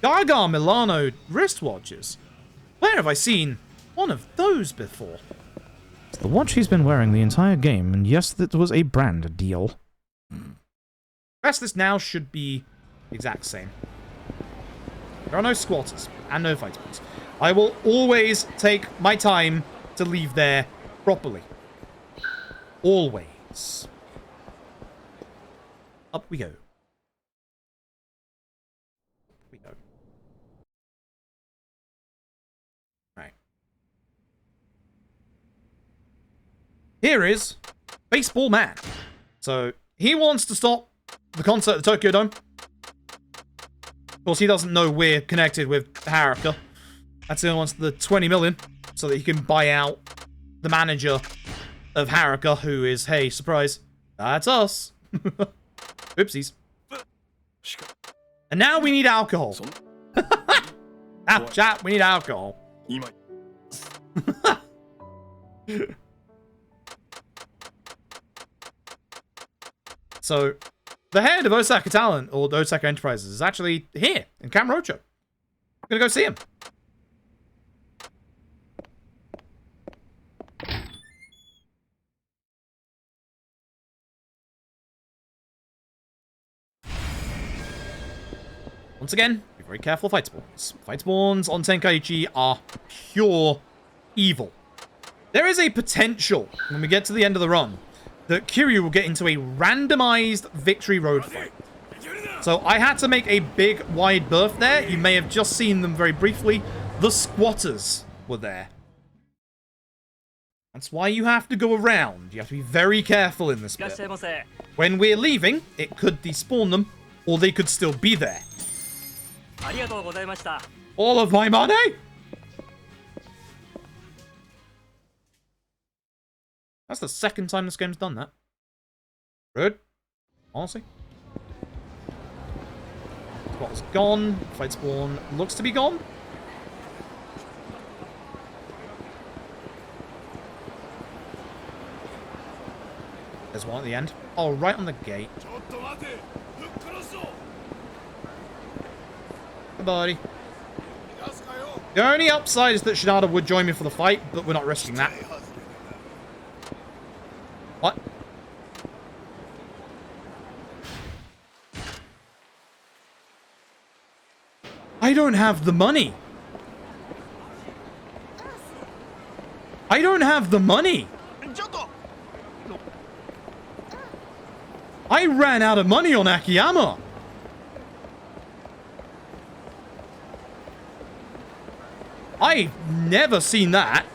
Gaga Milano wristwatches. Where have I seen one of those before? It's the watch he's been wearing the entire game, and yes, that was a brand deal. The rest of this now should be the exact same. There are no squatters, and no fight spots. I will always take my time to leave there properly. Always. Up we go. Up we go. Right. Here is Baseball Man. So, he wants to stop the concert at the Tokyo Dome. Of course, he doesn't know we're connected with Haruka. That's who wants the 20 million so that he can buy out the manager of Haruka, who is, hey, surprise, that's us. Oopsies. And now we need alcohol. Chat, we need alcohol. So, the head of Osaka Talent, or Osaka Enterprises, is actually here in Kamurocho. I'm gonna go see him. Once again, be very careful of fight spawns. Fight spawns on Tenkaichi are pure evil. There is a potential, when we get to the end of the run, that Kiryu will get into a randomized victory road fight. So I had to make a big, wide berth there. You may have just seen them very briefly. The squatters were there. That's why you have to go around. You have to be very careful in this bit. When we're leaving, it could despawn them, or they could still be there. All of my money? That's the second time this game's done that. Rude. Honestly. Spot's gone. Fight spawn looks to be gone. There's one at the end. Oh, right on the gate. Hey, buddy. The only upside is that Shinada would join me for the fight, but we're not risking that. What? I don't have the money. I don't have the money. I ran out of money on Akiyama. I've never seen that.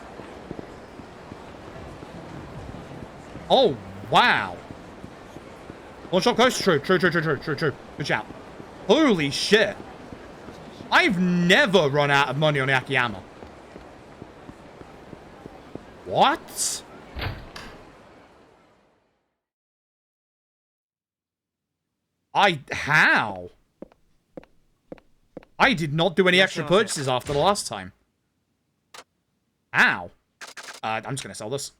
Oh, wow. One shot close. True. Good shout. Holy shit. I've never run out of money on Akiyama. What? How? I did not do any extra purchases after the last time. How? I'm just gonna sell this.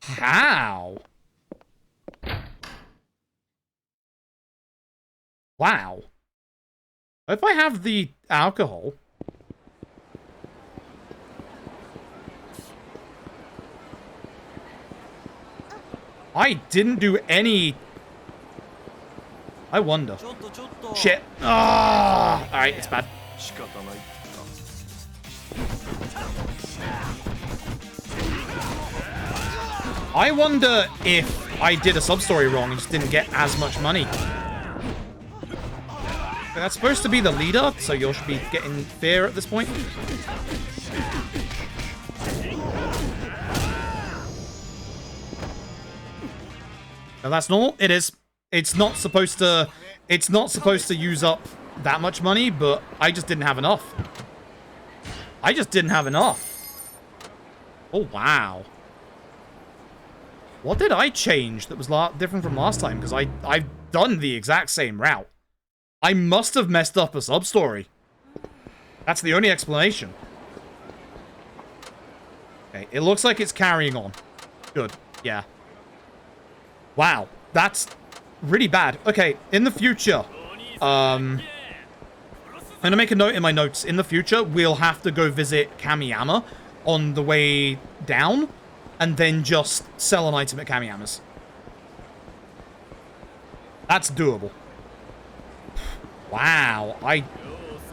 How? Wow. If I have the alcohol... I didn't do any... I wonder. Shit. Ah! Alright, it's bad. I wonder if I did a sub-story wrong and just didn't get as much money. That's supposed to be the leader, so you should be getting fear at this point. Now that's normal. It is. It's not supposed to use up that much money, but I just didn't have enough. Oh, wow. What did I change that was different from last time? Because I've done the exact same route. I must have messed up a sub-story. That's the only explanation. Okay, it looks like it's carrying on. Good, yeah. Wow, that's really bad. Okay, in the future, I'm gonna make a note in my notes. In the future, we'll have to go visit Kamiyama on the way down, and then just sell an item at Kamiyama's. That's doable. Wow, I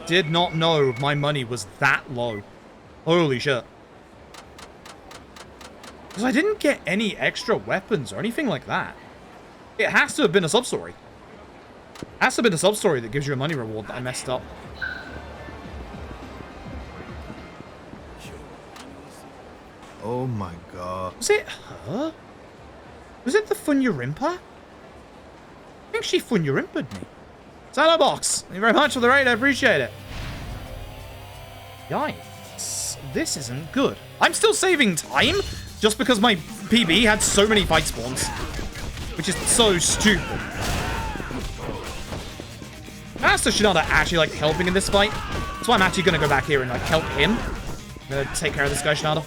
did not know my money was that low. Holy shit. Because I didn't get any extra weapons or anything like that. It has to have been a sub-story. It has to have been a sub-story that gives you a money reward that I messed up. Oh my god. Was it her? Was it the Funyarimpa? I think she Funyarimpa'd me. Saddle box! Thank you very much for the raid, I appreciate it. Yikes. This isn't good. I'm still saving time, just because my PB had so many fight spawns. Which is so stupid. Master Shinada actually, like, helping in this fight. That's why I'm actually gonna go back here and, like, help him. I'm gonna take care of this guy, Shinada.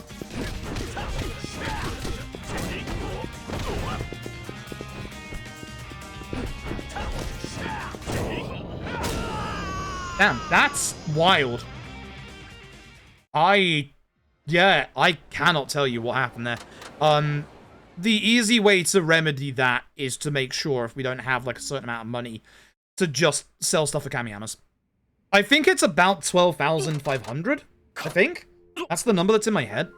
Damn, that's wild. Yeah, I cannot tell you what happened there. The easy way to remedy that is to make sure, if we don't have, like, a certain amount of money, to just sell stuff at Kamiyama's. I think it's about 12,500, I think. That's the number that's in my head.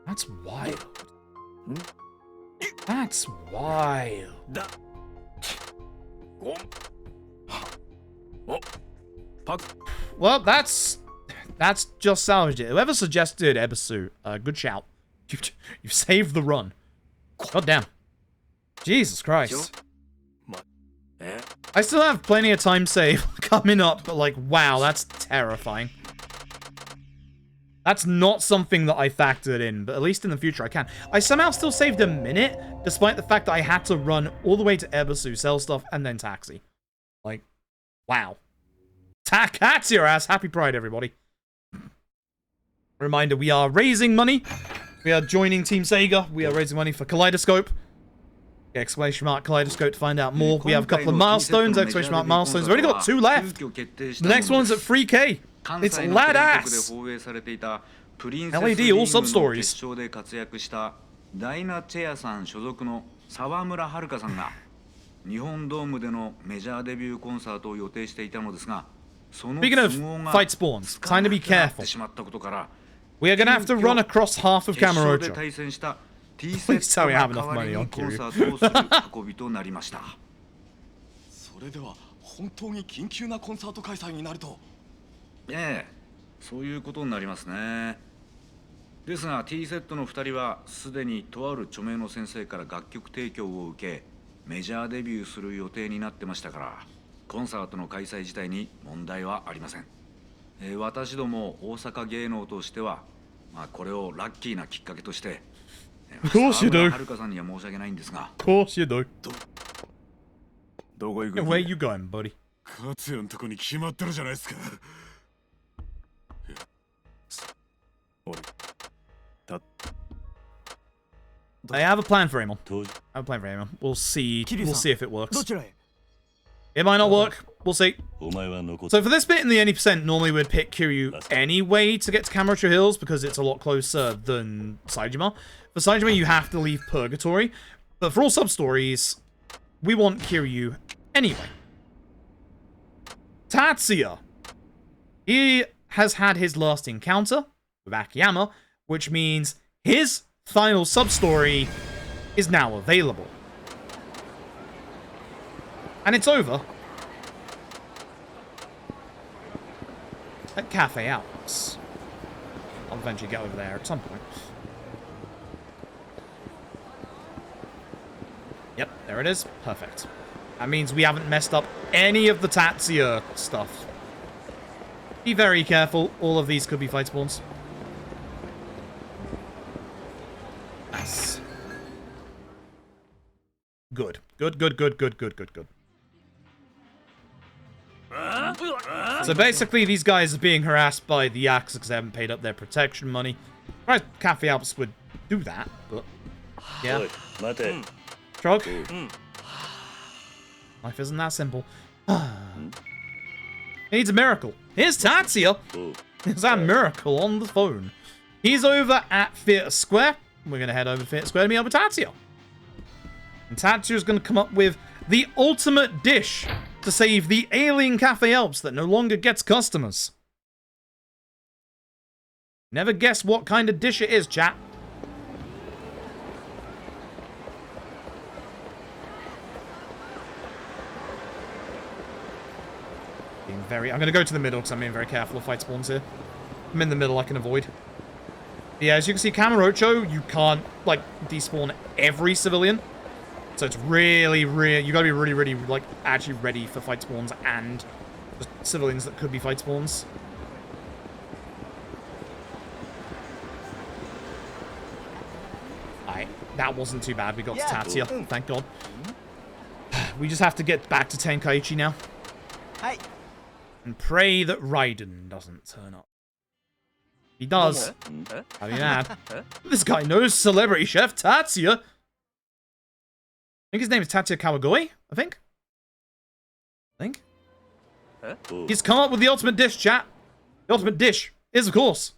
That's wild. That's wild. Well, that's just salvaged it. Whoever suggested Ebisu, good shout. You've saved the run. God damn. Jesus Christ. I still have plenty of time save coming up, but like, wow, that's terrifying. That's not something that I factored in, but at least in the future I can. I somehow still saved a minute, despite the fact that I had to run all the way to Ebisu, sell stuff, and then taxi. Like, wow. Cats your ass. Happy Pride, everybody. Reminder, we are raising money. We are joining Team Sega. We are raising money for Kaleidoscope. Exclamation mark Kaleidoscope to find out more. We have a couple of milestones. Exclamation mark milestones. We've only got 2 left. The next one's at 3K. It's Lad Ass. LED All Substories. 日本ドームでのメジャーデビューコンサートを予定していたのですが、その Speaking of 都合が fight spawns, time to be つかなくなっ careful. てしまったことから、 We are gonna have to run across half of 決勝で Kamurocho. 対戦した T セ Please ッ tell ト me が I have 代 enough わり money に on コン Kiryus. サートをする運びとなりました。それでは本当に緊急なコンサート開催になると。ええ、そういうことになりますね。ですが T セットの2人はすでにとある著名の先生から楽曲提供を受け、メジャーデビューする予定になってましたから、コンサートの開催自体に問題はありません。私ども大阪芸能としては、これをラッキーなきっかけとして、course you do. はるかさんには申し訳ないんですが。Of course you do. どこ行く Where you going, buddy? 勝也のとこに決まってるじゃないですか。I have a plan for Amon. I have a plan for Amon. We'll see. We'll see if it works. どちらへ It might not work. We'll see. So for this bit in the 80%, normally we'd pick Kiryu anyway to get to Kamurocho Hills because it's a lot closer than Saejima. For Saejima, you have to leave Purgatory. But for all sub-stories, we want Kiryu anyway. Tatsuya. He has had his last encounter with Akiyama, which means his final sub-story is now available. And it's over at Cafe Alps. I'll eventually get over there at some point. Yep, there it is. Perfect. That means we haven't messed up any of the Tatsuya stuff. Be very careful. All of these could be fight spawns. Nice. Good. Good, good, good, good, good, good, good. So basically, these guys are being harassed by the Yakuza because they haven't paid up their protection money. Right, Cafe Alps would do that, but yeah. Shrug. Life isn't that simple. It needs a miracle. Here's Tatsuya. There's that miracle on the phone. He's over at Theatre Square. We're going to head over to Theatre Square to meet up with Tatsuya. And Tatsuya's going to come up with the ultimate dish to save the alien Cafe Alps that no longer gets customers. Never guess what kind of dish it is, chat. I'm going to go to the middle because I'm being very careful of fight spawns here. I'm in the middle, I can avoid. Yeah, as you can see, Kamurocho, you can't, like, despawn every civilian. So it's really, you gotta be really, like, actually ready for fight spawns and just civilians that could be fight spawns. Alright, that wasn't too bad. We got to Tatsuya, thank God. We just have to get back to Tenkaichi now. Hi. And pray that Raiden doesn't turn up. He does. I'd be mad. This guy knows celebrity chef Tatsuya. I think his name is Tatsuya Kawagoi, I think. He's come up with the ultimate dish, chat. The ultimate dish is, of course.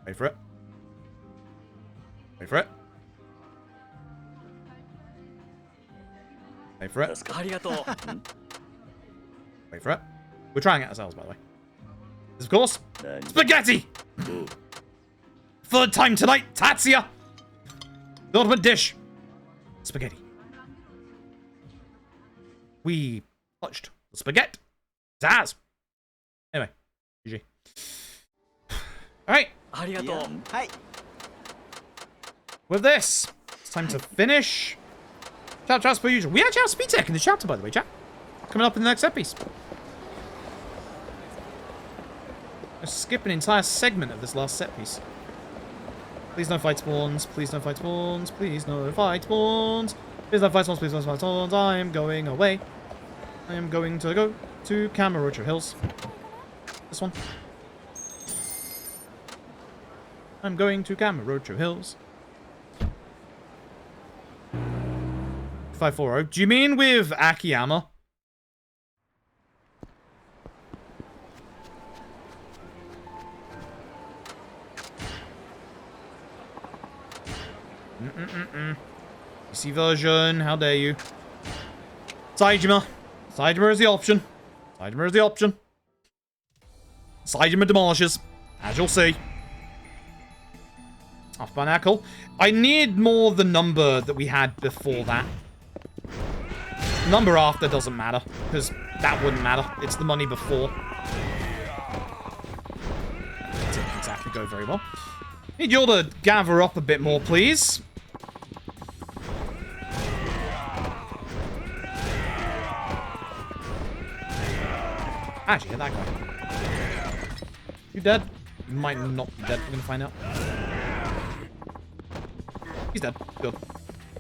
Wait for it. Wait for it. Wait for it. Wait for it. We're trying it ourselves, by the way. This, of course, spaghetti! Third time tonight, Tatsuya! The ultimate dish. Spaghetti. We touched the spaghetti. Zaz! Anyway, GG. Alright. With this, it's time to finish. Chat as per usual. We actually have speed tech in the chapter, by the way, chat. Coming up in the next episode. Let's skip an entire segment of this last set piece. Please no fight spawns. Please no fight spawns. Please no fight spawns. Please no fight spawns. Please no fight spawns. I am going away. I am going to go to Kamurocho Hills. This one. I'm going to Kamurocho Hills. 540. Do you mean with Akiyama? PC version, how dare you. Saejima. Saejima is the option. Saejima is the option. Saejima demolishes, as you'll see. Off by Knuckle. I need more the number that we had before that. Number after doesn't matter, because that wouldn't matter. It's the money before. That didn't exactly go very well. Need you all to gather up a bit more, please. Actually, hit that guy. You dead? You might not be dead. We're gonna find out. He's dead. Good.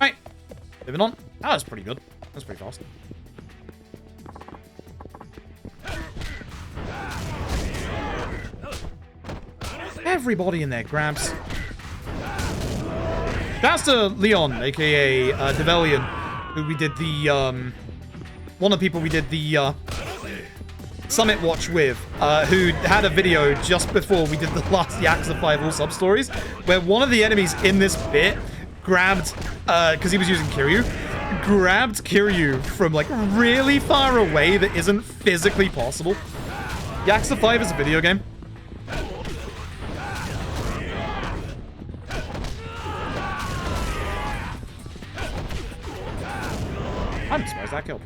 Right. Moving on. That was pretty good. That was pretty fast. Everybody in there grabs. That's to Leon, aka Develian, who we did the one of the people we did the Summit Watch with, who had a video just before we did the last Yakuza 5 All Substories, where one of the enemies in this bit grabbed, because he was using Kiryus, grabbed Kiryus from like really far away that isn't physically possible. Yakuza 5 is a video game. I'm surprised that killed.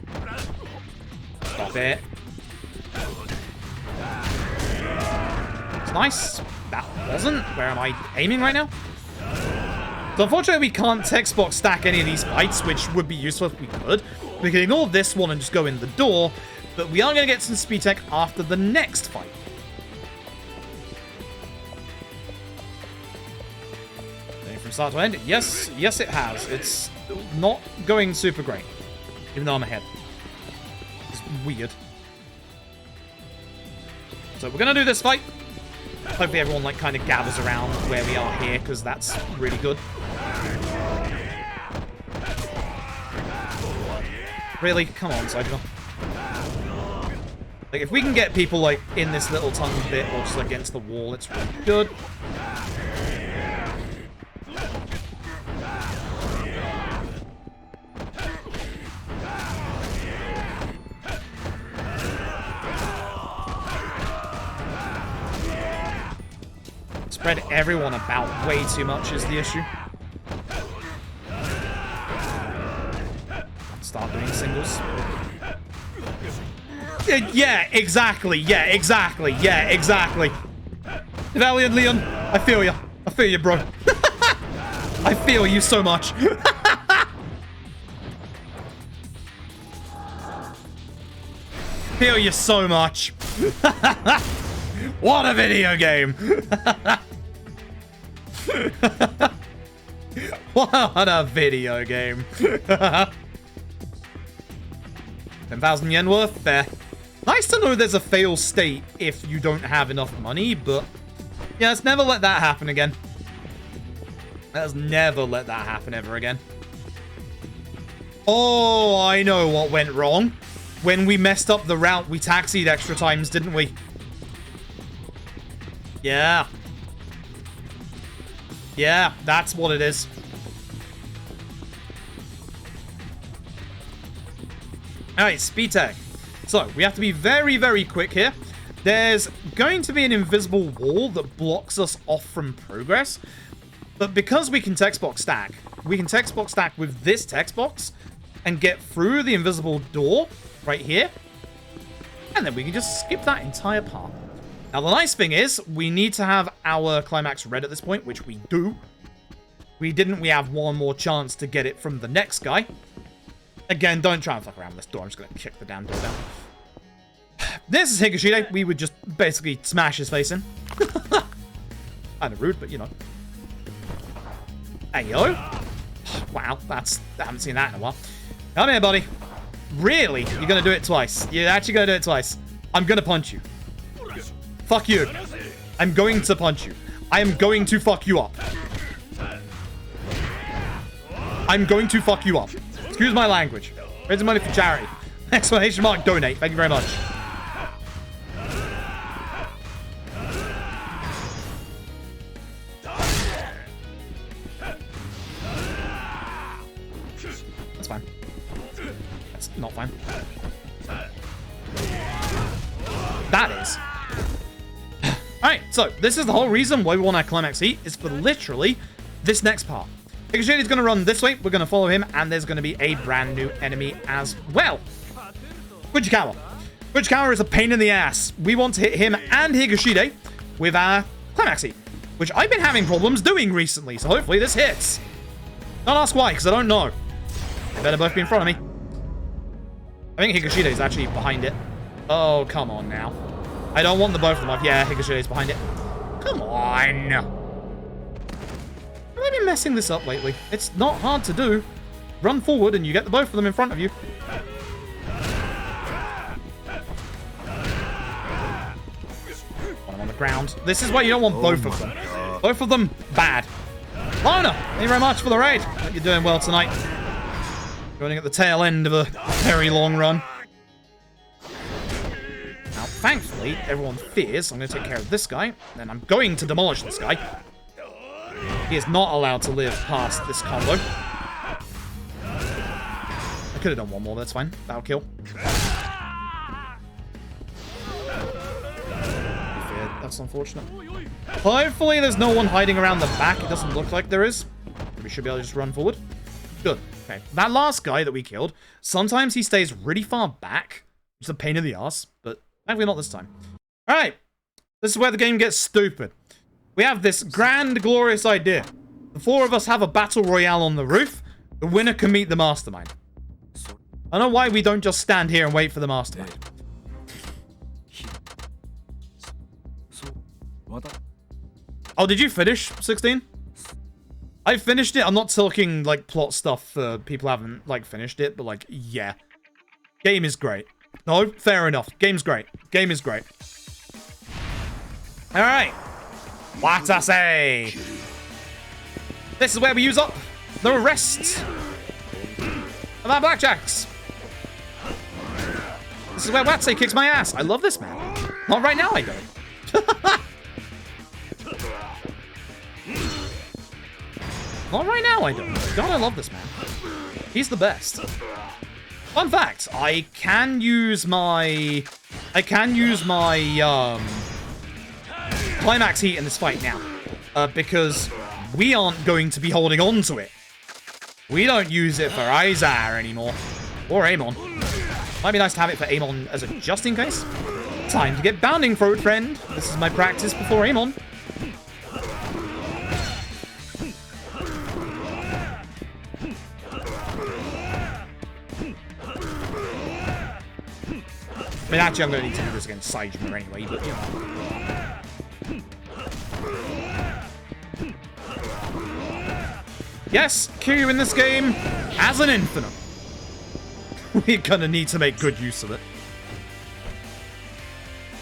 Stop it. It's nice. That wasn't. Where am I aiming right now? So unfortunately we can't text box stack any of these fights, which would be useful if we could. We can ignore this one and just go in the door, but we are going to get some speed tech after the next fight. From start to end? Yes, yes it has. It's not going super great, even though I'm ahead. It's weird. So we're going to do this fight. Hopefully everyone like kind of gathers around where we are here, because that's really good. Really? Come on, Saejima. Like, if we can get people, like, in this little tunnel bit or just against the wall, it's really good. Spread everyone about way too much is the issue. Start doing singles. Yeah, exactly. Yeah, exactly. Yeah, exactly. Valiant Leon, I feel you. I feel you, bro. I feel you so much. Feel you so much. What a video game. What a video game. 10,000 yen worth? There. Nice to know there's a fail state if you don't have enough money, but yeah, let's never let that happen again. Let's never let that happen ever again. Oh, I know what went wrong. When we messed up the route, we taxied extra times, didn't we? Yeah. Yeah, that's what it is. Alright, speed tech. So, we have to be very, very quick here. There's going to be an invisible wall that blocks us off from progress. But because we can text box stack, we can text box stack with this text box and get through the invisible door right here. And then we can just skip that entire part. Now, the nice thing is, we need to have our climax red at this point, which we do. We didn't, we have one more chance to get it from the next guy. Again, don't try and fuck around with this door. I'm just going to kick the damn door down. This is Higashide. We would just basically smash his face in. Kind of rude, but you know. Hey, yo. Wow, I haven't seen that in a while. Come here, buddy. Really? You're going to do it twice? You're actually going to do it twice? I'm going to punch you. Fuck you. I'm going to punch you. I am going to fuck you up. I'm going to fuck you up. Excuse my language. Raising money for charity. Exclamation mark, donate. Thank you very much. That's fine. That's not fine. That is. Alright, so this is the whole reason why we want our climax heat, is for literally this next part. Higashini's going to run this way, we're going to follow him, and there's going to be a brand new enemy as well. Fujikawa. Fujikawa is a pain in the ass. We want to hit him and Higashide with our climax heat, which I've been having problems doing recently, so hopefully this hits. Don't ask why, because I don't know. They better both be in front of me. I think Higashide is actually behind it. Oh, come on now. I don't want the both of them off. Yeah, Higashide is behind it. Come on. Have I been messing this up lately? It's not hard to do. Run forward and you get the both of them in front of you. One on the ground. This is why you don't want both of them. Both of them, bad. Lona, thank you very much for the raid. Hope you're doing well tonight. Running at the tail end of a very long run. Now, thankfully, everyone fears I'm going to take care of this guy. Then I'm going to demolish this guy. He is not allowed to live past this combo. I could have done one more, but that's fine. That'll kill. That's unfortunate. Hopefully there's no one hiding around the back. It doesn't look like there is. We should be able to just run forward. Good. Okay. That last guy that we killed, sometimes he stays really far back. It's a pain in the ass, but thankfully not this time. Alright. This is where the game gets stupid. We have this grand, glorious idea. The four of us have a battle royale on the roof. The winner can meet the mastermind. I don't know why we don't just stand here and wait for the mastermind. Oh, did you finish 16? I finished it. I'm not talking, like, plot stuff for people who haven't, like, finished it, but, like, yeah. Game is great. No, fair enough. Game's great. Game is great. Alright. Watase. This is where we use up the rest of our blackjacks. This is where Watase kicks my ass. I love this man. Not right now, I don't. Not right now, I don't. God, I love this man. He's the best. Fun fact, I can use my climax heat in this fight now. Because we aren't going to be holding on to it. We don't use it for Izar anymore. Or Amon. Might be nice to have it for Amon as a just in case. Time to get bounding, throat friend. This is my practice before Amon. I mean, actually, I'm going to need to do this against Saijima anyway, but, you know. Yes, Kiryu in this game has an infinite. We're going to need to make good use of it.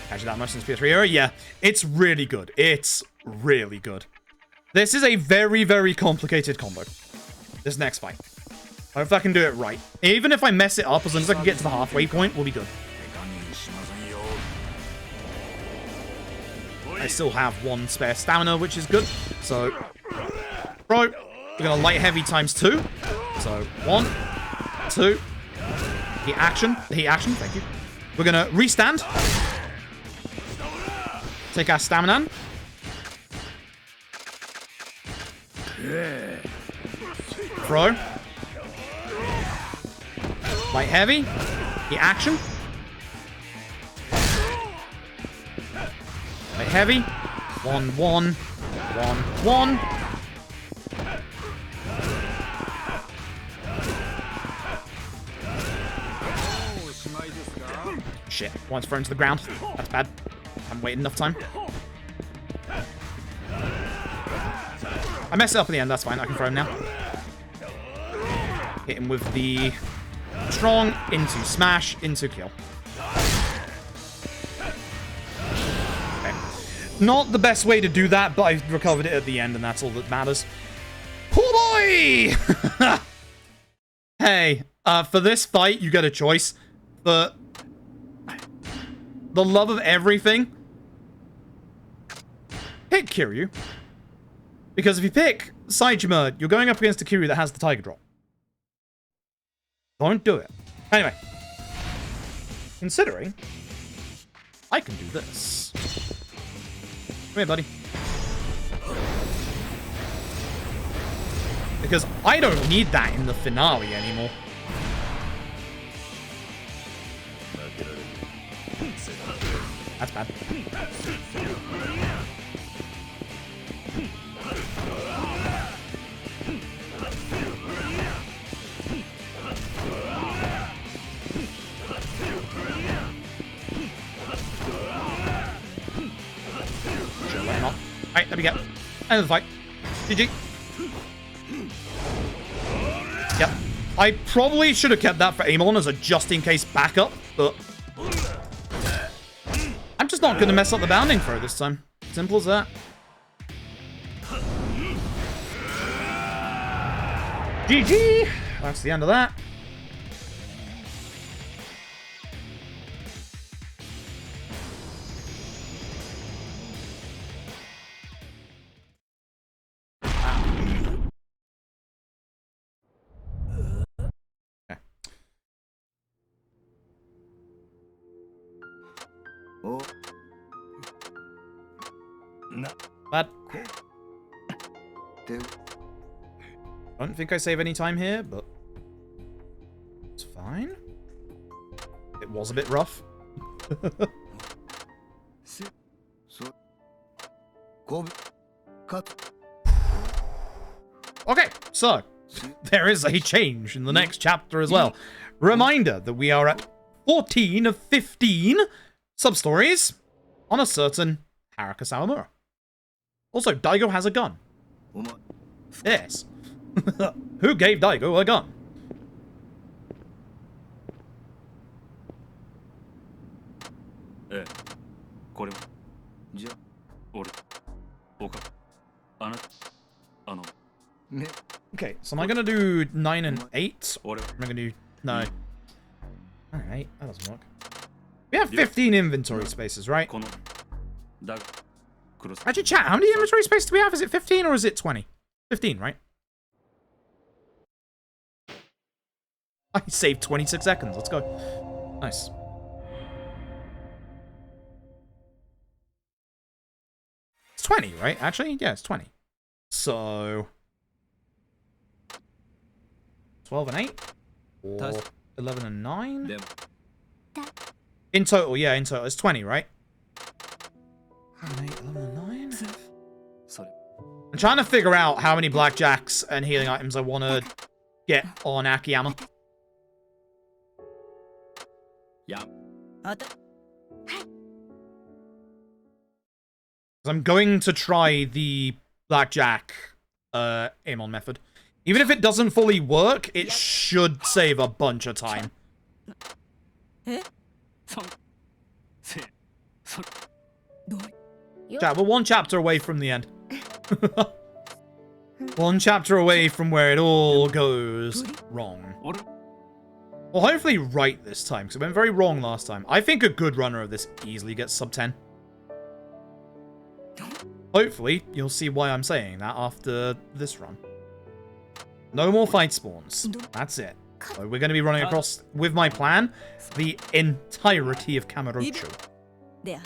Actually, that much since PS3 era? Yeah, it's really good. It's really good. This is a very, very complicated combo. This next fight. I hope I can do it right. Even if I mess it up, as long as I can get to the halfway point, we'll be good. I still have one spare stamina, which is good. So, bro, we're going to light heavy times 2. So, 1, 2. Heat action. Thank you. We're going to restand. Take our stamina. Throw. Light heavy. Heat action. Light heavy. 1, 1. 1, 1. Shit. One's thrown to the ground. That's bad. I haven't waited enough time. I messed it up in the end. That's fine. I can throw him now. Hit him with the strong into smash into kill. Not the best way to do that, but I recovered it at the end, and that's all that matters. Oh boy! Hey, for this fight, you get a choice. For the love of everything, pick Kiryu. Because if you pick Saijima, you're going up against a Kiryu that has the Tiger Drop. Don't do it. Anyway. Considering, I can do this. Come here, buddy. Because I don't need that in the finale anymore. That's bad. Alright, there we go. End of the fight. GG. Yep. I probably should have kept that for Amon as a just-in-case backup, but I'm just not going to mess up the bounding throw this time. Simple as that. GG! That's the end of that. Bad. I don't think I save any time here, but it's fine. It was a bit rough. Okay, so there is a change in the next chapter as well. Reminder that we are at 14 of 15 sub-stories on a certain Haruka Sawamura. Also, Daigo has a gun. Yes. Who gave Daigo a gun? Okay, so am I gonna do 9 and 8? Or am I gonna do... No. Alright, that doesn't work. We have 15 inventory spaces, right? Actually, chat, how many inventory spaces do we have? Is it 15 or is it 20? 15, right? I saved 26 seconds. Let's go. Nice. It's 20, right? Actually, yeah, it's 20. So 12 and 8? Or 11 and 9? In total, yeah, in total. It's 20, right? 11 and 9? I'm trying to figure out how many blackjacks and healing items I want to get on Akiyama. Yeah. I'm going to try the blackjack Amon method. Even if it doesn't fully work, it should save a bunch of time. Chat, we're one chapter away from the end. One chapter away from where it all goes wrong. Well, hopefully right this time, because it went very wrong last time. I think a good runner of this easily gets sub 10. Hopefully, you'll see why I'm saying that after this run. No more fight spawns. That's it. So we're going to be running across, with my plan, the entirety of Kamurocho. There.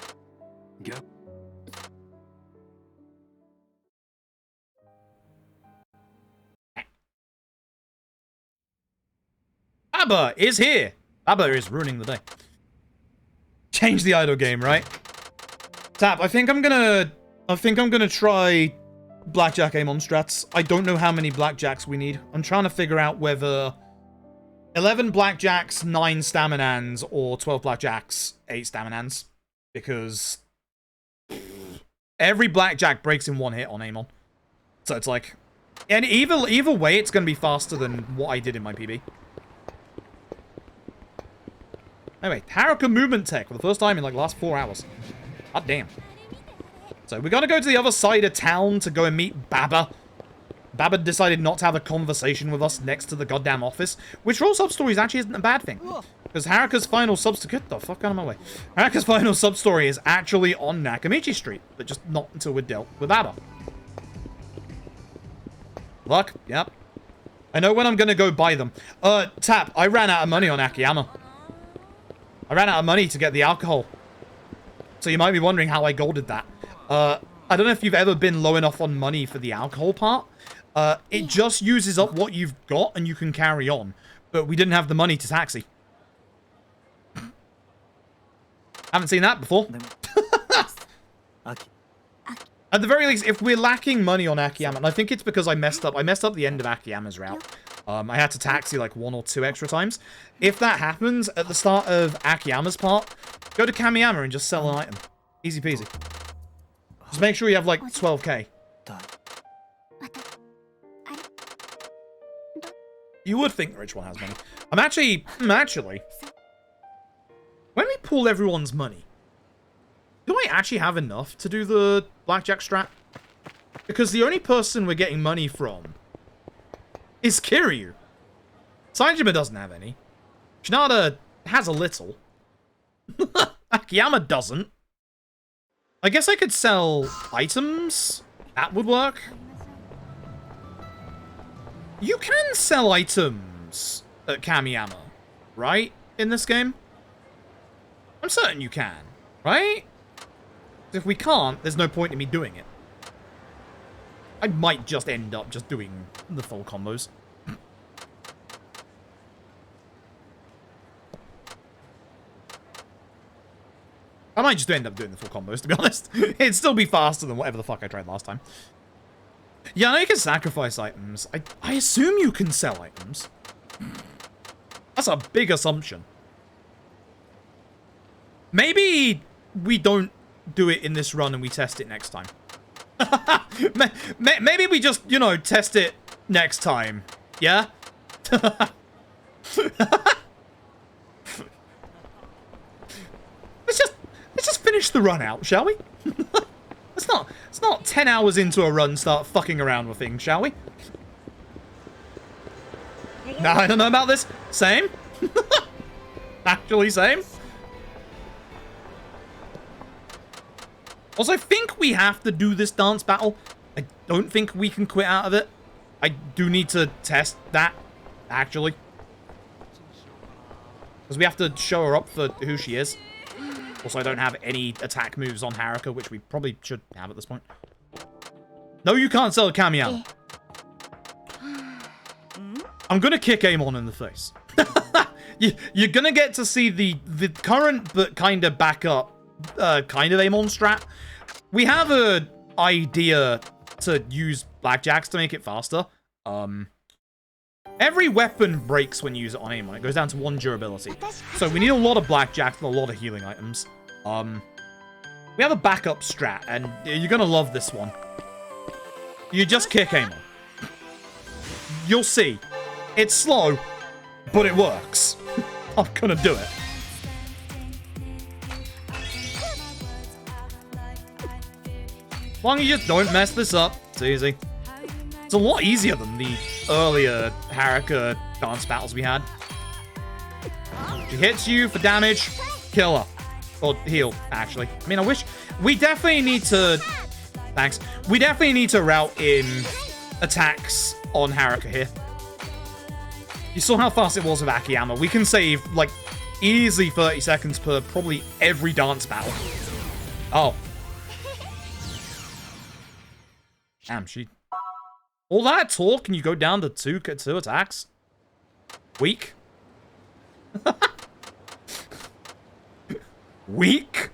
Baba is here. Baba is ruining the day. Change the idle game, right? Tap, I think I'm gonna try Blackjack Amon strats. I don't know how many Blackjacks we need. I'm trying to figure out whether 11 Blackjacks, 9 Staminans, or 12 Blackjacks, 8 Staminans. Because every Blackjack breaks in one hit on Amon. So it's like... And either way, it's gonna be faster than what I did in my PB. Anyway, Haruka movement tech for the first time in like the last 4 hours. God damn. So we're gonna go to the other side of town to go and meet Baba. Baba decided not to have a conversation with us next to the goddamn office, which for all sub-stories actually isn't a bad thing. Because Haruka's final get the fuck out of my way. Haruka's final sub-story is actually on Nakamichi Street, but just not until we're dealt with Baba. Luck? Yep. I know when I'm gonna go buy them. Tap, I ran out of money on Akiyama. I ran out of money to get the alcohol. So you might be wondering how I golded that. I don't know if you've ever been low enough on money for the alcohol part. It just uses up what you've got and you can carry on. But we didn't have the money to taxi. Haven't seen that before. At the very least, if we're lacking money on Akiyama, and I think it's because I messed up the end of Akiyama's route. I had to taxi like 1 or 2 extra times. If that happens at the start of Akiyama's part, go to Kamiyama and just sell an item. Easy peasy. Just make sure you have like 12k. You would think the rich one has money. I'm actually, when we pull everyone's money, do I actually have enough to do the blackjack strat? Because the only person we're getting money from is Kiryu. Sanjima doesn't have any. Shinada has a little. Akiyama doesn't. I guess I could sell items. That would work. You can sell items at Kamiyama, right? In this game? I'm certain you can, right? If we can't, there's no point in me doing it. I might just end up just doing the full combos. I might just end up doing the full combos, to be honest. It'd still be faster than whatever the fuck I tried last time. Yeah, I know you can sacrifice items. I assume you can sell items. That's a big assumption. Maybe we don't do it in this run and we test it next time. Maybe we just, you know, test it next time. Yeah? Let's just finish the run out, shall we? Let's not 10 hours into a run start fucking around with things, shall we? Nah, I don't know about this. Same. Actually, same. Also, I think we have to do this dance battle. I don't think we can quit out of it. I do need to test that, actually. Because we have to show her up for who she is. Also, I don't have any attack moves on Haruka, which we probably should have at this point. No, you can't sell Kamiyama. I'm gonna kick Amon in the face. You're gonna get to see the current, but kind of backup, kind of Amon strat. We have an idea to use blackjacks to make it faster. Every weapon breaks when you use it on Amon. It goes down to 1 durability. So we need a lot of blackjacks and a lot of healing items. We have a backup strat, and you're gonna love this one. You just kick Amon. You'll see. It's slow, but it works. I'm gonna do it. As long as you just don't mess this up, it's easy. It's a lot easier than the earlier Haruka dance battles we had. She hits you for damage, kill her. Or heal, actually. I mean, I wish... We definitely need to... Thanks. We definitely need to route in attacks on Haruka here. You saw how fast it was with Akiyama. We can save, like, easily 30 seconds per probably every dance battle. Oh. Damn, she... All that talk and you go down to two attacks? Weak? Weak?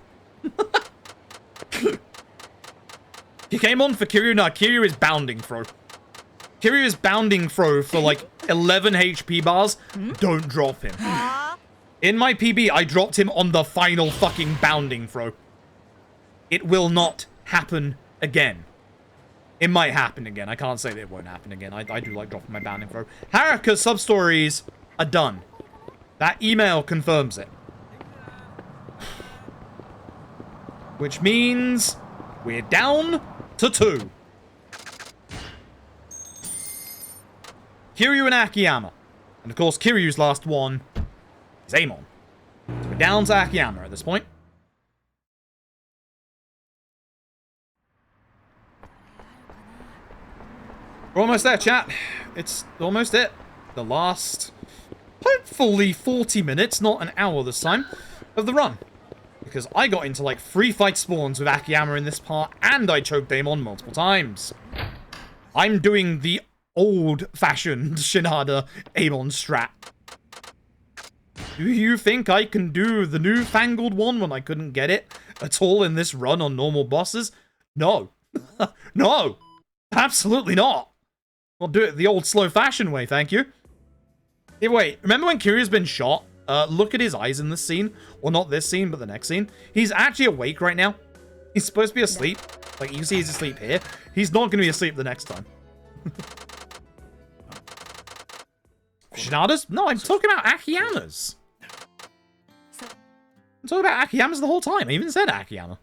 He came on for Kiryu. No, Kiryu is bounding throw. Kiryu is bounding throw for like 11 HP bars. Don't drop him. In my PB, I dropped him on the final fucking bounding throw. It will not happen again. It might happen again. I can't say that it won't happen again. I do like dropping my bounding throw. Haruka sub-stories are done. That email confirms it. Which means we're down to 2. Kiryu and Akiyama. And of course, Kiryu's last one is Amon. So we're down to Akiyama at this point. We're almost there, chat. It's almost it. The last, hopefully 40 minutes, not an hour this time, of the run. Because I got into like 3 fight spawns with Akiyama in this part, and I choked Daemon multiple times. I'm doing the old-fashioned Shinada Amon strat. Do you think I can do the newfangled one when I couldn't get it at all in this run on normal bosses? No. No. Absolutely not. I'll do it the old slow-fashioned way, thank you. Hey, wait, remember when Kiryu's been shot? Look at his eyes in this scene. Well, not this scene, but the next scene. He's actually awake right now. He's supposed to be asleep. Like, you can see he's asleep here. He's not going to be asleep the next time. Shinada's? No, I'm talking about Akiyama's. I'm talking about Akiyama's the whole time. I even said Akiyama.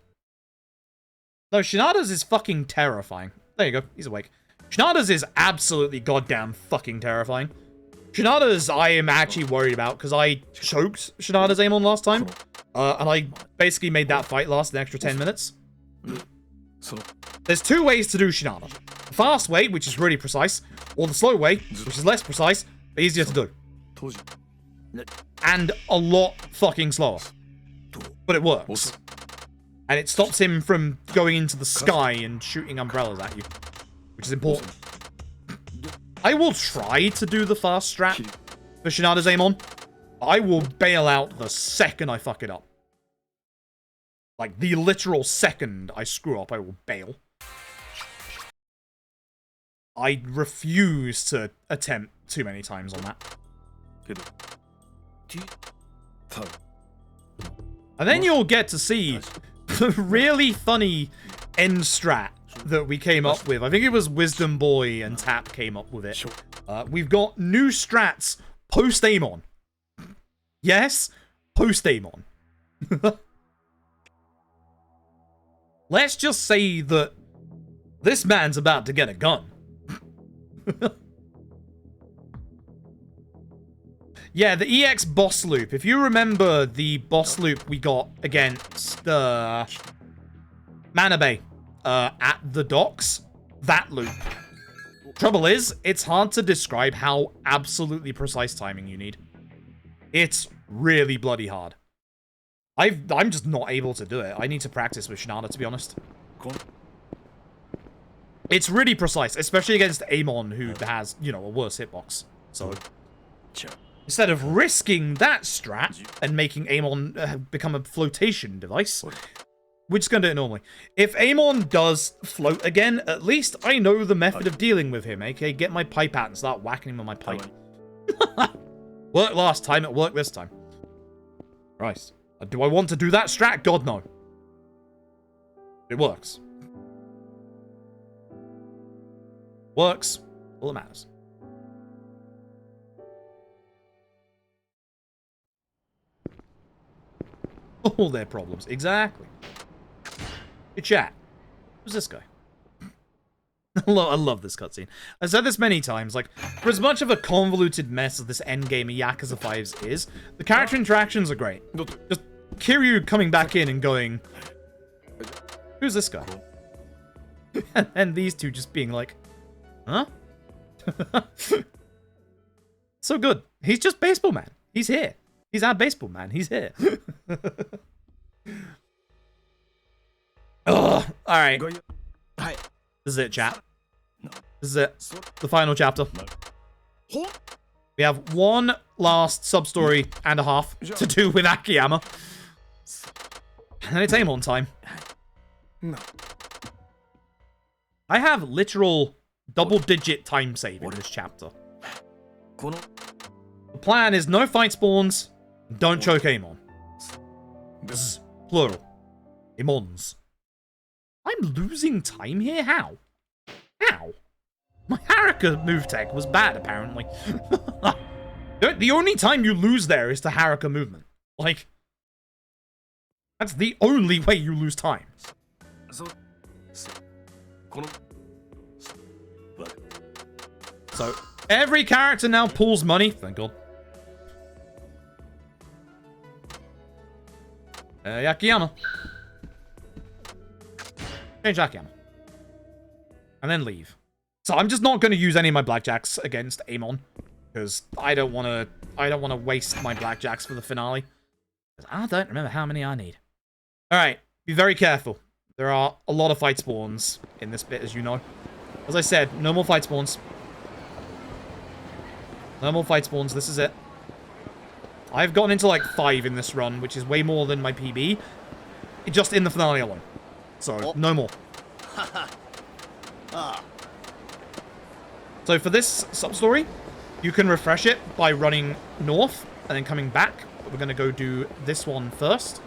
No, Shinada's is fucking terrifying. There you go. He's awake. Shinada's is absolutely goddamn fucking terrifying. Shinada's I am actually worried about because I choked Shinada's Amon last time. And I basically made that fight last an extra 10 minutes. There's 2 ways to do Shinada. The fast way, which is really precise, or the slow way, which is less precise, but easier to do. And a lot fucking slower. But it works. And it stops him from going into the sky and shooting umbrellas at you. Which is important. I will try to do the fast strat for Shinada's Amon. I will bail out the second I fuck it up. Like, the literal second I screw up, I will bail. I refuse to attempt too many times on that. And then you'll get to see the really funny end strat that we came up with. I think it was Wisdom Boy and Tap came up with it. We've got new strats post-Amon. Yes, post-Amon. Let's just say that this man's about to get a gun. Yeah, the EX boss loop. If you remember the boss loop we got against Manabe at the docks, that loop. Trouble is, it's hard to describe how absolutely precise timing you need. It's really bloody hard. I'm just not able to do it. I need to practice with Shinada, to be honest. It's really precise, especially against Amon, who has, you know, a worse hitbox. So, instead of risking that strat and making Amon become a flotation device, we're just going to do it normally. If Amon does float again, at least I know the method of dealing with him, aka get my pipe out and start whacking him with my pipe. Worked last time, it worked this time. Christ. Do I want to do that strat? God, no. It works. Works. All that matters. All their problems. Exactly. Hey, chat. Who's this guy? I love this cutscene. I've said this many times, like, for as much of a convoluted mess as this endgame of Yakuza 5 is, the character interactions are great. Just Kiryu coming back in and going, who's this guy? And these two just being like, huh? So good. He's just Baseball Man. He's here. He's our Baseball Man. He's here. Ugh. Alright. This is it, chat. This is it. The final chapter. We have one last sub-story and a half to do with Akiyama. And then it's Amon time. I have literal double-digit time save in this chapter. The plan is no fight spawns, don't choke Amon. Zzz, plural. Amons. I'm losing time here? How? How? My Haruka move tech was bad, apparently. The only time you lose there is to Haruka movement. Like, that's the only way you lose time. So, every character now pulls money. Thank God. Akiyama. Change Akiyama. And then leave. So I'm just not going to use any of my blackjacks against Amon. Because I don't want to waste my blackjacks for the finale. I don't remember how many I need. Alright, be very careful. There are a lot of fight spawns in this bit, as you know. As I said, no more fight spawns. No more fight spawns, this is it. I've gotten into like 5 in this run, which is way more than my PB. Just in the finale alone. So, no more. So for this sub-story, you can refresh it by running north and then coming back. But we're going to go do this one first.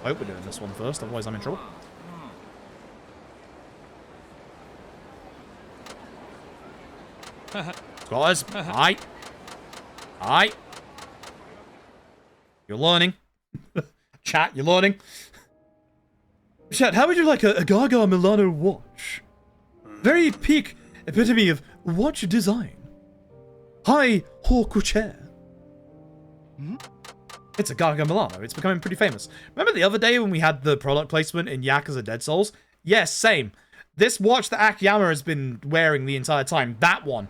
I hope we're doing this one first, otherwise I'm in trouble. Scholars, aye. Aye. You're learning. Chat, you're learning. Chat, how would you like a Gaga Milano watch? Very peak epitome of watch design. High hawk chair. It's a Gaga Milano. It's becoming pretty famous. Remember the other day when we had the product placement in Yakuza Dead Souls? Yes, same. This watch that Akiyama has been wearing the entire time. That one.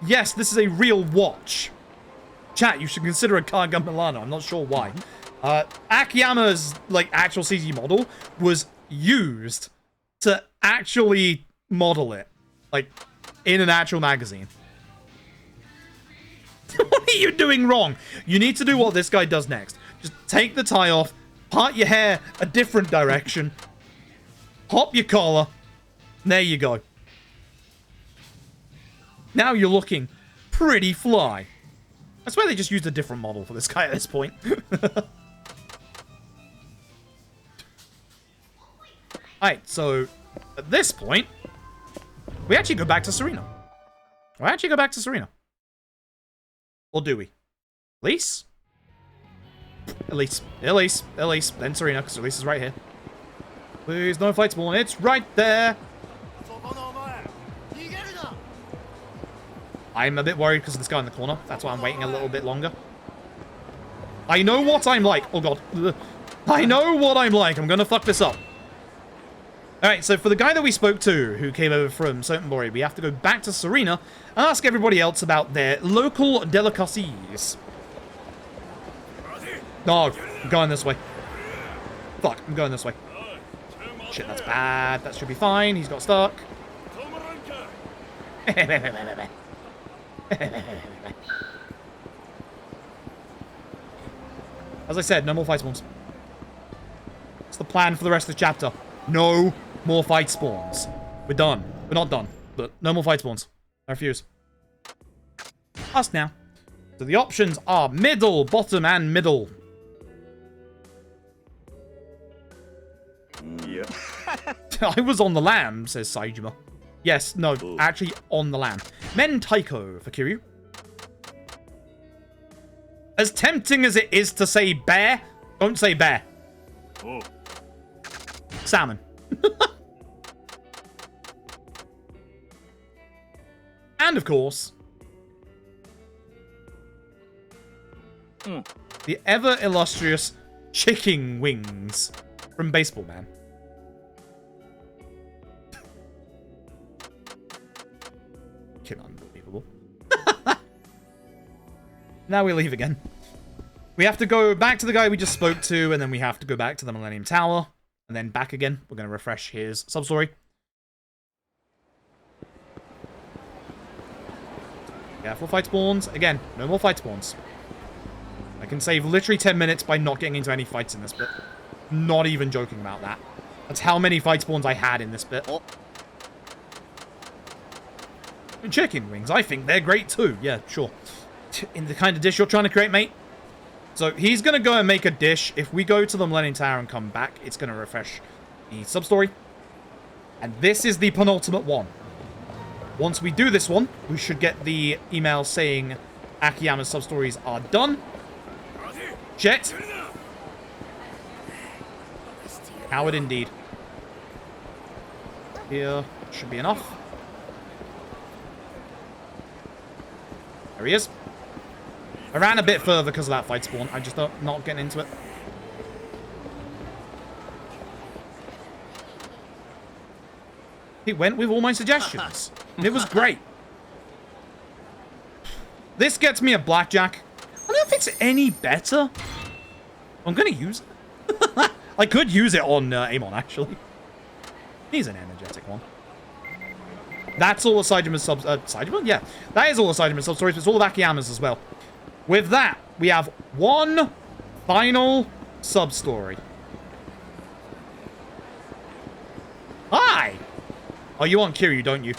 Yes, this is a real watch. Chat, you should consider a Gaga Milano. I'm not sure why. Akiyama's, like, actual CG model was used to actually model it. Like, in an actual magazine. What are you doing wrong? You need to do what this guy does next. Just take the tie off, part your hair a different direction, pop your collar, and there you go. Now you're looking pretty fly. I swear they just used a different model for this guy at this point. Alright, so at this point, we actually go back to Serena. Or do we? Elise? Elise, then Serena, because Elise is right here. Please, no fight spawn. It's right there. I'm a bit worried because of this guy in the corner. That's why I'm waiting a little bit longer. I know what I'm like. Oh, God. I know what I'm like. I'm going to fuck this up. Alright, so for the guy that we spoke to, who came over from Sotenbori, we have to go back to Serena and ask everybody else about their local delicacies. No, I'm going this way. Fuck, I'm going this way. Shit, that's bad. That should be fine. He's got stuck. As I said, no more fight spawns. That's the plan for the rest of the chapter. No more fight spawns. We're done. We're not done, but no more fight spawns. I refuse. Us now. So the options are middle, bottom, and middle. Yeah. I was on the lamb, says Saijima. Yes, no, actually on the lamb. Mentaiko for Kiryu. As tempting as it is to say bear, don't say bear. Oh. Salmon. And of course, the ever illustrious chicken wings from Baseball Man. Unbelievable. Now we leave again. We have to go back to the guy we just spoke to, and then we have to go back to the Millennium Tower, and then back again. We're going to refresh his sub-story. Careful fight spawns. Again, no more fight spawns. I can save literally 10 minutes by not getting into any fights in this bit. Not even joking about that. That's how many fight spawns I had in this bit. Chicken wings, I think they're great too. Yeah, sure. In the kind of dish you're trying to create, mate. So he's going to go and make a dish. If we go to the Millennium Tower and come back, it's going to refresh the sub-story. And this is the penultimate one. Once we do this one, we should get the email saying Akiyama's sub-stories are done. Jet. Howard indeed. Here should be enough. There he is. I ran a bit further because of that fight spawn. I just not getting into it. He went with all my suggestions. And it was great. This gets me a blackjack. I don't know if it's any better. I'm gonna use it. I could use it on Amon, actually. He's an energetic one. That's all the Saijima's subs... Saijima? Yeah. That is all the Saijima's sub-stories, but it's all of Akiyama's as well. With that, we have one final sub-story. Hi! Oh, you want Kiryu, don't you?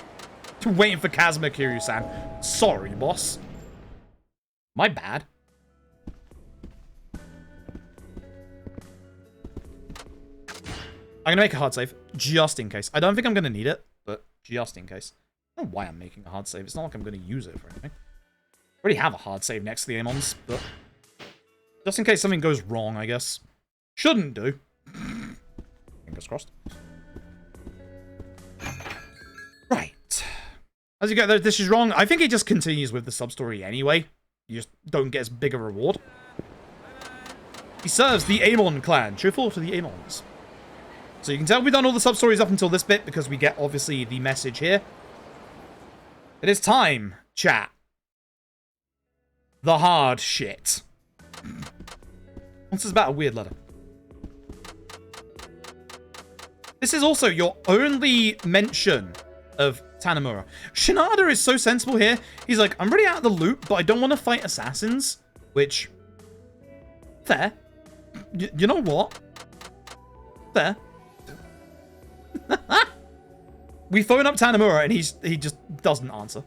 Waiting for Kazuma, Kiryu-san. Sorry, boss. My bad. I'm gonna make a hard save, just in case. I don't think I'm gonna need it, but just in case. I don't know why I'm making a hard save. It's not like I'm gonna use it for anything. I already have a hard save next to the Amons, but just in case something goes wrong, I guess. Shouldn't do. Fingers crossed. Right. As you go, this is wrong. I think it just continues with the sub-story anyway. You just don't get as big a reward. He serves the Amon clan. Truthful to the Amons. So you can tell we've done all the sub-stories up until this bit because we get, obviously, the message here. It is time, chat. The hard shit. What's this about a weird letter? This is also your only mention of Tanamura. Shinada is so sensible here. He's like, I'm really out of the loop, but I don't want to fight assassins. Which, fair. You know what? Fair. We phone up Tanamura and he just doesn't answer.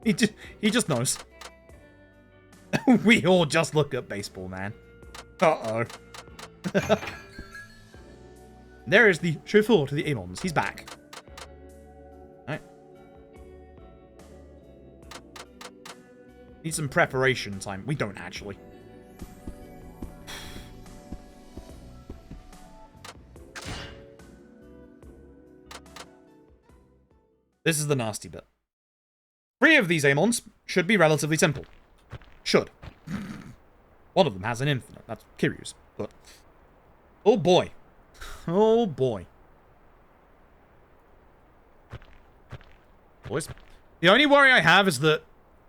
He just knows. We all just look at baseball, man. Uh-oh. There is the chauffeur to the Amons. He's back. Alright. Need some preparation time. We don't actually. This is the nasty bit. 3 of these Amons should be relatively simple. Should. One of them has an infinite. That's Kiryus. But oh boy. Oh boy. Boys. The only worry I have is that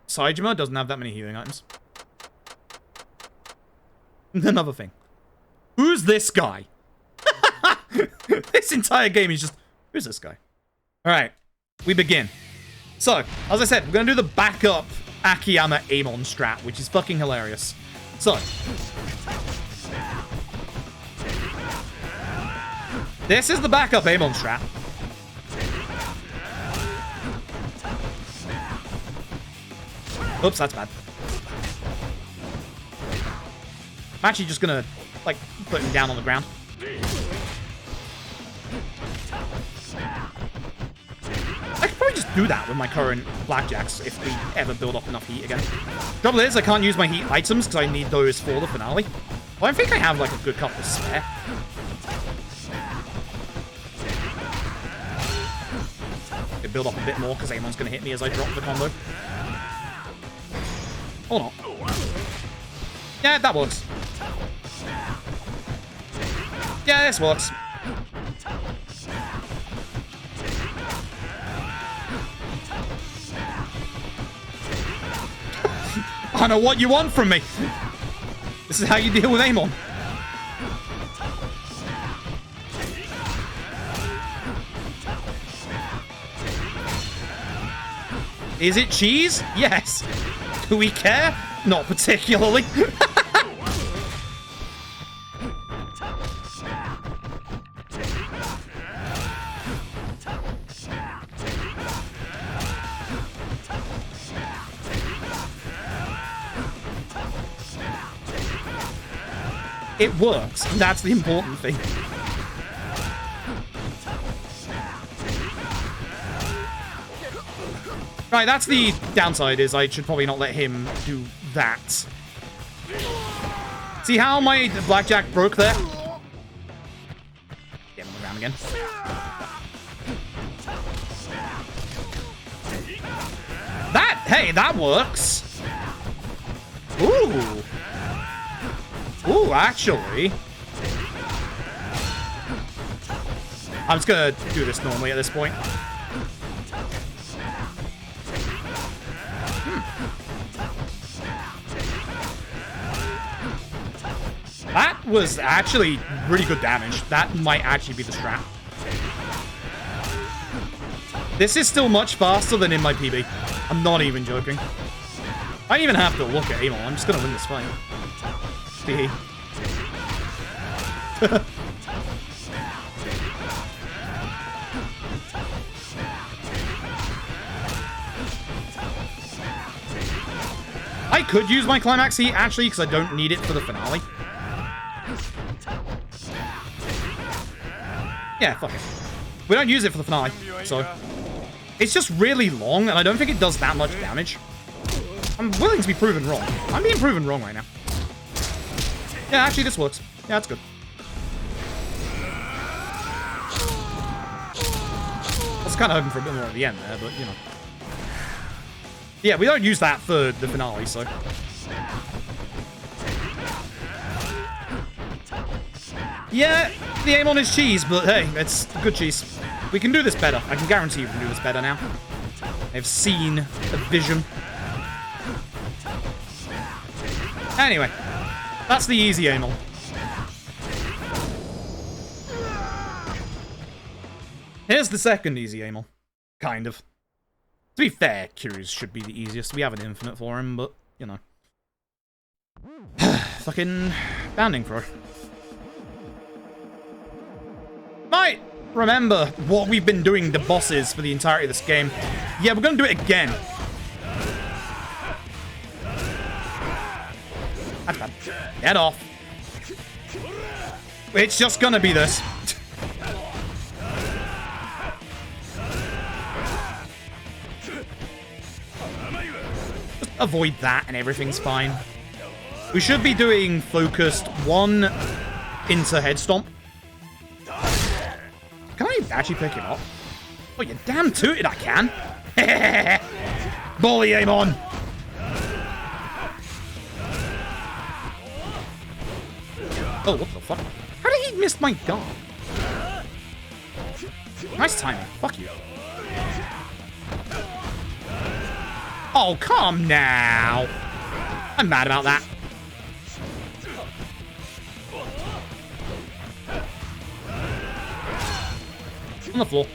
Saijima doesn't have that many healing items. Another thing. Who's this guy? This entire game is just... Who's this guy? Alright. We begin. So, as I said, we're going to do the backup Akiyama Amon strat, which is fucking hilarious. So. This is the backup Amon strat. Oops, that's bad. I'm actually just going to, like, put him down on the ground. I could probably just do that with my current blackjacks if we ever build up enough heat again. Trouble is, I can't use my heat items because I need those for the finale. Well, I think I have like a good couple spare. They build up a bit more because Amon's going to hit me as I drop the combo. Or not. Yeah, that works. Yeah, this works. I know what you want from me. This is how you deal with Amon. Is it cheese? Yes. Do we care? Not particularly. It works. That's the important thing. Right, that's the downside, is I should probably not let him do that. See how my blackjack broke there? Get him on the ground again. That, hey, that works. Ooh. Ooh, actually. I'm just gonna do this normally at this point. That was actually really good damage. That might actually be the strat. This is still much faster than in my PB. I'm not even joking. I don't even have to look at Amon. I'm just gonna win this fight. Hee. I could use my climax heat, actually, because I don't need it for the finale. Yeah, fuck it. We don't use it for the finale, so... It's just really long, and I don't think it does that much damage. I'm willing to be proven wrong. I'm being proven wrong right now. Yeah, actually, this works. Yeah, that's good. I was kind of hoping for a bit more at the end there, but, you know. Yeah, we don't use that for the finale, so... Yeah, the aim on is cheese, but hey, it's good cheese. We can do this better. I can guarantee we can do this better now. I've seen a vision. Anyway, that's the easy aim on. Here's the second easy aim on. Kind of. To be fair, Kiryus should be the easiest. We have an infinite for him, but, you know. Fucking bounding throw. Might remember what we've been doing to bosses for the entirety of this game. Yeah, we're gonna do it again. That's bad. Get off. It's just gonna be this. Avoid that and everything's fine. We should be doing focused one into head stomp. Can I actually pick him up? Oh, you damn tooted I can. Bully aim on. Oh, what the fuck? How did he miss my gun? Nice timing. Fuck you. Oh, come now. I'm mad about that. On the floor.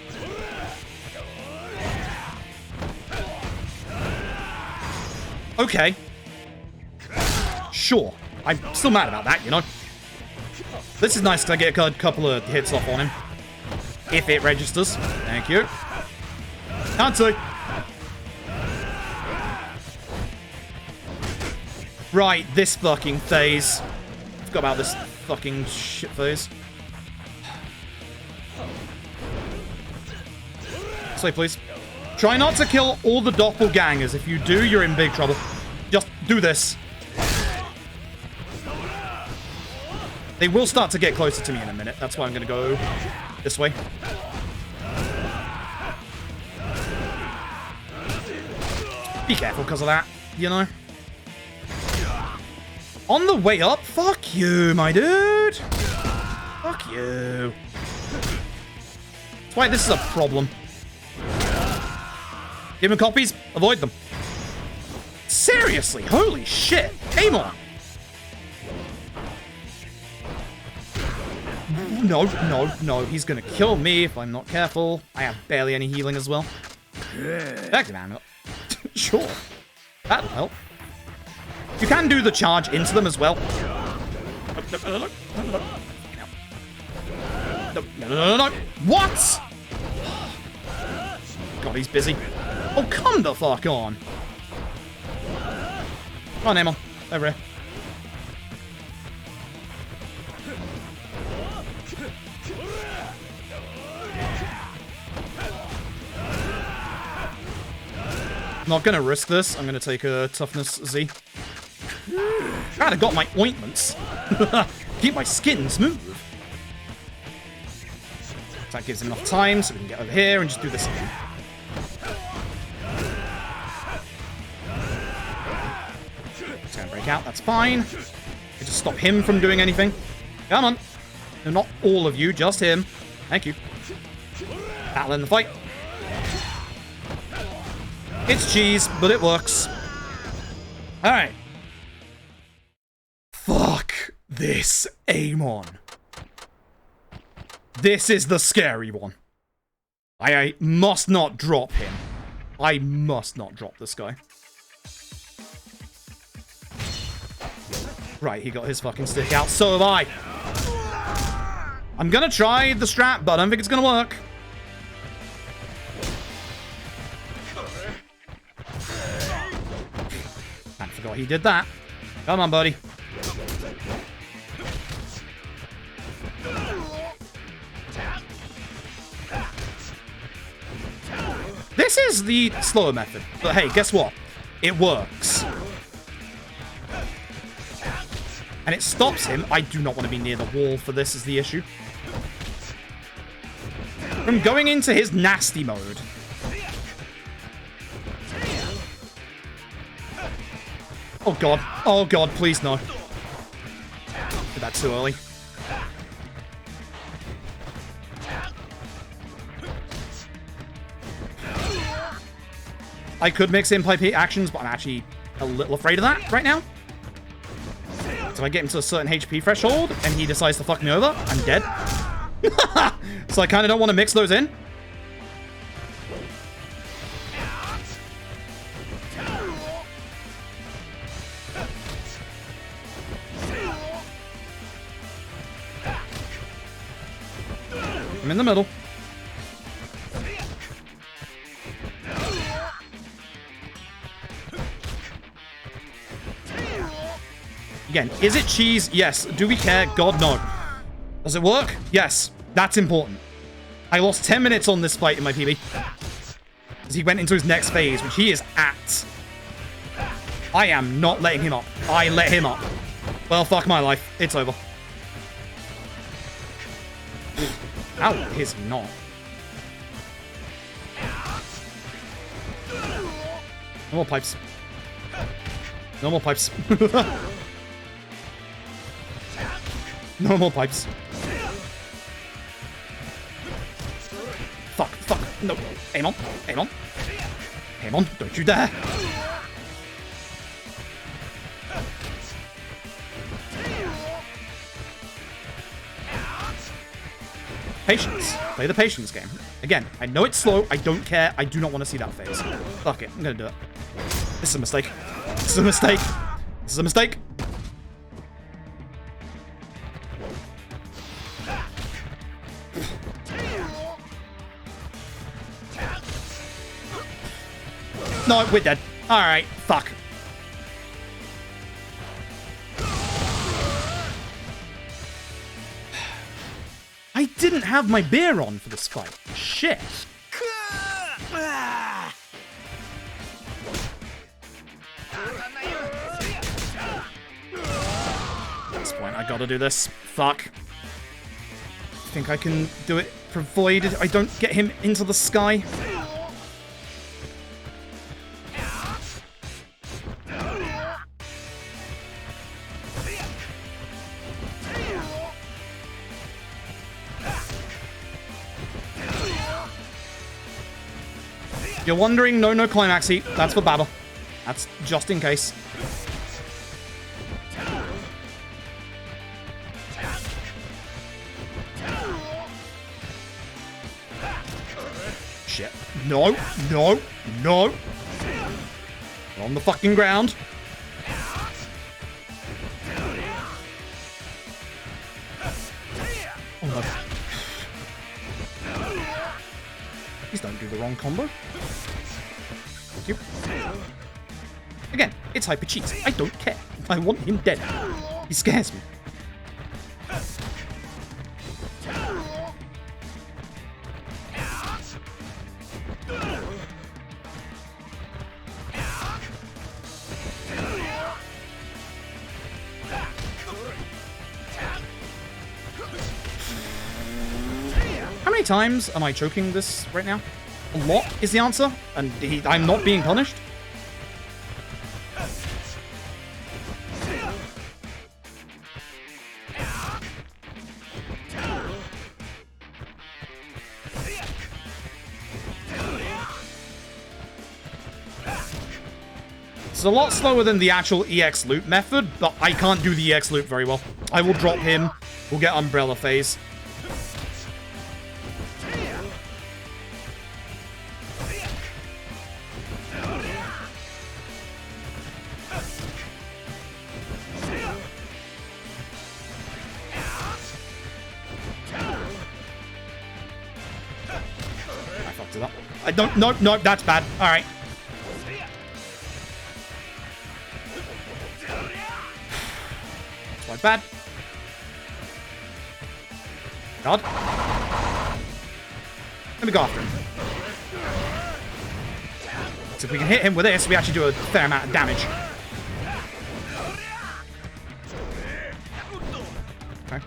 Okay. Sure. I'm still mad about that, you know. This is nice because I get a couple of hits off on him. If it registers. Thank you. Can't see. Right, this fucking phase. Forgot about this fucking shit phase. This way, please. Try not to kill all the doppelgangers. If you do, you're in big trouble. Just do this. They will start to get closer to me in a minute. That's why I'm going to go this way. Be careful because of that, you know? On the way up? Fuck you, my dude. Fuck you. That's why this is a problem. Give him copies, avoid them. Seriously, holy shit. Aim on. No, no, no. He's gonna kill me if I'm not careful. I have barely any healing as well. Effective ammo. Sure. That'll help. You can do the charge into them as well. No. What? God, he's busy. Oh, come the fuck on. Come on, Emma. Over here. Not gonna risk this. I'm gonna take a toughness Z. Glad I got my ointments. Keep my skin smooth. That gives him enough time so we can get over here and just do this again. It's gonna break out, that's fine. Just stop him from doing anything. Come on. No, not all of you, just him. Thank you. Battle in the fight. It's cheese, but it works. Alright. Fuck this Amon. This is the scary one. I must not drop him. I must not drop this guy. Right, he got his fucking stick out. So have I. I'm gonna try the strat, but I don't think it's gonna work. I forgot he did that. Come on, buddy. This is the slower method. But hey, guess what? It works. And it stops him. I do not want to be near the wall for this is the issue. From going into his nasty mode. Oh god. Oh god, please no. Did that too early. I could mix in pipe actions, but I'm actually a little afraid of that right now. So if I get him to a certain HP threshold and he decides to fuck me over, I'm dead. So I kind of don't want to mix those in. I'm in the middle. Again, is it cheese? Yes. Do we care? God, no. Does it work? Yes. That's important. I lost 10 minutes on this fight in my PB. As he went into his next phase, which he is at. I am not letting him up. I let him up. Well, fuck my life. It's over. How is he not? No more pipes. No more pipes. No more pipes. Fuck, fuck, no. Aim on, aim on. Aim on, don't you dare. Patience. Play the patience game. Again, I know it's slow. I don't care. I do not want to see that phase. Fuck it. I'm gonna do it. This is a mistake. This is a mistake. This is a mistake. No, we're dead. Alright, fuck. I didn't have my beer on for this fight. Shit. At this point, I gotta do this. Fuck. I think I can do it provided I don't get him into the sky. You're wondering, no climax heat. That's for Baba. That's just in case. Shit. No, no, no. We're on the fucking ground. Oh no. Please don't do the wrong combo. Thank you. Again, it's hyper cheats. I don't care. I want him dead. He scares me. How many times am I choking this right now? A lot is the answer, and I'm not being punished. It's a lot slower than the actual EX loop method, but I can't do the EX loop very well. I will drop him. We'll get Umbrella phase. I fucked it up. I don't. No, that's bad. All right. Quite bad. God. Let me go after him. So if we can hit him with this, we actually do a fair amount of damage. Okay.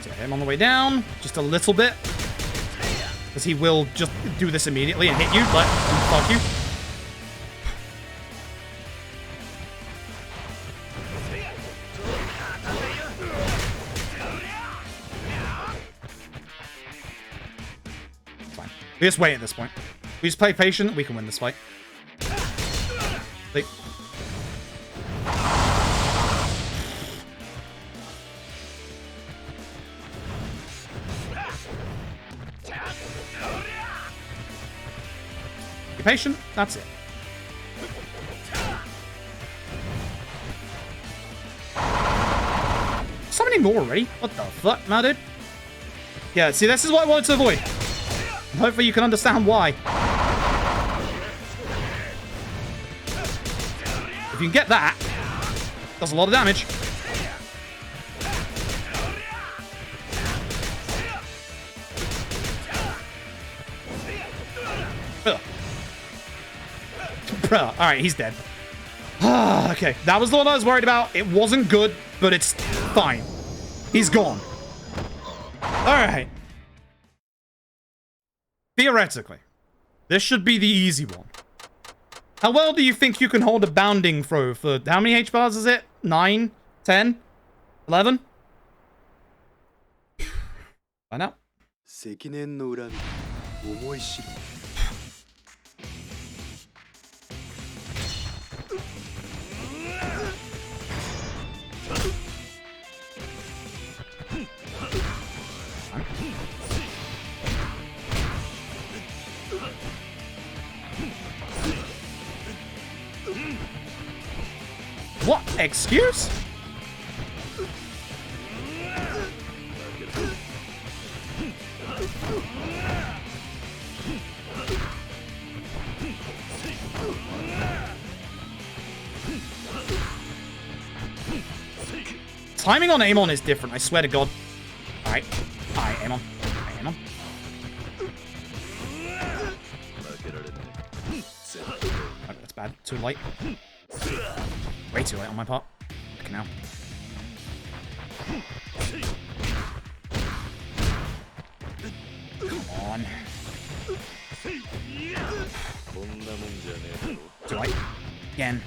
So him on the way down, just a little bit. Because he will just do this immediately and hit you, but fuck you. It's fine. We just wait at this point. We just play patient, we can win this fight. Like, be patient, that's it. So many more already? What the fuck, man, dude? Yeah, see, this is what I wanted to avoid. And hopefully you can understand why. If you can get that, does a lot of damage. Bruh, alright, he's dead. Okay, that was the one I was worried about. It wasn't good, but it's fine. He's gone. Alright. Theoretically, this should be the easy one. How well do you think you can hold a bounding throw for... How many H bars is it? 9? 10? 11? Find out. What? Excuse? Timing on aim on is different, I swear to God. Alright. Alright, aim on. Aim on. Okay, that's bad. Too light. Way too late on my part. Okay, now. Come on. Too light. Again.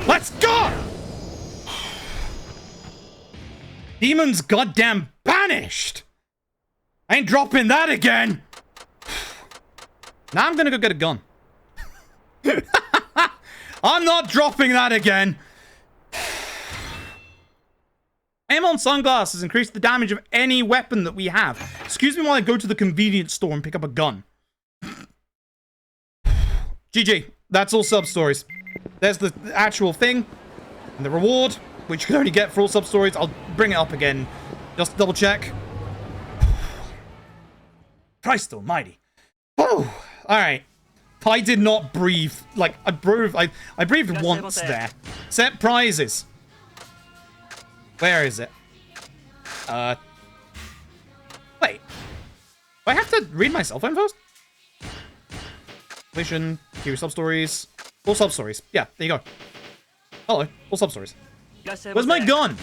Let's go! Demon's goddamn banished! I ain't dropping that again! Now I'm gonna go get a gun. I'm not dropping that again! Aim on sunglasses increase the damage of any weapon that we have. Excuse me while I go to the convenience store and pick up a gun. GG. That's all sub-stories. There's the actual thing. And the reward, which you can only get for all sub-stories. I'll bring it up again. Just to double check. Christ almighty. Whew. Alright. I did not breathe. Like, I breathed once there. Set prizes. Where is it? Wait. Do I have to read my cell phone first? Completion, Q sub-stories. All sub-stories. Yeah, there you go. Hello. All sub-stories. Where's my gun?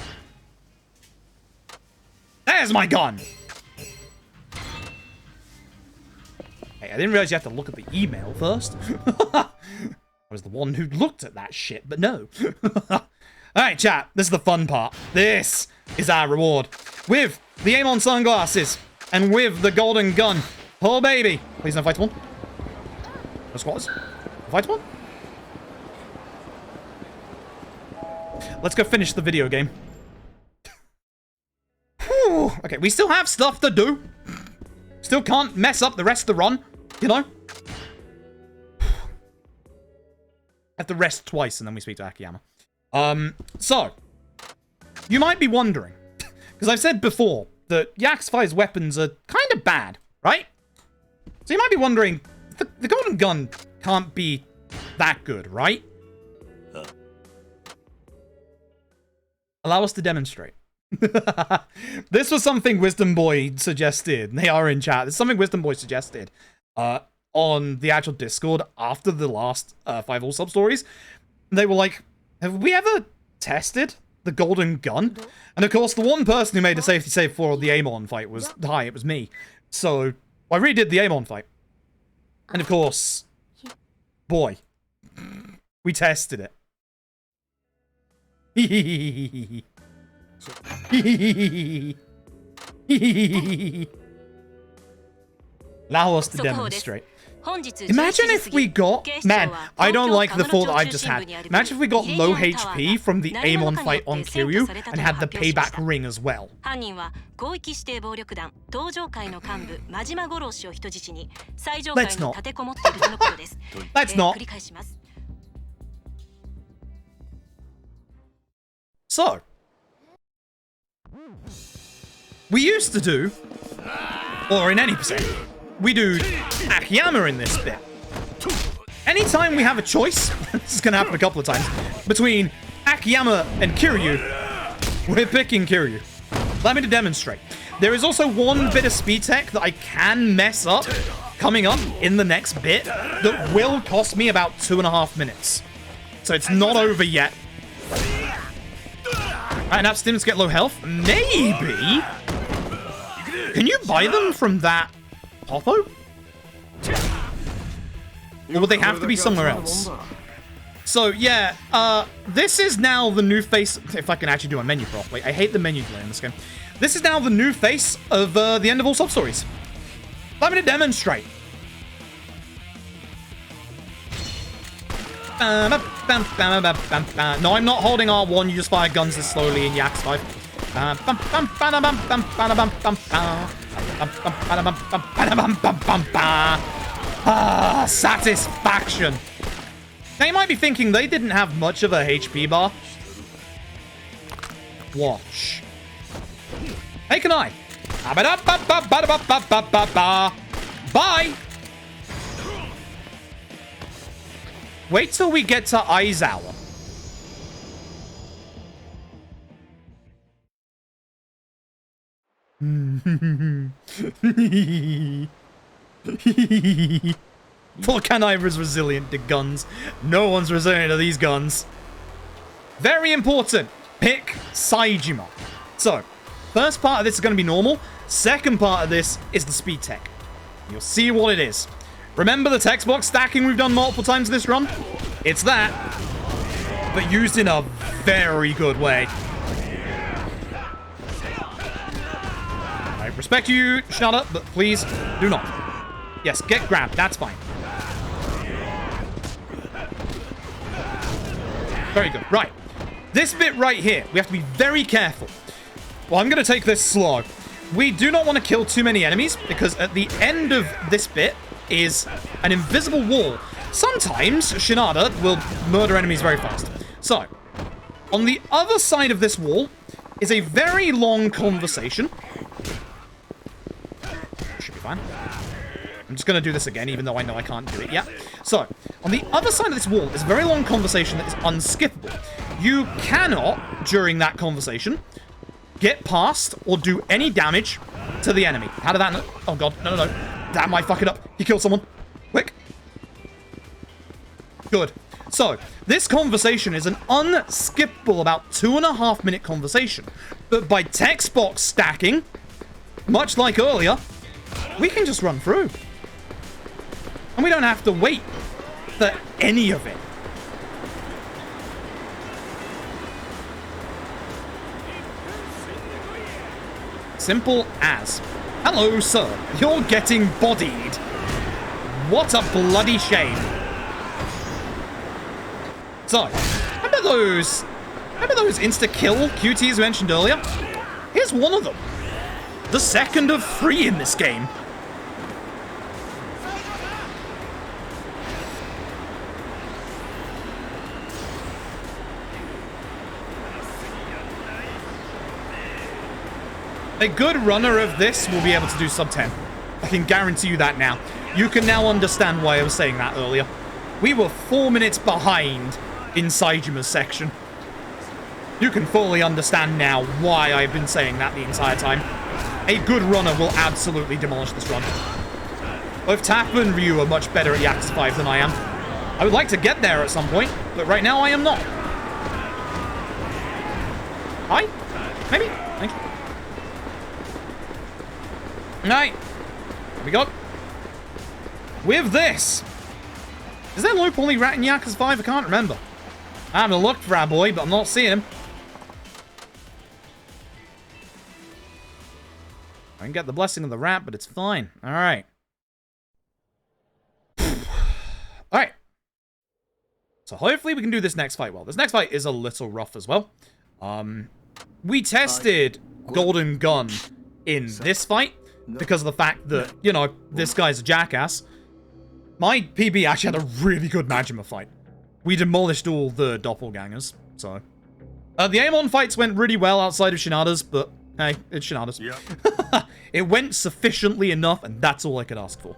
There's my gun! Hey, I didn't realize you have to look at the email first. I was the one who looked at that shit, but no. Alright, chat. This is the fun part. This is our reward. With the aim on sunglasses and with the golden gun. Oh, baby. Please no fight one. No squatters. Fight one. Let's go finish the video game. Whew. Okay, we still have stuff to do. Still can't mess up the rest of the run, you know? Have to rest twice and then we speak to Akiyama. So, you might be wondering, because I've said before that Yakuza's weapons are kind of bad, right? So you might be wondering, the golden gun can't be that good, right? Allow us to demonstrate. This was something Wisdom Boy suggested. They are in chat. It's something Wisdom Boy suggested on the actual Discord after the last 5 All Substories. They were like, have we ever tested the golden gun? And of course, the one person who made a safety save for the Amon fight was hi, it was me. So I redid the Amon fight. And of course, boy, we tested it. Allow us to demonstrate. Imagine if we got... Man, I don't like the thought that I've just had. Imagine if we got low HP from the Amon fight on Kiryu and had the payback ring as well. Let's not. Let's not. So, we used to do, or in any percent, we do Akiyama in this bit. Anytime we have a choice, this is going to happen a couple of times, between Akiyama and Kiryu, we're picking Kiryu. Allow me to demonstrate. There is also one bit of speed tech that I can mess up coming up in the next bit that will cost me about 2.5 minutes. So it's not over yet. And have stimulants get low health? Maybe? Can you buy them from that Popo? Or would they have to be somewhere else? So, yeah, this is now the new face... If I can actually do my menu properly. I hate the menu delay in this game. This is now the new face of the end of All Substories. Allow me to demonstrate. No, I'm not holding R1. You just fire guns this slowly in Yakuza 5. Ah, satisfaction. Now you might be thinking they didn't have much of a HP bar. Watch. Hey, can I? Bye. Wait till we get to Aizawa. Poor Kanaiba's resilient to guns. No one's resilient to these guns. Very important. Pick Saejima. So, first part of this is going to be normal. Second part of this is the speed tech. You'll see what it is. Remember the text box stacking we've done multiple times in this run? It's that, but used in a very good way. I respect you, Shinada, but please do not. Yes, get grabbed. That's fine. Very good. Right. This bit right here, we have to be very careful. Well, I'm going to take this slow. We do not want to kill too many enemies, because at the end of this bit is an invisible wall. Sometimes Shinada will murder enemies very fast. So, on the other side of this wall is a very long conversation. Should be fine. I'm just going to do this again, even though I know I can't do it yet. So, on the other side of this wall is a very long conversation that is unskippable. You cannot, during that conversation, get past or do any damage to the enemy. How did that... Oh, God. No, no, no. That might fuck it up. He killed someone. Quick. Good. So, this conversation is an unskippable about 2.5 minute conversation. But by text box stacking, much like earlier, we can just run through. And we don't have to wait for any of it. Simple as. Hello, sir. You're getting bodied. What a bloody shame. So, remember those insta-kill QTs mentioned earlier? Here's one of them. The second of 3 in this game. A good runner of this will be able to do sub 10. I can guarantee you that now. You can now understand why I was saying that earlier. We were 4 minutes behind in Saijima's section. You can fully understand now why I've been saying that the entire time. A good runner will absolutely demolish this run. Both Tappa and Ryu are much better at Yakuza 5 than I am. I would like to get there at some point, but right now I am not. Hi? Maybe? Thank you. Alright. Here we go. With this. Is there Loop only rat in Yakuza 5? I can't remember. I haven't looked for our boy, but I'm not seeing him. I can get the blessing of the rat, but it's fine. Alright. Alright. So hopefully we can do this next fight well. This next fight is a little rough as well. We tested Golden Gun in this fight because of the fact that, you know, this guy's a jackass. My PB actually had a really good Majima fight. We demolished all the doppelgangers, so. The Amon fights went really well outside of Shinada's, but hey, it's Shinada's. Yeah. It went sufficiently enough, and that's all I could ask for.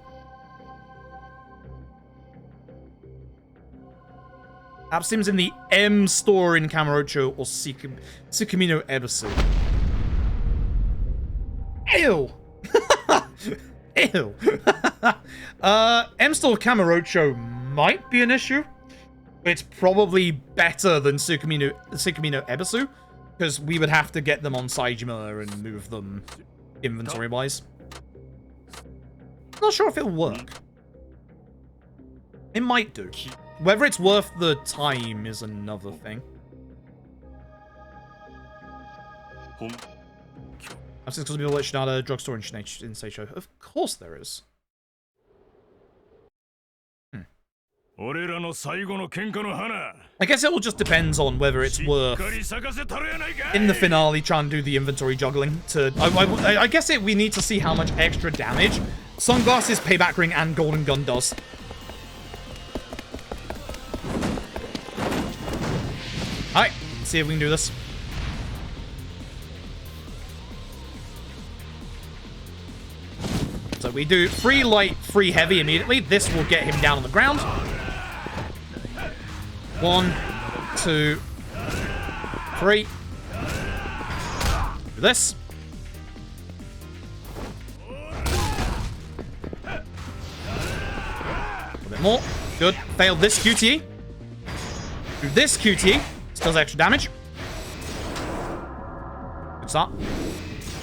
App Sims in the M store in Kamurocho or Tsukumino Ebisu. Ew! Ew. M store Kamurocho might be an issue. It's probably better than Tsukumino Ebisu, because we would have to get them on Saejima and move them inventory-wise. Not sure if it'll work. It might do. Whether it's worth the time is another thing. I've seen because people at Shinada drugstore in Seisho. Of course there is. I guess it all just depends on whether it's worth, in the finale, trying to do the inventory juggling. I guess we need to see how much extra damage Sunglasses, Payback Ring, and Golden Gun does. Alright, let's see if we can do this. So we do 3 light, 3 heavy immediately. This will get him down on the ground. 1, 2, 3. Do this. A bit more. Good. Failed this QTE. Do this QTE. This does extra damage. Good start.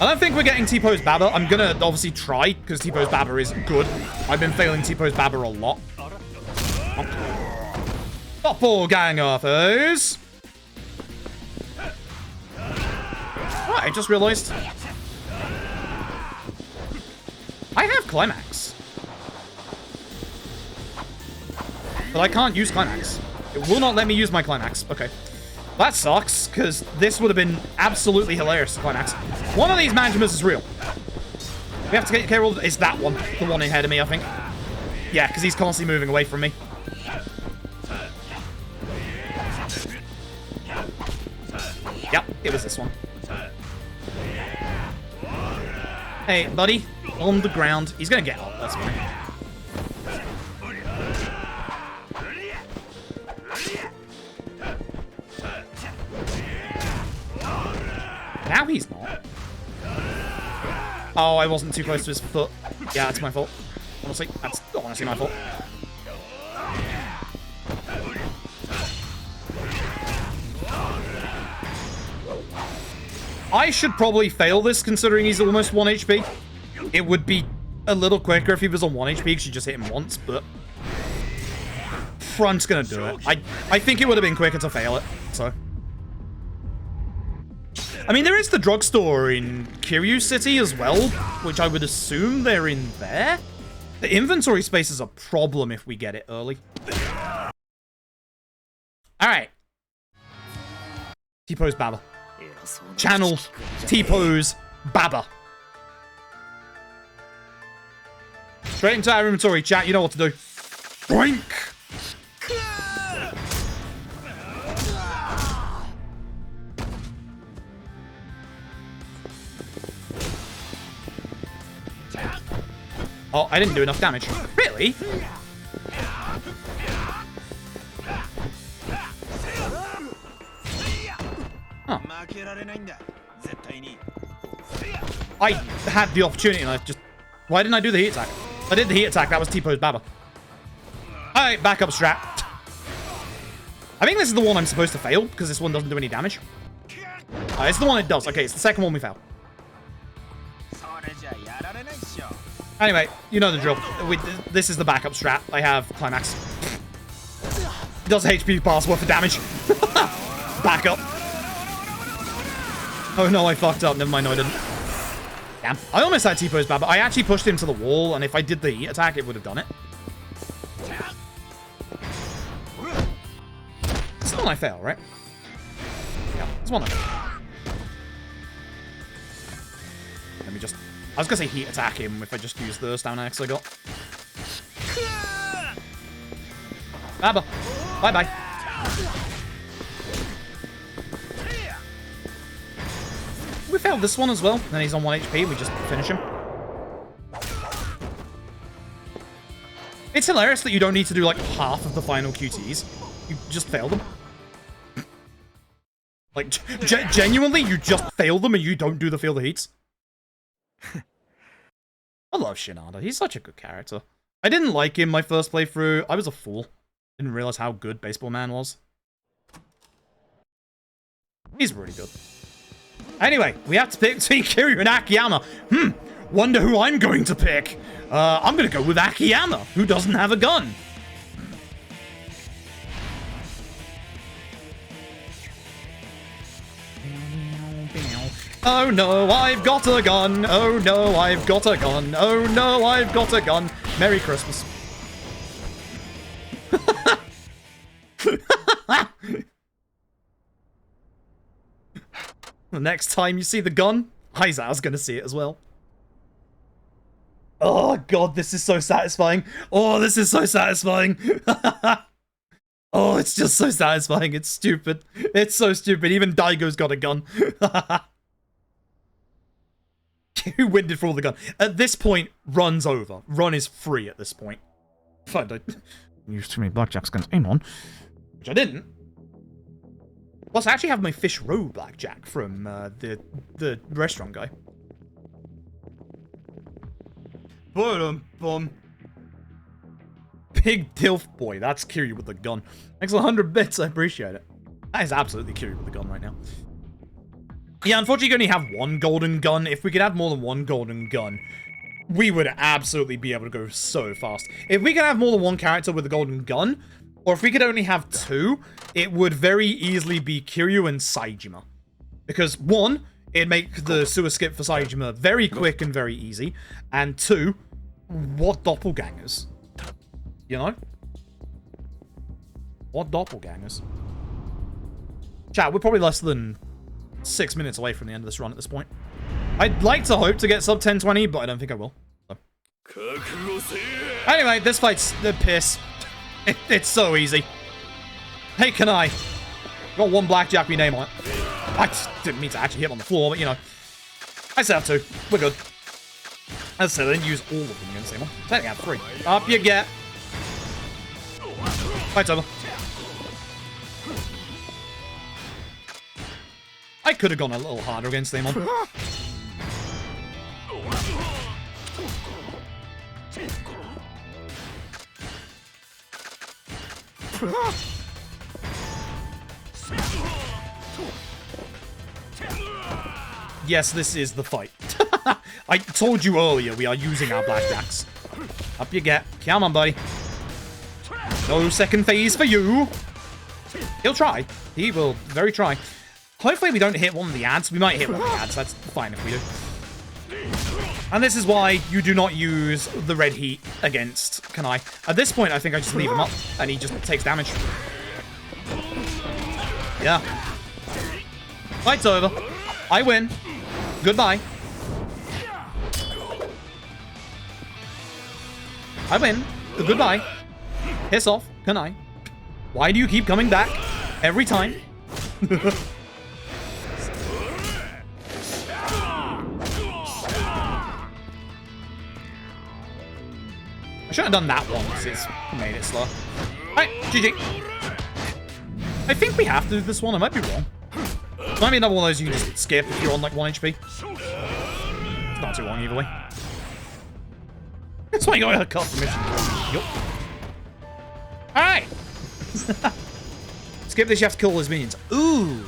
I don't think we're getting T-Pose Baba. I'm gonna obviously try, because T-Pose Baba is good. I've been failing T-Pose Baba a lot. Doppelganger-Foes. Oh, I just realized I have Climax. But I can't use Climax. It will not let me use my Climax. Okay. That sucks, because this would have been absolutely hilarious to Climax. One of these managements is real. We have to get careful. It's that one. The one ahead of me, I think. Yeah, because he's constantly moving away from me. Yep, it was this one. Hey, buddy. On the ground. He's going to get up. That's fine. Now he's not. Oh, I wasn't too close to his foot. Yeah, that's my fault. Honestly, that's honestly my fault. I should probably fail this, considering he's almost 1 HP. It would be a little quicker if he was on 1 HP, because you just hit him once, but front's gonna do it. I think it would have been quicker to fail it, so. I mean, there is the drugstore in Kiryus City as well, which I would assume they're in there. The inventory space is a problem if we get it early. Alright. T-Pose Baba. Channel T-Pose Baba. Straight into our inventory, chat. You know what to do. Boink! Oh, I didn't do enough damage. Really? Huh. I had the opportunity and I just... Why didn't I do the heat attack? I did the heat attack. That was T-Pose Baba. Alright, backup strat. I think this is the one I'm supposed to fail because this one doesn't do any damage. It's the one it does. Okay, it's the second one we fail. Anyway, you know the drill. This is the backup strat. I have Climax. Does HP pass worth of damage. Backup. Oh no, I fucked up. Never mind, no I didn't. Damn. I almost had T-Pose Baba. I actually pushed him to the wall, and if I did the heat attack, it would have done it. It's the one I fail, right? Yeah, it's one I fail. Let me just... I was gonna say heat attack him if I just use the stamina X I got. Baba. Bye-bye. We failed this one as well. Then he's on 1 HP. We just finish him. It's hilarious that you don't need to do like half of the final QTs. You just fail them. Like, genuinely, you just fail them and you don't do the field of heats. I love Shinada. He's such a good character. I didn't like him my first playthrough. I was a fool. Didn't realize how good Baseball Man was. He's really good. Anyway, we have to pick between Kiryu and Akiyama. Wonder who I'm going to pick. I'm going to go with Akiyama, who doesn't have a gun. Oh no, I've got a gun. Oh no, I've got a gun. Oh no, I've got a gun. Merry Christmas. The next time you see the gun, Aiza's gonna see it as well. Oh god, this is so satisfying. Oh, this is so satisfying. Oh, it's just so satisfying. It's stupid. It's so stupid. Even Daigo's got a gun. Who winded for all the gun? At this point, run's over. Run is free at this point. If I don't use too many blackjacks against Amon, which I didn't. Plus, I actually have my fish roe blackjack from the restaurant guy. Boom. Big Dilf boy. That's Kiryu with the gun. Thanks 100 bits. I appreciate it. That is absolutely Kiryu with the gun right now. Yeah, unfortunately, you only have one golden gun. If we could have more than one golden gun, we would absolutely be able to go so fast. If we could have more than one character with a golden gun, or if we could only have two, it would very easily be Kiryu and Saejima. Because, one, it'd make the sewer skip for Saejima very quick and very easy. And two, what doppelgangers? You know? What doppelgangers? Chat, we're probably less than 6 minutes away from the end of this run at this point. I'd like to hope to get sub 1020, but I don't think I will. So. Anyway, this fight's the piss. It's so easy. Hey, Kanai. Got one blackjack with your name on it. I just didn't mean to actually hit him on the floor, but you know. I said I have two. We're good. As I said, I didn't use all of them against him. Technically, I have three. Up you get. Fight's over. I could have gone a little harder against Amon. Yes, this is the fight. I told you earlier we are using our blackjacks. Up you get. Come on, buddy. No second phase for you. He'll try. He will very try. Hopefully we don't hit one of the ads. We might hit one of the ads. That's fine if we do. And this is why you do not use the red heat against Kanai. At this point, I think I just leave him up and he just takes damage. Yeah. Fight's over. I win. Goodbye. I win. Goodbye. Piss off, Kanai. Why do you keep coming back every time? I should have done that once. It's made it slow. Alright, GG. I think we have to do this one. I might be wrong. It might be another one of those you can just skip if you're on like 1 HP. It's not too long either way. That's why you got a cut for mission. Yup. Alright. Skip this, you have to kill all his minions. Ooh.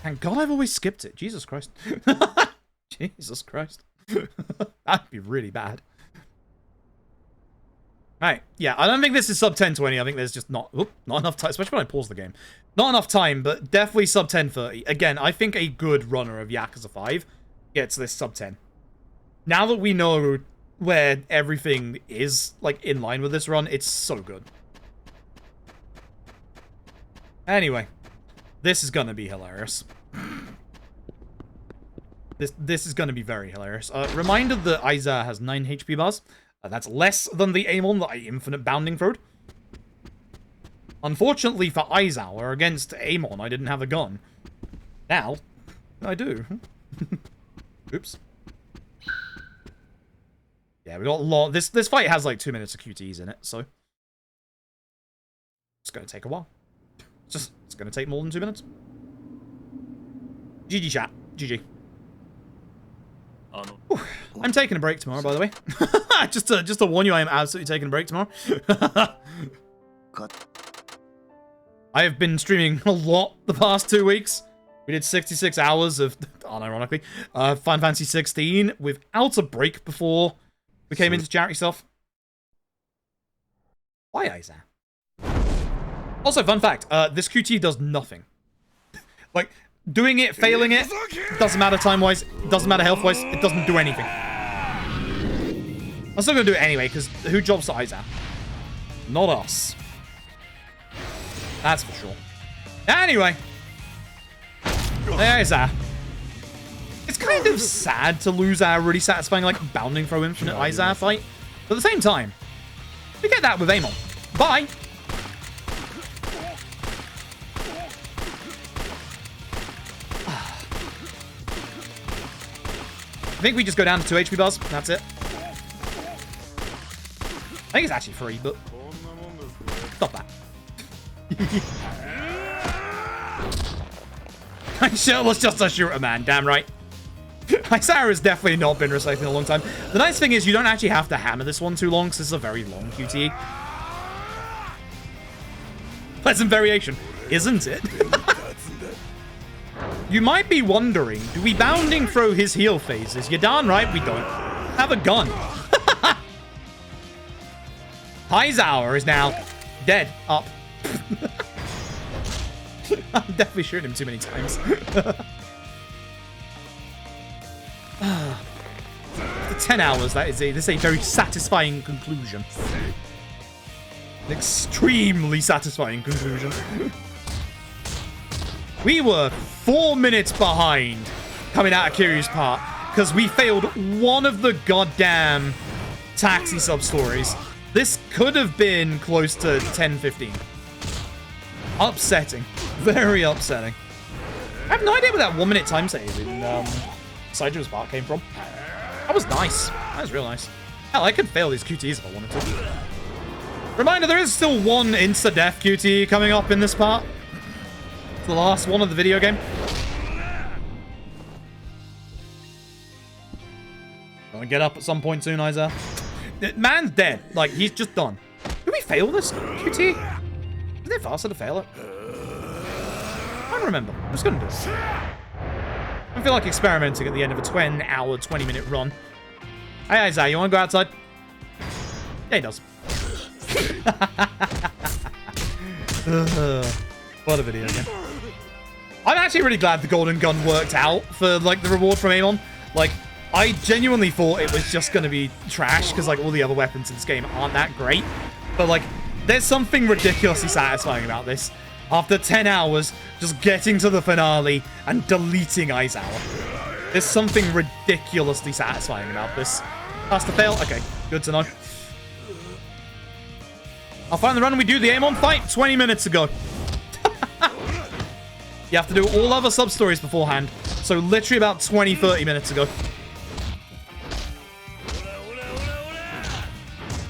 Thank God I've always skipped it. Jesus Christ. Jesus Christ. That'd be really bad. Right, yeah, I don't think this is sub 1020. I think there's just not enough time, especially when I pause the game. Not enough time, but definitely sub 1030. Again, I think a good runner of Yakuza 5 gets this sub 10. Now that we know where everything is, like, in line with this run, it's so good. Anyway, this is gonna be hilarious. This is gonna be very hilarious. Reminder that Aiza has 9 HP bars. That's less than the Amon that I infinite bounding throwed. Unfortunately for Aizawa, against Amon, I didn't have a gun. Now, I do. Oops. Yeah, we got a lot. This fight has like 2 minutes of QTEs in it, so it's gonna take a while. It's gonna take more than 2 minutes. GG chat. GG. Whew. I'm taking a break tomorrow, by the way. just to warn you, I am absolutely taking a break tomorrow. I have been streaming a lot the past 2 weeks. We did 66 hours of, unironically, Final Fantasy 16 without a break before we came into charity stuff. Why is that? Also, fun fact, this QT does nothing. Like, doing it, failing it, doesn't matter time-wise, doesn't matter health-wise, it doesn't do anything. I'm still gonna do it anyway, because who drops the Aiza? Not us. That's for sure. Anyway. There's that. It's kind of sad to lose our really satisfying, like, bounding throw infinite Aizawa fight. But at the same time, we get that with Amon. Bye! I think we just go down to 2 HP bars. That's it. I think it's actually 3, but... Stop that. I'm sure it was just a shooter, man. Damn right. Aizawa has definitely not been recycled in a long time. The nice thing is you don't actually have to hammer this one too long, because this is a very long QTE. Pleasant variation, isn't it? You might be wondering, do we bounding throw his heal phases? You're darn right we don't. Have a gun. Aizawa is now dead. Up. I'm definitely shooting him too many times. For 10 hours, this is a very satisfying conclusion. An extremely satisfying conclusion. We were 4 minutes behind coming out of Kiryus part because we failed one of the goddamn taxi sub-stories. This could have been close to 10-15. Upsetting. Very upsetting. I have no idea where that 1 minute time save in Saijo's part came from. That was nice. That was real nice. Hell, I could fail these QTs if I wanted to. Reminder, there is still one insta-death QTE coming up in this part. It's the last one of the video game. Gonna get up at some point soon, Aizawa. Man's dead. Like, he's just done. Did we fail this QTE? Is it faster to fail it? I don't remember. I'm just gonna do it. I feel like experimenting at the end of a 20-hour, 20-minute run. Hey, Aizawa, you wanna go outside? Yeah, he does. What a video game. I'm actually really glad the golden gun worked out for, like, the reward from Amon. Like, I genuinely thought it was just gonna be trash, because, like, all the other weapons in this game aren't that great. But, like, there's something ridiculously satisfying about this. After 10 hours, just getting to the finale and deleting Aizawa. There's something ridiculously satisfying about this. Pass the fail? Okay, good to know. I'll find the run we do the Amon fight 20 minutes ago. You have to do all other sub-stories beforehand. So literally about 20-30 minutes ago.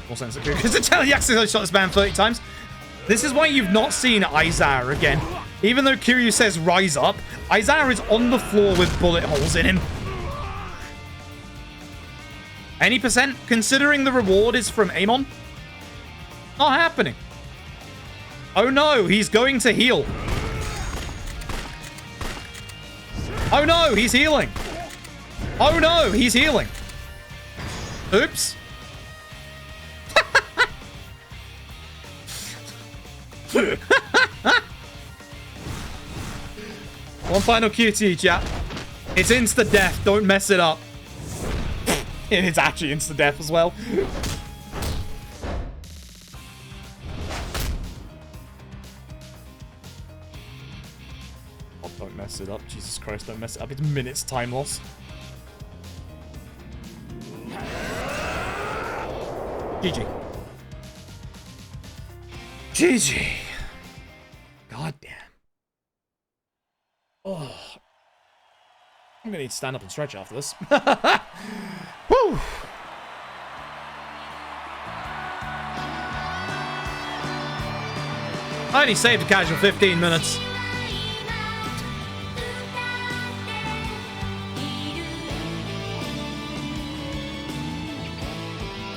More sense of because it's telling Yakuza shot this man 30 times. This is why you've not seen Aizawa again. Even though Kiryus says rise up, Aizawa is on the floor with bullet holes in him. Any percent, considering the reward is from Amon? Not happening. Oh no, he's going to heal. Oh no, he's healing. Oh no, he's healing. Oops. One final QT, chat. It's insta-death. Don't mess it up. It's actually insta-death as well. Oh, don't mess it up. Jesus Christ, don't mess it up. It's minutes time loss. GG. GG. God damn. Oh. I'm gonna need to stand up and stretch after this. Woo! I only saved a casual 15 minutes.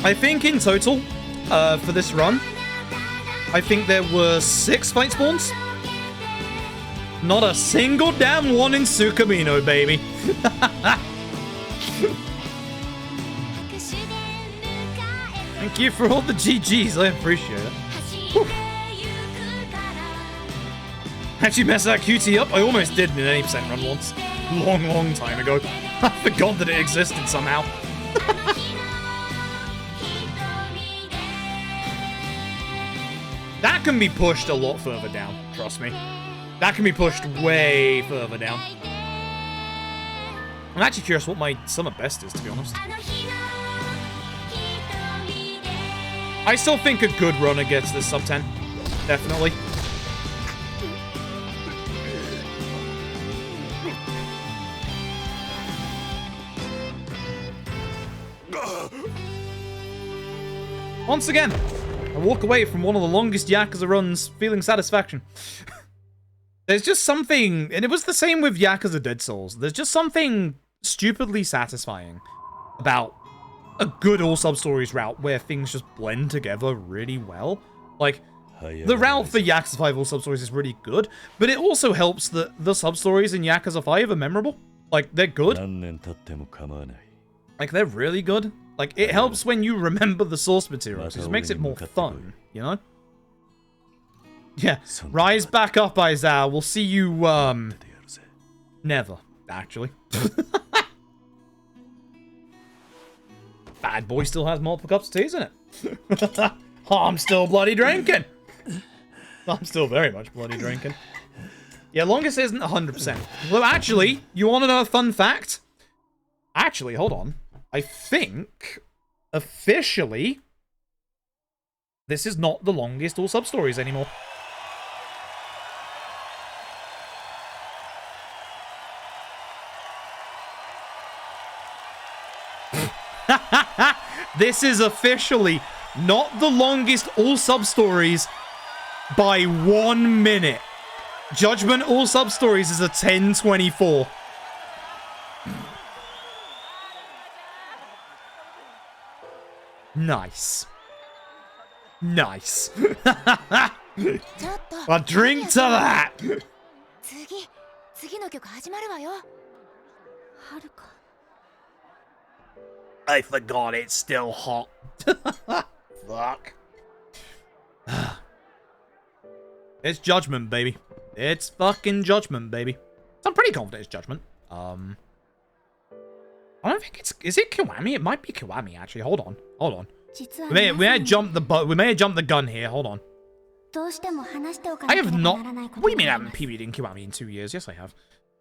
I think in total, for this run, I think there were 6 fight spawns. Not a single damn one in Sukamino, baby. Thank you for all the GGs. I appreciate it. Whew. Actually messed that QT up. I almost did in an 80% run once. Long time ago. I forgot that it existed somehow. That can be pushed a lot further down. Trust me. That can be pushed way further down. I'm actually curious what my summer best is, to be honest. I still think a good runner gets this sub 10. Definitely. Once again, I walk away from one of the longest Yakuza runs feeling satisfaction. There's just something, and it was the same with Yakuza Dead Souls, there's just something stupidly satisfying about a good All Substories route where things just blend together really well. Like, the route for Yakuza 5 All Substories is really good, but it also helps that the substories in Yakuza 5 are memorable. Like, they're good. Like, they're really good. Like, it helps when you remember the source material, because it makes it more fun, you know? Yeah, rise back up, Aizawa. We'll see you, never, actually. Bad boy still has multiple cups of tea, isn't it? I'm still bloody drinking. I'm still very much bloody drinking. Yeah, longest isn't 100%. Well, actually, you want to know a fun fact? Actually, hold on. I think, officially, this is not the longest All Substories anymore. This is officially not the longest All Substories by 1 minute. Judgment All Substories is a 10:24. Nice. Nice. A drink to that. I forgot it's still hot. Fuck. It's Judgment, baby. It's fucking Judgment, baby. I'm pretty confident it's Judgment. I don't think it's... Is it Kiwami? It might be Kiwami, actually. Hold on. Hold on. We may have jumped the gun here. Hold on. I have not... What do you mean I haven't PB'd in Kiwami in 2 years? Yes, I have.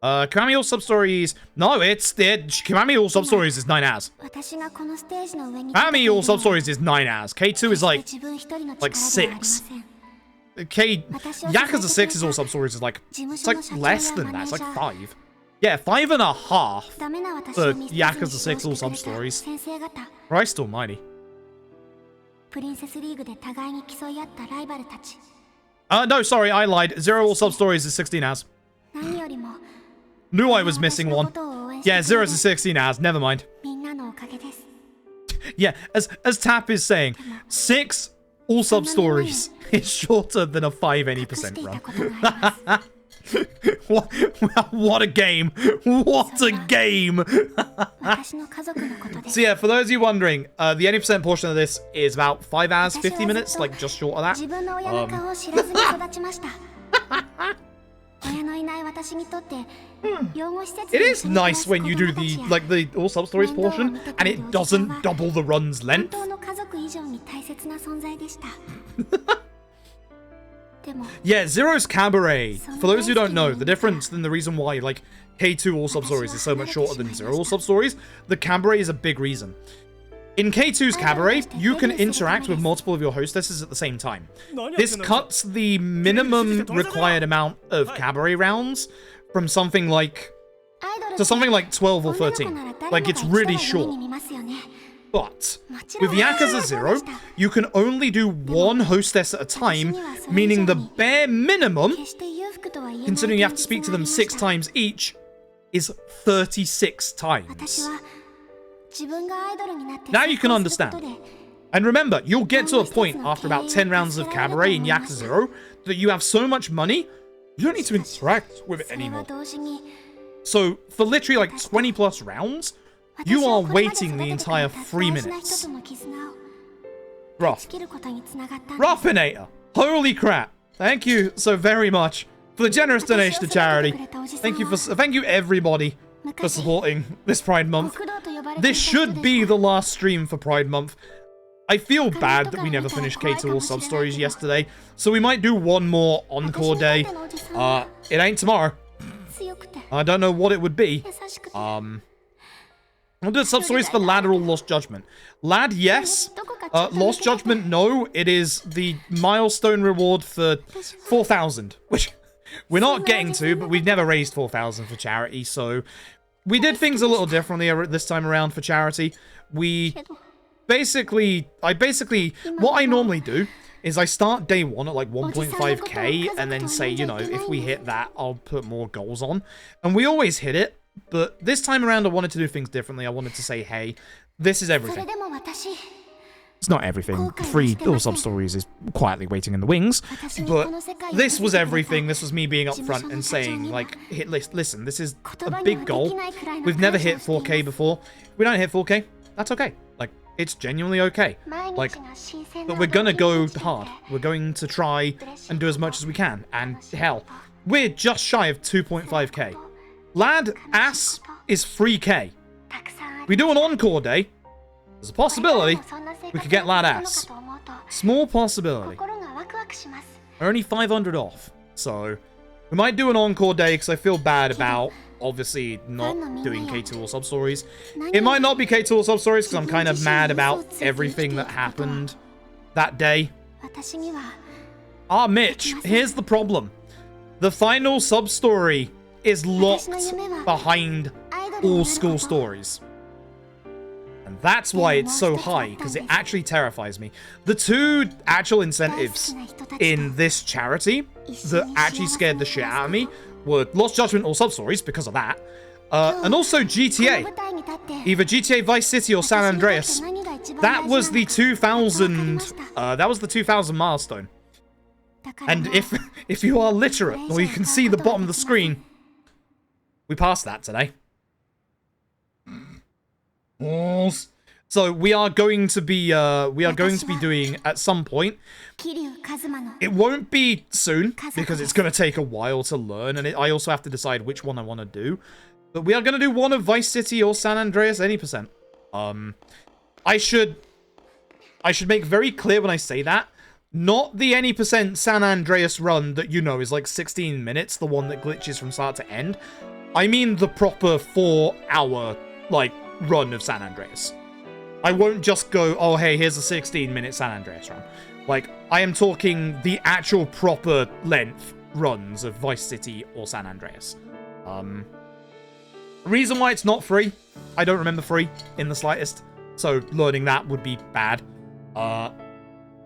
Kiwami All Substories... No, it's... Kiwami All Substories is 9 hours. Kiwami All Substories is 9 hours. K2 is like 6. Yakuza 6's All Substories is like... It's like less than that. It's like 5. Yeah, 5.5 for Yakuza 6 All Substories. Christ almighty. No, sorry, I lied. 0 All Substories is 16 hours. Knew I was missing one. Yeah, 0 is 16 hours. Never mind. Yeah, as Tap is saying, 6 All Substories is shorter than a 5 any % run. What a game. What a game. So yeah, for those of you wondering, the any % portion of this is about 5 hours, 50 minutes, like just short of that. It is nice when you do the All Substories portion and it doesn't double the run's length. Yeah, Zero's Cabaret. For those who don't know, the difference and the reason why like K2 All Substories is so much shorter than Zero All Substories, the Cabaret is a big reason. In K2's Cabaret, you can interact with multiple of your hostesses at the same time. This cuts the minimum required amount of Cabaret rounds from something like... to something like 12 or 13. Like, it's really short. But with Yakuza 0, you can only do one hostess at a time, meaning the bare minimum, considering you have to speak to them 6 times each, is 36 times. Now you can understand. And remember, you'll get to a point after about 10 rounds of Cabaret in Yakuza 0 that you have so much money, you don't need to interact with it anymore. So, for literally like 20 plus rounds, you are waiting the entire 3 minutes. Rough. Ruffinator. Holy crap. Thank you so very much for the generous donation to charity. Thank you everybody for supporting this Pride Month. This should be the last stream for Pride Month. I feel bad that we never finished K2 All Substories yesterday, so we might do one more encore day. It ain't tomorrow. I don't know what it would be. I'll do sub-stories for Lateral Lost Judgment. Lad, yes. Lost Judgment, no. It is the milestone reward for 4,000, which we're not getting to, but we've never raised 4,000 for charity, so we did things a little differently this time around for charity. What I normally do is I start day one at like 1.5k and then say, you know, if we hit that, I'll put more goals on. And we always hit it, but this time around I wanted to do things differently. I wanted to say, hey, this is everything. It's not everything. 3 All Substories is quietly waiting in the wings, but this was everything. This was me being upfront and saying, like, listen, this is a big goal. We've never hit 4k before. If we don't hit 4k, that's okay. Like, it's genuinely okay. Like, but we're gonna go hard. We're going to try and do as much as we can. And hell, we're just shy of 2.5k. Lad ass is 3k. We do an encore day. There's a possibility we could get lad ass. Small possibility. We're only 500 off. So, we might do an encore day because I feel bad about obviously not doing K2 All Substories. It might not be K2 All Substories because I'm kind of mad about everything that happened that day. Ah, Mitch, here's the problem. The final sub-story is locked behind all school stories. And that's why it's so high, because it actually terrifies me. The 2 actual incentives in this charity that actually scared the shit out of me were Lost Judgment or Sub-Stories, because of that. And also GTA. Either GTA Vice City or San Andreas. That was the 2000... that was the 2000 milestone. And if you are literate, or you can see the bottom of the screen, we passed that today. So we are going to be doing at some point. It won't be soon because it's going to take a while to learn, and I also have to decide which one I want to do. But we are going to do one of Vice City or San Andreas any percent. I should make very clear when I say that, not the any percent San Andreas run that you know is like 16 minutes, the one that glitches from start to end. I mean the proper 4-hour like run of San Andreas. I won't just go, oh hey, here's a 16-minute San Andreas run. Like, I am talking the actual proper length runs of Vice City or San Andreas. Reason why it's not free, I don't remember free in the slightest, so learning that would be bad. I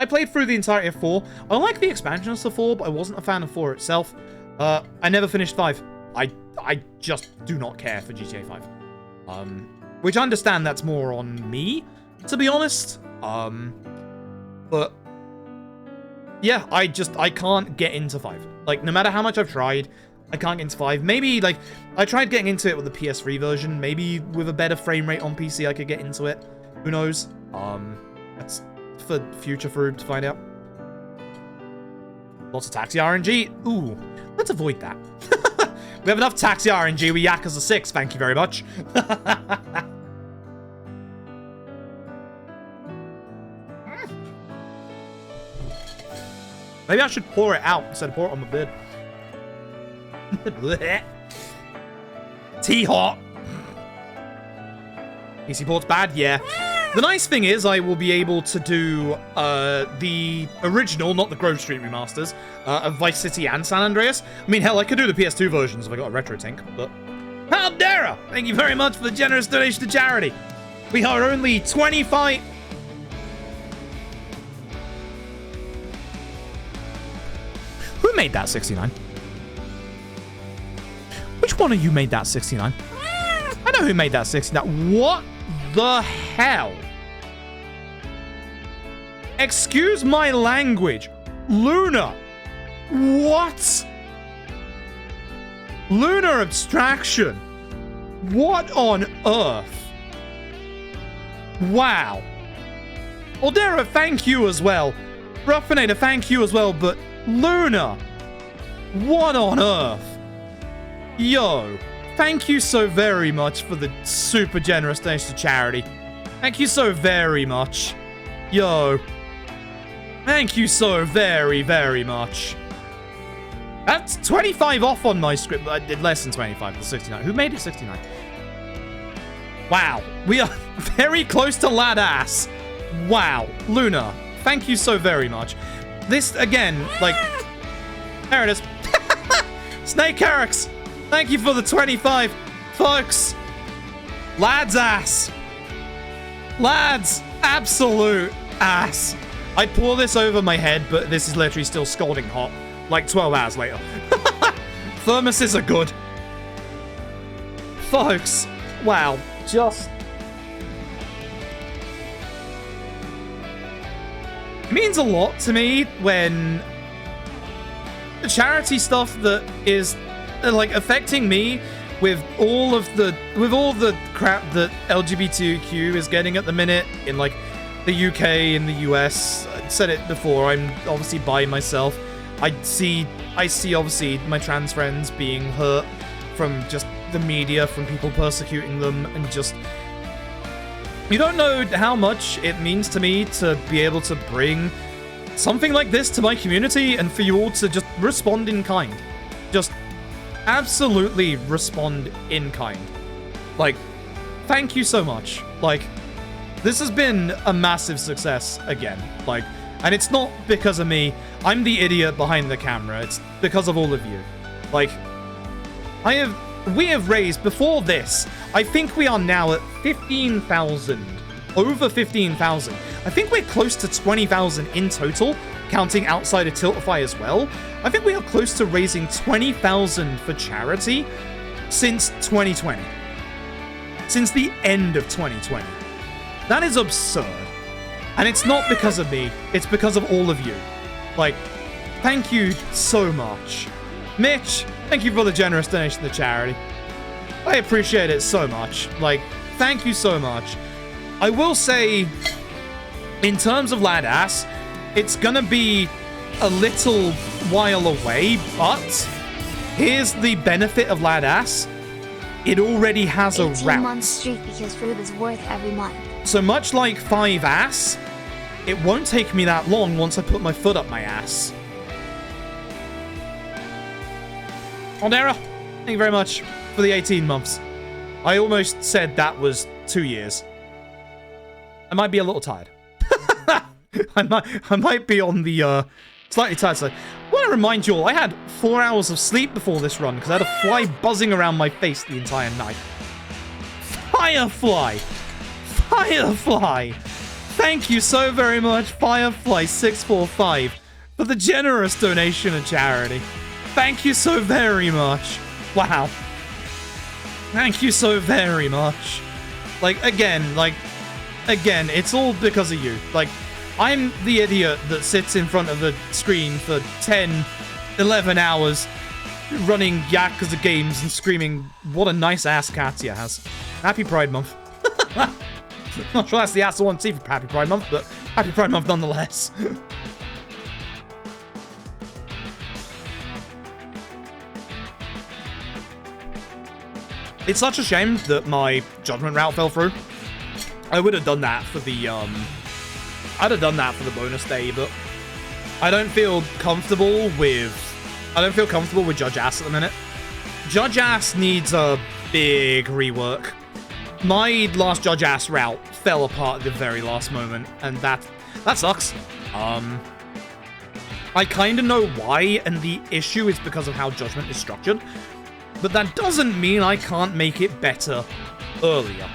played through the entirety of 4. I like the expansions to 4, but I wasn't a fan of 4 itself. I never finished 5. I just do not care for GTA 5. Which I understand that's more on me, to be honest. But yeah, I can't get into 5. Like, no matter how much I've tried, I can't get into 5. Maybe, like, I tried getting into it with the PS3 version. Maybe with a better frame rate on PC, I could get into it. Who knows? That's for future Froob to find out. Lots of taxi RNG. Ooh, let's avoid that. We have enough taxi RNG with Yakuza 6, thank you very much. Maybe I should pour it out instead of pour it on my bed. Tea hot. PC port's bad? Yeah. The nice thing is I will be able to do the original, not the Grove Street remasters, of Vice City and San Andreas. I mean, hell, I could do the PS2 versions if I got a retro tank, but... How dare I! Thank you very much for the generous donation to charity. We are only 25... Who made that 69? Which one of you made that 69? I know who made that 69. What the hell? Excuse my language. Luna. What? Lunar abstraction. What on earth? Wow. Aldera, thank you as well. Ruffinator, thank you as well, but Luna. What on earth? Yo. Thank you so very much for the super generous donation to charity. Thank you so very much. Yo. Thank you so very, very much. That's 25 off on my script, but I did less than 25 for 69. Who made it 69? Wow. We are very close to lad ass. Wow. Luna, thank you so very much. This, again, like... There it is. Snake Carrocks, thank you for the 25. Folks, lad's ass. Lads, absolute ass. I'd pour this over my head, but this is literally still scalding hot. Like 12 hours later. Thermoses are good. Folks, wow. Just... It means a lot to me when charity stuff that is like affecting me with all the crap that LGBTQ is getting at the minute in like the UK and the US. I said it before, I'm obviously bi myself. I see obviously my trans friends being hurt from just the media, from people persecuting them, and just... You don't know how much it means to me to be able to bring something like this to my community and for you all to just respond in kind. Just absolutely respond in kind. Like, thank you so much. Like, this has been a massive success again. Like, and it's not because of me. I'm the idiot behind the camera. It's because of all of you. Like, we have raised, before this, I think we are now at 15,000. Over 15,000. I think we're close to 20,000 in total, counting outside of Tiltify as well. I think we are close to raising 20,000 for charity since 2020. Since the end of 2020. That is absurd. And it's not because of me, it's because of all of you. Like, thank you so much. Mitch, thank you for the generous donation to charity. I appreciate it so much. Like, thank you so much. I will say, in terms of lad ass, it's gonna be a little while away, but here's the benefit of lad ass. It already has a route. 18-month streak because food is worth every month. So much like 5 ass, it won't take me that long once I put my foot up my ass. Ondera, thank you very much for the 18 months. I almost said that was 2 years. I might be a little tired. I might be on the slightly tired side. I want to remind you all, I had 4 hours of sleep before this run because I had a fly buzzing around my face the entire night. Firefly! Firefly! Thank you so very much, Firefly645, for the generous donation to charity. Thank you so very much. Wow. Thank you so very much. Like, again, it's all because of you. Like, I'm the idiot that sits in front of the screen for 10, 11 hours running Yakuza games and screaming, what a nice ass Katya has. Happy Pride Month. Not sure that's the ass I want to see for Happy Pride Month, but Happy Pride Month nonetheless. It's such a shame that my judgment route fell through. I would have done that for the, I'd have done that for the bonus day, but I don't feel comfortable with Judge Ass at the minute. Judge Ass needs a big rework. My last Judge Ass route fell apart at the very last moment, and that sucks. I kind of know why, and the issue is because of how Judgment is structured, but that doesn't mean I can't make it better earlier.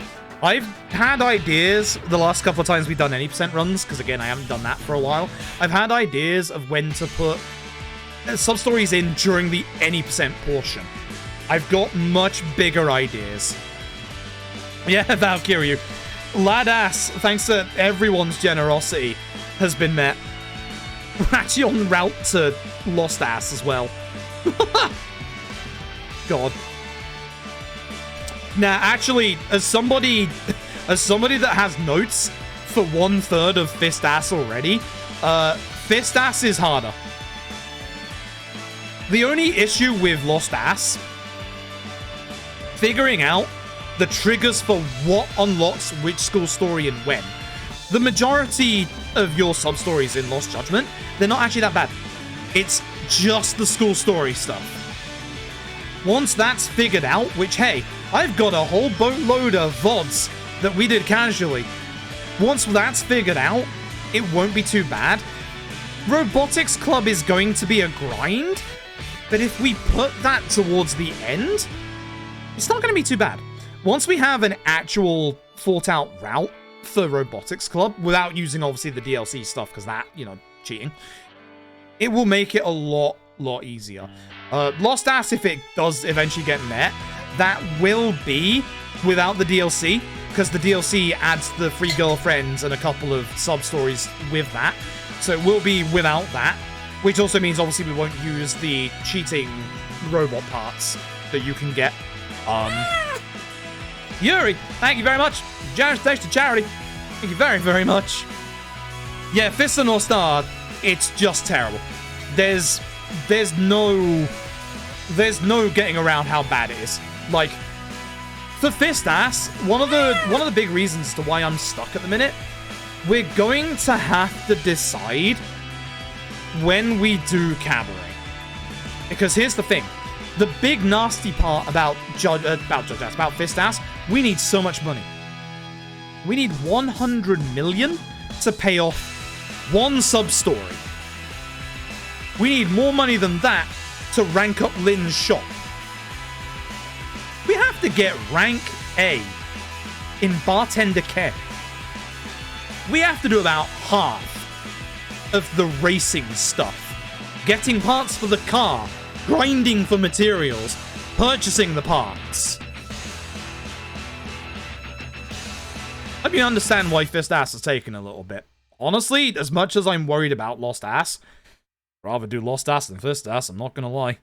I've had ideas the last couple of times we've done any percent runs, because again, I haven't done that for a while. I've had ideas of when to put sub-stories in during the any percent portion. I've got much bigger ideas. Yeah, Valkyrie. Lad ass, thanks to everyone's generosity, has been met. We're actually on route to Lost Ass as well. God. Now, actually, as somebody that has notes for 1/3 of Fist Ass already, Fist Ass is harder. The only issue with Lost Ass, figuring out the triggers for what unlocks which school story and when. The majority of your sub-stories in Lost Judgment, they're not actually that bad. It's just the school story stuff. Once that's figured out, which, hey, I've got a whole boatload of VODs that we did casually. Once that's figured out, it won't be too bad. Robotics Club is going to be a grind, but if we put that towards the end, it's not going to be too bad. Once we have an actual thought-out route for Robotics Club, without using, obviously, the DLC stuff, because that, you know, cheating, it will make it a lot easier. Lost Ass, if it does eventually get met, that will be without the DLC, because the DLC adds the free girlfriends and a couple of sub-stories with that. So it will be without that, which also means obviously we won't use the cheating robot parts that you can get. Yuri, thank you very much. Thanks to charity. Thank you very, very much. Yeah, Fist of North Star, it's just terrible. There's no getting around how bad it is. Like, for Fist Ass, one of the big reasons to why I'm stuck at the minute, we're going to have to decide when we do cabaret. Because here's the thing. The big nasty part about Fist Ass, we need so much money. We need 100 million to pay off one sub-story. We need more money than that to rank up Lynn's shop. We have to get rank A in bartender care. We have to do about half of the racing stuff. Getting parts for the car, grinding for materials, purchasing the parts. Let me understand why Fist Ass is taking a little bit. Honestly, as much as I'm worried about Lost Ass, I'd rather do Lost Ass than Fist Ass, I'm not gonna lie.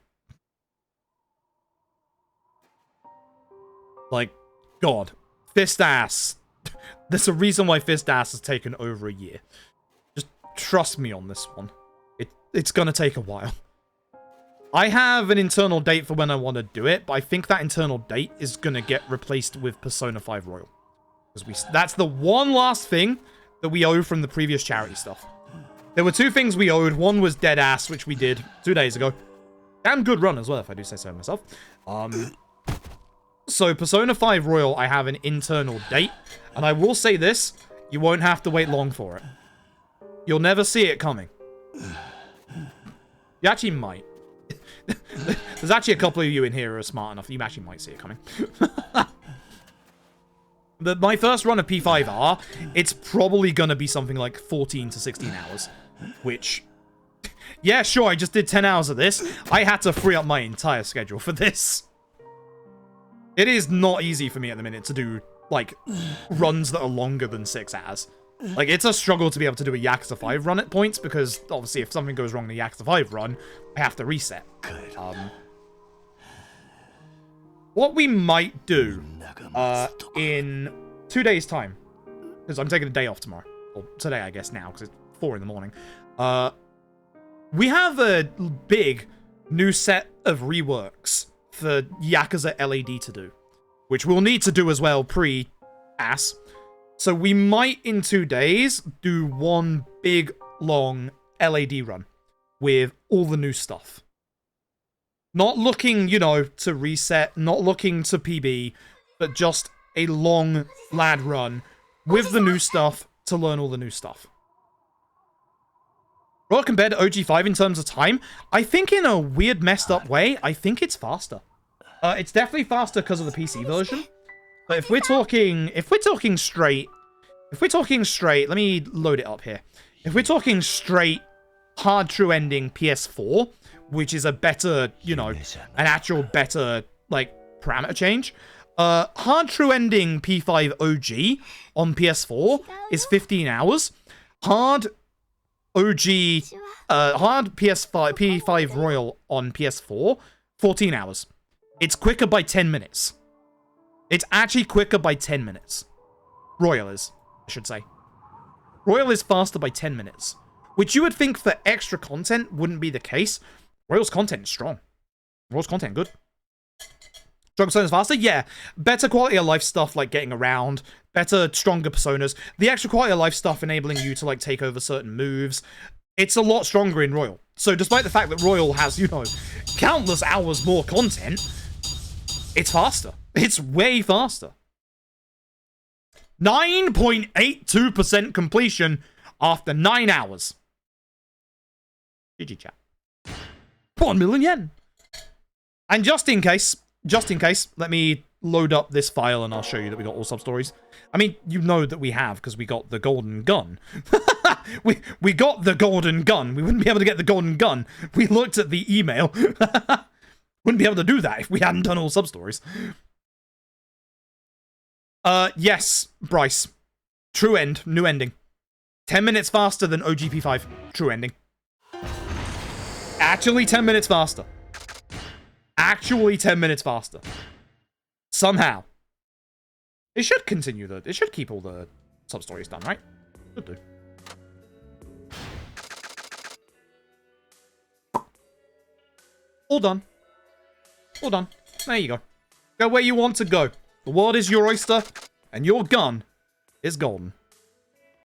Like, God, Fist Ass. There's a reason why Fist Ass has taken over a year. Just trust me on this one. It's gonna take a while. I have an internal date for when I want to do it, but I think that internal date is gonna get replaced with Persona 5 Royal. Because that's the one last thing that we owe from the previous charity stuff. There were two things we owed. One was Dead Ass, which we did 2 days ago. Damn good run as well, if I do say so myself. So Persona 5 Royal, I have an internal date. And I will say this, you won't have to wait long for it. You'll never see it coming. You actually might. There's actually a couple of you in here who are smart enough that you actually might see it coming. But my first run of P5R, it's probably going to be something like 14 to 16 hours. Which, yeah, sure, I just did 10 hours of this. I had to free up my entire schedule for this. It is not easy for me at the minute to do, like, runs that are longer than 6 hours. Like, it's a struggle to be able to do a Yakuza 5 run at points, because, obviously, if something goes wrong in the Yakuza 5 run, I have to reset. What we might do, in 2 days' time, because I'm taking a day off tomorrow, or today, I guess, now, because it's 4 in the morning, we have a big new set of reworks for Yakuza LAD to do, which we'll need to do as well pre-Ass. So we might, in 2 days, do one big, long LAD run with all the new stuff. Not looking, you know, to reset, not looking to PB, but just a long lad run with the new stuff to learn all the new stuff. Well, compared to OG5 in terms of time, I think in a weird, messed up way, I think it's faster. It's definitely faster because of the PC version. But if we're talking straight, let me load it up here. If we're talking straight hard true ending PS4, which is a better, you know, an actual better, like, parameter change, hard true ending P5 OG on PS4 is 15 hours. Hard P5 Royal on PS4, 14 hours. It's quicker by 10 minutes. It's actually quicker by 10 minutes. Royal is, I should say. Royal is faster by 10 minutes. Which you would think for extra content wouldn't be the case. Royal's content is strong. Royal's content good. Strong personas faster? Yeah. Better quality of life stuff like getting around. Better, stronger personas. The extra quality of life stuff enabling you to, like, take over certain moves. It's a lot stronger in Royal. So despite the fact that Royal has, you know, countless hours more content, It's faster. It's way faster. 9.82% completion after 9 hours. GG chat. 1 million yen. And just in case, let me load up this file and I'll show you that we got all sub-stories. I mean, you know that we have because we got the golden gun. we got the golden gun. We wouldn't be able to get the golden gun. We looked at the email. Wouldn't be able to do that if we hadn't done all sub-stories. Yes, Bryce. True end. New ending. 10 minutes faster than OGP5. True ending. Actually 10 minutes faster. Actually 10 minutes faster. Somehow. It should continue though. It should keep all the sub-stories done, right? Should do. All done. All done. There you go. Go where you want to go. The world is your oyster, and your gun is golden.